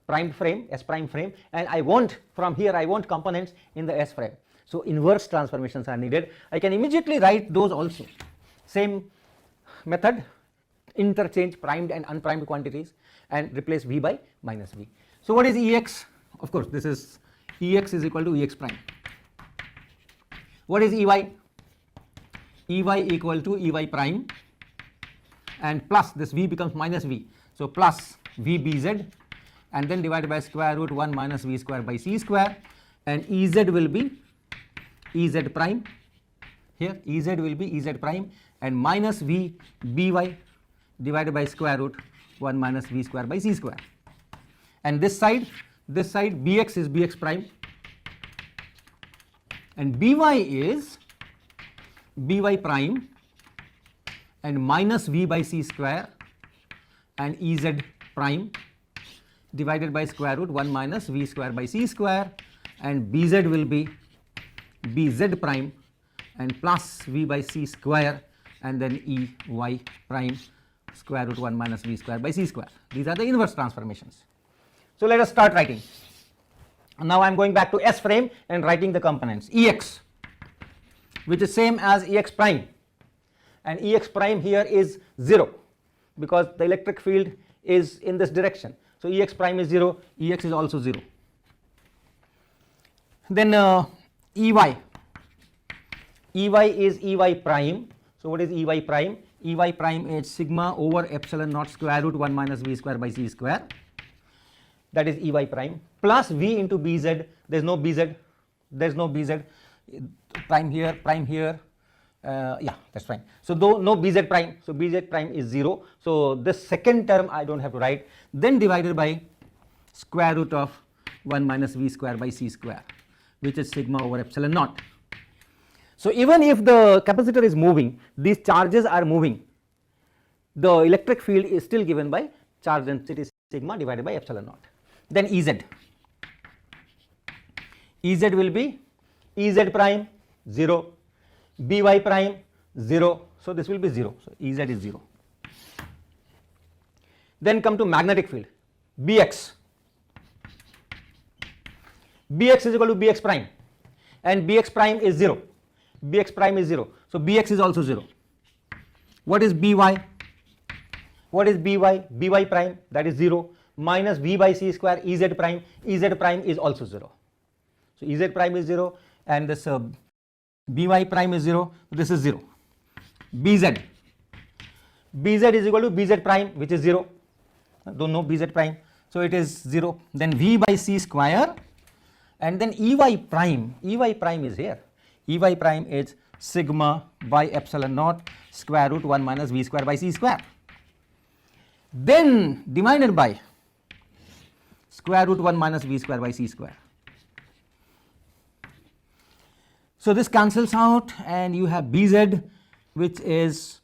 Speaker 2: prime frame, S prime frame, and I want from here I want components in the S frame. So inverse transformations are needed. I can immediately write those also. Same method, interchange primed and unprimed quantities and replace V by minus V. So what is Ex? Of course, this is Ex is equal to Ex prime. What is Ey? Ey equal to Ey prime, and plus this V becomes minus V. So plus VBZ, and then divided by square root 1 minus V square by C square, and Ez will be Ez prime. Here Ez will be Ez prime and minus V By divided by square root 1 minus V square by C square. And this side Bx is Bx prime and By is By prime and minus V by C square and Ez prime divided by square root 1 minus V square by C square, and Bz will be Bz prime and plus V by C square and then Ey prime square root 1 minus V square by C square. These are the inverse transformations. So let us start writing. Now I am going back to S frame and writing the components. Ex, which is same as Ex prime, and Ex prime here is 0 because the electric field is in this direction. So Ex prime is 0, Ex is also 0. Then Ey is Ey prime. So what is Ey prime? Ey prime is sigma over epsilon naught square root 1 minus V square by C square. That is Ey prime plus V into Bz. There is no Bz. There is no Bz. Prime here. Yeah, that's fine. So though no Bz prime, so Bz prime is 0. So this second term I don't have to write. Then divided by square root of 1 minus V square by C square, which is sigma over epsilon naught. So even if the capacitor is moving, these charges are moving, the electric field is still given by charge density sigma divided by epsilon naught. Then Ez. Ez will be Ez prime 0, By prime 0, so this will be 0, so Ez is 0. Then come to magnetic field, Bx. Bx is equal to Bx prime and Bx prime is 0. Bx prime is 0, so Bx is also 0. What is By? What is By? By prime, that is 0, minus V by C square Ez prime. Ez prime is also 0. So Ez prime is 0 and this By prime is 0, this is 0. Bz. Bz is equal to Bz prime, which is 0. Don't know Bz prime, so it is 0. Then V by C square, and then Ey prime. Ey prime is here. Ey prime is sigma by epsilon naught square root 1 minus V square by C square. Then divided by square root 1 minus V square by C square. So this cancels out and you have Bz, which is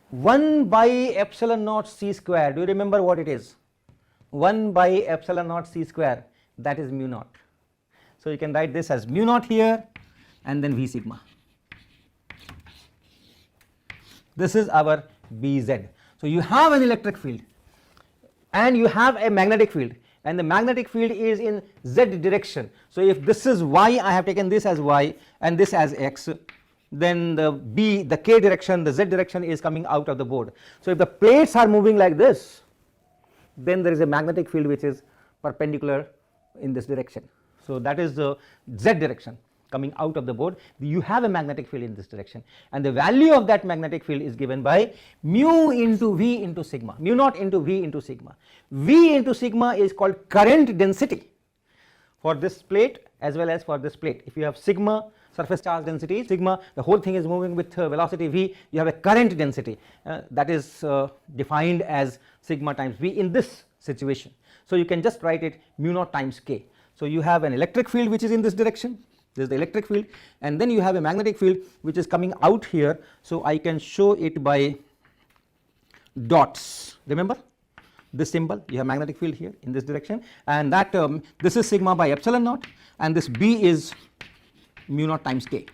Speaker 2: 1 by epsilon naught C square. Do you remember what it is? 1 by epsilon naught C square, that is mu naught. So you can write this as mu naught here and then V sigma. This is our Bz. So you have an electric field and you have a magnetic field, and the magnetic field is in z direction. So if this is y, I have taken this as y and this as x, then the k direction, the z direction is coming out of the board. So if the plates are moving like this, then there is a magnetic field which is perpendicular in this direction. So that is the z direction coming out of the board. You have a magnetic field in this direction, and the value of that magnetic field is given by mu into V into sigma, mu naught into V into sigma. V into sigma is called current density for this plate as well as for this plate. If you have sigma surface charge density, sigma, the whole thing is moving with velocity V, you have a current density that is defined as sigma times V in this situation. So you can just write it mu naught times k. So you have an electric field which is in this direction, this is the electric field, and then you have a magnetic field which is coming out here. So I can show it by dots. Remember this symbol, you have magnetic field here in this direction, and that this is sigma by epsilon naught, and this B is mu naught times k.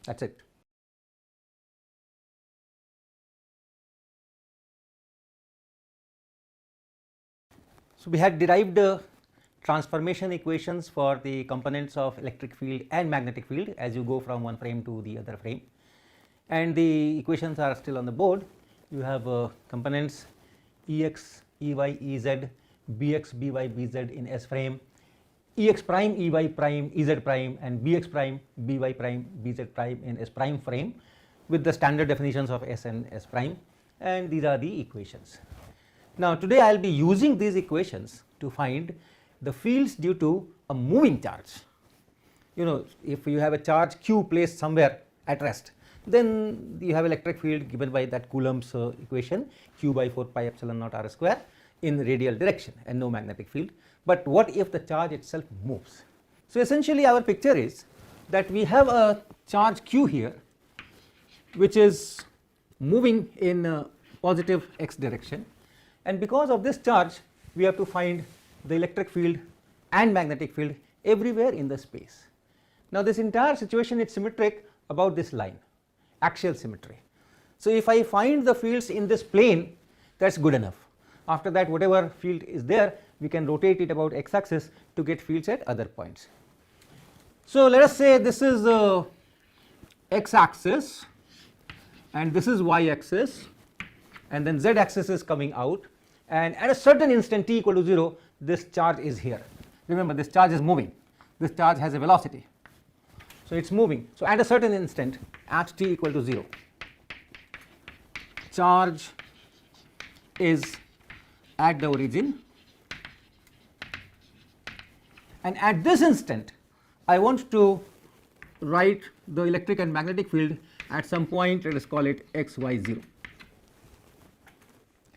Speaker 2: That's it. So, we had derived transformation equations for the components of electric field and magnetic field as you go from one frame to the other frame, and the equations are still on the board. You have components Ex, Ey, Ez, Bx, By, Bz in S frame, Ex prime, Ey prime, Ez prime, and Bx prime, By prime, Bz prime in S prime frame with the standard definitions of S and S prime, and these are the equations. Now, today I will be using these equations to find the fields due to a moving charge. You know, if you have a charge q placed somewhere at rest, then you have electric field given by that Coulomb's equation, q by 4 pi epsilon naught r square in radial direction and no magnetic field. But what if the charge itself moves? So, essentially our picture is that we have a charge q here which is moving in positive x direction, and because of this charge we have to find the electric field and magnetic field everywhere in the space. Now, this entire situation is symmetric about this line, axial symmetry. So, if I find the fields in this plane, that is good enough. After that, whatever field is there, we can rotate it about x axis to get fields at other points. So, let us say this is x axis and this is y axis, and then z axis is coming out, and at a certain instant t equal to 0, this charge is here. Remember, this charge is moving, this charge has a velocity, so it is moving. So, at a certain instant at t equal to 0, charge is at the origin, and at this instant I want to write the electric and magnetic field at some point, let us call it x, y, 0.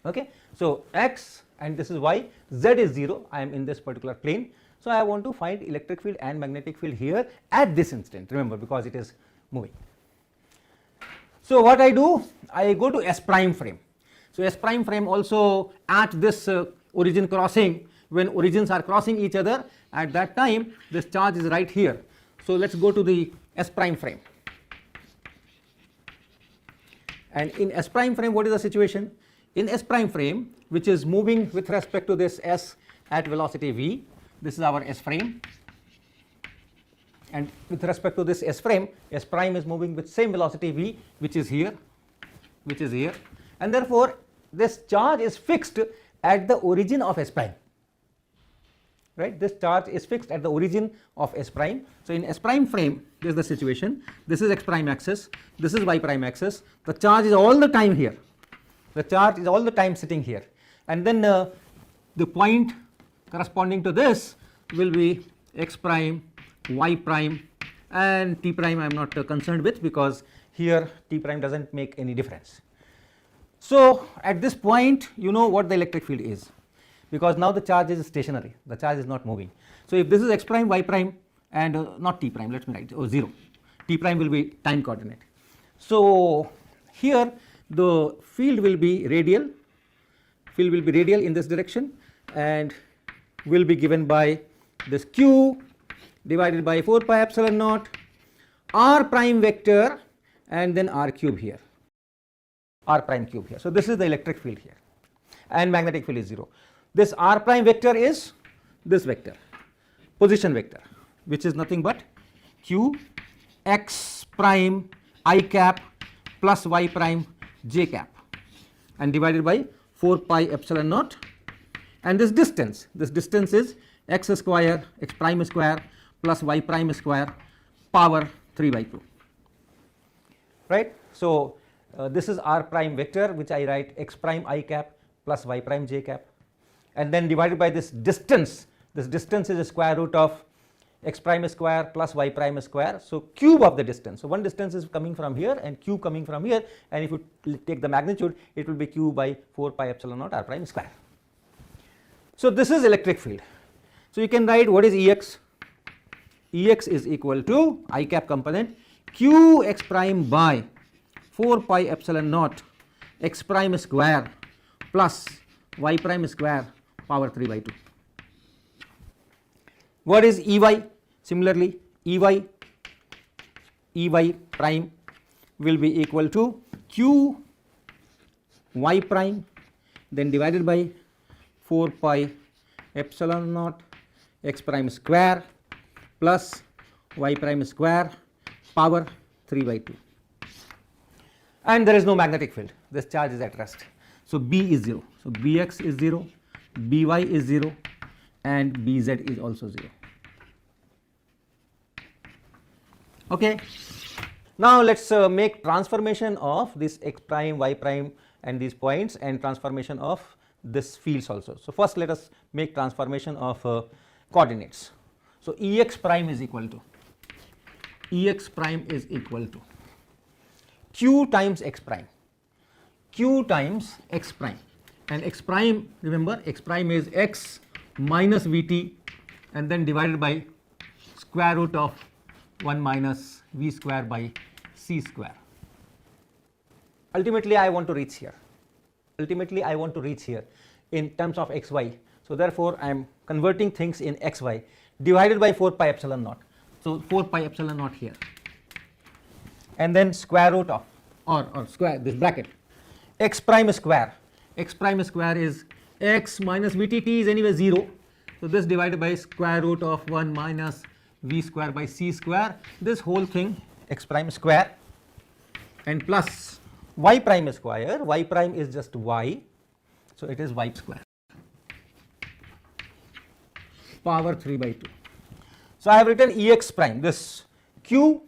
Speaker 2: Okay. So, x and this is y, z is 0, I am in this particular plane. So, I want to find electric field and magnetic field here at this instant, remember, because it is moving. So, what I do? I go to S prime frame. So, S prime frame also at this origin crossing, when origins are crossing each other, at that time this charge is right here. So, let us go to the S prime frame, and in S prime frame what is the situation? In S prime frame, which is moving with respect to this S at velocity v, this is our S frame, and with respect to this S frame, S prime is moving with same velocity v, which is here, and therefore this charge is fixed at the origin of S prime, right. This charge is fixed at the origin of S prime. So, in S prime frame, this is the situation, this is x prime axis, this is y prime axis, the charge is all the time here, the charge is all the time sitting here, and then the point corresponding to this will be x prime, y prime, and t prime I am not concerned with, because here t prime does not make any difference. So, at this point you know what the electric field is, because now the charge is stationary, the charge is not moving. So, if this is x prime, y prime, and not t prime, let me write 0, t prime will be time coordinate. So, here the field will be radial, in this direction, and will be given by this q divided by 4 pi epsilon naught r prime vector and then r cube here, r prime cube here. So, this is the electric field here, and magnetic field is 0. This r prime vector is this vector, position vector, which is nothing but q x prime I cap plus y prime j cap, and divided by 4 pi epsilon naught, and this distance is x square, x prime square plus y prime square power 3 by 2, right. So, this is r prime vector, which I write x prime I cap plus y prime j cap, and then divided by this distance is the square root of x prime square plus y prime square. So, cube of the distance. So, one distance is coming from here and cube coming from here, and if you take the magnitude, it will be q by 4 pi epsilon naught r prime square. So, this is electric field. So, you can write what is Ex. Ex is equal to I cap component q x prime by 4 pi epsilon naught x prime square plus y prime square power 3 by 2. What is Ey? Similarly, Ey prime will be equal to q y prime then divided by 4 pi epsilon naught x prime square plus y prime square power 3 by 2. And there is no magnetic field, this charge is at rest. So B is 0. So Bx is 0, By is 0, and Bz is also 0. Okay. Now let us make transformation of this x prime, y prime and these points, and transformation of this fields also. So first let us make transformation of coordinates. So Ex prime is equal to q times x prime, and x prime, remember x prime is x minus Vt and then divided by square root of 1 minus V square by C square. Ultimately I want to reach here, in terms of xy. So therefore I am converting things in xy divided by 4 pi epsilon naught. So 4 pi epsilon naught here, and then square root of or square this bracket x prime square is x minus Vt, t is anyway 0. So this divided by square root of 1 minus V square by C square, this whole thing x prime square, and plus y prime square, y prime is just y, so it is y square power 3 by 2. So I have written Ex prime, this q,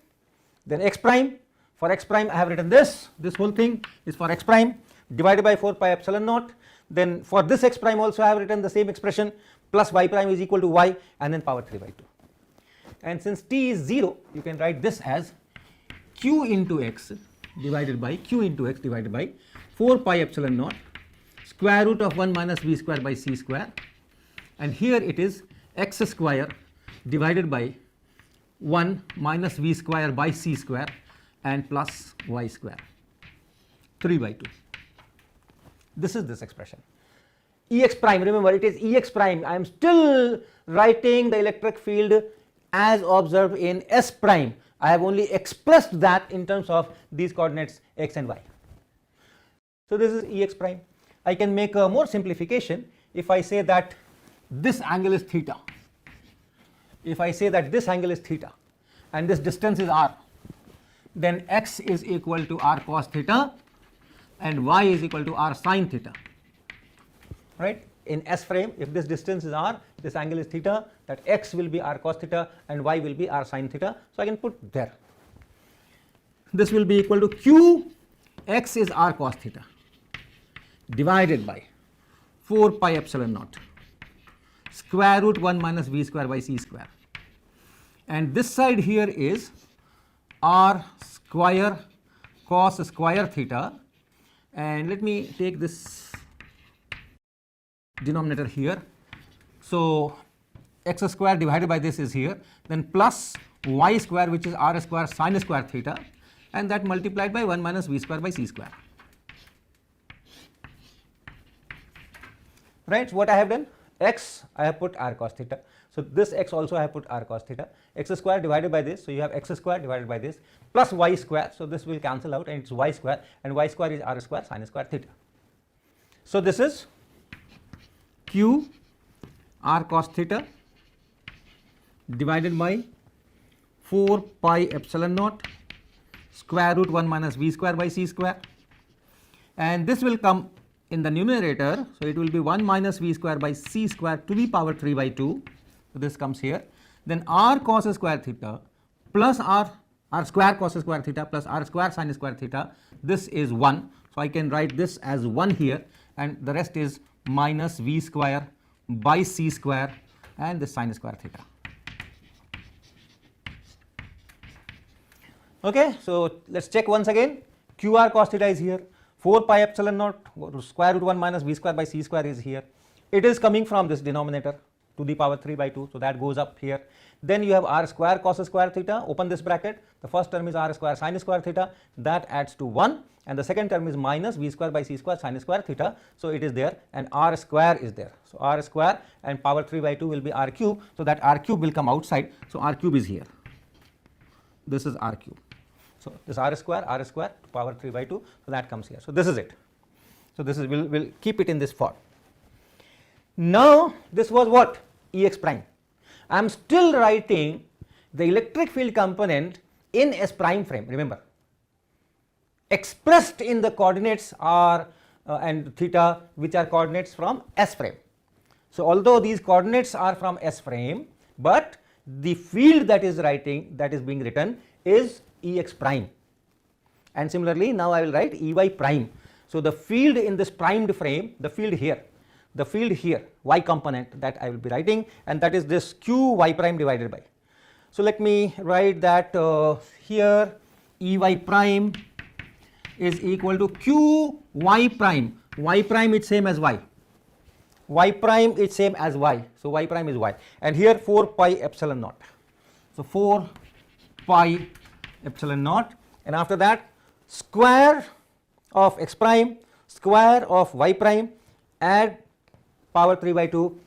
Speaker 2: then x prime. For x prime I have written this whole thing is for x prime divided by 4 pi epsilon naught. Then for this x prime also I have written the same expression, plus y prime is equal to y, and then power 3 by 2. And since t is 0, you can write this as q into x divided by 4 pi epsilon naught square root of 1 minus V square by C square, and here it is x square divided by 1 minus V square by C square and plus y square 3 by 2. This is this expression. Ex prime, remember it is Ex prime, I am still writing the electric field as observed in S prime. I have only expressed that in terms of these coordinates x and y. So this is Ex prime. I can make a more simplification if I say that this angle is theta. And this distance is r, then x is equal to r cos theta and y is equal to r sin theta, right? In S frame, if this distance is r, this angle is theta, that x will be r cos theta and y will be r sin theta. So I can put there. This will be equal to q, x is r cos theta divided by 4 pi epsilon naught square root 1 minus V square by C square, and this side here is r square cos square theta, and let me take this denominator here. So x square divided by this is here, then plus y square, which is r square sin square theta, and that multiplied by 1 minus V square by C square. Right, so what I have done, x I have put r cos theta, so this x also I have put r cos theta, x square divided by this, so you have x square divided by this, plus y square, so this will cancel out and it's y square, and y square is r square sin square theta. So this is q r cos theta divided by 4 pi epsilon naught square root 1 minus V square by C square, and this will come in the numerator, so it will be 1 minus V square by C square to the power 3 by 2. So this comes here, then r cos square theta plus r square cos square theta plus r square sin square theta, this is 1. So I can write this as 1 here, and the rest is minus V square by C square and the sin square theta. Okay, so let us check once again. QR cos theta is here, 4 pi epsilon naught square root 1 minus V square by C square is here. It is coming from this denominator to the power 3 by 2, so that goes up here. Then you have r square cos square theta, open this bracket, the first term is r square sin square theta, that adds to 1, and the second term is minus V square by C square sin square theta, so it is there, and r square is there. So r square and power 3 by 2 will be r cube, so that r cube will come outside, so r cube is here. This is r cube. So this r square to power 3 by 2, so that comes here. So this is it. So this is, we'll keep it in this form. Now this was what? Ex prime. I am still writing the electric field component in S prime frame, remember, expressed in the coordinates r and theta, which are coordinates from S frame. So although these coordinates are from S frame, but the field that is being written is Ex prime, and similarly now I will write Ey prime. So the field in this primed frame, the field here, y component that I will be writing, and that is this q y prime divided by. So let me write that here Ey prime is equal to q y prime. Y prime is same as y. Y prime is same as y. So y prime is y, and here 4 pi epsilon naught. So 4 pi epsilon naught, and after that square of x prime, square of y prime, add power 3 by 2.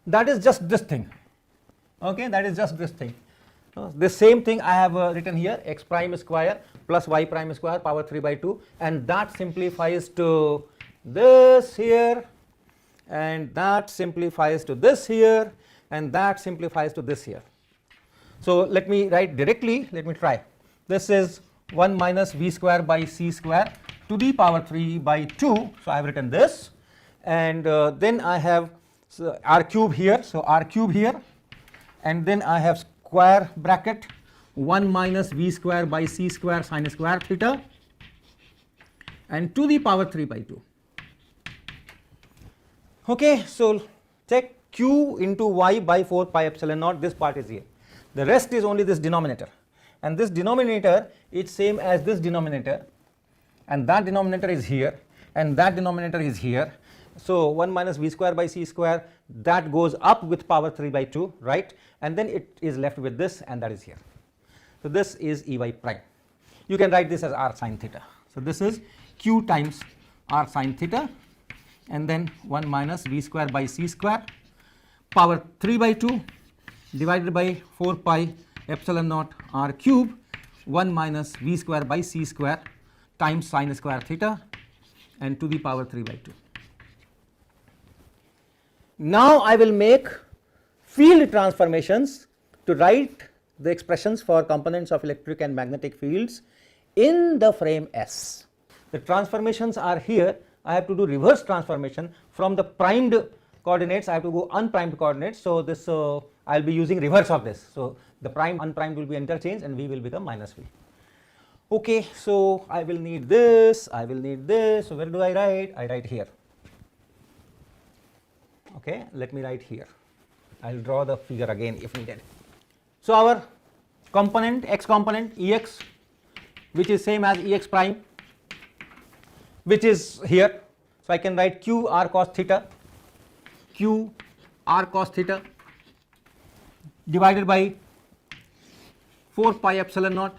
Speaker 2: That is just this thing. Okay, that is just this thing. This same thing I have written here, x prime square plus y prime square power 3 by 2, and that simplifies to this here, and that simplifies to this here, and that simplifies to this here. So let me write directly, let me try. This is 1 minus v square by c square to the power 3 by 2. So I have written this, and then I have r cube here, so r cube here, and then I have square bracket 1 minus v square by c square sin square theta, and to the power 3 by 2. Okay, so check q into y by 4 pi epsilon naught, this part is here. The rest is only this denominator, and this denominator is same as this denominator, and that denominator is here, and that denominator is here. So 1 minus v square by c square, that goes up with power 3 by 2, right, and then it is left with this, and that is here. So this is Ey prime. You can write this as r sin theta. So this is q times r sin theta, and then 1 minus v square by c square power 3 by 2 divided by 4 pi epsilon naught r cube 1 minus v square by c square times sin square theta, and to the power 3 by 2. Now I will make field transformations to write the expressions for components of electric and magnetic fields in the frame S. The transformations are here. I have to do reverse transformation from the primed coordinates. I have to go unprimed coordinates. So this I will be using reverse of this. So the prime unprimed will be interchanged, and v will become minus v. Okay, so I will need this, I will need this. So where do I write? I write here. Okay, let me write here. I will draw the figure again if needed. So our component, x component Ex, which is same as Ex prime, which is here. So I can write q r cos theta, q r cos theta divided by 4 pi epsilon naught,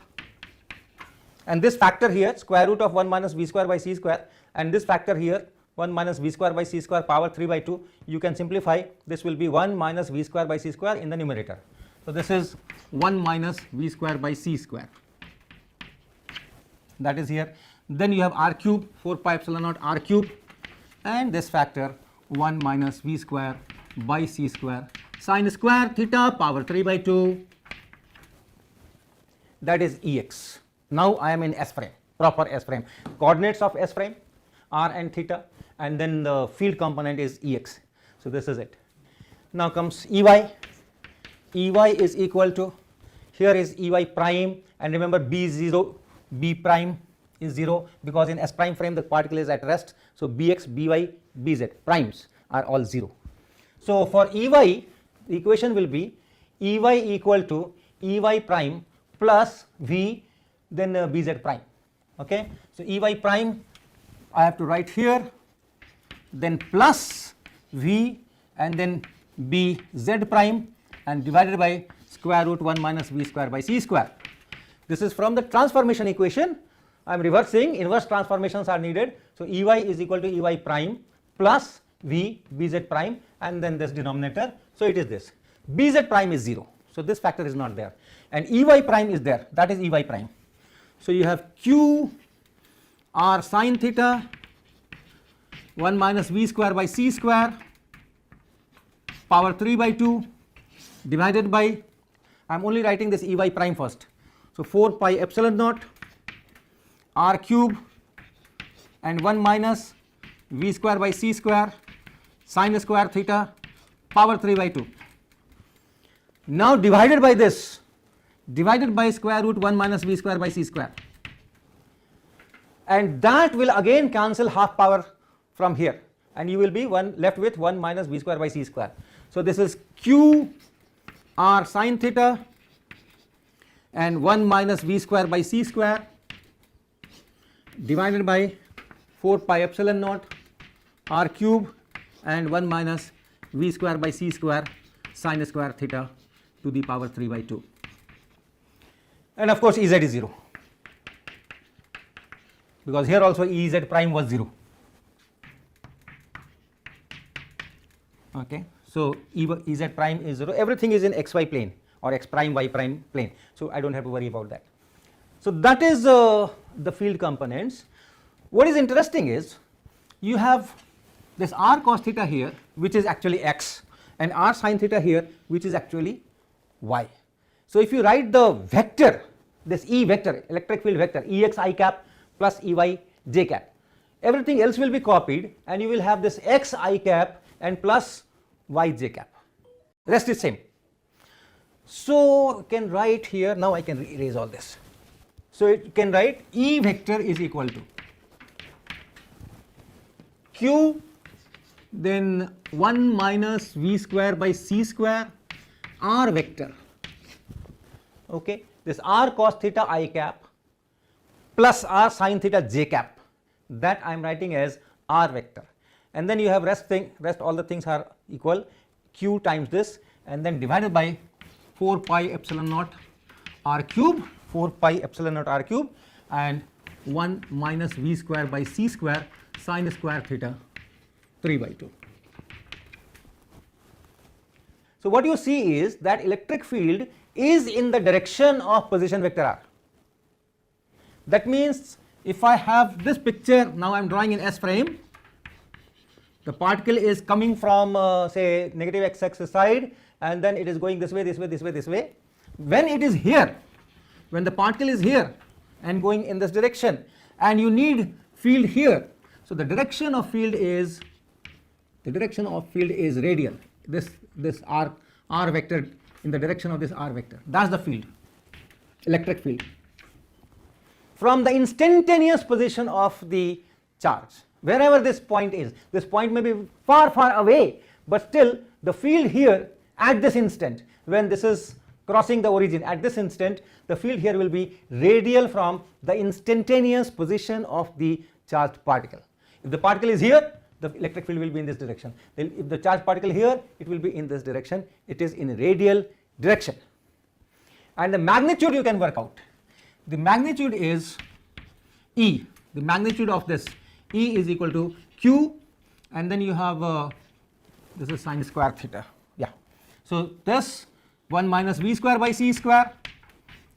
Speaker 2: and this factor here square root of 1 minus v square by c square, and this factor here 1 minus v square by c square power 3 by 2. You can simplify, this will be 1 minus v square by c square in the numerator. So this is 1 minus v square by c square, that is here. Then you have r cube 4 pi epsilon naught r cube, and this factor 1 minus v square by c square sin square theta power 3 by 2, that is Ex. Now I am in S frame, proper S frame, coordinates of S frame r and theta, and then the field component is Ex. So this is it. Now comes Ey. Ey is equal to, here is Ey prime, and remember b is 0, b prime is 0, because in S prime frame the particle is at rest. So bx, by, bz primes are all 0. So for Ey, the equation will be Ey equal to Ey prime plus v, then bz prime. Okay, so Ey prime I have to write here, then plus v, and then bz prime, and divided by square root 1 minus v square by c square. This is from the transformation equation. I am reversing, inverse transformations are needed. So Ey is equal to Ey prime plus v bz prime, and then this denominator. So it is this. Bz prime is 0. So this factor is not there, and Ey prime is there, that is Ey prime. So you have q r sin theta 1 minus v square by c square power 3 by 2 divided by, I am only writing this Ey prime first. So 4 pi epsilon naught r cube and 1 minus v square by c square sin square theta power 3 by 2. Now divided by this, divided by square root 1 minus v square by c square, and that will again cancel half power from here, and you will be left with 1 minus v square by c square. So this is q r sin theta and 1 minus v square by c square divided by 4 pi epsilon naught r cube and 1 minus v square by c square sin square theta to the power 3 by 2. And of course Ez is 0, because here also Ez prime was 0. Okay. So Ez prime is 0, everything is in xy plane or x prime y prime plane, so I do not have to worry about that. So that is the field components. What is interesting is you have this r cos theta here, which is actually x, and r sin theta here, which is actually y. So if you write the vector, this E vector, electric field vector, Ex I cap plus Ey j cap, everything else will be copied and you will have this x I cap and plus y j cap, rest is same. So you can write here, now I can erase all this. So it can write E vector is equal to q then 1 minus v square by c square r vector, okay, this r cos theta I cap plus r sin theta j cap, that I am writing as r vector, and then you have rest all the things are equal, q times this and then divided by 4 pi epsilon naught r cube, 4 pi epsilon naught r cube and 1 minus v square by c square sin square theta 3 by 2. So what you see is that electric field is in the direction of position vector r. That means if I have this picture, now I am drawing in S frame, the particle is coming from say negative x axis side and then it is going this way, this way, this way, this way. When it is here, when the particle is here and going in this direction and you need field here, so the direction of field is radial, this r vector in the direction of this r vector, that is the field, electric field, from the instantaneous position of the charge, wherever this point is. This point may be far away, but still the field here at this instant, when this is crossing the origin, at this instant the field here will be radial from the instantaneous position of the charged particle. If the particle is here, the electric field will be in this direction. If the charged particle here, it will be in this direction, it is in radial direction. And the magnitude you can work out, the magnitude is E, the magnitude of this E is equal to q, and then you have this is sin square theta, yeah. So this 1 minus v square by c square,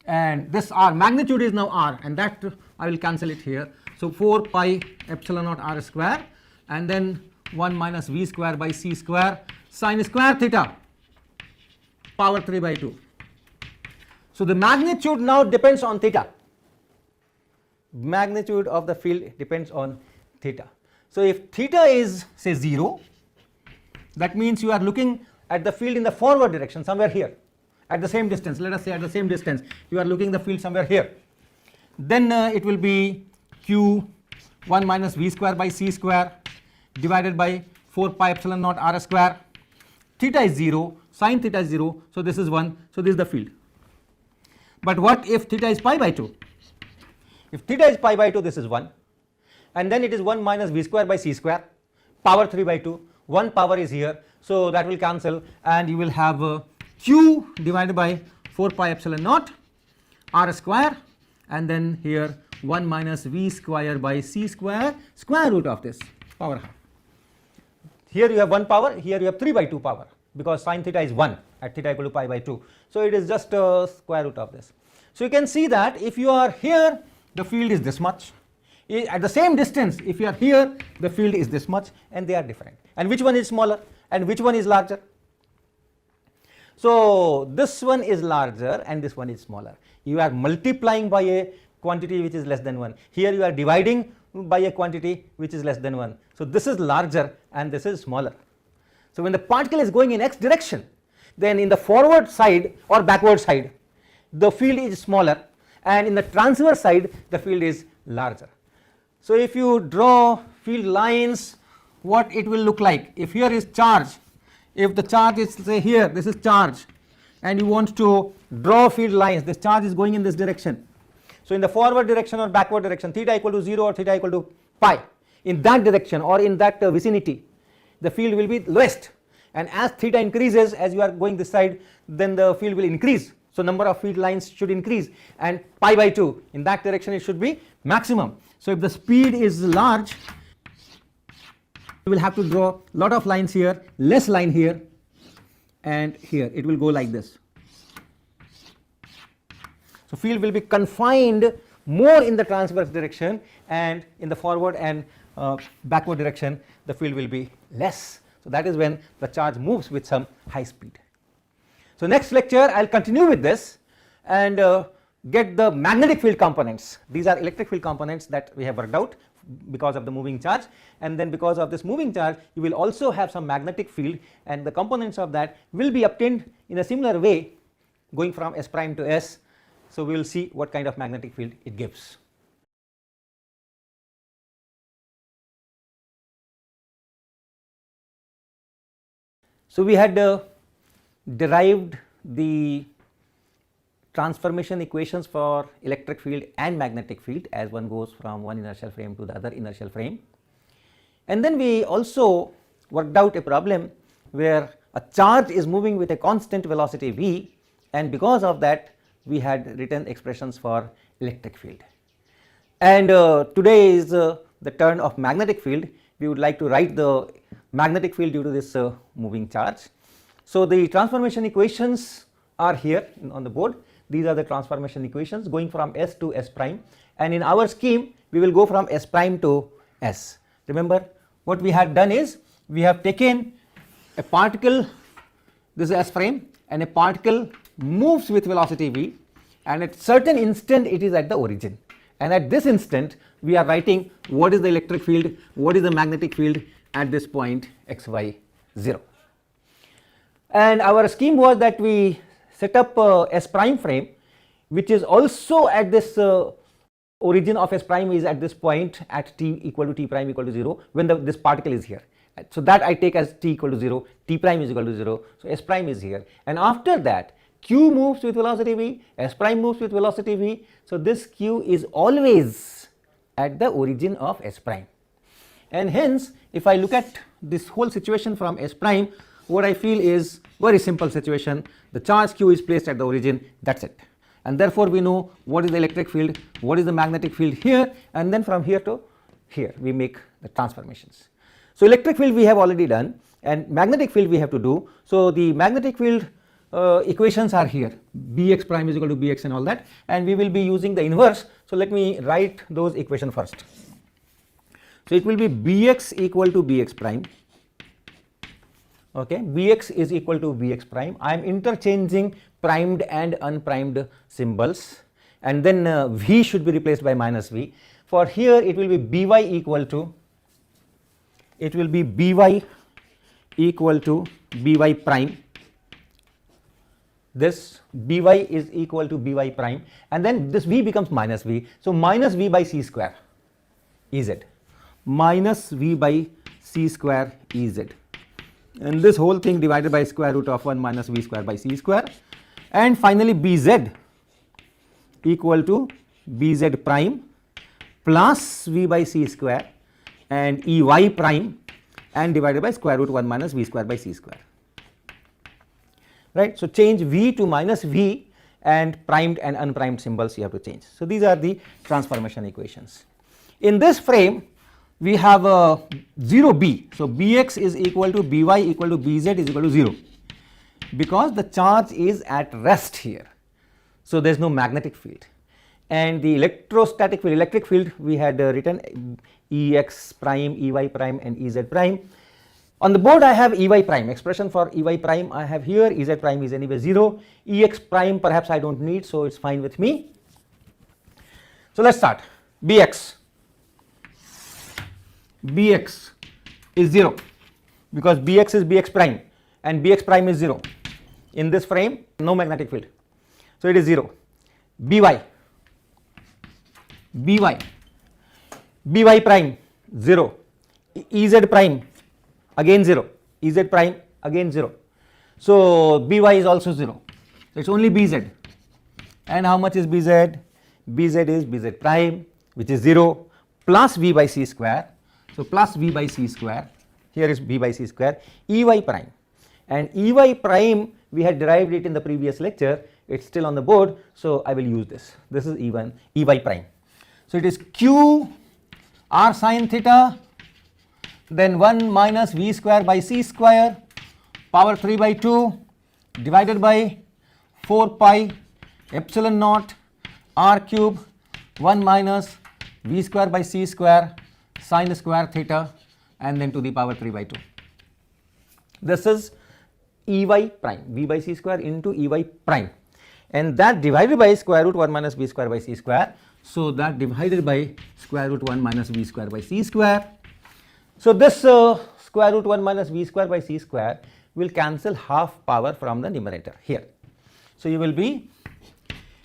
Speaker 2: and this r magnitude is now r, and that I will cancel it here. So 4 pi epsilon naught r square and then 1 minus v square by c square sin square theta power 3 by 2. So the magnitude now depends on theta, magnitude of the field depends on theta. So if theta is say 0, that means you are looking at the field in the forward direction, somewhere here at the same distance, let us say at the same distance you are looking the field somewhere here, then it will be q 1 minus v square by c square divided by 4 pi epsilon naught r square, theta is 0, sin theta is 0, so this is 1, so this is the field. But what if theta is pi by 2? If theta is pi by 2, this is 1, and then it is 1 minus v square by c square power 3 by 2, 1 power is here, so that will cancel and you will have q divided by 4 pi epsilon naught r square and then here 1 minus v square by c square square root of this power half. Here you have 1 power, here you have 3 by 2 power, because sin theta is 1 at theta equal to pi by 2. So it is just square root of this. So you can see that if you are here, the field is this much. At the same distance, if you are here, the field is this much, and they are different. And which one is smaller and which one is larger? So, this one is larger and this one is smaller. You are multiplying by a quantity which is less than 1. Here you are dividing by a quantity which is less than 1. So, this is larger and this is smaller. So, when the particle is going in x direction, then in the forward side or backward side the field is smaller, and in the transverse side the field is larger. So, if you draw field lines, what it will look like? If here is charge, if the charge is say here, this is charge, and you want to draw field lines, this charge is going in this direction. So, in the forward direction or backward direction, theta equal to 0 or theta equal to pi, in that direction or in that vicinity the field will be lowest, and as theta increases, as you are going this side, then the field will increase. So, number of field lines should increase, and pi by 2 in that direction it should be maximum. So, if the speed is large, you will have to draw lot of lines here, less line here, and here it will go like this. So, field will be confined more in the transverse direction, and in the forward and backward direction the field will be less. So, that is when the charge moves with some high speed. So, next lecture I will continue with this and get the magnetic field components. These are electric field components that we have worked out because of the moving charge, and then because of this moving charge you will also have some magnetic field, and the components of that will be obtained in a similar way going from S prime to S. So, we will see what kind of magnetic field it gives. So, we had derived the transformation equations for electric field and magnetic field as one goes from one inertial frame to the other inertial frame, and then we also worked out a problem where a charge is moving with a constant velocity v, and because of that we had written expressions for electric field. And today is the turn of magnetic field. We would like to write the magnetic field due to this moving charge. So, the transformation equations are here on the board. These are the transformation equations going from S to S prime, and in our scheme we will go from S prime to S. Remember, what we had done is we have taken a particle, this is S prime, and a particle moves with velocity v, and at certain instant it is at the origin, and at this instant we are writing what is the electric field, what is the magnetic field at this point x y 0. And our scheme was that we set up S prime frame which is also at this origin of S prime is at this point at t equal to t prime equal to 0 when this particle is here. So, that I take as t equal to 0, t prime is equal to 0. So, S prime is here, and after that q moves with velocity v, S prime moves with velocity v. So, this q is always at the origin of S prime, and hence if I look at this whole situation from S prime, what I feel is very simple situation. The charge q is placed at the origin, that is it, and therefore we know what is the electric field, what is the magnetic field here, and then from here to here we make the transformations. So, electric field we have already done, and magnetic field we have to do. So, the magnetic field equations are here, Bx prime is equal to Bx and all that, and we will be using the inverse. So, let me write those equations first. So, it will be Bx equal to Bx prime, okay, Bx is equal to Bx prime. I am interchanging primed and unprimed symbols, and then V should be replaced by minus V. For here it will be By equal to, it will be By equal to By prime, this By is equal to By prime, and then this V becomes minus V. So, minus V by c square Ez, minus V by c square Ez, and this whole thing divided by square root of 1 minus V square by c square, and finally Bz equal to Bz prime plus V by c square and Ey prime and divided by square root 1 minus V square by c square, right. So, change V to minus V, and primed and unprimed symbols you have to change. So, these are the transformation equations. In this frame we have a 0 B. So, Bx is equal to By equal to Bz is equal to 0 because the charge is at rest here. So, there is no magnetic field, and the electrostatic field, electric field we had written Ex prime, Ey prime and Ez prime. On the board I have Ey prime, expression for Ey prime I have here, Ez prime is anyway 0, Ex prime perhaps I do not need, so it is fine with me. So let us start. Bx is 0 because Bx is Bx prime and Bx prime is 0. In this frame no magnetic field, so it is 0. By prime 0, Ez prime again 0, Ez prime again 0. So By is also 0, so it is only Bz. And how much is Bz? Bz is Bz prime, which is 0, plus V by c square. So plus V by c square, here is V by c square, Ey prime. And Ey prime we had derived it in the previous lecture, it is still on the board, so I will use this. This is Ey prime. So it is q r sin theta, then 1 minus V square by c square power 3 by 2 divided by 4 pi epsilon naught r cube 1 minus V square by c square sin square theta and then to the power 3 by 2. This is Ey prime, V by c square into Ey prime, and that divided by square root 1 minus V square by c square. So that divided by square root 1 minus V square by c square. So this square root 1 minus V square by c square will cancel half power from the numerator here. So you will be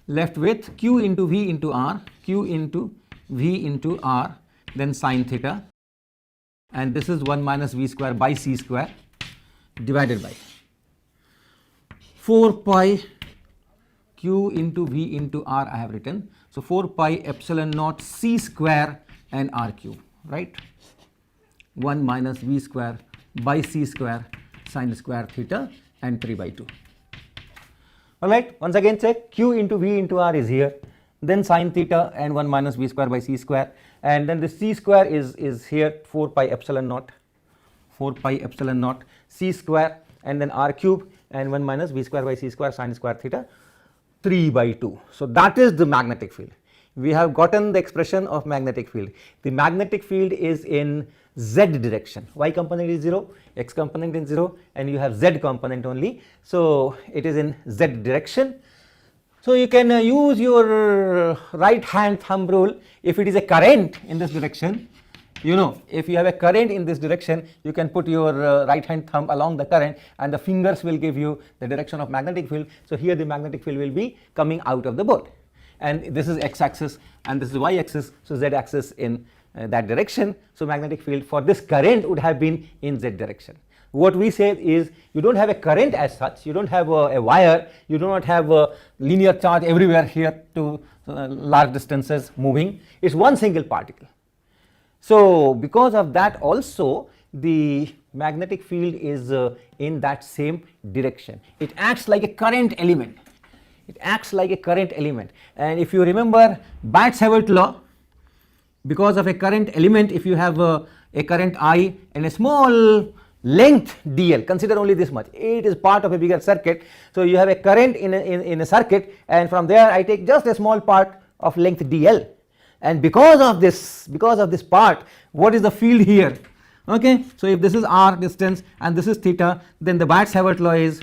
Speaker 2: left with q into V into r, q into V into r, then sin theta, and this is 1 minus V square by c square divided by 4 pi q into V into r I have written. So 4 pi epsilon naught c square and r cube, right, 1 minus V square by c square sin square theta and 3 by 2. Alright, once again check, q into V into r is here, then sin theta and 1 minus V square by c square, and then the c square is here, 4 pi epsilon naught c square and then r cube and 1 minus V square by c square sin square theta 3 by 2. So that is the magnetic field. We have gotten the expression of magnetic field. The magnetic field is in z direction. Y component is 0, x component is 0, and you have z component only. So it is in z direction. So you can use your right hand thumb rule. If it is a current in this direction, you know, if you have a current in this direction, you can put your right hand thumb along the current and the fingers will give you the direction of magnetic field. So here the magnetic field will be coming out of the board, and this is x axis and this is y axis, so z axis in that direction. So magnetic field for this current would have been in z direction. What we say is you do not have a current as such, you do not have a wire, you do not have a linear charge everywhere here to large distances moving, it is one single particle. So because of that also the magnetic field is in that same direction. It acts like a current element, and if you remember Bart's-Havertz law, because of a current element, if you have a current I and a small length dl, consider only this much, it is part of a bigger circuit. So you have a current in a circuit, and from there I take just a small part of length dl, and because of this part, what is the field here? Okay, so if this is r distance and this is theta, then the Bart's-Havertz law is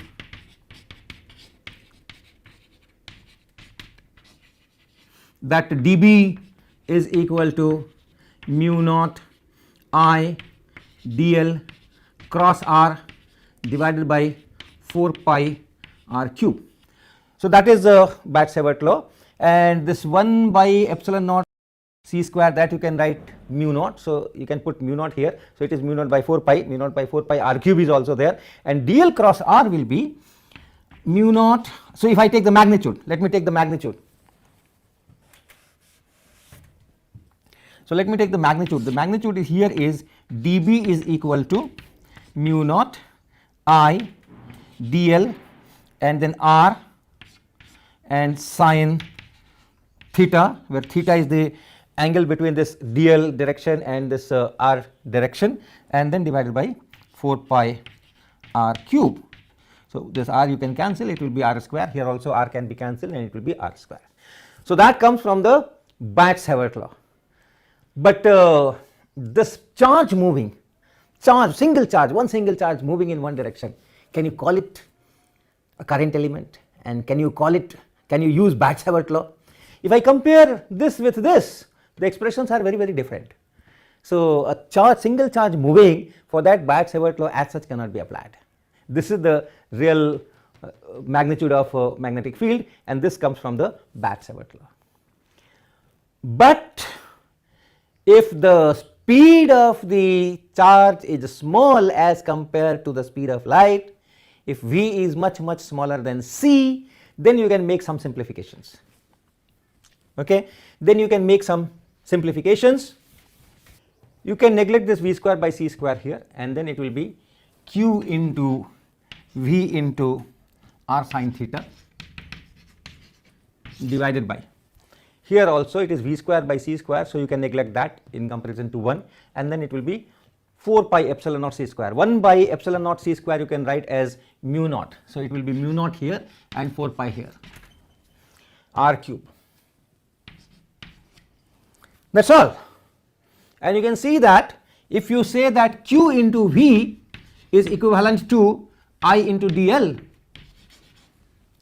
Speaker 2: that dB is equal to mu naught I dl cross r divided by 4 pi r cube. So that is Bart's-Havertz law, and this 1 by epsilon naught c square, that you can write mu naught, so you can put mu naught here, so it is mu naught by 4 pi, r cube is also there, and dl cross r will be mu naught. So if I take the magnitude, let me take the magnitude. So let me take the magnitude. The magnitude is here is dB is equal to mu naught I dl and then r and sine theta, where theta is the angle between this dl direction and this r direction, and then divided by 4 pi r cube. So this r you can cancel, it will be r square, here also r can be cancelled and it will be r square. So that comes from the Bart's-Havertz law. But this charge moving
Speaker 1: charge, single charge, one single charge moving in one direction, can you call it a current element? And can you use Bhatt-Savart law? If I compare this with this, the expressions are very, very different. So a single charge moving, for that Bhatt-Savart law as such cannot be applied. This is the real magnitude of a magnetic field, and this comes from the Bhatt-Savart law. But if the speed of the charge is small as compared to the speed of light, if v is much smaller than c, then you can make some simplifications. Okay, then you can make some simplifications. You can neglect this v square by c square here, and then it will be q into v into r sin theta divided by, here also it is v square by c square, so you can neglect that in comparison to 1, and then it will be 4 pi epsilon naught c square. 1 by epsilon naught c square you can write as mu naught, so it will be mu naught here and 4 pi here, r cube. That is all. And you can see that if you say that q into v is equivalent to I into dl,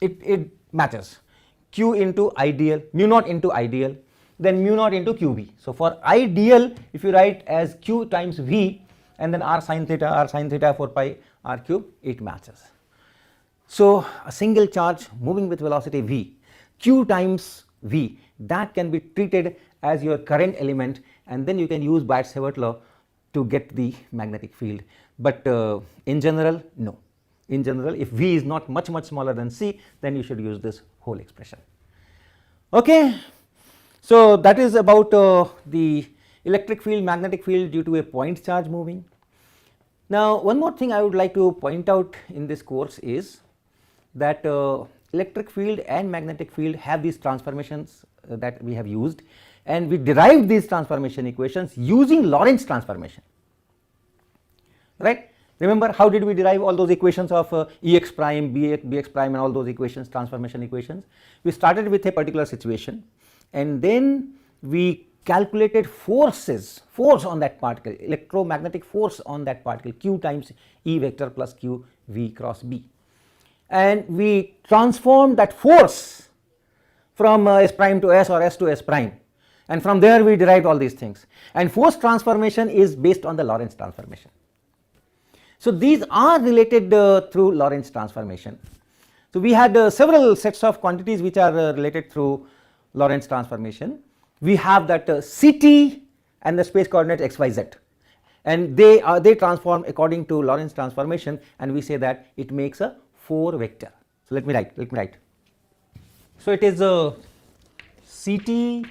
Speaker 1: it matches. Q into ideal, mu naught into ideal, then mu naught into qv. So for ideal, if you write as q times v and then r sin theta 4 pi r cube, it matches. So a single charge moving with velocity v, q times v, that can be treated as your current element, and then you can use Bhatt-Savart law to get the magnetic field. But in general, no. In general, if v is not much smaller than c, then you should use this whole expression. Okay, so that is about the electric field, magnetic field due to a point charge moving. Now one more thing I would like to point out in this course is that electric field and magnetic field have these transformations that we have used, and we derived these transformation equations using Lorentz transformation, right? Remember how did we derive all those equations of Ex prime, Bx prime and all those equations, transformation equations? We started with a particular situation, and then we calculated force on that particle, electromagnetic force on that particle, q times E vector plus q v cross b, and we transformed that force from s prime to s or s to s prime, and from there we derived all these things, and force transformation is based on the Lorentz transformation. So these are related through Lorentz transformation. So we had several sets of quantities which are related through Lorentz transformation. We have that Ct and the space coordinates x, y, z, and they transform according to Lorentz transformation, and we say that it makes a 4 vector. So let me write. So it is Ct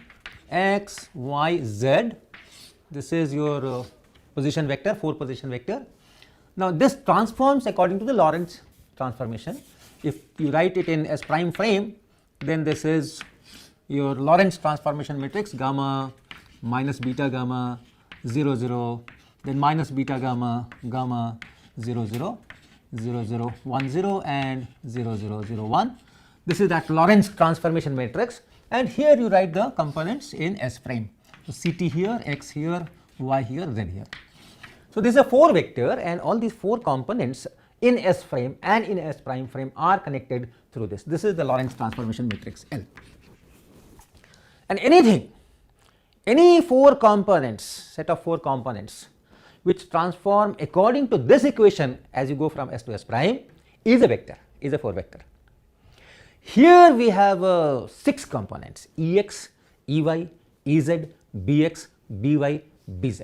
Speaker 1: x, y, z. This is your position vector, 4 position vector. Now this transforms according to the Lorentz transformation. If you write it in S prime frame, then this is your Lorentz transformation matrix, gamma minus beta gamma 0 0, then minus beta gamma gamma 0 0 0 0 1 0 and 0 0 0 1. This is that Lorentz transformation matrix, and here you write the components in S prime. So Ct here, x here, y here, z here. So this is a 4 vector, and all these 4 components in S frame and in S prime frame are connected through this. This is the Lorentz transformation matrix L. And any 4 components, set of 4 components which transform according to this equation as you go from S to S prime is a vector, is a 4 vector. Here we have 6 components, Ex, Ey, Ez, Bx, By, Bz.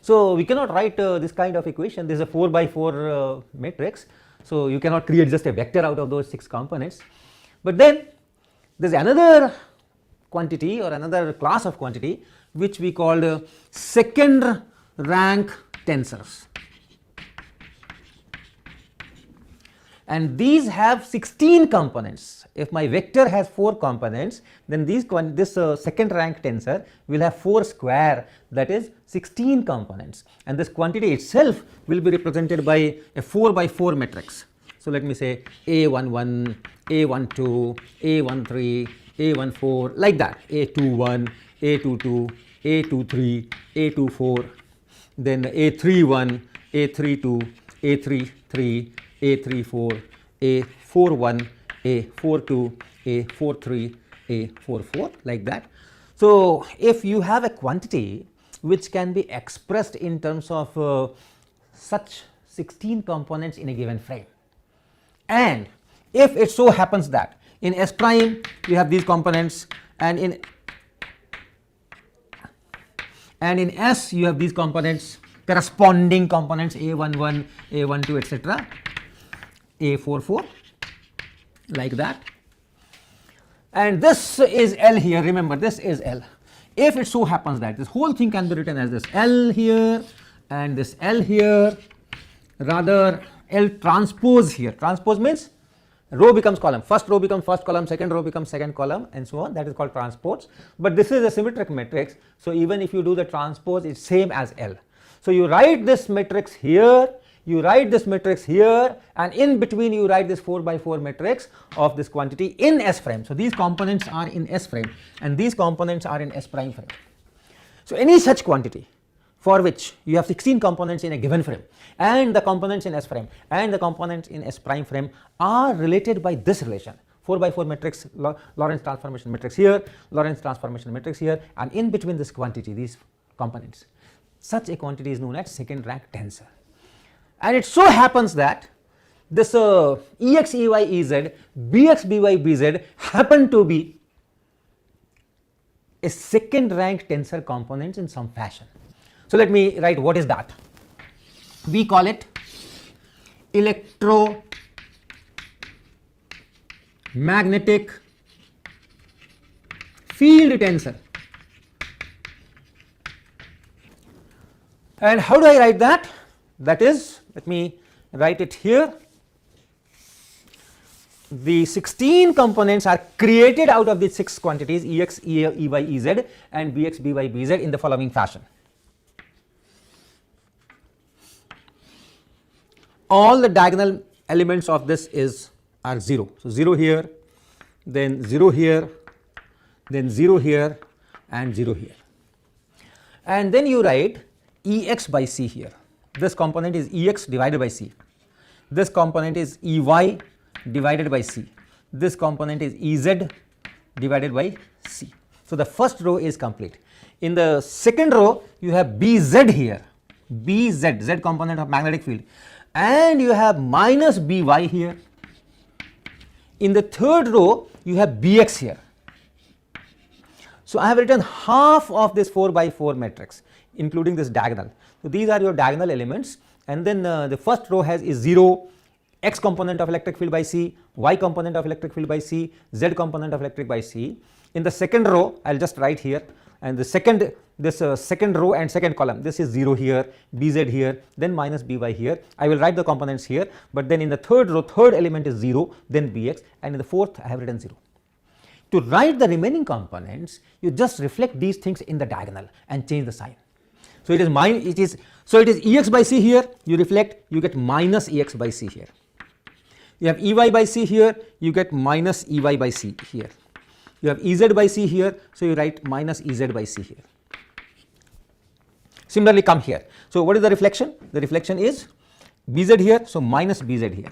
Speaker 1: So we cannot write this kind of equation. This is a 4 by 4 matrix, so you cannot create just a vector out of those 6 components. But then there is another quantity or another class of quantity which we called second rank tensors, and these have 16 components. If my vector has 4 components, then this second rank tensor will have 4 square, that is 16 components, and this quantity itself will be represented by a 4 by 4 matrix. So let me say A11, A12, A13, A14, like that, A21, A22, A23, A24, then A31,
Speaker 2: A32, A33, A34, A41, A42, A43, A44, like that. So, if you have a quantity which can be expressed in terms of such 16 components in a given frame, and if it so happens that in S prime you have these components, and in S you have these components, corresponding components A11, A12, etc., A44, like that, and this is L here. Remember, this is L. If it so happens that this whole thing can be written as this L here and this L here, rather L transpose here. Transpose means row becomes column, first row becomes first column, second row becomes second column, and so on. That is called transpose. But this is a symmetric matrix, so even if you do the transpose, it's same as L. So you write this matrix here, you write this matrix here, and in between you write this 4 by 4 matrix of this quantity in S frame. So these components are in S frame and these components are in S prime frame. So any such quantity for which you have 16 components in a given frame, and the components in S frame and the components in S prime frame are related by this relation, 4 by 4 matrix, Lorentz transformation matrix here, Lorentz transformation matrix here, and in between this quantity, these components. Such a quantity is known as second rank tensor. And it so happens that this Ex, Ey, Ez, Bx, By, Bz happen to be a second rank tensor components in some fashion. So let me write what is that. We call it electromagnetic field tensor. And how do I write that? That is, let me write it here. The 16 components are created out of these 6 quantities Ex, Ey, Ez and Bx, By, Bz in the following fashion. All the diagonal elements of this are 0. So 0 here, then 0 here, then 0 here, and 0 here. And then you write Ex by C here. This component is Ex divided by C. This component is Ey divided by C. This component is Ez divided by C. So the first row is complete. In the second row, you have Bz here, Bz, Z component of magnetic field, and you have minus By here. In the third row, you have Bx here. So I have written half of this 4 by 4 matrix, including this diagonal. So these are your diagonal elements, and then the first row is 0, x component of electric field by C, y component of electric field by C, z component of electric by C. In the second row, I will just write here, and the second row and second column, this is 0 here, Bz here, then minus By here. I will write the components here, but then in the third row, third element is 0, then Bx, and in the fourth I have written 0. To write the remaining components, you just reflect these things in the diagonal and change the sign. So it is Ex by C here, you reflect, you get minus Ex by C here. You have Ey by C here, you get minus Ey by C here. You have Ez by C here, so you write minus Ez by C here. Similarly, come here. So what is the reflection? The reflection is Bz here, so minus Bz here.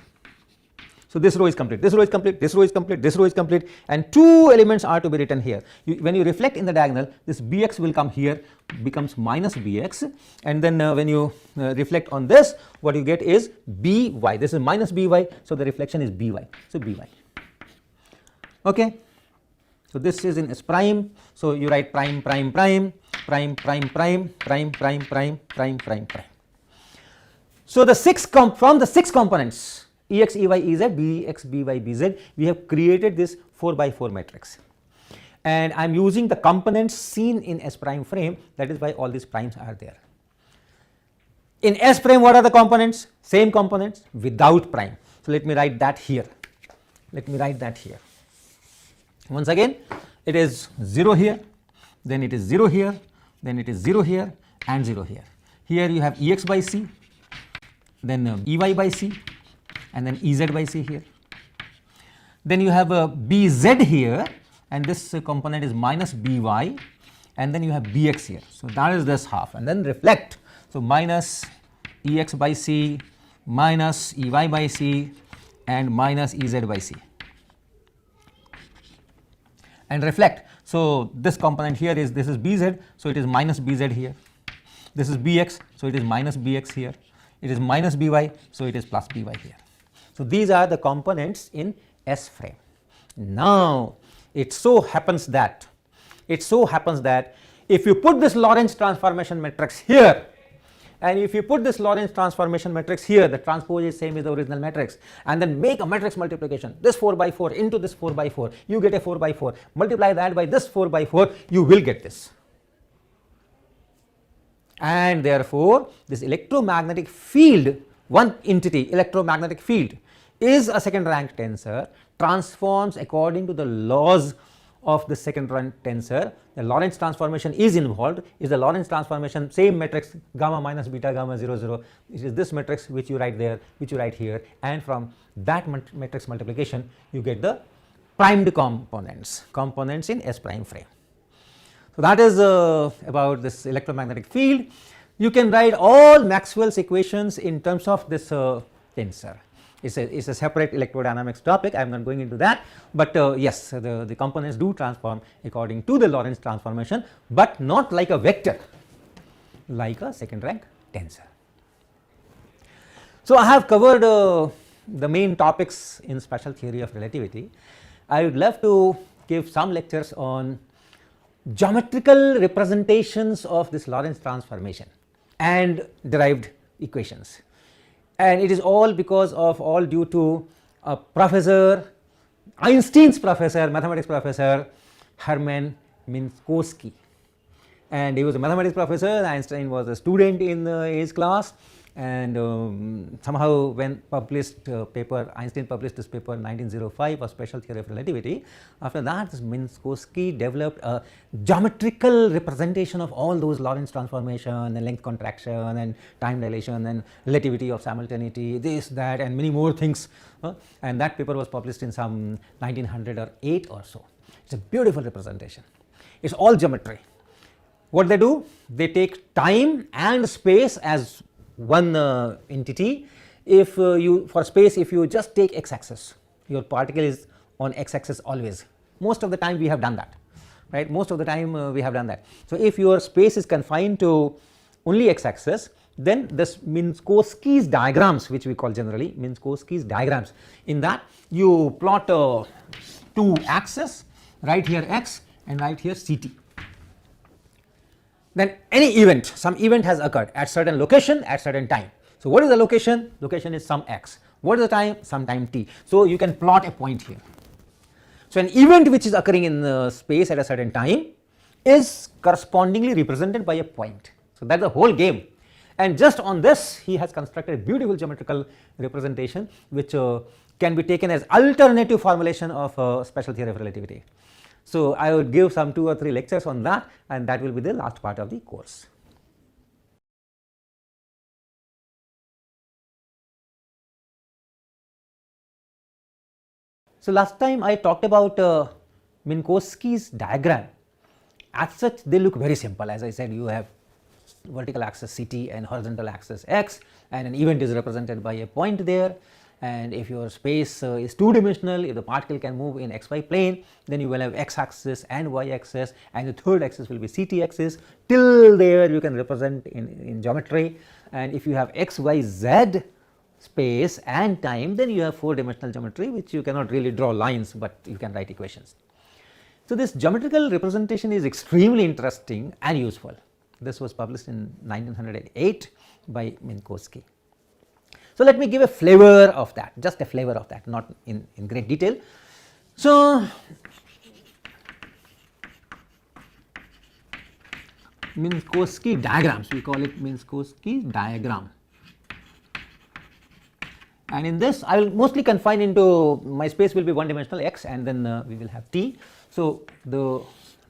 Speaker 2: So this row is complete, this row is complete, this row is complete, this row is complete, and 2 elements are to be written here. When you reflect in the diagonal, this Bx will come here, becomes minus Bx, and then when you reflect on this, what you get is By. This is minus By, so the reflection is By. So By. Okay. So this is in S prime. So you write prime, prime, prime, prime, prime, prime, prime, prime, prime, prime, prime, prime. So the from the 6 components, Ex, Ey, Ez, Bx, By, Bz, we have created this 4 by 4 matrix, and I am using the components seen in S prime frame. That is why all these primes are there. In S prime, what are the components? Same components without prime. So let me write that here. Let me write that here. Once again, it is 0 here, then it is 0 here, then it is 0 here, and 0 here. Here you have Ex by C, then Ey by C, and then Ez by C here. Then you have a Bz here, and this component is minus By, and then you have Bx here. So that is this half, and then reflect. So minus Ex by C minus Ey by C and minus Ez by C, and reflect. So, this component here is, this is Bz, so it is minus Bz here, this is Bx, so it is minus Bx here, it is minus By, so it is plus By here. So, these are the components in S frame. Now, it so happens that if you put this Lorentz transformation matrix here, and if you put this Lorentz transformation matrix here, the transpose is same as the original matrix, and then make a matrix multiplication, this 4 by 4 into this 4 by 4, you get a 4 by 4, multiply that by this 4 by 4, you will get this. And therefore, this electromagnetic field, one entity electromagnetic field, is a second rank tensor, transforms according to the laws of the second rank tensor. The Lorentz transformation is involved. Is the Lorentz transformation same matrix gamma minus beta gamma 0 0, it is this matrix which you write there, which you write here, and from that matrix multiplication you get the primed components in S prime frame. So, that is about this electromagnetic field. You can write all Maxwell's equations in terms of this tensor. It's a separate electrodynamics topic, I am not going into that, but yes, the components do transform according to the Lorentz transformation, but not like a vector, like a second rank tensor. So, I have covered the main topics in special theory of relativity. I would love to give some lectures on geometrical representations of this Lorentz transformation and derived equations. And it is all because of, all due to a professor, Einstein's professor, mathematics professor Hermann Minkowski, and he was a mathematics professor. Einstein was a student in his class, and somehow when published paper, Einstein published this paper in 1905 of special theory of relativity. After that, this Minkowski developed a geometrical representation of all those Lorentz transformation and length contraction and time dilation and relativity of simultaneity, this, that, and many more things, and that paper was published in some 1908 or so. It's a beautiful representation. It's all geometry. What they do? They take time and space as one entity. If for space, if you just take x axis, your particle is on x axis always. Most of the time we have done that, right? Most of the time we have done that. So, if your space is confined to only x axis, then this Minkowski's diagrams, which we call generally Minkowski's diagrams, in that you plot two axes, right here x and right here ct. Then any event, some event has occurred at certain location at certain time. So, what is the location? Location is some x. What is the time? Some time t. So, you can plot a point here. So, an event which is occurring in space at a certain time is correspondingly represented by a point. So, that is the whole game, and just on this he has constructed a beautiful geometrical representation which can be taken as alternative formulation of special theory of relativity. So, I would give some 2 or 3 lectures on that, and that will be the last part of the course. So, last time I talked about Minkowski's diagram. As such, they look very simple. As I said, you have vertical axis ct and horizontal axis x, and an event is represented by a point there. And if your space is 2 dimensional, if the particle can move in xy plane, then you will have x axis and y axis, and the third axis will be ct axis. Till there you can represent in geometry, and if you have x, y, z space and time, then you have 4 dimensional geometry, which you cannot really draw lines, but you can write equations. So, this geometrical representation is extremely interesting and useful. This was published in 1908 by Minkowski. So, let me give a flavor of that, just a flavor of that, not in great detail. So, Minkowski diagrams, we call it Minkowski diagram, and in this I will mostly confine into, my space will be 1 dimensional x, and then we will have t. So, the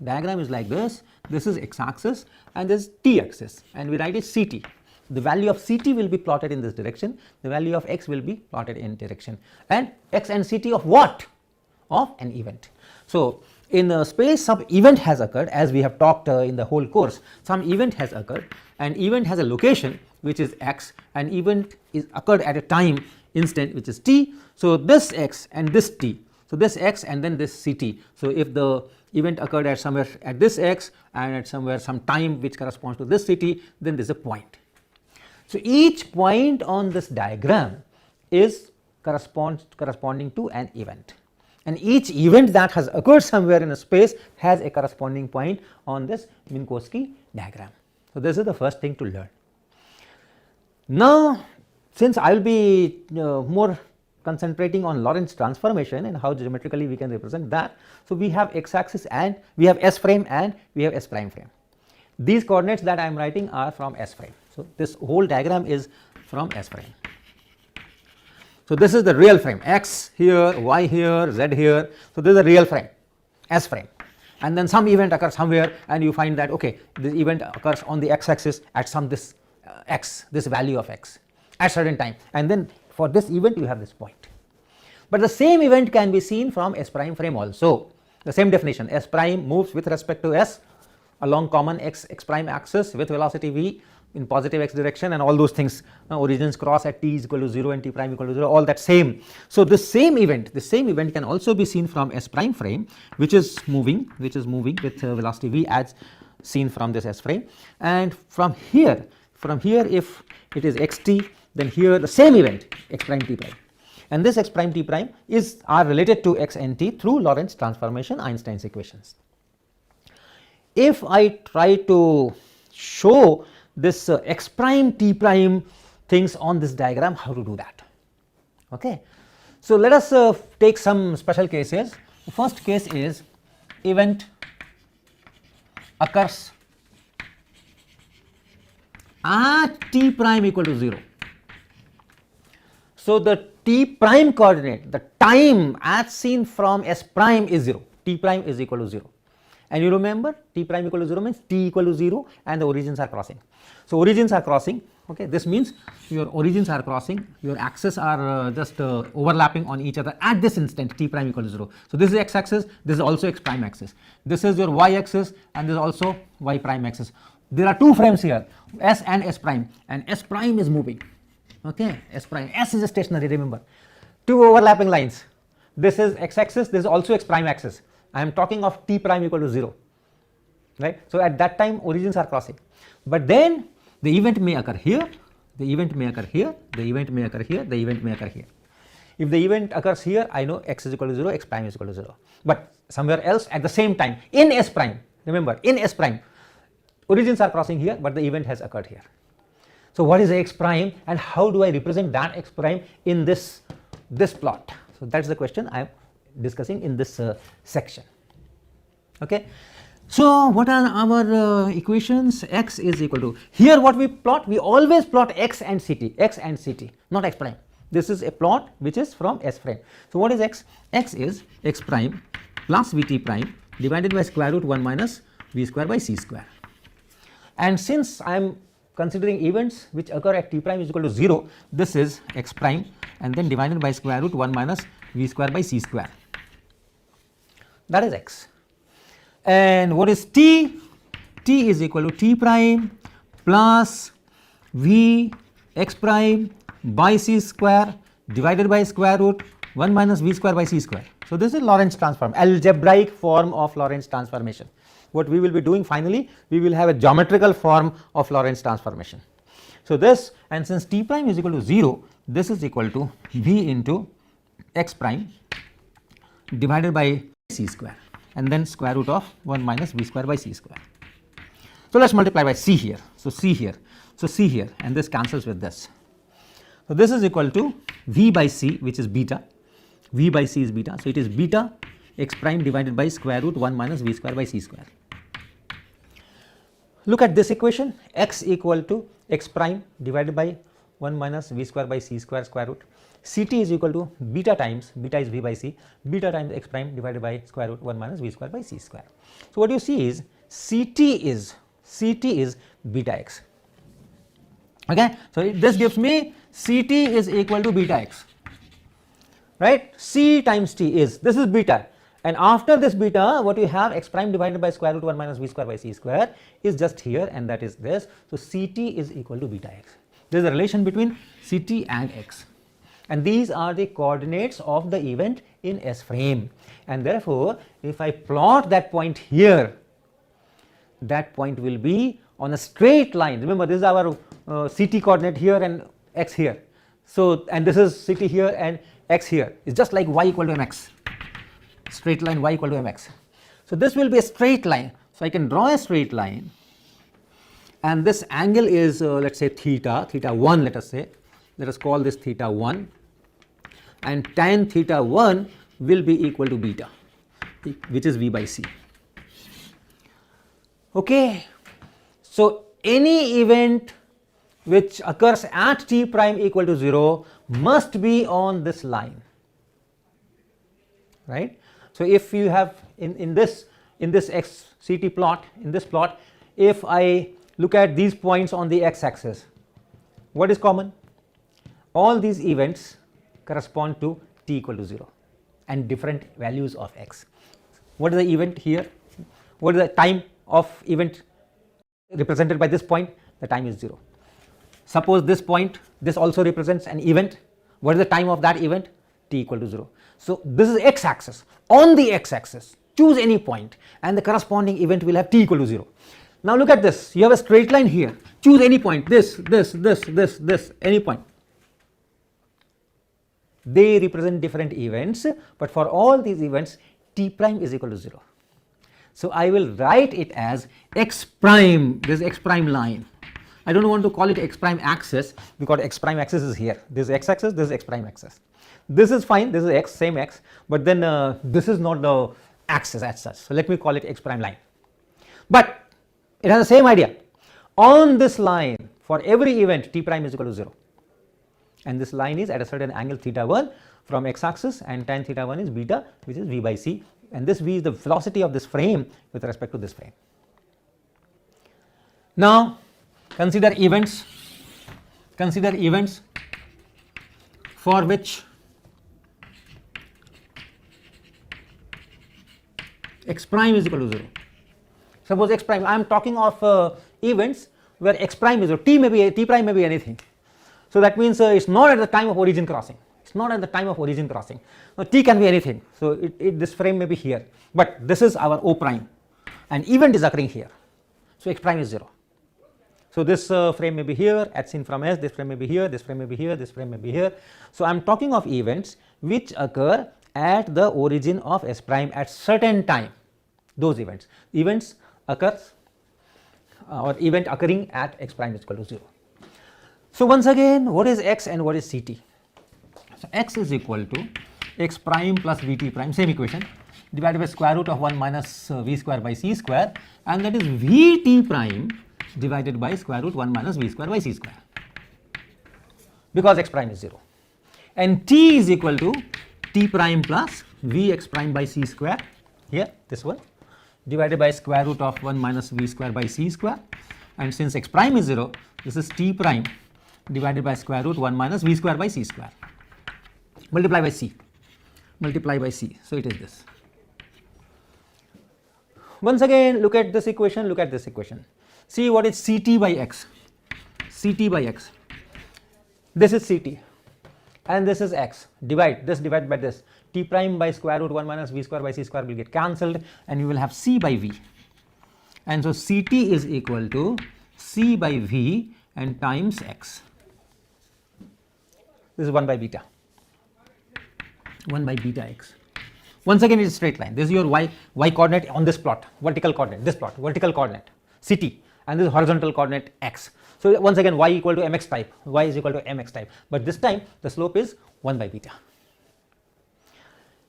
Speaker 2: diagram is like this. This is x axis and this is t axis, and we write it ct. The value of ct will be plotted in this direction, the value of x will be plotted in direction, and x and ct of what? Of an event. So, in space some event has occurred, as we have talked in the whole course. Some event has occurred, an event has a location which is x, an event is occurred at a time instant which is t. So, this x and this t, so this x and then this ct. So, if the event occurred at somewhere at this x and at somewhere some time which corresponds to this ct, then there is a point. So, each point on this diagram is corresponding to an event, and each event that has occurred somewhere in a space has a corresponding point on this Minkowski diagram. So, this is the first thing to learn. Now, since I will be more concentrating on Lorentz transformation and how geometrically we can represent that. So, we have x axis and we have S frame and we have S prime frame. These coordinates that I am writing are from S frame. So, this whole diagram is from S frame. So, this is the real frame, x here, y here, z here. So, this is the real frame, S frame, and then some event occurs somewhere and you find that okay, this event occurs on the x axis at some this x, this value of x at certain time, and then for this event you have this point. But the same event can be seen from S prime frame also. The same definition, S prime moves with respect to S along common x prime axis with velocity v in positive x direction, and all those things, origins cross at t is equal to 0 and t prime equal to 0, all that same. So, the same event can also be seen from S prime frame, which is moving with velocity v as seen from this S frame, and from here if it is xt, then here the same event x prime t prime, and this x prime t prime are related to x and t through Lorentz transformation, Einstein's equations. If I try to show this x prime t prime things on this diagram, how to do that? Okay. So, let us take some special cases. The first case is event occurs at t prime equal to 0. So, the t prime coordinate, the time as seen from S prime is 0, t prime is equal to 0, and you remember t prime equal to 0 means t equal to 0 and the origins are crossing. So, origins are crossing, okay. This means your origins are crossing, your axes are just overlapping on each other at this instant t prime equal to 0. So, this is x axis, this is also x prime axis, this is your y axis and this is also y prime axis. There are two frames here, S and S prime, and S prime is moving, okay. S prime, S is stationary, remember, two overlapping lines, this is x axis, this is also x prime axis. I am talking of t prime equal to 0, right. So, at that time origins are crossing, but then the event may occur here, the event may occur here, the event may occur here, the event may occur here. If the event occurs here, I know x is equal to 0, x prime is equal to 0, but somewhere else at the same time in S prime, remember in S prime origins are crossing here, but the event has occurred here. So, what is x prime and how do I represent that x prime in this plot? So, that is the question I am discussing in this section. Okay. So, what are our equations? X is equal to, here what we plot, we always plot x and ct, not x prime. This is a plot which is from S frame. So, what is x? X is x prime plus vt prime divided by square root 1 minus v square by c square. And since I am considering events which occur at t prime is equal to 0, this is x prime and then divided by square root 1 minus v square by c square, that is x. And what is t? T is equal to t prime plus v x prime by c square divided by square root 1 minus v square by c square. So, this is Lorentz transform, algebraic form of Lorentz transformation. What we will be doing finally, we will have a geometrical form of Lorentz transformation. So, this, and since t prime is equal to 0, this is equal to v into x prime divided by c square and then square root of 1 minus v square by c square. So, let us multiply by c here. So, c here. So, c here and this cancels with this. So, this is equal to v by c, which is beta, v by c is beta. So, it is beta x prime divided by square root 1 minus v square by c square. Look at this equation, x equal to x prime divided by 1 minus v square by c square square root. Ct is equal to beta times, beta is v by c, beta times x prime divided by square root 1 minus v square by c square. So, what you see is Ct is beta x, okay. So, this gives me Ct is equal to beta x, right. C times t is, this is beta and after this beta what you have x prime divided by square root 1 minus v square by c square is just here, and that is this. So, Ct is equal to beta x. There is a relation between Ct and x, and these are the coordinates of the event in S frame, and therefore, if I plot that point here, that point will be on a straight line. Remember, this is our Ct coordinate here and x here. So, and this is Ct here and x here. It's just like y equal to mx, straight line y equal to mx. So, this will be a straight line. So, I can draw a straight line, and this angle is let us say theta 1, let us say, let us call this theta 1, and tan theta 1 will be equal to beta, which is v by c. Okay. So, any event which occurs at t prime equal to 0 must be on this line, right. So, if you have in this x ct plot, in this plot, if I look at these points on the x axis, what is common? All these events correspond to t equal to 0 and different values of x. What is the event here? What is the time of event represented by this point? The time is 0. Suppose this point, this also represents an event. What is the time of that event? T equal to 0. So, this is x axis. On the x axis, choose any point and the corresponding event will have t equal to 0. Now, look at this. You have a straight line here. Choose any point, this, any point. They represent different events, but for all these events t prime is equal to 0. So, I will write it as x prime, this x prime line. I do not want to call it x prime axis because x prime axis is here. This is x axis, this is x prime axis. This is fine, this is x, same x, but then this is not the axis as such. So, let me call it x prime line. But it has the same idea. On this line, for every event t prime is equal to 0. And this line is at a certain angle theta 1 from x axis, and tan theta 1 is beta, which is v by c, and this v is the velocity of this frame with respect to this frame. Now, consider events for which x prime is equal to 0. Suppose x prime, I am talking of events where x prime is 0, t prime may be anything. So, that means it is not at the time of origin crossing, it is not at the time of origin crossing. Now, t can be anything. So, this frame may be here, but this is our O prime, and event is occurring here. So, x prime is 0. So, this frame may be here as seen from S, this frame may be here, this frame may be here, this frame may be here. So, I am talking of events which occur at the origin of S prime at certain time. Those events occurs or event occurring at x prime is equal to 0. So, once again, what is x and what is Ct? So, x is equal to x prime plus Vt prime, same equation, divided by square root of 1 minus v square by c square, and that is Vt prime divided by square root 1 minus v square by c square, because x prime is 0, and t is equal to t prime plus vx prime by c square, here this one, divided by square root of 1 minus v square by c square, and since x prime is 0, this is t prime divided by square root 1 minus v square by c square, multiply by c. So, it is this. Once again, look at this equation, see what is Ct by x. This is Ct and this is x, divide by this, t prime by square root 1 minus v square by c square will get cancelled, and you will have c by v, and so Ct is equal to c by v and times x. This is 1 by beta x. Once again, it is straight line. This is your y coordinate on this plot, vertical coordinate, this plot, vertical coordinate Ct, and this is horizontal coordinate x. So, once again, y equal to mx type, y is equal to mx type, but this time the slope is 1 by beta.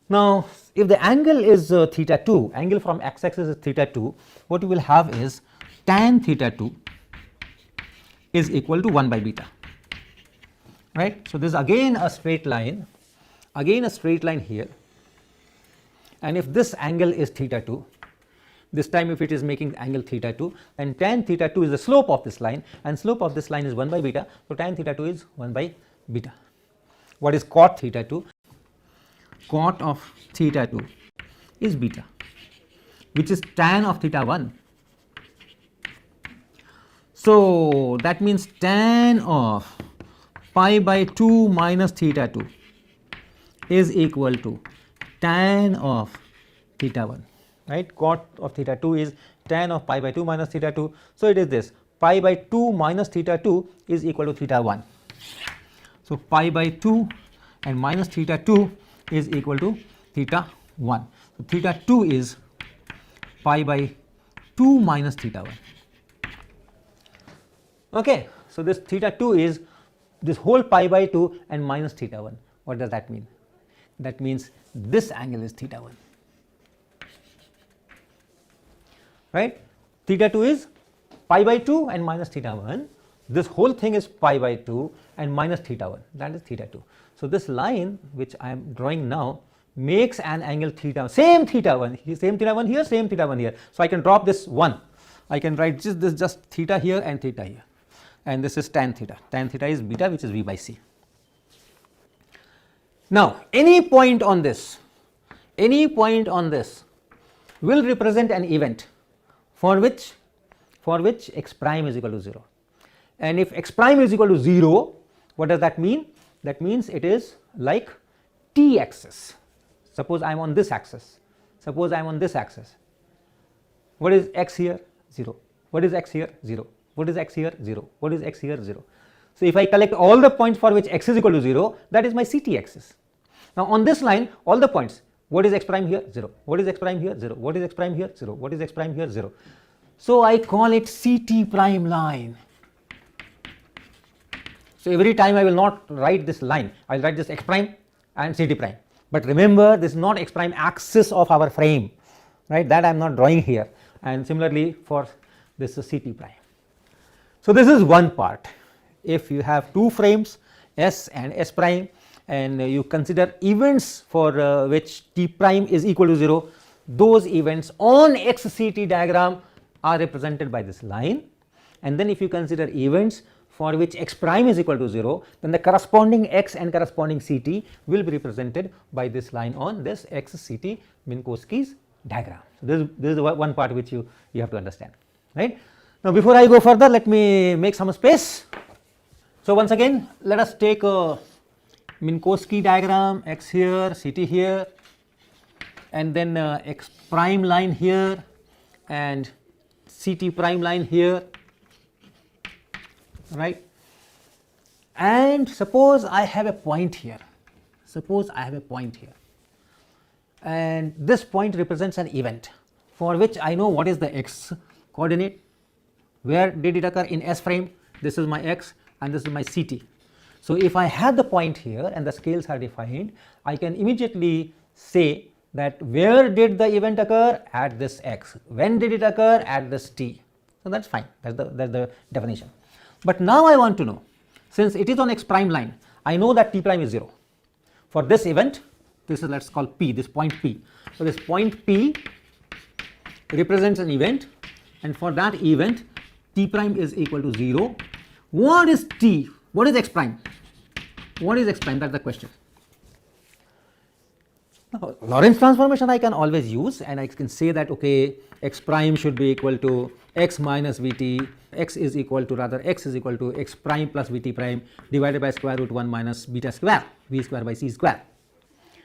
Speaker 2: Now, if the angle is theta 2, angle from x axis is theta 2, what you will have is tan theta 2 is equal to 1 by beta, right. So, this is again a straight line, here, and if this angle is theta 2, this time if it is making angle theta 2, then tan theta 2 is the slope of this line, and slope of this line is 1 by beta. So, tan theta 2 is 1 by beta. What is cot theta 2? Cot of theta 2 is beta, which is tan of theta 1. So that means tan of pi by 2 minus theta 2 is equal to tan of theta 1, right. Cot of theta 2 is tan of pi by 2 minus theta 2. So it is this pi by 2 minus theta 2 is equal to theta 1. So pi by 2 and minus theta 2 is equal to theta 1. So theta 2 is pi by 2 minus theta 1. Okay, so this theta 2 is this whole pi by 2 and minus theta 1. What does that mean? That means this angle is theta 1, right. Theta 2 is pi by 2 and minus theta 1. This whole thing is pi by 2 and minus theta 1, that is theta 2. So this line which I am drawing now makes an angle theta, same theta 1 here, same theta 1 here, same theta 1 here. So I can drop this 1, I can write just theta here and theta here, and this is tan theta. Tan theta is beta, which is V by C. Now any point on this will represent an event for which x prime is equal to 0. And if x prime is equal to 0, what does that mean? That means it is like t axis. Suppose I am on this axis. Suppose I am on this axis. What is x here? 0. What is x here? 0. What is x here? 0. What is x here? 0. So if I collect all the points for which x is equal to 0, that is my CT axis. Now on this line, all the points, what is x prime here? 0. What is x prime here? 0. What is x prime here? 0. What is x prime here? 0. So I call it CT prime line. So every time I will not write this line, I will write this x prime and CT prime. But remember, this is not x prime axis of our frame, right, that I am not drawing here, and similarly for this is CT prime. So this is one part. If you have two frames S and S prime and you consider events for which T prime is equal to 0, those events on XCT diagram are represented by this line, and then if you consider events for which x prime is equal to 0, then the corresponding x and corresponding CT will be represented by this line on this XCT Minkowski's diagram. So this is one part which you have to understand, right. Now before I go further, let me make some space. So once again, let us take a Minkowski diagram, x here, CT here, and then x prime line here and CT prime line here, right. And suppose I have a point here, and this point represents an event for which I know what is the x coordinate, where did it occur in S frame, this is my x and this is my CT. So if I have the point here and the scales are defined, I can immediately say that where did the event occur? At this x. When did it occur? At this t. So that's fine, that's the definition. But now I want to know, since it is on x prime line, I know that t prime is 0. For this event, this is, let's call P, this point P. So this point P represents an event, and for that event t prime is equal to 0. What is t? What is x prime? What is x prime? That's the question. Now, Lorentz transformation I can always use, and I can say that okay, x prime should be equal to x minus Vt, x is equal to x prime plus Vt prime divided by square root 1 minus beta square, V square by C square.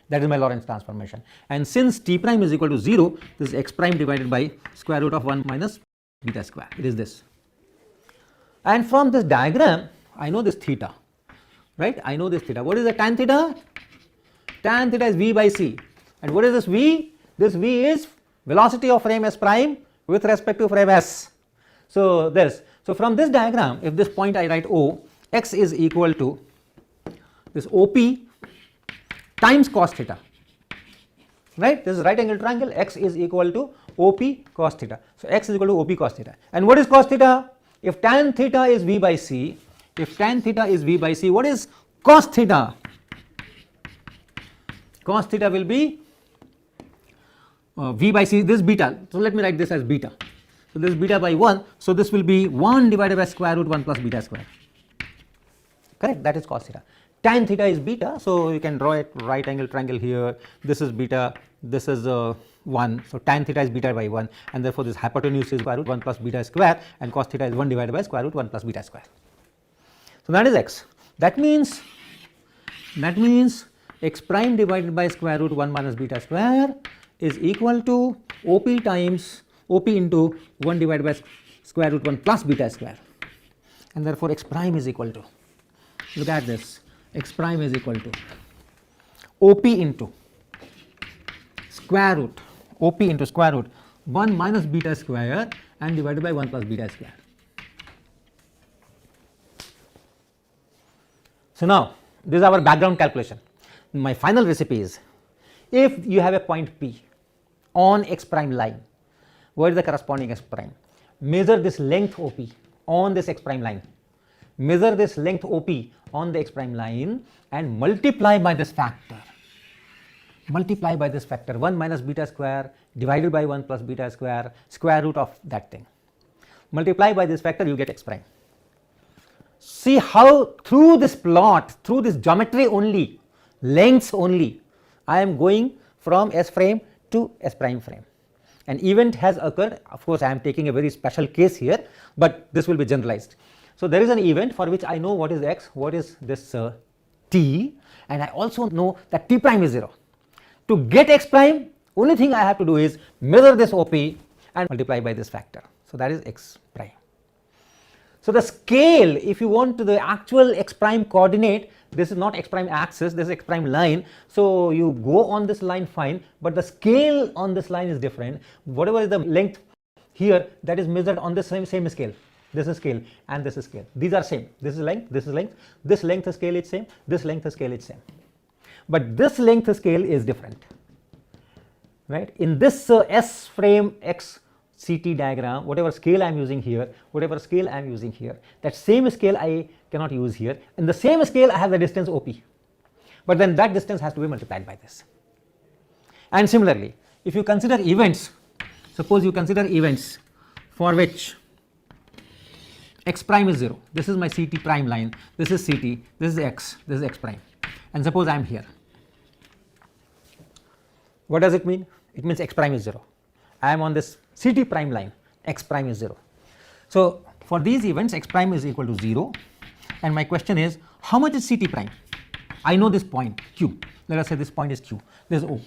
Speaker 2: That is my Lorentz transformation. And since t prime is equal to 0, this is x prime divided by square root of 1 minus beta square. It is this. And from this diagram, I know this theta, right? I know this theta. What is the tan theta? Tan theta is V by C. And what is this V? This V is velocity of frame S prime with respect to frame S. So this. So from this diagram, if this point I write O, x is equal to this OP times cos theta, right? This is right angle triangle, x is equal to OP cos theta. So x is equal to OP cos theta. And what is cos theta? If tan theta is V by C, what is cos theta? Cos theta will be V by C, this beta. So let me write this as beta. So this is beta by 1. So this will be 1 divided by square root 1 plus beta square. Correct? That is cos theta. tan theta is beta, so you can draw it right angle triangle here, this is beta, this is 1, so tan theta is beta by 1, and therefore this hypotenuse is square root 1 plus beta square, and cos theta is 1 divided by square root 1 plus beta square. So that is x. That means x prime divided by square root 1 minus beta square is equal to OP times OP into 1 divided by square root 1 plus beta square, and therefore x prime is equal to, look at this, x prime is equal to OP into square root, OP into square root 1 minus beta square and divided by 1 plus beta square. So now this is our background calculation. My final recipe is, if you have a point P on x prime line, what is the corresponding x prime? Measure this length OP on this x prime line, measure this length OP on the x prime line and multiply by this factor. Multiply by this factor 1 minus beta square divided by 1 plus beta square, square root of that thing. Multiply by this factor, you get x prime. See how through this plot, through this geometry only, lengths only, I am going from S frame to S prime frame. An event has occurred, of course I am taking a very special case here, but this will be generalized. So there is an event for which I know what is x, what is this t, and I also know that t prime is 0. To get x prime, only thing I have to do is measure this OP and multiply by this factor. So that is x prime. So the scale, if you want the actual x prime coordinate, this is not x prime axis, this is x prime line. So you go on this line fine, but the scale on this line is different. Whatever is the length here, that is measured on the same scale. This is scale and this is scale. These are same. This is length, this is length. This length scale is same, this length scale is same. But this length scale is different, right? In this S frame x CT diagram, whatever scale I am using here, whatever scale I am using here, that same scale I cannot use here. In the same scale I have the distance OP, but then that distance has to be multiplied by this. And similarly, if you consider events, suppose you consider events for which x prime is 0, this is my CT prime line, this is CT, this is x, this is x prime, and suppose I am here. What does it mean? It means x prime is 0. I am on this CT prime line, x prime is 0. So for these events x prime is equal to 0, and my question is, how much is CT prime? I know this point Q, let us say this point is Q, this is O.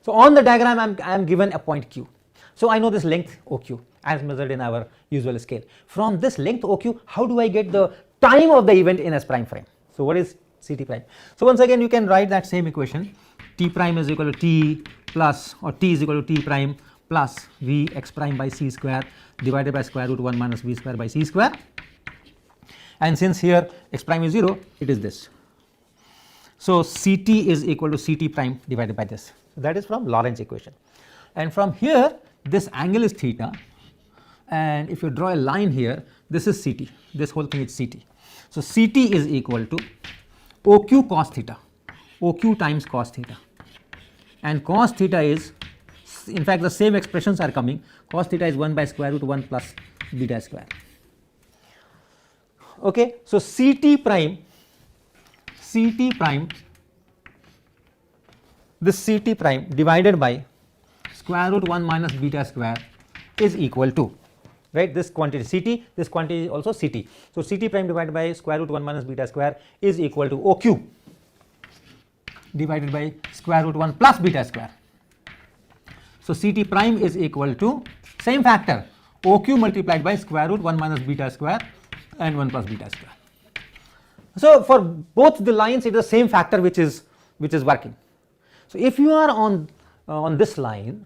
Speaker 2: So on the diagram I am given a point Q, so I know this length OQ as measured in our usual scale. From this length OQ, how do I get the time of the event in S prime frame? So what is CT prime? So once again you can write that same equation, T prime is equal to T plus, or T is equal to T prime plus V x prime by C square divided by square root 1 minus V square by C square, and since here x prime is 0, it is this. So CT is equal to CT prime divided by this. So that is from Lorentz equation, and from here this angle is theta, and if you draw a line here, this is CT, this whole thing is CT. So CT is equal to OQ cos theta, OQ times cos theta, and cos theta is, in fact the same expressions are coming, cos theta is 1 by square root 1 plus beta square. Okay, so CT prime, this CT prime divided by square root 1 minus beta square is equal to, right, this quantity CT, this quantity is also CT. So CT prime divided by square root 1 minus beta square is equal to OQ divided by square root 1 plus beta square. So CT prime is equal to same factor, OQ multiplied by square root 1 minus beta square and 1 plus beta square. So for both the lines it is the same factor which is working. So if you are on this line,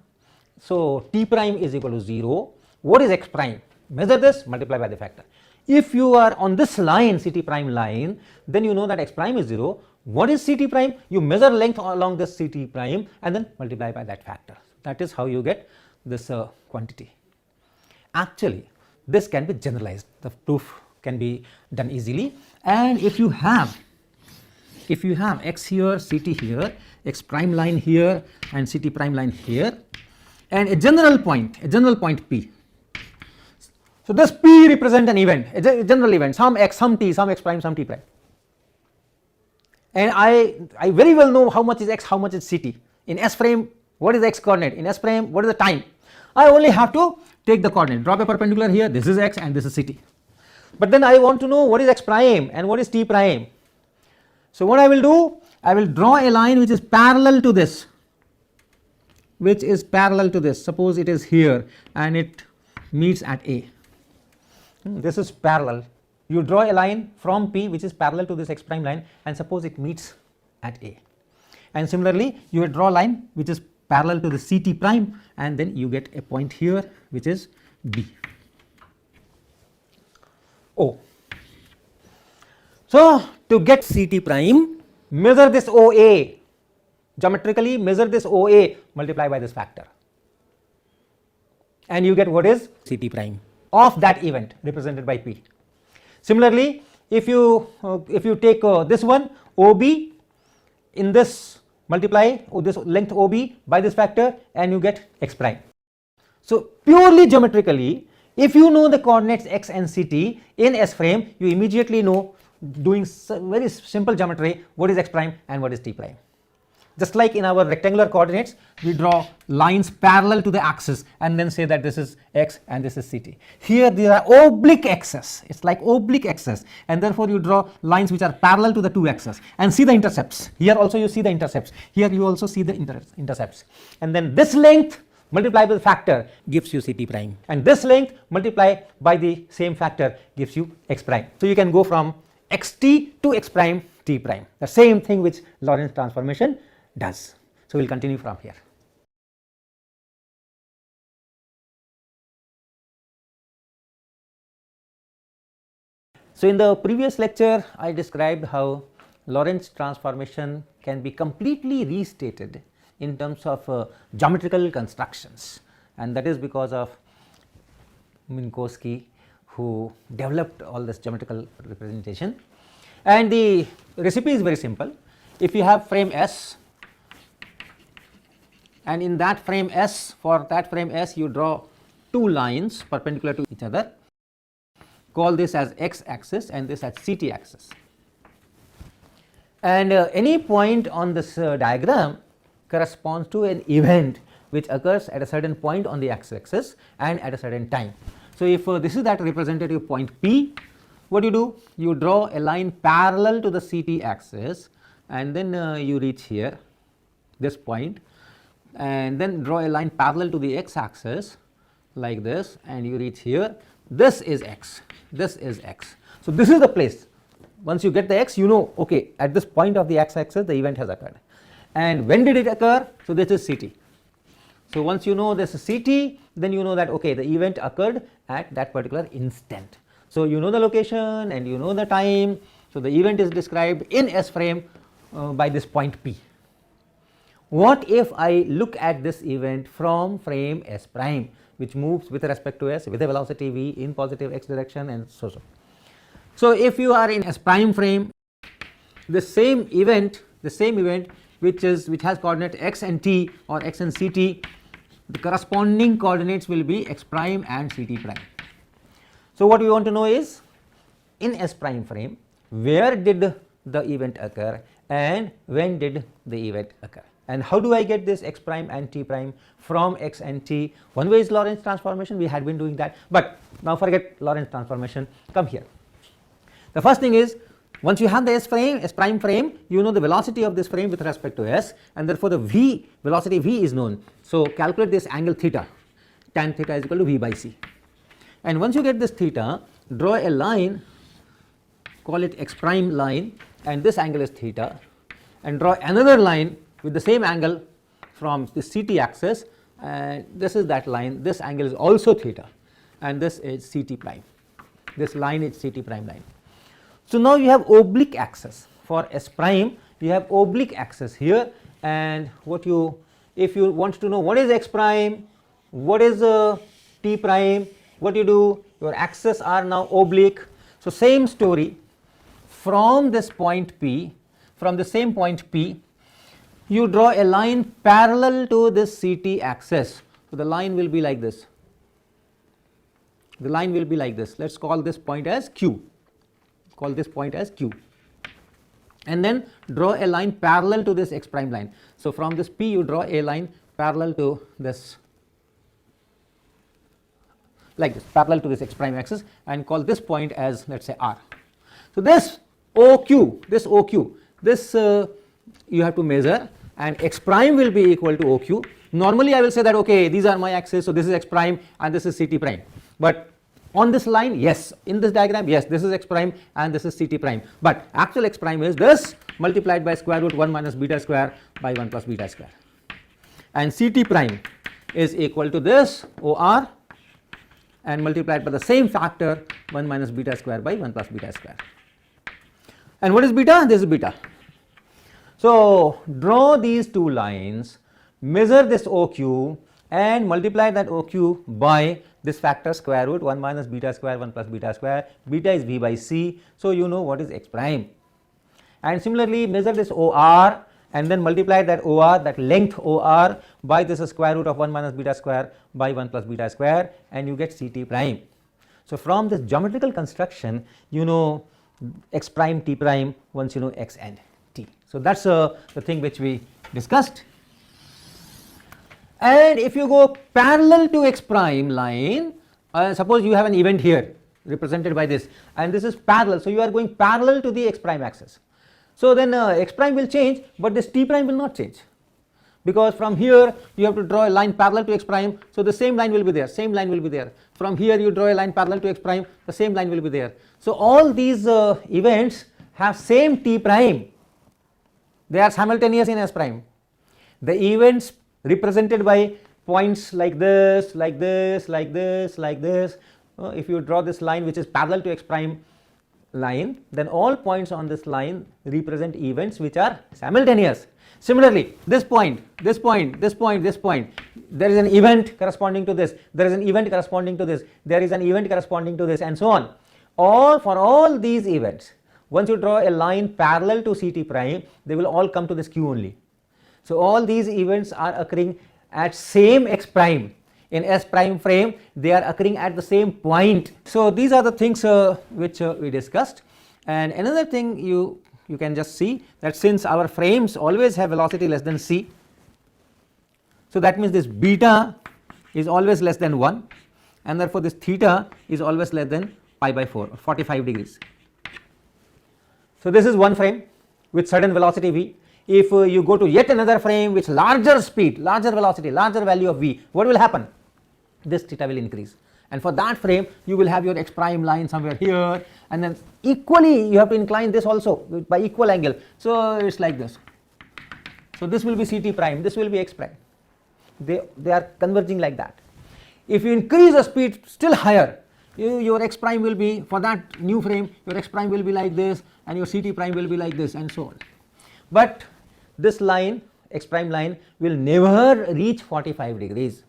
Speaker 2: so T prime is equal to 0, what is x prime? Measure this, multiply by the factor. If you are on this line, CT prime line, then you know that x prime is 0. What is CT prime? You measure length along this CT prime and then multiply by that factor. That is how you get this quantity. Actually, this can be generalized. The proof can be done easily. And if you have x here, CT here, x prime line here, and CT prime line here, and a general point P. So this P represent an event, a general event, some x, some t, some x prime, some t prime. and I very well know how much is x, how much is ct. In S frame, what is the x coordinate? In S frame, what is the time? I only have to take the coordinate, drop a perpendicular here, this is x and this is ct. But then I want to know what is x prime and what is t prime. So what I will do, I will draw a line which is parallel to this, suppose it is here and it meets at A. This is parallel. You draw a line from P which is parallel to this x prime line, and suppose it meets at A. And similarly you will draw a line which is parallel to the CT prime, and then you get a point here which is B. O. So to get CT prime, measure this OA, geometrically measure this OA, multiply by this factor, and you get what is CT prime of that event represented by P. Similarly, if you take this one OB, in this multiply this length OB by this factor and you get x prime. So purely geometrically, if you know the coordinates x and ct in S frame, you immediately know, doing very simple geometry, what is x prime and what is t prime. Just like in our rectangular coordinates, we draw lines parallel to the axis and then say that this is x and this is ct. Here there are oblique axes, it is like oblique axes, and therefore you draw lines which are parallel to the two axes and see the intercepts. Here also you see the intercepts, here you also see the intercepts, and then this length multiplied by the factor gives you ct prime, and this length multiplied by the same factor gives you x prime. So you can go from xt to x prime t prime, the same thing which Lorentz transformation does. So we will continue from here. So in the previous lecture I described how Lorentz transformation can be completely restated in terms of geometrical constructions, and that is because of Minkowski, who developed all this geometrical representation. And the recipe is very simple. If you have frame S, and in that frame S, for that frame S you draw two lines perpendicular to each other, call this as x axis and this as ct axis, and any point on this diagram corresponds to an event which occurs at a certain point on the x axis and at a certain time. So if this is that representative point P, what you do, you draw a line parallel to the ct axis and then you reach here, this point, and then draw a line parallel to the x axis like this and you reach here, this is x, this is x. So this is the place, once you get the x, you know, okay, at this point of the x axis the event has occurred, and when did it occur? So this is ct. So once you know this is ct, then you know that okay, the event occurred at that particular instant. So you know the location and you know the time, so the event is described in S frame by this point P. What if I look at this event from frame S prime, which moves with respect to S with a velocity v in positive x direction and so. So if you are in S prime frame, the same event which has coordinate x and t or x and ct, the corresponding coordinates will be x prime and ct prime. So what we want to know is, in S prime frame, where did the event occur and when did the event occur, and how do I get this x prime and t prime from x and t? One way is Lorentz transformation, we had been doing that, but now forget Lorentz transformation, come here. The first thing is, once you have the S prime frame, you know the velocity of this frame with respect to S, and therefore the v, velocity v is known. So calculate this angle theta, tan theta is equal to v by c, and once you get this theta, draw a line, call it x prime line, and this angle is theta, and draw another line with the same angle from the ct axis, and this is that line, this angle is also theta, and this is ct prime, this line is ct prime line. So now you have oblique axis for S prime, you have oblique axis here, and what you, if you want to know what is x prime, what is t prime, what you do, your axes are now oblique. So same story, from this point P, from the same point P, you draw a line parallel to this ct axis. So the line will be like this, the line will be like this, let us call this point as q, call this point as q, and then draw a line parallel to this x prime line. So, from this P you draw a line parallel to this, like this, parallel to this x prime axis, and call this point as, let us say, R. So, this OQ, this you have to measure, and x prime will be equal to OQ. Normally I will say that, okay, these are my axes, so this is x prime and this is CT prime, but on this line, yes, in this diagram, yes, this is x prime and this is CT prime, but actual x prime is this multiplied by square root 1 minus beta square by 1 plus beta square, and CT prime is equal to this OR and multiplied by the same factor 1 minus beta square by 1 plus beta square. And what is beta? This is beta. So, draw these two lines, measure this OQ and multiply that OQ by this factor square root 1 minus beta square 1 plus beta square, beta is V by C. So, you know what is x prime, and similarly measure this OR and then multiply that OR, that length OR, by this square root of 1 minus beta square by 1 plus beta square, and you get CT prime. So, from this geometrical construction you know x prime t prime once you know x and t. So, that is the thing which we discussed. And if you go parallel to x prime line, suppose you have an event here represented by this, and this is parallel. So, you are going parallel to the x prime axis. So, then x prime will change, but this t prime will not change, because from here you have to draw a line parallel to x prime. So, the same line will be there, same line will be there. From here you draw a line parallel to x prime, the same line will be there. So, all these events have same t prime, they are simultaneous in s prime. The events represented by points like this, like this, like this, like this. If you draw this line which is parallel to x prime line, then all points on this line represent events which are simultaneous. Similarly, this point, this point, this point, this point, there is an event corresponding to this, there is an event corresponding to this, there is an event corresponding to this, and so on. For all these events, once you draw a line parallel to CT prime, they will all come to this Q only. So, all these events are occurring at same x prime. In s prime frame, they are occurring at the same point. So, these are the things which we discussed. And another thing you can just see that since our frames always have velocity less than c, so that means this beta is always less than 1, and therefore this theta is always less than pi by 4 or 45 degrees. So, this is one frame with certain velocity v. If you go to yet another frame with larger speed, larger velocity, larger value of v, what will happen? This theta will increase, and for that frame you will have your x prime line somewhere here, and then equally you have to incline this also by equal angle. So, it is like this. So, this will be CT prime, this will be x prime, they are converging like that. If you increase the speed still higher, your x prime will be, for that new frame, your x prime will be like this, and your CT prime will be like this, and so on. But this line, x prime line, will never reach 45 degrees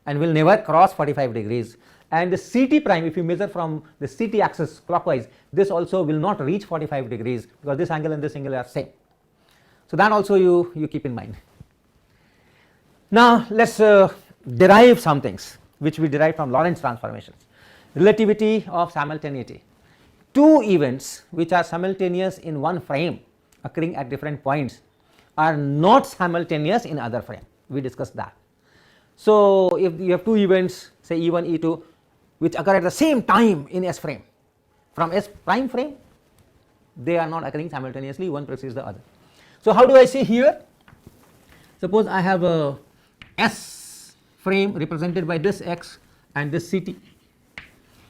Speaker 2: and will never cross 45 degrees, and the CT prime, if you measure from the CT axis clockwise, this also will not reach 45 degrees, because this angle and this angle are same. So, that also you keep in mind. Now, let us derive some things which we derive from Lorentz transformations. Relativity of simultaneity. Two events which are simultaneous in one frame occurring at different points are not simultaneous in other frame. We discussed that. So, if you have two events, say E1, E2, which occur at the same time in S frame, from S prime frame, they are not occurring simultaneously, one precedes the other. So, how do I say here? Suppose I have a S frame represented by this x and this CT,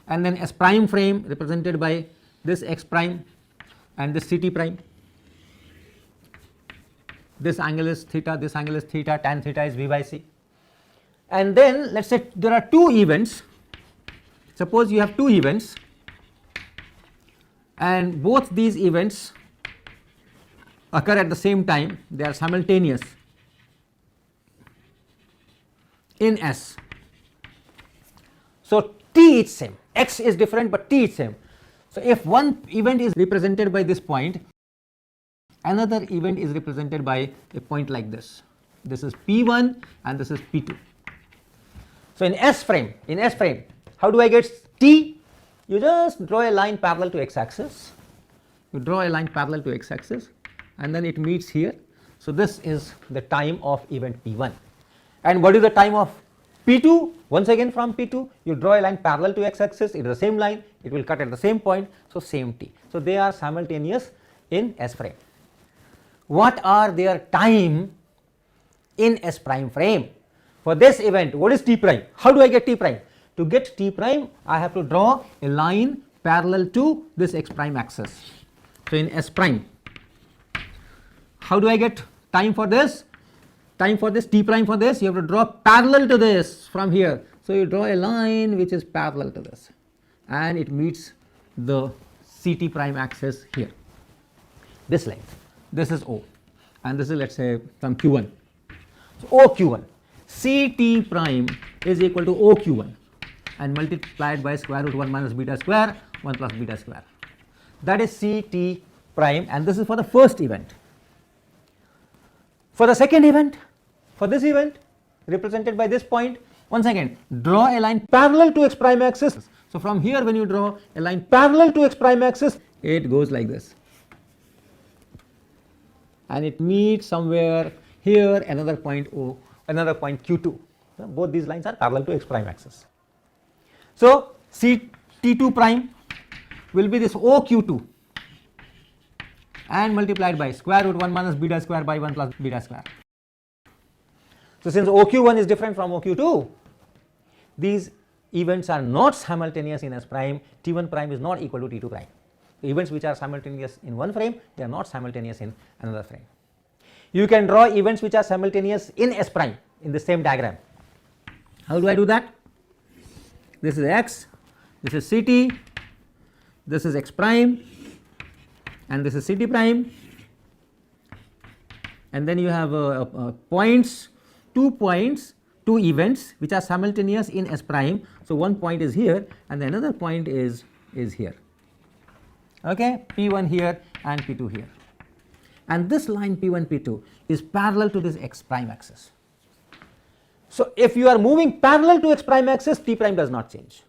Speaker 2: and then S prime frame represented by this x prime and this CT prime. This angle is theta, this angle is theta, tan theta is V by C. And then let us say there are two events. Suppose you have two events, and both these events occur at the same time, they are simultaneous in S. So, T is same, x is different, but T is same. So, if one event is represented by this point, another event is represented by a point like this. This is P1 and this is P2. So, in S frame, how do I get T? You just draw a line parallel to x axis. You draw a line parallel to x axis, and then it meets here. So this is the time of event P1. And what is the time of P2? Once again from P2 you draw a line parallel to x-axis, it is the same line, it will cut at the same point, so same t. So they are simultaneous in S frame. What are their time in S prime frame? For this event, what is t prime? How do I get t prime? To get t prime, I have to draw a line parallel to this x prime axis. So in S prime, how do I get time for this? Time for this, t prime for this, you have to draw parallel to this from here. So you draw a line which is parallel to this, and it meets the ct prime axis here. This length, this is O, and this is, let's say, some q1. So OQ1, ct prime is equal to OQ1 and multiplied by square root 1 minus beta square 1 plus beta square. That is ct prime, and this is for the first event. For the second event, for this event represented by this point, once again draw a line parallel to x prime axis. So from here when you draw a line parallel to x prime axis, it goes like this, and it meets somewhere here another point O, another point Q2. Both these lines are parallel to x prime axis. So CT2 prime will be this OQ2 and multiplied by square root 1 minus beta square by 1 plus beta square. So since OQ1 is different from OQ2, these events are not simultaneous in S prime. T1 prime is not equal to T2 prime. The events which are simultaneous in one frame, they are not simultaneous in another frame. You can draw events which are simultaneous in S prime in the same diagram. How do I do that? This is x, this is ct, this is x prime, and this is ct prime, and then you have points, 2 points, 2 events which are simultaneous in S prime. So one point is here and the another point is here, okay, P1 here and P2 here, and this line P1 P2 is parallel to this x prime axis. So if you are moving parallel to x prime axis, t prime does not change,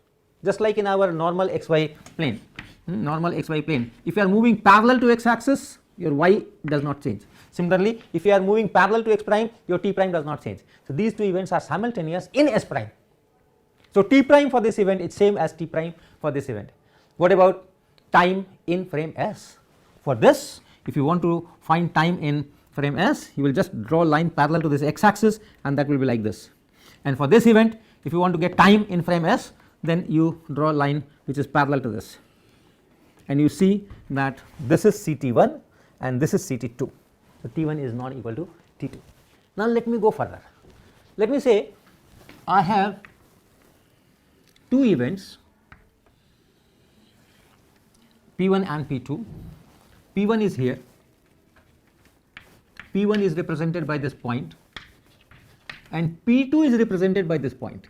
Speaker 2: just like in our normal xy plane. Normal xy plane, if you are moving parallel to x axis, your y does not change. Similarly, if you are moving parallel to x prime, your t prime does not change. So these two events are simultaneous in S prime. So t prime for this event is same as t prime for this event. What about time in frame S? For this, if you want to find time in frame S, you will just draw a line parallel to this x axis, and that will be like this. And for this event, if you want to get time in frame S, then you draw a line which is parallel to this, and you see that this is CT1 and this is CT2. So T1 is not equal to T2. Now let me go further. Let me say I have 2 events, P1 and P2. P1 is here, P1 is represented by this point, and P2 is represented by this point.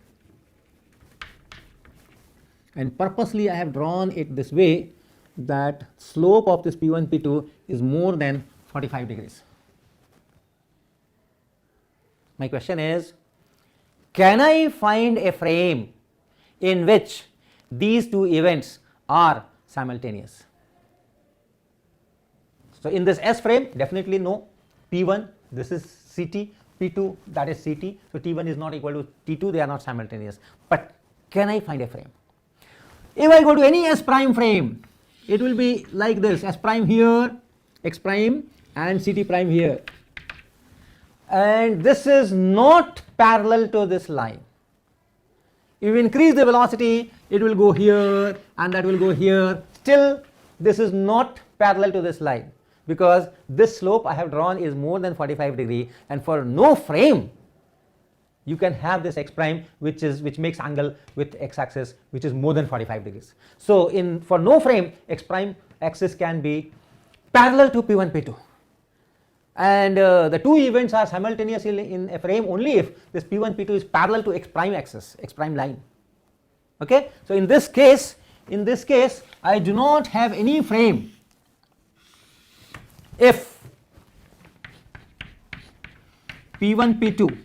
Speaker 2: And purposely I have drawn it this way, that slope of this P1 P2 is more than 45 degrees. My question is, can I find a frame in which these 2 events are simultaneous? So in this S frame, definitely no. P1, this is CT, P2, that is CT. So T1 is not equal to T2, they are not simultaneous. But can I find a frame? If I go to any S prime frame, it will be like this: S prime here, X prime, and CT prime here. And this is not parallel to this line. If you increase the velocity, it will go here and that will go here. Still, this is not parallel to this line, because this slope I have drawn is more than 45 degree, and for no frame you can have this x prime which makes angle with x axis which is more than 45 degrees. So for no frame, x prime axis can be parallel to P1 P2, and the 2 events are simultaneous in a frame only if this P1 P2 is parallel to x prime axis, x prime line. Okay, so in this case I do not have any frame if P1 P2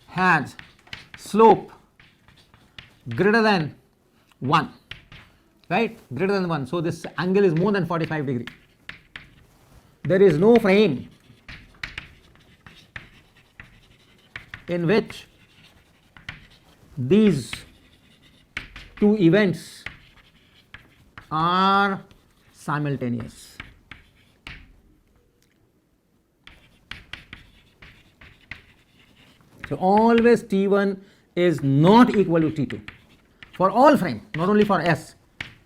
Speaker 2: has slope greater than 1, right, greater than 1. So this angle is more than 45 degree. there is no frame in which these two events are simultaneous. So always T1 is not equal to T2 for all frame, not only for S.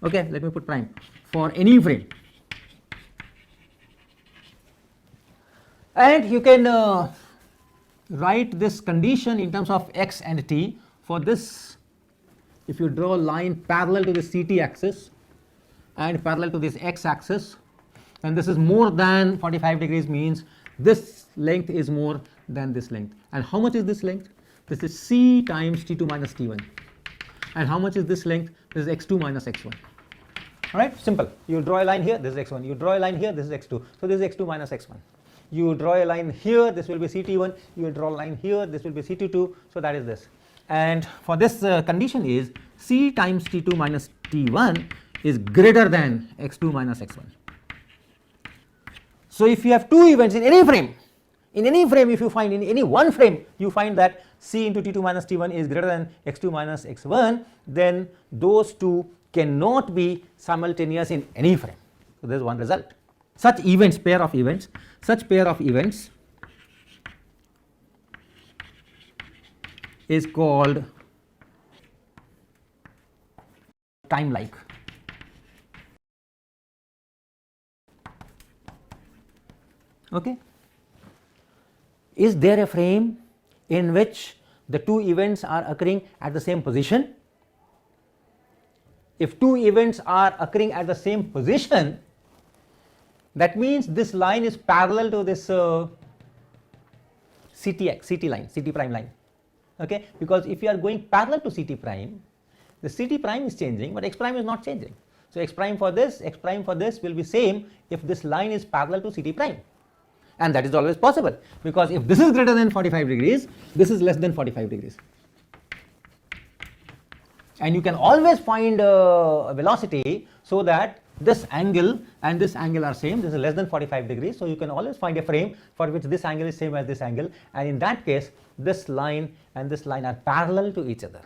Speaker 2: Okay, let me put prime for any frame. And you can write this condition in terms of x and t. For this, if you draw a line parallel to the CT axis and parallel to this x axis, and this is more than 45 degrees, means this length is more than this length. And how much is this length? This is c times t2 minus t1. And how much is this length? This is x2 minus x1. All right, simple. You draw a line here, this is x1. You draw a line here, this is x2. So this is x2 minus x1. You draw a line here, this will be CT1. You will draw a line here, this will be CT2. So that is this. And for this condition is C times T2 minus T1 is greater than x2 minus x1. So if you have two events in any frame, if you find in any one frame, you find that C into T2 minus T1 is greater than x2 minus x1, then those two cannot be simultaneous in any frame. So there is one result. Such events, pair of events is called time-like. Okay. Is there a frame in which the two events are occurring at the same position? If two events are occurring at the same position, that means this line is parallel to this CT prime line. Okay, because if you are going parallel to CT prime, the CT prime is changing, but x prime is not changing. So x prime for this will be same if this line is parallel to CT prime, and that is always possible, because if this is greater than 45 degrees, this is less than 45 degrees. And you can always find a velocity so that this angle and this angle are same. This is less than 45 degrees. So you can always find a frame for which this angle is same as this angle, and in that case this line and this line are parallel to each other.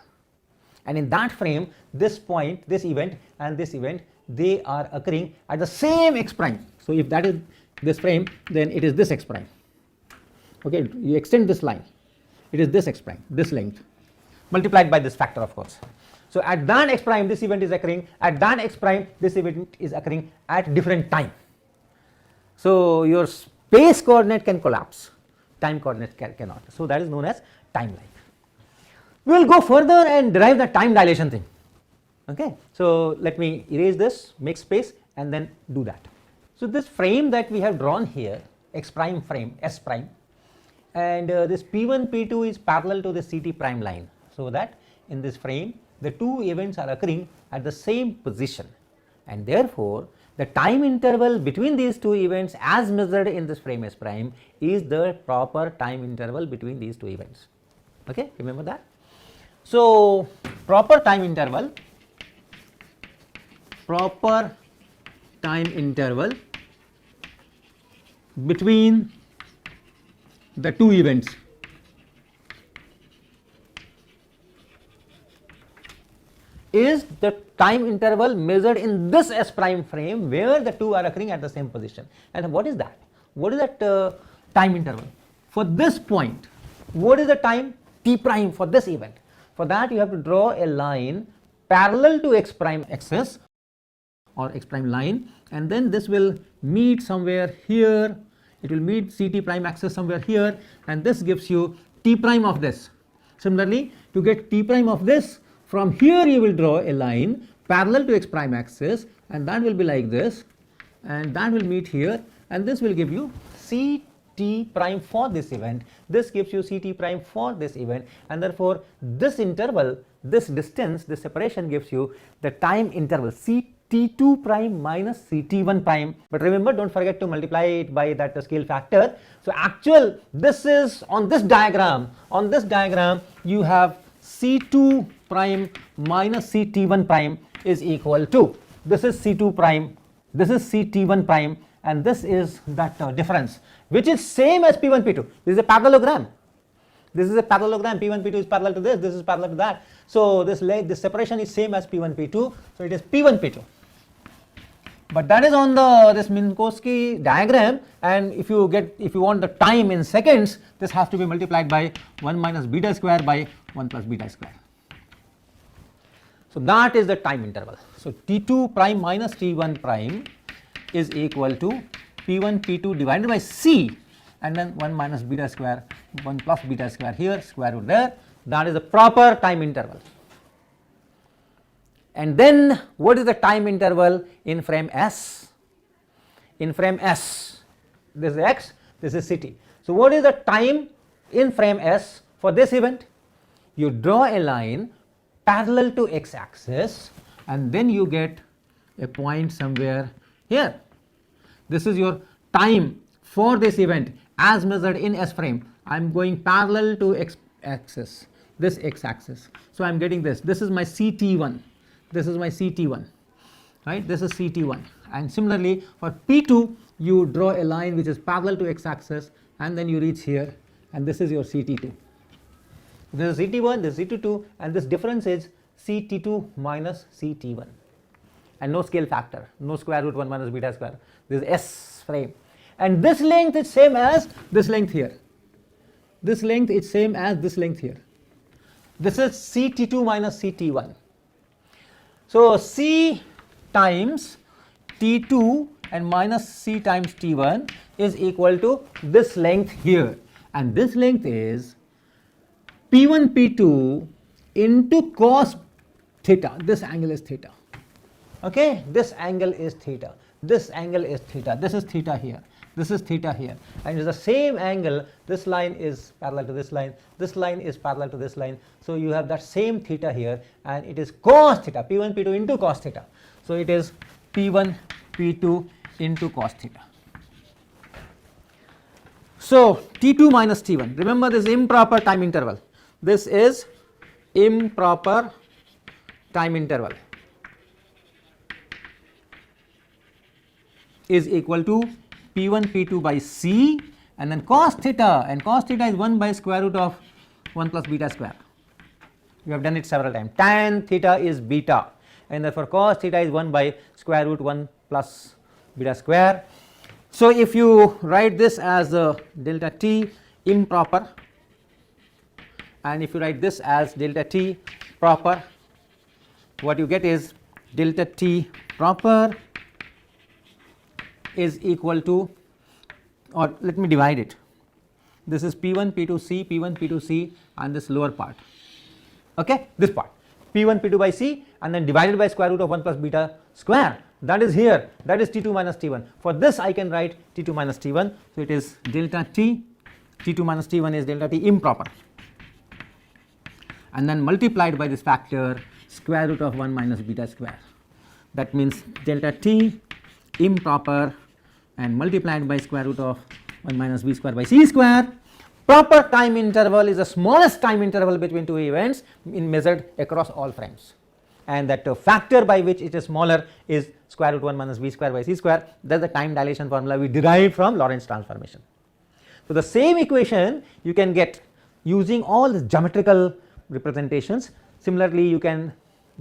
Speaker 2: And in that frame, this point, this event and this event, they are occurring at the same x prime. So if that is this frame, then it is this x prime. Okay, you extend this line, it is this x prime, this length, multiplied by this factor, of course. So at that x prime this event is occurring, at that x prime this event is occurring at different time. So your space coordinate can collapse, time coordinate cannot. So that is known as time-like. We will go further and derive the time dilation thing. Okay, so let me erase this, make space, and then do that. So this frame that we have drawn here, x prime frame, S prime, and this P1, P2 is parallel to the CT prime line, so that in this frame the two events are occurring at the same position, and therefore the time interval between these two events as measured in this frame S prime is the proper time interval between these two events. Okay, remember that. So proper time interval between the two events is the time interval measured in this S prime frame where the two are occurring at the same position. And what is that? What is that time interval? For this point, what is the time t prime for this event? For that you have to draw a line parallel to x prime axis or x prime line, and then this will meet somewhere here, it will meet CT prime axis somewhere here, and this gives you t prime of this. Similarly, to get t prime of this, from here you will draw a line parallel to x prime axis, and that will be like this, and that will meet here, and this will give you CT prime for this event, this gives you CT prime for this event, and therefore this interval, this distance, this separation gives you the time interval CT2 prime minus CT1 prime. But remember, don't forget to multiply it by that scale factor. So actual, this is on this diagram you have C2 prime minus CT1 prime is equal to, this is C2 prime, this is CT1 prime, and this is that difference, which is same as P1 P2. This is a parallelogram. This is a parallelogram. P1 P2 is parallel to this. This is parallel to that. So this separation is same as P1 P2. So it is P1 P2. But that is on this Minkowski diagram, and if you want the time in seconds, this has to be multiplied by 1 minus beta square by 1 plus beta square. So that is the time interval. So T2 prime minus T1 prime is equal to P1 P2 divided by C, and then 1 minus beta square, 1 plus beta square here, square root there. That is the proper time interval. And then what is the time interval in frame S? In frame S, this is x, this is ct. So what is the time in frame S for this event? You draw a line parallel to x axis, and then you get a point somewhere here. This is your time for this event as measured in S frame. I am going parallel to x axis, this x axis. So I am getting this. This is my ct1. This is my ct1, right? This is ct1. And similarly for P2, you draw a line which is parallel to x axis, and then you reach here, and this is your ct2. This is ct1, this is ct2, and this difference is ct2 minus ct1, and no scale factor, no square root 1 minus beta square. This is S frame, and this length is same as this length here. This length is same as this length here. This is ct2 minus ct1. So C times T2 and minus C times T1 is equal to this length here, and this length is P1 P2 into cos theta. This angle is theta. Okay, this angle is theta. This angle is theta. This is theta here. This is theta here, and it is the same angle. This line is parallel to this line. This line is parallel to this line. So you have that same theta here, and it is cos theta. P1 P2 into cos theta. So it is P1 P2 into cos theta. So T2 minus T1. Remember, this improper time interval. This is improper time interval is equal to P1 P2 by C, and then cos theta, and cos theta is 1 by square root of 1 plus beta square. We have done it several times. Tan theta is beta, and therefore cos theta is 1 by square root 1 plus beta square. So if you write this as delta t improper, and if you write this as delta t proper, what you get is delta t proper is equal to, or let me divide it. This is P1 P2 C, P1 P2 C, and this lower part. Okay, this part P1 P2 by C, and then divided by square root of 1 plus beta square. That is here. That is T2 minus T1. For this I can write T2 minus T1. So it is delta T. T2 minus T1 is delta T improper, and then multiplied by this factor square root of 1 minus beta square. That means delta T improper and multiplied by square root of 1 minus b square by c square. Proper time interval is the smallest time interval between two events measured across all frames, and that factor by which it is smaller is square root 1 minus b square by c square. That is the time dilation formula we derived from Lorentz transformation. So the same equation you can get using all the geometrical representations. Similarly, you can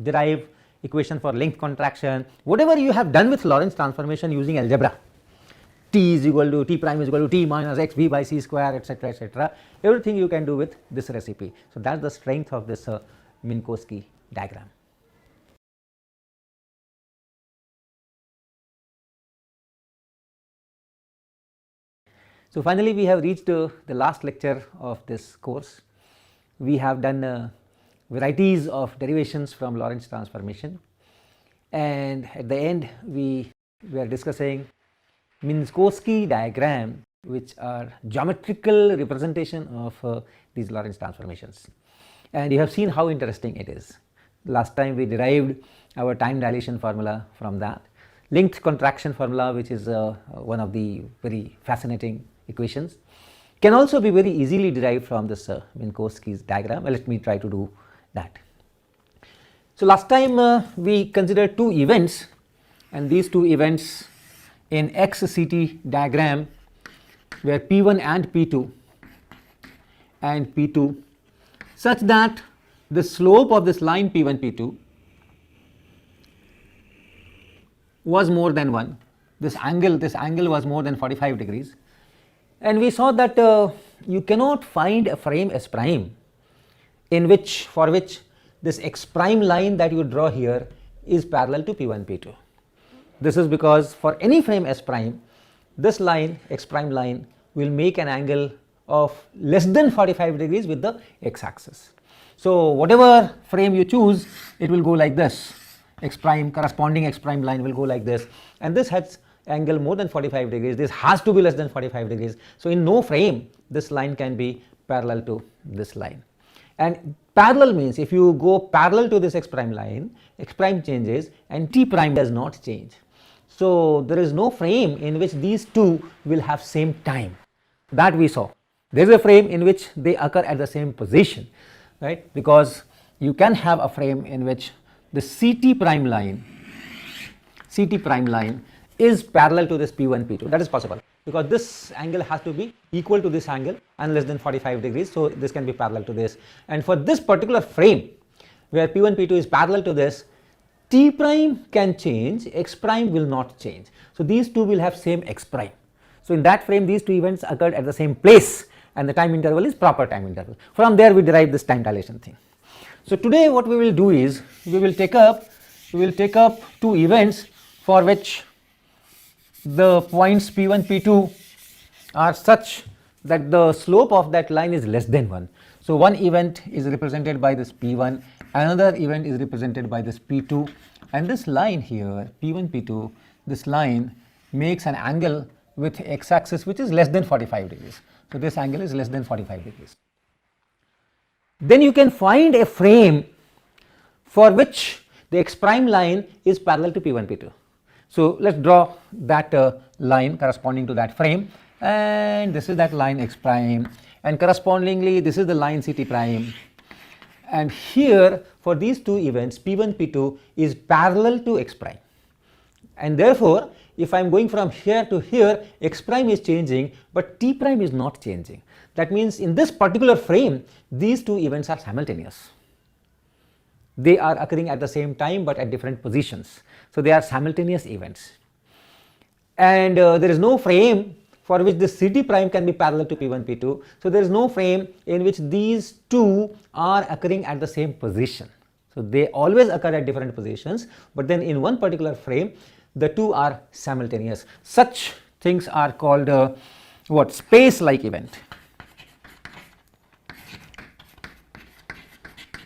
Speaker 2: derive equation for length contraction, whatever you have done with Lorentz transformation using algebra. T is equal to T prime is equal to T minus x b by c square, etc., etc. Everything you can do with this recipe. So that's the strength of this Minkowski diagram. So finally, we have reached the last lecture of this course. We have done varieties of derivations from Lorentz transformation, and at the end we are discussing Minkowski diagram, which are geometrical representation of these Lorentz transformations, and you have seen how interesting it is. Last time we derived our time dilation formula from that, length contraction formula, which is one of the very fascinating equations, can also be very easily derived from this Minkowski's diagram. Let me try to do that. So last time we considered two events, and these two events in XCT diagram where P1 and P2 such that the slope of this line P1 P2 was more than 1. This angle was more than 45 degrees, and we saw that you cannot find a frame S prime for which this x prime line that you draw here is parallel to P1 P2. This is because for any frame S prime, this line x prime line will make an angle of less than 45 degrees with the x axis. So whatever frame you choose, it will go like this. X prime, corresponding x prime line will go like this, and this has angle more than 45 degrees. This has to be less than 45 degrees. So in no frame this line can be parallel to this line. And parallel means if you go parallel to this x prime line, x prime changes and t prime does not change. So there is no frame in which these two will have same time. That we saw. There is a frame in which they occur at the same position, right? Because you can have a frame in which the CT prime line is parallel to this P1 P2. That is possible because this angle has to be equal to this angle and less than 45 degrees. So this can be parallel to this, and for this particular frame where P1 P2 is parallel to this, T prime can change, x prime will not change. So these two will have same x prime. So in that frame these two events occurred at the same place, and the time interval is proper time interval. From there we derive this time dilation thing. So today what we will do is we will take up two events for which the points P1 P2 are such that the slope of that line is less than 1. So one event is represented by this P1, another event is represented by this P2, and this line here P1 P2, this line makes an angle with x axis which is less than 45 degrees. So this angle is less than 45 degrees. Then you can find a frame for which the x prime line is parallel to P1 P2. So let us draw that line corresponding to that frame, and this is that line x prime, and correspondingly this is the line CT prime, and here for these two events P1 P2 is parallel to x prime, and therefore if I am going from here to here, x prime is changing but t prime is not changing. That means in this particular frame these two events are simultaneous. They are occurring at the same time but at different positions. So they are simultaneous events, and there is no frame for which this CT prime can be parallel to P1 P2. So there is no frame in which these two are occurring at the same position. So they always occur at different positions, but then in one particular frame the two are simultaneous. Such things are called space-like event.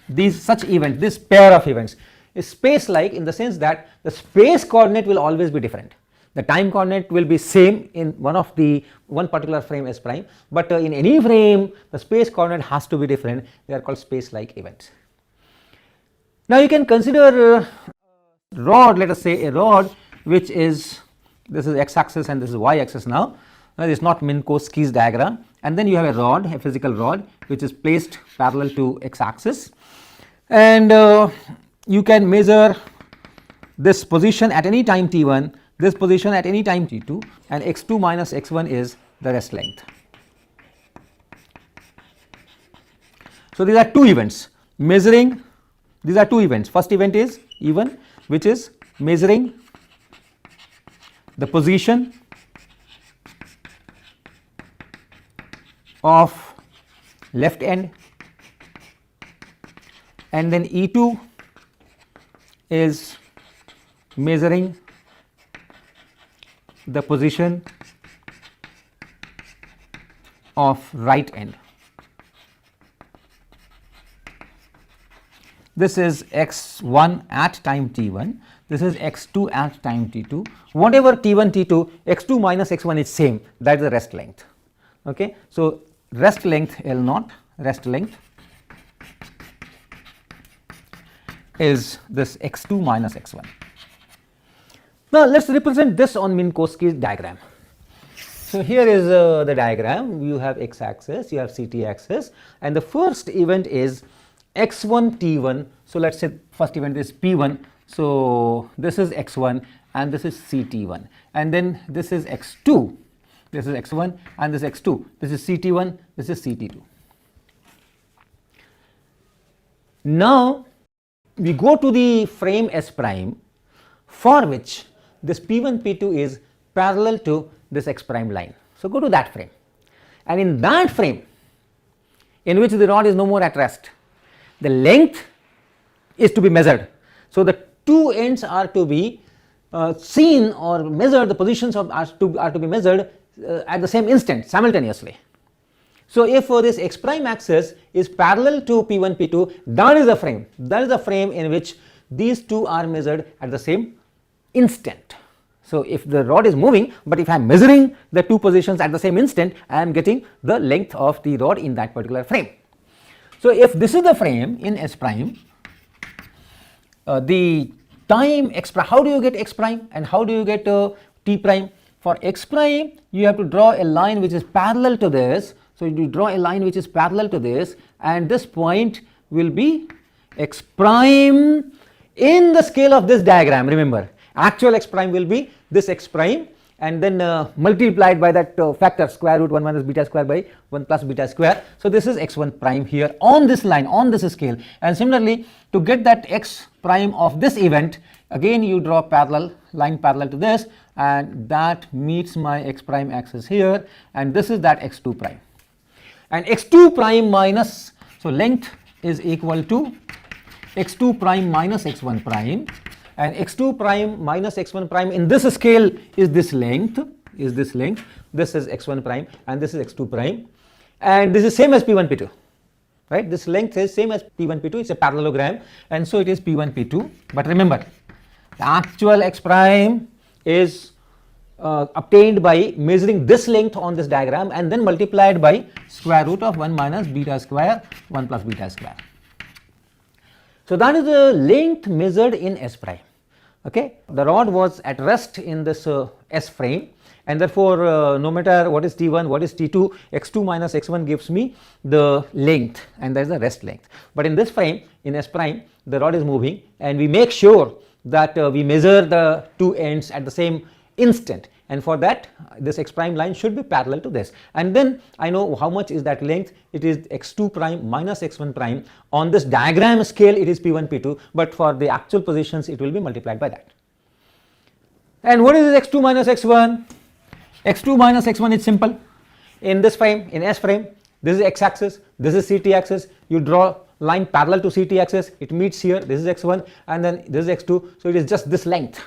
Speaker 2: This pair of events is space-like in the sense that the space coordinate will always be different. The time coordinate will be same in one particular frame S prime, but in any frame the space coordinate has to be different. They are called space-like events. Now you can consider a rod, let us say a rod which is, this is x axis and this is y axis now. Now this is not Minkowski's diagram, and then you have a rod, a physical rod which is placed parallel to x axis, and you can measure this position at any time t1, this position at any time t2, and x2 minus x1 is the rest length. So these are two events measuring, these are two events. First event is E1, which is measuring the position of left end, and then E2 is measuring the position of right end. This is x1 at time t1, this is x2 at time t2. Whatever t1 t2, x2 minus x1 is same, that is the rest length. Okay, so rest length L0, rest length is this x2 minus x1. Now let us represent this on Minkowski's diagram. So here is the diagram. You have x axis, you have CT axis, and the first event is x1 t1. So let us say first event is p1. So this is x1 and this is CT1, and then this is x2, this is x1, and this is x2, this is CT1, this is CT2. Now we go to the frame S prime for which this P1 P2 is parallel to this x prime line. So go to that frame, and in that frame in which the rod is no more at rest, the length is to be measured. So the two ends are to be seen or measured, the positions of are to be measured at the same instant simultaneously. So if this x prime axis is parallel to P1 P2, that is the frame in which these two are measured at the same instant. So if the rod is moving, but if I am measuring the two positions at the same instant, I am getting the length of the rod in that particular frame. So if this is the frame in S prime, the time x prime, how do you get x prime and how do you get t prime? For x prime you have to draw a line which is parallel to this. So you draw a line which is parallel to this, and this point will be x prime in the scale of this diagram. Remember, actual x prime will be this x prime, and then multiplied by that factor square root 1 minus beta square by 1 plus beta square. So this is x1 prime here on this line, on this scale. And similarly, to get that x prime of this event, again you draw line parallel to this, and that meets my x prime axis here, and this is that x2 prime. And x2 prime minus, so length is equal to x2 prime minus x1 prime, and x2 prime minus x1 prime in this scale is this length, this is x1 prime and this is x2 prime, and this is same as P1 P2, right? This length is same as P1 P2, it's a parallelogram, and so it is P1 P2. But remember, the actual x prime is obtained by measuring this length on this diagram and then multiplied by square root of 1 minus beta square 1 plus beta square. So that is the length measured in S prime. Okay, the rod was at rest in this S frame, and therefore no matter what is T1, what is T2, x2 minus x1 gives me the length, and that is the rest length. But in this frame, in S prime, the rod is moving, and we make sure that we measure the two ends at the same instant, and for that this x prime line should be parallel to this, and then I know how much is that length. It is x2 prime minus x1 prime. On this diagram scale it is P1 P2, but for the actual positions it will be multiplied by that. And what is x2 minus x1? x2 minus x1 is simple. In this frame, in S frame, this is x axis, this is CT axis. You draw line parallel to CT axis, it meets here, this is x1 and then this is x2, so it is just this length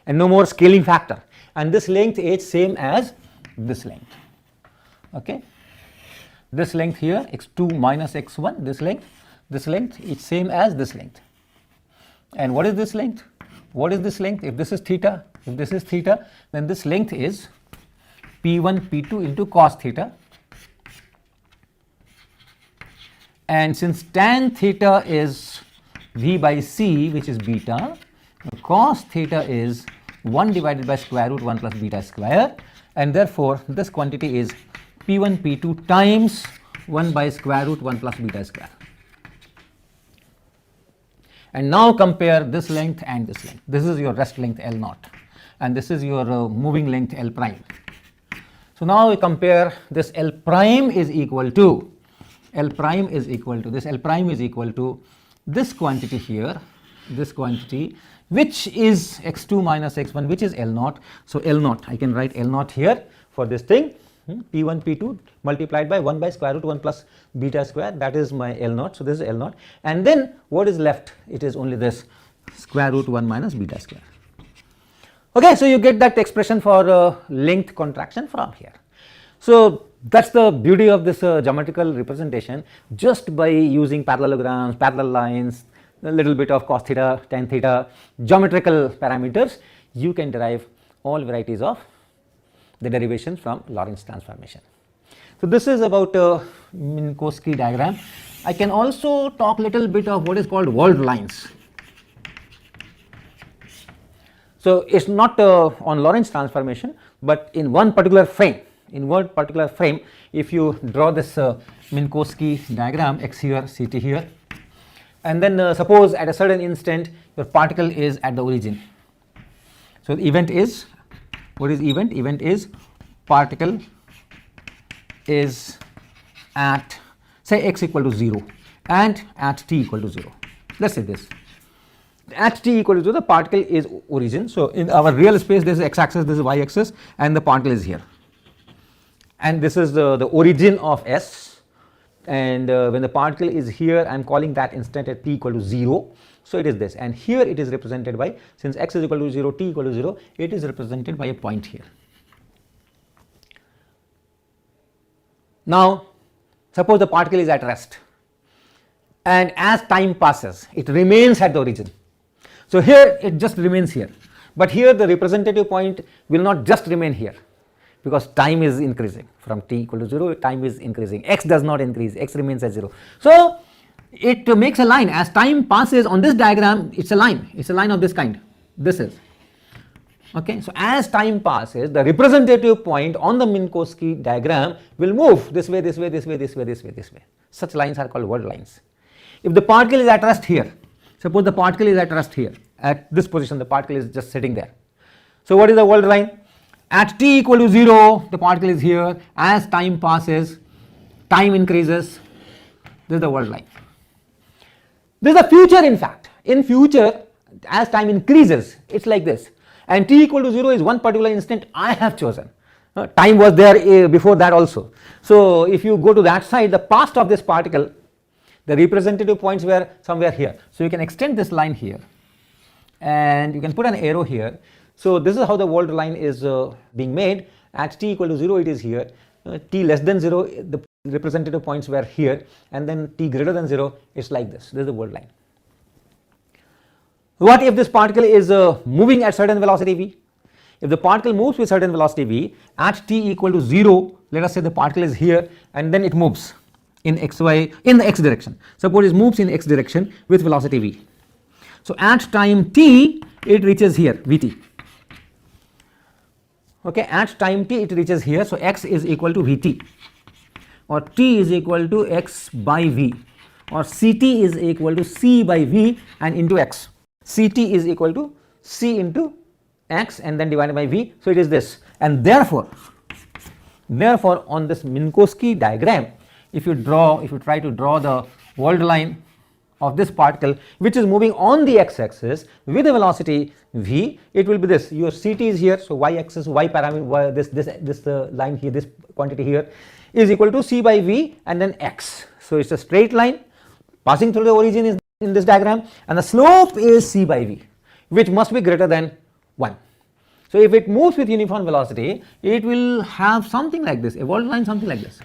Speaker 2: and no more scaling factor, and this length is same as this length. Okay, this length here, x2 minus x1, this length is same as this length. And what is this length? What is this length? If this is theta, then this length is P1 P2 into cos theta, and since tan theta is V by C, which is beta, cos theta is 1 divided by square root 1 plus beta square, and therefore this quantity is P1 P2 times 1 by square root 1 plus beta square. And now compare this length and this length. This is your rest length L naught, and this is your moving length L prime. So now we compare this L prime is equal to this L prime is equal to this quantity here, this quantity, which is x2 minus x1, which is L naught. So L naught, I can write L naught here for this thing, P1 P2 multiplied by 1 by square root 1 plus beta square, that is my L naught. So this is L naught, and then what is left? It is only this square root 1 minus beta square. Okay, so you get that expression for length contraction from here. So that's the beauty of this geometrical representation. Just by using parallelograms, parallel lines, a little bit of cos theta, tan theta, geometrical parameters, you can derive all varieties of the derivations from Lorentz transformation. So this is about Minkowski diagram. I can also talk little bit of what is called walled lines. So it's not on Lorentz transformation, but in one particular frame. In one particular frame, if you draw this Minkowski diagram, x here, CT here, and then suppose at a certain instant your particle is at the origin, So, the event is, what is event? Event is particle is at say x equal to 0 and at t equal to 0. Let us say this. At t equal to 0, the particle is origin. So, in our real space, this is x axis, this is y axis, and the particle is here. And this is the origin of S. And when the particle is here, I am calling that instant at t equal to 0. So, it is this, and here it is represented by, since x is equal to 0, t equal to 0, it is represented by a point here. Now, suppose the particle is at rest, and as time passes, it remains at the origin. So, here it just remains here, but here the representative point will not just remain here, because time is increasing from t equal to 0, time is increasing, x does not increase, x remains at 0. So, it makes a line as time passes. On this diagram, it is a line of this kind, this is. Okay. So, as time passes, the representative point on the Minkowski diagram will move this way, this way, this way, this way, this way, this way. Such lines are called world lines. If the particle is at rest here, suppose the particle is at rest here, at this position the particle is just sitting there. So, what is the world line? At t equal to 0, the particle is here. As time passes, time increases, this is the world line. This is the future, in fact. In future, as time increases, it is like this, and t equal to 0 is one particular instant I have chosen. Time was there before that also. So, if you go to that side, the past of this particle, the representative points were somewhere here. So, you can extend this line here, and you can put an arrow here. So, this is how the world line is being made. At t equal to 0, it is here. T less than 0, the representative points were here, and then t greater than 0, it is like this. This is the world line. What if this particle is moving at certain velocity v? If the particle moves with certain velocity v at t equal to 0, let us say the particle is here, and then it moves in xy, in the x direction. Suppose it moves in x direction with velocity v. So, at time t, it reaches here, vt. Okay, at time t, it reaches here. So, x is equal to vt, or t is equal to x by v, or ct is equal to c by v and into x. Ct is equal to c into x and then divided by v. So, it is this, and therefore on this Minkowski diagram, if you try to draw the world line of this particle which is moving on the x axis with a velocity v, it will be this. Your ct is here, so y axis, y parameter, this line here, this quantity here is equal to c by v and then x. So, it is a straight line passing through the origin is in this diagram, and the slope is c by v, which must be greater than 1. So, if it moves with uniform velocity, it will have something like this, a world line something like this.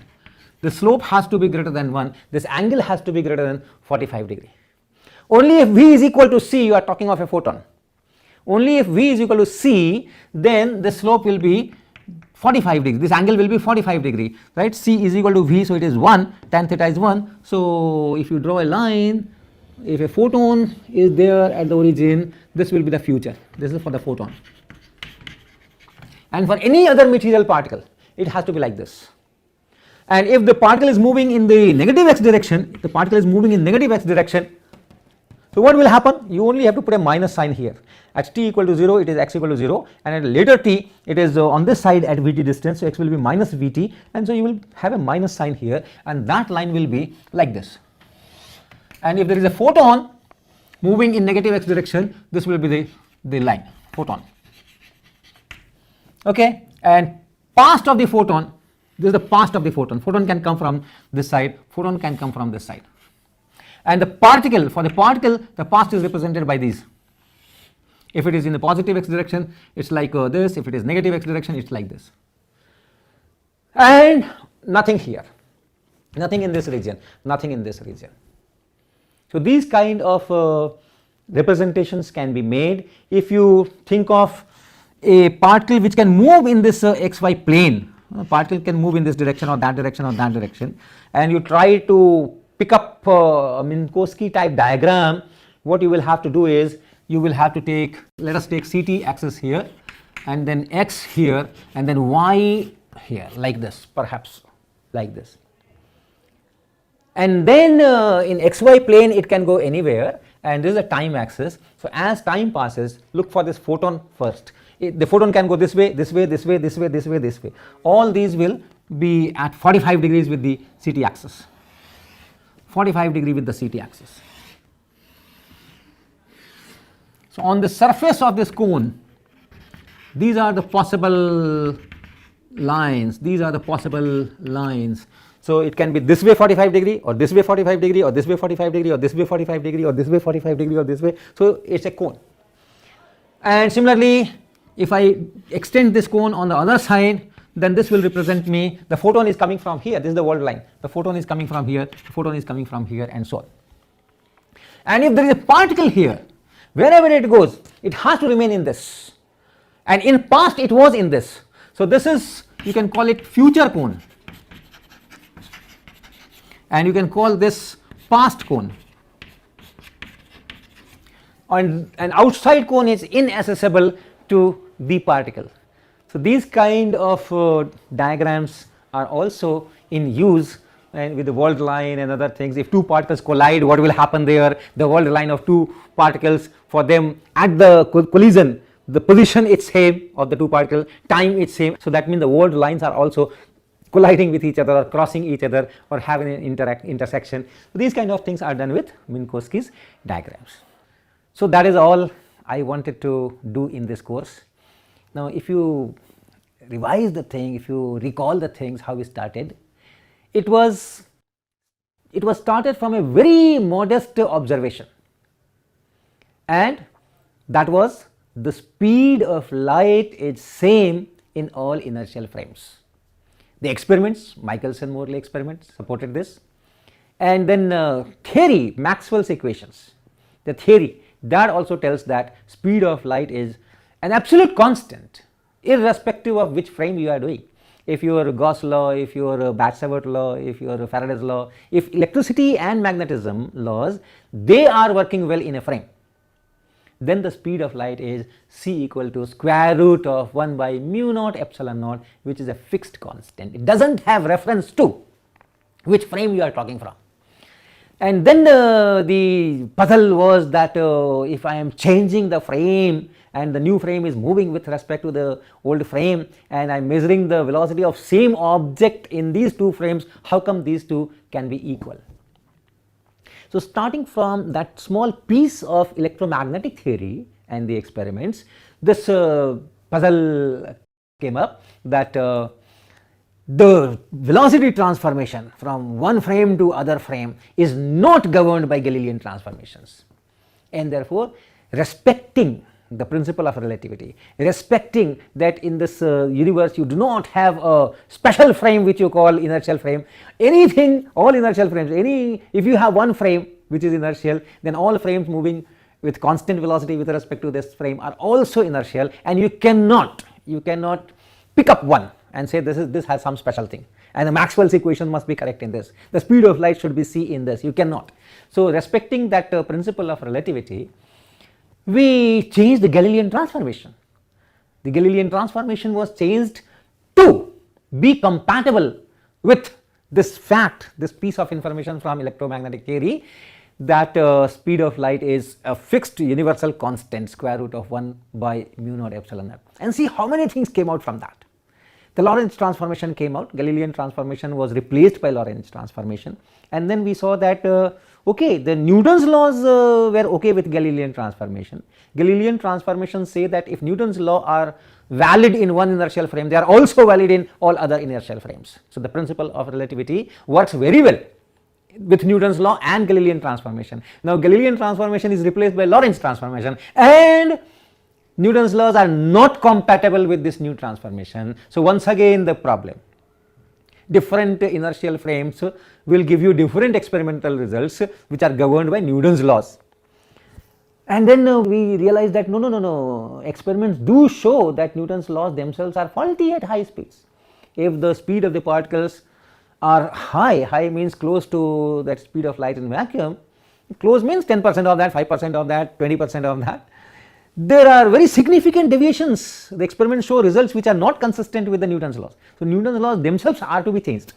Speaker 2: The slope has to be greater than 1, this angle has to be greater than 45 degree. Only if v is equal to c, you are talking of a photon. Only if v is equal to c, then the slope will be 45 degree, this angle will be 45 degree, right. C is equal to v, so it is 1, tan theta is 1. So, if you draw a line, if a photon is there at the origin, this will be the future, this is for the photon. And for any other material particle, it has to be like this. And if the particle is moving in the negative x direction, so what will happen? You only have to put a minus sign here. At t equal to 0, it is x equal to 0, and at later t, it is on this side at vt distance, so x will be minus vt, and so you will have a minus sign here, and that line will be like this. And if there is a photon moving in negative x direction, this will be the line, photon. Okay, and past of the photon, this is the past of the photon. Photon can come from this side, photon can come from this side. And the particle, for the particle, the past is represented by these. If it is in the positive x direction, it is like this. If it is negative x direction, it is like this. And nothing here, nothing in this region, nothing in this region. So, these kind of representations can be made if you think of a particle which can move in this xy plane. A particle can move in this direction or that direction or that direction, and you try to pick up a Minkowski type diagram. What you will have to do is, you will have to take, let us take ct axis here, and then x here, and then y here, like this, perhaps like this. And then in xy plane it can go anywhere, and this is a time axis. So, as time passes, look for this photon first. the photon can go this way, this way, this way, this way, this way, this way. All these will be at 45 degrees with the CT axis, 45 degree with the CT axis. So, on the surface of this cone, these are the possible lines, these are the possible lines. So, it can be this way 45 degree, or this way 45 degree, or this way 45 degree, or this way 45 degree, or this way 45 degree, or this way. So, it is a cone. And similarly, if I extend this cone on the other side, then this will represent me, the photon is coming from here, this is the world line, the photon is coming from here, the photon is coming from here, and so on. And if there is a particle here, wherever it goes, it has to remain in this, and in past it was in this. So, this is, you can call it future cone, and you can call this past cone, and an outside cone is inaccessible to the particle. So, these kind of diagrams are also in use, and with the world line and other things. If two particles collide, what will happen there? The world line of two particles, for them at the collision, the position is same of the two particles, time is same. So, that means the world lines are also colliding with each other or crossing each other or having an intersection. So, these kind of things are done with Minkowski's diagrams. So, that is all I wanted to do in this course. Now, if you revise the thing, if you recall the things how we started, it was started from a very modest observation, and that was the speed of light is same in all inertial frames. The experiments, Michelson Morley experiments supported this, and then theory, Maxwell's equations, the theory that also tells that speed of light is an absolute constant irrespective of which frame you are doing. If you are Gauss law, if you are Batch-Savart law, if you are Faraday's law, if electricity and magnetism laws, they are working well in a frame, then the speed of light is c equal to square root of 1 by mu naught epsilon naught, which is a fixed constant. It does not have reference to which frame you are talking from. And then the puzzle was that if I am changing the frame and the new frame is moving with respect to the old frame, and I am measuring the velocity of same object in these two frames, how come these two can be equal? So, starting from that small piece of electromagnetic theory and the experiments, this puzzle came up that the velocity transformation from one frame to other frame is not governed by Galilean transformations, and therefore, respecting the principle of relativity, respecting that in this universe you do not have a special frame which you call inertial frame, anything, all inertial frames, if you have one frame which is inertial, then all frames moving with constant velocity with respect to this frame are also inertial, and you cannot pick up one and say this has some special thing, and the Maxwell's equation must be correct in this, the speed of light should be c in this, you cannot. So, respecting that principle of relativity, we changed the Galilean transformation. The Galilean transformation was changed to be compatible with this fact, this piece of information from electromagnetic theory, that speed of light is a fixed universal constant, square root of 1 by mu naught epsilon naught, and see how many things came out from that. The Lorentz transformation came out, Galilean transformation was replaced by Lorentz transformation, and then we saw that okay, the Newton's laws were okay with Galilean transformation. Galilean transformations say that if Newton's law are valid in one inertial frame, they are also valid in all other inertial frames. So, the principle of relativity works very well with Newton's law and Galilean transformation. Now, Galilean transformation is replaced by Lorentz transformation, and Newton's laws are not compatible with this new transformation. So, once again the problem, different inertial frames will give you different experimental results which are governed by Newton's laws. And then we realized that no, experiments do show that Newton's laws themselves are faulty at high speeds. If the speed of the particles are high means close to that speed of light in vacuum, close means 10% of that, 5% of that, 20% of that. There are very significant deviations, the experiments show results which are not consistent with the Newton's laws. So, Newton's laws themselves are to be changed.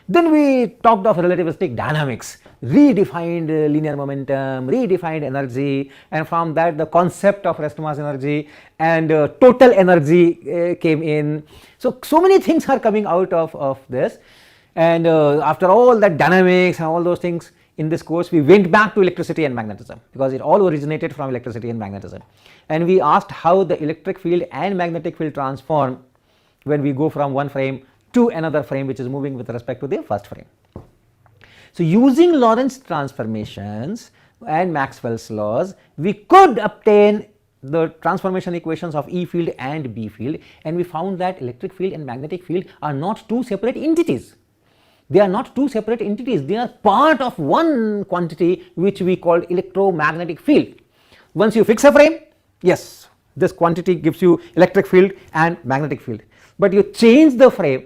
Speaker 2: Then we talked of relativistic dynamics, redefined linear momentum, redefined energy, and from that the concept of rest mass energy and total energy came in. So many things are coming out of this, and after all that dynamics and all those things in this course, we went back to electricity and magnetism, because it all originated from electricity and magnetism, and we asked how the electric field and magnetic field transform when we go from one frame to another frame which is moving with respect to the first frame. So using Lorentz transformations and Maxwell's laws, we could obtain the transformation equations of E field and B field, and we found that electric field and magnetic field are not two separate entities. They are not two separate entities, they are part of one quantity which we call electromagnetic field. Once you fix a frame, yes, this quantity gives you electric field and magnetic field, but you change the frame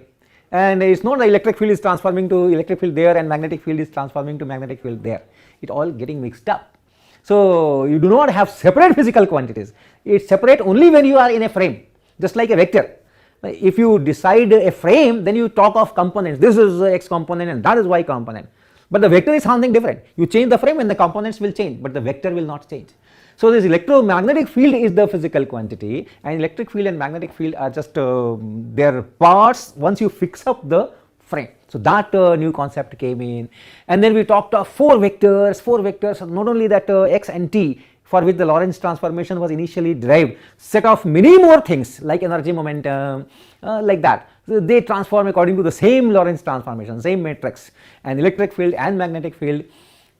Speaker 2: and it is not the electric field is transforming to electric field there and magnetic field is transforming to magnetic field there, it all getting mixed up. So you do not have separate physical quantities, it is separate only when you are in a frame, just like a vector. If you decide a frame, then you talk of components, this is x component and that is y component, but the vector is something different. You change the frame and the components will change, but the vector will not change. So this electromagnetic field is the physical quantity, and electric field and magnetic field are just their parts once you fix up the frame. So that new concept came in, and then we talked of four vectors, not only that x and t, for which the Lorentz transformation was initially derived, set of many more things like energy, momentum, like that. So they transform according to the same Lorentz transformation, same matrix, and electric field and magnetic field,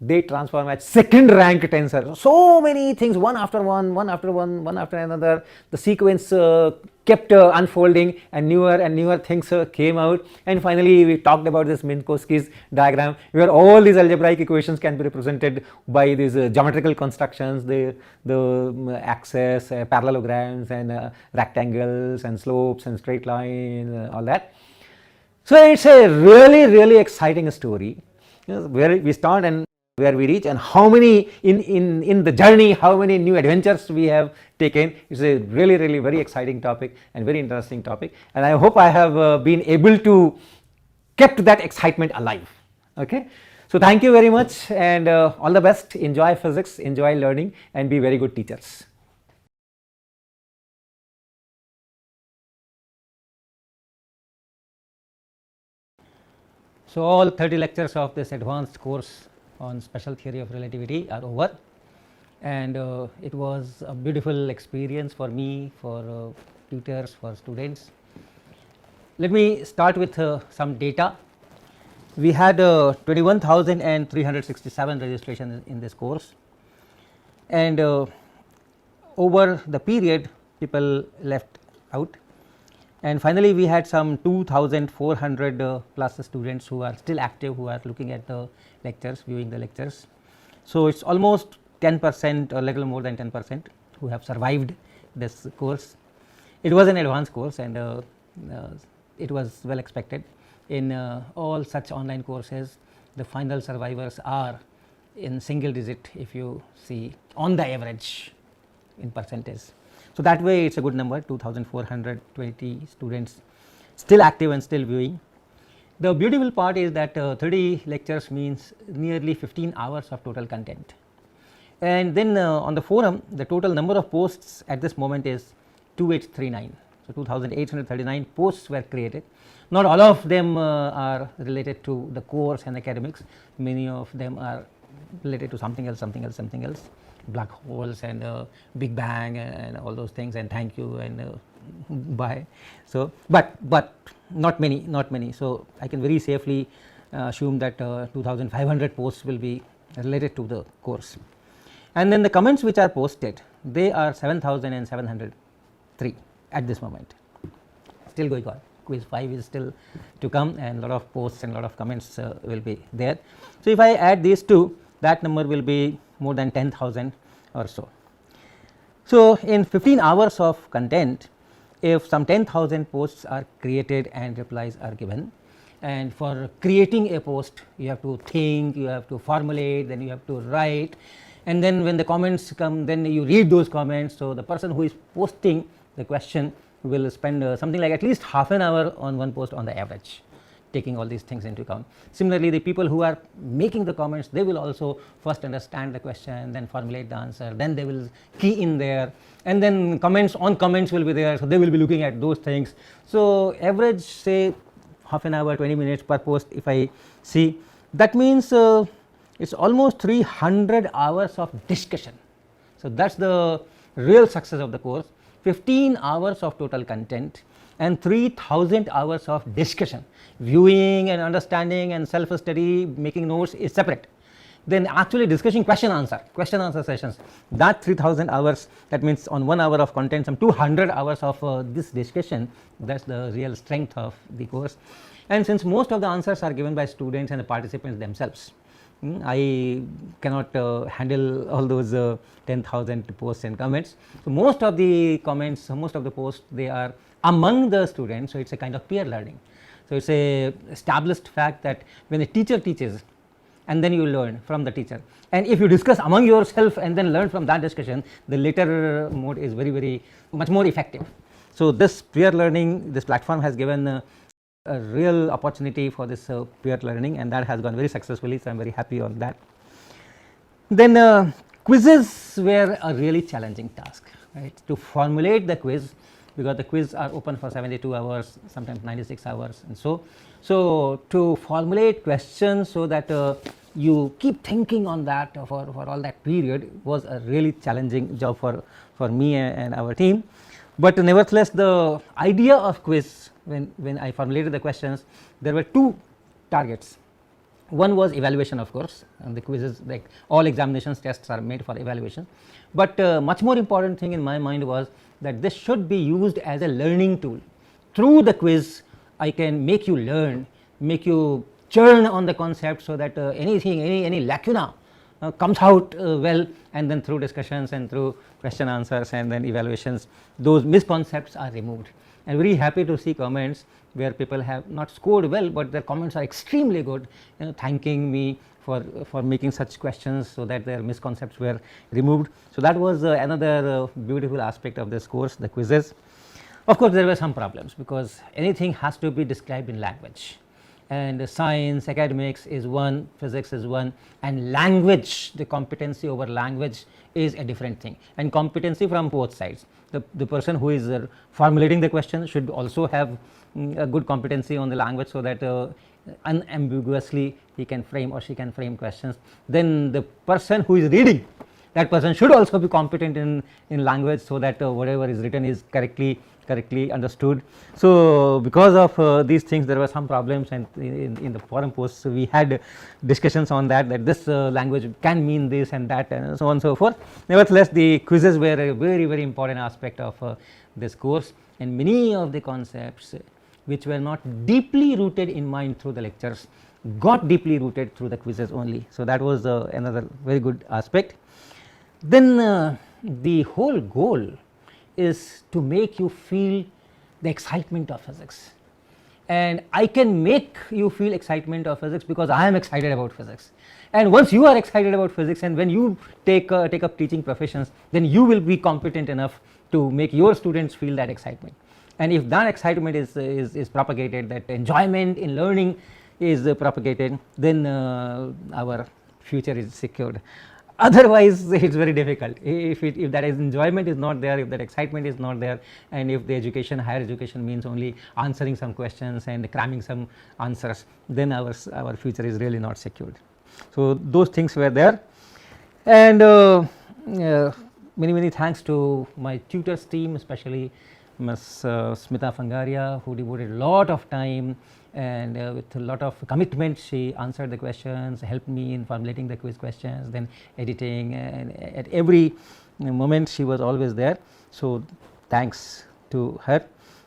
Speaker 2: they transform as second rank tensor. So many things, one after one, one after one, one after another, the sequence kept unfolding, and newer things came out, and finally we talked about this Minkowski's diagram where all these algebraic equations can be represented by these geometrical constructions, the axes, parallelograms, and rectangles and slopes and straight lines, all that. So it's a really exciting story, where we start and where we reach, and how many in the journey, how many new adventures we have taken. It's a really very exciting topic and very interesting topic, and I hope I have been able to kept that excitement alive. Okay, so thank you very much, and all the best. Enjoy physics, enjoy learning, and be very good teachers. So all 30 lectures of this advanced course on special theory of relativity are over, and it was a beautiful experience for me, for tutors, for students. Let me start with some data. We had 21,367 registrations in this course, and over the period people left out, and finally we had some 2,400 plus students who are still active, who are looking at the lectures, viewing the lectures. So it's almost 10% or a little more than 10% who have survived this course. It was an advanced course, and it was well expected. In all such online courses, the final survivors are in single digit, if you see on the average in percentage. So that way it's a good number, 2,420 students still active and still viewing. The beautiful part is that 30 lectures means nearly 15 hours of total content, and then on the forum the total number of posts at this moment is 2839. So 2,839 posts were created. Not all of them are related to the course and academics, many of them are related to something else, black holes and Big Bang and all those things, and thank you and bye. So but not many, so I can very safely assume that 2,500 posts will be related to the course. And then the comments which are posted, they are 7,703 at this moment, still going on. Quiz 5 is still to come, and a lot of posts and a lot of comments will be there. So if I add these two, that number will be more than 10,000 or so. So in 15 hours of content, if some 10,000 posts are created and replies are given, and for creating a post you have to think, you have to formulate, then you have to write, and then when the comments come, then you read those comments. So the person who is posting the question will spend something like at least half an hour on one post on the average.
Speaker 3: taking all these things into account. Similarly, the people who are making the comments, they will also first understand the question, then formulate the answer, then they will key in there, and then comments on comments will be there, so they will be looking at those things. So average say half an hour, 20 minutes per post if I see, that means it's almost 300 hours of discussion. So that's the real success of the course. 15 hours of total content and 3000 hours of discussion. Viewing and understanding and self study, making notes is separate. Then actually discussing question answer sessions, that 3000 hours, that means on 1 hour of content some 200 hours of this discussion. That's the real strength of the course. And since most of the answers are given by students and the participants themselves, I cannot handle all those 10,000 posts and comments. So most of the comments, most of the posts, they are among the students, so it's a kind of peer learning. So it's a established fact that when a teacher teaches and then you learn from the teacher, and if you discuss among yourself and then learn from that discussion, the later mode is very much more effective. So this peer learning, this platform has given a real opportunity for this peer learning, and that has gone very successfully, so I am very happy on that. Then quizzes were a really challenging task, right, to formulate the quiz, because the quiz are open for 72 hours, sometimes 96 hours, and so to formulate questions so that you keep thinking on that for all that period was a really challenging job for me and our team. But nevertheless, the idea of quiz, when I formulated the questions, there were two targets. One was evaluation, of course, and the quizzes, like all examinations, tests are made for evaluation. But much more important thing in my mind was that this should be used as a learning tool. Through the quiz, I can make you learn, make you churn on the concept, so that anything, any lacuna comes out well, and then through discussions and through question answers and then evaluations, those misconceptions are removed. And very happy to see comments where people have not scored well, but their comments are extremely good, thanking me for making such questions so that their misconceptions were removed. So that was another beautiful aspect of this course, the quizzes. Of course, there were some problems, because anything has to be described in language, and science, academics is one, physics is one, and language, the competency over language is a different thing, and competency from both sides. The person who is formulating the question should also have a good competency on the language, so that unambiguously he can frame or she can frame questions. Then the person who is reading, that person should also be competent in language, so that whatever is written is correctly understood. So because of these things, there were some problems, and in the forum posts we had discussions on that this language can mean this and that, and so on and so forth. Nevertheless, the quizzes were a very important aspect of this course, and many of the concepts which were not deeply rooted in mind through the lectures got deeply rooted through the quizzes only. So that was another very good aspect. Then the whole goal is to make you feel the excitement of physics, and I can make you feel excitement of physics because I am excited about physics. And once you are excited about physics, and when you take up teaching professions, then you will be competent enough to make your students feel that excitement. And if that excitement is propagated, that enjoyment in learning is propagated, then our future is secured. Otherwise, it is very difficult. If that enjoyment is not there, if that excitement is not there, and if the education, higher education means only answering some questions and cramming some answers, then our future is really not secured. So those things were there, and many thanks to my tutors team, especially Ms. Smita Fangaria, who devoted a lot of time and with a lot of commitment. She answered the questions, helped me in formulating the quiz questions, then editing, and at every moment she was always there. So thanks to her.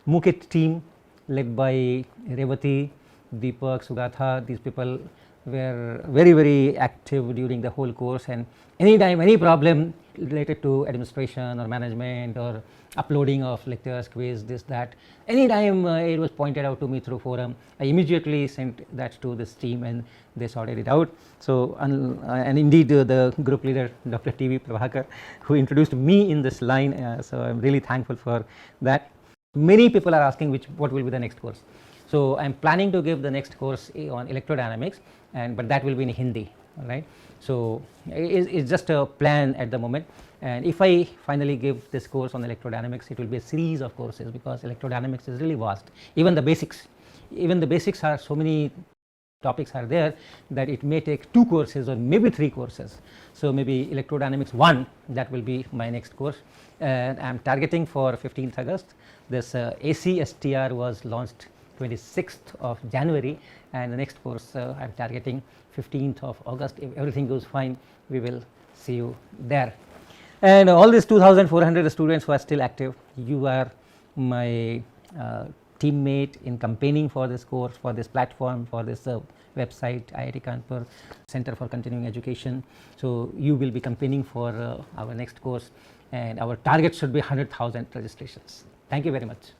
Speaker 3: Mukit team led by Revati, Deepak, Sugatha, these people were very active during the whole course, and anytime any problem related to administration or management or uploading of lectures, quiz, this, that, anytime it was pointed out to me through forum, I immediately sent that to this team and they sorted it out. So and indeed the group leader Dr. T.V. Prabhakar, who introduced me in this line, so I am really thankful for that. Many people are asking what will be the next course. So, I am planning to give the next course on electrodynamics, but that will be in Hindi, right. So, it's just a plan at the moment, and if I finally give this course on electrodynamics, it will be a series of courses, because electrodynamics is really vast. Even the basics are so many topics are there that it may take 2 courses or maybe 3 courses. So, maybe electrodynamics 1, that will be my next course, and I am targeting for 15th August. This ACSTR was launched 26th of January, and the next course I am targeting 15th of August. If everything goes fine, we will see you there. And all these 2,400 students who are still active, you are my teammate in campaigning for this course, for this platform, for this website, IIT Kanpur Center for Continuing Education. So, you will be campaigning for our next course, and our target should be 100,000 registrations. Thank you very much.